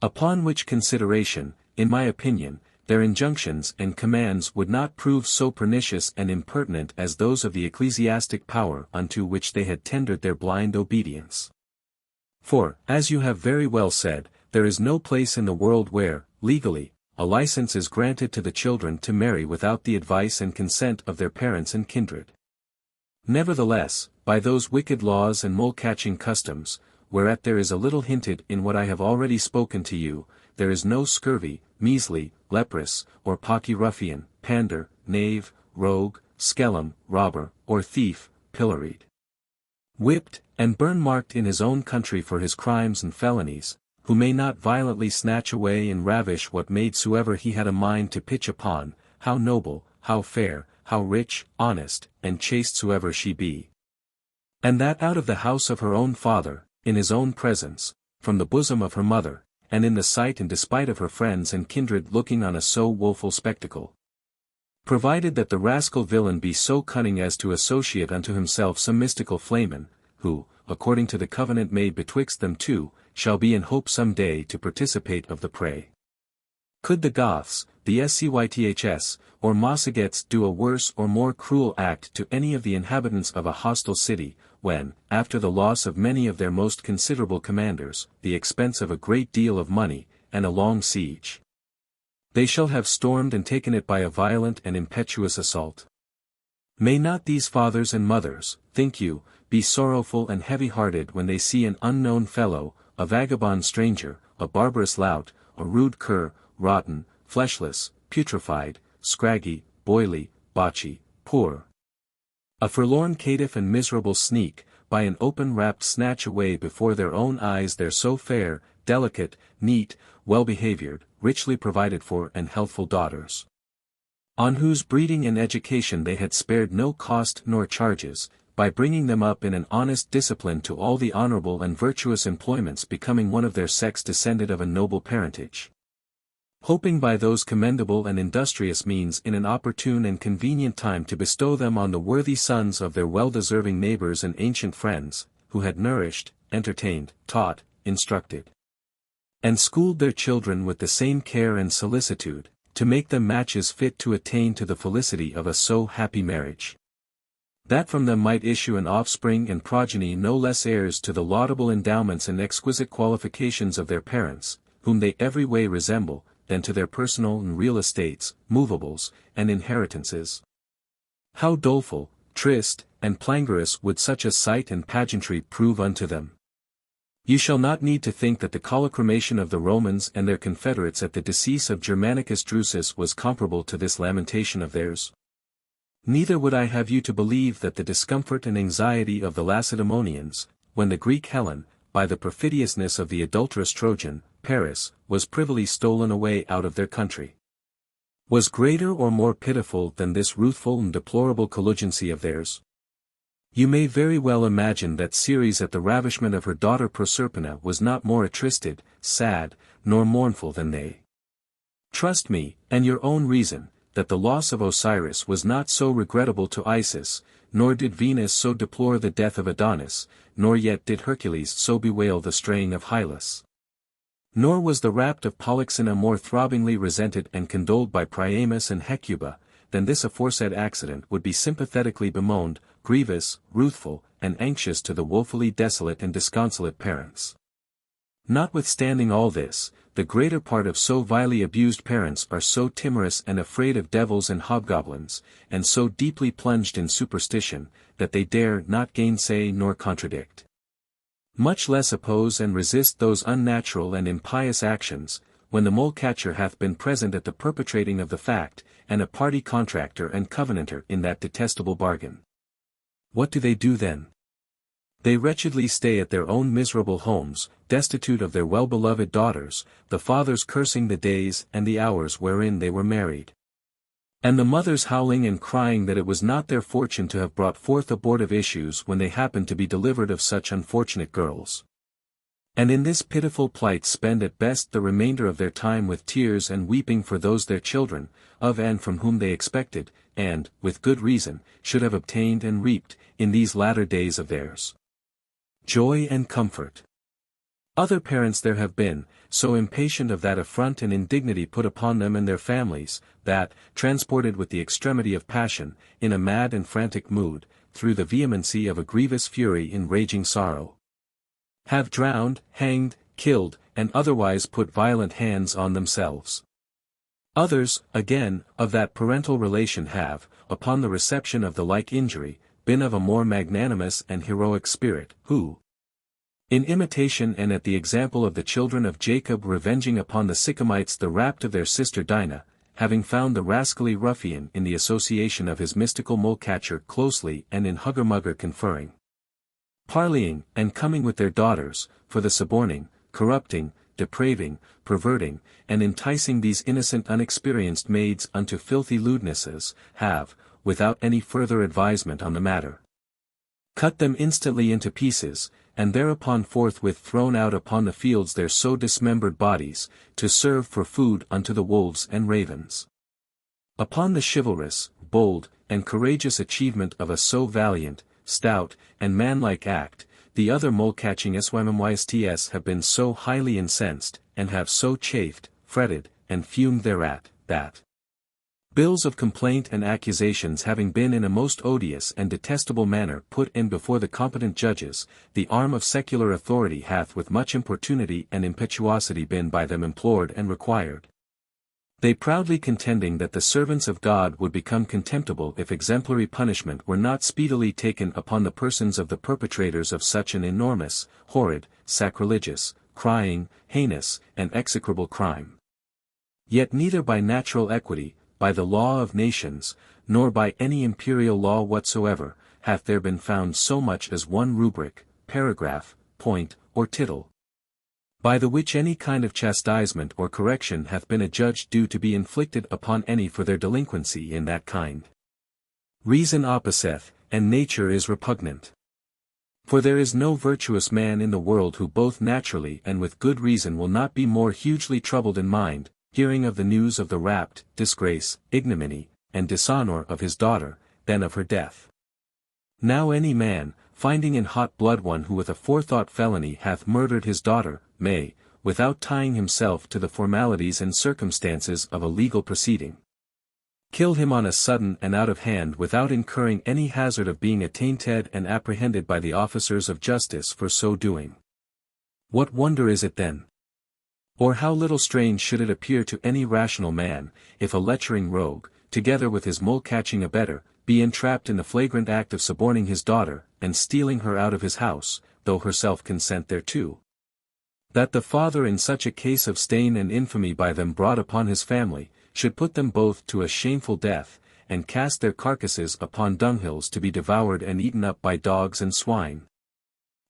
Upon which consideration, in my opinion, their injunctions and commands would not prove so pernicious and impertinent as those of the ecclesiastic power unto which they had tendered their blind obedience. For, as you have very well said, there is no place in the world where, legally, a license is granted to the children to marry without the advice and consent of their parents and kindred. Nevertheless, by those wicked laws and mole-catching customs, whereat there is a little hinted in what I have already spoken to you, there is no scurvy, measly, leprous, or pocky ruffian, pander, knave, rogue, skellum, robber, or thief, pilloried, whipped, and burn-marked in his own country for his crimes and felonies, who may not violently snatch away and ravish what maid soever he had a mind to pitch upon, how noble, how fair, how rich, honest, and chaste soever she be. And that out of the house of her own father, in his own presence, from the bosom of her mother, and in the sight and despite of her friends and kindred looking on a so woeful spectacle. Provided that the rascal villain be so cunning as to associate unto himself some mystical flamen, who, according to the covenant made betwixt them two, shall be in hope some day to participate of the prey. Could the Goths, the Scyths, or Mossagetes do a worse or more cruel act to any of the inhabitants of a hostile city, when, after the loss of many of their most considerable commanders, the expense of a great deal of money, and a long siege, they shall have stormed and taken it by a violent and impetuous assault? May not these fathers and mothers, think you, be sorrowful and heavy-hearted when they see an unknown fellow, a vagabond stranger, a barbarous lout, a rude cur, rotten, fleshless, putrefied, scraggy, boily, botchy, poor, A forlorn caitiff and miserable sneak, by an open rapt snatch away before their own eyes their so fair, delicate, neat, well-behaviored, richly provided for and healthful daughters, on whose breeding and education they had spared no cost nor charges, by bringing them up in an honest discipline to all the honorable and virtuous employments becoming one of their sex descended of a noble parentage. Hoping by those commendable and industrious means in an opportune and convenient time to bestow them on the worthy sons of their well-deserving neighbors and ancient friends, who had nourished, entertained, taught, instructed, and schooled their children with the same care and solicitude, to make them matches fit to attain to the felicity of a so happy marriage, that from them might issue an offspring and progeny no less heirs to the laudable endowments and exquisite qualifications of their parents, whom they every way resemble, than to their personal and real estates, movables, and inheritances. How doleful, triste, and clangorous would such a sight and pageantry prove unto them! You shall not need to think that the colloquimation of the Romans and their confederates at the decease of Germanicus Drusus was comparable to this lamentation of theirs. Neither would I have you to believe that the discomfort and anxiety of the Lacedaemonians, when the Greek Helen, by the perfidiousness of the adulterous Trojan, Paris, was privily stolen away out of their country, was greater or more pitiful than this ruthful and deplorable colligency of theirs. You may very well imagine that Ceres at the ravishment of her daughter Proserpina was not more attristed, sad, nor mournful than they. Trust me, and your own reason, that the loss of Osiris was not so regrettable to Isis, nor did Venus so deplore the death of Adonis, nor yet did Hercules so bewail the straying of Hylas. Nor was the rapt of Polyxena more throbbingly resented and condoled by Priamus and Hecuba, than this aforesaid accident would be sympathetically bemoaned, grievous, ruthful, and anxious to the woefully desolate and disconsolate parents. Notwithstanding all this, the greater part of so vilely abused parents are so timorous and afraid of devils and hobgoblins, and so deeply plunged in superstition, that they dare not gainsay nor contradict, much less oppose and resist those unnatural and impious actions, when the mole-catcher hath been present at the perpetrating of the fact, and a party contractor and covenanter in that detestable bargain. What do they do then? They wretchedly stay at their own miserable homes, destitute of their well-beloved daughters, the fathers cursing the days and the hours wherein they were married, and the mothers howling and crying that it was not their fortune to have brought forth abortive issues when they happened to be delivered of such unfortunate girls. And in this pitiful plight spend at best the remainder of their time with tears and weeping for those their children, of and from whom they expected, and, with good reason, should have obtained and reaped, in these latter days of theirs, joy and comfort. Other parents there have been, so impatient of that affront and indignity put upon them and their families, that, transported with the extremity of passion, in a mad and frantic mood, through the vehemency of a grievous fury in raging sorrow, have drowned, hanged, killed, and otherwise put violent hands on themselves. Others, again, of that parental relation have, upon the reception of the like injury, been of a more magnanimous and heroic spirit, who, in imitation and at the example of the children of Jacob revenging upon the Sycomites the rapt of their sister Dinah, having found the rascally ruffian in the association of his mystical mole-catcher closely and in hugger-mugger conferring, parleying, and coming with their daughters, for the suborning, corrupting, depraving, perverting, and enticing these innocent unexperienced maids unto filthy lewdnesses, have, without any further advisement on the matter, cut them instantly into pieces, and thereupon forthwith thrown out upon the fields their so dismembered bodies, to serve for food unto the wolves and ravens. Upon the chivalrous, bold, and courageous achievement of a so valiant, stout, and manlike act, the other mole-catching SYMMYSTS have been so highly incensed, and have so chafed, fretted, and fumed thereat, that, bills of complaint and accusations having been in a most odious and detestable manner put in before the competent judges, the arm of secular authority hath with much importunity and impetuosity been by them implored and required. They proudly contending that the servants of God would become contemptible if exemplary punishment were not speedily taken upon the persons of the perpetrators of such an enormous, horrid, sacrilegious, crying, heinous, and execrable crime. Yet neither by natural equity, by the law of nations, nor by any imperial law whatsoever, hath there been found so much as one rubric, paragraph, point, or tittle, by the which any kind of chastisement or correction hath been adjudged due to be inflicted upon any for their delinquency in that kind. Reason opposeth, and nature is repugnant. For there is no virtuous man in the world who both naturally and with good reason will not be more hugely troubled in mind, hearing of the news of the rapt, disgrace, ignominy, and dishonour of his daughter, than of her death. Now any man, finding in hot blood one who with a forethought felony hath murdered his daughter, may, without tying himself to the formalities and circumstances of a legal proceeding, kill him on a sudden and out of hand without incurring any hazard of being attainted and apprehended by the officers of justice for so doing. What wonder is it then? Or how little strange should it appear to any rational man, if a leechering rogue, together with his mole-catching abettor, be entrapped in the flagrant act of suborning his daughter, and stealing her out of his house, though herself consent thereto? That the father in such a case of stain and infamy by them brought upon his family, should put them both to a shameful death, and cast their carcasses upon dunghills to be devoured and eaten up by dogs and swine.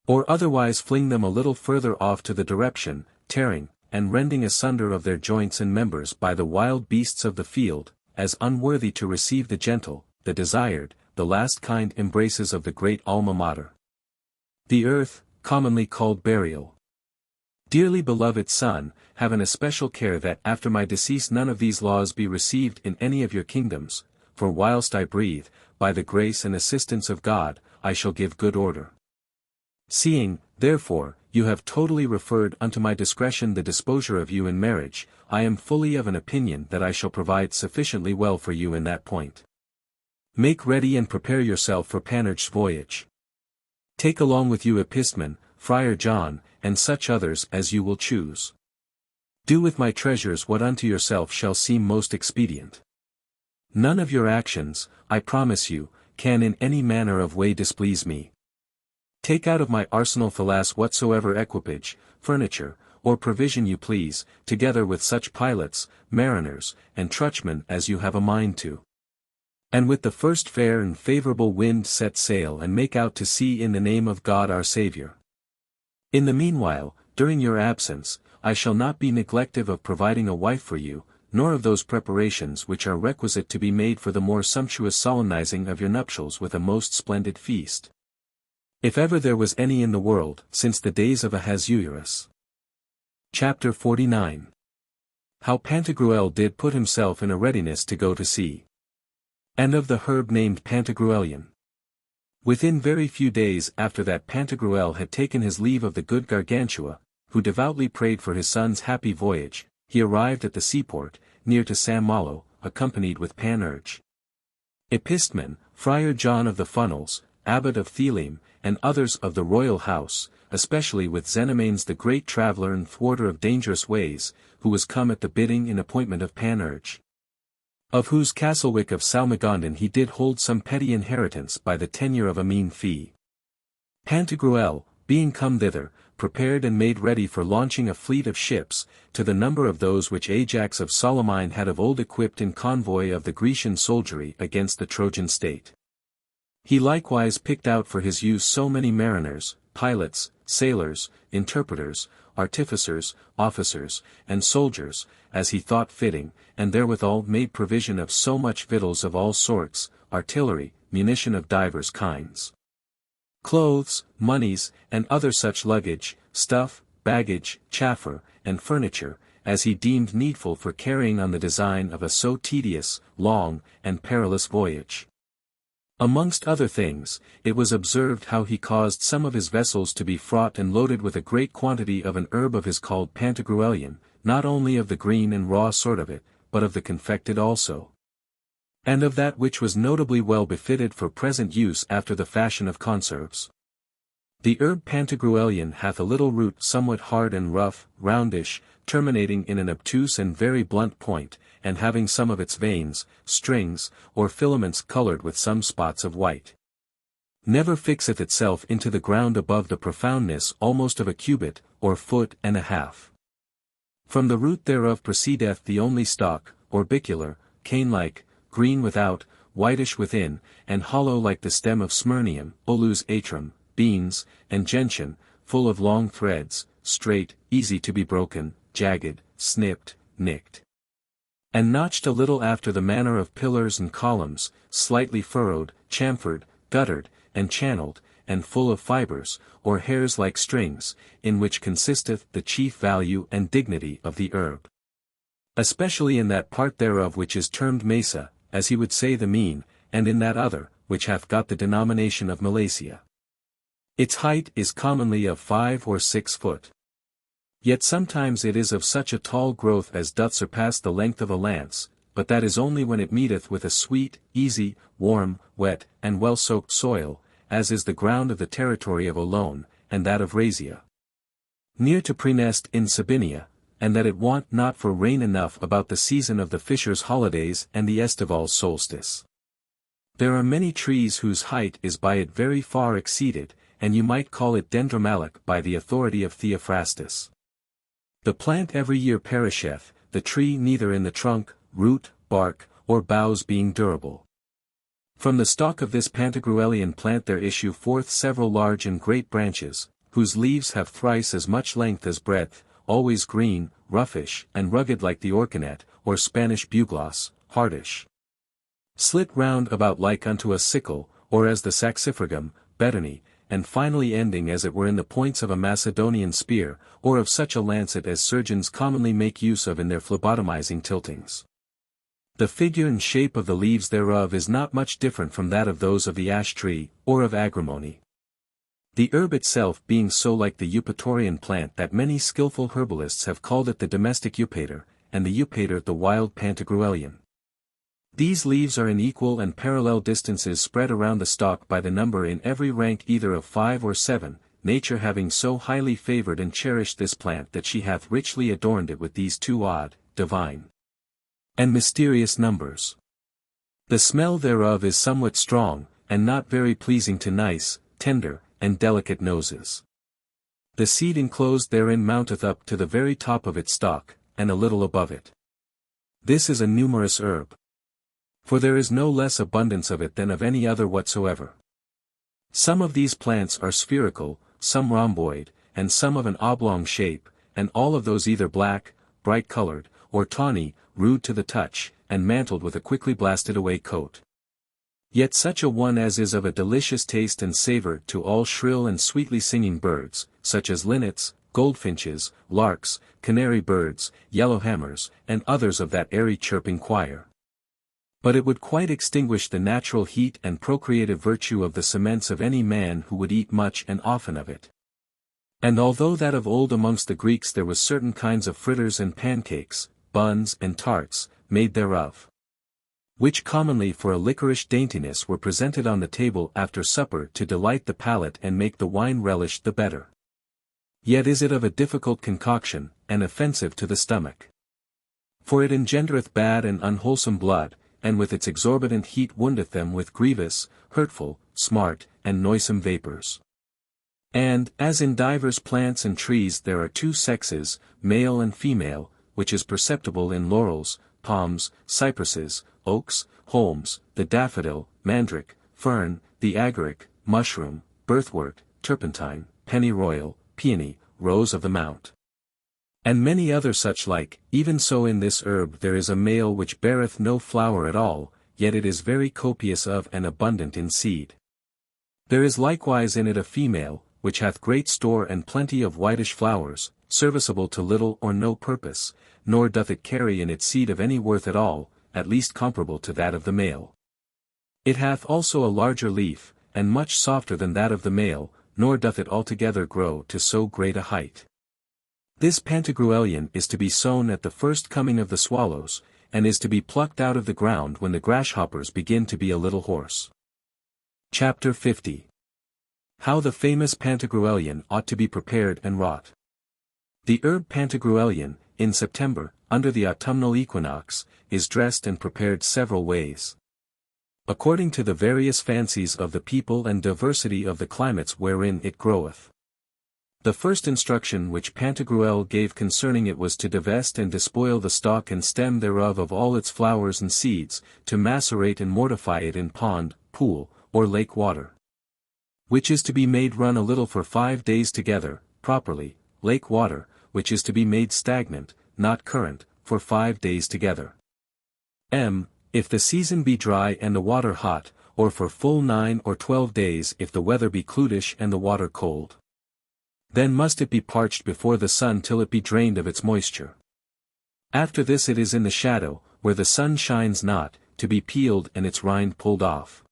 Or otherwise fling them a little further off to the direction, tearing, and rending asunder of their joints and members by the wild beasts of the field, as unworthy to receive the gentle, the desired, the last kind embraces of the great alma mater. The earth, commonly called burial. Dearly beloved son, have an especial care that after my decease none of these laws be received in any of your kingdoms, for whilst I breathe, by the grace and assistance of God, I shall give good order. Seeing, therefore, you have totally referred unto my discretion the disposure of you in marriage, I am fully of an opinion that I shall provide sufficiently well for you in that point. Make ready and prepare yourself for Panurge's voyage. Take along with you Epistemon, Friar John, and such others as you will choose. Do with my treasures what unto yourself shall seem most expedient. None of your actions, I promise you, can in any manner of way displease me. Take out of my arsenal Thalas whatsoever equipage, furniture, or provision you please, together with such pilots, mariners, and truchmen as you have a mind to. And with the first fair and favourable wind set sail and make out to sea in the name of God our Saviour. In the meanwhile, during your absence, I shall not be neglective of providing a wife for you, nor of those preparations which are requisite to be made for the more sumptuous solemnizing of your nuptials with a most splendid feast. If ever there was any in the world, since the days of Ahasuerus. Chapter 49. How Pantagruel did put himself in a readiness to go to sea. And of the herb named Pantagruelian. Within very few days after that Pantagruel had taken his leave of the good Gargantua, who devoutly prayed for his son's happy voyage, he arrived at the seaport, near to St. Malo, accompanied with Panurge. Epistemon, Friar John of the Funnels, Abbot of Theleme, and others of the royal house, especially with Xenomanes the great traveller and thwarter of dangerous ways, who was come at the bidding and appointment of Panurge. Of whose castlewick of Salmigondin he did hold some petty inheritance by the tenure of a mean fee. Pantagruel, being come thither, prepared and made ready for launching a fleet of ships, to the number of those which Ajax of Salamine had of old equipped in convoy of the Grecian soldiery against the Trojan state. He likewise picked out for his use so many mariners, pilots, sailors, interpreters, artificers, officers, and soldiers, as he thought fitting, and therewithal made provision of so much victuals of all sorts, artillery, munition of divers kinds, clothes, moneys, and other such luggage, stuff, baggage, chaffer, and furniture, as he deemed needful for carrying on the design of a so tedious, long, and perilous voyage. Amongst other things, it was observed how he caused some of his vessels to be fraught and loaded with a great quantity of an herb of his called Pantagruelian, not only of the green and raw sort of it, but of the confected also. And of that which was notably well befitted for present use after the fashion of conserves. The herb Pantagruelian hath a little root somewhat hard and rough, roundish, terminating in an obtuse and very blunt point, and having some of its veins, strings, or filaments coloured with some spots of white. Never fixeth itself into the ground above the profoundness almost of a cubit, or foot and a half. From the root thereof proceedeth the only stalk, orbicular, cane-like, green without, whitish within, and hollow like the stem of Smyrnium, Olus atrum, beans, and gentian, full of long threads, straight, easy to be broken, jagged, snipped, nicked, and notched a little after the manner of pillars and columns, slightly furrowed, chamfered, guttered, and channelled, and full of fibres, or hairs like strings, in which consisteth the chief value and dignity of the herb. Especially in that part thereof which is termed Mesa, as he would say the mean, and in that other, which hath got the denomination of Malacia. Its height is commonly of 5 or 6 foot. Yet sometimes it is of such a tall growth as doth surpass the length of a lance, but that is only when it meeteth with a sweet, easy, warm, wet, and well-soaked soil, as is the ground of the territory of Olone, and that of Rasia, near to Praeneste in Sabinia, and that it want not for rain enough about the season of the fishers' holidays and the estival solstice. There are many trees whose height is by it very far exceeded, and you might call it dendromalic by the authority of Theophrastus. The plant every year perisheth, the tree neither in the trunk, root, bark, or boughs being durable. From the stalk of this Pantagruelian plant there issue forth several large and great branches, whose leaves have thrice as much length as breadth, always green, roughish, and rugged like the orcanet, or Spanish bugloss, hardish, slit round about like unto a sickle, or as the saxifragum, betony, and finally ending as it were in the points of a Macedonian spear, or of such a lancet as surgeons commonly make use of in their phlebotomizing tiltings. The figure and shape of the leaves thereof is not much different from that of those of the ash tree, or of agrimony. The herb itself being so like the Eupatorian plant that many skilful herbalists have called it the domestic Eupator, and the Eupator the wild Pantagruelian. These leaves are in equal and parallel distances spread around the stalk by the number in every rank either of 5 or 7, nature having so highly favoured and cherished this plant that she hath richly adorned it with these 2 odd, divine, and mysterious numbers. The smell thereof is somewhat strong, and not very pleasing to nice, tender, and delicate noses. The seed enclosed therein mounteth up to the very top of its stalk, and a little above it. This is a numerous herb, for there is no less abundance of it than of any other whatsoever. Some of these plants are spherical, some rhomboid, and some of an oblong shape, and all of those either black, bright-colored, or tawny, rude to the touch, and mantled with a quickly blasted away coat. Yet such a one as is of a delicious taste and savour to all shrill and sweetly singing birds, such as linnets, goldfinches, larks, canary birds, yellowhammers, and others of that airy chirping choir. But it would quite extinguish the natural heat and procreative virtue of the cements of any man who would eat much and often of it. And although that of old amongst the Greeks there was certain kinds of fritters and pancakes, buns and tarts, made thereof, which commonly for a liquorish daintiness were presented on the table after supper to delight the palate and make the wine relished the better. Yet is it of a difficult concoction, and offensive to the stomach. For it engendereth bad and unwholesome blood, and with its exorbitant heat woundeth them with grievous, hurtful, smart, and noisome vapours. And, as in divers plants and trees there are 2 sexes, male and female, which is perceptible in laurels, palms, cypresses, oaks, holmes, the daffodil, mandrake, fern, the agaric, mushroom, birthwort, turpentine, pennyroyal, peony, rose of the mount, and many other such like. Even so in this herb there is a male which beareth no flower at all, yet it is very copious of and abundant in seed. There is likewise in it a female, which hath great store and plenty of whitish flowers, serviceable to little or no purpose, nor doth it carry in its seed of any worth at all, at least comparable to that of the male. It hath also a larger leaf, and much softer than that of the male, nor doth it altogether grow to so great a height. This Pantagruelian is to be sown at the first coming of the swallows, and is to be plucked out of the ground when the grasshoppers begin to be a little hoarse. Chapter 50. How the famous Pantagruelian ought to be prepared and wrought. The herb Pantagruelian, in September, under the autumnal equinox, is dressed and prepared several ways, according to the various fancies of the people and diversity of the climates wherein it groweth. The first instruction which Pantagruel gave concerning it was to divest and despoil the stalk and stem thereof of all its flowers and seeds, to macerate and mortify it in pond, pool, or lake water. Which is to be made run a little for 5 days together, properly, lake water, which is to be made stagnant, not current, for 5 days together. If the season be dry and the water hot, or for full 9 or 12 days if the weather be cloudish and the water cold. Then must it be parched before the sun till it be drained of its moisture. After this it is in the shadow, where the sun shines not, to be peeled and its rind pulled off.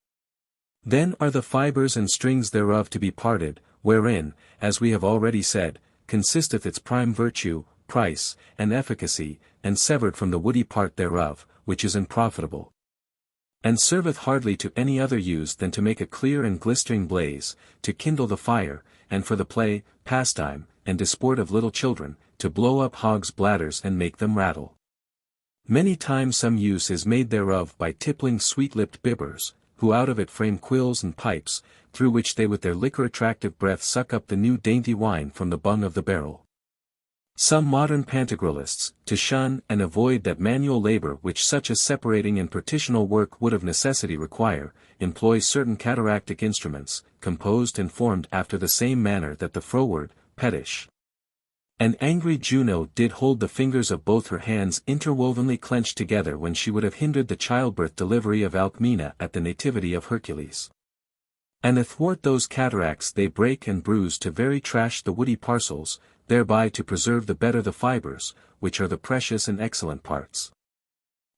Then are the fibres and strings thereof to be parted, wherein, as we have already said, consisteth its prime virtue, price, and efficacy, and severed from the woody part thereof, which is unprofitable. And serveth hardly to any other use than to make a clear and glistering blaze, to kindle the fire, and for the play, pastime, and disport of little children, to blow up hogs' bladders and make them rattle. Many times some use is made thereof by tippling sweet-lipped bibbers, who out of it frame quills and pipes, through which they with their liquor-attractive breath suck up the new dainty wine from the bung of the barrel. Some modern Pantagruelists, to shun and avoid that manual labor which such a separating and partitional work would of necessity require, employ certain cataractic instruments, composed and formed after the same manner that the froward, pettish, and angry Juno did hold the fingers of both her hands interwovenly clenched together when she would have hindered the childbirth delivery of Alcmena at the nativity of Hercules. And athwart those cataracts they break and bruise to very trash the woody parcels, thereby to preserve the better the fibres, which are the precious and excellent parts.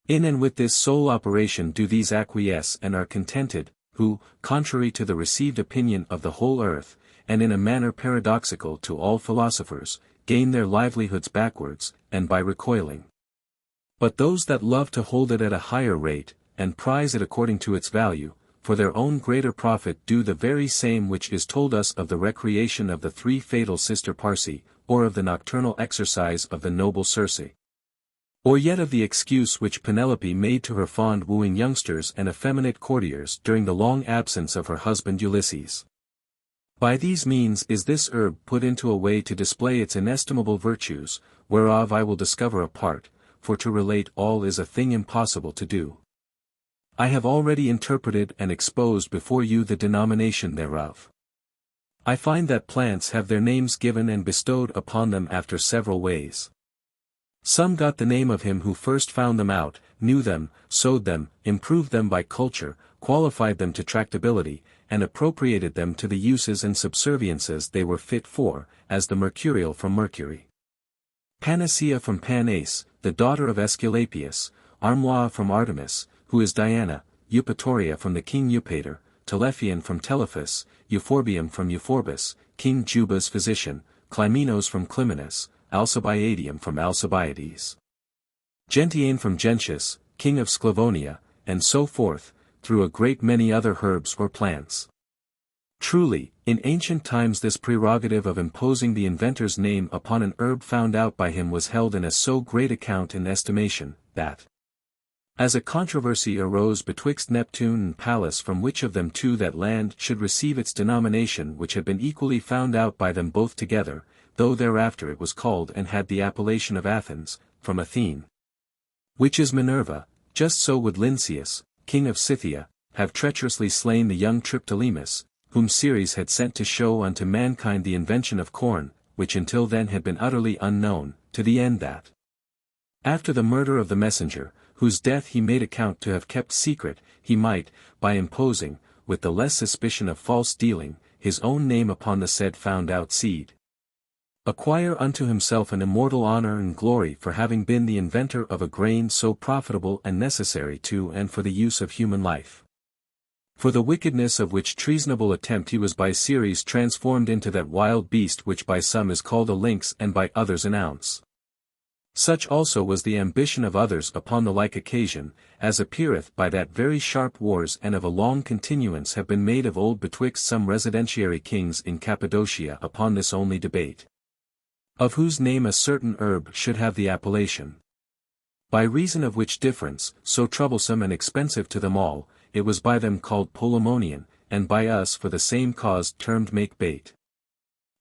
In and with this sole operation do these acquiesce and are contented, who, contrary to the received opinion of the whole earth, and in a manner paradoxical to all philosophers, gain their livelihoods backwards, and by recoiling. But those that love to hold it at a higher rate, and prize it according to its value, for their own greater profit do the very same which is told us of the recreation of the 3 fatal sister Parsi, or of the nocturnal exercise of the noble Circe. Or yet of the excuse which Penelope made to her fond wooing youngsters and effeminate courtiers during the long absence of her husband Ulysses. By these means is this herb put into a way to display its inestimable virtues, whereof I will discover a part, for to relate all is a thing impossible to do. I have already interpreted and exposed before you the denomination thereof. I find that plants have their names given and bestowed upon them after several ways. Some got the name of him who first found them out, knew them, sowed them, improved them by culture, qualified them to tractability, and appropriated them to the uses and subserviences they were fit for, as the mercurial from Mercury, Panacea from Panace, the daughter of Aesculapius, Armour from Artemis, who is Diana, Eupatoria from the king Eupator, Telephion from Telephus, Euphorbium from Euphorbus, King Juba's physician, Clymenos from Clymenus, Alcibiadium from Alcibiades, Gentiane from Gentius, king of Sclavonia, and so forth, through a great many other herbs or plants. Truly, in ancient times this prerogative of imposing the inventor's name upon an herb found out by him was held in a so great account and estimation, that, as a controversy arose betwixt Neptune and Pallas from which of them two that land should receive its denomination which had been equally found out by them both together, though thereafter it was called and had the appellation of Athens, from Athene, which is Minerva, just so would Lynceus, king of Scythia, have treacherously slain the young Triptolemus, whom Ceres had sent to show unto mankind the invention of corn, which until then had been utterly unknown, to the end that, after the murder of the messenger, whose death he made account to have kept secret, he might, by imposing, with the less suspicion of false dealing, his own name upon the said found out seed, acquire unto himself an immortal honor and glory for having been the inventor of a grain so profitable and necessary to and for the use of human life. For the wickedness of which treasonable attempt he was by Ceres transformed into that wild beast which by some is called a lynx and by others an ounce. Such also was the ambition of others upon the like occasion, as appeareth by that very sharp wars and of a long continuance have been made of old betwixt some residentiary kings in Cappadocia upon this only debate, of whose name a certain herb should have the appellation. By reason of which difference, so troublesome and expensive to them all, it was by them called Polemonian, and by us for the same cause termed make-bait.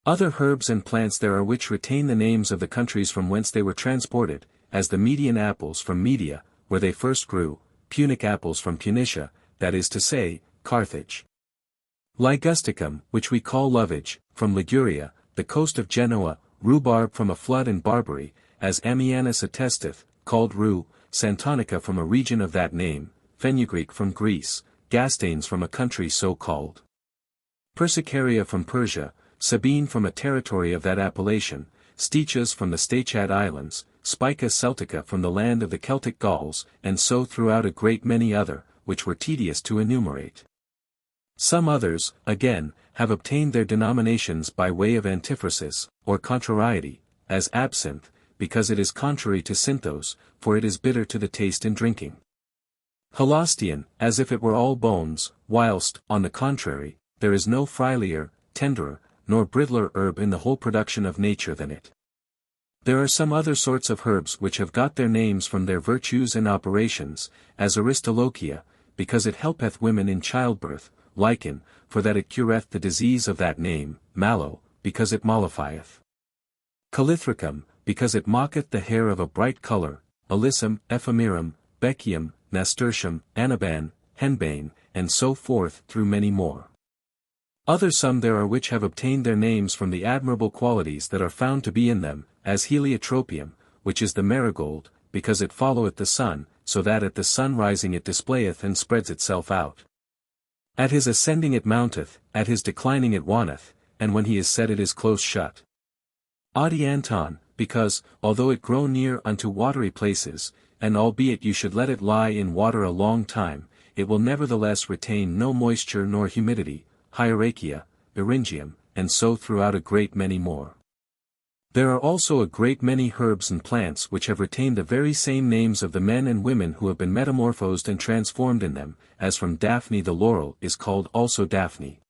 Other herbs and plants there are which retain the names of the countries from whence they were transported, as the Median apples from Media, where they first grew, Punic apples from Punicia, that is to say, Carthage. Ligusticum, which we call lovage, from Liguria, the coast of Genoa, rhubarb from a flood in Barbary, as Ammianus attesteth, called rue, Santonica from a region of that name, fenugreek from Greece, Gastanes from a country so called. Persicaria from Persia, Sabine from a territory of that appellation, Stichas from the Stachat Islands, Spica Celtica from the land of the Celtic Gauls, and so throughout a great many other, which were tedious to enumerate. Some others, again, have obtained their denominations by way of antiphrasis, or contrariety, as absinthe, because it is contrary to synthos, for it is bitter to the taste in drinking. Holostian, as if it were all bones, whilst, on the contrary, there is no frielier, tenderer, nor brittler herb in the whole production of nature than it. There are some other sorts of herbs which have got their names from their virtues and operations, as Aristolochia, because it helpeth women in childbirth, Lichen, for that it cureth the disease of that name, Mallow, because it mollifieth. Calithricum, because it mocketh the hair of a bright colour, Alyssum, Ephemerum, Beccium, Nasturtium, Anaban, Henbane, and so forth through many more. Other some there are which have obtained their names from the admirable qualities that are found to be in them, as Heliotropium, which is the marigold, because it followeth the sun, so that at the sun rising it displayeth and spreads itself out. At his ascending it mounteth, at his declining it wanneth, and when he is set it is close shut. Adianton, because, although it grow near unto watery places, and albeit you should let it lie in water a long time, it will nevertheless retain no moisture nor humidity, Hierarchia, Eryngium, and so throughout a great many more. There are also a great many herbs and plants which have retained the very same names of the men and women who have been metamorphosed and transformed in them, as from Daphne the laurel is called also Daphne.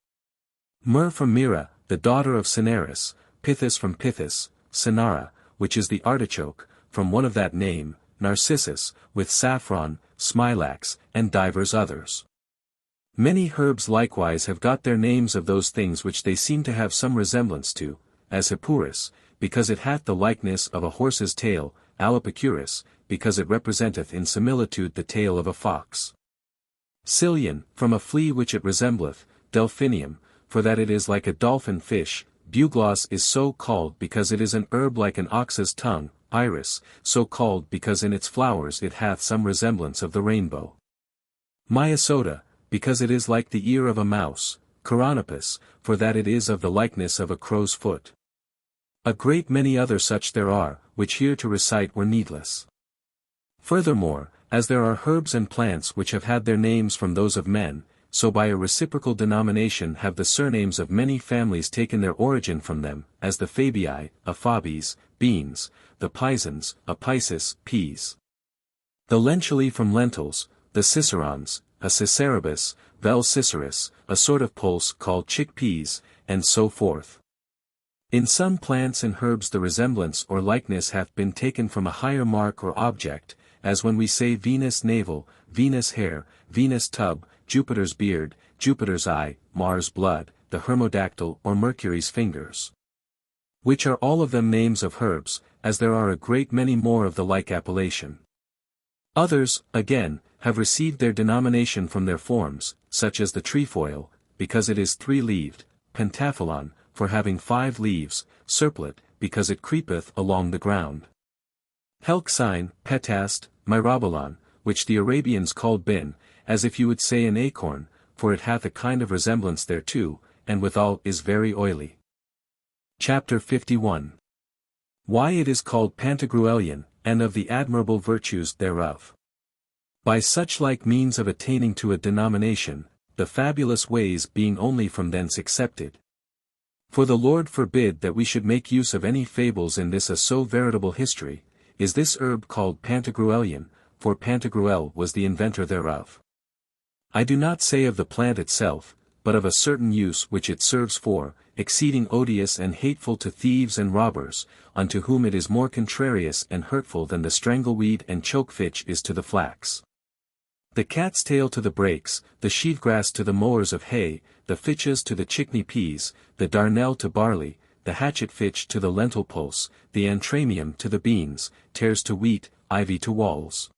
Myrrh from Myrrha, the daughter of Cineris, Pithis from Pithis, Cinara, which is the artichoke, from one of that name, Narcissus, with saffron, smilax, and divers others. Many herbs likewise have got their names of those things which they seem to have some resemblance to, as Hippurus, because it hath the likeness of a horse's tail, Alipicurus, because it representeth in similitude the tail of a fox. Cillian, from a flea which it resembleth, Delphinium, for that it is like a dolphin fish, Bugloss is so called because it is an herb like an ox's tongue, Iris, so called because in its flowers it hath some resemblance of the rainbow. Myasota, because it is like the ear of a mouse, Coronopus, for that it is of the likeness of a crow's foot. A great many other such there are, which here to recite were needless. Furthermore, as there are herbs and plants which have had their names from those of men, so by a reciprocal denomination have the surnames of many families taken their origin from them, as the Fabii, Aphabes, beans, the Pisans, Apices, peas. The Lentuli from lentils, the Cicerons, a Ciceribus, Vel Ciceris, a sort of pulse called chickpeas, and so forth. In some plants and herbs the resemblance or likeness hath been taken from a higher mark or object, as when we say Venus navel, Venus hair, Venus tub, Jupiter's beard, Jupiter's eye, Mars blood, the Hermodactyl or Mercury's fingers. Which are all of them names of herbs, as there are a great many more of the like appellation. Others, again, have received their denomination from their forms, such as the trefoil, because it is three-leaved, Pentaphyllon, for having 5 leaves, Serplet, because it creepeth along the ground. Helxine, Petast, Myrobalon, which the Arabians called bin, as if you would say an acorn, for it hath a kind of resemblance thereto, and withal is very oily. Chapter 51. Why it is called Pantagruelian, and of the admirable virtues thereof. By such like means of attaining to a denomination, the fabulous ways being only from thence accepted. For the Lord forbid that we should make use of any fables in this a so veritable history, is this herb called Pantagruelian, for Pantagruel was the inventor thereof. I do not say of the plant itself, but of a certain use which it serves for, exceeding odious and hateful to thieves and robbers, unto whom it is more contrarious and hurtful than the strangleweed and chokefitch is to the flax. The cat's tail to the brakes, the sheavegrass to the mowers of hay, the fitches to the chickney peas, the darnel to barley, the hatchet fitch to the lentil pulse, the antramium to the beans, tares to wheat, ivy to walls.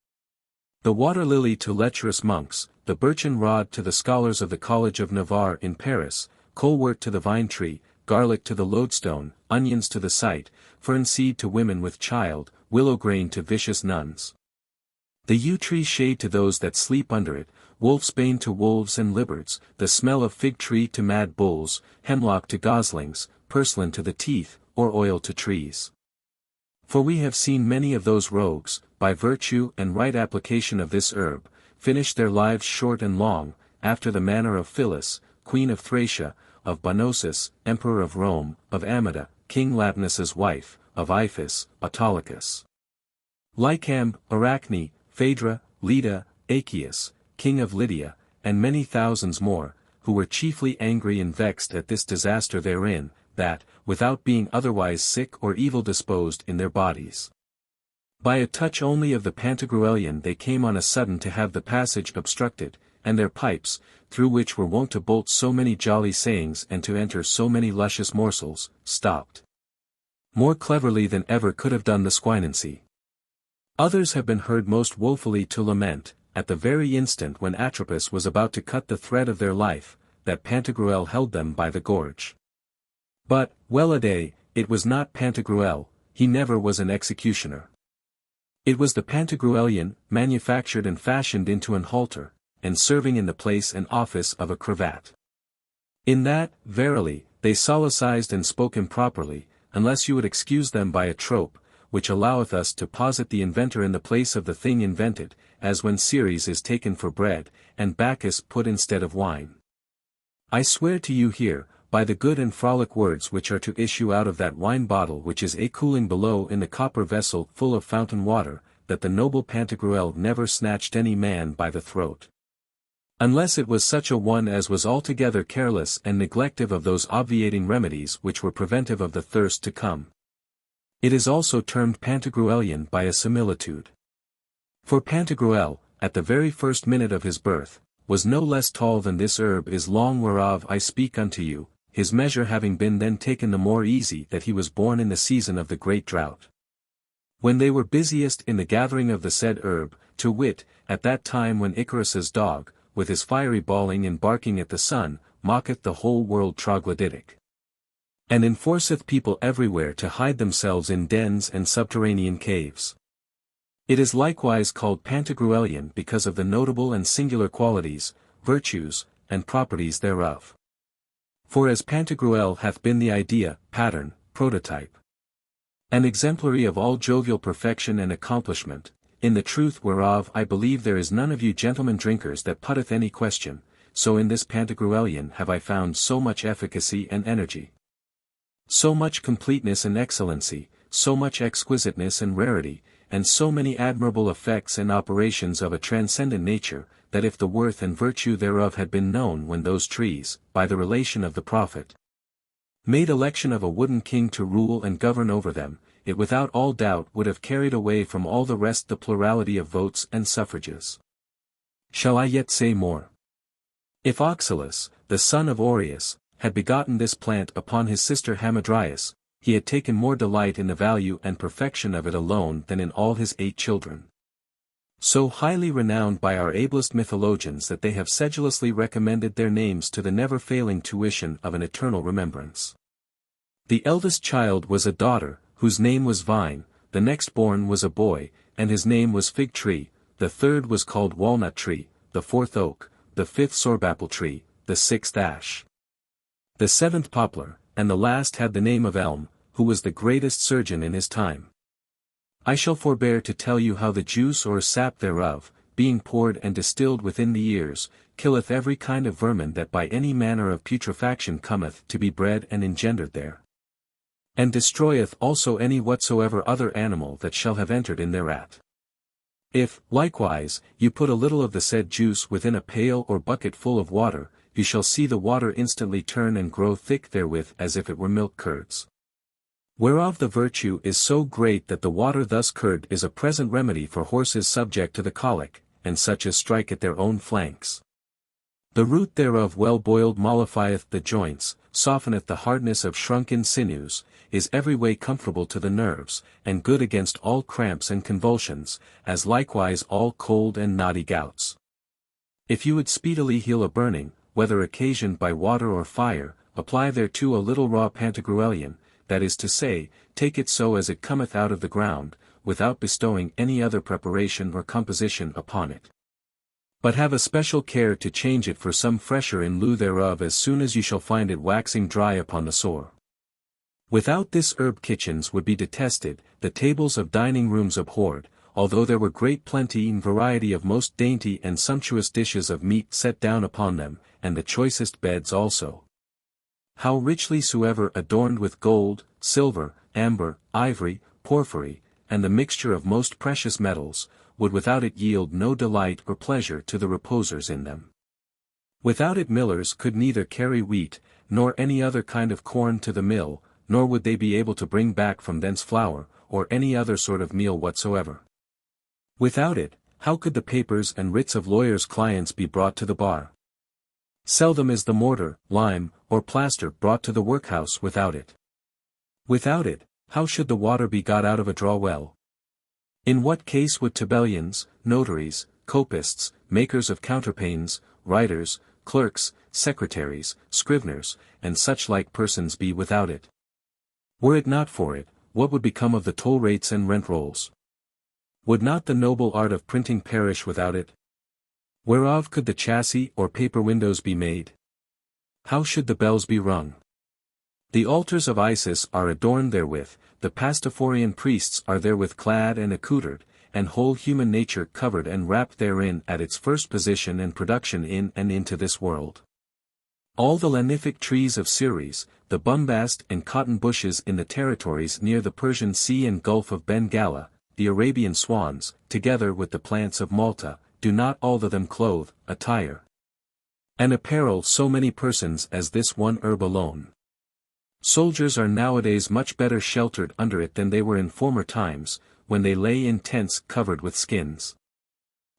The water lily to lecherous monks, the birchen rod to the scholars of the College of Navarre in Paris, colewort to the vine tree, garlic to the lodestone, onions to the sight, fern seed to women with child, willow grain to vicious nuns. The yew tree shade to those that sleep under it, wolf's bane to wolves and lizards, the smell of fig tree to mad bulls, hemlock to goslings, purslane to the teeth, or oil to trees. For we have seen many of those rogues, by virtue and right application of this herb, finish their lives short and long, after the manner of Phyllis, queen of Thracia, of Bonosus, emperor of Rome, of Amida, King Latinus's wife, of Iphis, Autolycus. Lycamb, Arachne, Phaedra, Leda, Achaeus, king of Lydia, and many thousands more, who were chiefly angry and vexed at this disaster therein, that, without being otherwise sick or evil disposed in their bodies, by a touch only of the Pantagruelian they came on a sudden to have the passage obstructed, and their pipes, through which were wont to bolt so many jolly sayings and to enter so many luscious morsels, stopped. More cleverly than ever could have done the squinancy. Others have been heard most woefully to lament, at the very instant when Atropos was about to cut the thread of their life, that Pantagruel held them by the gorge. But, well-a-day, it was not Pantagruel, he never was an executioner. It was the Pantagruelian, manufactured and fashioned into an halter, and serving in the place and office of a cravat. In that, verily, they solecized and spoke improperly, unless you would excuse them by a trope, which alloweth us to posit the inventor in the place of the thing invented, as when Ceres is taken for bread, and Bacchus put instead of wine. I swear to you here, by the good and frolic words which are to issue out of that wine bottle which is cooling below in the copper vessel full of fountain water, that the noble Pantagruel never snatched any man by the throat. Unless it was such a one as was altogether careless and neglective of those obviating remedies which were preventive of the thirst to come. It is also termed Pantagruelian by a similitude. For Pantagruel, at the very first minute of his birth, was no less tall than this herb is long whereof I speak unto you, his measure having been then taken the more easy that he was born in the season of the great drought. When they were busiest in the gathering of the said herb, to wit, at that time when Icarus's dog, with his fiery bawling and barking at the sun, mocketh the whole world troglodytic, and enforceth people everywhere to hide themselves in dens and subterranean caves. It is likewise called Pantagruelian because of the notable and singular qualities, virtues, and properties thereof. For as Pantagruel hath been the idea, pattern, prototype, an exemplary of all jovial perfection and accomplishment, in the truth whereof I believe there is none of you gentlemen drinkers that putteth any question, so in this Pantagruelian have I found so much efficacy and energy, so much completeness and excellency, so much exquisiteness and rarity, and so many admirable effects and operations of a transcendent nature, that if the worth and virtue thereof had been known when those trees, by the relation of the prophet, made election of a wooden king to rule and govern over them, it without all doubt would have carried away from all the rest the plurality of votes and suffrages. Shall I yet say more? If Oxylus, the son of Aureus, had begotten this plant upon his sister Hamadryas, he had taken more delight in the value and perfection of it alone than in all his 8 children. So highly renowned by our ablest mythologians that they have sedulously recommended their names to the never-failing tuition of an eternal remembrance. The eldest child was a daughter, whose name was Vine, the next born was a boy, and his name was Fig Tree, the third was called Walnut Tree, the fourth Oak, the fifth Sorbapple Tree, the sixth Ash, the seventh Poplar, and the last had the name of Elm, who was the greatest surgeon in his time. I shall forbear to tell you how the juice or sap thereof, being poured and distilled within the ears, killeth every kind of vermin that by any manner of putrefaction cometh to be bred and engendered there, and destroyeth also any whatsoever other animal that shall have entered in thereat. If, likewise, you put a little of the said juice within a pail or bucket full of water, you shall see the water instantly turn and grow thick therewith as if it were milk curds. Whereof the virtue is so great that the water thus curd is a present remedy for horses subject to the colic, and such as strike at their own flanks. The root thereof well boiled mollifieth the joints, softeneth the hardness of shrunken sinews, is every way comfortable to the nerves, and good against all cramps and convulsions, as likewise all cold and knotty gouts. If you would speedily heal a burning, whether occasioned by water or fire, apply thereto a little raw Pantagruelian, that is to say, take it so as it cometh out of the ground, without bestowing any other preparation or composition upon it. But have a special care to change it for some fresher in lieu thereof as soon as you shall find it waxing dry upon the sore. Without this herb kitchens would be detested, the tables of dining rooms abhorred, although there were great plenty and variety of most dainty and sumptuous dishes of meat set down upon them, and the choicest beds also. How richly soever adorned with gold, silver, amber, ivory, porphyry, and the mixture of most precious metals, would without it yield no delight or pleasure to the reposers in them. Without it millers could neither carry wheat, nor any other kind of corn to the mill, nor would they be able to bring back from thence flour, or any other sort of meal whatsoever. Without it, how could the papers and writs of lawyers' clients be brought to the bar? Seldom is the mortar, lime, or plaster brought to the workhouse without it. Without it, how should the water be got out of a draw-well? In what case would tabellions, notaries, copists, makers of counterpanes, writers, clerks, secretaries, scriveners, and such like persons be without it? Were it not for it, what would become of the toll rates and rent rolls? Would not the noble art of printing perish without it? Whereof could the chassis or paper windows be made? How should the bells be rung? The altars of Isis are adorned therewith, the Pastaforian priests are therewith clad and accoutred, and whole human nature covered and wrapped therein at its first position and production in and into this world. All the lenific trees of Ceres, the bombast and cotton bushes in the territories near the Persian Sea and Gulf of Bengala, the Arabian swans, together with the plants of Malta, do not all of them clothe, attire, and apparel so many persons as this one herb alone. Soldiers are nowadays much better sheltered under it than they were in former times, when they lay in tents covered with skins.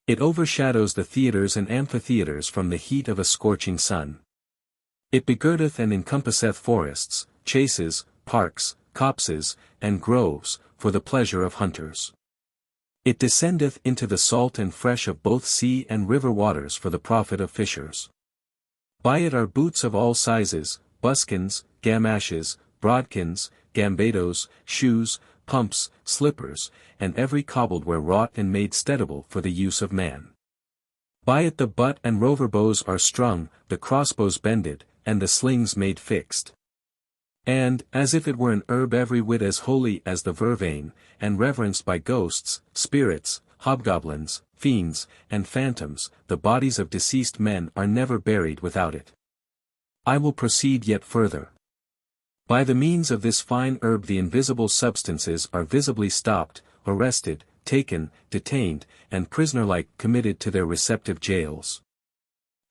It overshadows the theatres and amphitheatres from the heat of a scorching sun. It begirdeth and encompasseth forests, chases, parks, copses, and groves, for the pleasure of hunters. It descendeth into the salt and fresh of both sea and river waters for the profit of fishers. By it are boots of all sizes, buskins, gamashes, broadkins, gambadoes, shoes, pumps, slippers, and every cobbled ware wrought and made steadable for the use of man. By it the butt and rover bows are strung, the crossbows bended, and the slings made fixed. And, as if it were an herb every whit as holy as the vervain, and reverenced by ghosts, spirits, hobgoblins, fiends, and phantoms, the bodies of deceased men are never buried without it. I will proceed yet further. By the means of this fine herb the invisible substances are visibly stopped, arrested, taken, detained, and prisoner-like committed to their receptive jails.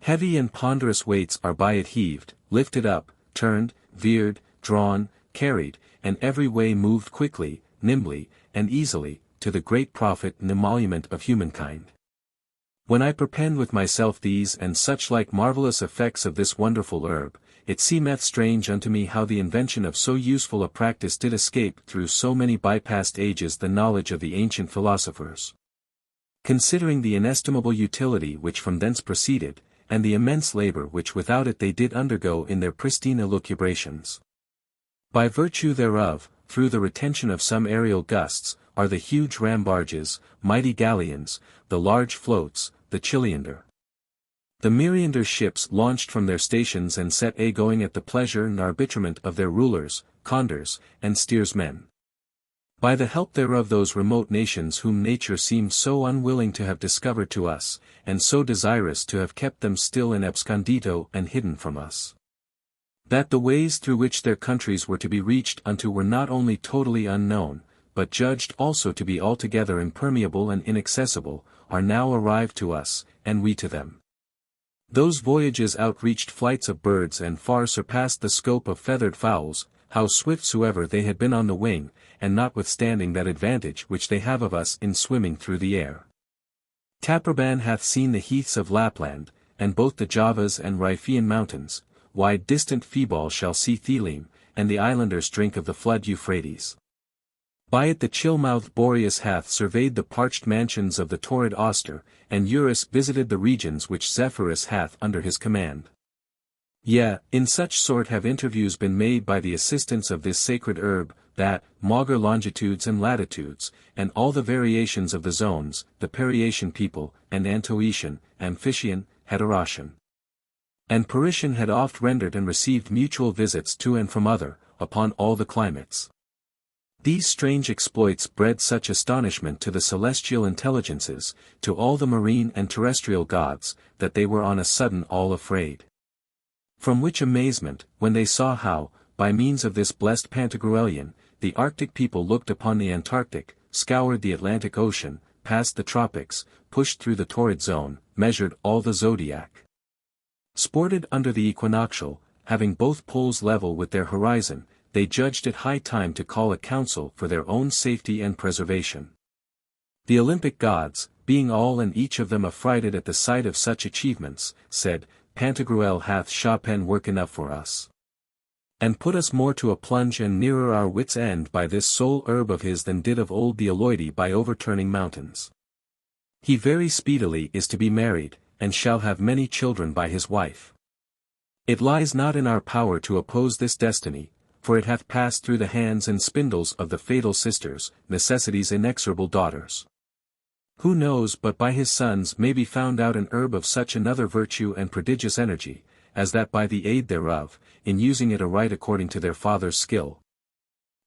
Heavy and ponderous weights are by it heaved, lifted up, turned, veered, drawn, carried, and every way moved quickly, nimbly, and easily, to the great profit and emolument of humankind. When I perpend with myself these and such like marvellous effects of this wonderful herb, it seemeth strange unto me how the invention of so useful a practice did escape through so many bypast ages the knowledge of the ancient philosophers. Considering the inestimable utility which from thence proceeded, and the immense labour which without it they did undergo in their pristine elucubrations. By virtue thereof, through the retention of some aerial gusts, are the huge ram-barges, mighty galleons, the large floats, the Chiliander. The myriander ships launched from their stations and set a-going at the pleasure and arbitrament of their rulers, condors, and steersmen. By the help thereof those remote nations whom nature seemed so unwilling to have discovered to us, and so desirous to have kept them still in abscondito and hidden from us. That the ways through which their countries were to be reached unto were not only totally unknown, but judged also to be altogether impermeable and inaccessible, are now arrived to us, and we to them. Those voyages outreached flights of birds and far surpassed the scope of feathered fowls, how swift soever they had been on the wing, and notwithstanding that advantage which they have of us in swimming through the air. Taprobane hath seen the heaths of Lapland, and both the Javas and Riphean mountains, wide distant Phebal shall see Theleme, and the islanders drink of the flood Euphrates. By it the chill-mouthed Boreas hath surveyed the parched mansions of the torrid Auster, and Eurus visited the regions which Zephyrus hath under his command. Yea, in such sort have interviews been made by the assistance of this sacred herb, that, maugre longitudes and latitudes, and all the variations of the zones, the Periatian people, and Antoetian, Amphician, Heterocian, and Parisian had oft rendered and received mutual visits to and from other, upon all the climates. These strange exploits bred such astonishment to the celestial intelligences, to all the marine and terrestrial gods, that they were on a sudden all afraid. From which amazement, when they saw how, by means of this blessed Pantagruelian, the Arctic people looked upon the Antarctic, scoured the Atlantic Ocean, passed the tropics, pushed through the torrid zone, measured all the zodiac, sported under the equinoctial, having both poles level with their horizon, they judged it high time to call a council for their own safety and preservation. The Olympic gods, being all and each of them affrighted at the sight of such achievements, said, Pantagruel hath Chopin work enough for us, and put us more to a plunge and nearer our wits' end by this sole herb of his than did of old the Aloide by overturning mountains. He very speedily is to be married, and shall have many children by his wife. It lies not in our power to oppose this destiny, for it hath passed through the hands and spindles of the fatal sisters, necessity's inexorable daughters. Who knows but by his sons may be found out an herb of such another virtue and prodigious energy, as that by the aid thereof, in using it aright according to their father's skill,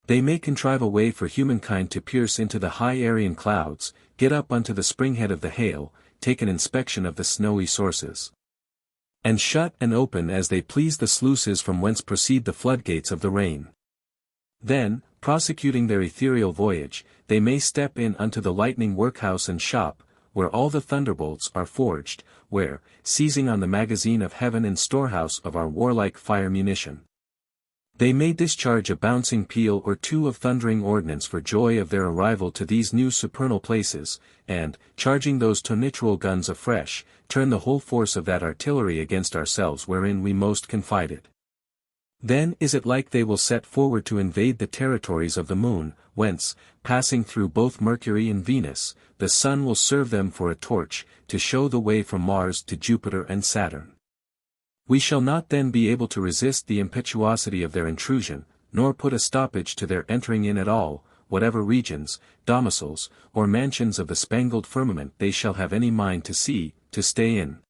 they may contrive a way for humankind to pierce into the high Aryan clouds, get up unto the springhead of the hail, take an inspection of the snowy sources, and shut and open as they please the sluices from whence proceed the floodgates of the rain. Then, prosecuting their ethereal voyage, they may step in unto the lightning workhouse and shop, where all the thunderbolts are forged, where, seizing on the magazine of heaven and storehouse of our warlike fire munition, they may discharge a bouncing peal or two of thundering ordnance for joy of their arrival to these new supernal places, and, charging those tonitrual guns afresh, turn the whole force of that artillery against ourselves wherein we most confided. Then is it like they will set forward to invade the territories of the moon, whence, passing through both Mercury and Venus, the sun will serve them for a torch, to show the way from Mars to Jupiter and Saturn. We shall not then be able to resist the impetuosity of their intrusion, nor put a stoppage to their entering in at all, whatever regions, domiciles, or mansions of the spangled firmament they shall have any mind to see, to stay in,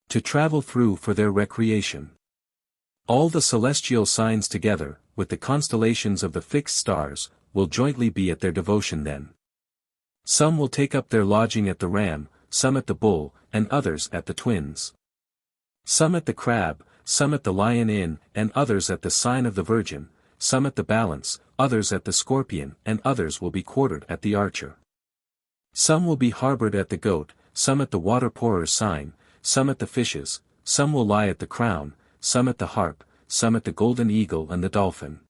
to travel through for their recreation. All the celestial signs together, with the constellations of the fixed stars, will jointly be at their devotion then. Some will take up their lodging at the Ram, some at the Bull, and others at the Twins. Some at the Crab, some at the Lion Inn, and others at the Sign of the Virgin, some at the Balance, others at the Scorpion, and others will be quartered at the Archer. Some will be harbored at the Goat, some at the Water Pourer's Sign, some at the Fishes, some will lie at the Crown, some at the Harp, some at the Golden Eagle and the Dolphin.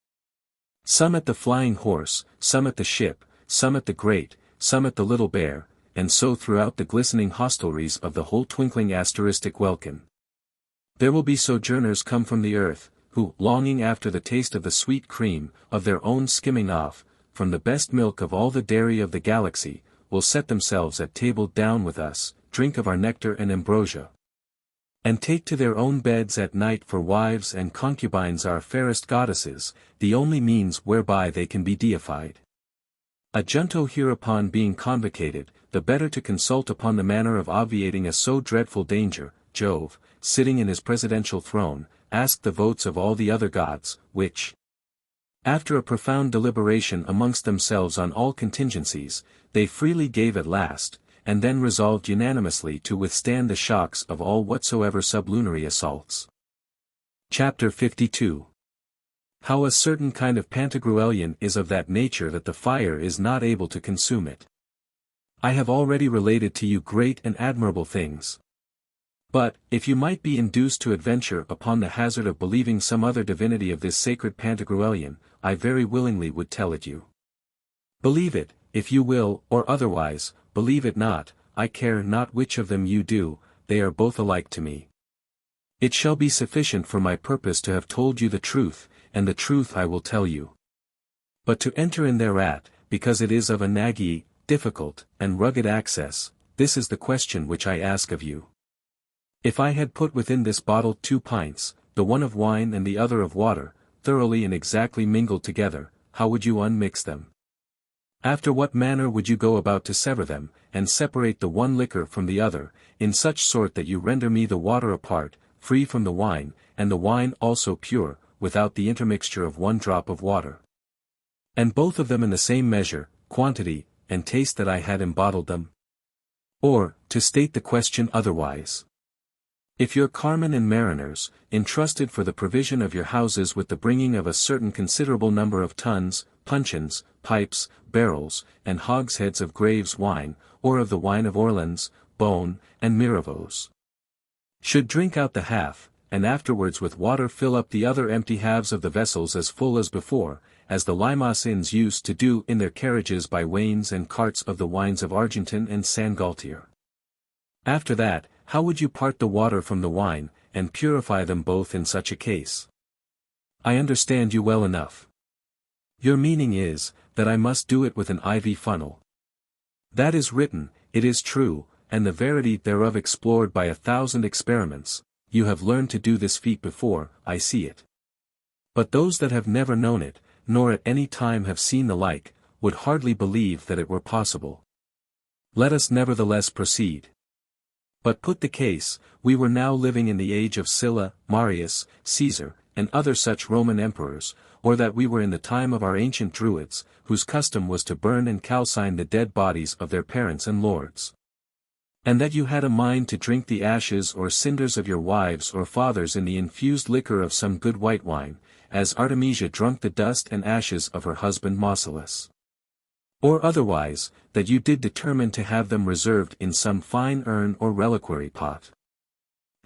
Some at the Flying Horse, some at the Ship, some at the Great, some at the Little Bear, and so throughout the glistening hostelries of the whole twinkling asteristic welkin. There will be sojourners come from the earth, who, longing after the taste of the sweet cream, of their own skimming off, from the best milk of all the dairy of the galaxy, will set themselves at table down with us, drink of our nectar and ambrosia, and take to their own beds at night for wives and concubines our fairest goddesses, the only means whereby they can be deified. A junto hereupon being convocated, the better to consult upon the manner of obviating a so dreadful danger, Jove, sitting in his presidential throne, asked the votes of all the other gods, which, after a profound deliberation amongst themselves on all contingencies, they freely gave at last, and then resolved unanimously to withstand the shocks of all whatsoever sublunary assaults. Chapter 52. How a certain kind of Pantagruelian is of that nature that the fire is not able to consume it. I have already related to you great and admirable things. But, if you might be induced to adventure upon the hazard of believing some other divinity of this sacred Pantagruelian, I very willingly would tell it you. Believe it, if you will, or otherwise, believe it not, I care not which of them you do, they are both alike to me. It shall be sufficient for my purpose to have told you the truth, and the truth I will tell you. But to enter in thereat, because it is of a naggy, difficult, and rugged access, this is the question which I ask of you. If I had put within this bottle 2 pints, the one of wine and the other of water, thoroughly and exactly mingled together, how would you unmix them? After what manner would you go about to sever them, and separate the one liquor from the other, in such sort that you render me the water apart, free from the wine, and the wine also pure, without the intermixture of 1 drop of water? And both of them in the same measure, quantity, and taste that I had embottled them? Or, to state the question otherwise. If your carmen and mariners, entrusted for the provision of your houses with the bringing of a certain considerable number of tuns, puncheons, pipes, barrels, and hogsheads of Graves wine, or of the wine of Orleans, Beaune, and Miravos, should drink out the half, and afterwards with water fill up the other empty halves of the vessels as full as before, as the Limousians used to do in their carriages by wains and carts of the wines of Argentan and Saint-Galtier. After that, how would you part the water from the wine, and purify them both in such a case? I understand you well enough. Your meaning is, that I must do it with an ivy funnel. That is written, it is true, and the verity thereof explored by 1,000 experiments. You have learned to do this feat before, I see it. But those that have never known it, nor at any time have seen the like, would hardly believe that it were possible. Let us nevertheless proceed. But put the case, we were now living in the age of Sylla, Marius, Caesar, and other such Roman emperors, or that we were in the time of our ancient Druids, whose custom was to burn and calcine the dead bodies of their parents and lords. And that you had a mind to drink the ashes or cinders of your wives or fathers in the infused liquor of some good white wine, as Artemisia drunk the dust and ashes of her husband Mausolus. Or otherwise, that you did determine to have them reserved in some fine urn or reliquary pot.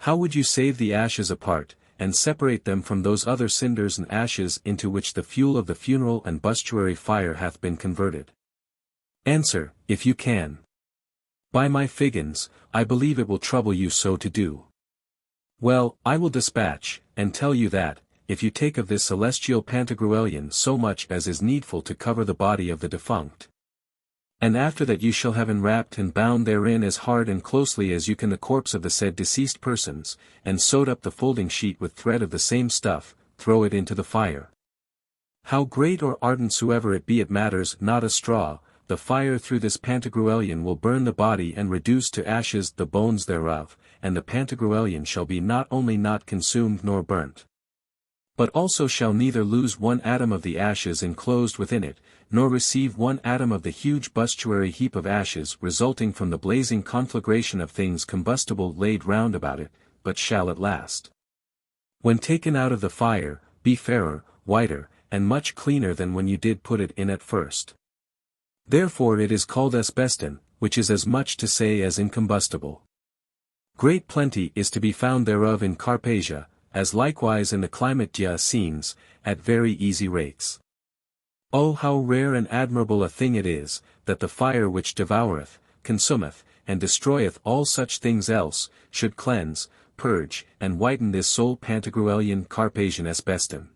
How would you save the ashes apart, and separate them from those other cinders and ashes into which the fuel of the funeral and bustuary fire hath been converted? Answer, if you can. By my figgins, I believe it will trouble you so to do. Well, I will dispatch, and tell you that, if you take of this celestial Pantagruelian so much as is needful to cover the body of the defunct, and after that you shall have enwrapped and bound therein as hard and closely as you can the corpse of the said deceased persons, and sewed up the folding sheet with thread of the same stuff, throw it into the fire. How great or ardent soever it be, it matters not a straw, the fire through this Pantagruelian will burn the body and reduce to ashes the bones thereof, and the Pantagruelian shall be not only not consumed nor burnt, but also shall neither lose 1 atom of the ashes enclosed within it, nor receive 1 atom of the huge bustuary heap of ashes resulting from the blazing conflagration of things combustible laid round about it, but shall at last, when taken out of the fire, be fairer, whiter, and much cleaner than when you did put it in at first. Therefore it is called asbeston, which is as much to say as incombustible. Great plenty is to be found thereof in Carpathia, as likewise in the climate Giacenes, at very easy rates. Oh, how rare and admirable a thing it is, that the fire which devoureth, consumeth, and destroyeth all such things else, should cleanse, purge, and whiten this sole Pantagruelian Carpathian asbeston.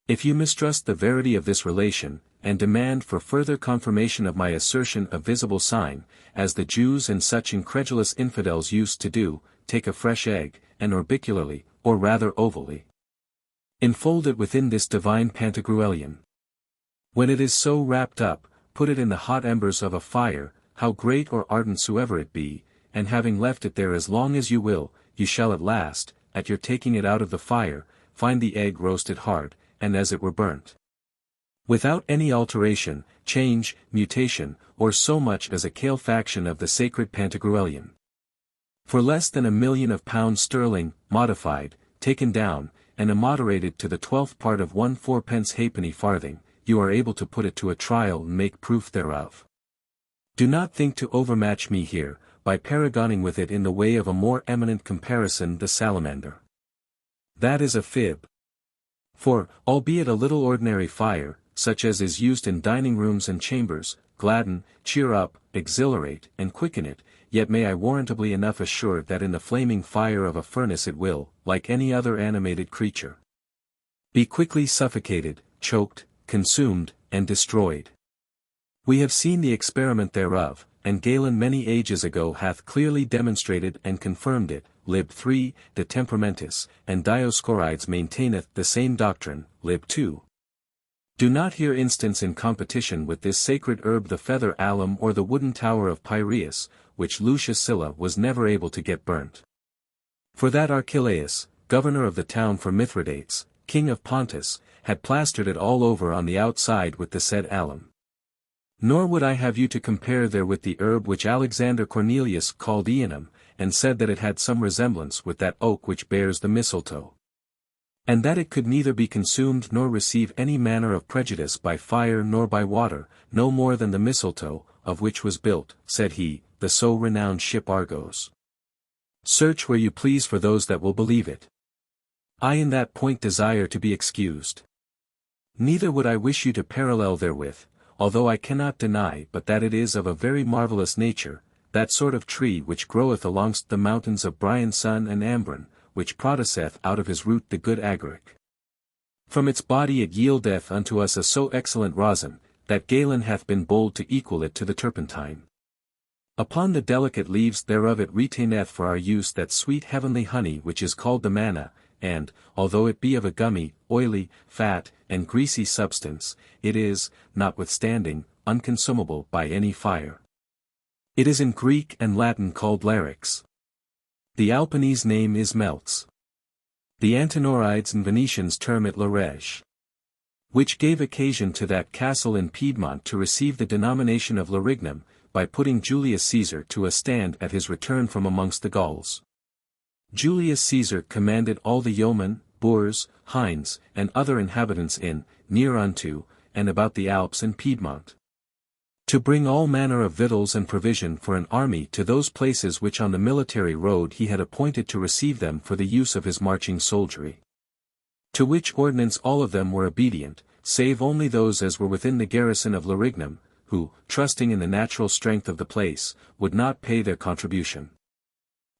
If you mistrust the verity of this relation, and demand for further confirmation of my assertion a visible sign, as the Jews and such incredulous infidels used to do, take a fresh egg, and orbicularly, or rather ovally, enfold it within this divine Pantagruelian. When it is so wrapped up, put it in the hot embers of a fire, how great or ardent soever it be, and having left it there as long as you will, you shall at last, at your taking it out of the fire, find the egg roasted hard, and as it were burnt, without any alteration, change, mutation, or so much as a calefaction of the sacred Pantagruelian. For less than 1,000,000 of pounds sterling, modified, taken down, and immoderated to the 12th part of 1 fourpence halfpenny farthing, you are able to put it to a trial and make proof thereof. Do not think to overmatch me here, by paragoning with it in the way of a more eminent comparison the salamander. That is a fib. For, albeit a little ordinary fire, such as is used in dining rooms and chambers, gladden, cheer up, exhilarate, and quicken it, yet may I warrantably enough assure that in the flaming fire of a furnace it will, like any other animated creature, be quickly suffocated, choked, consumed, and destroyed. We have seen the experiment thereof, and Galen many ages ago hath clearly demonstrated and confirmed it, lib 3, De Temperamentis, and Dioscorides maintaineth the same doctrine, lib 2. Do not here instance in competition with this sacred herb the feather alum or the wooden tower of Piraeus, which Lucius Sylla was never able to get burnt. For that Archelaus, governor of the town for Mithridates, king of Pontus, had plastered it all over on the outside with the said alum. Nor would I have you to compare therewith the herb which Alexander Cornelius called Aenum, and said that it had some resemblance with that oak which bears the mistletoe. And that it could neither be consumed nor receive any manner of prejudice by fire nor by water, no more than the mistletoe, of which was built, said he, the so renowned ship Argos. Search where you please for those that will believe it. I in that point desire to be excused. Neither would I wish you to parallel therewith, although I cannot deny but that it is of a very marvellous nature, that sort of tree which groweth alongst the mountains of Briansun and Ambron, which produceth out of his root the good agaric. From its body it yieldeth unto us a so excellent rosin, that Galen hath been bold to equal it to the turpentine. Upon the delicate leaves thereof it retaineth for our use that sweet heavenly honey which is called the manna, and, although it be of a gummy, oily, fat, and greasy substance, it is, notwithstanding, unconsumable by any fire. It is in Greek and Latin called larix. The Albanese name is melts. The Antinorides and Venetians term it larege. Which gave occasion to that castle in Piedmont to receive the denomination of Larignum, by putting Julius Caesar to a stand at his return from amongst the Gauls. Julius Caesar commanded all the yeomen, boors, hinds, and other inhabitants in, near unto, and about the Alps and Piedmont, to bring all manner of victuals and provision for an army to those places which on the military road he had appointed to receive them for the use of his marching soldiery. To which ordinance all of them were obedient, save only those as were within the garrison of Larignum, who, trusting in the natural strength of the place, would not pay their contribution.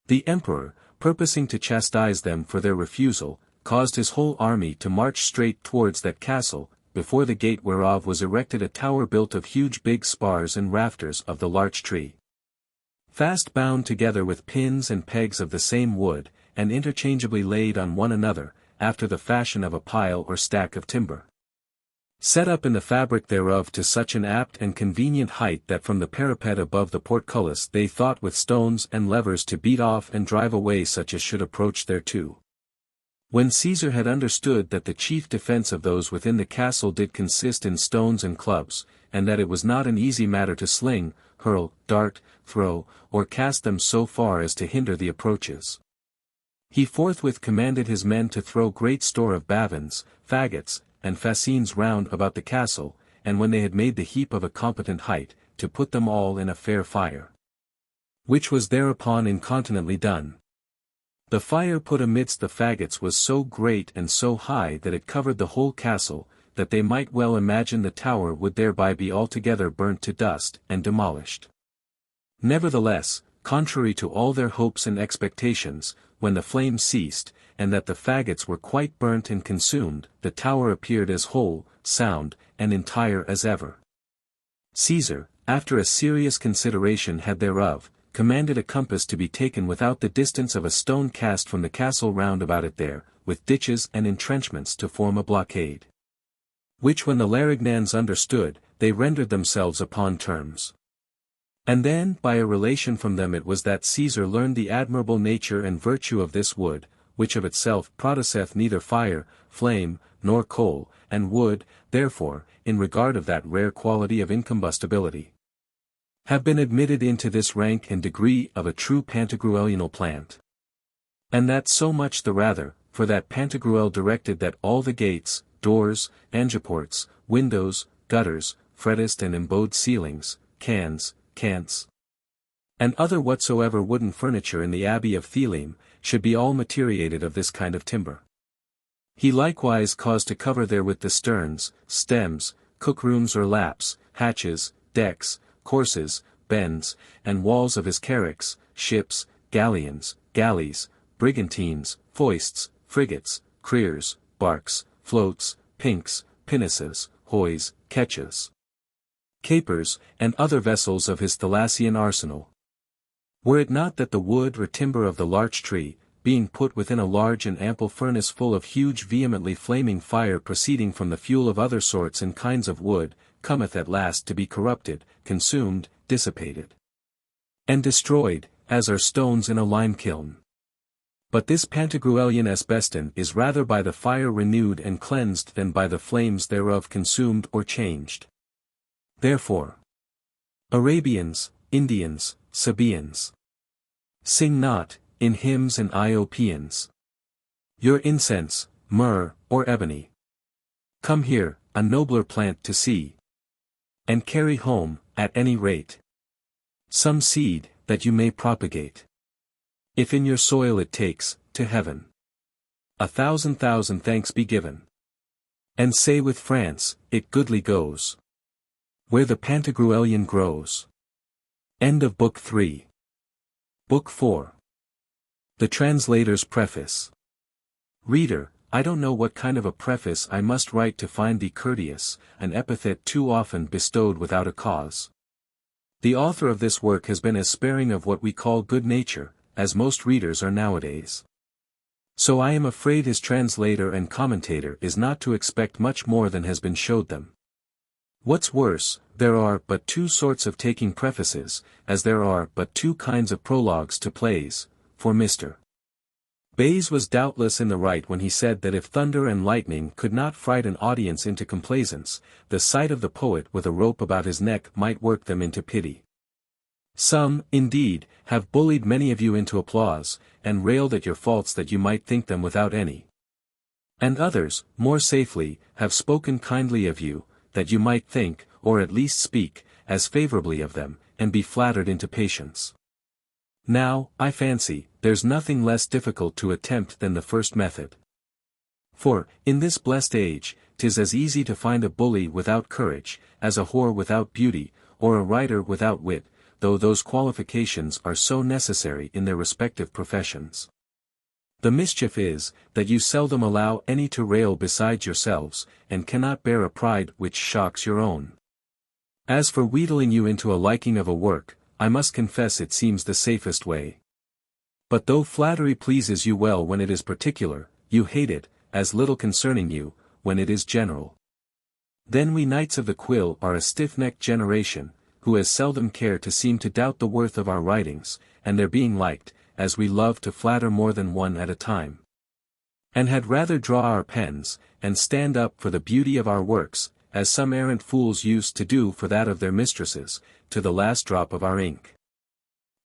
The emperor, purposing to chastise them for their refusal, caused his whole army to march straight towards that castle, before the gate whereof was erected a tower built of huge big spars and rafters of the larch tree, fast bound together with pins and pegs of the same wood, and interchangeably laid on one another, after the fashion of a pile or stack of timber, set up in the fabric thereof to such an apt and convenient height that from the parapet above the portcullis they thought with stones and levers to beat off and drive away such as should approach thereto. When Caesar had understood that the chief defence of those within the castle did consist in stones and clubs, and that it was not an easy matter to sling, hurl, dart, throw, or cast them so far as to hinder the approaches, he forthwith commanded his men to throw great store of bavins, faggots, and fascines round about the castle, and when they had made the heap of a competent height, to put them all in a fair fire, which was thereupon incontinently done. The fire put amidst the faggots was so great and so high that it covered the whole castle, that they might well imagine the tower would thereby be altogether burnt to dust and demolished. Nevertheless, contrary to all their hopes and expectations, when the flame ceased, and that the faggots were quite burnt and consumed, the tower appeared as whole, sound, and entire as ever. Caesar, after a serious consideration had thereof, commanded a compass to be taken without the distance of a stone cast from the castle round about it there, with ditches and entrenchments to form a blockade. Which when the Larignans understood, they rendered themselves upon terms. And then by a relation from them it was that Caesar learned the admirable nature and virtue of this wood, which of itself produceth neither fire, flame, nor coal, and would, therefore, in regard of that rare quality of incombustibility, have been admitted into this rank and degree of a true Pantagruelianal plant. And that so much the rather, for that Pantagruel directed that all the gates, doors, angeports, windows, gutters, frettist and embowed ceilings, cants, and other whatsoever wooden furniture in the abbey of Theleme, should be all materiated of this kind of timber. He likewise caused to cover therewith the sterns, stems, cookrooms or laps, hatches, decks, courses, bends, and walls of his carracks, ships, galleons, galleys, brigantines, foists, frigates, creers, barks, floats, pinks, pinnaces, hoys, ketches, capers, and other vessels of his Thalassian arsenal. Were it not that the wood or timber of the larch tree, being put within a large and ample furnace full of huge vehemently flaming fire proceeding from the fuel of other sorts and kinds of wood, cometh at last to be corrupted, consumed, dissipated, and destroyed, as are stones in a lime-kiln. But this Pantagruelian asbeston is rather by the fire renewed and cleansed than by the flames thereof consumed or changed. Therefore, Arabians, Indians, Sabaeans, sing not, in hymns and Iopians, your incense, myrrh, or ebony. Come here, a nobler plant to see, and carry home, at any rate, some seed, that you may propagate. If in your soil it takes, to heaven, 1,000 thanks be given. And say with France, it goodly goes, where the Pantagruelian grows. End of Book 3. Book 4. The Translator's Preface. Reader, I don't know what kind of a preface I must write to find thee courteous, an epithet too often bestowed without a cause. The author of this work has been as sparing of what we call good nature, as most readers are nowadays. So I am afraid his translator and commentator is not to expect much more than has been showed them. What's worse, there are but two sorts of taking prefaces, as there are but two kinds of prologues to plays, for Mr. Bayes was doubtless in the right when he said that if thunder and lightning could not fright an audience into complaisance, the sight of the poet with a rope about his neck might work them into pity. Some, indeed, have bullied many of you into applause, and railed at your faults that you might think them without any. And others, more safely, have spoken kindly of you, that you might think, or at least speak, as favorably of them, and be flattered into patience. Now, I fancy, there's nothing less difficult to attempt than the first method. For, in this blessed age, 'tis as easy to find a bully without courage, as a whore without beauty, or a writer without wit, though those qualifications are so necessary in their respective professions. The mischief is, that you seldom allow any to rail besides yourselves, and cannot bear a pride which shocks your own. As for wheedling you into a liking of a work, I must confess it seems the safest way. But though flattery pleases you well when it is particular, you hate it, as little concerning you, when it is general. Then we Knights of the Quill are a stiff-necked generation, who as seldom care to seem to doubt the worth of our writings, and their being liked, as we love to flatter more than one at a time. And had rather draw our pens, and stand up for the beauty of our works, as some errant fools used to do for that of their mistresses, to the last drop of our ink.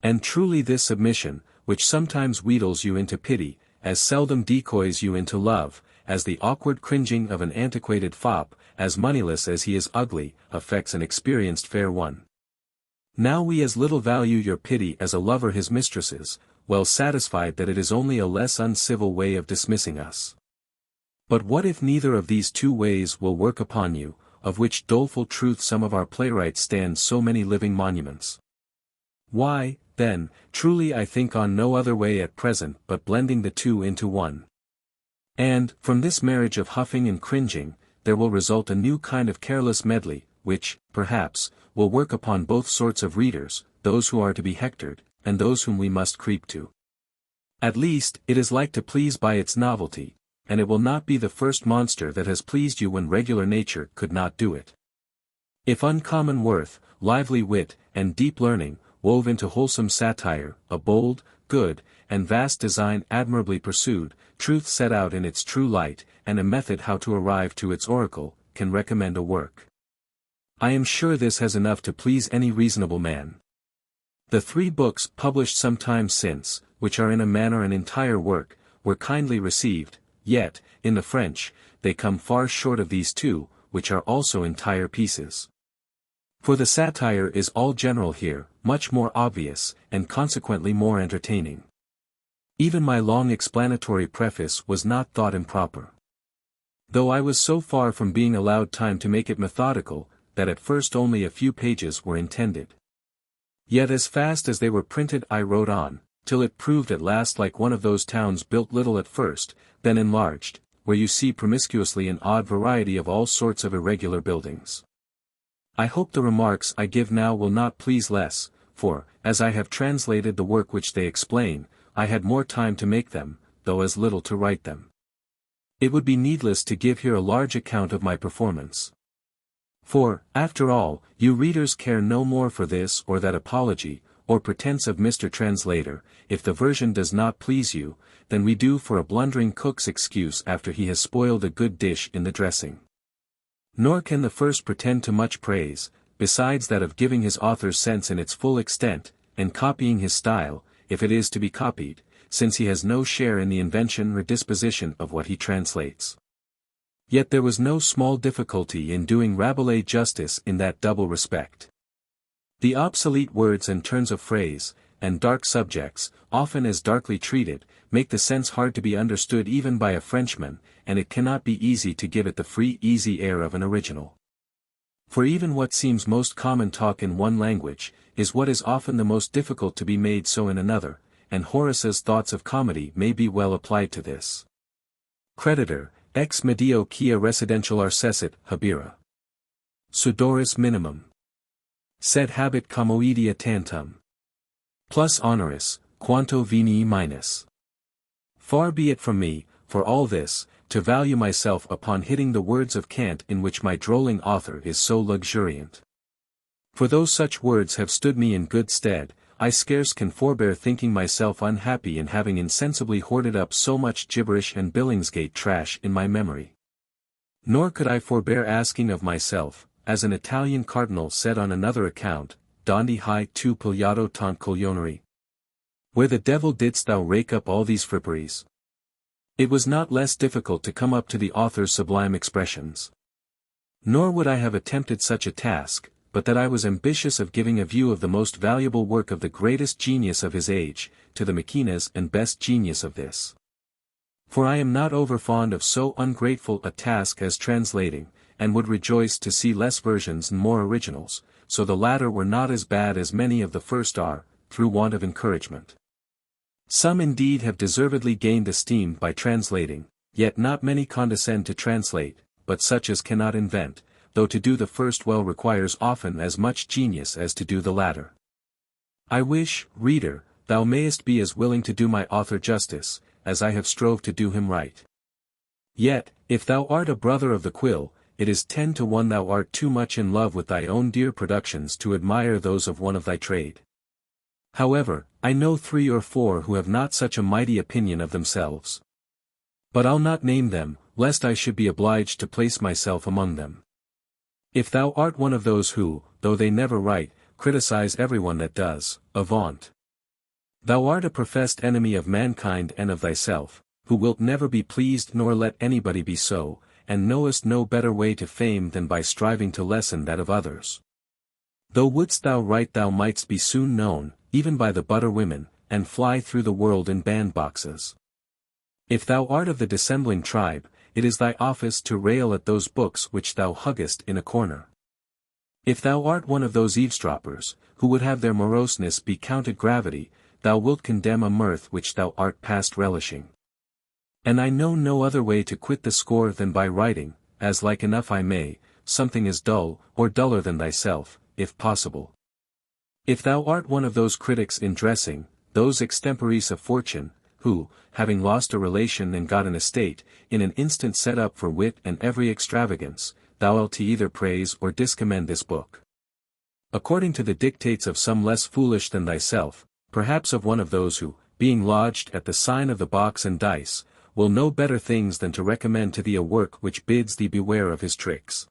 And truly this submission, which sometimes wheedles you into pity, as seldom decoys you into love, as the awkward cringing of an antiquated fop, as moneyless as he is ugly, affects an experienced fair one. Now we as little value your pity as a lover his mistresses, well satisfied that it is only a less uncivil way of dismissing us. But what if neither of these two ways will work upon you, of which doleful truth some of our playwrights stand so many living monuments? Why, then, truly I think on no other way at present but blending the two into one. And, from this marriage of huffing and cringing, there will result a new kind of careless medley, which, perhaps, will work upon both sorts of readers, those who are to be hectored, and those whom we must creep to. At least, it is like to please by its novelty, and it will not be the first monster that has pleased you when regular nature could not do it. If uncommon worth, lively wit, and deep learning, wove into wholesome satire, a bold, good, and vast design admirably pursued, truth set out in its true light, and a method how to arrive to its oracle, can recommend a work. I am sure this has enough to please any reasonable man. The 3 books published some time since, which are in a manner an entire work, were kindly received, yet, in the French, they come far short of these 2, which are also entire pieces. For the satire is all general here, much more obvious, and consequently more entertaining. Even my long explanatory preface was not thought improper. Though I was so far from being allowed time to make it methodical, that at first only a few pages were intended. Yet as fast as they were printed I wrote on, till it proved at last like one of those towns built little at first, then enlarged, where you see promiscuously an odd variety of all sorts of irregular buildings. I hope the remarks I give now will not please less, for, as I have translated the work which they explain, I had more time to make them, though as little to write them. It would be needless to give here a large account of my performance. For, after all, you readers care no more for this or that apology, or pretense of Mr. Translator, if the version does not please you, than we do for a blundering cook's excuse after he has spoiled a good dish in the dressing. Nor can the first pretend to much praise, besides that of giving his author's sense in its full extent, and copying his style, if it is to be copied, since he has no share in the invention or disposition of what he translates. Yet there was no small difficulty in doing Rabelais justice in that double respect. The obsolete words and turns of phrase, and dark subjects, often as darkly treated, make the sense hard to be understood even by a Frenchman, and it cannot be easy to give it the free easy air of an original. For even what seems most common talk in one language, is what is often the most difficult to be made so in another, and Horace's thoughts of comedy may be well applied to this. Creditor, ex medio quia residential arcessit, habira. Sudoris minimum. Sed habet commoedia tantum. Plus honoris, quanto venii minus. Far be it from me, for all this, to value myself upon hitting the words of cant in which my drolling author is so luxuriant. For though such words have stood me in good stead, I scarce can forbear thinking myself unhappy in having insensibly hoarded up so much gibberish and Billingsgate trash in my memory. Nor could I forbear asking of myself, as an Italian cardinal said on another account, Dondi hai tu pigliato tant coglioneri? Where the devil didst thou rake up all these fripperies? It was not less difficult to come up to the author's sublime expressions. Nor would I have attempted such a task, but that I was ambitious of giving a view of the most valuable work of the greatest genius of his age, to the machinas and best genius of this. For I am not over fond of so ungrateful a task as translating, and would rejoice to see less versions and more originals, so the latter were not as bad as many of the first are, through want of encouragement. Some indeed have deservedly gained esteem by translating, yet not many condescend to translate, but such as cannot invent, though to do the first well requires often as much genius as to do the latter. I wish, reader, thou mayest be as willing to do my author justice, as I have strove to do him right. Yet, if thou art a brother of the quill, it is 10 to 1 thou art too much in love with thy own dear productions to admire those of one of thy trade. However, I know 3 or 4 who have not such a mighty opinion of themselves. But I'll not name them, lest I should be obliged to place myself among them. If thou art one of those who, though they never write, criticize everyone that does, avaunt. Thou art a professed enemy of mankind and of thyself, who wilt never be pleased nor let anybody be so, and knowest no better way to fame than by striving to lessen that of others. Though wouldst thou write thou mightst be soon known, even by the butter women, and fly through the world in bandboxes. If thou art of the dissembling tribe, it is thy office to rail at those books which thou huggest in a corner. If thou art one of those eavesdroppers, who would have their moroseness be counted gravity, thou wilt condemn a mirth which thou art past relishing. And I know no other way to quit the score than by writing, as like enough I may, something as dull, or duller than thyself, if possible. If thou art one of those critics in dressing, those extempores of fortune, who, having lost a relation and got an estate, in an instant set up for wit and every extravagance, thou wilt either praise or discommend this book. According to the dictates of some less foolish than thyself, perhaps of one of those who, being lodged at the sign of the box and dice, will know better things than to recommend to thee a work which bids thee beware of his tricks.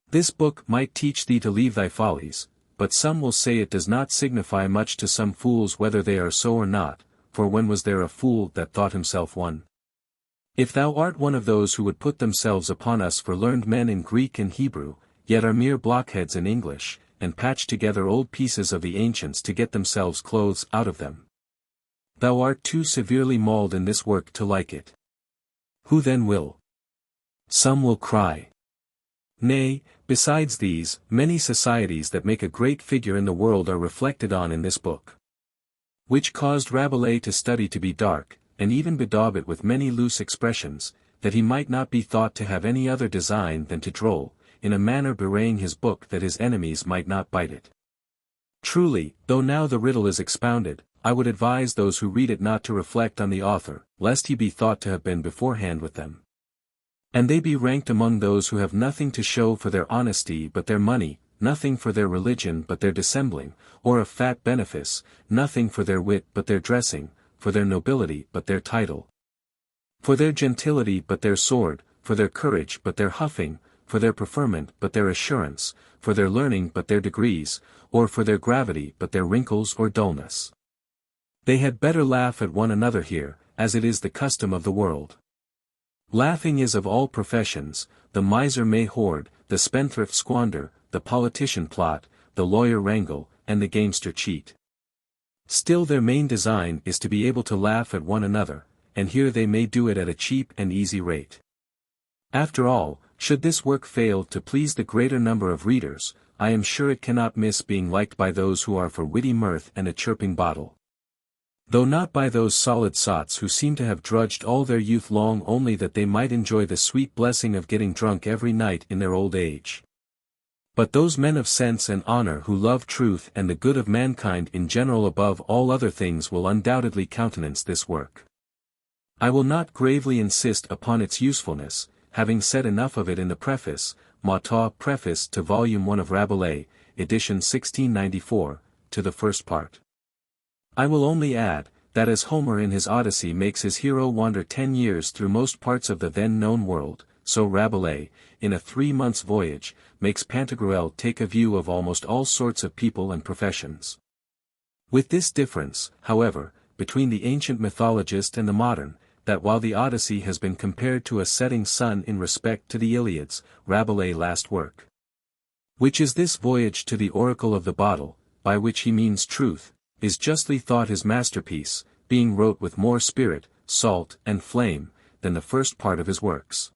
This book might teach thee to leave thy follies, but some will say it does not signify much to some fools whether they are so or not, for when was there a fool that thought himself one? If thou art one of those who would put themselves upon us for learned men in Greek and Hebrew, yet are mere blockheads in English, and patch together old pieces of the ancients to get themselves clothes out of them, thou art too severely mauled in this work to like it. Who then will? Some will cry. Nay, besides these, many societies that make a great figure in the world are reflected on in this book. Which caused Rabelais to study to be dark, and even bedaub it with many loose expressions, that he might not be thought to have any other design than to droll, in a manner bewraying his book that his enemies might not bite it. Truly, though now the riddle is expounded, I would advise those who read it not to reflect on the author, lest he be thought to have been beforehand with them. And they be ranked among those who have nothing to show for their honesty but their money, nothing for their religion but their dissembling, or a fat benefice, nothing for their wit but their dressing, for their nobility but their title, for their gentility but their sword, for their courage but their huffing, for their preferment but their assurance, for their learning but their degrees, or for their gravity but their wrinkles or dullness. They had better laugh at one another here, as it is the custom of the world. Laughing is of all professions, the miser may hoard, the spendthrift squander, the politician plot, the lawyer wrangle, and the gamester cheat. Still their main design is to be able to laugh at one another, and here they may do it at a cheap and easy rate. After all, should this work fail to please the greater number of readers, I am sure it cannot miss being liked by those who are for witty mirth and a chirping bottle. Though not by those solid sots who seem to have drudged all their youth long only that they might enjoy the sweet blessing of getting drunk every night in their old age. But those men of sense and honor who love truth and the good of mankind in general above all other things will undoubtedly countenance this work. I will not gravely insist upon its usefulness, having said enough of it in the preface, Mautau Preface to Volume 1 of Rabelais, edition 1694, to the first part. I will only add, that as Homer in his Odyssey makes his hero wander 10 years through most parts of the then known world, so Rabelais, in a 3 months' voyage, makes Pantagruel take a view of almost all sorts of people and professions. With this difference, however, between the ancient mythologist and the modern, that while the Odyssey has been compared to a setting sun in respect to the Iliad's, Rabelais' last work, which is this voyage to the oracle of the bottle, by which he means truth, is justly thought his masterpiece, being wrote with more spirit, salt, and flame, than the first part of his works.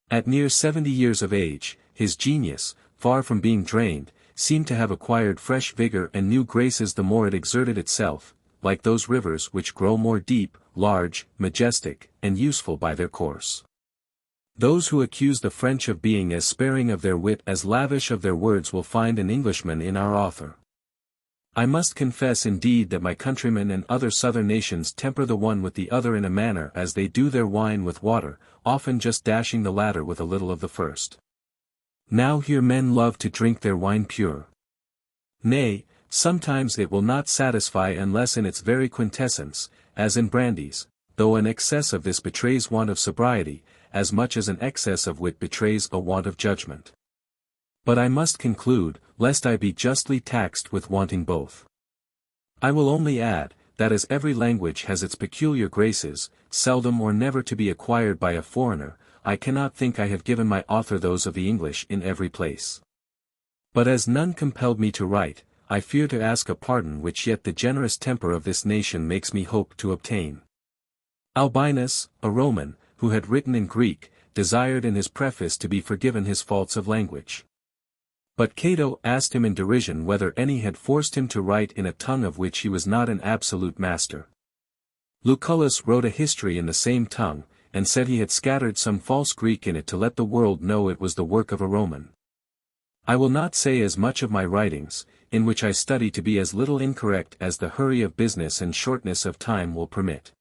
At near 70 years of age, his genius, far from being drained, seemed to have acquired fresh vigor and new graces the more it exerted itself, like those rivers which grow more deep, large, majestic, and useful by their course. Those who accuse the French of being as sparing of their wit as lavish of their words will find an Englishman in our author. I must confess indeed that my countrymen and other southern nations temper the one with the other in a manner as they do their wine with water, often just dashing the latter with a little of the first. Now here men love to drink their wine pure. Nay, sometimes it will not satisfy unless in its very quintessence, as in brandies, though an excess of this betrays want of sobriety, as much as an excess of wit betrays a want of judgment. But I must conclude, lest I be justly taxed with wanting both. I will only add, that as every language has its peculiar graces, seldom or never to be acquired by a foreigner, I cannot think I have given my author those of the English in every place. But as none compelled me to write, I fear to ask a pardon which yet the generous temper of this nation makes me hope to obtain. Albinus, a Roman, who had written in Greek, desired in his preface to be forgiven his faults of language. But Cato asked him in derision whether any had forced him to write in a tongue of which he was not an absolute master. Lucullus wrote a history in the same tongue, and said he had scattered some false Greek in it to let the world know it was the work of a Roman. I will not say as much of my writings, in which I study to be as little incorrect as the hurry of business and shortness of time will permit.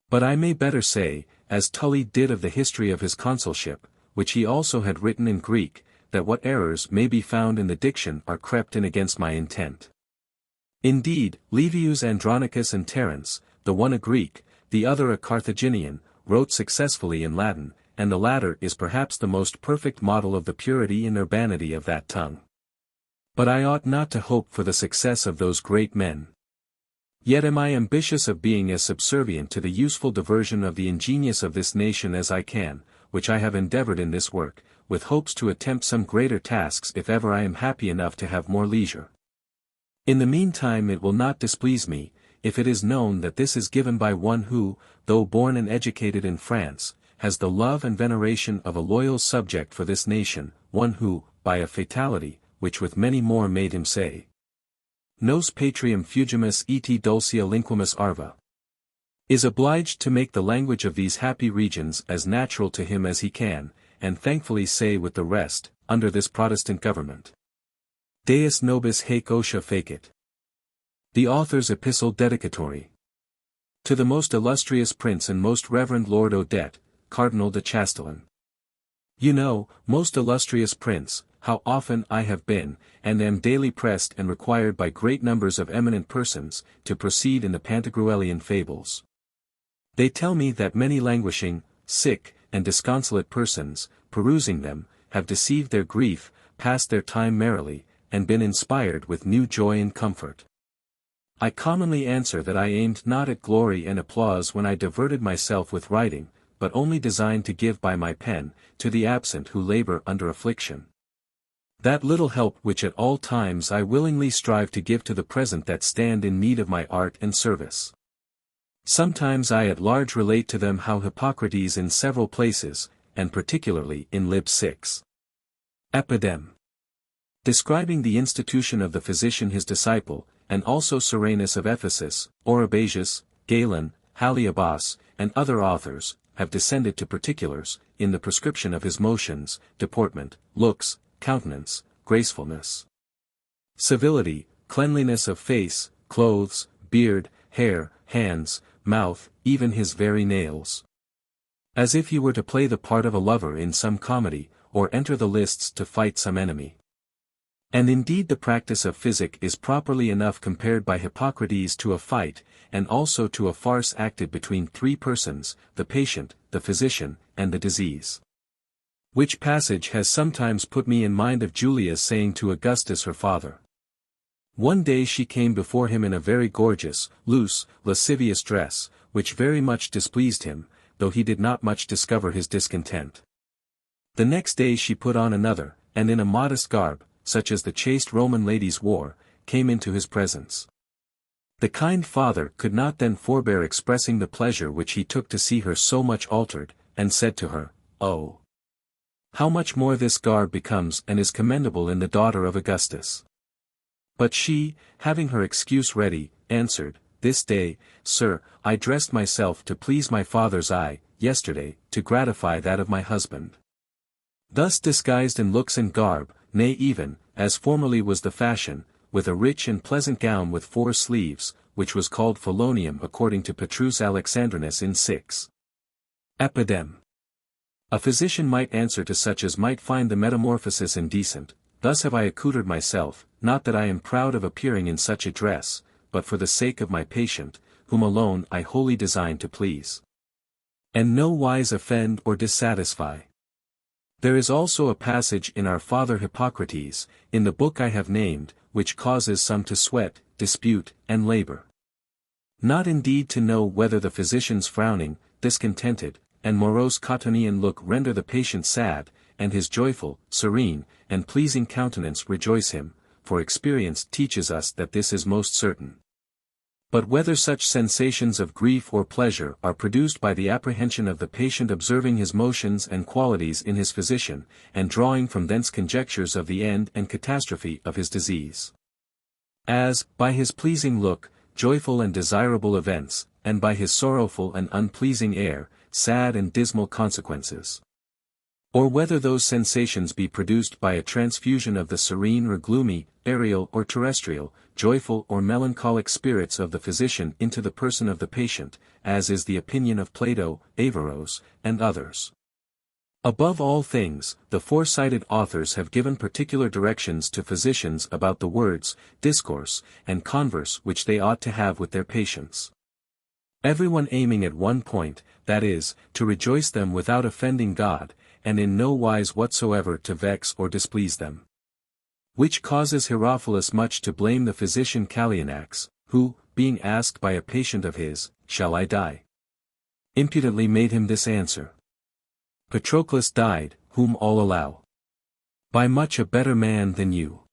But I may better say, as Tully did of the history of his consulship, which he also had written in Greek, that what errors may be found in the diction are crept in against my intent. Indeed, Livius Andronicus and Terence, the one a Greek, the other a Carthaginian, wrote successfully in Latin, and the latter is perhaps the most perfect model of the purity and urbanity of that tongue. But I ought not to hope for the success of those great men. Yet am I ambitious of being as subservient to the useful diversion of the ingenious of this nation as I can, which I have endeavored in this work, with hopes to attempt some greater tasks if ever I am happy enough to have more leisure. In the meantime it will not displease me, if it is known that this is given by one who, though born and educated in France, has the love and veneration of a loyal subject for this nation, one who, by a fatality, which with many more made him say, Nos patrium fugimus et dulcia linquimus arva, is obliged to make the language of these happy regions as natural to him as he can, and thankfully say with the rest, under this Protestant government. Deus nobis haec otia fecit. The author's epistle dedicatory. To the most illustrious Prince and most reverend Lord Odette, Cardinal de Chastillon. You know, most illustrious Prince, how often I have been, and am daily pressed and required by great numbers of eminent persons, to proceed in the Pantagruelian fables. They tell me that many languishing, sick, and disconsolate persons, perusing them, have deceived their grief, passed their time merrily, and been inspired with new joy and comfort. I commonly answer that I aimed not at glory and applause when I diverted myself with writing, but only designed to give by my pen, to the absent who labor under affliction, that little help which at all times I willingly strive to give to the present that stand in need of my art and service. Sometimes I at large relate to them how Hippocrates in several places, and particularly in Lib 6. Epidem. Describing the institution of the physician his disciple, and also Cyranus of Ephesus, Oribasius, Galen, Haliabas, and other authors, have descended to particulars, in the prescription of his motions, deportment, looks, countenance, gracefulness, civility, cleanliness of face, clothes, beard, hair, hands, mouth, even his very nails. As if he were to play the part of a lover in some comedy, or enter the lists to fight some enemy. And indeed the practice of physic is properly enough compared by Hippocrates to a fight, and also to a farce acted between three persons, the patient, the physician, and the disease. Which passage has sometimes put me in mind of Julia's saying to Augustus her father. One day she came before him in a very gorgeous, loose, lascivious dress, which very much displeased him, though he did not much discover his discontent. The next day she put on another, and in a modest garb, such as the chaste Roman ladies wore, came into his presence. The kind father could not then forbear expressing the pleasure which he took to see her so much altered, and said to her, "Oh, how much more this garb becomes and is commendable in the daughter of Augustus." But she, having her excuse ready, answered, "This day, sir, I dressed myself to please my father's eye, yesterday, to gratify that of my husband." Thus disguised in looks and garb, nay even, as formerly was the fashion, with a rich and pleasant gown with 4 sleeves, which was called Phelonium according to Petrus Alexandrinus in 6. Epidem. A physician might answer to such as might find the metamorphosis indecent, "Thus have I accoutred myself, not that I am proud of appearing in such a dress, but for the sake of my patient, whom alone I wholly design to please, and no wise offend or dissatisfy." There is also a passage in our father Hippocrates, in the book I have named, which causes some to sweat, dispute, and labor. Not indeed to know whether the physician's frowning, discontented, and morose Cottonian look render the patient sad, and his joyful, serene, and pleasing countenance rejoice him, for experience teaches us that this is most certain. But whether such sensations of grief or pleasure are produced by the apprehension of the patient observing his motions and qualities in his physician, and drawing from thence conjectures of the end and catastrophe of his disease. As, by his pleasing look, joyful and desirable events, and by his sorrowful and unpleasing air, sad and dismal consequences. Or whether those sensations be produced by a transfusion of the serene or gloomy, aerial or terrestrial, joyful or melancholic spirits of the physician into the person of the patient, as is the opinion of Plato, Averroes, and others. Above all things, the foresighted authors have given particular directions to physicians about the words, discourse, and converse which they ought to have with their patients. Everyone aiming at one point, that is, to rejoice them without offending God, and in no wise whatsoever to vex or displease them. Which causes Herophilus much to blame the physician Callianax, who, being asked by a patient of his, "Shall I die?" impudently made him this answer: "Patroclus died, whom all allow, by much a better man than you."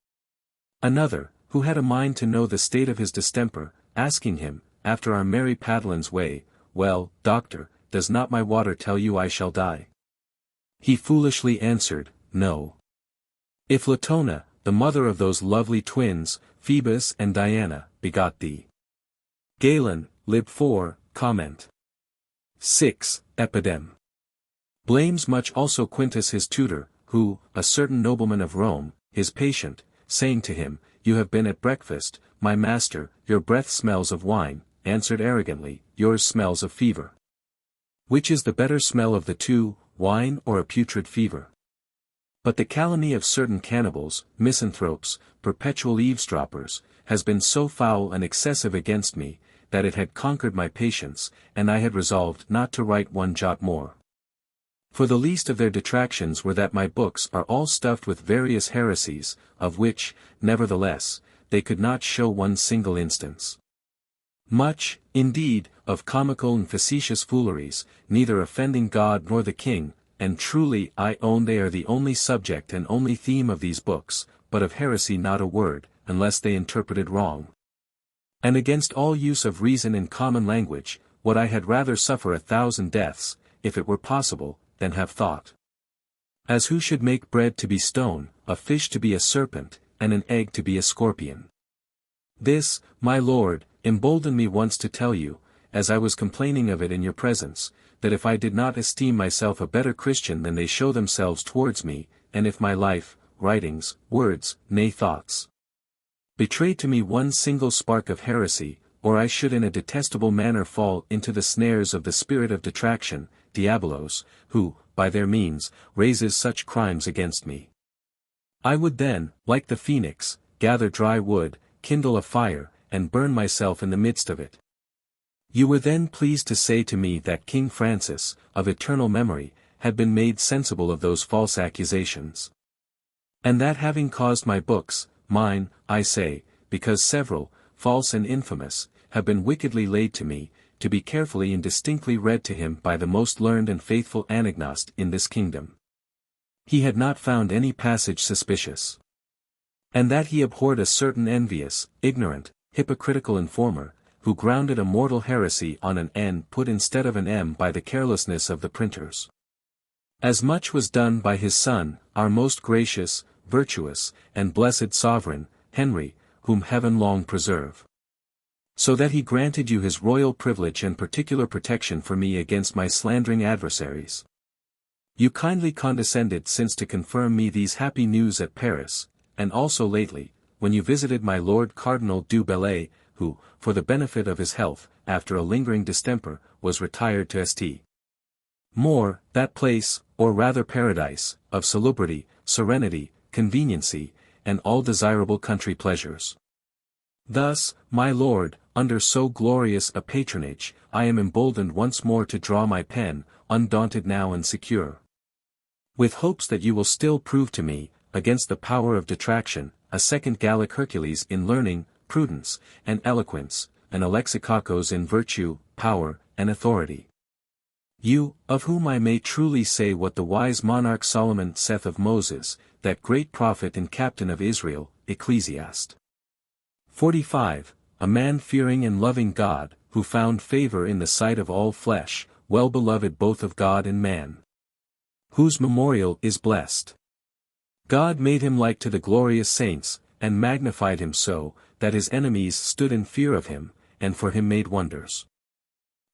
Another, who had a mind to know the state of his distemper, asking him, after our merry Padlin's way, "Well, doctor, does not my water tell you I shall die? He foolishly answered, No. If Latona, the mother of those lovely twins, Phoebus and Diana, begot thee. Galen, Lib 4, Comment. 6, Epidem. Blames much also Quintus his tutor, who, a certain nobleman of Rome, his patient, saying to him, You have been at breakfast, my master, your breath smells of wine, answered arrogantly, Yours smells of fever. Which is the better smell of the two, wine or a putrid fever? But the calumny of certain cannibals, misanthropes, perpetual eavesdroppers, has been so foul and excessive against me, that it had conquered my patience, and I had resolved not to write one jot more. For the least of their detractions were that my books are all stuffed with various heresies, of which, nevertheless, they could not show one single instance. Much, indeed, of comical and facetious fooleries, neither offending God nor the king, and truly I own they are the only subject and only theme of these books, but of heresy not a word, unless they interpreted wrong. And against all use of reason in common language, would I had rather suffer 1,000 deaths, if it were possible, than have thought. As who should make bread to be stone, a fish to be a serpent, and an egg to be a scorpion. This, my lord, emboldened me once to tell you, as I was complaining of it in your presence, that if I did not esteem myself a better Christian than they show themselves towards me, and if my life, writings, words, nay thoughts, betrayed to me one single spark of heresy, or I should in a detestable manner fall into the snares of the spirit of detraction, Diabolos, who, by their means, raises such crimes against me. I would then, like the phoenix, gather dry wood, kindle a fire, and burn myself in the midst of it. You were then pleased to say to me that King Francis, of eternal memory, had been made sensible of those false accusations. And that having caused my books, mine, I say, because several, false and infamous, have been wickedly laid to me, to be carefully and distinctly read to him by the most learned and faithful anagnost in this kingdom. He had not found any passage suspicious. And that he abhorred a certain envious, ignorant, hypocritical informer, who grounded a mortal heresy on an N put instead of an M by the carelessness of the printers. As much was done by his son, our most gracious, virtuous, and blessed sovereign, Henry, whom heaven long preserve. So that he granted you his royal privilege and particular protection for me against my slandering adversaries. You kindly condescended since to confirm me these happy news at Paris, and also lately, when you visited my Lord Cardinal du Bellay, who, for the benefit of his health, after a lingering distemper, was retired to St. More, that place, or rather paradise, of salubrity, serenity, conveniency, and all desirable country pleasures. Thus, my lord, under so glorious a patronage, I am emboldened once more to draw my pen, undaunted now and secure. With hopes that you will still prove to me, against the power of detraction, a second Gallic Hercules in learning, prudence, and eloquence, and a Lexicacos in virtue, power, and authority. You, of whom I may truly say what the wise monarch Solomon saith of Moses, that great prophet and captain of Israel, Ecclesiast. 45, a man fearing and loving God, who found favor in the sight of all flesh, well beloved both of God and man. Whose memorial is blessed. God made him like to the glorious saints, and magnified him so, that his enemies stood in fear of him, and for him made wonders.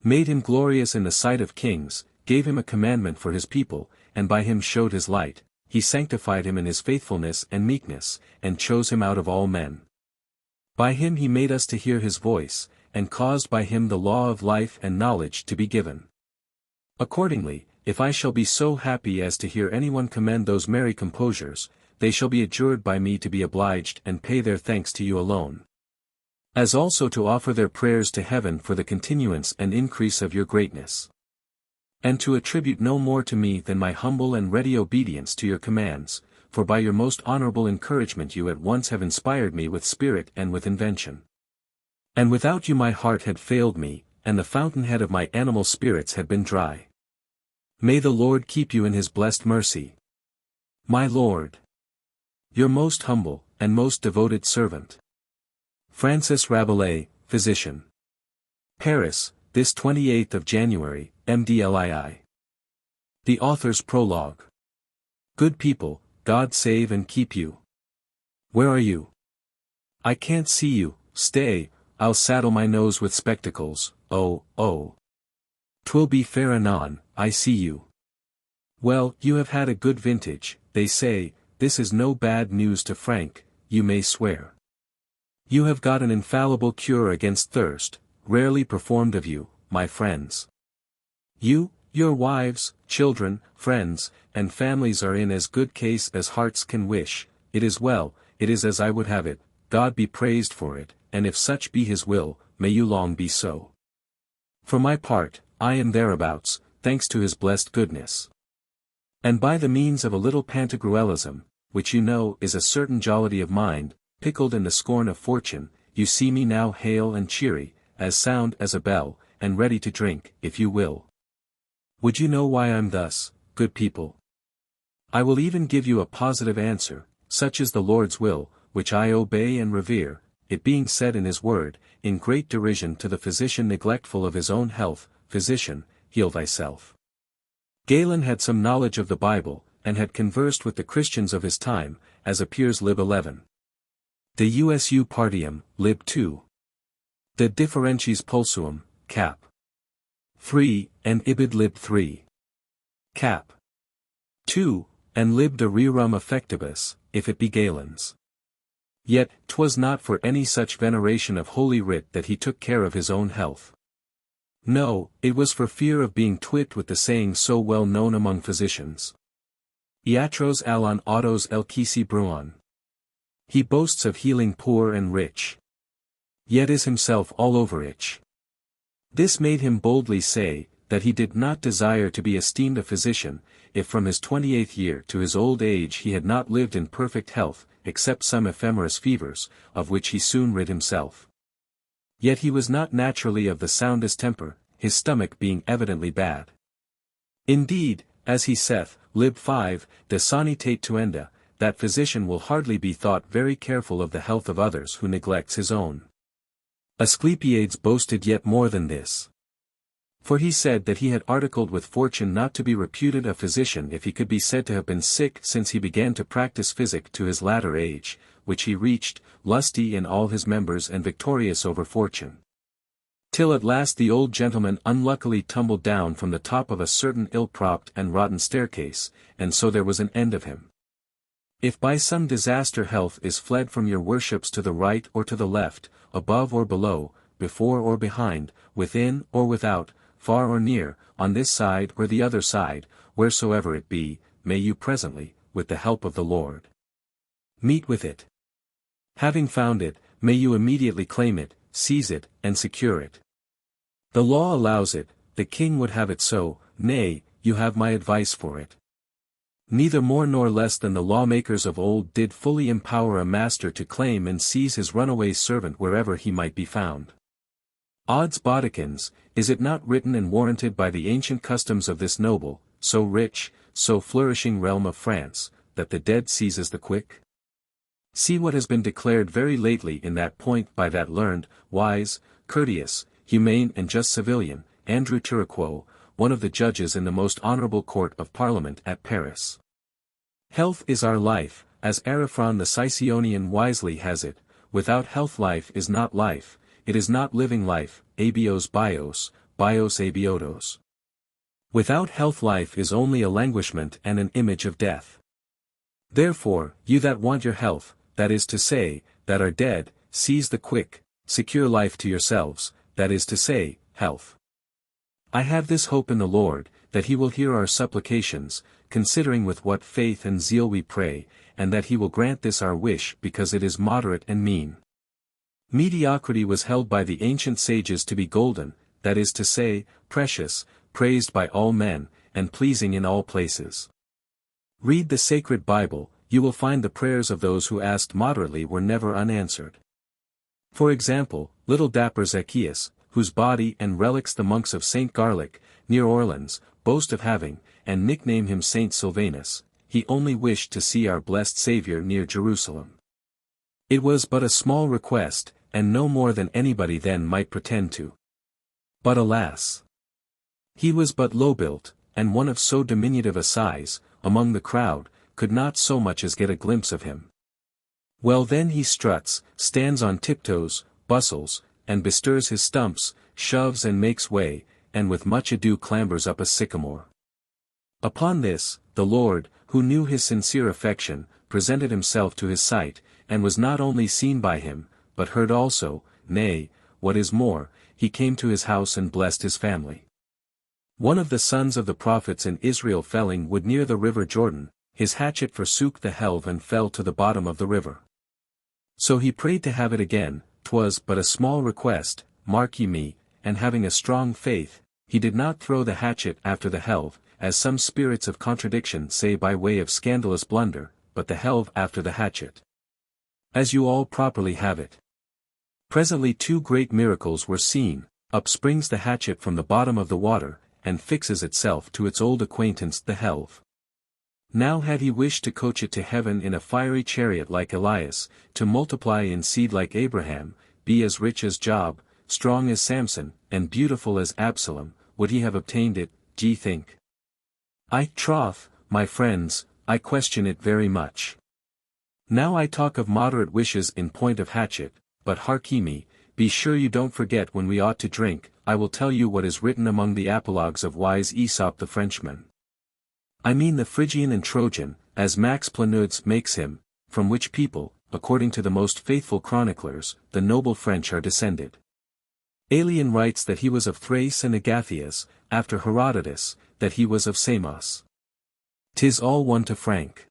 Made him glorious in the sight of kings, gave him a commandment for his people, and by him showed his light, he sanctified him in his faithfulness and meekness, and chose him out of all men. By him he made us to hear his voice, and caused by him the law of life and knowledge to be given. Accordingly, if I shall be so happy as to hear anyone commend those merry composures, they shall be adjured by me to be obliged and pay their thanks to you alone. As also to offer their prayers to heaven for the continuance and increase of your greatness. And to attribute no more to me than my humble and ready obedience to your commands, for by your most honorable encouragement you at once have inspired me with spirit and with invention. And without you my heart had failed me, and the fountainhead of my animal spirits had been dry. May the Lord keep you in his blessed mercy. My Lord. Your most humble, and most devoted servant. Francois Rabelais, Physician. Paris, this 28th of January, MDLII. The author's prologue. Good people, God save and keep you. Where are you? I can't see you. Stay, I'll saddle my nose with spectacles. Oh, oh. 'Twill be fair anon, I see you. Well, you have had a good vintage, they say. This is no bad news to Frank, you may swear. You have got an infallible cure against thirst, rarely performed of you, my friends. You, your wives, children, friends, and families are in as good case as hearts can wish. It is well, it is as I would have it, God be praised for it, and if such be his will, may you long be so. For my part, I am thereabouts, thanks to his blessed goodness. And by the means of a little Pantagruelism, which you know is a certain jollity of mind, pickled in the scorn of fortune, you see me now hale and cheery, as sound as a bell, and ready to drink, if you will. Would you know why I'm thus, good people? I will even give you a positive answer, such is the Lord's will, which I obey and revere, it being said in his word, in great derision to the physician neglectful of his own health, Physician, heal thyself. Galen had some knowledge of the Bible, and had conversed with the Christians of his time, as appears Lib 11. De usu partium, Lib 2. De differentiis pulsuum, Cap. 3, and Ibid Lib 3. Cap. 2, and Lib de rerum affectibus, if it be Galen's. Yet, 'twas not for any such veneration of Holy Writ that he took care of his own health. No, it was for fear of being twitt with the saying so well known among physicians. Iatros alon autos elkisi bruon. He boasts of healing poor and rich. Yet is himself all over itch. This made him boldly say, that he did not desire to be esteemed a physician, if from his 28th year to his old age he had not lived in perfect health, except some ephemerous fevers, of which he soon rid himself. Yet he was not naturally of the soundest temper, his stomach being evidently bad. Indeed, as he saith, Lib 5, de sanitate tuenda, that physician will hardly be thought very careful of the health of others who neglects his own. Asclepiades boasted yet more than this. For he said that he had articled with fortune not to be reputed a physician if he could be said to have been sick since he began to practice physic to his latter age, which he reached, lusty in all his members and victorious over fortune. Till at last the old gentleman unluckily tumbled down from the top of a certain ill-propped and rotten staircase, and so there was an end of him. If by some disaster health is fled from your worships to the right or to the left, above or below, before or behind, within or without, far or near, on this side or the other side, wheresoever it be, may you presently, with the help of the Lord, meet with it. Having found it, may you immediately claim it, seize it, and secure it. The law allows it, the king would have it so, nay, you have my advice for it. Neither more nor less than the lawmakers of old did fully empower a master to claim and seize his runaway servant wherever he might be found. Odds bodikins, is it not written and warranted by the ancient customs of this noble, so rich, so flourishing realm of France, that the dead seizes the quick? See what has been declared very lately in that point by that learned, wise, courteous, humane and just civilian, Andrew Turrequot, one of the judges in the most honorable court of Parliament at Paris. Health is our life, as Ariphron the Sicyonian wisely has it, without health life is not life, it is not living life, abios bios, bios abiotos. Without health life is only a languishment and an image of death. Therefore, you that want your health, that is to say, that are dead, seize the quick, secure life to yourselves, that is to say, health. I have this hope in the Lord, that he will hear our supplications, considering with what faith and zeal we pray, and that he will grant this our wish because it is moderate and mean. Mediocrity was held by the ancient sages to be golden, that is to say, precious, praised by all men, and pleasing in all places. Read the sacred Bible, you will find the prayers of those who asked moderately were never unanswered. For example, little dapper Zacchaeus, whose body and relics the monks of St. Garlic, near Orleans, boast of having, and nickname him Saint Sylvanus, he only wished to see our blessed Saviour near Jerusalem. It was but a small request, and no more than anybody then might pretend to. But alas! He was but low-built, and one of so diminutive a size, among the crowd, could not so much as get a glimpse of him. Well then he struts, stands on tiptoes, bustles, and bestirs his stumps, shoves and makes way, and with much ado clambers up a sycamore. Upon this, the Lord, who knew his sincere affection, presented himself to his sight, and was not only seen by him, but heard also, nay, what is more, he came to his house and blessed his family. One of the sons of the prophets in Israel felling wood near the river Jordan, his hatchet forsook the helve and fell to the bottom of the river. So he prayed to have it again, 'twas but a small request, mark ye me, and having a strong faith, he did not throw the hatchet after the helve, as some spirits of contradiction say by way of scandalous blunder, but the helve after the hatchet. As you all properly have it. Presently two great miracles were seen, up springs the hatchet from the bottom of the water, and fixes itself to its old acquaintance the helve. Now had he wished to coach it to heaven in a fiery chariot like Elias, to multiply in seed like Abraham, be as rich as Job, strong as Samson, and beautiful as Absalom, would he have obtained it, d'ye think? I troth, my friends, I question it very much. Now I talk of moderate wishes in point of hatchet, but hark ye me, be sure you don't forget when we ought to drink. I will tell you what is written among the apologues of wise Aesop the Frenchman. I mean the Phrygian and Trojan, as Max Planud's makes him, from which people, according to the most faithful chroniclers, the noble French are descended. Aelian writes that he was of Thrace and Agathias, after Herodotus, that he was of Samos. 'Tis all one to Frank.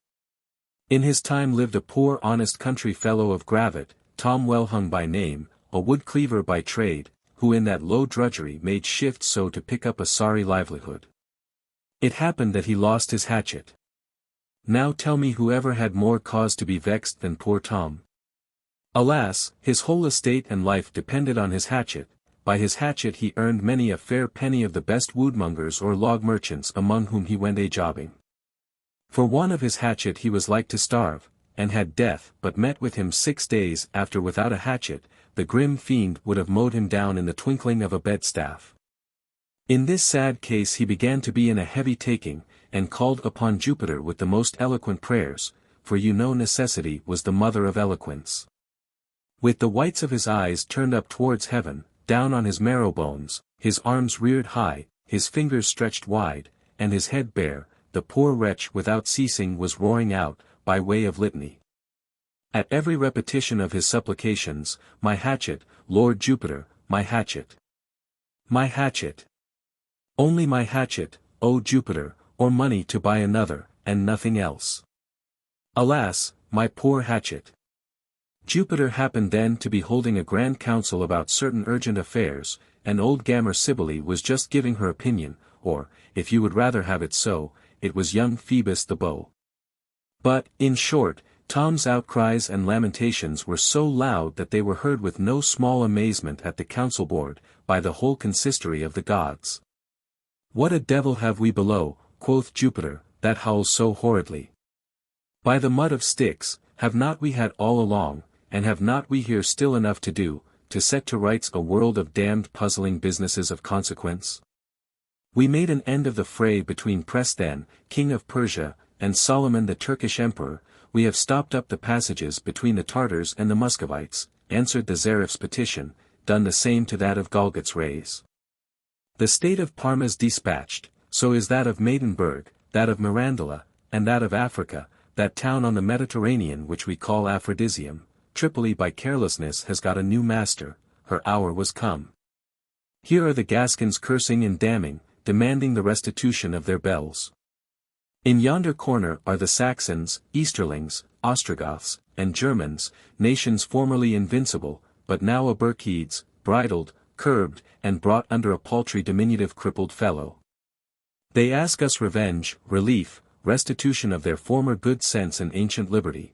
In his time lived a poor honest country fellow of Gravet, Tom Wellhung by name, a wood cleaver by trade, who in that low drudgery made shift so to pick up a sorry livelihood. It happened that he lost his hatchet. Now tell me who ever had more cause to be vexed than poor Tom? Alas, his whole estate and life depended on his hatchet. By his hatchet he earned many a fair penny of the best woodmongers or log merchants among whom he went a-jobbing. For want of his hatchet he was like to starve, and had death but met with him 6 days after without a hatchet, the grim fiend would have mowed him down in the twinkling of a bedstaff. In this sad case he began to be in a heavy taking, and called upon Jupiter with the most eloquent prayers, for you know necessity was the mother of eloquence. With the whites of his eyes turned up towards heaven, down on his marrow bones, his arms reared high, his fingers stretched wide, and his head bare, the poor wretch without ceasing was roaring out, by way of litany. At every repetition of his supplications, my hatchet, Lord Jupiter, my hatchet. My hatchet. Only my hatchet, O Jupiter, or money to buy another, and nothing else. Alas, my poor hatchet. Jupiter happened then to be holding a grand council about certain urgent affairs, and old Gammer Cybele was just giving her opinion, or, if you would rather have it so, it was young Phoebus the beau. But, in short, Tom's outcries and lamentations were so loud that they were heard with no small amazement at the council board, by the whole consistory of the gods. What a devil have we below, quoth Jupiter, that howls so horridly? By the mud of Styx, have not we had all along, and have not we here still enough to do, to set to rights a world of damned puzzling businesses of consequence? We made an end of the fray between Presdan, king of Persia, and Solomon the Turkish emperor. We have stopped up the passages between the Tartars and the Muscovites, answered the Zariff's petition, done the same to that of Golgot's raise. The state of Parma's dispatched, so is that of Maidenburg, that of Mirandola, and that of Africa, that town on the Mediterranean which we call Aphrodisium. Tripoli by carelessness has got a new master, her hour was come. Here are the Gascons cursing and damning, demanding the restitution of their bells. In yonder corner are the Saxons, Easterlings, Ostrogoths, and Germans, nations formerly invincible, but now Abercedes, bridled, curbed, and brought under a paltry diminutive crippled fellow. They ask us revenge, relief, restitution of their former good sense and ancient liberty.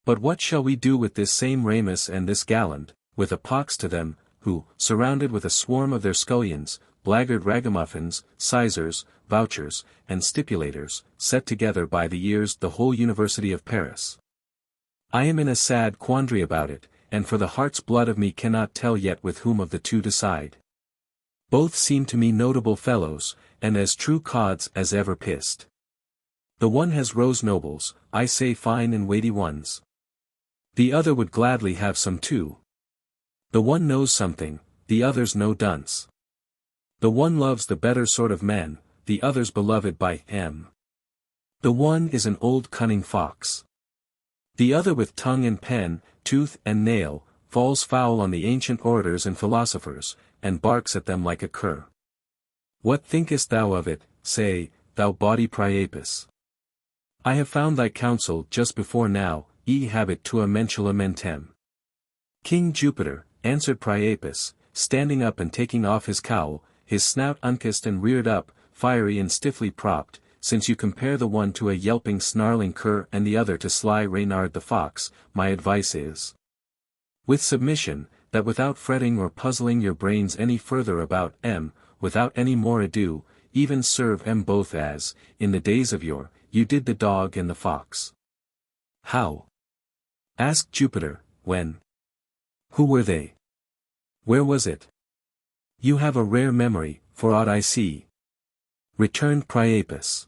But what shall we do with this same Ramus and this Galland, with a pox to them, who, surrounded with a swarm of their scullions, blackguard ragamuffins, sizars, vouchers, and stipulators, set together by the ears the whole University of Paris? I am in a sad quandary about it, and for the heart's blood of me cannot tell yet with whom of the two decide. Both seem to me notable fellows, and as true cods as ever pissed. The one has rose nobles, I say fine and weighty ones. The other would gladly have some too. The one knows something, the other's no dunce. The one loves the better sort of men, the other's beloved by him. The one is an old cunning fox. The other with tongue and pen, tooth and nail, falls foul on the ancient orators and philosophers, and barks at them like a cur. What thinkest thou of it, say, thou bawdy Priapus? I have found thy counsel just before now, habet tua mentula mentem. King Jupiter, answered Priapus, standing up and taking off his cowl, his snout unkissed and reared up, fiery and stiffly propped, since you compare the one to a yelping snarling cur and the other to sly Reynard the fox, my advice is, with submission, that without fretting or puzzling your brains any further about without any more ado, even serve both as, in the days of yore, you did the dog and the fox. How? Asked Jupiter, when? Who were they? Where was it? You have a rare memory, for aught I see. Returned Priapus.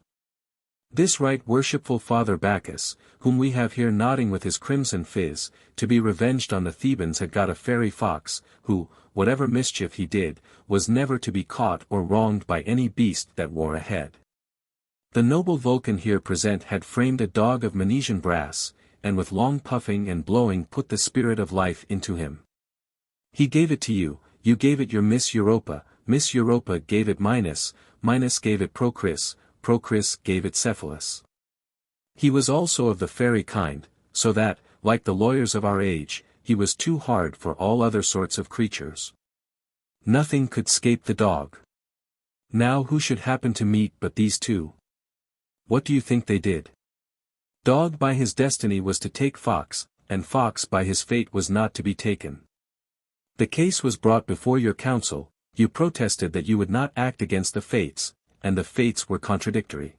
This right worshipful Father Bacchus, whom we have here nodding with his crimson fizz, to be revenged on the Thebans had got a fairy fox, who, whatever mischief he did, was never to be caught or wronged by any beast that wore a head. The noble Vulcan here present had framed a dog of Manesian brass, and with long puffing and blowing put the spirit of life into him. He gave it to you, you gave it your Miss Europa gave it Minos gave it Procris gave it Cephalus. He was also of the fairy kind, so that, like the lawyers of our age, he was too hard for all other sorts of creatures. Nothing could scape the dog. Now who should happen to meet but these two? What do you think they did? Dog by his destiny was to take fox, and fox by his fate was not to be taken. The case was brought before your council, you protested that you would not act against the fates, and the fates were contradictory.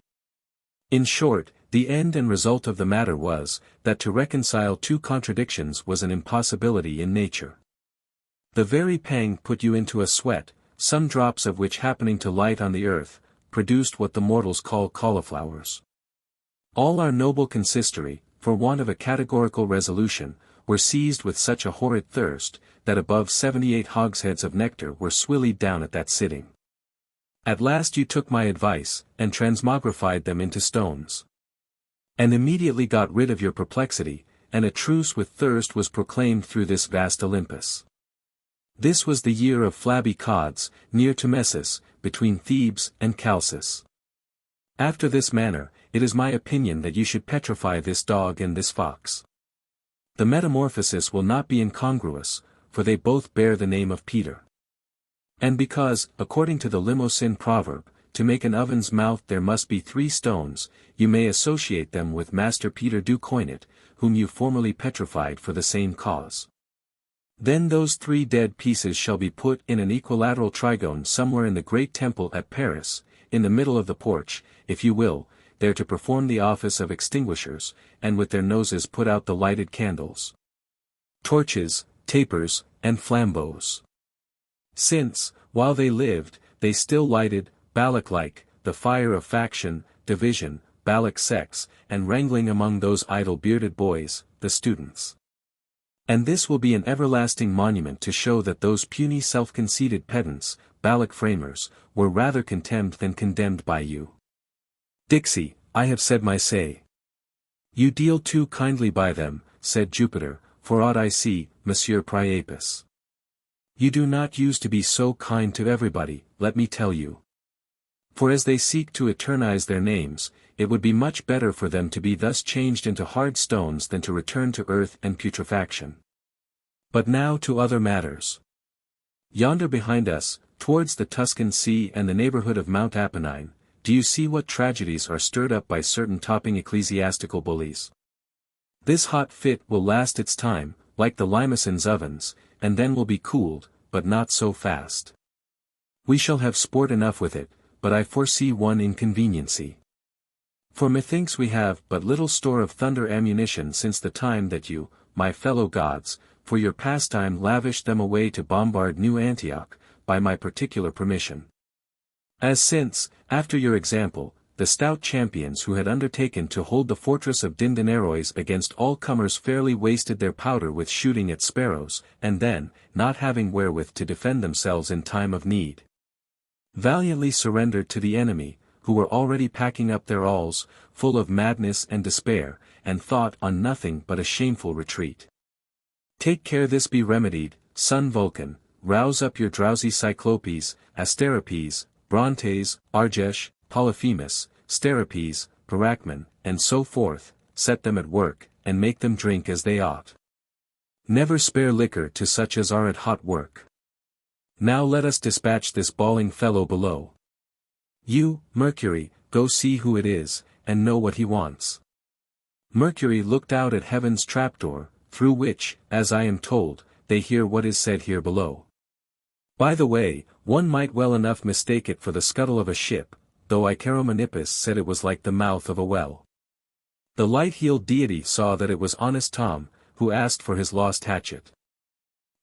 In short, the end and result of the matter was, that to reconcile two contradictions was an impossibility in nature. The very pang put you into a sweat, some drops of which happening to light on the earth, produced what the mortals call cauliflowers. All our noble consistory, for want of a categorical resolution, were seized with such a horrid thirst, that above 78 hogsheads of nectar were swillied down at that sitting. At last you took my advice, and transmogrified them into stones. And immediately got rid of your perplexity, and a truce with thirst was proclaimed through this vast Olympus. This was the year of flabby cods, near to Messus, between Thebes and Chalcis. After this manner, it is my opinion that you should petrify this dog and this fox. The metamorphosis will not be incongruous, for they both bear the name of Peter. And because, according to the Limousin proverb, to make an oven's mouth there must be 3 stones, you may associate them with Master Peter du Coinet, whom you formerly petrified for the same cause. Then those 3 dead pieces shall be put in an equilateral trigone somewhere in the great temple at Paris, in the middle of the porch, if you will, there to perform the office of extinguishers, and with their noses put out the lighted candles, torches, tapers, and flambeaux. Since, while they lived, they still lighted, Balak-like, the fire of faction, division, Balak sex, and wrangling among those idle bearded boys, the students. And this will be an everlasting monument to show that those puny self-conceited pedants, Balak framers, were rather contemned than condemned by you. Dixie, I have said my say. You deal too kindly by them, said Jupiter, for aught I see, Monsieur Priapus. You do not use to be so kind to everybody, let me tell you. For as they seek to eternize their names, it would be much better for them to be thus changed into hard stones than to return to earth and putrefaction. But now to other matters. Yonder behind us, towards the Tuscan Sea and the neighborhood of Mount Apennine, do you see what tragedies are stirred up by certain topping ecclesiastical bullies? This hot fit will last its time, like the Limousin's ovens, and then will be cooled, but not so fast. We shall have sport enough with it, but I foresee one inconveniency. For methinks we have but little store of thunder ammunition since the time that you, my fellow gods, for your pastime lavished them away to bombard New Antioch, by my particular permission. As since, after your example, the stout champions who had undertaken to hold the fortress of Dindanerois against all comers fairly wasted their powder with shooting at sparrows, and then, not having wherewith to defend themselves in time of need, valiantly surrendered to the enemy, who were already packing up their alls, full of madness and despair, and thought on nothing but a shameful retreat. Take care this be remedied, son Vulcan, rouse up your drowsy Cyclopes, Asteropes, Brontes, Argesh, Polyphemus, Steropes, Paracmon, and so forth, set them at work, and make them drink as they ought. Never spare liquor to such as are at hot work. Now let us dispatch this bawling fellow below. You, Mercury, go see who it is, and know what he wants. Mercury looked out at heaven's trapdoor, through which, as I am told, they hear what is said here below. By the way, one might well enough mistake it for the scuttle of a ship, though Icaromenippus said it was like the mouth of a well. The light-heeled deity saw that it was honest Tom, who asked for his lost hatchet.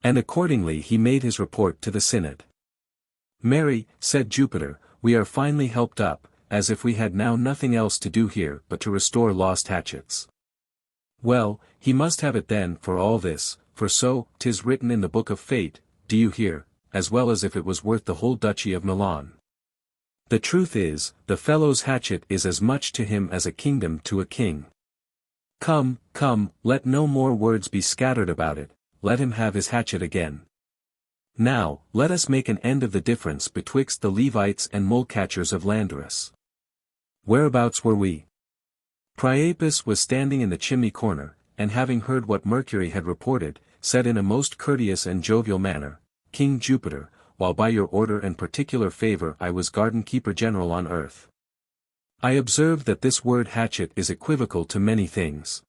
And accordingly he made his report to the synod. Marry, said Jupiter, we are finely helped up, as if we had now nothing else to do here but to restore lost hatchets. Well, he must have it then for all this, for so, 'tis written in the book of fate, do you hear, as well as if it was worth the whole duchy of Milan. The truth is, the fellow's hatchet is as much to him as a kingdom to a king. Come, come, let no more words be scattered about it, let him have his hatchet again. Now, let us make an end of the difference betwixt the Levites and mole-catchers of Landarus. Whereabouts were we? Priapus was standing in the chimney corner, and having heard what Mercury had reported, said in a most courteous and jovial manner, King Jupiter, while by your order and particular favor I was garden-keeper general on earth, I observed that this word hatchet is equivocal to many things.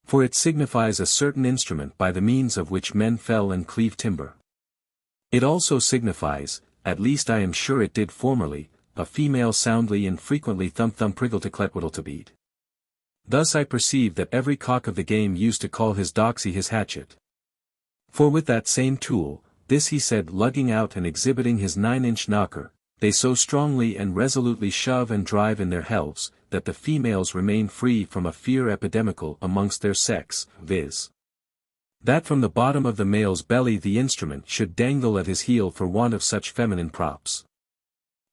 For it signifies a certain instrument by the means of which men fell and cleave timber. It also signifies, at least I am sure it did formerly, a female soundly and frequently thump-thump-priggle-to-cletwiddle-to-beat. Thus I perceive that every cock of the game used to call his doxy his hatchet. For with that same tool, this he said lugging out and exhibiting his 9-inch knocker, they so strongly and resolutely shove and drive in their helves, that the females remain free from a fear epidemical amongst their sex, viz. that from the bottom of the male's belly the instrument should dangle at his heel for want of such feminine props.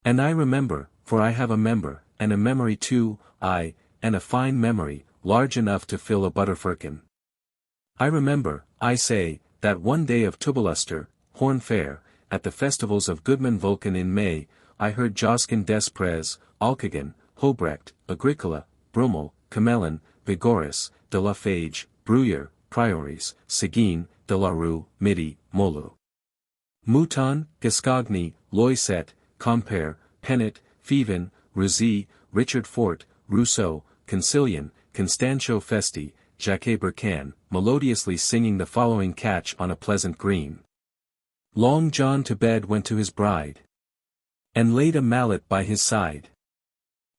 And I remember, for I have a member, and a memory too, aye, and a fine memory, large enough to fill a butterfirkin. I remember, I say, that one day of Tubuluster, Horn Fair, at the festivals of Goodman Vulcan in May, I heard Josquin des Prez, Alcagan, Hobrecht, Agricola, Brummel, Camelin, Vigoris, de la Fage, Bruyère, Priories, Seguin, de la Rue, Midi, Molu, Mouton, Gascogny, Loiset, Compere, Pennet, Fevin, Rouzy, Richard Fort, Rousseau, Concilian, Constancio Festi, Jacques Burcan, melodiously singing the following catch on a pleasant green. Long John to bed went to his bride, and laid a mallet by his side.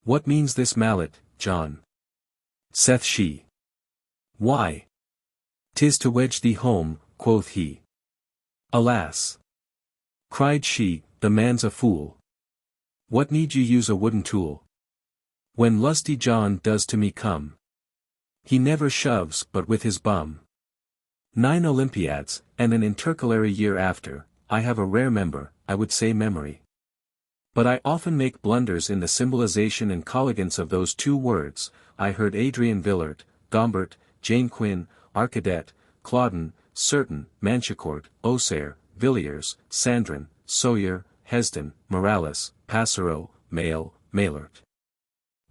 What means this mallet, John? Saith she. Why? 'Tis to wedge thee home, quoth he. Alas! Cried she, the man's a fool. What need you use a wooden tool? When lusty John does to me come, he never shoves but with his bum. 9 Olympiads, and an intercalary year after, I have a rare member, I would say memory. But I often make blunders in the symbolization and collegance of those two words. I heard Adrian Villard, Gombert, Jane Quinn, Arcadet, Claudin, Certain, Manchicourt, Auxerre, Villiers, Sandrin, Sawyer, Hesdin, Morales, Passero, Mail, Mailert,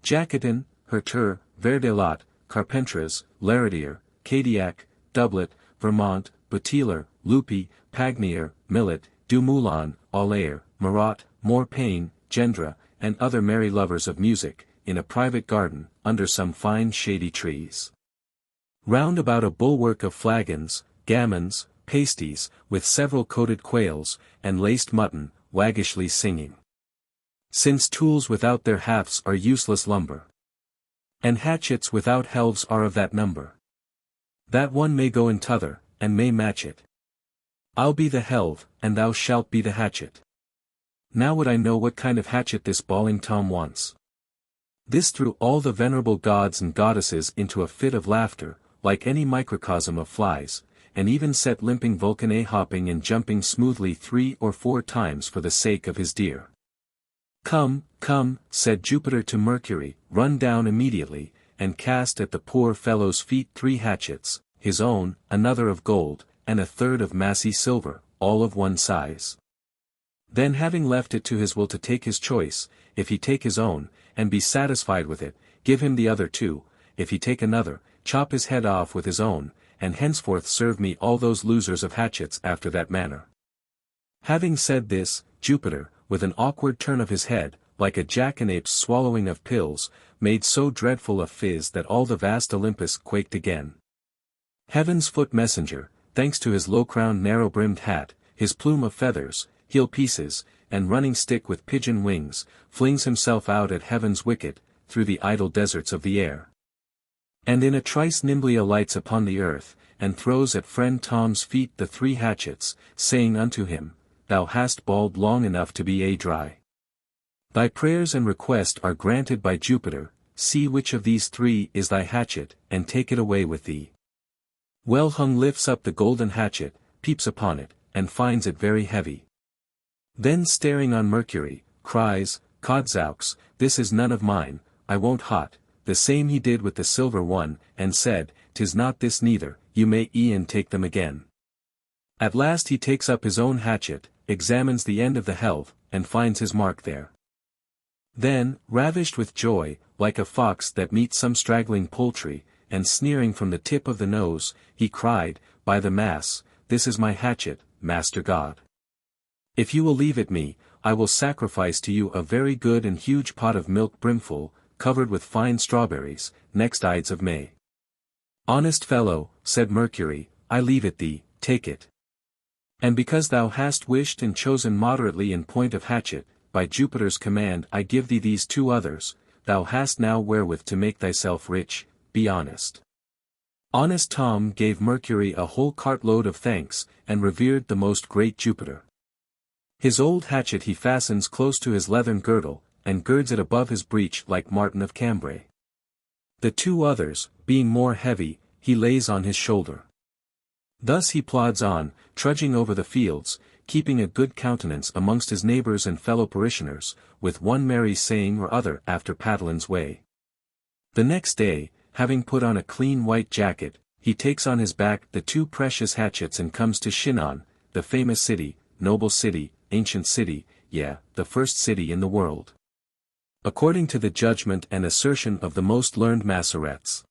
Jacotin, Herteur, Verdelot, Carpentras, Laradier, Cadillac, Doublet, Vermont, Buttiler, Lupi, Pagnier, Millet, Dumoulin, Allaire, Marat, Morpain, Gendra, and other merry lovers of music, in a private garden, under some fine shady trees. Round about a bulwark of flagons, gammons, pasties, with several coated quails, and laced mutton, waggishly singing. Since tools without their hafts are useless lumber, and hatchets without helves are of that number, that one may go in t'other, and may match it. I'll be the helve, and thou shalt be the hatchet. Now would I know what kind of hatchet this bawling Tom wants. This threw all the venerable gods and goddesses into a fit of laughter, like any microcosm of flies, and even set limping Vulcan hopping and jumping smoothly 3 or 4 times for the sake of his dear. Come, come, said Jupiter to Mercury, run down immediately, and cast at the poor fellow's feet 3 hatchets, his own, another of gold, and a third of massy silver, all of one size. Then having left it to his will to take his choice, if he take his own, and be satisfied with it, give him the other 2, if he take another, chop his head off with his own, and henceforth serve me all those losers of hatchets after that manner. Having said this, Jupiter, with an awkward turn of his head, like a jackanapes swallowing of pills, made so dreadful a fizz that all the vast Olympus quaked again. Heaven's foot messenger, thanks to his low-crowned narrow-brimmed hat, his plume of feathers, heel pieces, and running stick with pigeon wings, flings himself out at heaven's wicket, through the idle deserts of the air. And in a trice nimbly alights upon the earth, and throws at friend Tom's feet the 3 hatchets, saying unto him, Thou hast bawled long enough to be dry. Thy prayers and request are granted by Jupiter, see which of these 3 is thy hatchet, and take it away with thee. Well hung lifts up the golden hatchet, peeps upon it, and finds it very heavy. Then staring on Mercury, cries, Codzaux, this is none of mine, I won't hot, the same he did with the silver one, and said, 'Tis not this neither, you may e'en take them again. At last he takes up his own hatchet, examines the end of the helve, and finds his mark there. Then, ravished with joy, like a fox that meets some straggling poultry, and sneering from the tip of the nose, he cried, By the mass, this is my hatchet, Master God. If you will leave it me, I will sacrifice to you a very good and huge pot of milk brimful, covered with fine strawberries, next Ides of May. Honest fellow, said Mercury, I leave it thee, take it. And because thou hast wished and chosen moderately in point of hatchet, by Jupiter's command I give thee these 2 others, thou hast now wherewith to make thyself rich, be honest. Honest Tom gave Mercury a whole cartload of thanks, and revered the most great Jupiter. His old hatchet he fastens close to his leathern girdle, and girds it above his breech like Martin of Cambray. The 2 others, being more heavy, he lays on his shoulder. Thus he plods on, trudging over the fields, keeping a good countenance amongst his neighbours and fellow parishioners, with one merry saying or other after Patalin's way. The next day, having put on a clean white jacket, he takes on his back the 2 precious hatchets and comes to Chinon, the famous city, noble city, ancient city, the first city in the world. According to the judgment and assertion of the most learned Massorets.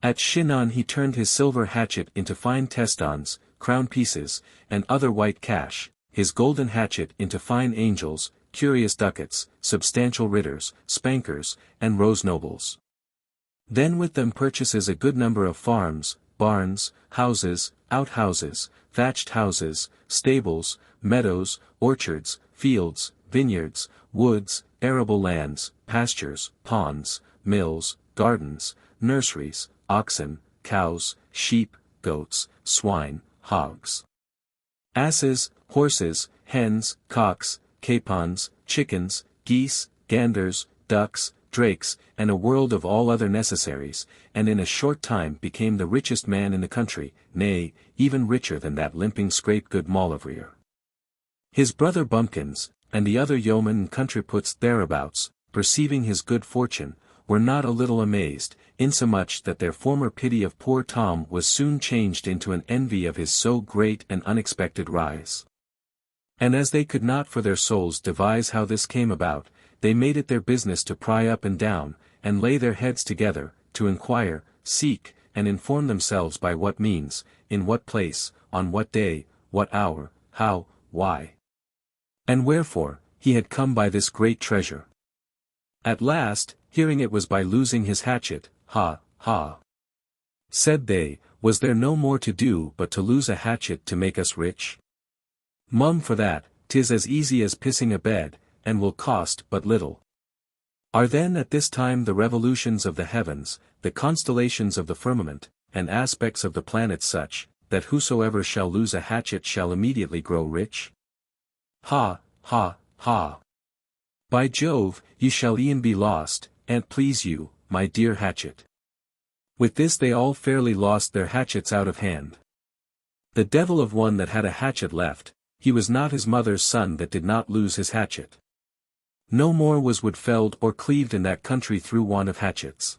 At Chinon he turned his silver hatchet into fine testons, crown pieces, and other white cash, his golden hatchet into fine angels, curious ducats, substantial ritters, spankers, and rose nobles. Then with them purchases a good number of farms, barns, houses, outhouses, thatched houses, stables, meadows, orchards, fields, vineyards, woods, arable lands, pastures, ponds, mills, gardens, nurseries, oxen, cows, sheep, goats, swine, hogs, asses, horses, hens, cocks, capons, chickens, geese, ganders, ducks, drakes, and a world of all other necessaries, and in a short time became the richest man in the country, nay, even richer than that limping scrape-good Maulevrier. His brother Bumpkins, and the other yeomen and countryputs thereabouts, perceiving his good fortune, were not a little amazed, insomuch that their former pity of poor Tom was soon changed into an envy of his so great and unexpected rise. And as they could not for their souls devise how this came about, they made it their business to pry up and down, and lay their heads together, to inquire, seek, and inform themselves by what means, in what place, on what day, what hour, how, why, and wherefore, he had come by this great treasure. At last, hearing it was by losing his hatchet, ha, said they, was there no more to do but to lose a hatchet to make us rich? Mum for that, 'tis as easy as pissing a bed, and will cost but little. Are then at this time the revolutions of the heavens, the constellations of the firmament, and aspects of the planets such, that whosoever shall lose a hatchet shall immediately grow rich? Ha, ha, ha. By Jove, ye shall e'en be lost, an't please you, my dear hatchet. With this they all fairly lost their hatchets out of hand. The devil of one that had a hatchet left, he was not his mother's son that did not lose his hatchet. No more was wood felled or cleaved in that country through want of hatchets.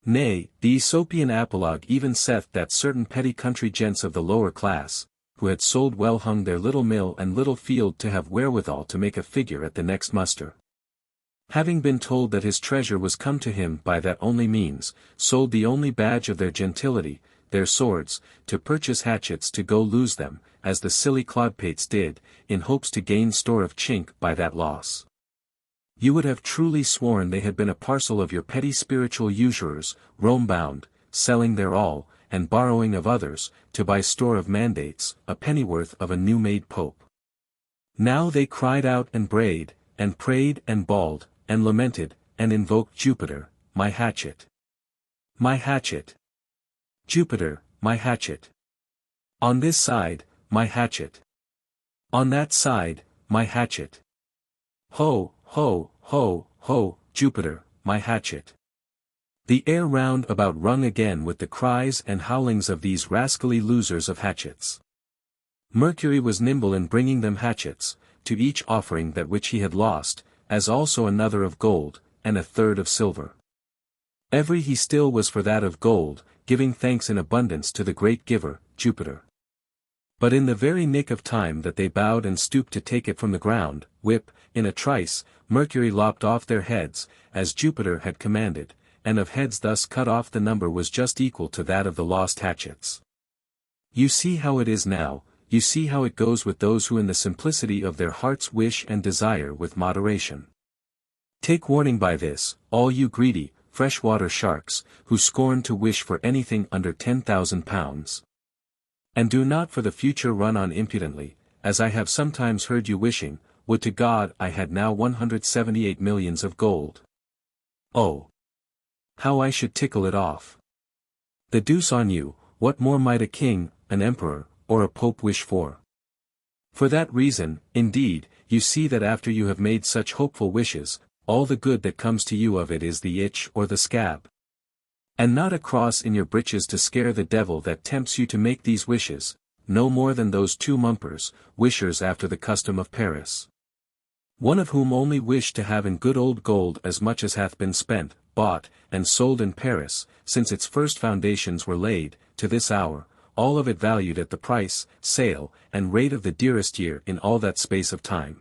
Nay, the Aesopian apologue even saith that certain petty country gents of the lower class, who had sold well hung their little mill and little field to have wherewithal to make a figure at the next muster. Having been told that his treasure was come to him by that only means, sold the only badge of their gentility, their swords, to purchase hatchets to go lose them, as the silly clodpates did, in hopes to gain store of chink by that loss. You would have truly sworn they had been a parcel of your petty spiritual usurers, Rome-bound, selling their all, and borrowing of others, to buy store of mandates, a pennyworth of a new-made pope. Now they cried out and brayed, and prayed and bawled, and lamented, and invoked Jupiter, my hatchet. My hatchet. Jupiter, my hatchet. On this side, my hatchet. On that side, my hatchet. Ho, ho, ho, ho, Jupiter, my hatchet. The air round about rung again with the cries and howlings of these rascally losers of hatchets. Mercury was nimble in bringing them hatchets, to each offering that which he had lost, as also another of gold, and a third of silver. Every he still was for that of gold, giving thanks in abundance to the great giver, Jupiter. But in the very nick of time that they bowed and stooped to take it from the ground, whip, in a trice, Mercury lopped off their heads, as Jupiter had commanded, and of heads thus cut off the number was just equal to that of the lost hatchets. You see how it is now, you see how it goes with those who in the simplicity of their hearts wish and desire with moderation. Take warning by this, all you greedy, freshwater sharks, who scorn to wish for anything under 10,000 pounds. And do not for the future run on impudently, as I have sometimes heard you wishing, would to God I had now 178 millions of gold. Oh! How I should tickle it off. The deuce on you, what more might a king, an emperor, or a pope wish for? For that reason, indeed, you see that after you have made such hopeful wishes, all the good that comes to you of it is the itch or the scab. And not a cross in your breeches to scare the devil that tempts you to make these wishes, no more than those two mumpers, wishers after the custom of Paris. One of whom only wished to have in good old gold as much as hath been spent, bought, and sold in Paris, since its first foundations were laid, to this hour, all of it valued at the price, sale, and rate of the dearest year in all that space of time.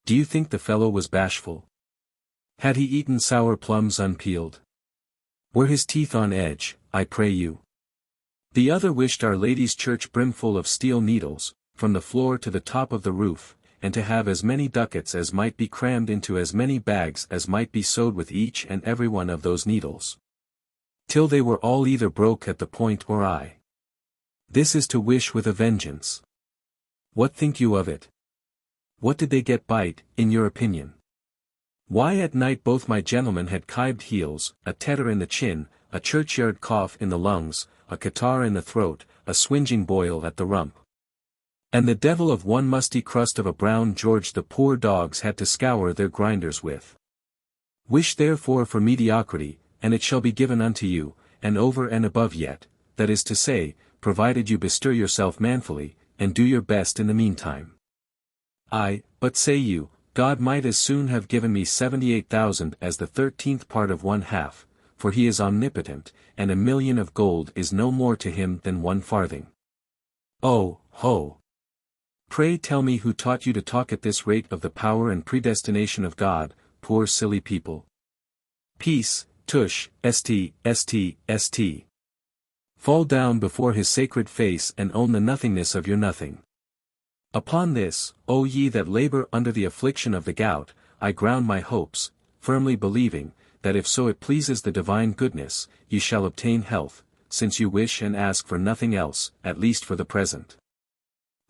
Do you think the fellow was bashful? Had he eaten sour plums unpeeled? Were his teeth on edge, I pray you? The other wished Our Lady's church brimful of steel needles, from the floor to the top of the roof, and to have as many ducats as might be crammed into as many bags as might be sewed with each and every one of those needles. Till they were all either broke at the point or eye. This is to wish with a vengeance. What think you of it? What did they get by't, in your opinion? Why at night both my gentlemen had kibed heels, a tetter in the chin, a churchyard cough in the lungs, a catarrh in the throat, a swinging boil at the rump. And the devil of one musty crust of a brown George the poor dogs had to scour their grinders with. Wish therefore for mediocrity, and it shall be given unto you, and over and above yet, that is to say, provided you bestir yourself manfully, and do your best in the meantime. Ay, but say you, God might as soon have given me 78,000 as the 13th part of 1/2, for he is omnipotent, and 1,000,000 of gold is no more to him than 1 farthing. Oh, ho! Pray tell me who taught you to talk at this rate of the power and predestination of God, poor silly people. Peace, tush, st, st, st. Fall down before his sacred face and own the nothingness of your nothing. Upon this, O ye that labor under the affliction of the gout, I ground my hopes, firmly believing, that if so it pleases the divine goodness, ye shall obtain health, since you wish and ask for nothing else, at least for the present.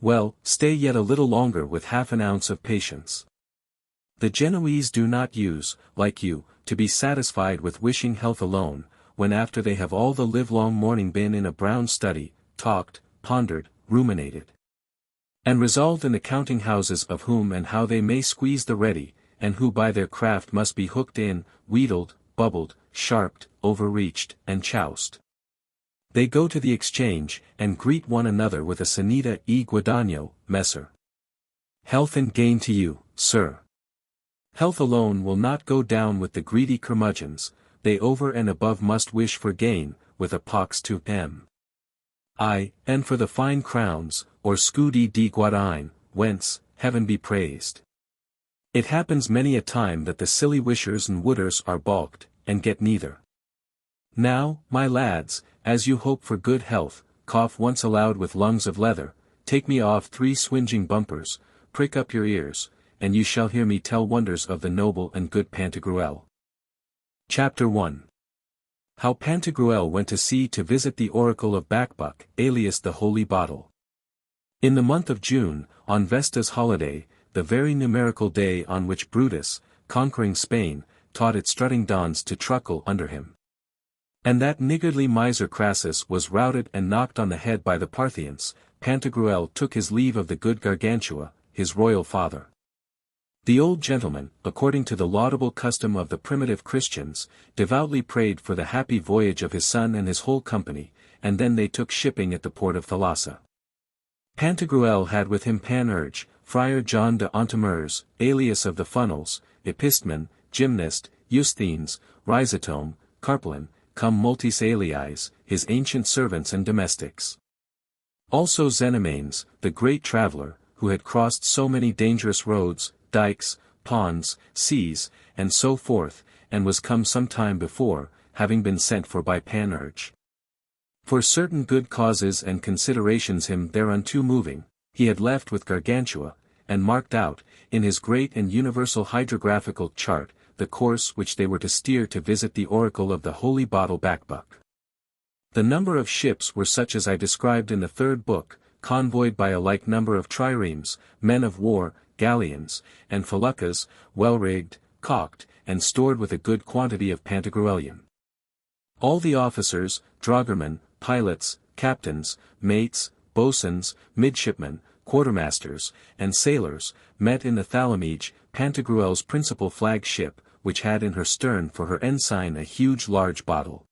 Well, stay yet a little longer with half an ounce of patience. The Genoese do not use, like you, to be satisfied with wishing health alone, when after they have all the livelong morning been in a brown study, talked, pondered, ruminated. And resolved in the counting houses of whom and how they may squeeze the ready, and who by their craft must be hooked in, wheedled, bubbled, sharped, overreached, and choused. They go to the exchange, and greet one another with a Sanita e Guadagno, Messer. Health and gain to you, sir. Health alone will not go down with the greedy curmudgeons, they over and above must wish for gain, with a pox to I, and for the fine crowns, or scudi di guadagn, whence, heaven be praised. It happens many a time that the silly wishers and wooders are balked, and get neither. Now, my lads, as you hope for good health, cough once aloud with lungs of leather, take me off 3 swinging bumpers, prick up your ears, and you shall hear me tell wonders of the noble and good Pantagruel. Chapter 1. How Pantagruel went to sea to visit the oracle of Bacbuc, alias the Holy Bottle. In the month of June, on Vesta's holiday, the very numerical day on which Brutus, conquering Spain, taught its strutting dons to truckle under him. And that niggardly miser Crassus was routed and knocked on the head by the Parthians, Pantagruel took his leave of the good Gargantua, his royal father. The old gentleman, according to the laudable custom of the primitive Christians, devoutly prayed for the happy voyage of his son and his whole company, and then they took shipping at the port of Thalassa. Pantagruel had with him Panurge, Friar John de Ontimers, alias of the Funnels, Epistman, Gymnast, Eusthenes, Rhizotome, Carpelin, cum multis aliis, his ancient servants and domestics. Also Xenomanes, the great traveller, who had crossed so many dangerous roads, dikes, ponds, seas, and so forth, and was come some time before, having been sent for by Panurge. For certain good causes and considerations him thereunto moving, he had left with Gargantua, and marked out, in his great and universal hydrographical chart, the course which they were to steer to visit the oracle of the Holy Bottle Bacbuc. The number of ships were such as I described in the third book, convoyed by a like number of triremes, men of war, galleons, and feluccas, well-rigged, caulked, and stored with a good quantity of Pantagruelian. All the officers, dragoman, pilots, captains, mates, boatswains, midshipmen, quartermasters, and sailors, met in the Thalamige, Pantagruel's principal flag ship, which had in her stern for her ensign a huge large bottle.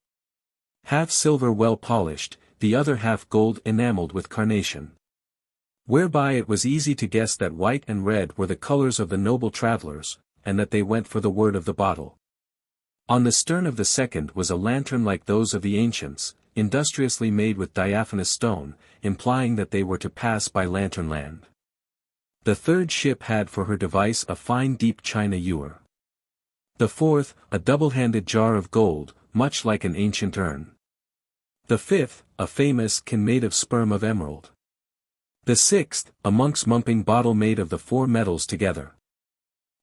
Half silver well polished, the other half gold enamelled with carnation. Whereby it was easy to guess that white and red were the colours of the noble travellers, and that they went for the word of the bottle. On the stern of the second was a lantern like those of the ancients, industriously made with diaphanous stone, implying that they were to pass by Lantern Land. The third ship had for her device a fine deep china ewer. The fourth, a double-handed jar of gold, much like an ancient urn. The fifth, a famous can made of sperm of emerald. The sixth, a monk's mumping bottle made of the 4 metals together.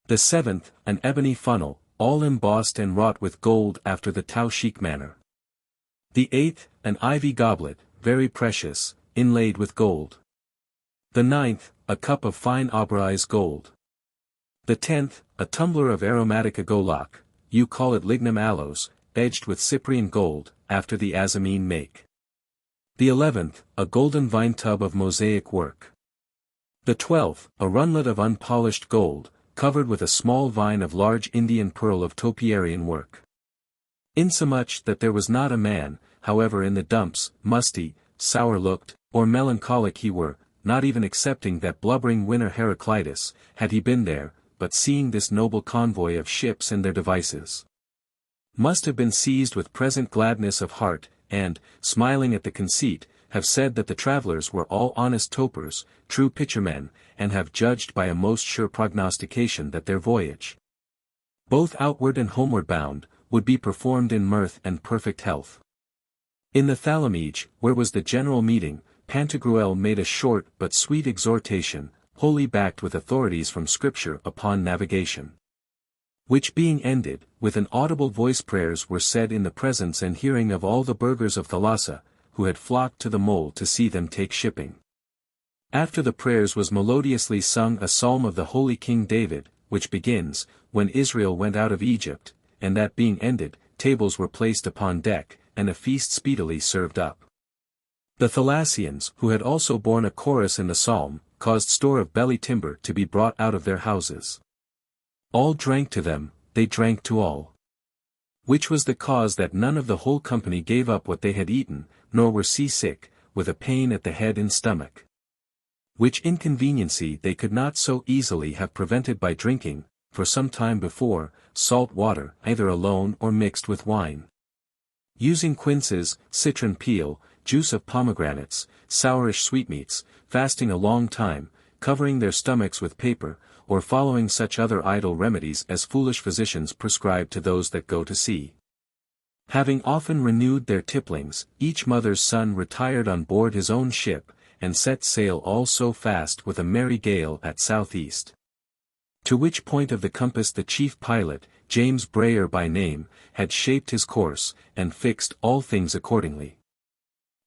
The seventh, an ebony funnel, all embossed and wrought with gold after the Tauschic manner. The eighth, an ivy goblet, very precious, inlaid with gold. The ninth, a cup of fine Abhorreth gold. The 10th, a tumbler of aromatica golac, you call it lignum aloes, edged with Cyprian gold, after the Azamine make. The 11th, a golden vine tub of mosaic work. The 12th, a runlet of unpolished gold, covered with a small vine of large Indian pearl of topiarian work. Insomuch that there was not a man, however in the dumps, musty, sour-looked, or melancholic he were, not even excepting that blubbering winner Heraclitus, had he been there, but seeing this noble convoy of ships and their devices, must have been seized with present gladness of heart, and, smiling at the conceit, have said that the travellers were all honest topers, true pitchermen, and have judged by a most sure prognostication that their voyage, both outward and homeward bound, would be performed in mirth and perfect health. In the Thalamige, where was the general meeting, Pantagruel made a short but sweet exhortation, wholly backed with authorities from Scripture upon navigation. Which being ended, with an audible voice prayers were said in the presence and hearing of all the burghers of Thalassa, who had flocked to the mole to see them take shipping. After the prayers was melodiously sung a psalm of the holy King David, which begins, When Israel went out of Egypt, and that being ended, tables were placed upon deck, and a feast speedily served up. The Thalassians, who had also borne a chorus in the psalm, caused store of belly timber to be brought out of their houses. All drank to them, they drank to all. Which was the cause that none of the whole company gave up what they had eaten, nor were sea-sick, with a pain at the head and stomach. Which inconveniency they could not so easily have prevented by drinking, for some time before, salt water, either alone or mixed with wine. Using quinces, citron peel, juice of pomegranates, sourish sweetmeats, fasting a long time, covering their stomachs with paper, or following such other idle remedies as foolish physicians prescribe to those that go to sea. Having often renewed their tipplings, each mother's son retired on board his own ship, and set sail all so fast with a merry gale at southeast. To which point of the compass the chief pilot, James Brayer by name, had shaped his course, and fixed all things accordingly.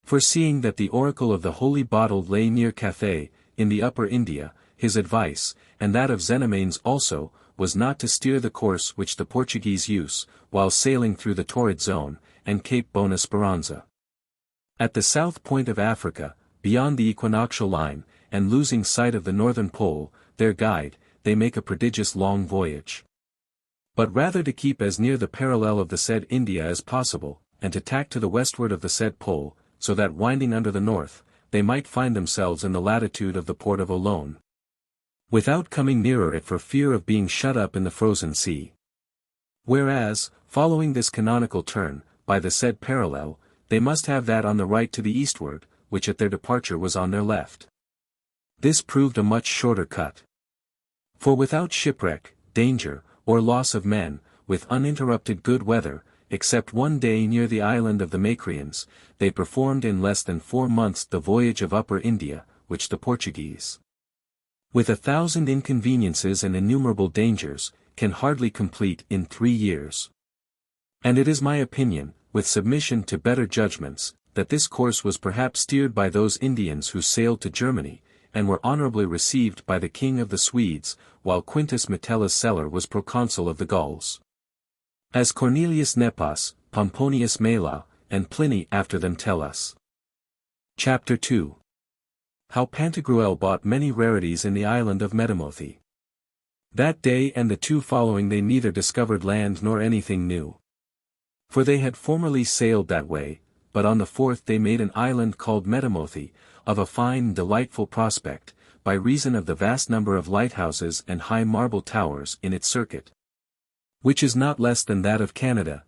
Foreseeing that the oracle of the holy bottle lay near Cathay, in the Upper India, his advice, and that of Xenomanes also, was not to steer the course which the Portuguese use, while sailing through the torrid zone, and Cape Bona Speranza. At the south point of Africa, beyond the equinoctial line, and losing sight of the northern pole, their guide, they make a prodigious long voyage. But rather to keep as near the parallel of the said India as possible, and to tack to the westward of the said pole, so that winding under the north, they might find themselves in the latitude of the port of Olone, without coming nearer it for fear of being shut up in the frozen sea. Whereas, following this canonical turn, by the said parallel, they must have that on the right to the eastward, which at their departure was on their left. This proved a much shorter cut. For without shipwreck, danger, or loss of men, with uninterrupted good weather, except one day near the island of the Macrians, they performed in less than 4 months the voyage of Upper India, which the Portuguese, with 1,000 inconveniences and innumerable dangers, can hardly complete in 3 years. And it is my opinion, with submission to better judgments, that this course was perhaps steered by those Indians who sailed to Germany, and were honorably received by the king of the Swedes, while Quintus Metella's Celer was proconsul of the Gauls. As Cornelius Nepos, Pomponius Mela, and Pliny after them tell us. Chapter 2. How Pantagruel bought many rarities in the island of Metamothe. That day and the 2 following they neither discovered land nor anything new. For they had formerly sailed that way, but on the 4th they made an island called Metamothe, of a fine and delightful prospect, by reason of the vast number of lighthouses and high marble towers in its circuit, which is not less than that of Canada.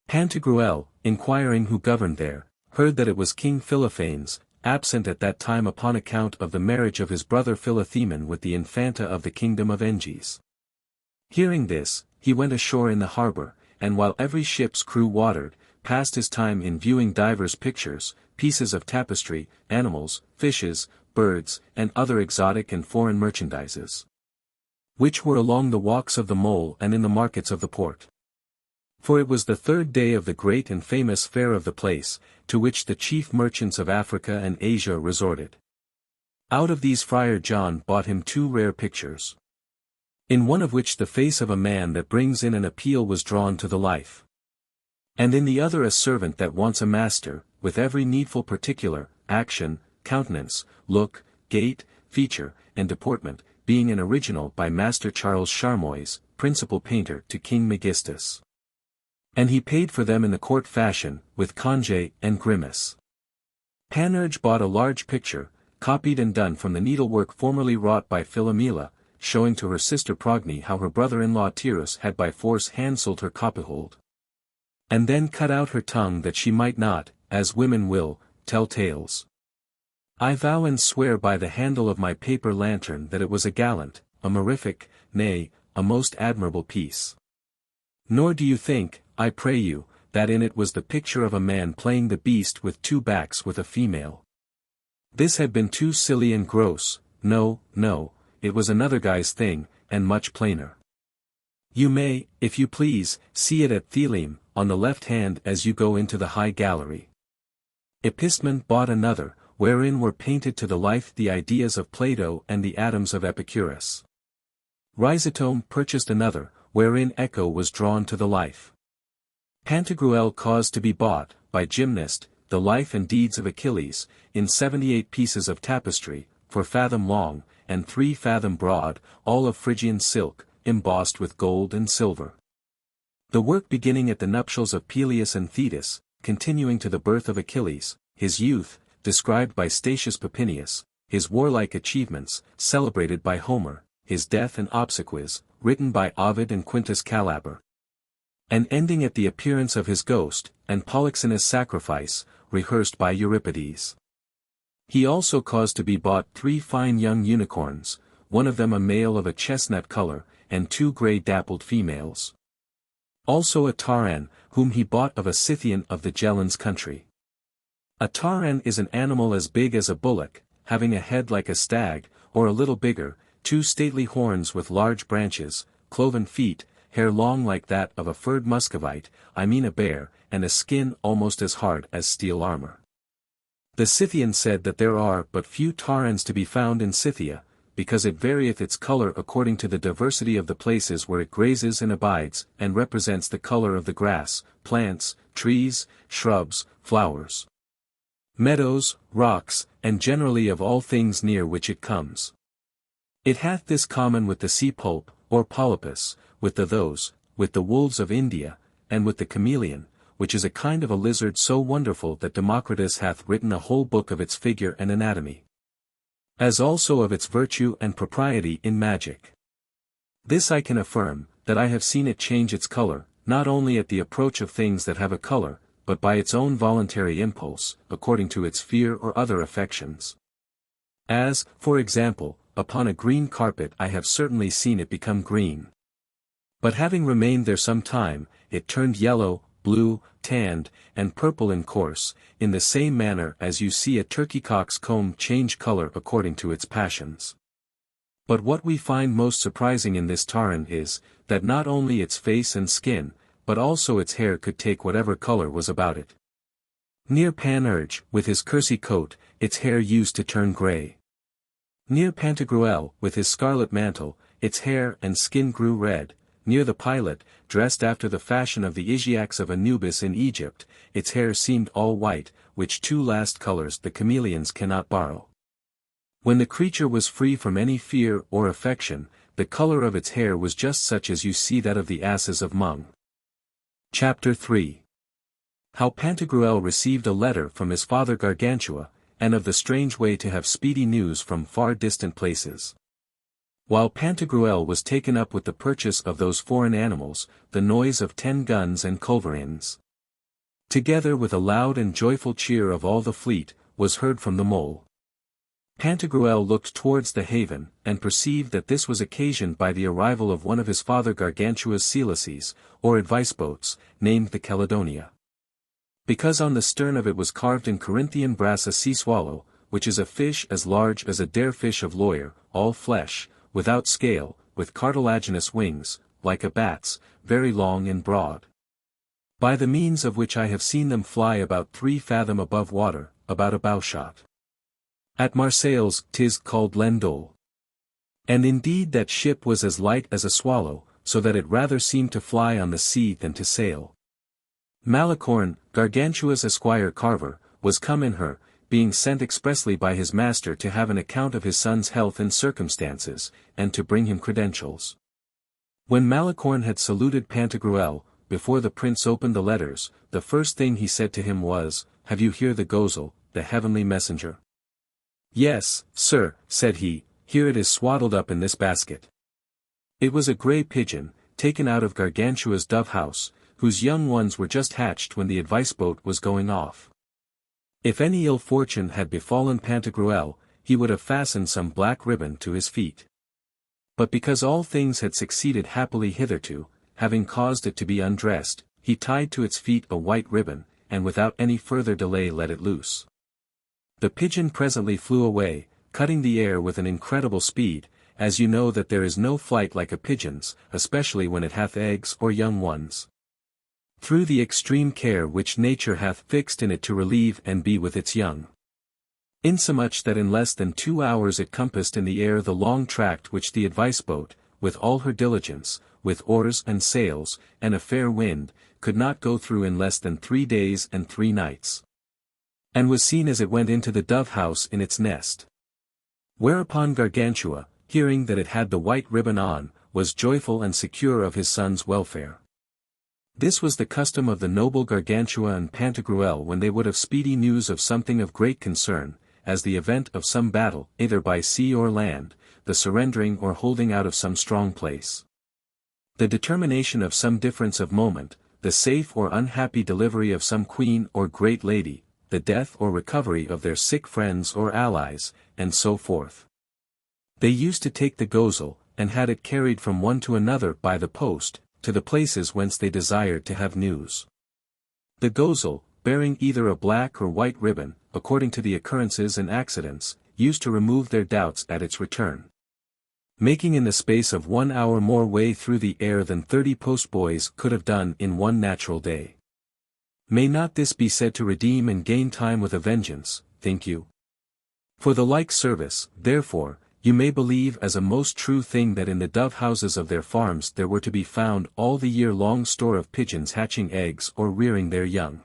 Pantagruel, inquiring who governed there, heard that it was King Philophanes, absent at that time upon account of the marriage of his brother Philothemen with the infanta of the kingdom of Enges. Hearing this, he went ashore in the harbour, and while every ship's crew watered, passed his time in viewing divers pictures, pieces of tapestry, animals, fishes, birds, and other exotic and foreign merchandises, which were along the walks of the mole and in the markets of the port. For it was the 3rd day of the great and famous fair of the place, to which the chief merchants of Africa and Asia resorted. Out of these Friar John bought him 2 rare pictures, in one of which the face of a man that brings in an appeal was drawn to the life, and in the other a servant that wants a master, with every needful particular, action, countenance, look, gait, feature, and deportment, being an original by Master Charles Charmois, principal painter to King Megistus. And he paid for them in the court fashion, with conge and grimace. Panurge bought a large picture, copied and done from the needlework formerly wrought by Philomela, showing to her sister Progny how her brother-in-law Tyrus had by force handsold her copyhold, and then cut out her tongue that she might not, as women will, tell tales. I vow and swear by the handle of my paper lantern that it was a gallant, a mirific, nay, a most admirable piece. Nor do you think, I pray you, that in it was the picture of a man playing the beast with 2 backs with a female. This had been too silly and gross. No, it was another guy's thing, and much plainer. You may, if you please, see it at Theleum, on the left hand as you go into the high gallery. Epistemon bought another, wherein were painted to the life the ideas of Plato and the atoms of Epicurus. Rhizotome purchased another, wherein Echo was drawn to the life. Pantagruel caused to be bought, by Gymnast, the life and deeds of Achilles, in 78 pieces of tapestry, 4 fathom long, and 3 fathom broad, all of Phrygian silk, embossed with gold and silver. The work beginning at the nuptials of Peleus and Thetis, continuing to the birth of Achilles, his youth, described by Statius Papinius, his warlike achievements, celebrated by Homer, his death and obsequies, written by Ovid and Quintus Calaber, and ending at the appearance of his ghost, and Polyxena's sacrifice, rehearsed by Euripides. He also caused to be bought 3 fine young unicorns, one of them a male of a chestnut color, and 2 grey dappled females. Also a Tauran, whom he bought of a Scythian of the Gelans country. A Tauran is an animal as big as a bullock, having a head like a stag, or a little bigger, 2 stately horns with large branches, cloven feet, hair long like that of a furred muscovite, I mean a bear, and a skin almost as hard as steel armor. The Scythian said that there are but few Taurans to be found in Scythia, because it varieth its color according to the diversity of the places where it grazes and abides, and represents the color of the grass, plants, trees, shrubs, flowers, meadows, rocks, and generally of all things near which it comes. It hath this common with the sea pulp, or polypus, with the wolves of India, and with the chameleon, which is a kind of a lizard so wonderful that Democritus hath written a whole book of its figure and anatomy, as also of its virtue and propriety in magic. This I can affirm, that I have seen it change its color, not only at the approach of things that have a color, but by its own voluntary impulse, according to its fear or other affections. As, for example, upon a green carpet I have certainly seen it become green. But having remained there some time, it turned yellow, blue, tanned, and purple in course, in the same manner as you see a turkeycock's comb change color according to its passions. But what we find most surprising in this Tauran is, that not only its face and skin, but also its hair could take whatever color was about it. Near Panurge, with his kersey coat, its hair used to turn grey. Near Pantagruel, with his scarlet mantle, its hair and skin grew red. Near the pilot, dressed after the fashion of the Isiacs of Anubis in Egypt, its hair seemed all white, which 2 last colors the chameleons cannot borrow. When the creature was free from any fear or affection, the color of its hair was just such as you see that of the asses of Mung. Chapter 3. How Pantagruel received a letter from his father Gargantua, and of the strange way to have speedy news from far distant places. While Pantagruel was taken up with the purchase of those foreign animals, the noise of 10 guns and culverins, together with a loud and joyful cheer of all the fleet, was heard from the mole. Pantagruel looked towards the haven, and perceived that this was occasioned by the arrival of one of his father Gargantua's selaces, or advice boats, named the Caledonia. Because on the stern of it was carved in Corinthian brass a sea swallow, which is a fish as large as a dare fish of Laird, all flesh, without scale, with cartilaginous wings, like a bat's, very long and broad, by the means of which I have seen them fly about 3 fathom above water, about a bowshot. At Marseilles 'tis called l'Endole. And indeed that ship was as light as a swallow, so that it rather seemed to fly on the sea than to sail. Malicorne, Gargantua's esquire carver, was come in her, being sent expressly by his master to have an account of his son's health and circumstances, and to bring him credentials. When Malicorne had saluted Pantagruel, before the prince opened the letters, the first thing he said to him was, "Have you here the gozal, the heavenly messenger?" "Yes, sir," said he, "here it is swaddled up in this basket." It was a grey pigeon, taken out of Gargantua's dove house, whose young ones were just hatched when the advice boat was going off. If any ill fortune had befallen Pantagruel, he would have fastened some black ribbon to his feet. But because all things had succeeded happily hitherto, having caused it to be undressed, he tied to its feet a white ribbon, and without any further delay let it loose. The pigeon presently flew away, cutting the air with an incredible speed, as you know that there is no flight like a pigeon's, especially when it hath eggs or young ones, through the extreme care which nature hath fixed in it to relieve and be with its young. Insomuch that in less than 2 hours it compassed in the air the long tract which the advice boat, with all her diligence, with oars and sails, and a fair wind, could not go through in less than 3 days and 3 nights. and was seen as it went into the dove-house in its nest. Whereupon Gargantua, hearing that it had the white ribbon on, was joyful and secure of his son's welfare. This was the custom of the noble Gargantua and Pantagruel when they would have speedy news of something of great concern, as the event of some battle, either by sea or land, the surrendering or holding out of some strong place, the determination of some difference of moment, the safe or unhappy delivery of some queen or great lady, the death or recovery of their sick friends or allies, and so forth. They used to take the gozle, and had it carried from one to another by the post, to the places whence they desired to have news. The gozle, bearing either a black or white ribbon, according to the occurrences and accidents, used to remove their doubts at its return, making in the space of 1 hour more way through the air than 30 postboys could have done in one natural day. May not this be said to redeem and gain time with a vengeance, think you? For the like service, therefore, you may believe as a most true thing that in the dove-houses of their farms there were to be found all the year-long store of pigeons hatching eggs or rearing their young,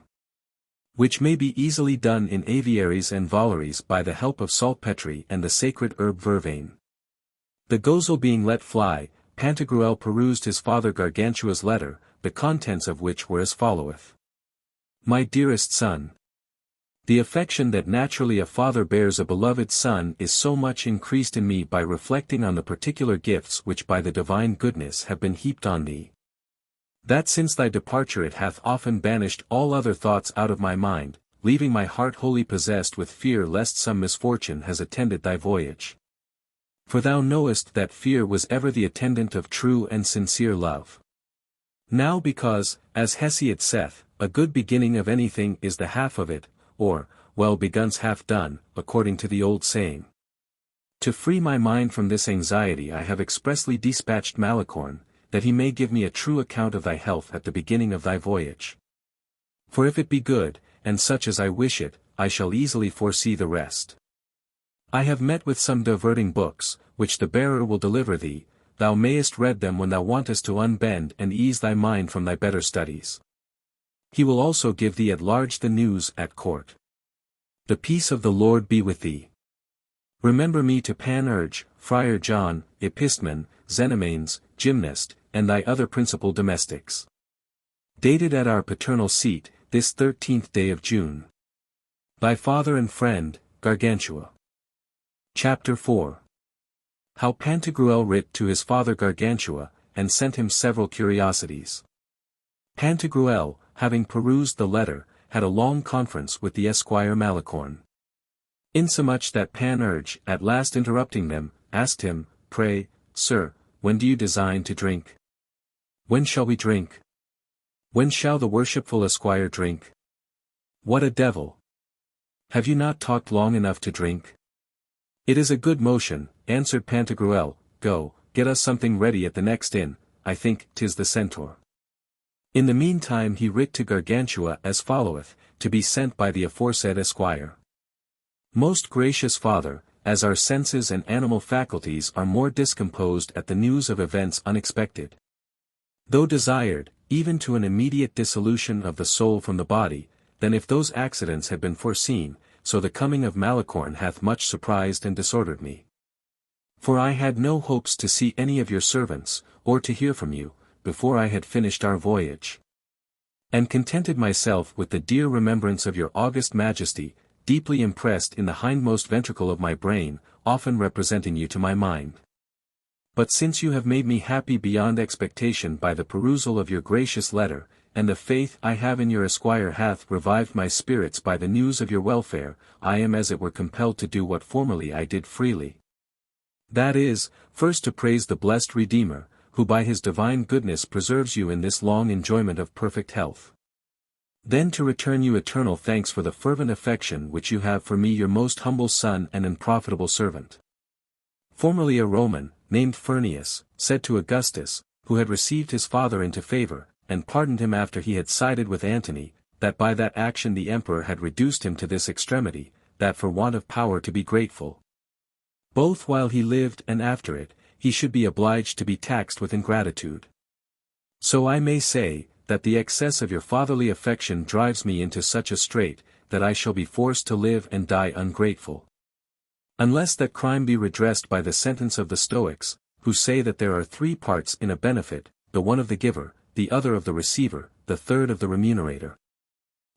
which may be easily done in aviaries and volaries by the help of saltpetre and the sacred herb vervain. The gozle being let fly, Pantagruel perused his father Gargantua's letter, the contents of which were as followeth. My dearest son, the affection that naturally a father bears a beloved son is so much increased in me by reflecting on the particular gifts which by the divine goodness have been heaped on thee, that since thy departure it hath often banished all other thoughts out of my mind, leaving my heart wholly possessed with fear lest some misfortune has attended thy voyage. For thou knowest that fear was ever the attendant of true and sincere love. Now because, as Hesiod saith, a good beginning of anything is the half of it, or, well begun's half done, according to the old saying. To free my mind from this anxiety I have expressly dispatched Malicorn, that he may give me a true account of thy health at the beginning of thy voyage. For if it be good, and such as I wish it, I shall easily foresee the rest. I have met with some diverting books, which the bearer will deliver thee, thou mayest read them when thou wantest to unbend and ease thy mind from thy better studies. He will also give thee at large the news at court. The peace of the Lord be with thee. Remember me to Panurge, Friar John, Epistemon, Xenomanes, Gymnast, and thy other principal domestics. Dated at our paternal seat, this 13th day of June. Thy father and friend, Gargantua. Chapter 4. How Pantagruel writ to his father Gargantua, and sent him several curiosities. Pantagruel, having perused the letter, had a long conference with the esquire Malicorn. Insomuch that Panurge, at last interrupting them, asked him, Pray, sir, when do you design to drink? When shall we drink? When shall the worshipful esquire drink? What a devil! Have you not talked long enough to drink? It is a good motion, answered Pantagruel, go, get us something ready at the next inn, I think 'tis the Centaur. In the meantime he writ to Gargantua as followeth, to be sent by the aforesaid esquire. Most gracious father, as our senses and animal faculties are more discomposed at the news of events unexpected, though desired, even to an immediate dissolution of the soul from the body, than if those accidents had been foreseen, so the coming of Malicorn hath much surprised and disordered me. For I had no hopes to see any of your servants, or to hear from you, before I had finished our voyage, and contented myself with the dear remembrance of your august majesty, deeply impressed in the hindmost ventricle of my brain, often representing you to my mind. But since you have made me happy beyond expectation by the perusal of your gracious letter, and the faith I have in your esquire hath revived my spirits by the news of your welfare, I am as it were compelled to do what formerly I did freely. That is, first to praise the blessed Redeemer, who by his divine goodness preserves you in this long enjoyment of perfect health. Then to return you eternal thanks for the fervent affection which you have for me your most humble son and unprofitable servant. Formerly a Roman, named Furnius, said to Augustus, who had received his father into favor, and pardoned him after he had sided with Antony, that by that action the emperor had reduced him to this extremity, that for want of power to be grateful, both while he lived and after it, he should be obliged to be taxed with ingratitude. So I may say, that the excess of your fatherly affection drives me into such a strait, that I shall be forced to live and die ungrateful. Unless that crime be redressed by the sentence of the Stoics, who say that there are 3 parts in a benefit, the one of the giver, the other of the receiver, the third of the remunerator.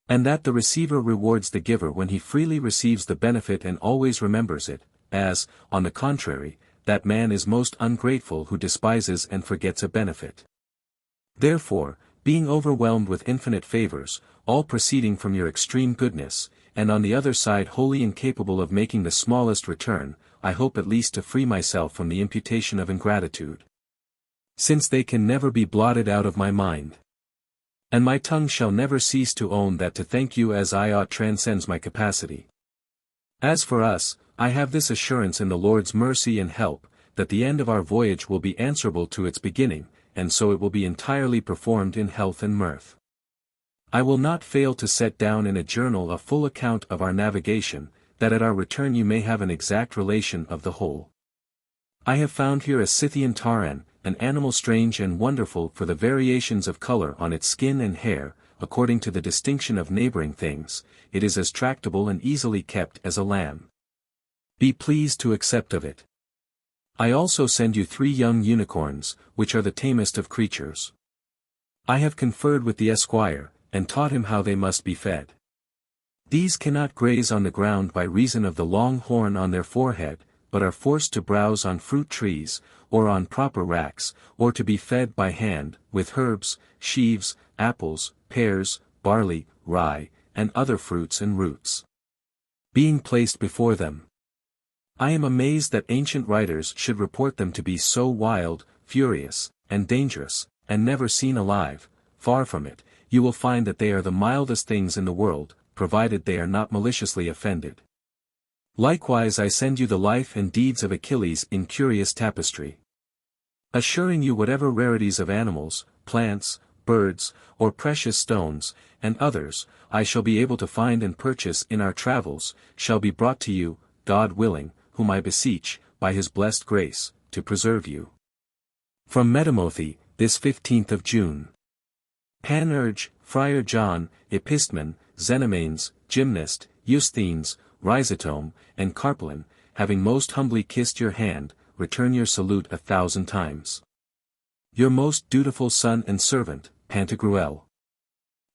And that the receiver rewards the giver when he freely receives the benefit and always remembers it, as, on the contrary, that man is most ungrateful who despises and forgets a benefit. Therefore, being overwhelmed with infinite favors, all proceeding from your extreme goodness, and on the other side wholly incapable of making the smallest return, I hope at least to free myself from the imputation of ingratitude. Since they can never be blotted out of my mind. And my tongue shall never cease to own that to thank you as I ought transcends my capacity. As for us, I have this assurance in the Lord's mercy and help, that the end of our voyage will be answerable to its beginning, and so it will be entirely performed in health and mirth. I will not fail to set down in a journal a full account of our navigation, that at our return you may have an exact relation of the whole. I have found here a Scythian taran, an animal strange and wonderful for the variations of color on its skin and hair, according to the distinction of neighboring things. It is as tractable and easily kept as a lamb. Be pleased to accept of it. I also send you 3 young unicorns, which are the tamest of creatures. I have conferred with the esquire, and taught him how they must be fed. These cannot graze on the ground by reason of the long horn on their forehead, but are forced to browse on fruit trees, or on proper racks, or to be fed by hand, with herbs, sheaves, apples, pears, barley, rye, and other fruits and roots. Being placed before them. I am amazed that ancient writers should report them to be so wild, furious, and dangerous, and never seen alive. Far from it, you will find that they are the mildest things in the world, provided they are not maliciously offended. Likewise I send you the life and deeds of Achilles in curious tapestry. Assuring you whatever rarities of animals, plants, birds, or precious stones, and others, I shall be able to find and purchase in our travels, shall be brought to you, God willing, whom I beseech, by his blessed grace, to preserve you. From Metamothe, this 15th of June. Panurge, Friar John, Epistemon, Xenomanes, Gymnast, Eusthenes, Rhizotome, and Carpelin, having most humbly kissed your hand, return your salute 1,000 times. Your most dutiful son and servant, Pantagruel.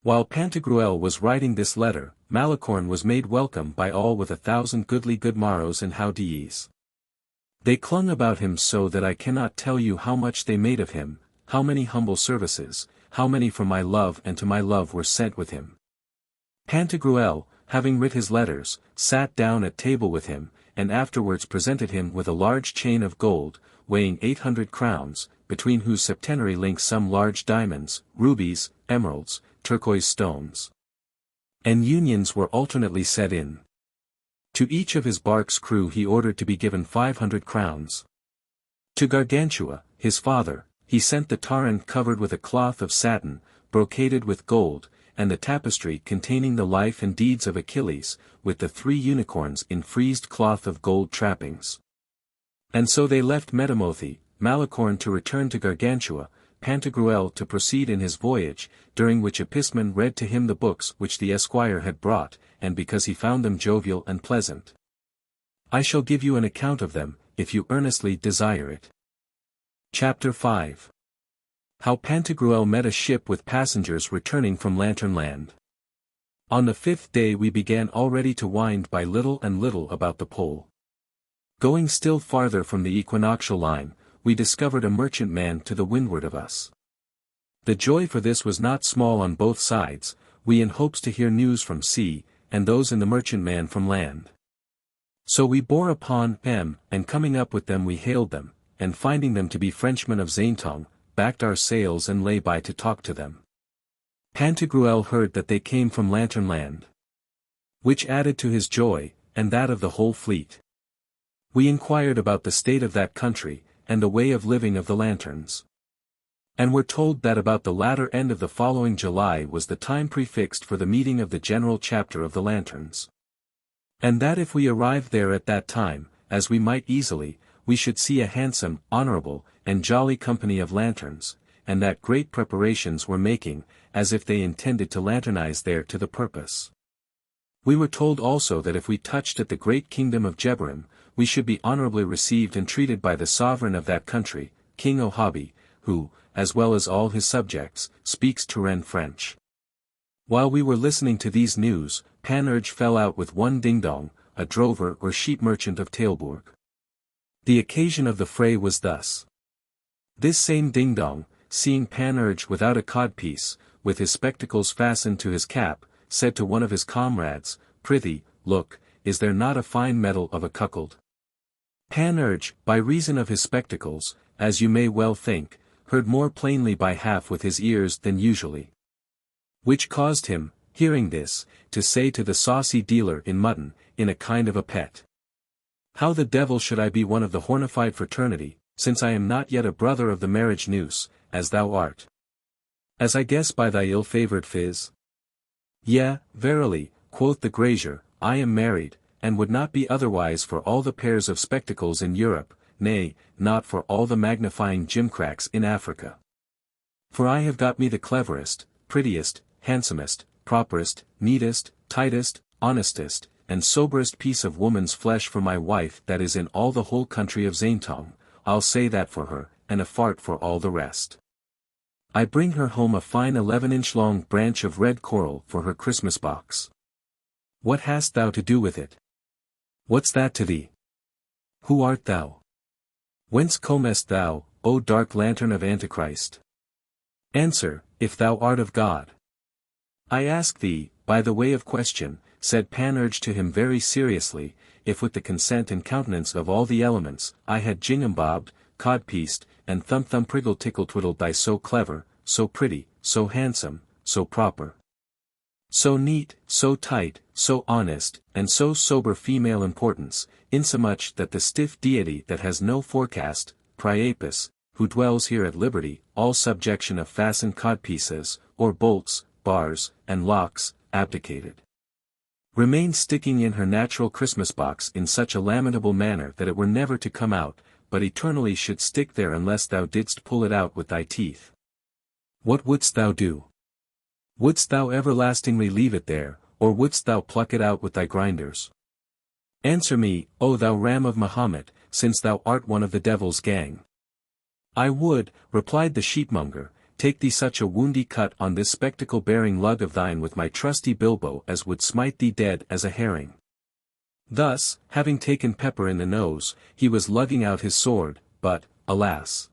While Pantagruel was writing this letter, Malicorne was made welcome by all with 1,000 goodly good morrows and how d'ye's. They clung about him so that I cannot tell you how much they made of him, how many humble services, how many from my love and to my love were sent with him. Pantagruel, having writ his letters, sat down at table with him, and afterwards presented him with a large chain of gold, weighing 800 crowns, between whose septenary links some large diamonds, rubies, emeralds, turquoise stones, and unions were alternately set in. To each of his bark's crew he ordered to be given 500 crowns. To Gargantua, his father, he sent the taran covered with a cloth of satin, brocaded with gold, and the tapestry containing the life and deeds of Achilles, with the 3 unicorns in friezed cloth of gold trappings. And so they left Metamothe, Malicorne to return to Gargantua, Pantagruel to proceed in his voyage, during which Epistemon read to him the books which the esquire had brought, and because he found them jovial and pleasant. I shall give you an account of them, if you earnestly desire it. Chapter 5. How Pantagruel met a ship with passengers returning from Lantern Land. On the 5th day we began already to wind by little and little about the pole. Going still farther from the equinoctial line, we discovered a merchantman to the windward of us. The joy for this was not small on both sides, we in hopes to hear news from sea, and those in the merchantman from land. So we bore upon them, and coming up with them we hailed them, and finding them to be Frenchmen of Zaintongue, backed our sails and lay by to talk to them. Pantagruel heard that they came from Lantern Land, which added to his joy, and that of the whole fleet. We inquired about the state of that country, and the way of living of the lanterns. And were told that about the latter end of the following July was the time prefixed for the meeting of the general chapter of the lanterns. And that if we arrived there at that time, as we might easily, we should see a handsome, honorable, and jolly company of lanterns, and that great preparations were making, as if they intended to lanternize there to the purpose. We were told also that if we touched at the great kingdom of Jebarim, we should be honorably received and treated by the sovereign of that country, King Ohabi, who, as well as all his subjects, speaks Turan French. While we were listening to these news, Panurge fell out with one ding-dong, a drover or sheep merchant of Tailbourg. The occasion of the fray was thus. This same ding-dong, seeing Panurge without a codpiece, with his spectacles fastened to his cap, said to one of his comrades, "Prithee, look, is there not a fine medal of a cuckold?" Panurge, by reason of his spectacles, as you may well think, heard more plainly by half with his ears than usually. Which caused him, hearing this, to say to the saucy dealer in mutton, in a kind of a pet, "How the devil should I be one of the hornified fraternity, since I am not yet a brother of the marriage noose, as thou art? As I guess by thy ill-favoured phiz." "Yea, verily," quoth the grazier, "I am married, and would not be otherwise for all the pairs of spectacles in Europe, nay, not for all the magnifying gimcracks in Africa. For I have got me the cleverest, prettiest, handsomest, properest, neatest, tightest, honestest, and soberest piece of woman's flesh for my wife that is in all the whole country of Zaintong, I'll say that for her, and a fart for all the rest. I bring her home a fine 11-inch long branch of red coral for her Christmas box. What hast thou to do with it? What's that to thee? Who art thou? Whence comest thou, O dark lantern of Antichrist? Answer, if thou art of God. I ask thee, by the way of question, said Panurge to him very seriously, if with the consent and countenance of all the elements, I had jingumbobbed, codpieced, and thumpriggle-tickle-twiddled thy so clever, so pretty, so handsome, so proper, so neat, so tight, so honest, and so sober female importance, insomuch that the stiff deity that has no forecast, Priapus, who dwells here at liberty, all subjection of fastened codpieces, or bolts, bars, and locks, abdicated, remains sticking in her natural Christmas box in such a lamentable manner that it were never to come out, but eternally should stick there unless thou didst pull it out with thy teeth. What wouldst thou do? Wouldst thou everlastingly leave it there, or wouldst thou pluck it out with thy grinders? Answer me, O thou ram of Mahomet, since thou art one of the devil's gang. I would, replied the sheepmonger, take thee such a woundy cut on this spectacle-bearing lug of thine with my trusty bilbo as would smite thee dead as a herring. Thus, having taken Pepper in the nose, he was lugging out his sword, but, alas!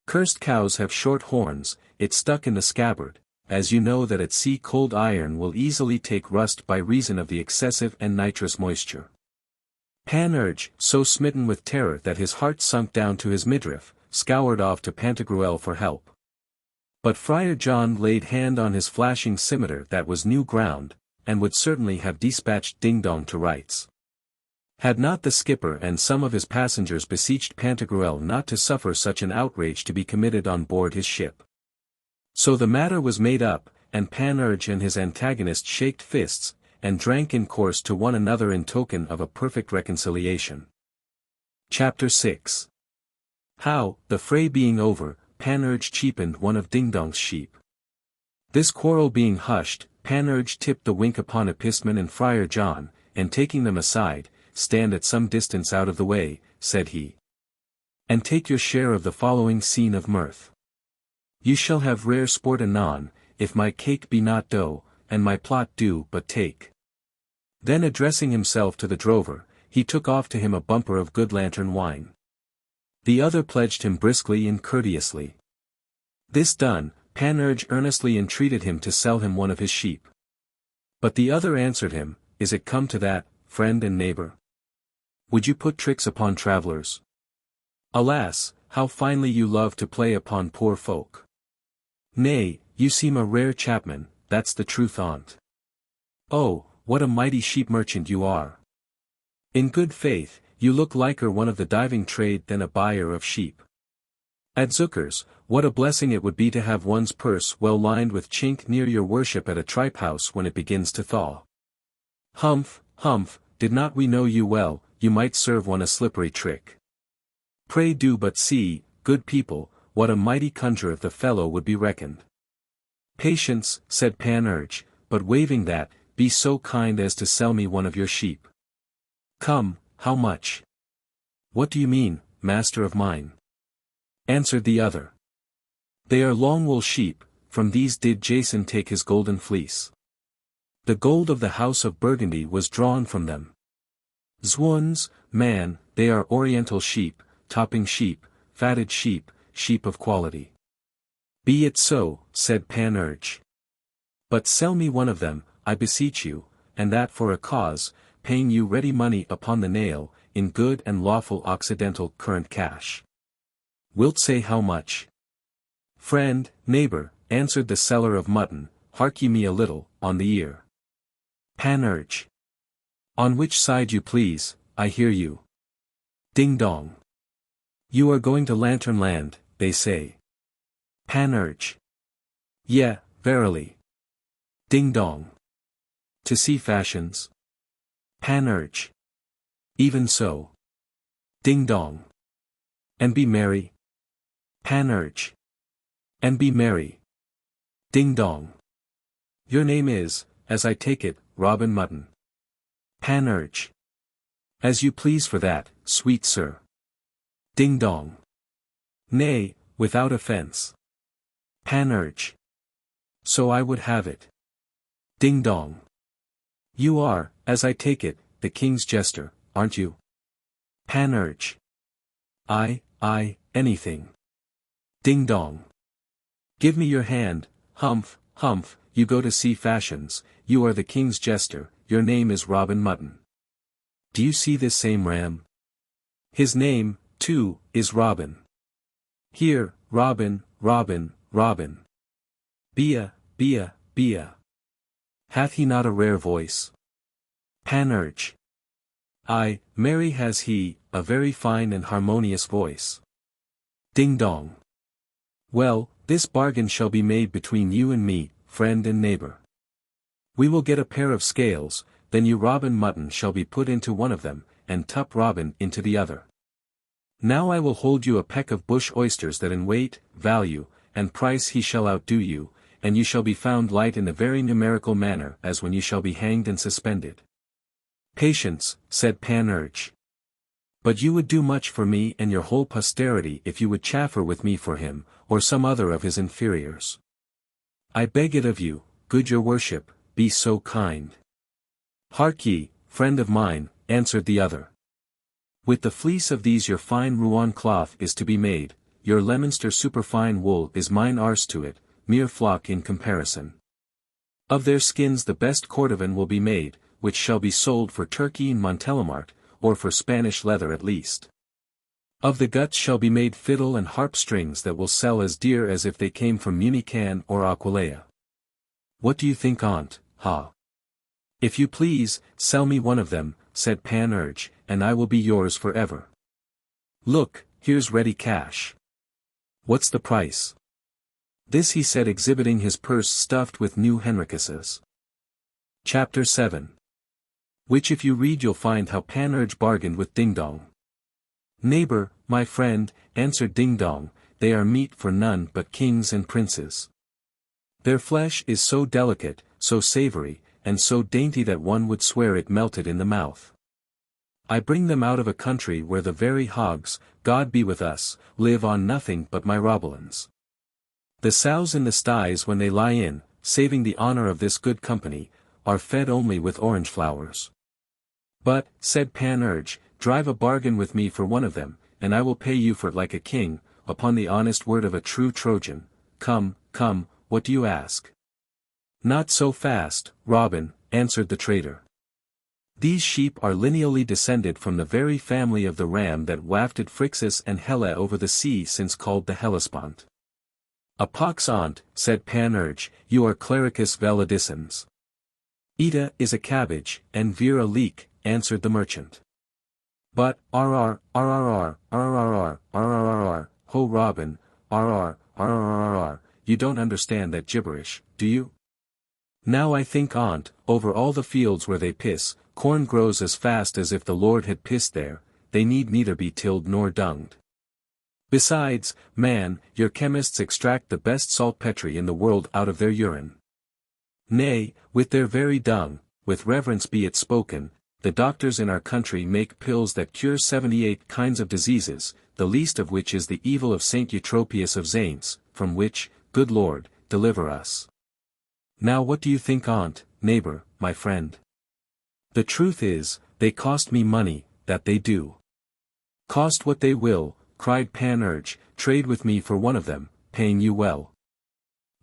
Cursed cows have short horns, it stuck in the scabbard, as you know that at sea cold iron will easily take rust by reason of the excessive and nitrous moisture. Panurge, so smitten with terror that his heart sunk down to his midriff, scoured off to Pantagruel for help. But Friar John laid hand on his flashing scimitar that was new ground, and would certainly have dispatched Ding-Dong to rights, had not the skipper and some of his passengers beseeched Pantagruel not to suffer such an outrage to be committed on board his ship. So the matter was made up, and Panurge and his antagonist shaked fists, and drank in course to one another in token of a perfect reconciliation. Chapter 6. How, the fray being over, Panurge cheapened one of Ding-Dong's sheep. This quarrel being hushed, Panurge tipped the wink upon Episman and Friar John, and taking them aside, stand at some distance out of the way, said he. And take your share of the following scene of mirth. You shall have rare sport anon, if my cake be not dough, and my plot do but take. Then addressing himself to the drover, he took off to him a bumper of good lantern wine. The other pledged him briskly and courteously. This done, Panurge earnestly entreated him to sell him one of his sheep. But the other answered him, Is it come to that, friend and neighbor? Would you put tricks upon travellers? Alas, how finely you love to play upon poor folk. Nay, you seem a rare chapman, that's the truth on't. Oh, what a mighty sheep merchant you are. In good faith, you look liker one of the diving trade than a buyer of sheep. Adzookers, what a blessing it would be to have one's purse well lined with chink near your worship at a tripe house when it begins to thaw. Humph, humph, did not we know you well, you might serve one a slippery trick. Pray do but see, good people, what a mighty conjurer the fellow would be reckoned. Patience, said Panurge, but waiving that, be so kind as to sell me one of your sheep. Come, how much? What do you mean, master of mine? Answered the other. They are long wool sheep, from these did Jason take his golden fleece. The gold of the house of Burgundy was drawn from them. Zwans, man, they are oriental sheep, topping sheep, fatted sheep, sheep of quality. Be it so, said Panurge. But sell me one of them, I beseech you, and that for a cause, paying you ready money upon the nail, in good and lawful occidental current cash. Wilt say how much? Friend, neighbor, answered the seller of mutton, hark ye me a little, on the ear. Panurge. On which side you please, I hear you. Ding dong. You are going to Lantern Land, they say. Panurge. Yea, verily. Ding dong. To see fashions? Panurge. Even so. Ding dong. And be merry? Panurge. And be merry. Ding dong. Your name is, as I take it, Robin Mutton. Panurge. As you please for that, sweet sir. Ding dong. Nay, without offence. Panurge. So I would have it. Ding dong. You are, as I take it, the king's jester, aren't you? Panurge. I, anything. Ding dong. Give me your hand, humph, humph, you go to see fashions, you are the king's jester, your name is Robin Mutton. Do you see this same ram? His name, too, is Robin. Here, Robin, Robin, Robin. Bia, Bia, Bia. Hath he not a rare voice? Panurge. Ay, marry has he, a very fine and harmonious voice. Ding dong. Well, this bargain shall be made between you and me, friend and neighbor. We will get a pair of scales, then you Robin Mutton shall be put into one of them, and Tup Robin into the other. Now I will hold you a peck of bush oysters that in weight, value, and price he shall outdo you, and you shall be found light in a very numerical manner as when you shall be hanged and suspended. Patience, said Panurge. But you would do much for me and your whole posterity if you would chaffer with me for him, or some other of his inferiors. I beg it of you, good your worship, be so kind. Hark ye, friend of mine, answered the other. With the fleece of these your fine Rouen cloth is to be made, your Leominster superfine wool is mine arse to it, mere flock in comparison. Of their skins the best cordovan will be made, which shall be sold for Turkey in Montelimart, or for Spanish leather at least. Of the guts shall be made fiddle and harp strings that will sell as dear as if they came from Munican or Aquileia. What do you think on't, ha? If you please, sell me one of them, said Panurge, and I will be yours for ever. Look, here's ready cash. What's the price? This he said exhibiting his purse stuffed with new Henricuses. Chapter 7. Which if you read you'll find how Panurge bargained with Ding Dong. Neighbor, my friend, answered Ding Dong, they are meat for none but kings and princes. Their flesh is so delicate, so savory, and so dainty that one would swear it melted in the mouth. I bring them out of a country where the very hogs, God be with us, live on nothing but myrobalans. The sows in the sties when they lie in, saving the honor of this good company, are fed only with orange flowers. But, said Panurge, drive a bargain with me for one of them, and I will pay you for it like a king, upon the honest word of a true Trojan. Come, come, what do you ask? Not so fast, Robin, answered the trader. These sheep are lineally descended from the very family of the ram that wafted Phrixus and Helle over the sea since called the Hellespont. A pox on't, said Panurge, you are Clericus Validissens. Ita is a cabbage, and Vir a leek, answered the merchant. But, ho Robin, you don't understand that gibberish, do you? Now I think on't, over all the fields where they piss, corn grows as fast as if the Lord had pissed there, they need neither be tilled nor dunged. Besides, man, your chemists extract the best saltpetre in the world out of their urine. Nay, with their very dung, with reverence be it spoken, the doctors in our country make pills that cure 78 kinds of diseases, the least of which is the evil of Saint Eutropius of Zanes, from which, good Lord, deliver us. Now what do you think on't, neighbor, my friend? The truth is, they cost me money, that they do. Cost what they will, cried Panurge, trade with me for one of them, paying you well.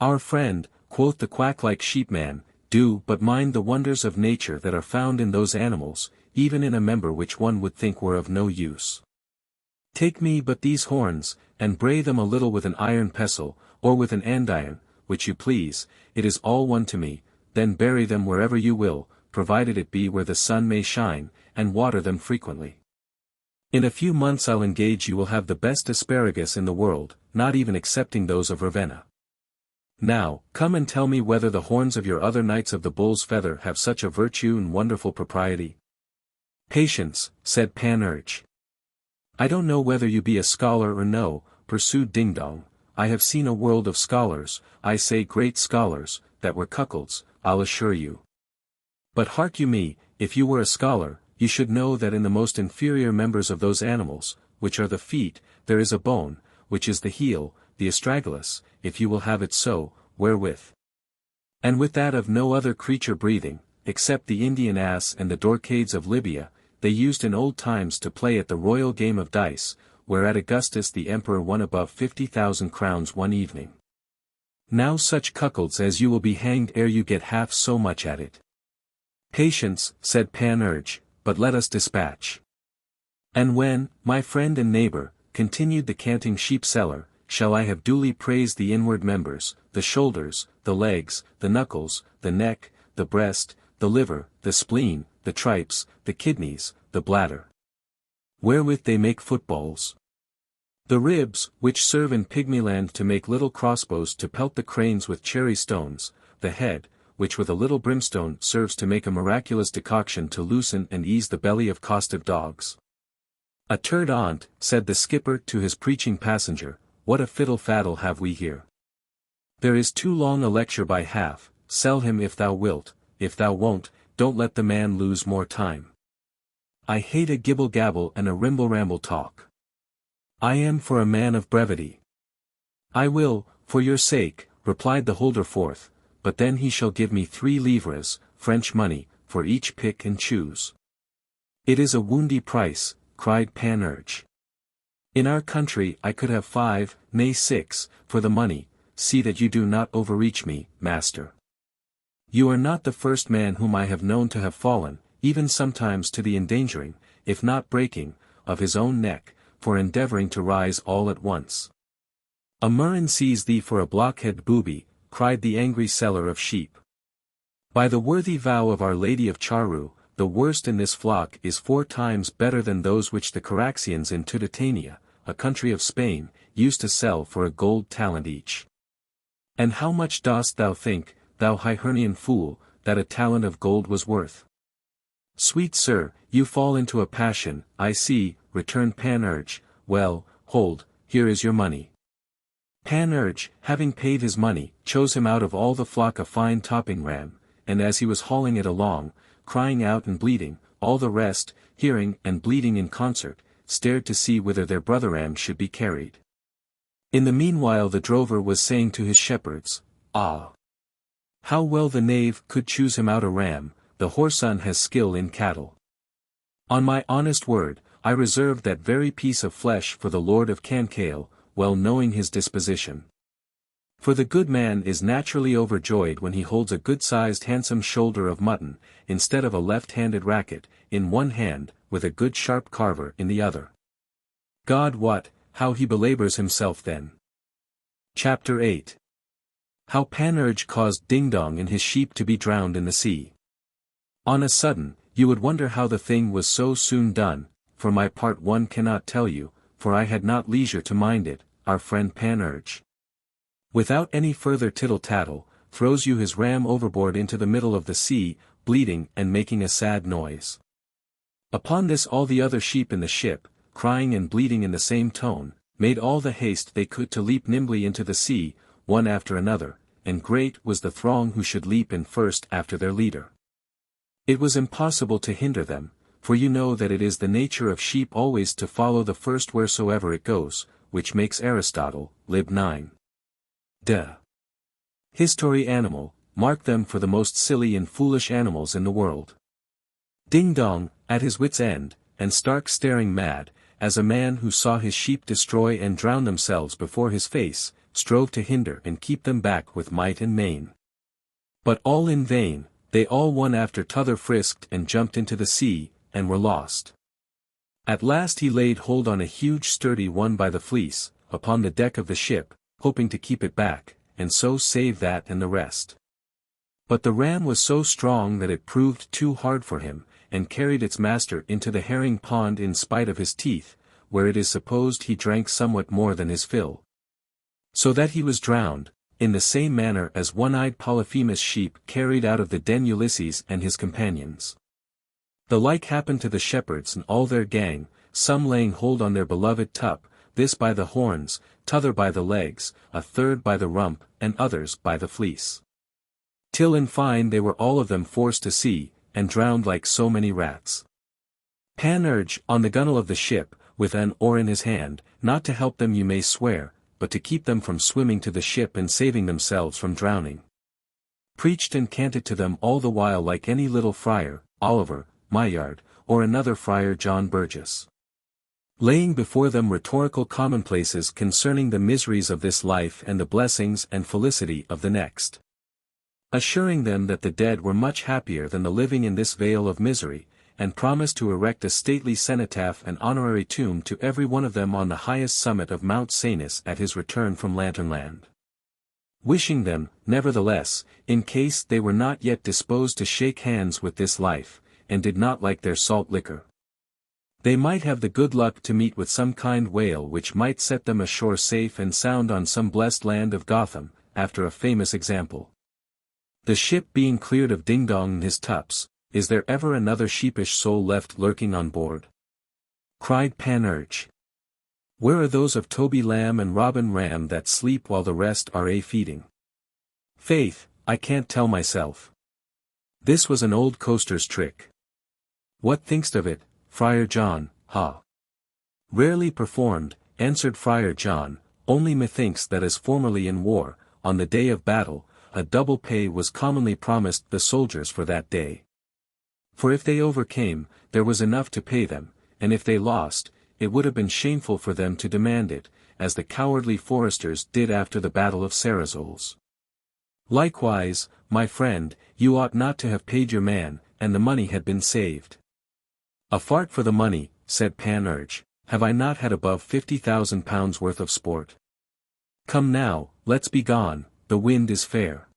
Our friend, quoth the quack-like sheepman, do but mind the wonders of nature that are found in those animals, even in a member which one would think were of no use. Take me but these horns, and bray them a little with an iron pestle, or with an andiron, which you please, it is all one to me, then bury them wherever you will, provided it be where the sun may shine, and water them frequently. In a few months I'll engage you will have the best asparagus in the world, not even excepting those of Ravenna. Now, come and tell me whether the horns of your other knights of the bull's feather have such a virtue and wonderful propriety. Patience, said Panurge. I don't know whether you be a scholar or no, pursued Ding Dong. I have seen a world of scholars, I say great scholars, that were cuckolds, I'll assure you. But hark you me, if you were a scholar, you should know that in the most inferior members of those animals, which are the feet, there is a bone, which is the heel, the astragalus, if you will have it so, wherewith. And with that of no other creature breathing, except the Indian ass and the Dorcades of Libya, they used in old times to play at the royal game of dice, whereat Augustus the emperor won above 50,000 crowns one evening. Now such cuckolds as you will be hanged ere you get half so much at it. Patience, said Panurge, but let us dispatch. And when, my friend and neighbor, continued the canting sheep-seller, shall I have duly praised the inward members, the shoulders, the legs, the knuckles, the neck, the breast, the liver, the spleen, the tripes, the kidneys, the bladder, wherewith they make footballs. The ribs, which serve in Pygmyland to make little crossbows to pelt the cranes with cherry stones, the head, which with a little brimstone serves to make a miraculous decoction to loosen and ease the belly of costive dogs. A turd on't, said the skipper to his preaching passenger, what a fiddle-faddle have we here. There is too long a lecture by half, sell him if thou wilt, if thou won't, don't let the man lose more time. I hate a gibble-gabble and a rimble-ramble talk. I am for a man of brevity. I will, for your sake, replied the holder forth, but then he shall give me 3 livres, French money, for each pick and choose. It is a woundy price, cried Panurge. In our country I could have 5, nay 6, for the money, see that you do not overreach me, master. You are not the first man whom I have known to have fallen, even sometimes to the endangering, if not breaking, of his own neck, for endeavouring to rise all at once. A murrain seize thee for a blockhead booby, cried the angry seller of sheep. By the worthy vow of Our Lady of Charu, the worst in this flock is 4 times better than those which the Caraxians in Tudetania, a country of Spain, used to sell for a gold talent each. And how much dost thou think, thou Hibernian fool, that a talent of gold was worth? Sweet sir, you fall into a passion, I see, returned Panurge. Well, hold, here is your money. Panurge, having paid his money, chose him out of all the flock a fine topping ram, and as he was hauling it along, crying out and bleating, all the rest, hearing and bleating in concert, stared to see whither their brother ram should be carried. In the meanwhile the drover was saying to his shepherds, Ah! How well the knave could choose him out a ram, the whoreson has skill in cattle. On my honest word, I reserved that very piece of flesh for the Lord of Cancale, well knowing his disposition. For the good man is naturally overjoyed when he holds a good-sized handsome shoulder of mutton, instead of a left-handed racket, in one hand, with a good sharp carver in the other. God wot, how he belabours himself then. Chapter 8. How Panurge caused Ding Dong and his sheep to be drowned in the sea. On a sudden, you would wonder how the thing was so soon done, for my part one cannot tell you, for I had not leisure to mind it, our friend Panurge. Without any further tittle-tattle, throws you his ram overboard into the middle of the sea, bleeding and making a sad noise. Upon this all the other sheep in the ship, crying and bleating in the same tone, made all the haste they could to leap nimbly into the sea, one after another, and great was the throng who should leap in first after their leader. It was impossible to hinder them, for you know that it is the nature of sheep always to follow the first wheresoever it goes, which makes Aristotle, lib 9. De History Animal, mark them for the most silly and foolish animals in the world. Ding Dong, at his wit's end, and stark staring mad, as a man who saw his sheep destroy and drown themselves before his face, strove to hinder and keep them back with might and main. But all in vain, they all one after t'other frisked and jumped into the sea, and were lost. At last he laid hold on a huge sturdy one by the fleece, upon the deck of the ship, hoping to keep it back, and so save that and the rest. But the ram was so strong that it proved too hard for him, and carried its master into the herring pond in spite of his teeth, where it is supposed he drank somewhat more than his fill. So that he was drowned, in the same manner as one-eyed Polyphemus' sheep carried out of the den Ulysses and his companions. The like happened to the shepherds and all their gang, some laying hold on their beloved tup, this by the horns, t'other by the legs, a third by the rump, and others by the fleece. Till in fine they were all of them forced to sea, and drowned like so many rats. Panurge, on the gunwale of the ship, with an oar in his hand, not to help them you may swear, but to keep them from swimming to the ship and saving themselves from drowning. Preached and canted to them all the while like any little friar, Oliver, Maillard, or another friar John Burgess. Laying before them rhetorical commonplaces concerning the miseries of this life and the blessings and felicity of the next. Assuring them that the dead were much happier than the living in this vale of misery, and promised to erect a stately cenotaph and honorary tomb to every one of them on the highest summit of Mount Cenis at his return from Lanternland. Wishing them, nevertheless, in case they were not yet disposed to shake hands with this life, and did not like their salt liquor, they might have the good luck to meet with some kind whale which might set them ashore safe and sound on some blessed land of Gotham, after a famous example. The ship being cleared of Ding Dong and his tups, is there ever another sheepish soul left lurking on board? Cried Panurge. Where are those of Toby Lamb and Robin Ram that sleep while the rest are feeding? Faith, I can't tell myself. This was an old coaster's trick. What think'st of it, Friar John, ha? Rarely performed, answered Friar John, only methinks that as formerly in war, on the day of battle, a double pay was commonly promised the soldiers for that day. For if they overcame, there was enough to pay them, and if they lost, it would have been shameful for them to demand it, as the cowardly foresters did after the battle of Cerezoles. Likewise, my friend, you ought not to have paid your man, and the money had been saved. A fart for the money, said Panurge, have I not had above 50,000 pounds worth of sport? Come now, let's be gone, the wind is fair.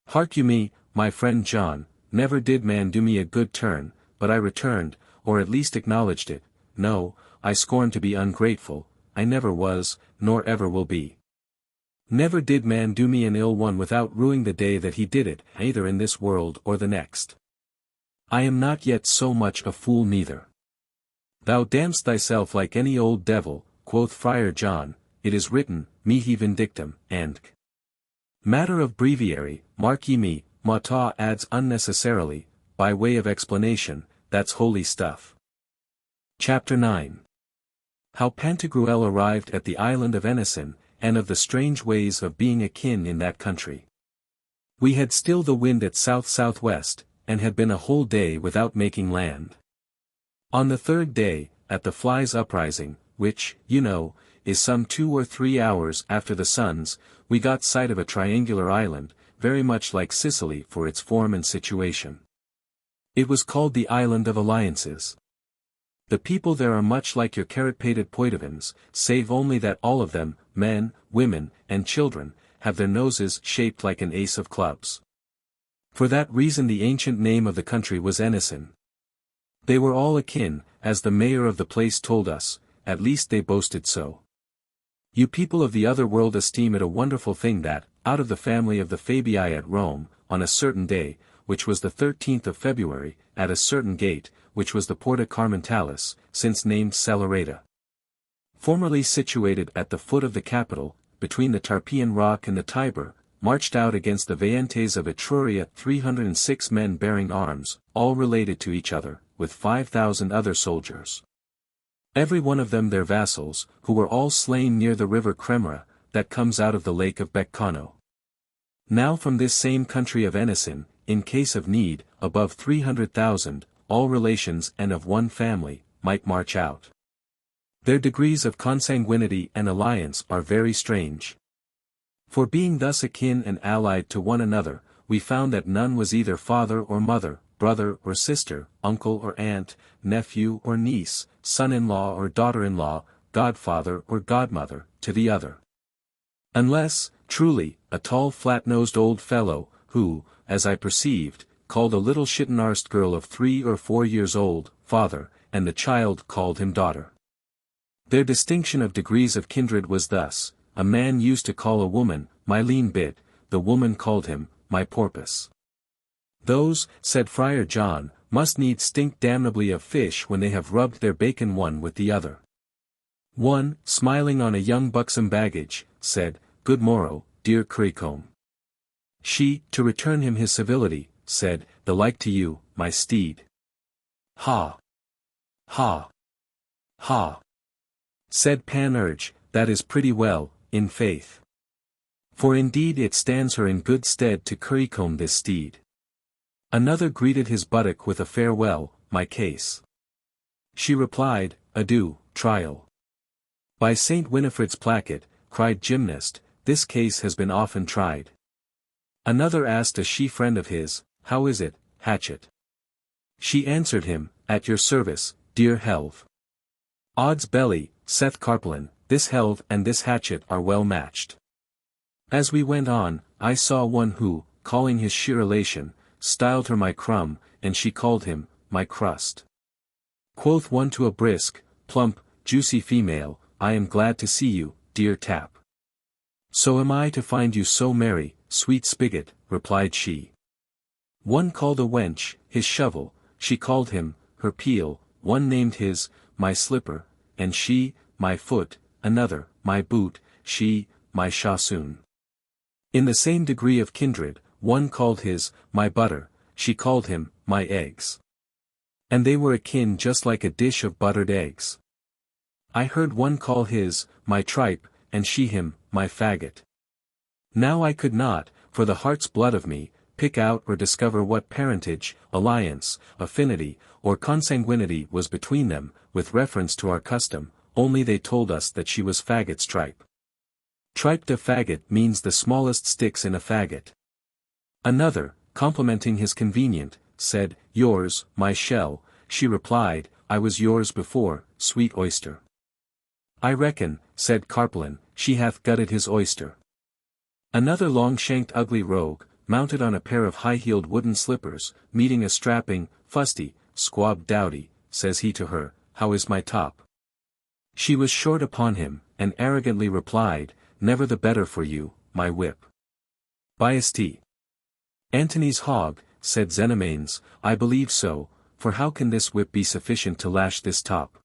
Hark you me, my friend John, never did man do me a good turn, but I returned, or at least acknowledged it. No, I scorn to be ungrateful, I never was, nor ever will be. Never did man do me an ill one without ruing the day that he did it, either in this world or the next. I am not yet so much a fool neither. Thou damn'st thyself like any old devil, quoth Friar John, it is written, mihi vindictum, and matter of breviary, mark ye me, Mata adds unnecessarily, by way of explanation, that's holy stuff. Chapter 9. How Pantagruel arrived at the island of Enison, and of the strange ways of being akin in that country. We had still the wind at south-southwest, and had been a whole day without making land. On the third day, at the fly's uprising, which, you know, is some 2 or 3 hours after the sun's, we got sight of a triangular island, very much like Sicily for its form and situation. It was called the Island of Alliances. The people there are much like your carrot-pated Poitevins, save only that all of them, men, women, and children, have their noses shaped like an ace of clubs. For that reason the ancient name of the country was Enison. They were all akin, as the mayor of the place told us, at least they boasted so. You people of the other world esteem it a wonderful thing that, out of the family of the Fabii at Rome, on a certain day, which was the 13th of February, at a certain gate, which was the Porta Carmentalis, since named Celerata, formerly situated at the foot of the Capitol, between the Tarpeian rock and the Tiber, marched out against the Vayantes of Etruria 306 men bearing arms, all related to each other, with 5,000 other soldiers. Every one of them their vassals, who were all slain near the river Cremra, that comes out of the lake of Beccano. Now from this same country of Enisin, in case of need, above 300,000, all relations and of one family, might march out. Their degrees of consanguinity and alliance are very strange. For being thus akin and allied to one another, we found that none was either father or mother, brother or sister, uncle or aunt, nephew or niece, son-in-law or daughter-in-law, godfather or godmother, to the other. Unless, truly, a tall flat-nosed old fellow, who, as I perceived, called a little shitten-arsed girl of 3 or 4 years old, father, and the child called him daughter. Their distinction of degrees of kindred was thus: a man used to call a woman, my lean bit, the woman called him, my porpoise. Those, said Friar John, must needs stink damnably of fish when they have rubbed their bacon one with the other. One, smiling on a young buxom baggage, said, Good morrow, dear Currycomb. She, to return him his civility, said, The like to you, my steed. Ha! Ha! Ha! Said Panurge, that is pretty well, in faith. For indeed it stands her in good stead to currycomb this steed. Another greeted his buttock with a farewell, my case. She replied, Adieu, trial. By Saint Winifred's placket, cried Gymnast, this case has been often tried. Another asked a she-friend of his, How is it, Hatchet? She answered him, At your service, dear Helve. Odds belly, saith Carpelin, this Helve and this Hatchet are well matched. As we went on, I saw one who, calling his sheer relation, styled her my crumb, and she called him, my crust. Quoth one to a brisk, plump, juicy female, I am glad to see you, dear Tap. So am I to find you so merry, sweet spigot, replied she. One called a wench, his shovel, she called him, her peel, one named his, my slipper, and she, my foot, another, my boot, she, my chassoon. In the same degree of kindred, one called his, my butter, she called him, my eggs. And they were akin just like a dish of buttered eggs. I heard one call his, my tripe, and she him, my faggot. Now I could not, for the heart's blood of me, pick out or discover what parentage, alliance, affinity, or consanguinity was between them, with reference to our custom, only they told us that she was faggot's tripe. Tripe de faggot means the smallest sticks in a faggot. Another, complimenting his convenient, said, Yours, my shell, she replied, I was yours before, sweet oyster. I reckon, said Carpelin, she hath gutted his oyster. Another long-shanked ugly rogue, mounted on a pair of high-heeled wooden slippers, meeting a strapping, fusty, squab dowdy, says he to her, How is my top? She was short upon him, and arrogantly replied, Never the better for you, my whip. Biasty. Antony's hog, said Xenomanes, I believe so, for how can this whip be sufficient to lash this top?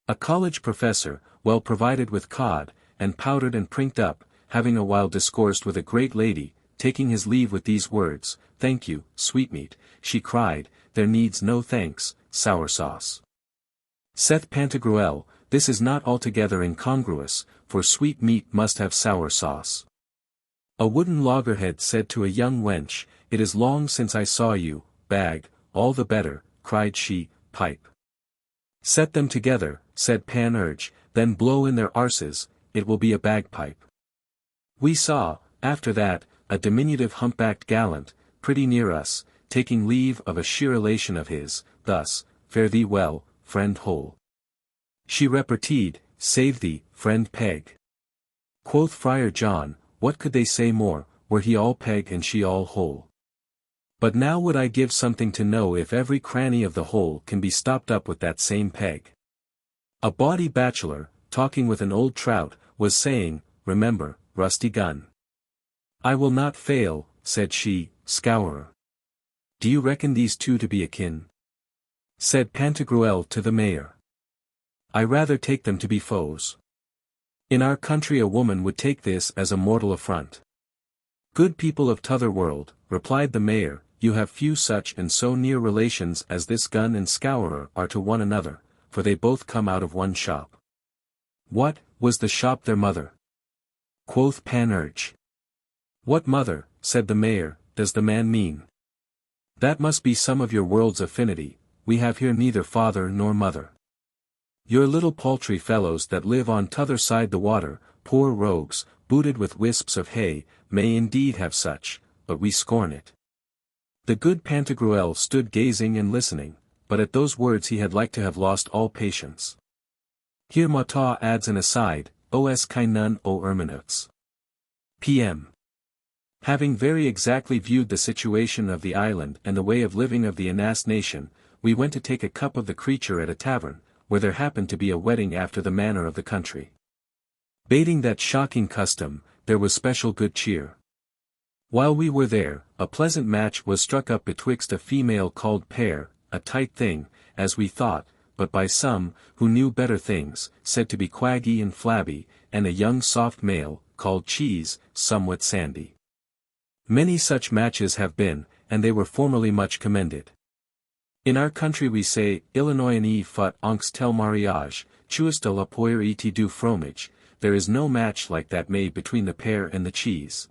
A college professor, well provided with cod, and powdered and prinked up, having a while discoursed with a great lady, taking his leave with these words, Thank you, sweetmeat, she cried, there needs no thanks, sour sauce. Saith Pantagruel, this is not altogether incongruous, for sweet meat must have sour sauce. A wooden loggerhead said to a young wench, It is long since I saw you, bag, all the better, cried she, pipe. Set them together, said Panurge, then blow in their arses, it will be a bagpipe. We saw, after that, a diminutive humpbacked gallant, pretty near us, taking leave of a sheer relation of his, thus, Fare thee well, friend Hole. She reparteed, Save thee, friend Peg. Quoth Friar John, what could they say more, were he all peg and she all hole? But now would I give something to know if every cranny of the hole can be stopped up with that same peg. A bawdy bachelor, talking with an old trout, was saying, Remember, rusty gun. I will not fail, said she, Scourer. Do you reckon these two to be akin? Said Pantagruel to the mayor. I rather take them to be foes. In our country a woman would take this as a mortal affront. Good people of t'other world, replied the mayor, you have few such and so near relations as this gun and scourer are to one another, for they both come out of one shop. What, was the shop their mother? Quoth Panurge. What mother, said the mayor, does the man mean? That must be some of your world's affinity, we have here neither father nor mother. Your little paltry fellows that live on t'other side the water, poor rogues, booted with wisps of hay, may indeed have such, but we scorn it. The good Pantagruel stood gazing and listening, but at those words he had like to have lost all patience. Here Mataw adds an aside, os kai nun o hermeneutes. P.M. Having very exactly viewed the situation of the island and the way of living of the Anas nation, we went to take a cup of the creature at a tavern, where there happened to be a wedding after the manner of the country. Bating that shocking custom, there was special good cheer. While we were there, a pleasant match was struck up betwixt a female called Pear, a tight thing, as we thought, but by some, who knew better things, said to be quaggy and flabby, and a young soft male, called Cheese, somewhat sandy. Many such matches have been, and they were formerly much commended. In our country we say, Illinois fut onx tel mariage, tuus de la poire et du fromage, there is no match like that made between the pear and the cheese.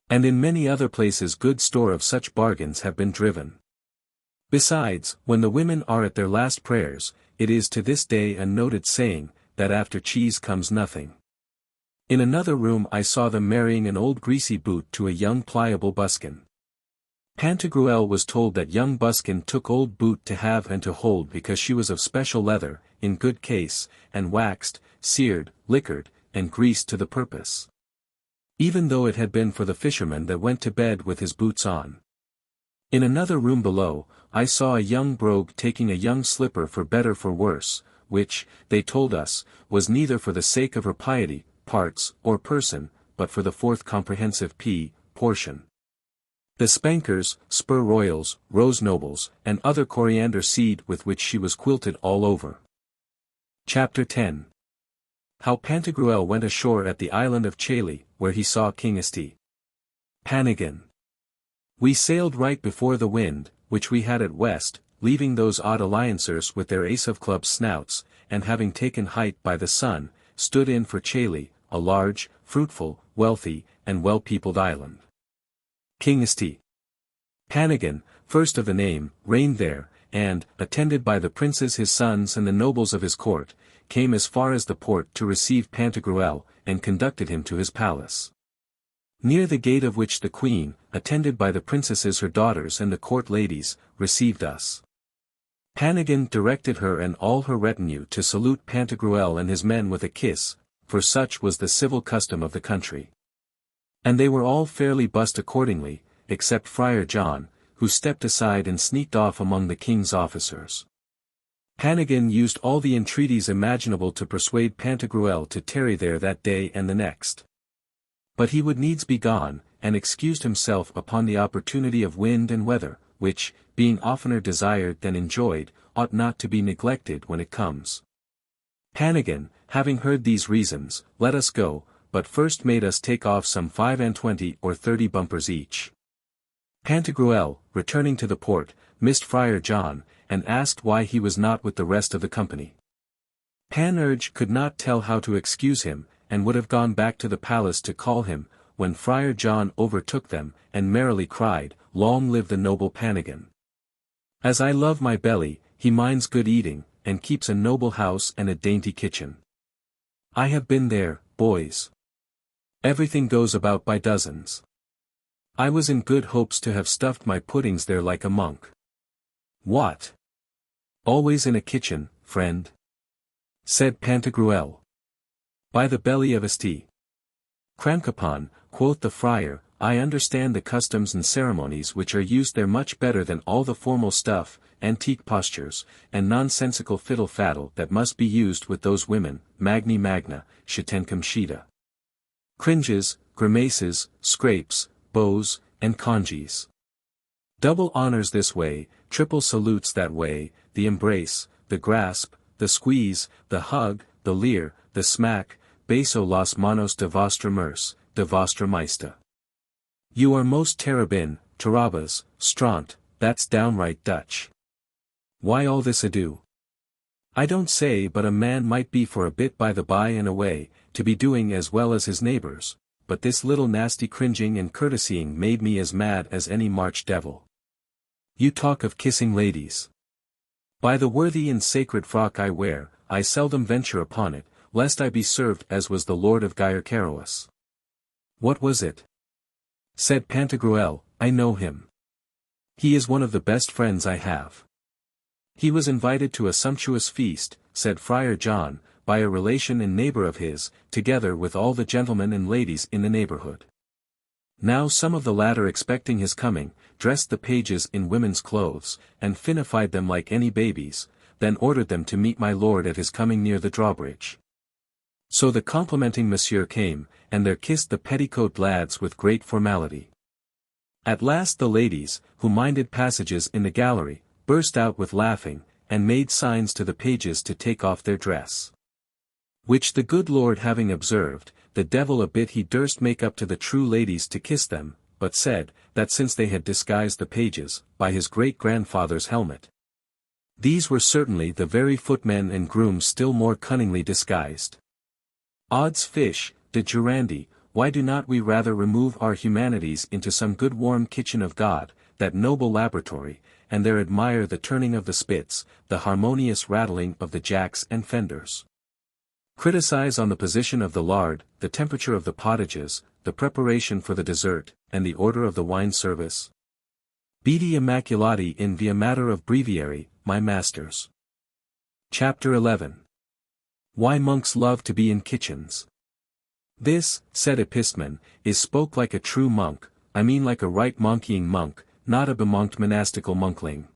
And in many other places good store of such bargains have been driven. Besides, when the women are at their last prayers, it is to this day a noted saying, that after cheese comes nothing. In another room I saw them marrying an old greasy boot to a young pliable buskin. Pantagruel was told that young buskin took old boot to have and to hold because she was of special leather, in good case, and waxed, seared, liquored, and greased to the purpose. Even though it had been for the fisherman that went to bed with his boots on. In another room below, I saw a young brogue taking a young slipper for better for worse, which, they told us, was neither for the sake of her piety, parts, or person, but for the fourth comprehensive portion. The spankers, spur royals, rose nobles, and other coriander seed with which she was quilted all over. Chapter 10. How Pantagruel went ashore at the island of Chailly, where he saw King St. Panagan. We sailed right before the wind, which we had at west, leaving those odd alliancers with their ace of clubs snouts, and having taken height by the sun, stood in for Chailly, a large, fruitful, wealthy, and well-peopled island. King St. Panagan, first of the name, reigned there, and, attended by the princes his sons and the nobles of his court, came as far as the port to receive Pantagruel, and conducted him to his palace. Near the gate of which the queen, attended by the princesses her daughters and the court ladies, received us. Panagan directed her and all her retinue to salute Pantagruel and his men with a kiss, for such was the civil custom of the country. And they were all fairly bussed accordingly, except Friar John, who stepped aside and sneaked off among the king's officers. Panagan used all the entreaties imaginable to persuade Pantagruel to tarry there that day and the next. But he would needs be gone, and excused himself upon the opportunity of wind and weather, which, being oftener desired than enjoyed, ought not to be neglected when it comes. Panagan, having heard these reasons, let us go, but first made us take off some 25 or 30 bumpers each. Pantagruel, returning to the port, missed Friar John, and asked why he was not with the rest of the company. Panurge could not tell how to excuse him, and would have gone back to the palace to call him, when Friar John overtook them, and merrily cried, "Long live the noble Panagan! As I love my belly, he minds good eating, and keeps a noble house and a dainty kitchen. I have been there, boys. Everything goes about by dozens. I was in good hopes to have stuffed my puddings there like a monk." "What? Always in a kitchen, friend?" said Pantagruel. "By the belly of St. Crankupon," quoth the friar, "I understand the customs and ceremonies which are used there much better than all the formal stuff, antique postures, and nonsensical fiddle-faddle that must be used with those women, magni magna, shitencum shita. Cringes, grimaces, scrapes, bows, and congees. Double honors this way, triple salutes that way, the embrace, the grasp, the squeeze, the hug, the leer, the smack, beso las manos de vostra merce, de vostra maesta. You are most terrabin, terabas, stront, that's downright Dutch. Why all this ado? I don't say but a man might be for a bit by the by and away, to be doing as well as his neighbours, but this little nasty cringing and courtesying made me as mad as any March devil. You talk of kissing ladies. By the worthy and sacred frock I wear, I seldom venture upon it, lest I be served as was the Lord of Gyarcaroas. What was it? Said Pantagruel, I know him. He is one of the best friends I have. He was invited to a sumptuous feast, said Friar John, by a relation and neighbour of his, together with all the gentlemen and ladies in the neighbourhood. Now some of the latter expecting his coming, dressed the pages in women's clothes, and finified them like any babies, then ordered them to meet my lord at his coming near the drawbridge. So the complimenting monsieur came, and there kissed the petticoat lads with great formality. At last the ladies, who minded passages in the gallery, burst out with laughing, and made signs to the pages to take off their dress. Which the good lord having observed, the devil a bit he durst make up to the true ladies to kiss them, but said, that since they had disguised the pages, by his great-grandfather's helmet, these were certainly the very footmen and grooms still more cunningly disguised. Odds fish, de Jurandi, why do not we rather remove our humanities into some good warm kitchen of God, that noble laboratory, and there admire the turning of the spits, the harmonious rattling of the jacks and fenders. Criticize on the position of the lard, the temperature of the potages, the preparation for the dessert, and the order of the wine service. Beati immaculati in via matter of breviary, my masters. Chapter 11. Why monks love to be in kitchens. This, said Epistemon, is spoke like a true monk, I mean like a right monkeying monk, not a bemonked monastical monkling.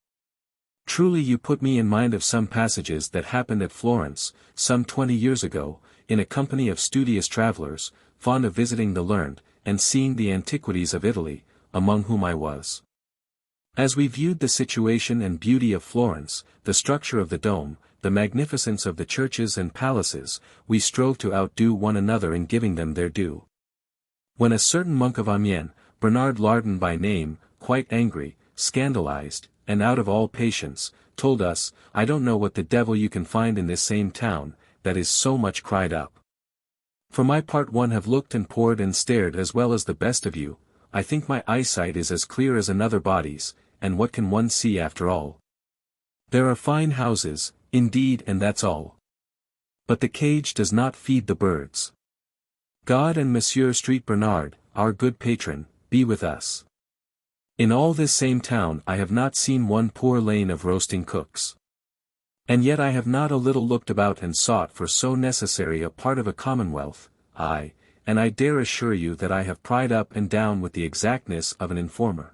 Truly you put me in mind of some passages that happened at Florence, some 20 years ago, in a company of studious travellers, fond of visiting the learned, and seeing the antiquities of Italy, among whom I was. As we viewed the situation and beauty of Florence, the structure of the dome, the magnificence of the churches and palaces, we strove to outdo one another in giving them their due. When a certain monk of Amiens, Bernard Lardin by name, quite angry, scandalized, and out of all patience, told us, I don't know what the devil you can find in this same town, that is so much cried up. For my part one have looked and pored and stared as well as the best of you, I think my eyesight is as clear as another body's, and what can one see after all? There are fine houses, indeed, and that's all. But the cage does not feed the birds. God and Monsieur Street Bernard, our good patron, be with us. In all this same town I have not seen one poor lane of roasting cooks. And yet I have not a little looked about and sought for so necessary a part of a commonwealth, and I dare assure you that I have pried up and down with the exactness of an informer.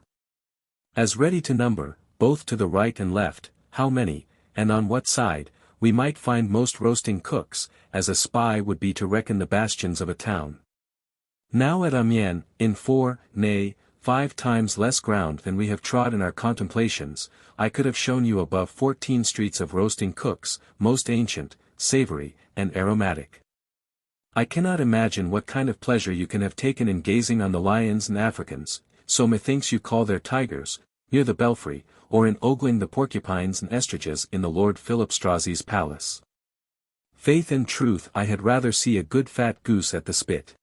As ready to number, both to the right and left, how many, and on what side, we might find most roasting cooks, as a spy would be to reckon the bastions of a town. Now at Amiens, in 4, nay, 5 times less ground than we have trod in our contemplations, I could have shown you above 14 streets of roasting cooks, most ancient, savoury, and aromatic. I cannot imagine what kind of pleasure you can have taken in gazing on the lions and Africans, so methinks you call their tigers, near the belfry, or in ogling the porcupines and ostriches in the Lord Philip Strozzi's palace. Faith and truth, I had rather see a good fat goose at the spit.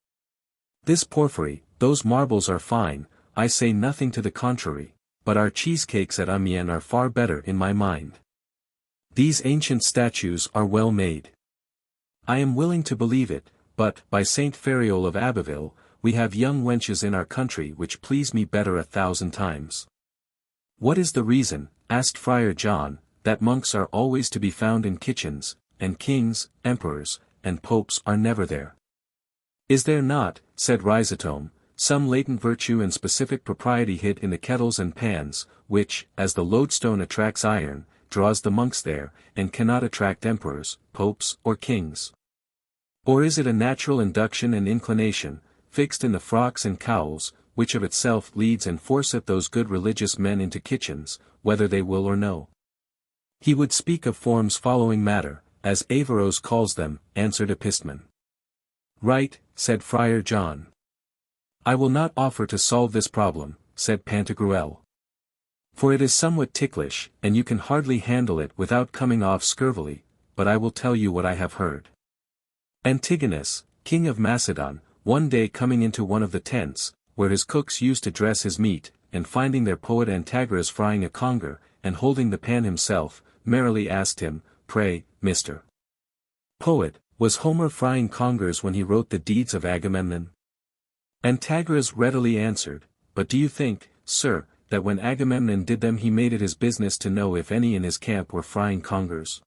This porphyry, those marbles are fine, I say nothing to the contrary, but our cheesecakes at Amiens are far better in my mind. These ancient statues are well made. I am willing to believe it, but, by Saint Feriol of Abbeville, we have young wenches in our country which please me better 1,000 times. What is the reason, asked Friar John, that monks are always to be found in kitchens, and kings, emperors, and popes are never there? Is there not, said Rhizotome, some latent virtue and specific propriety hid in the kettles and pans, which, as the lodestone attracts iron, draws the monks there, and cannot attract emperors, popes, or kings? Or is it a natural induction and inclination, fixed in the frocks and cowls, which of itself leads and forceth those good religious men into kitchens, whether they will or no? He would speak of forms following matter, as Averroes calls them, answered Epistemon. Right, said Friar John. I will not offer to solve this problem, said Pantagruel. For it is somewhat ticklish, and you can hardly handle it without coming off scurvily, but I will tell you what I have heard. Antigonus, king of Macedon, one day coming into one of the tents, where his cooks used to dress his meat, and finding their poet Antagoras frying a conger, and holding the pan himself, merrily asked him, Pray, Mr. Poet, was Homer frying congers when he wrote the deeds of Agamemnon? Antagoras readily answered, But do you think, sir, that when Agamemnon did them he made it his business to know if any in his camp were frying congers?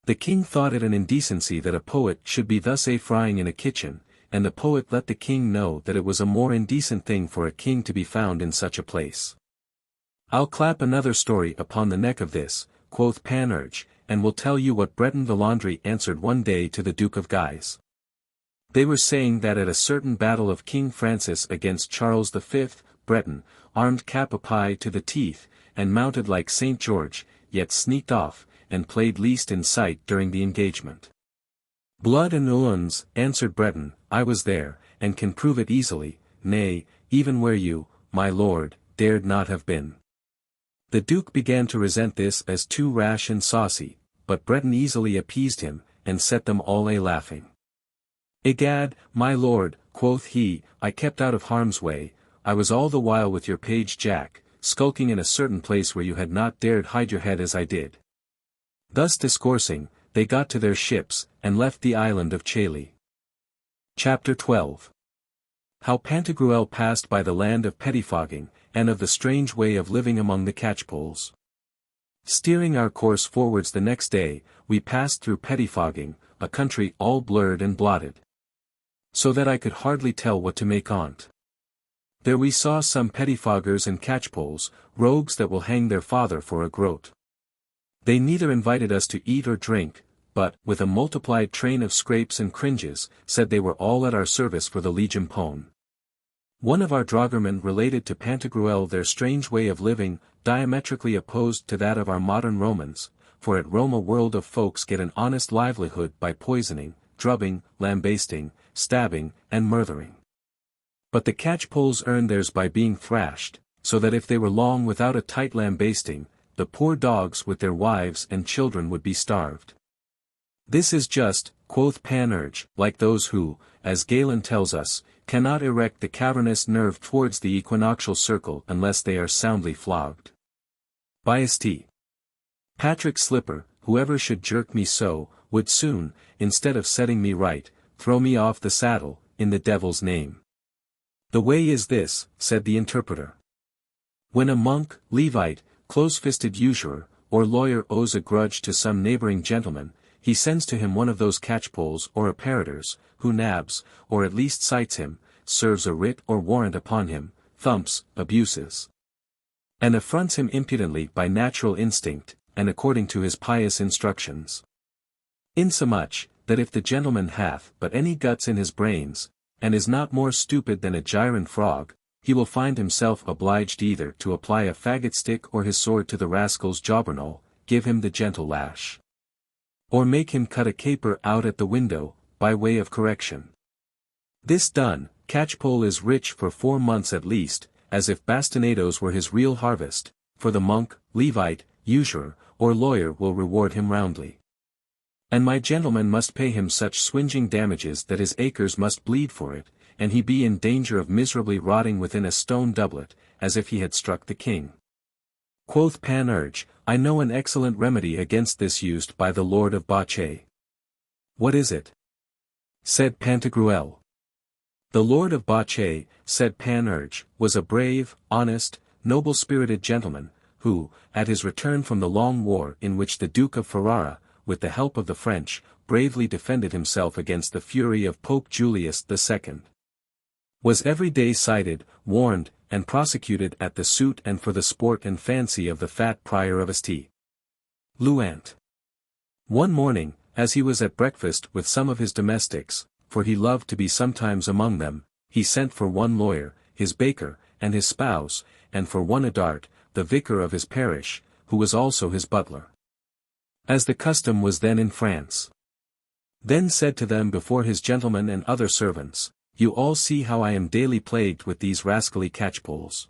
The king thought it an indecency that a poet should be thus frying in a kitchen, and the poet let the king know that it was a more indecent thing for a king to be found in such a place. I'll clap another story upon the neck of this, quoth Panurge, and will tell you what Breton the laundry answered one day to the Duke of Guise. They were saying that at a certain battle of King Francis against Charles V, Breton, armed cap a pie to the teeth, and mounted like St. George, yet sneaked off, and played least in sight during the engagement. Blood and wounds, answered Breton, I was there, and can prove it easily, nay, even where you, my lord, dared not have been. The Duke began to resent this as too rash and saucy, but Breton easily appeased him, and set them all laughing. Egad, my lord, quoth he, I kept out of harm's way, I was all the while with your page Jack, skulking in a certain place where you had not dared hide your head as I did. Thus discoursing, they got to their ships, and left the island of Chailly. Chapter 12. How Pantagruel passed by the land of pettifogging, and of the strange way of living among the catchpoles. Steering our course forwards the next day, we passed through pettifogging, a country all blurred and blotted, so that I could hardly tell what to make on't. There we saw some pettifoggers and catchpoles, rogues that will hang their father for a groat. They neither invited us to eat or drink, but, with a multiplied train of scrapes and cringes, said they were all at our service for the Legion Pone. One of our dragoman related to Pantagruel their strange way of living, diametrically opposed to that of our modern Romans, for at Rome a world of folks get an honest livelihood by poisoning, drubbing, lambasting, stabbing, and murthering. But the catchpoles earn theirs by being thrashed, so that if they were long without a tight lambasting, the poor dogs with their wives and children would be starved. This is just, quoth Panurge, like those who, as Galen tells us, cannot erect the cavernous nerve towards the equinoctial circle unless they are soundly flogged. Biasty. Patrick Slipper, whoever should jerk me so, would soon, instead of setting me right, throw me off the saddle, in the devil's name. The way is this, said the interpreter. When a monk, Levite, close-fisted usurer, or lawyer owes a grudge to some neighboring gentleman, he sends to him one of those catchpoles or apparitors, who nabs, or at least cites him, serves a writ or warrant upon him, thumps, abuses, and affronts him impudently by natural instinct, and according to his pious instructions. Insomuch, that if the gentleman hath but any guts in his brains, and is not more stupid than a gyron frog, he will find himself obliged either to apply a faggot stick or his sword to the rascal's jobbernoll, give him the gentle lash, or make him cut a caper out at the window, by way of correction. This done, Catchpole is rich for 4 months at least, as if bastonadoes were his real harvest, for the monk, Levite, usurer, or lawyer will reward him roundly. And my gentleman must pay him such swinging damages that his acres must bleed for it, and he be in danger of miserably rotting within a stone doublet, as if he had struck the king. Quoth Panurge, I know an excellent remedy against this used by the Lord of Bache. What is it? Said Pantagruel. The Lord of Bache, said Panurge, was a brave, honest, noble-spirited gentleman, who, at his return from the long war in which the Duke of Ferrara, with the help of the French, bravely defended himself against the fury of Pope Julius II, was every day cited, warned, and prosecuted at the suit and for the sport and fancy of the fat prior of St. Louant. One morning, as he was at breakfast with some of his domestics, for he loved to be sometimes among them, he sent for one lawyer, his baker, and his spouse, and for one Adart, the vicar of his parish, who was also his butler, as the custom was then in France. Then said to them before his gentlemen and other servants, you all see how I am daily plagued with these rascally catchpoles.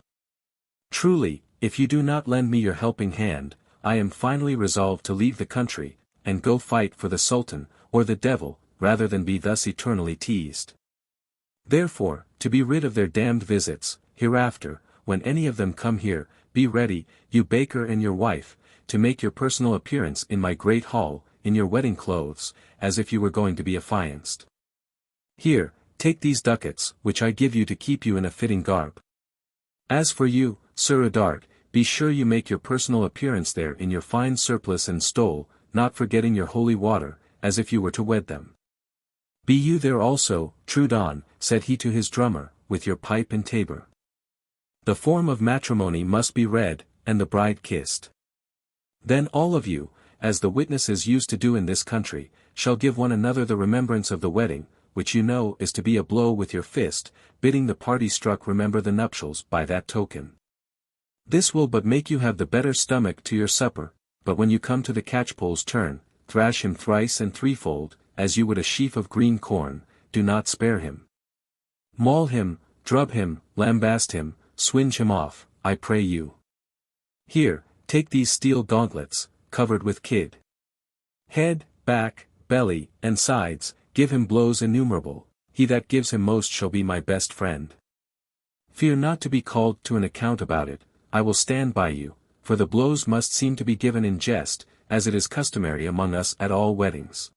Truly, if you do not lend me your helping hand, I am finally resolved to leave the country, and go fight for the Sultan, or the devil, rather than be thus eternally teased. Therefore, to be rid of their damned visits, hereafter, when any of them come here, be ready, you baker and your wife, to make your personal appearance in my great hall, in your wedding clothes, as if you were going to be affianced. Here, take these ducats, which I give you to keep you in a fitting garb. As for you, Sir Udard, be sure you make your personal appearance there in your fine surplice and stole, not forgetting your holy water, as if you were to wed them. Be you there also, Trudon, said he to his drummer, with your pipe and tabor. The form of matrimony must be read, and the bride kissed. Then all of you, as the witnesses used to do in this country, shall give one another the remembrance of the wedding, which you know is to be a blow with your fist, bidding the party struck remember the nuptials by that token. This will but make you have the better stomach to your supper, but when you come to the catchpole's turn, thrash him thrice and threefold, as you would a sheaf of green corn, do not spare him. Maul him, drub him, lambast him, swinge him off, I pray you. Here, take these steel gauntlets, covered with kid. Head, back, belly, and sides, give him blows innumerable, he that gives him most shall be my best friend. Fear not to be called to an account about it, I will stand by you, for the blows must seem to be given in jest, as it is customary among us at all weddings.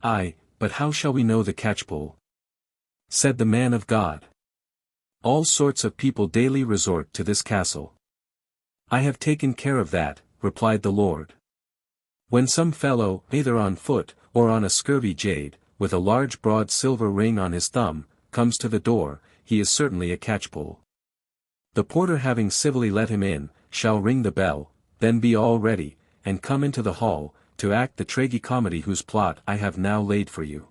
Ay, but how shall we know the catchpole? Said the man of God. All sorts of people daily resort to this castle. I have taken care of that, replied the Lord. When some fellow, either on foot, or on a scurvy jade, with a large broad silver ring on his thumb, comes to the door, he is certainly a catchpole. The porter having civilly let him in, shall ring the bell, then be all ready, and come into the hall, to act the tragicomedy whose plot I have now laid for you.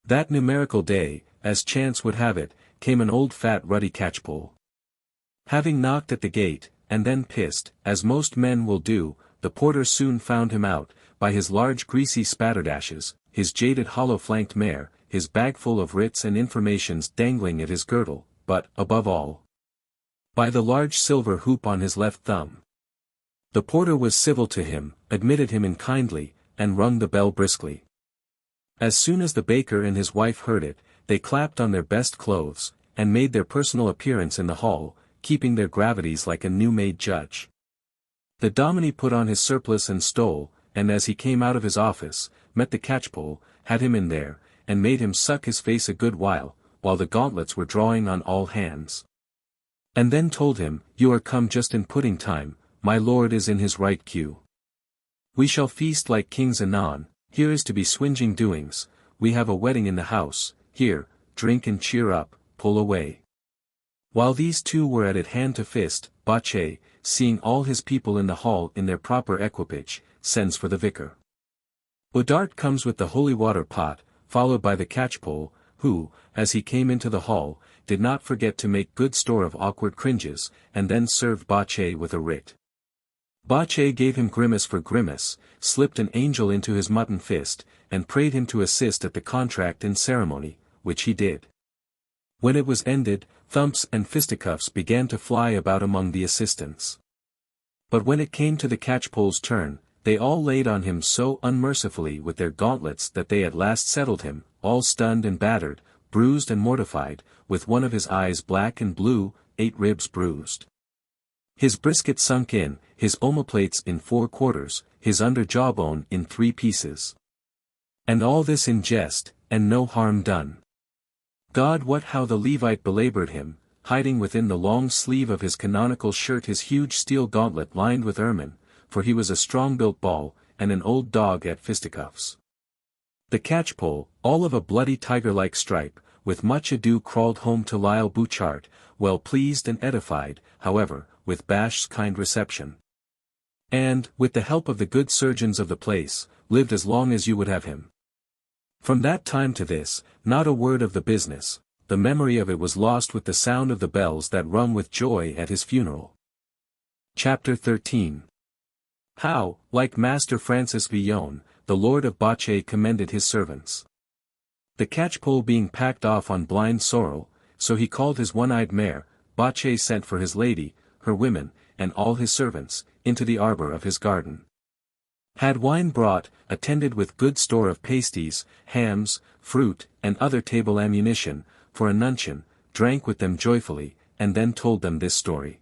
That numerical day, as chance would have it, came an old fat ruddy catchpole. Having knocked at the gate, and then pissed, as most men will do, the porter soon found him out, by his large greasy spatterdashes, his jaded hollow-flanked mare, his bag full of writs and informations dangling at his girdle, but, above all, by the large silver hoop on his left thumb. The porter was civil to him, admitted him in kindly, and rung the bell briskly. As soon as the baker and his wife heard it, they clapped on their best clothes, and made their personal appearance in the hall, keeping their gravities like a new-made judge. The dominie put on his surplice and stole, and as he came out of his office, met the catchpole, had him in there, and made him suck his face a good while the gauntlets were drawing on all hands. And then told him, you are come just in pudding time, my lord is in his right cue. We shall feast like kings anon, here is to be swinging doings, we have a wedding in the house, here, drink and cheer up, pull away. While these two were at it hand to fist, Bacche, seeing all his people in the hall in their proper equipage, sends for the vicar. Udart comes with the holy water pot, followed by the catchpole, who, as he came into the hall, did not forget to make good store of awkward cringes, and then served Bacche with a writ. Bacche gave him grimace for grimace, slipped an angel into his mutton fist, and prayed him to assist at the contract in ceremony, which he did. When it was ended, thumps and fisticuffs began to fly about among the assistants. But when it came to the catchpole's turn, they all laid on him so unmercifully with their gauntlets that they at last settled him, all stunned and battered, bruised and mortified, with one of his eyes black and blue, 8 ribs bruised, his brisket sunk in, his omoplates in 4 quarters, his under jawbone in 3 pieces. And all this in jest, and no harm done. God wot how the Levite belaboured him, hiding within the long sleeve of his canonical shirt his huge steel gauntlet lined with ermine, for he was a strong-built ball, and an old dog at fisticuffs. The catchpole, all of a bloody tiger-like stripe, with much ado crawled home to Lyle Bouchard, well pleased and edified, however, with Bash's kind reception. And, with the help of the good surgeons of the place, lived as long as you would have him. From that time to this, not a word of the business, the memory of it was lost with the sound of the bells that rung with joy at his funeral. Chapter 13. How, like Master Francis Villon, the Lord of Bacche commended his servants. The catchpole being packed off on blind sorrel, so he called his one-eyed mare, Bache sent for his lady, her women, and all his servants, into the arbour of his garden. Had wine brought, attended with good store of pasties, hams, fruit, and other table ammunition, for a nuncheon, drank with them joyfully, and then told them this story.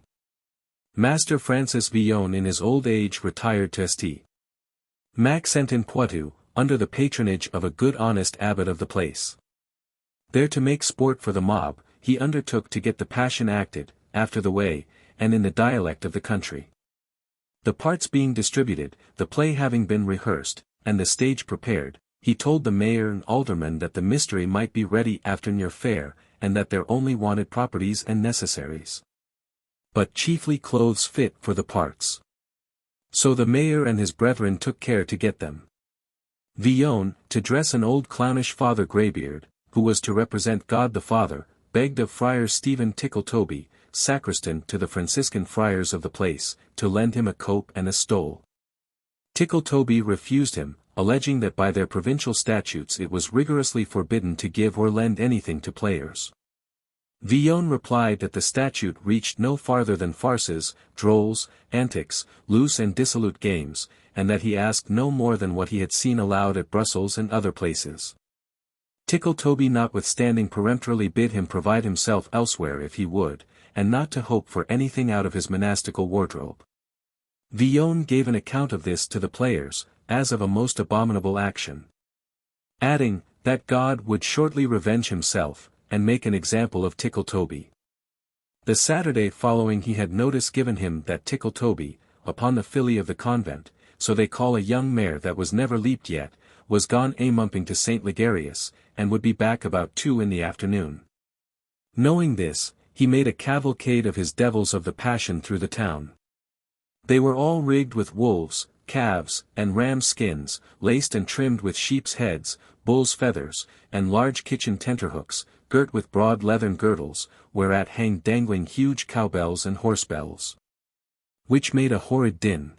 Master Francis Villon in his old age retired to St. Maxent in Poitou, under the patronage of a good honest abbot of the place. There to make sport for the mob, he undertook to get the Passion acted, after the way, and in the dialect of the country. The parts being distributed, the play having been rehearsed, and the stage prepared, he told the mayor and aldermen that the mystery might be ready after near fair, and that there only wanted properties and necessaries, but chiefly clothes fit for the parts. So the mayor and his brethren took care to get them. Villon, to dress an old clownish Father Greybeard, who was to represent God the Father, begged of Friar Stephen Tickletoby, sacristan to the Franciscan friars of the place, to lend him a cope and a stole. Tickletoby refused him, alleging that by their provincial statutes it was rigorously forbidden to give or lend anything to players. Villon replied that the statute reached no farther than farces, drolls, antics, loose and dissolute games, and that he asked no more than what he had seen allowed at Brussels and other places. Tickletoby notwithstanding peremptorily bid him provide himself elsewhere if he would, and not to hope for anything out of his monastical wardrobe. Villon gave an account of this to the players, as of a most abominable action, adding, that God would shortly revenge himself, and make an example of Tickletoby. The Saturday following he had notice given him that Tickletoby, upon the filly of the convent, so they call a young mare that was never leaped yet, was gone a-mumping to St. Ligarius, and would be back about 2 in the afternoon. Knowing this, he made a cavalcade of his devils of the Passion through the town. They were all rigged with wolves, calves, and rams' skins, laced and trimmed with sheep's heads, bulls' feathers, and large kitchen tenterhooks, girt with broad leathern girdles, whereat hanged dangling huge cowbells and horsebells, which made a horrid din.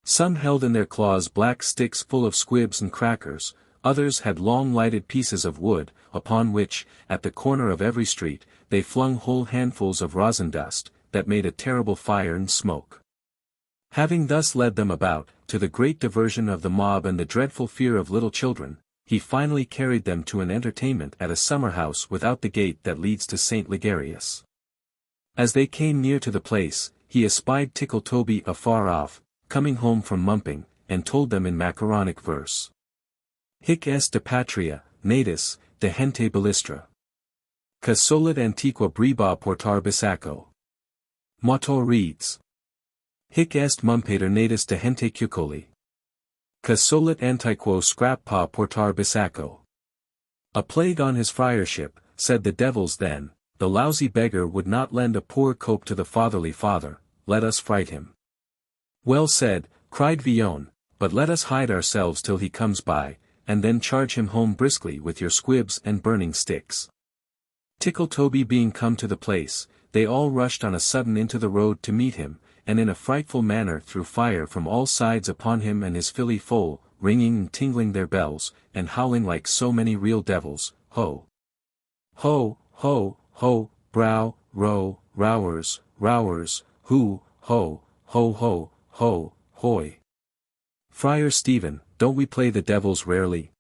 Some held in their claws black sticks full of squibs and crackers, others had long lighted pieces of wood, upon which, at the corner of every street, they flung whole handfuls of rosin dust, that made a terrible fire and smoke. Having thus led them about, to the great diversion of the mob and the dreadful fear of little children, he finally carried them to an entertainment at a summer-house without the gate that leads to St. Ligarius. As they came near to the place, he espied Tickletoby afar off, coming home from mumping, and told them in macaronic verse. Hic est de patria, natus, de gente bellistra. Que solet antiqua briba portar bisacco. Motto reads. Hic est mumpater natus de gente cucoli. Que solet antiquo scrappa portar bisacco. A plague on his friarship, said the devils then, the lousy beggar would not lend a poor cope to the fatherly father, let us fright him. Well said, cried Villon, but let us hide ourselves till he comes by, and then charge him home briskly with your squibs and burning sticks. Tickletoby being come to the place, they all rushed on a sudden into the road to meet him, and in a frightful manner threw fire from all sides upon him and his filly foal, ringing and tingling their bells, and howling like so many real devils, ho! Ho, ho, ho, brow, row, rowers, who, ho, ho, ho, ho, hoy. Friar Stephen, don't we play the devils rarely?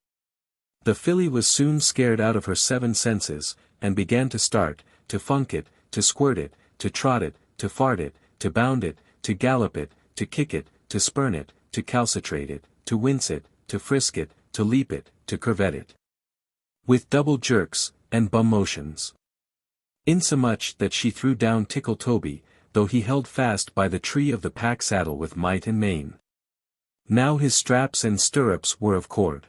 The filly was soon scared out of her 7 senses, and began to start, to funk it, to squirt it, to trot it, to fart it, to bound it, to gallop it, to kick it, to spurn it, to calcitrate it, to wince it, to frisk it, to leap it, to curvet it. With double jerks, and bum motions. Insomuch that she threw down Tickletoby, though he held fast by the tree of the pack saddle with might and main. Now his straps and stirrups were of cord.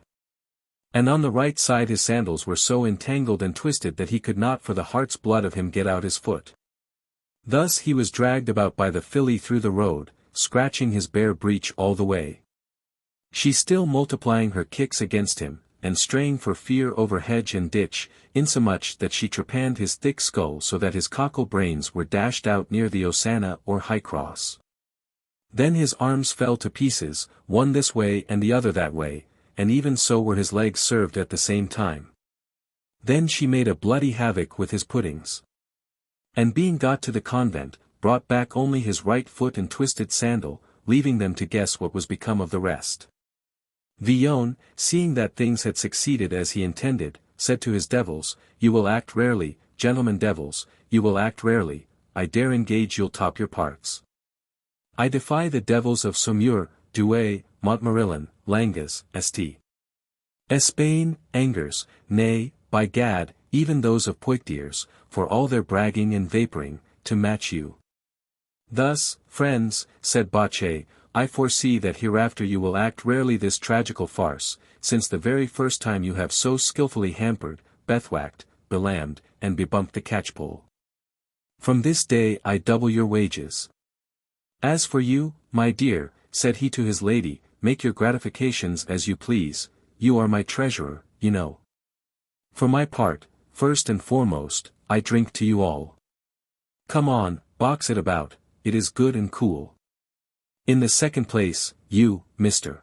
And on the right side his sandals were so entangled and twisted that he could not for the heart's blood of him get out his foot. Thus he was dragged about by the filly through the road, scratching his bare breech all the way. She still multiplying her kicks against him, and straying for fear over hedge and ditch, insomuch that she trepanned his thick skull so that his cockle brains were dashed out near the Hosanna or High Cross. Then his arms fell to pieces, one this way and the other that way, and even so were his legs served at the same time. Then she made a bloody havoc with his puddings. And being got to the convent, brought back only his right foot and twisted sandal, leaving them to guess what was become of the rest. Villon, seeing that things had succeeded as he intended, said to his devils, "You will act rarely, gentlemen devils, you will act rarely, I dare engage you'll top your parts. I defy the devils of Saumur, Douai, Montmorillon, Langes, St. Espagne, Angers, nay, by Gad, even those of Poictiers, for all their bragging and vapouring, to match you. Thus, friends, said Bachet, I foresee that hereafter you will act rarely this tragical farce, since the very first time you have so skilfully hampered, bethwacked, belambed, and bebumped the catchpole. From this day I double your wages. As for you, my dear, said he to his lady, make your gratifications as you please, you are my treasurer, you know. For my part, first and foremost, I drink to you all. Come on, box it about, it is good and cool. In the second place, you, Mr.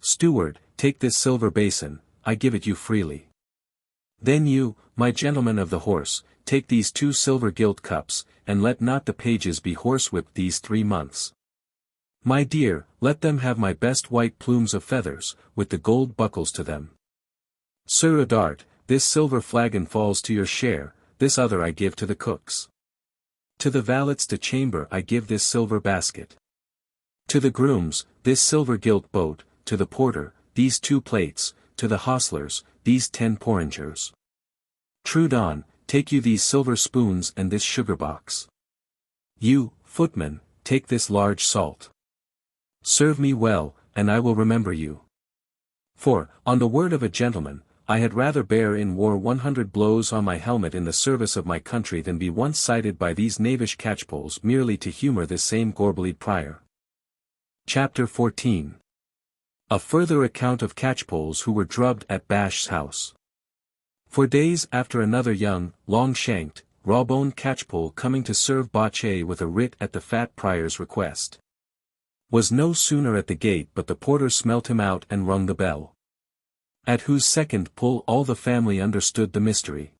Steward, take this silver basin, I give it you freely. Then you, my gentleman of the horse, take these 2 silver gilt cups, and let not the pages be horsewhipped these 3 months. My dear, let them have my best white plumes of feathers, with the gold buckles to them. Sir Udart, this silver flagon falls to your share, this other I give to the cooks. To the valets de chamber I give this silver basket. To the grooms, this silver gilt boat, to the porter, these 2 plates, to the hostlers, these 10 porringers. Trudon, take you these silver spoons and this sugar box. You, footman, take this large salt. Serve me well, and I will remember you. For, on the word of a gentleman, I had rather bear in war 100 blows on my helmet in the service of my country than be once cited by these knavish catchpoles merely to humour this same gorbelied prior. Chapter 14. A further account of catchpoles who were drubbed at Bash's house. For days after another young, long-shanked, raw-boned catchpole coming to serve Bachet with a writ at the fat prior's request. Was no sooner at the gate but the porter smelt him out and rung the bell. At whose second pull all the family understood the mystery.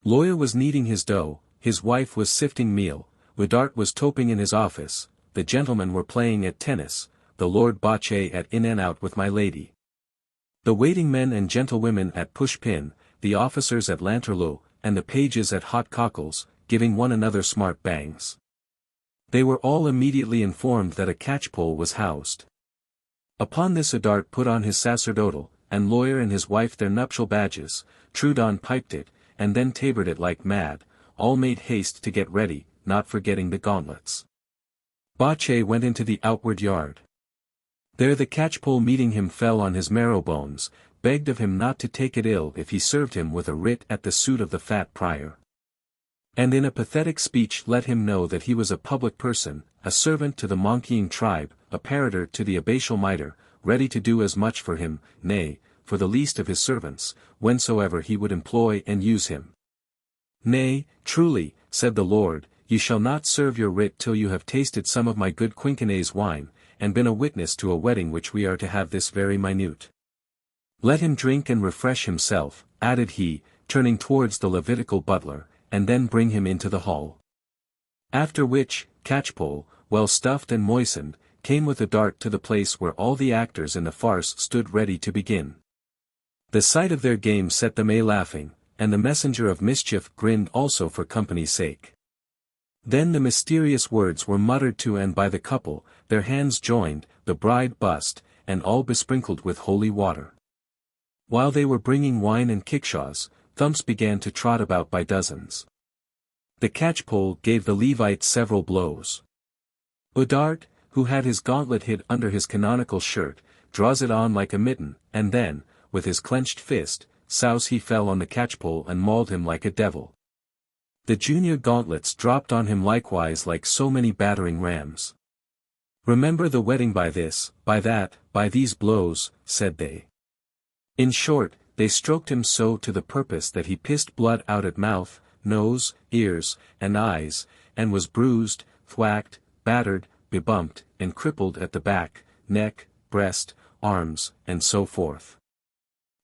Lawyer was kneading his dough, his wife was sifting meal, Udart was toping in his office, the gentlemen were playing at tennis, the Lord Bachet at in and out with my lady. The waiting men and gentlewomen at push-pin, the officers at lanterlot, and the pages at hot cockles, giving one another smart bangs. They were all immediately informed that a catchpole was housed. Upon this Udart put on his sacerdotal, and Lawyer and his wife their nuptial badges, Trudon piped it, and then tabred it like mad, all made haste to get ready, not forgetting the gauntlets. Bachet went into the outward yard. There the catchpole meeting him fell on his marrow bones, begged of him not to take it ill if he served him with a writ at the suit of the fat prior. And in a pathetic speech let him know that he was a public person, a servant to the monkeying tribe, a parator to the abbatial mitre, ready to do as much for him, nay, for the least of his servants, whensoever he would employ and use him. Nay, truly, said the Lord, you shall not serve your writ till you have tasted some of my good Quinquenet's wine, and been a witness to a wedding which we are to have this very minute. Let him drink and refresh himself, added he, turning towards the Levitical butler, and then bring him into the hall. After which, Catchpole, well stuffed and moistened, came with a dart to the place where all the actors in the farce stood ready to begin. The sight of their game set them a-laughing, and the messenger of mischief grinned also for company's sake. Then the mysterious words were muttered to and by the couple, their hands joined, the bride bussed, and all besprinkled with holy water. While they were bringing wine and kickshaws, thumps began to trot about by dozens. The catchpole gave the Levite several blows. Udart, who had his gauntlet hid under his canonical shirt, draws it on like a mitten, and then, with his clenched fist, souse he fell on the catchpole and mauled him like a devil. The junior gauntlets dropped on him likewise like so many battering rams. Remember the wedding by this, by that, by these blows, said they. In short, they stroked him so to the purpose that he pissed blood out at mouth, nose, ears, and eyes, and was bruised, thwacked, battered, bebumped, and crippled at the back, neck, breast, arms, and so forth.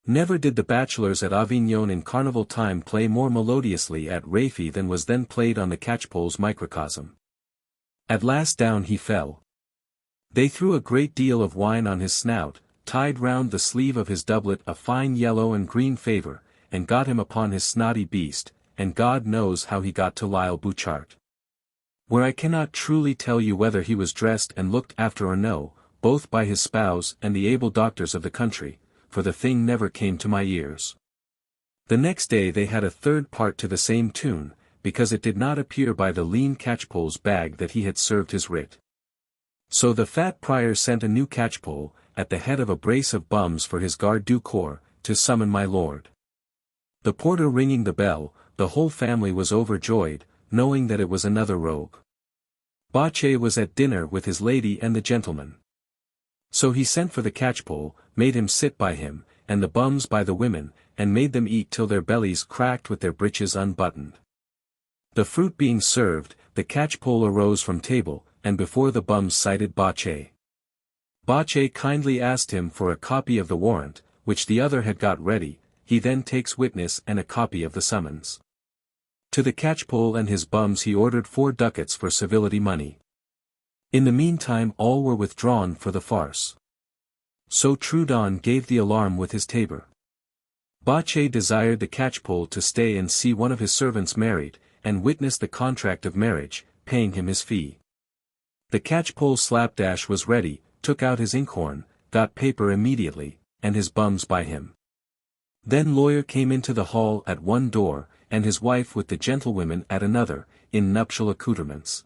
Never did the bachelors at Avignon in carnival time play more melodiously at Raffi than was then played on the catchpole's microcosm. At last down he fell. They threw a great deal of wine on his snout, tied round the sleeve of his doublet a fine yellow and green favour, and got him upon his snotty beast, and God knows how he got to Lisle Bouchart. Where I cannot truly tell you whether he was dressed and looked after or no, both by his spouse and the able doctors of the country, for the thing never came to my ears. The next day they had a third part to the same tune, because it did not appear by the lean catchpole's bag that he had served his writ. So the fat prior sent a new catchpole, at the head of a brace of bums for his garde du corps, to summon my lord. The porter ringing the bell, the whole family was overjoyed, knowing that it was another rogue. Bachet was at dinner with his lady and the gentleman. So he sent for the catchpole, made him sit by him, and the bums by the women, and made them eat till their bellies cracked with their breeches unbuttoned. The fruit being served, the catchpole arose from table, and before the bums cited Bachet. Bachet kindly asked him for a copy of the warrant, which the other had got ready. He then takes witness and a copy of the summons. To the catchpole and his bums he ordered 4 ducats for civility money. In the meantime all were withdrawn for the farce. So Trudon gave the alarm with his tabor. Bachet desired the catchpole to stay and see one of his servants married, and witness the contract of marriage, paying him his fee. The catchpole slapdash was ready, took out his inkhorn, got paper immediately, and his bums by him. Then lawyer came into the hall at one door, and his wife with the gentlewomen at another, in nuptial accoutrements.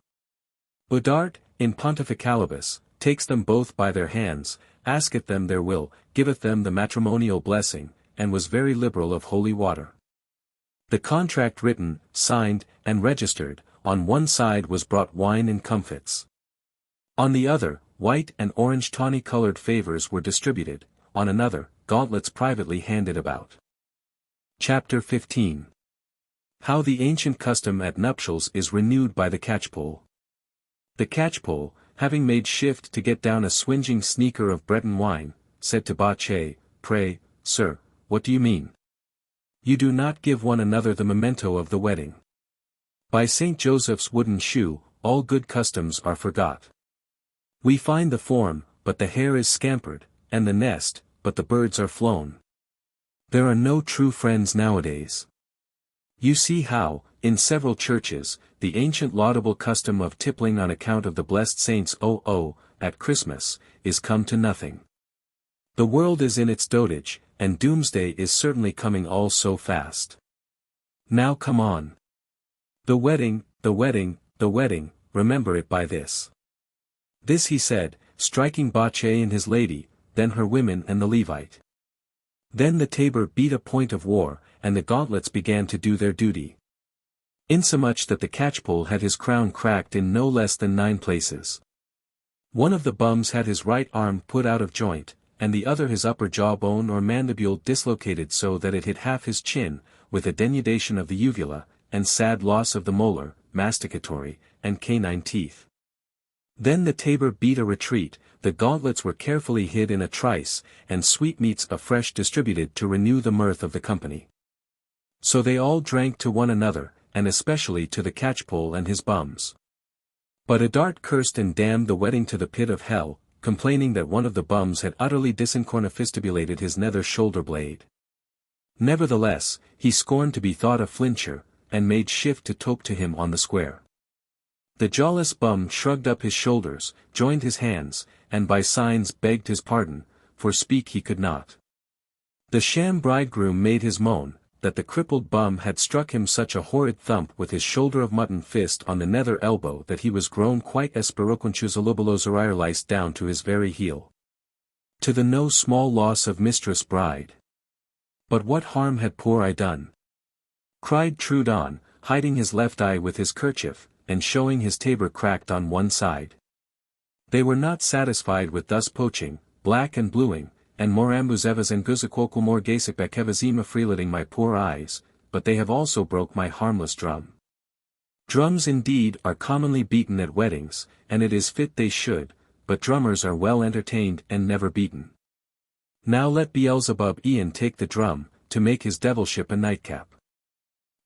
Udart, in pontificalibus, takes them both by their hands, asketh them their will, giveth them the matrimonial blessing, and was very liberal of holy water. The contract written, signed, and registered, on one side was brought wine and comfits. On the other, white and orange tawny-coloured favours were distributed, on another, gauntlets privately handed about. Chapter 15. How the ancient custom at nuptials is renewed by the catchpole. The catchpole, having made shift to get down a swinging sneaker of Breton wine, said to Bachet, "Pray, sir, what do you mean? You do not give one another the memento of the wedding. By St. Joseph's wooden shoe, all good customs are forgot. We find the form, but the hare is scampered, and the nest, but the birds are flown. There are no true friends nowadays. You see how, in several churches, the ancient laudable custom of tippling on account of the blessed saints at Christmas, is come to nothing. The world is in its dotage, and doomsday is certainly coming all so fast. Now come on. The wedding, the wedding, the wedding, remember it by this." This he said, striking Bachet and his lady, then her women and the Levite. Then the tabor beat a point of war, and the gauntlets began to do their duty. Insomuch that the catchpole had his crown cracked in no less than 9 places. One of the bums had his right arm put out of joint, and the other his upper jawbone or mandibule dislocated so that it hit half his chin, with a denudation of the uvula, and sad loss of the molar, masticatory, and canine teeth. Then the tabor beat a retreat, the gauntlets were carefully hid in a trice, and sweetmeats afresh distributed to renew the mirth of the company. So they all drank to one another, and especially to the catchpole and his bums. But Udart cursed and damned the wedding to the pit of hell, complaining that one of the bums had utterly disincornifistibulated his nether shoulder blade. Nevertheless, he scorned to be thought a flincher, and made shift to toke to him on the square. The jawless bum shrugged up his shoulders, joined his hands, and by signs begged his pardon, for speak he could not. The sham bridegroom made his moan, that the crippled bum had struck him such a horrid thump with his shoulder of mutton fist on the nether elbow that he was grown quite esperoquinchuzalobelozerierliced down to his very heel. To the no small loss of mistress bride. But what harm had poor I done? Cried Trudon, hiding his left eye with his kerchief, and showing his tabor cracked on one side. They were not satisfied with thus poaching, black and bluing, and more ambuzevas and guzaquoquel more gasic bekevazima freeletting my poor eyes, but they have also broke my harmless drum. Drums indeed are commonly beaten at weddings, and it is fit they should, but drummers are well entertained and never beaten. Now let Beelzebub e'en take the drum, to make his devilship a nightcap.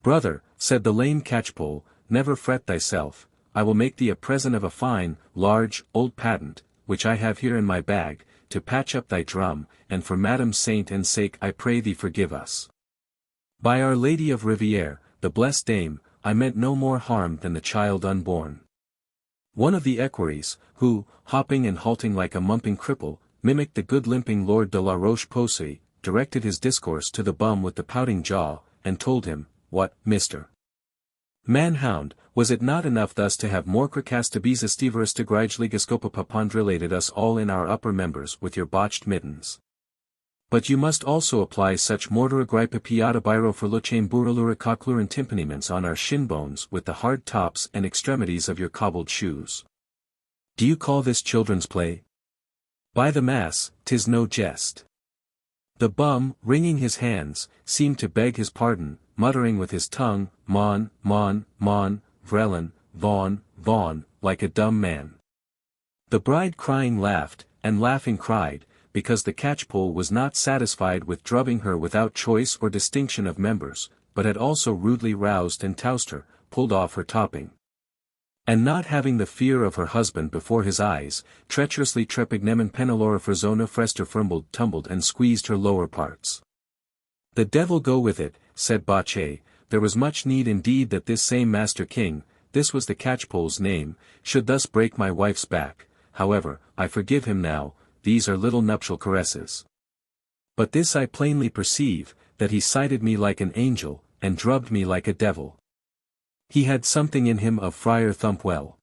Brother, said the lame catchpole, never fret thyself, I will make thee a present of a fine, large, old patent, which I have here in my bag, to patch up thy drum, and for Madame Saint and sake I pray thee forgive us. By Our Lady of Riviere, the blessed dame, I meant no more harm than the child unborn. One of the equerries, who, hopping and halting like a mumping cripple, mimicked the good limping Lord de la Roche-Posay, directed his discourse to the bum with the pouting jaw, and told him, what, Mr. Manhound, was it not enough thus to have more cracastabes estiverus de grigeligascopa papandrilated us all in our upper members with your botched mittens? But you must also apply such mortara gripa piata biro for lucem buralura cochlurin timpaniments on our shin bones with the hard tops and extremities of your cobbled shoes. Do you call this children's play? By the mass, 'tis no jest. The bum, wringing his hands, seemed to beg his pardon, muttering with his tongue, mon, vrelin, von, like a dumb man. The bride crying laughed, and laughing cried, because the catchpole was not satisfied with drubbing her without choice or distinction of members, but had also rudely roused and toused her, pulled off her topping. And not having the fear of her husband before his eyes, treacherously trepignemen penalora frazona frester tumbled and squeezed her lower parts. The devil go with it, said Bachet, there was much need indeed that this same Master King, this was the catchpole's name, should thus break my wife's back, however, I forgive him now, these are little nuptial caresses. But this I plainly perceive, that he cited me like an angel, and drubbed me like a devil. He had something in him of Friar Thumpwell.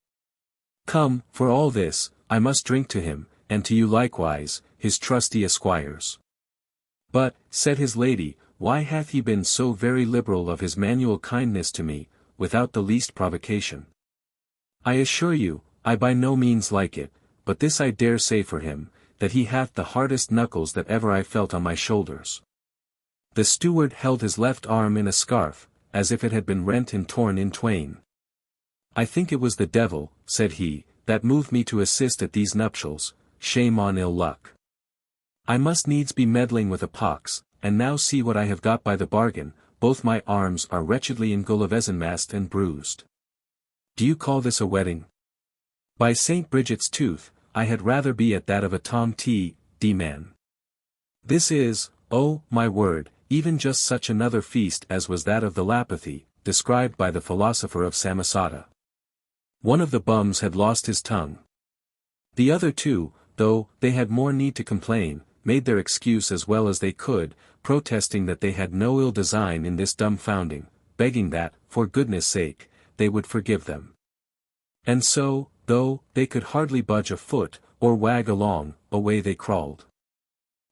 Come, for all this, I must drink to him, and to you likewise, his trusty esquires. But, said his lady, why hath he been so very liberal of his manual kindness to me, without the least provocation? I assure you, I by no means like it, but this I dare say for him, that he hath the hardest knuckles that ever I felt on my shoulders. The steward held his left arm in a scarf, as if it had been rent and torn in twain. I think it was the devil, said he, that moved me to assist at these nuptials, shame on ill luck. I must needs be meddling with a pox, and now see what I have got by the bargain, both my arms are wretchedly engulavezenmasked and bruised. Do you call this a wedding? By St. Bridget's tooth, I had rather be at that of a Tom T. D. man. This is, oh, my word, even just such another feast as was that of the Lapithae, described by the philosopher of Samosata. One of the bums had lost his tongue. The other two, though they had more need to complain, made their excuse as well as they could, protesting that they had no ill design in this dumbfounding, begging that, for goodness' sake, they would forgive them. And so, though they could hardly budge a foot, or wag along, away they crawled.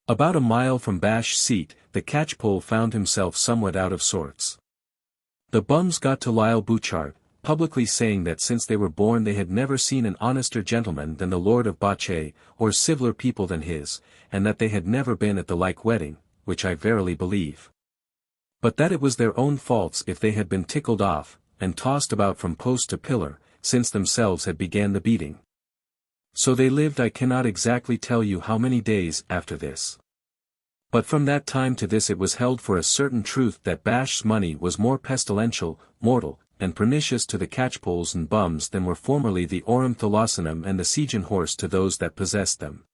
About a mile from Bash Seat, the catchpole found himself somewhat out of sorts. The bums got to Lyle Bouchard, publicly saying that since they were born they had never seen an honester gentleman than the Lord of Bachet, or civiller people than his, and that they had never been at the like wedding, which I verily believe. But that it was their own faults if they had been tickled off, and tossed about from post to pillar, since themselves had began the beating. So they lived I cannot exactly tell you how many days after this. But from that time to this it was held for a certain truth that Bash's money was more pestilential, mortal, and pernicious to the catchpoles and bums than were formerly the aurum thalassonum and the Stygian horse to those that possessed them.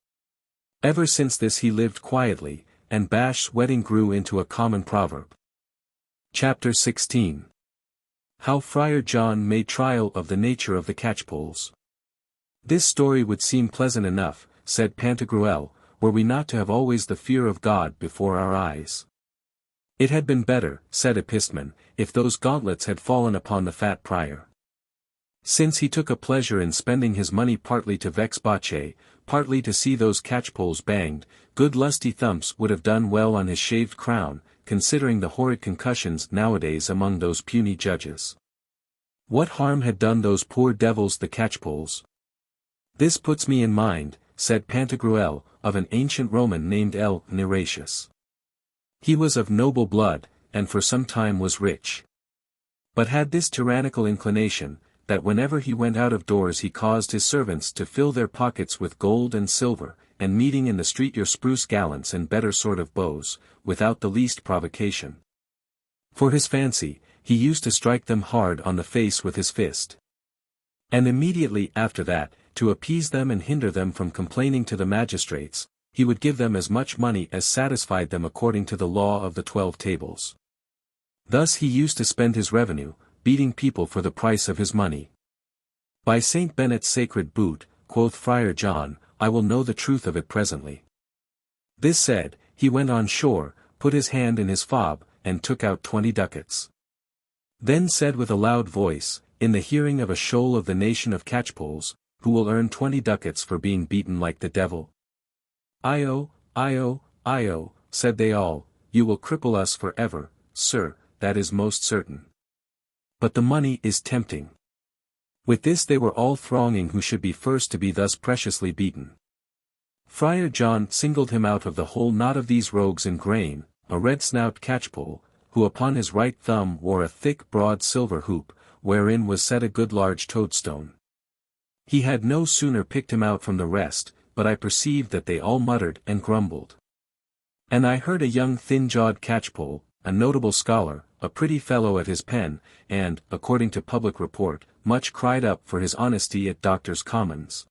Ever since this he lived quietly, and Bash's wedding grew into a common proverb. Chapter 16. How Friar John made trial of the nature of the catchpoles. This story would seem pleasant enough, said Pantagruel, were we not to have always the fear of God before our eyes. It had been better, said Epistemon, if those gauntlets had fallen upon the fat prior. Since he took a pleasure in spending his money partly to vex Bachet, partly to see those catchpoles banged, good lusty thumps would have done well on his shaved crown, considering the horrid concussions nowadays among those puny judges. What harm had done those poor devils the catchpoles? This puts me in mind, said Pantagruel, of an ancient Roman named L. Neratius. He was of noble blood, and for some time was rich. But had this tyrannical inclination, that whenever he went out of doors he caused his servants to fill their pockets with gold and silver, and meeting in the street your spruce gallants and better sort of beaux, without the least provocation. For his fancy, he used to strike them hard on the face with his fist. And immediately after that, to appease them and hinder them from complaining to the magistrates, he would give them as much money as satisfied them according to the law of the 12 tables. Thus he used to spend his revenue, beating people for the price of his money. By Saint Benet's sacred boot, quoth Friar John, I will know the truth of it presently. This said, he went on shore, put his hand in his fob, and took out 20 ducats. Then said with a loud voice, in the hearing of a shoal of the nation of catchpoles, who will earn 20 ducats for being beaten like the devil? Io, io, io, said they all, you will cripple us for ever, sir, that is most certain. But the money is tempting. With this they were all thronging who should be first to be thus preciously beaten. Friar John singled him out of the whole knot of these rogues in grain, a red-snout catchpole, who upon his right thumb wore a thick broad silver hoop, wherein was set a good large toadstone. He had no sooner picked him out from the rest, but I perceived that they all muttered and grumbled. And I heard a young thin-jawed catchpole, a notable scholar, a pretty fellow at his pen, and, according to public report, much cried up for his honesty at Doctors' Commons,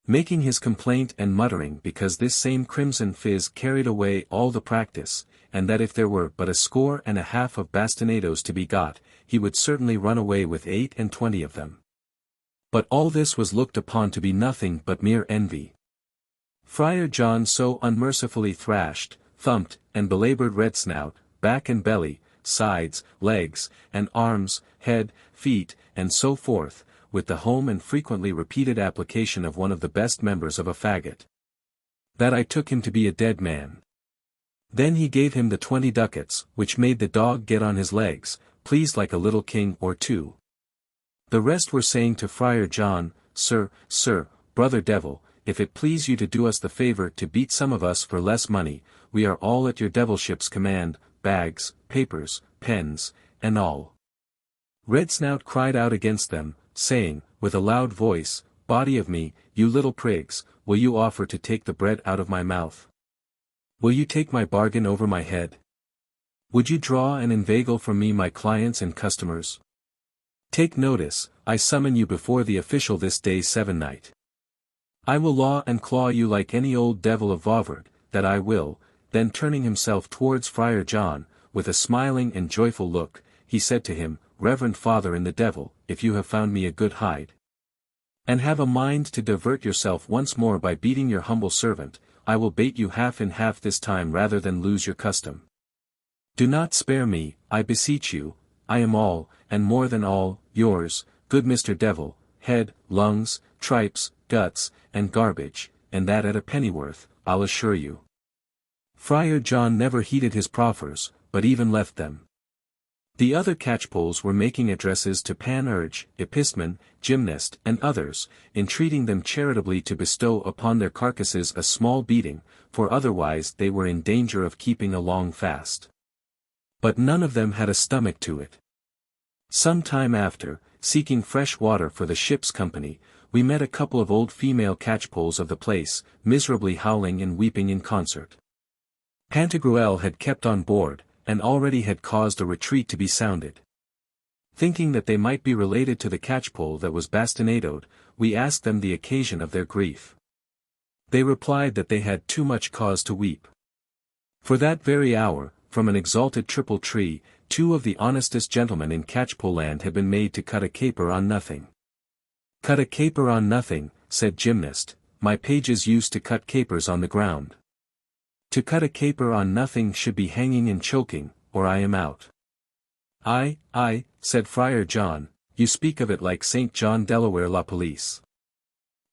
making his complaint and muttering because this same crimson fizz carried away all the practice, and that if there were but 1.5 of bastinadoes to be got, he would certainly run away with 28 of them. But all this was looked upon to be nothing but mere envy. Friar John so unmercifully thrashed, thumped, and belabored Redsnout, back and belly, sides, legs, and arms, head, feet, and so forth, with the home and frequently repeated application of one of the best members of a faggot, that I took him to be a dead man. Then he gave him the 20 ducats, which made the dog get on his legs, pleased like a little king or two. The rest were saying to Friar John, Sir, brother devil, if it please you to do us the favour to beat some of us for less money, we are all at your devilship's command, bags, papers, pens, and all. Redsnout cried out against them, saying, with a loud voice, Body of me, you little prigs, will you offer to take the bread out of my mouth? Will you take my bargain over my head? Would you draw and inveigle from me my clients and customers? Take notice, I summon you before the official this day sevennight. I will law and claw you like any old devil of Vauvert, that I will. Then turning himself towards Friar John, with a smiling and joyful look, he said to him, Reverend Father in the devil, if you have found me a good hide, and have a mind to divert yourself once more by beating your humble servant, I will bait you half in half this time rather than lose your custom. Do not spare me, I beseech you, I am all, and more than all, yours, good Mr. Devil, head, lungs, tripes, guts, and garbage, and that at a pennyworth, I'll assure you. Friar John never heeded his proffers, but even left them. The other catchpoles were making addresses to Panurge, Epistemon, Gymnast, and others, entreating them charitably to bestow upon their carcasses a small beating, for otherwise they were in danger of keeping a long fast. But none of them had a stomach to it. Some time after, seeking fresh water for the ship's company, we met a couple of old female catchpoles of the place, miserably howling and weeping in concert. Pantagruel had kept on board, and already had caused a retreat to be sounded. Thinking that they might be related to the catchpole that was bastinadoed, we asked them the occasion of their grief. They replied that they had too much cause to weep. For that very hour, from an exalted triple tree, 2 of the honestest gentlemen in catchpole land had been made to cut a caper on nothing. Cut a caper on nothing, said Gymnast, my pages used to cut capers on the ground. To cut a caper on nothing should be hanging and choking, or I am out. Aye, said Friar John, you speak of it like St. John Delaware la Police.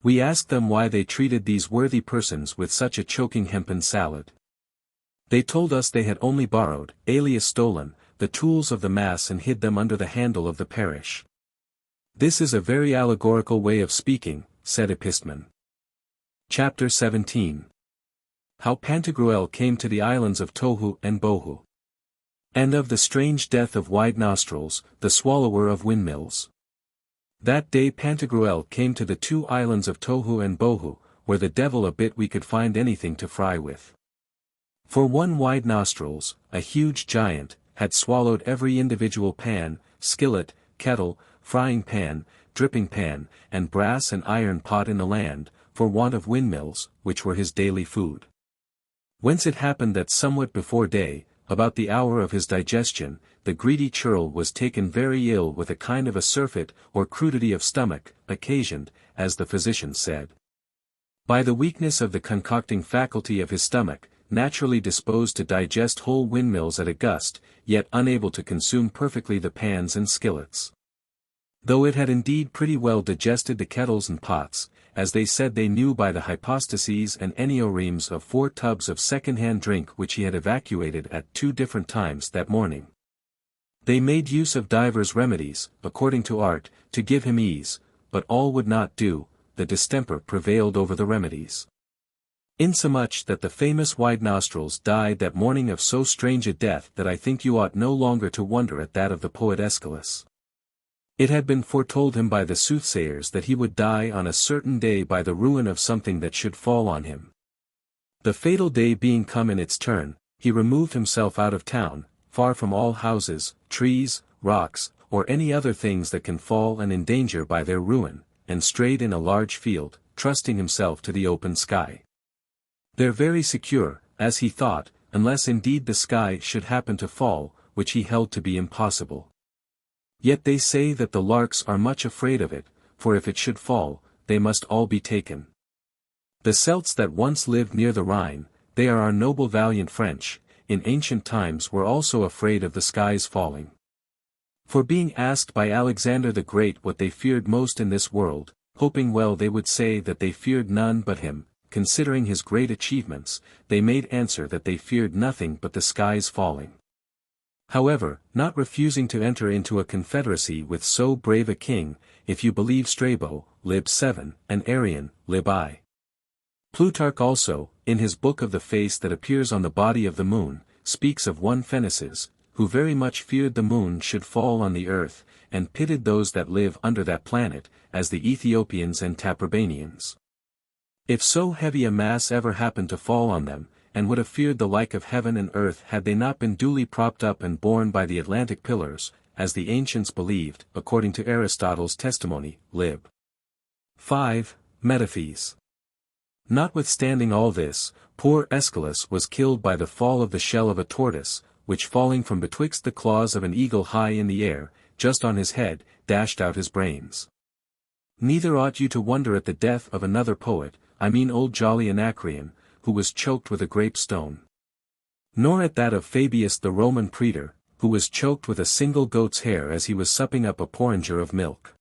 We asked them why they treated these worthy persons with such a choking hempen salad. They told us they had only borrowed, alias stolen, the tools of the mass and hid them under the handle of the parish. This is a very allegorical way of speaking, said Epistemon. Chapter 17. How Pantagruel came to the islands of Tohu and Bohu. And of the strange death of Wide Nostrils, the swallower of windmills. That day Pantagruel came to the 2 islands of Tohu and Bohu, were the devil a bit we could find anything to fry with. For one wide nostrils, a huge giant, had swallowed every individual pan, skillet, kettle, frying pan, dripping pan, and brass and iron pot in the land, for want of windmills, which were his daily food. Whence it happened that somewhat before day, about the hour of his digestion, the greedy churl was taken very ill with a kind of a surfeit or crudity of stomach, occasioned, as the physician said, by the weakness of the concocting faculty of his stomach, naturally disposed to digest whole windmills at a gust, yet unable to consume perfectly the pans and skillets. Though it had indeed pretty well digested the kettles and pots, as they said they knew by the hypostases and enneoremes of 4 tubs of second-hand drink which he had evacuated at 2 different times that morning. They made use of divers remedies, according to art, to give him ease, but all would not do, the distemper prevailed over the remedies. Insomuch that the famous wide nostrils died that morning of so strange a death that I think you ought no longer to wonder at that of the poet Aeschylus. It had been foretold him by the soothsayers that he would die on a certain day by the ruin of something that should fall on him. The fatal day being come in its turn, he removed himself out of town, far from all houses, trees, rocks, or any other things that can fall and endanger by their ruin, and strayed in a large field, trusting himself to the open sky. There very secure, as he thought, unless indeed the sky should happen to fall, which he held to be impossible. Yet they say that the larks are much afraid of it, for if it should fall, they must all be taken. The Celts that once lived near the Rhine, they are our noble valiant French, in ancient times were also afraid of the skies falling. For being asked by Alexander the Great what they feared most in this world, hoping well they would say that they feared none but him, considering his great achievements, they made answer that they feared nothing but the skies falling. However, not refusing to enter into a confederacy with so brave a king, if you believe Strabo, lib 7, and Arrian, lib I. Plutarch also, in his book of the face that appears on the body of the moon, speaks of one Pheneces, who very much feared the moon should fall on the earth, and pitied those that live under that planet, as the Ethiopians and Taprobanians. If so heavy a mass ever happened to fall on them, and would have feared the like of heaven and earth had they not been duly propped up and borne by the Atlantic pillars, as the ancients believed, according to Aristotle's testimony, lib. 5, Metaphes. Notwithstanding all this, poor Aeschylus was killed by the fall of the shell of a tortoise, which falling from betwixt the claws of an eagle high in the air, just on his head, dashed out his brains. Neither ought you to wonder at the death of another poet, I mean old jolly Anacreon, who was choked with a grape stone. Nor at that of Fabius the Roman praetor, who was choked with a single goat's hair as he was supping up a porringer of milk.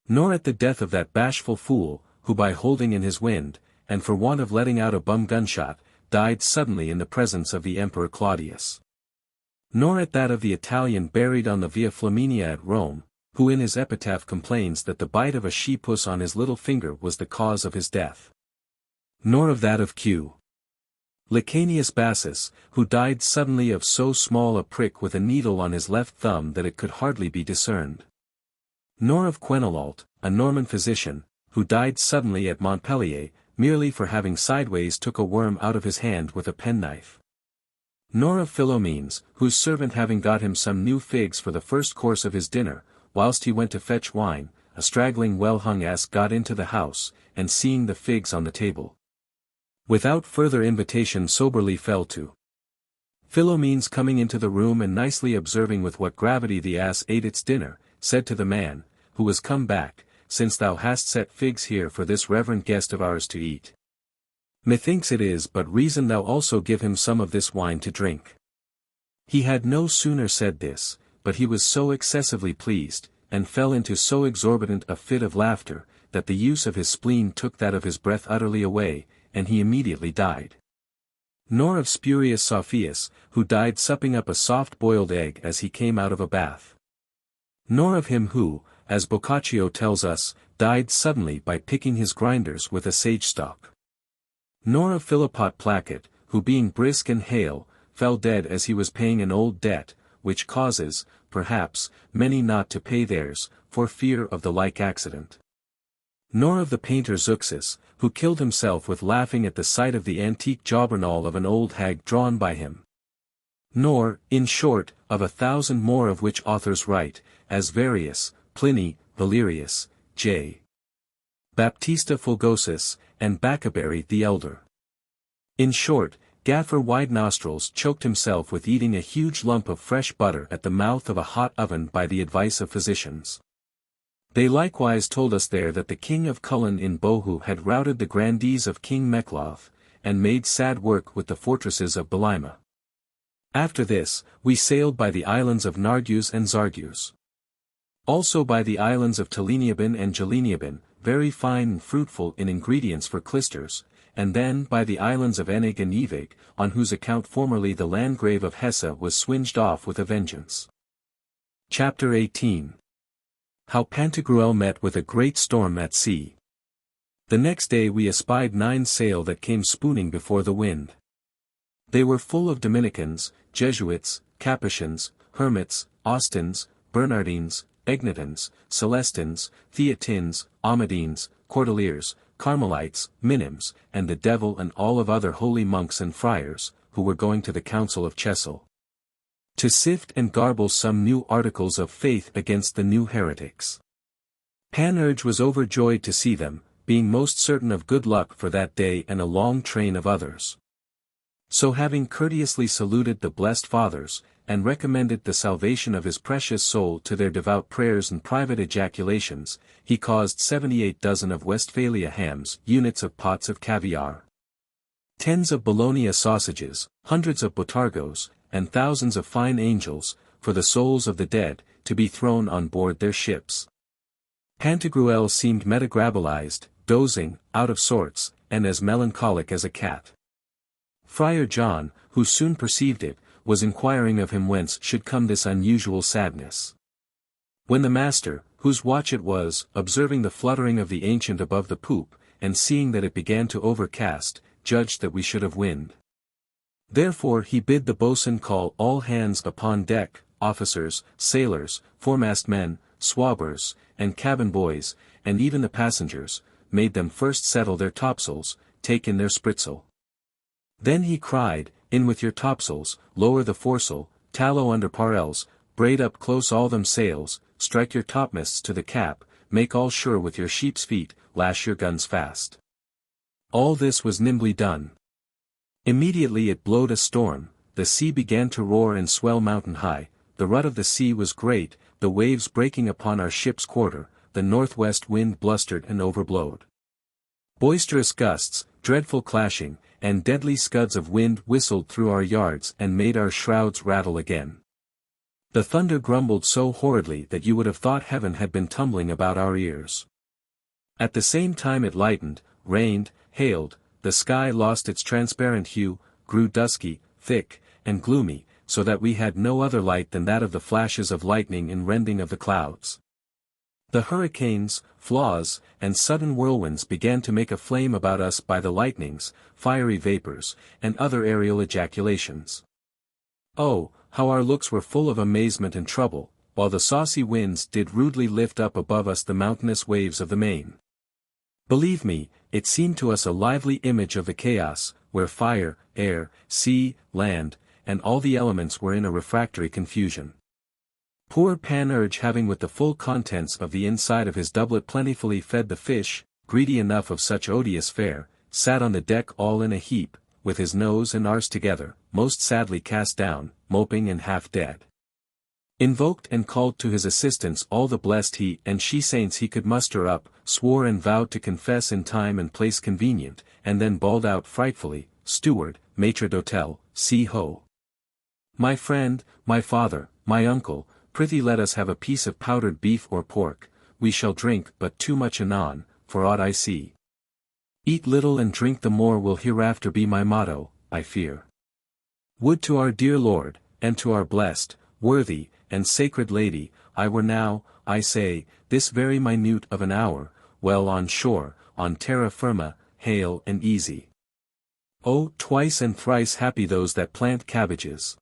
Nor at the death of that bashful fool, who by holding in his wind, and for want of letting out a bum gunshot, died suddenly in the presence of the Emperor Claudius. Nor at that of the Italian buried on the Via Flaminia at Rome, who in his epitaph complains that the bite of a she-puss on his little finger was the cause of his death. Nor of that of Q. Licanius Bassus, who died suddenly of so small a prick with a needle on his left thumb that it could hardly be discerned. Nor of Quenelalt, a Norman physician, who died suddenly at Montpellier, merely for having sideways took a worm out of his hand with a penknife. Nor of Philomenes, whose servant having got him some new figs for the first course of his dinner, whilst he went to fetch wine, a straggling well-hung ass got into the house, and seeing the figs on the table, without further invitation soberly fell to. Philomenes coming into the room and nicely observing with what gravity the ass ate its dinner, said to the man, who was come back, since thou hast set figs here for this reverend guest of ours to eat, methinks it is but reason thou also give him some of this wine to drink. He had no sooner said this, but he was so excessively pleased, and fell into so exorbitant a fit of laughter, that the use of his spleen took that of his breath utterly away, and he immediately died. Nor of Spurius Sophius, who died supping up a soft-boiled egg as he came out of a bath. Nor of him who, as Boccaccio tells us, died suddenly by picking his grinders with a sage-stalk. Nor of Philipot Placet, who being brisk and hale, fell dead as he was paying an old debt, which causes, perhaps, many not to pay theirs, for fear of the like accident. Nor of the painter Zeuxis, who killed himself with laughing at the sight of the antique jobbernoll of an old hag drawn by him. Nor, in short, of 1,000 more of which authors write, as Varius, Pliny, Valerius, J. Baptista Fulgosus, and Baccaberry the elder. In short, Gaffer Wide-Nostrils choked himself with eating a huge lump of fresh butter at the mouth of a hot oven by the advice of physicians. They likewise told us there that the king of Cullen in Bohu had routed the grandees of King Mecloth, and made sad work with the fortresses of Belima. After this, we sailed by the islands of Nargus and Zargus. Also by the islands of Teleniabin and Geleniabin, very fine and fruitful in ingredients for clysters, and then by the islands of Enig and Evig, on whose account formerly the Landgrave of Hesse was swinged off with a vengeance. Chapter 18. How Pantagruel met with a great storm at sea. The next day we espied 9 sail that came spooning before the wind. They were full of Dominicans, Jesuits, Capuchins, Hermits, Austins, Bernardines, Egnatins, Celestins, Theatins, Amadines, Cordeliers, Carmelites, Minims, and the devil and all of other holy monks and friars, who were going to the Council of Chesil, to sift and garble some new articles of faith against the new heretics. Panurge was overjoyed to see them, being most certain of good luck for that day and a long train of others. So having courteously saluted the blessed fathers, and recommended the salvation of his precious soul to their devout prayers and private ejaculations, he caused 78 dozen of Westphalia hams, units of pots of caviar, tens of Bologna sausages, hundreds of botargos, and thousands of fine angels, for the souls of the dead, to be thrown on board their ships. Pantagruel seemed metagrabilized, dozing, out of sorts, and as melancholic as a cat. Friar John, who soon perceived it, was inquiring of him whence should come this unusual sadness. When the master, whose watch it was, observing the fluttering of the ancient above the poop, and seeing that it began to overcast, judged that we should have wind. Therefore he bid the boatswain call all hands upon deck, officers, sailors, foremast men, swabbers, and cabin boys, and even the passengers, made them first settle their topsails, take in their spritsail. Then he cried, in with your topsails, lower the foresail, tallow under parrels, braid up close all them sails, strike your topmasts to the cap, make all sure with your sheep's feet, lash your guns fast. All this was nimbly done. Immediately it blowed a storm, the sea began to roar and swell mountain high, the rut of the sea was great, the waves breaking upon our ship's quarter, the northwest wind blustered and overblowed. Boisterous gusts, dreadful clashing, and deadly scuds of wind whistled through our yards and made our shrouds rattle again. The thunder grumbled so horridly that you would have thought heaven had been tumbling about our ears. At the same time it lightened, rained, hailed, the sky lost its transparent hue, grew dusky, thick, and gloomy, so that we had no other light than that of the flashes of lightning in rending of the clouds. The hurricanes, flaws, and sudden whirlwinds began to make a flame about us by the lightnings, fiery vapors, and other aerial ejaculations. Oh, how our looks were full of amazement and trouble, while the saucy winds did rudely lift up above us the mountainous waves of the main. Believe me, it seemed to us a lively image of the chaos, where fire, air, sea, land, and all the elements were in a refractory confusion. Poor Panurge, having with the full contents of the inside of his doublet plentifully fed the fish, greedy enough of such odious fare, sat on the deck all in a heap, with his nose and arse together, most sadly cast down, moping and half dead. Invoked and called to his assistance all the blessed he and she saints he could muster up, swore and vowed to confess in time and place convenient, and then bawled out frightfully, Steward, Maitre d'Hotel, see ho! My friend, my father, my uncle, prithee let us have a piece of powdered beef or pork, we shall drink but too much anon, for aught I see. Eat little and drink the more will hereafter be my motto, I fear. Would to our dear Lord, and to our blessed, worthy, and sacred Lady, I were now, I say, this very minute of an hour, well on shore, on terra firma, hale and easy. Oh, twice and thrice happy those that plant cabbages.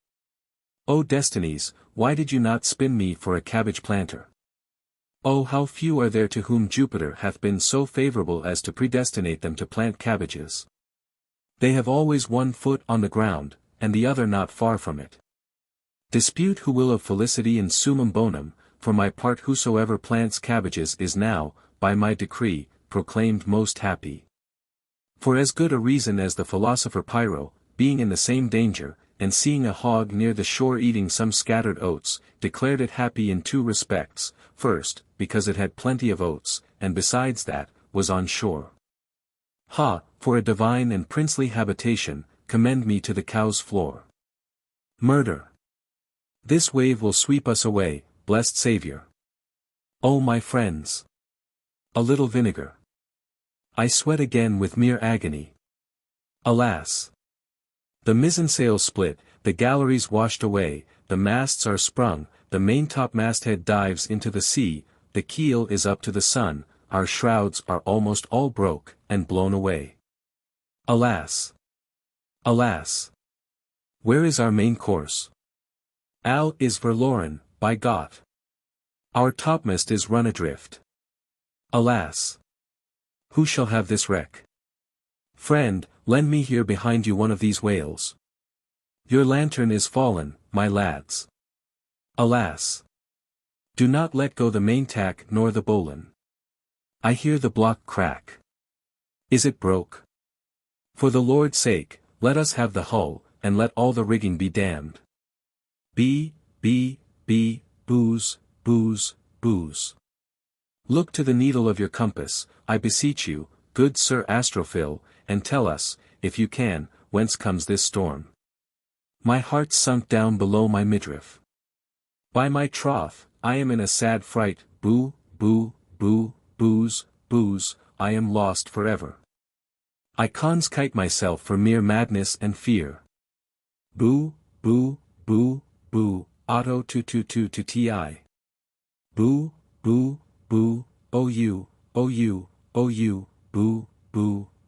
O destinies, why did you not spin me for a cabbage planter? Oh, how few are there to whom Jupiter hath been so favourable as to predestinate them to plant cabbages. They have always one foot on the ground, and the other not far from it. Dispute who will of felicity in summum bonum, for my part whosoever plants cabbages is now, by my decree, proclaimed most happy. For as good a reason as the philosopher Pyrrho, being in the same danger, and seeing a hog near the shore eating some scattered oats, declared it happy in two respects: first, because it had plenty of oats, and besides that, was on shore. Ha, for a divine and princely habitation, commend me to the cow's floor. Murder. This wave will sweep us away, blessed Saviour. O my friends! A little vinegar. I sweat again with mere agony. Alas! The mizzensail split, the galleries washed away, the masts are sprung, the maintop masthead dives into the sea, the keel is up to the sun, our shrouds are almost all broke, and blown away. Alas! Alas! Where is our main course? Al is verloren, by Gott. Our topmast is run adrift. Alas! Who shall have this wreck? Friend, lend me here behind you one of these whales. Your lantern is fallen, my lads. Alas! Do not let go the main-tack nor the bowline. I hear the block crack. Is it broke? For the Lord's sake, let us have the hull, and let all the rigging be damned. Booze, booze, booze. Look to the needle of your compass, I beseech you, good Sir Astrophil, and tell us, if you can, whence comes this storm. My heart's sunk down below my midriff. By my troth, I am in a sad fright, boo, booze, I am lost forever. I kite myself for mere madness and fear. Boo, auto to ti. Boo,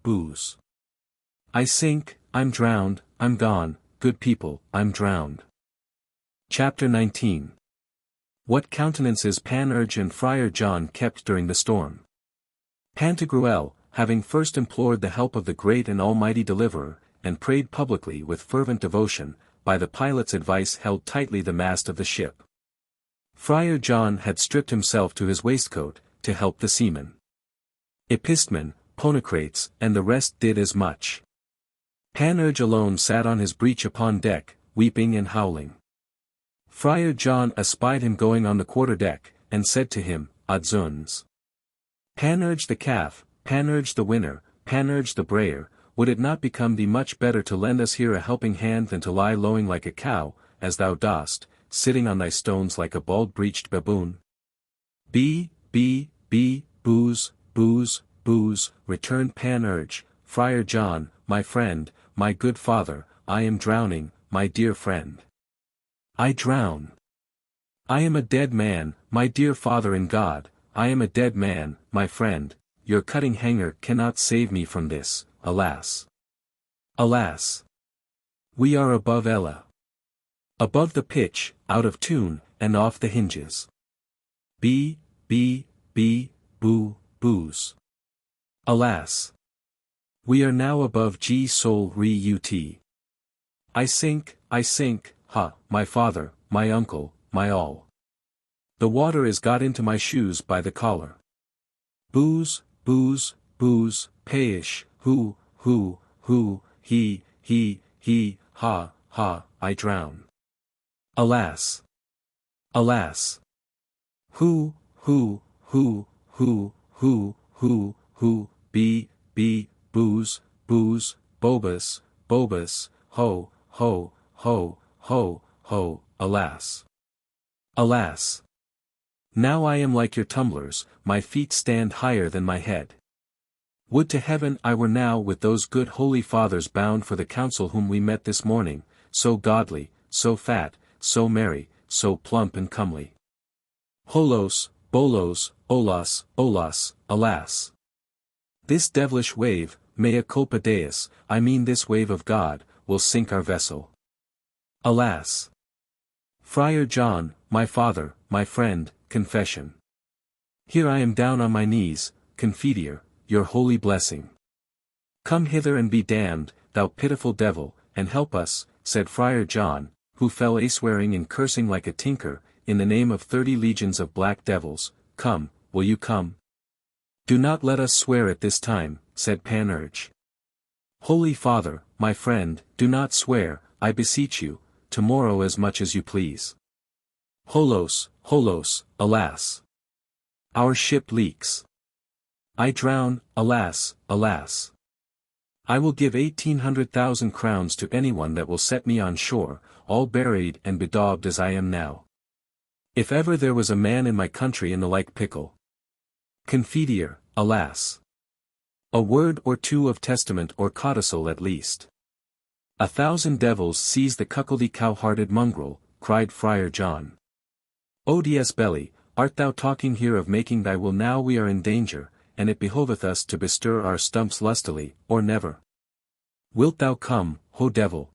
booze. I sink, I'm drowned, I'm gone, good people, I'm drowned. Chapter 19. What countenances Panurge and Friar John kept during the storm. Pantagruel, having first implored the help of the great and almighty deliverer, and prayed publicly with fervent devotion, by the pilot's advice held tightly the mast of the ship. Friar John had stripped himself to his waistcoat, to help the seamen. Epistemon, Ponocrates, and the rest did as much. Panurge alone sat on his breech upon deck, weeping and howling. Friar John espied him going on the quarter-deck, and said to him, Odzuns. Panurge the calf, Panurge the winner, Panurge the brayer, would it not become thee much better to lend us here a helping hand than to lie lowing like a cow, as thou dost, sitting on thy stones like a bald-breeched baboon? Booze, returned Panurge, Friar John, my friend, my good father, I am drowning, my dear friend. I drown. I am a dead man, my dear father in God, I am a dead man, my friend, your cutting hanger cannot save me from this, alas. Alas. We are above Ella. Above the pitch, out of tune, and off the hinges. Booze. Alas. We are now above G sol re ut. I sink, ha, my father, my uncle, my all. The water is got into my shoes by the collar. Booze, payish, who, he, ha, I drown. Alas. Who, booze, bobus, ho, alas. Alas. Now I am like your tumblers, my feet stand higher than my head. Would to heaven I were now with those good holy fathers bound for the council whom we met this morning, so godly, so fat, so merry, so plump and comely. Holos, bolos, olas, alas. This devilish wave, mea culpa Deus, I mean this wave of God, will sink our vessel. Alas. Friar John, my father, my friend, confession. Here I am down on my knees, Confiteor, your holy blessing. Come hither and be damned, thou pitiful devil, and help us, said Friar John, who fell a-swearing and cursing like a tinker, in the name of 30 legions of black devils. Come, will you come? Do not let us swear at this time, said Panurge. Holy Father, my friend, do not swear, I beseech you, tomorrow as much as you please. Holos, holos, alas! Our ship leaks. I drown, alas, alas! I will give 1,800,000 crowns to anyone that will set me on shore, all buried and bedaubed as I am now. If ever there was a man in my country in the like pickle. Confiteor, alas! A word or two of testament or codicil at least. 1,000 devils seize the cuckoldy cow-hearted mongrel, cried Friar John. Odious belly, art thou talking here of making thy will now we are in danger, and it behoveth us to bestir our stumps lustily, or never? Wilt thou come, ho devil?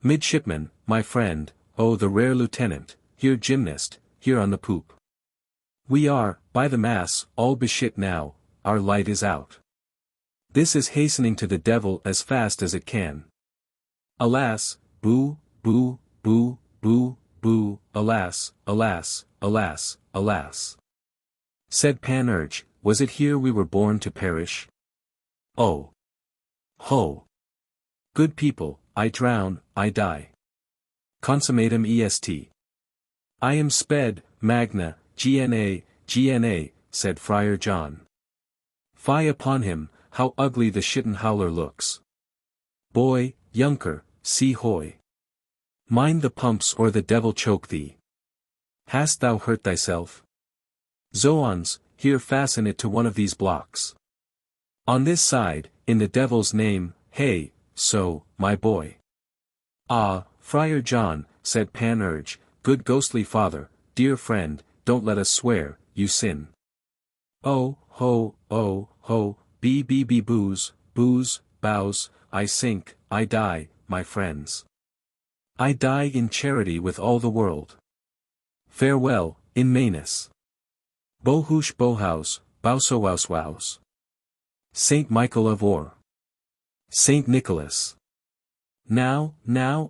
Midshipman, my friend, oh the rare lieutenant, here gymnast, here on the poop. We are, by the mass, all beshit now, our light is out. This is hastening to the devil as fast as it can. Alas, boo, boo, boo, boo, boo, alas, alas, alas, alas. Said Panurge, was it here we were born to perish? Oh! Ho! Good people, I drown, I die. Consummatum est. I am sped, magna, gna, gna, said Friar John. Fie upon him, how ugly the shitten howler looks. Boy, younker, see hoy. Mind the pumps or the devil choke thee. Hast thou hurt thyself? Zoons, here fasten it to one of these blocks. On this side, in the devil's name, hey, so, my boy. Ah, Friar John, said Panurge, good ghostly father, dear friend, don't let us swear, you sin. Oh, ho, be booze, booze, bows, I sink, I die, my friends. I die in charity with all the world. Farewell, in Manus. Bohush bohaus, bausowauswaus. Saint Michael of Or. Saint Nicholas. Now,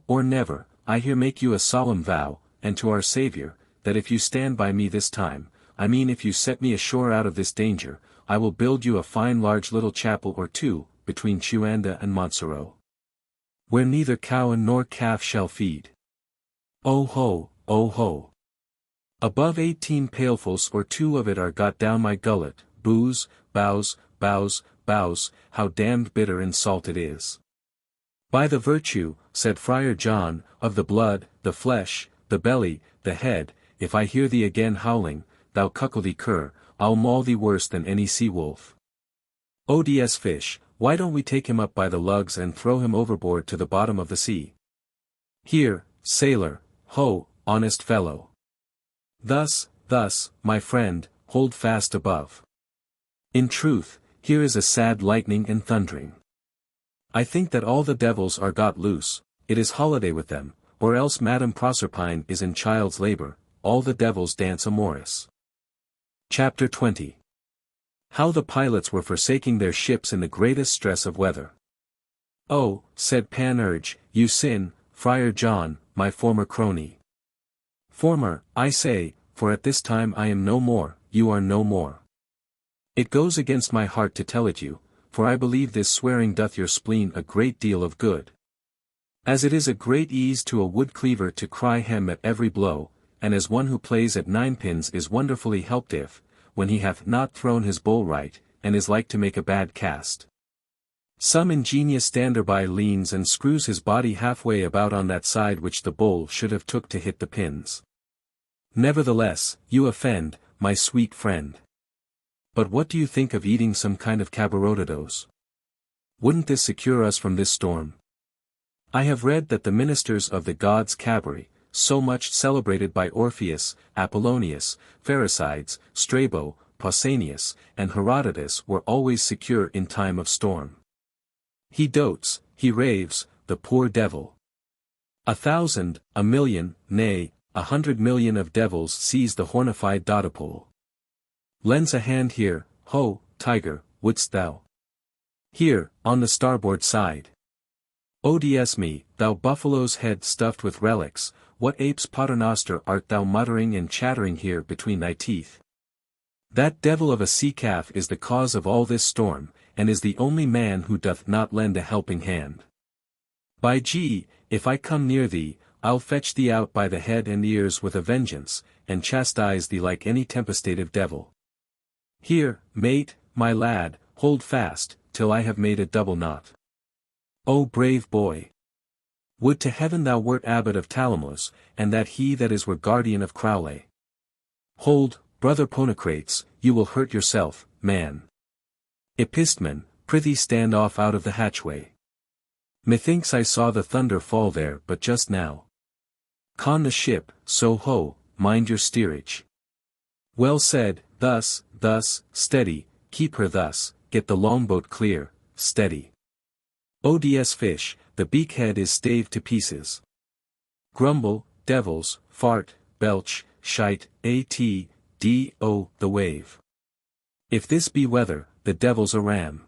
or never, I here make you a solemn vow, and to our Saviour, that if you stand by me this time, I mean if you set me ashore out of this danger, I will build you a fine large little chapel or two, between Chuanda and Montserrat. Where neither cow nor calf shall feed. Oh ho, oh ho. Above 18 pailfuls or two of it are got down my gullet, booze, bows, how damned bitter and salt it is. By the virtue, said Friar John, of the blood, the flesh, the belly, the head, if I hear thee again howling, thou cuckoldy cur, I'll maul thee worse than any sea-wolf. Odious fish, why don't we take him up by the lugs and throw him overboard to the bottom of the sea? Here, sailor, ho, honest fellow. Thus, my friend, hold fast above. In truth, here is a sad lightning and thundering. I think that all the devils are got loose, it is holiday with them, or else Madame Proserpine is in child's labor, all the devils dance a Morris. Chapter 20. How the pilots were forsaking their ships in the greatest stress of weather. Oh, said Panurge, you sin, Friar John, my former crony. Former, I say, for at this time I am no more, you are no more. It goes against my heart to tell it you, for I believe this swearing doth your spleen a great deal of good. As it is a great ease to a wood cleaver to cry hem at every blow, and as one who plays at ninepins is wonderfully helped if, when he hath not thrown his bowl right, and is like to make a bad cast. Some ingenious stander-by leans and screws his body halfway about on that side which the bowl should have took to hit the pins. Nevertheless, you offend, my sweet friend. But what do you think of eating some kind of cabarotidos? Wouldn't this secure us from this storm? I have read that the ministers of the gods Cabri, so much celebrated by Orpheus, Apollonius, Pherecydes, Strabo, Pausanias, and Herodotus were always secure in time of storm. He dotes, he raves, the poor devil. 1,000, 1,000,000, nay, 100,000,000 of devils seize the hornified dodipole. Lends a hand here, ho, tiger, wouldst thou? Here, on the starboard side. ODS me, thou buffalo's head stuffed with relics, what ape's paternoster art thou muttering and chattering here between thy teeth? That devil of a sea-calf is the cause of all this storm, and is the only man who doth not lend a helping hand. By G, if I come near thee, I'll fetch thee out by the head and ears with a vengeance, and chastise thee like any tempestative devil. Here, mate, my lad, hold fast, till I have made a double knot. O brave boy! Would to heaven thou wert abbot of Talamus, and that he that is were guardian of Crowley. Hold, brother Ponocrates, you will hurt yourself, man. Epistman, prithee stand off out of the hatchway. Methinks I saw the thunder fall there but just now. Con the ship, so ho, mind your steerage. Well said, thus, steady, keep her thus, get the longboat clear, steady. ODS fish, the beakhead is staved to pieces. Grumble, devils, fart, belch, shite, the wave. If this be weather, the devil's a ram.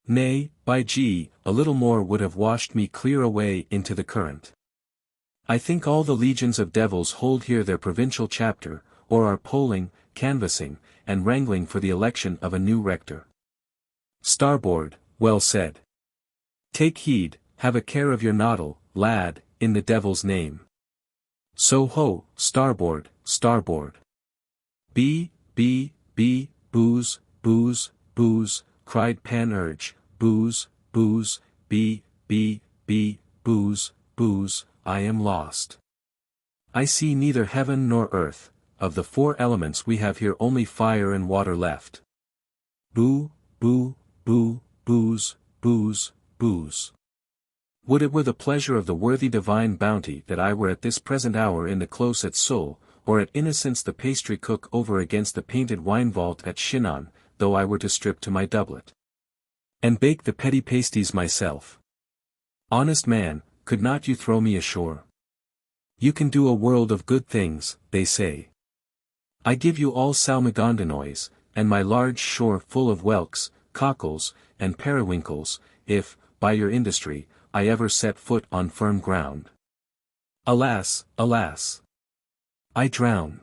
Nay, by G, a little more would have washed me clear away into the current. I think all the legions of devils hold here their provincial chapter, or are polling, canvassing, and wrangling for the election of a new rector. Starboard, well said. Take heed, have a care of your noddle, lad, in the devil's name. So ho, starboard, starboard. Booze, cried Panurge, booze, booze, I am lost. I see neither heaven nor earth, of the four elements we have here only fire and water left. Booze. Would it were the pleasure of the worthy divine bounty that I were at this present hour in the close at Seoul, or at Innocence the pastry cook over against the painted wine vault at Chinon, though I were to strip to my doublet, and bake the petty pasties myself. Honest man, could not you throw me ashore? You can do a world of good things, they say. I give you all Salmigondinois, and my large shore full of whelks, cockles, and periwinkles, if, by your industry, I ever set foot on firm ground. Alas, alas! I drown.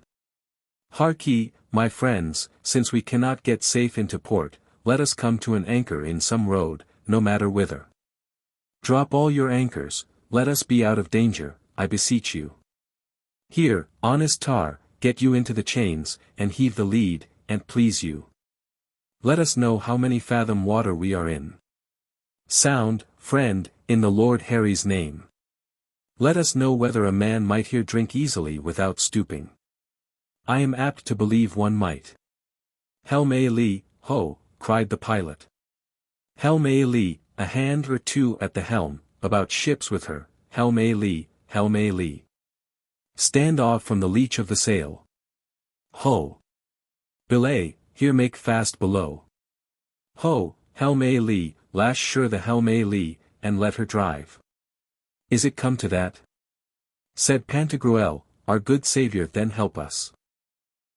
Hark ye, my friends, since we cannot get safe into port, let us come to an anchor in some road, no matter whither. Drop all your anchors, let us be out of danger, I beseech you. Here, honest tar, get you into the chains, and heave the lead, and please you. Let us know how many fathom water we are in. Sound, friend, in the Lord Harry's name. Let us know whether a man might here drink easily without stooping. I am apt to believe one might. Helm a lee, ho, cried the pilot. Helm a lee, a hand or two at the helm, about ships with her, helm a lee, helm a lee. Stand off from the leech of the sail. Ho! Belay, here make fast below. Ho, helm a lee, lash sure the helm a lee, and let her drive. Is it come to that? Said Pantagruel, our good Saviour then help us.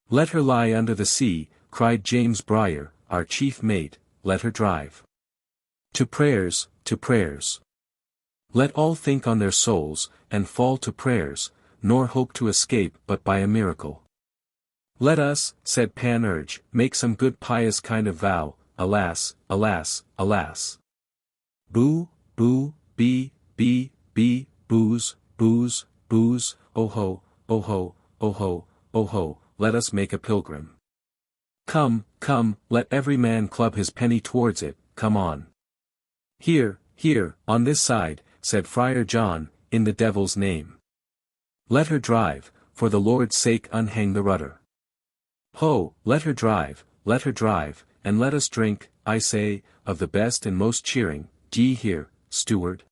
Let her lie under the sea, cried James Briar, our chief mate, let her drive. To prayers, to prayers. Let all think on their souls, and fall to prayers, nor hope to escape but by a miracle. Let us, said Panurge, make some good pious kind of vow, alas, alas, alas. Boo, booze, oh ho, let us make a pilgrim. Come, let every man club his penny towards it, come on. Here, on this side, said Friar John, in the devil's name. Let her drive, for the Lord's sake unhang the rudder. Ho, let her drive, and let us drink, I say, of the best and most cheering, d'ye hear, steward?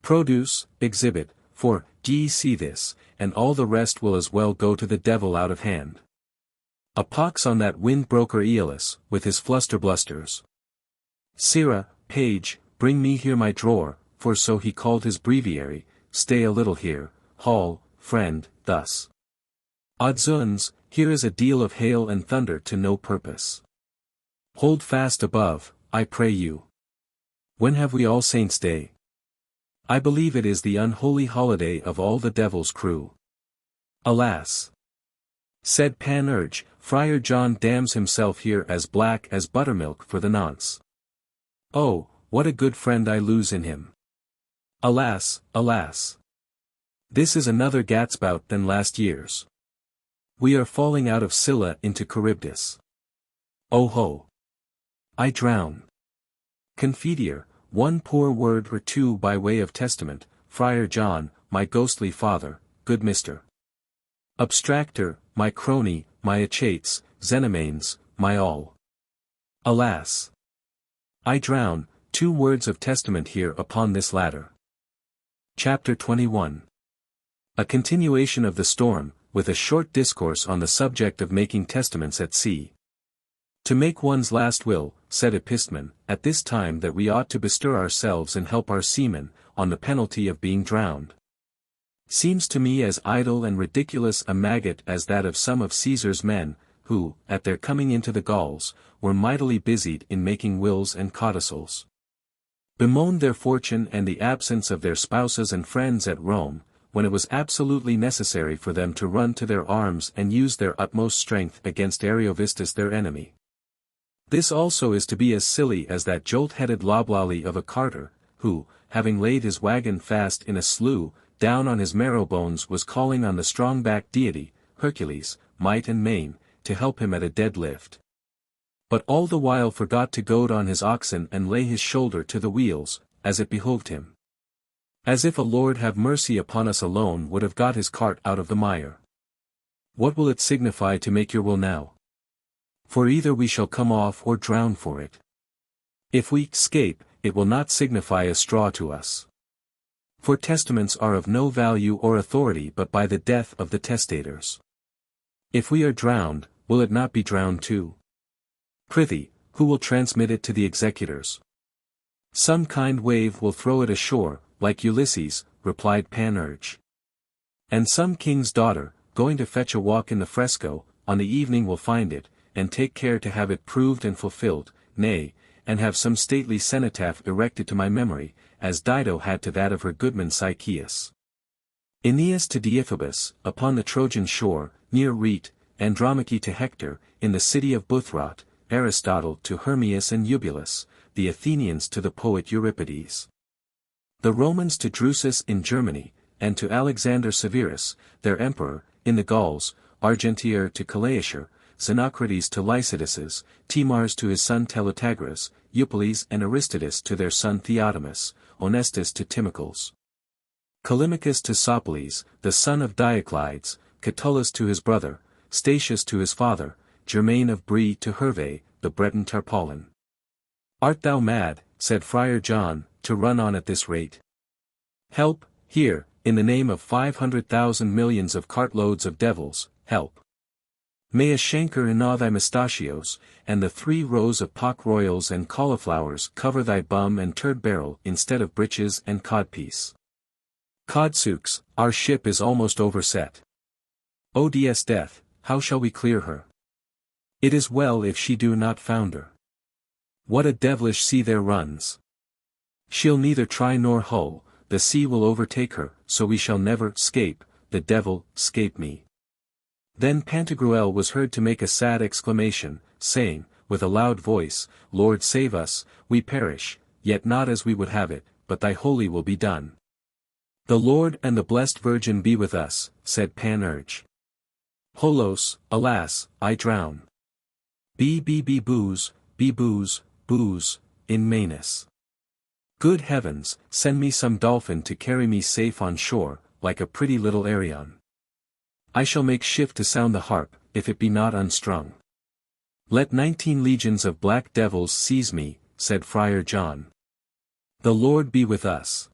Produce, exhibit, for, d'ye see this, and all the rest will as well go to the devil out of hand. A pox on that wind-broker Aeolus, with his fluster-blusters. Sirrah, page, bring me here my drawer, for so he called his breviary, stay a little here, Hall, friend, thus. Oddsons, here is a deal of hail and thunder to no purpose. Hold fast above, I pray you. When have we All Saints' Day? I believe it is the unholy holiday of all the devil's crew. Alas! Said Panurge, Friar John damns himself here as black as buttermilk for the nonce. Oh, what a good friend I lose in him. Alas, alas! This is another gatspout than last year's. We are falling out of Scylla into Charybdis. Oh ho! I drown. Confiteor, one poor word or two by way of testament, Friar John, my ghostly father, good Mr. Abstractor, my crony, my achates, Xenomanes, my all. Alas! I drown, 2 words of testament here upon this ladder. Chapter 21. A continuation of the storm, with a short discourse on the subject of making testaments at sea. To make one's last will, said Epistemon, at this time that we ought to bestir ourselves and help our seamen, on the penalty of being drowned. Seems to me as idle and ridiculous a maggot as that of some of Caesar's men, who, at their coming into the Gauls, were mightily busied in making wills and codicils. Bemoaned their fortune and the absence of their spouses and friends at Rome, when it was absolutely necessary for them to run to their arms and use their utmost strength against Ariovistus their enemy. This also is to be as silly as that jolt-headed loblolly of a carter, who, having laid his wagon fast in a slough, down on his marrow bones was calling on the strong-backed deity, Hercules, might and main, to help him at a dead lift. But all the while forgot to goad on his oxen and lay his shoulder to the wheels, as it behoved him. As if a Lord have mercy upon us alone would have got his cart out of the mire. What will it signify to make your will now? For either we shall come off or drown for it. If we escape, it will not signify a straw to us. For testaments are of no value or authority but by the death of the testators. If we are drowned, will it not be drowned too? Prithee, who will transmit it to the executors? Some kind wave will throw it ashore, like Ulysses, replied Panurge. And some king's daughter, going to fetch a walk in the fresco, on the evening will find it, and take care to have it proved and fulfilled, nay, and have some stately cenotaph erected to my memory, as Dido had to that of her goodman Sychaeus. Aeneas to Deiphobus, upon the Trojan shore, near Rete, Andromache to Hector, in the city of Buthroth, Aristotle to Hermias and Eubulus, the Athenians to the poet Euripides. The Romans to Drusus in Germany, and to Alexander Severus, their emperor, in the Gauls, Argentier to Calaetia, Xenocrates to Lycidas, Timars to his son Teletagras, Eupoles and Aristides to their son Theotimus, Honestus to Timocles. Callimachus to Sopoles, the son of Dioclides, Catullus to his brother, Statius to his father, Germain of Brie to Hervé, the Breton Tarpaulin. Art thou mad, said Friar John, to run on at this rate? Help, here, in the name of 500,000 millions of cartloads of devils, help. May a chancre gnaw thy mustachios, and the 3 rows of pock royals and cauliflowers cover thy bum and turd barrel instead of breeches and codpiece. Codsooks, our ship is almost overset. ODS death, how shall we clear her? It is well if she do not founder. What a devilish sea there runs! She'll neither try nor hull, the sea will overtake her, so we shall never escape, the devil, scape me. Then Pantagruel was heard to make a sad exclamation, saying, with a loud voice, Lord save us, we perish, yet not as we would have it, but thy holy will be done. The Lord and the blessed Virgin be with us, said Panurge. Holos, alas, I drown. Be booze, booze, in Manus. Good heavens, send me some dolphin to carry me safe on shore, like a pretty little Arion. I shall make shift to sound the harp, if it be not unstrung. Let 19 legions of black devils seize me, said Friar John. The Lord be with us.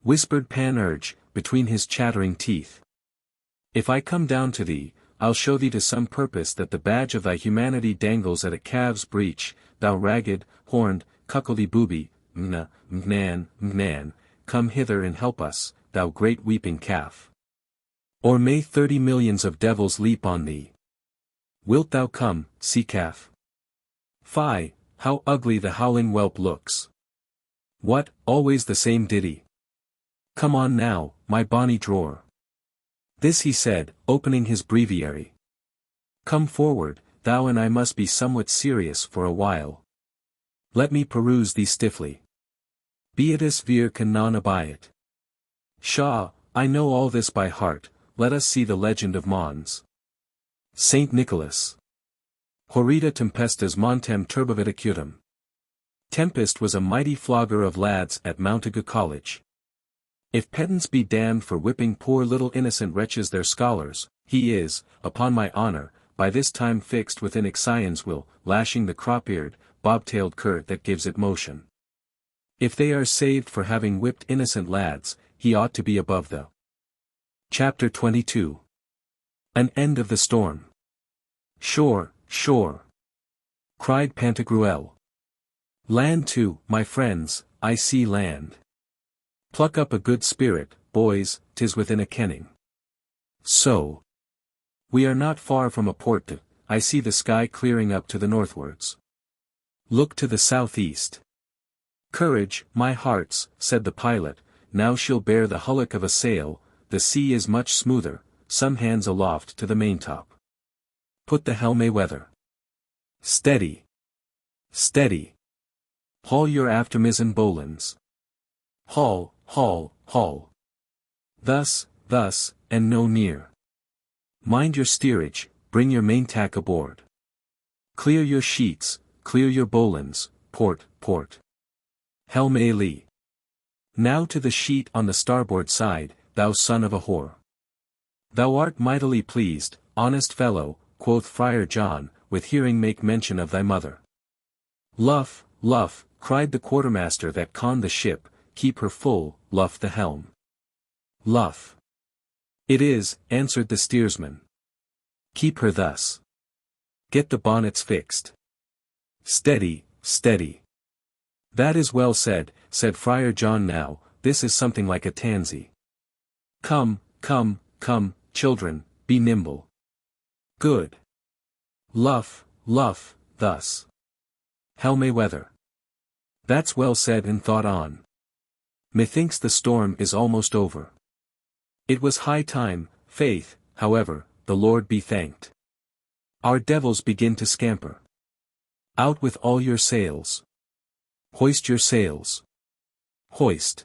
Whispered Panurge, between his chattering teeth. If I come down to thee, I'll show thee to some purpose that the badge of thy humanity dangles at a calf's breech, thou ragged, horned, cuckoldy-booby, mnan, come hither and help us, thou great weeping calf. Or may 30 millions of devils leap on thee, Wilt thou come, sea calf? Fie, how ugly the howling whelp looks. What, always the same ditty? Come on now, my bonny drawer. This he said, opening his breviary. Come forward, thou and I must be somewhat serious for a while. Let me peruse thee stiffly. Beatus vir can non abiet. Pshaw, I know all this by heart, let us see the legend of Mons. Saint Nicholas. Horrida tempestas montem turbavit acutum. Tempest was a mighty flogger of lads at Mountagu College. If pedants be damned for whipping poor little innocent wretches their scholars, he is, upon my honour, by this time fixed within Ixion's will, lashing the crop-eared, bob-tailed cur that gives it motion. If they are saved for having whipped innocent lads, he ought to be above the. Chapter 22. An end of the storm. Shore, shore! Cried Pantagruel. Land too, my friends, I see land. Pluck up a good spirit, boys, 'tis within a kenning. So. We are not far from a port. I see the sky clearing up to the northwards. Look to the southeast. Courage, my hearts, said the pilot, now she'll bear the hullock of a sail, the sea is much smoother, some hands aloft to the maintop. Put the helm a weather. Steady. Steady. Haul your aftermizzen bowlines. Haul, haul, haul. Thus, thus, and no near. Mind your steerage, bring your main-tack aboard. Clear your sheets, clear your bowlines, port, port. Helm a lee. Now to the sheet on the starboard side, thou son of a whore. Thou art mightily pleased, honest fellow, quoth Friar John, with hearing make mention of thy mother. Luff, luff, cried the quartermaster that conned the ship, keep her full, luff the helm. Luff. It is, answered the steersman. Keep her thus. Get the bonnets fixed. Steady, steady. That is well said, said Friar John now, this is something like a tansy. Come, come, come, children, be nimble. Good. Luff, luff, thus. Helm a weather. That's well said and thought on. Methinks the storm is almost over. It was high time, faith, however, the Lord be thanked. Our devils begin to scamper. Out with all your sails. Hoist your sails. Hoist.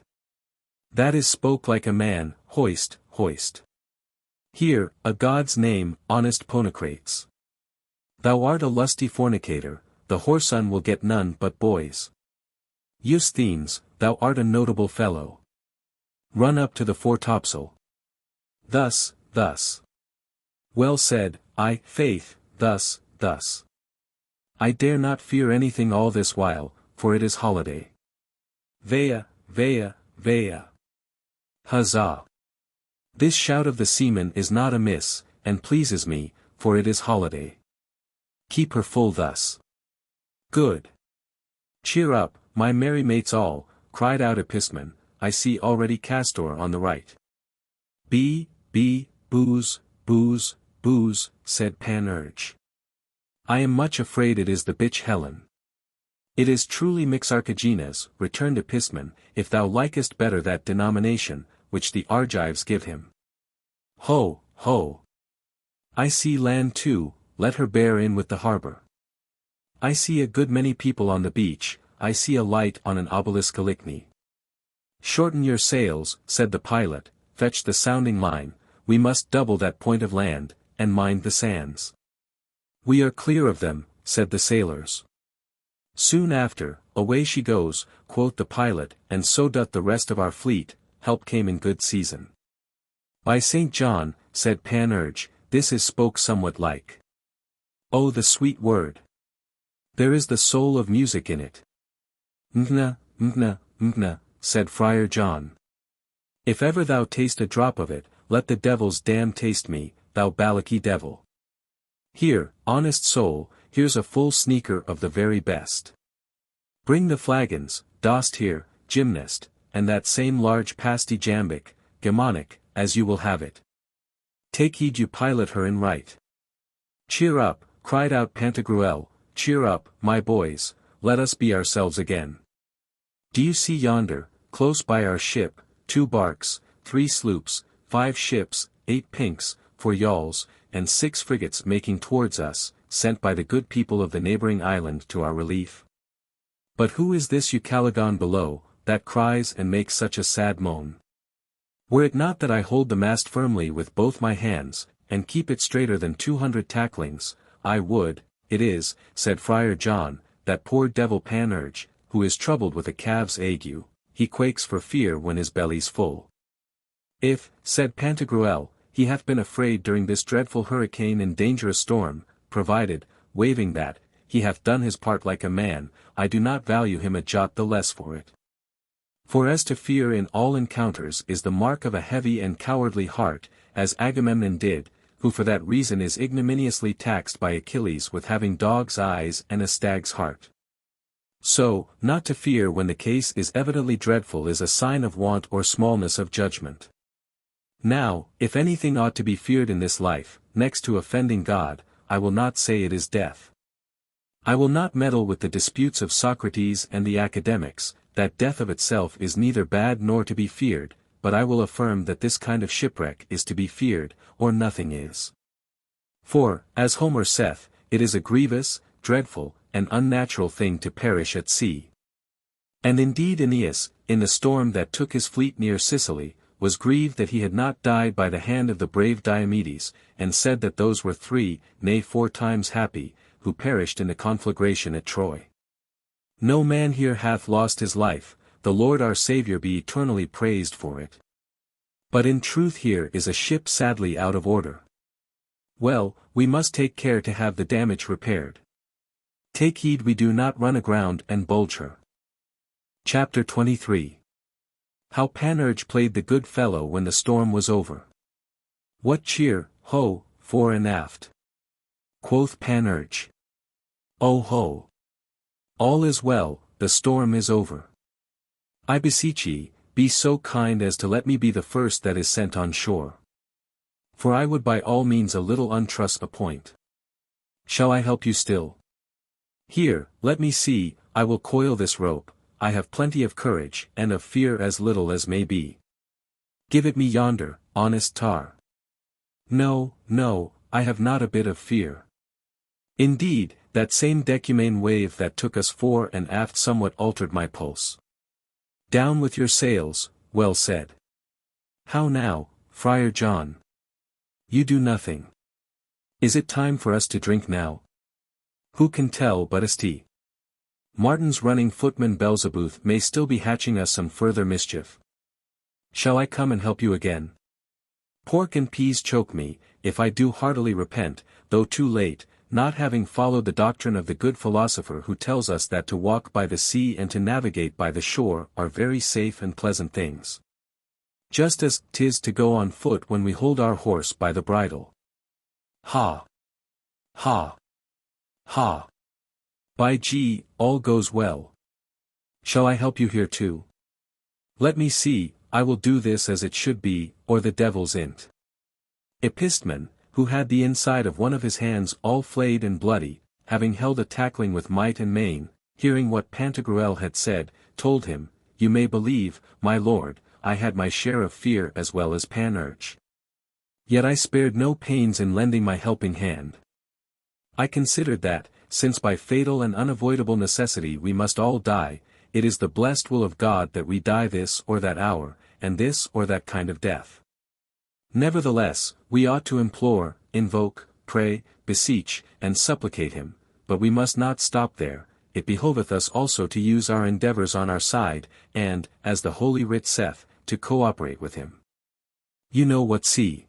That is spoke like a man, hoist, hoist. Here, a God's name, honest Ponocrates. Thou art a lusty fornicator, the whoreson will get none but boys. Eusthenes, thou art a notable fellow. Run up to the foretopsail. Thus, thus. Well said, faith, thus, thus. I dare not fear anything all this while, for it is holiday. Vea, vea, vea. Huzzah! This shout of the seamen is not amiss, and pleases me, for it is holiday. Keep her full thus. Good. Cheer up, my merry mates all, cried out Episman, I see already Castor on the right. Booze, booze, booze, said Panurge. I am much afraid it is the bitch Helen. It is truly Mixarchagenes, returned Episman, if thou likest better that denomination, which the Argives give him. Ho, ho! I see land too, let her bear in with the harbour. I see a good many people on the beach, I see a light on an obelisk Alicni. Shorten your sails, said the pilot, fetch the sounding line, we must double that point of land, and mind the sands. We are clear of them, said the sailors. Soon after, away she goes, quoth the pilot, and so doth the rest of our fleet, help came in good season. By St. John, said Panurge, this is spoke somewhat like. Oh the sweet word! There is the soul of music in it. Ngna, ngna, ngna, said Friar John. If ever thou taste a drop of it, let the devil's damn taste me, thou Balaky devil. Here, honest soul, here's a full sneaker of the very best. Bring the flagons, dost here, gymnast, and that same large pasty jambic, gemonic, as you will have it. Take heed you pilot her in right. Cheer up, cried out Pantagruel, cheer up, my boys, let us be ourselves again. Do you see yonder, close by our ship, 2 barks, 3 sloops, 5 ships, 8 pinks, 4 yawls, and 6 frigates making towards us, sent by the good people of the neighbouring island to our relief? But who is this Ucaligon below, that cries and makes such a sad moan? Were it not that I hold the mast firmly with both my hands, and keep it straighter than 200 tacklings, I would. It is, said Friar John, that poor devil Panurge, who is troubled with a calf's ague, he quakes for fear when his belly's full. If, said Pantagruel, he hath been afraid during this dreadful hurricane and dangerous storm, provided, waving that, he hath done his part like a man, I do not value him a jot the less for it. For as to fear in all encounters is the mark of a heavy and cowardly heart, as Agamemnon did, who for that reason is ignominiously taxed by Achilles with having dog's eyes and a stag's heart. So, not to fear when the case is evidently dreadful is a sign of want or smallness of judgment. Now, if anything ought to be feared in this life, next to offending God, I will not say it is death. I will not meddle with the disputes of Socrates and the academics, that death of itself is neither bad nor to be feared, but I will affirm that this kind of shipwreck is to be feared, or nothing is. For, as Homer saith, it is a grievous, dreadful, and unnatural thing to perish at sea. And indeed Aeneas, in the storm that took his fleet near Sicily, was grieved that he had not died by the hand of the brave Diomedes, and said that those were 3, nay 4 times happy, who perished in the conflagration at Troy. No man here hath lost his life, the Lord our Saviour be eternally praised for it. But in truth here is a ship sadly out of order. Well, we must take care to have the damage repaired. Take heed we do not run aground and bulge her. Chapter 23. How Panurge played the good fellow when the storm was over. What cheer, ho, fore and aft! Quoth Panurge. Oh ho! All is well, the storm is over. I beseech ye, be so kind as to let me be the first that is sent on shore. For I would by all means a little untruss appoint. Shall I help you still? Here, let me see, I will coil this rope, I have plenty of courage, and of fear as little as may be. Give it me yonder, honest tar. No, no, I have not a bit of fear. Indeed, that same decumane wave that took us fore and aft somewhat altered my pulse. Down with your sails, well said. How now, Friar John? You do nothing. Is it time for us to drink now? Who can tell but ast? Martin's running footman Belzebuth may still be hatching us some further mischief. Shall I come and help you again? Pork and peas choke me, if I do heartily repent, though too late, not having followed the doctrine of the good philosopher who tells us that to walk by the sea and to navigate by the shore are very safe and pleasant things. Just as 'tis to go on foot when we hold our horse by the bridle. Ha! Ha! Ha! By G, all goes well. Shall I help you here too? Let me see, I will do this as it should be, or the devil's in't. Epistman, who had the inside of one of his hands all flayed and bloody, having held a tackling with might and main, hearing what Pantagruel had said, told him, You may believe, my lord, I had my share of fear as well as Panurge. Yet I spared no pains in lending my helping hand. I considered that, since by fatal and unavoidable necessity we must all die, it is the blessed will of God that we die this or that hour, and this or that kind of death. Nevertheless, we ought to implore, invoke, pray, beseech, and supplicate him, but we must not stop there, it behoveth us also to use our endeavours on our side, and, as the Holy Writ saith, to cooperate with him. You know what C.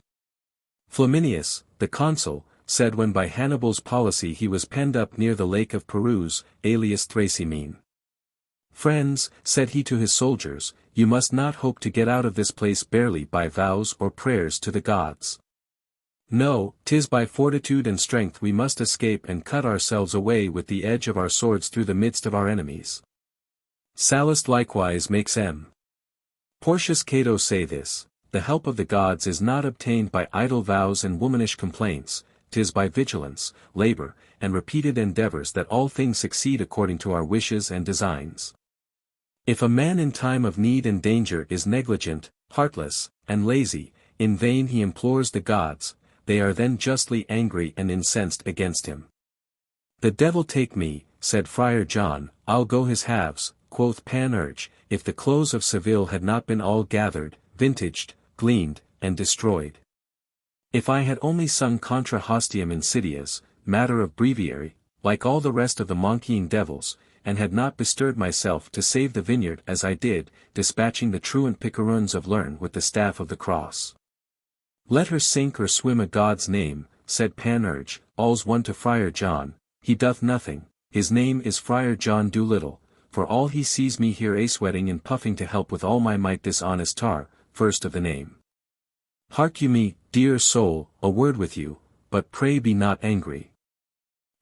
Flaminius, the consul, said when by Hannibal's policy he was penned up near the lake of Perouse, alias Thrasymene. Friends, said he to his soldiers, you must not hope to get out of this place barely by vows or prayers to the gods. No, 'tis by fortitude and strength we must escape and cut ourselves away with the edge of our swords through the midst of our enemies. Sallust likewise makes M. Porcius Cato say this, the help of the gods is not obtained by idle vows and womanish complaints, 'tis by vigilance, labor, and repeated endeavors that all things succeed according to our wishes and designs. If a man in time of need and danger is negligent, heartless, and lazy, in vain he implores the gods, they are then justly angry and incensed against him. The devil take me, said Friar John, I'll go his halves, quoth Panurge, if the clothes of Seville had not been all gathered, vintaged, gleaned, and destroyed. If I had only sung contra hostium insidias, matter of breviary, like all the rest of the monkeying devils, and had not bestirred myself to save the vineyard as I did, dispatching the truant picaroons of Learn with the staff of the cross. Let her sink or swim a God's name, said Panurge, all's one to Friar John, he doth nothing, his name is Friar John Dolittle, for all he sees me here a-sweating and puffing to help with all my might this honest tar, first of the name. Hark you me, dear soul, a word with you, but pray be not angry.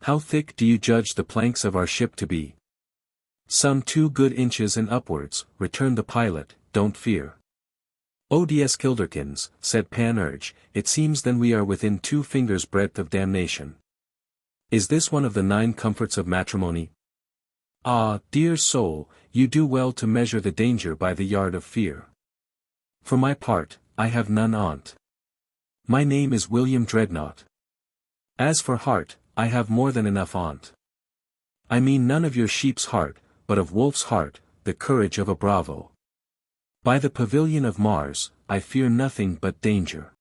How thick do you judge the planks of our ship to be? Some 2 good inches and upwards, returned the pilot, don't fear. O DS Kilderkins, said Panurge, it seems then we are within 2 fingers' breadth of damnation. Is this one of the 9 comforts of matrimony? Ah, dear soul, you do well to measure the danger by the yard of fear. For my part, I have none on't. My name is William Dreadnought. As for heart, I have more than enough on't. I mean none of your sheep's heart, but of wolf's heart, the courage of a bravo. By the pavilion of Mars, I fear nothing but danger.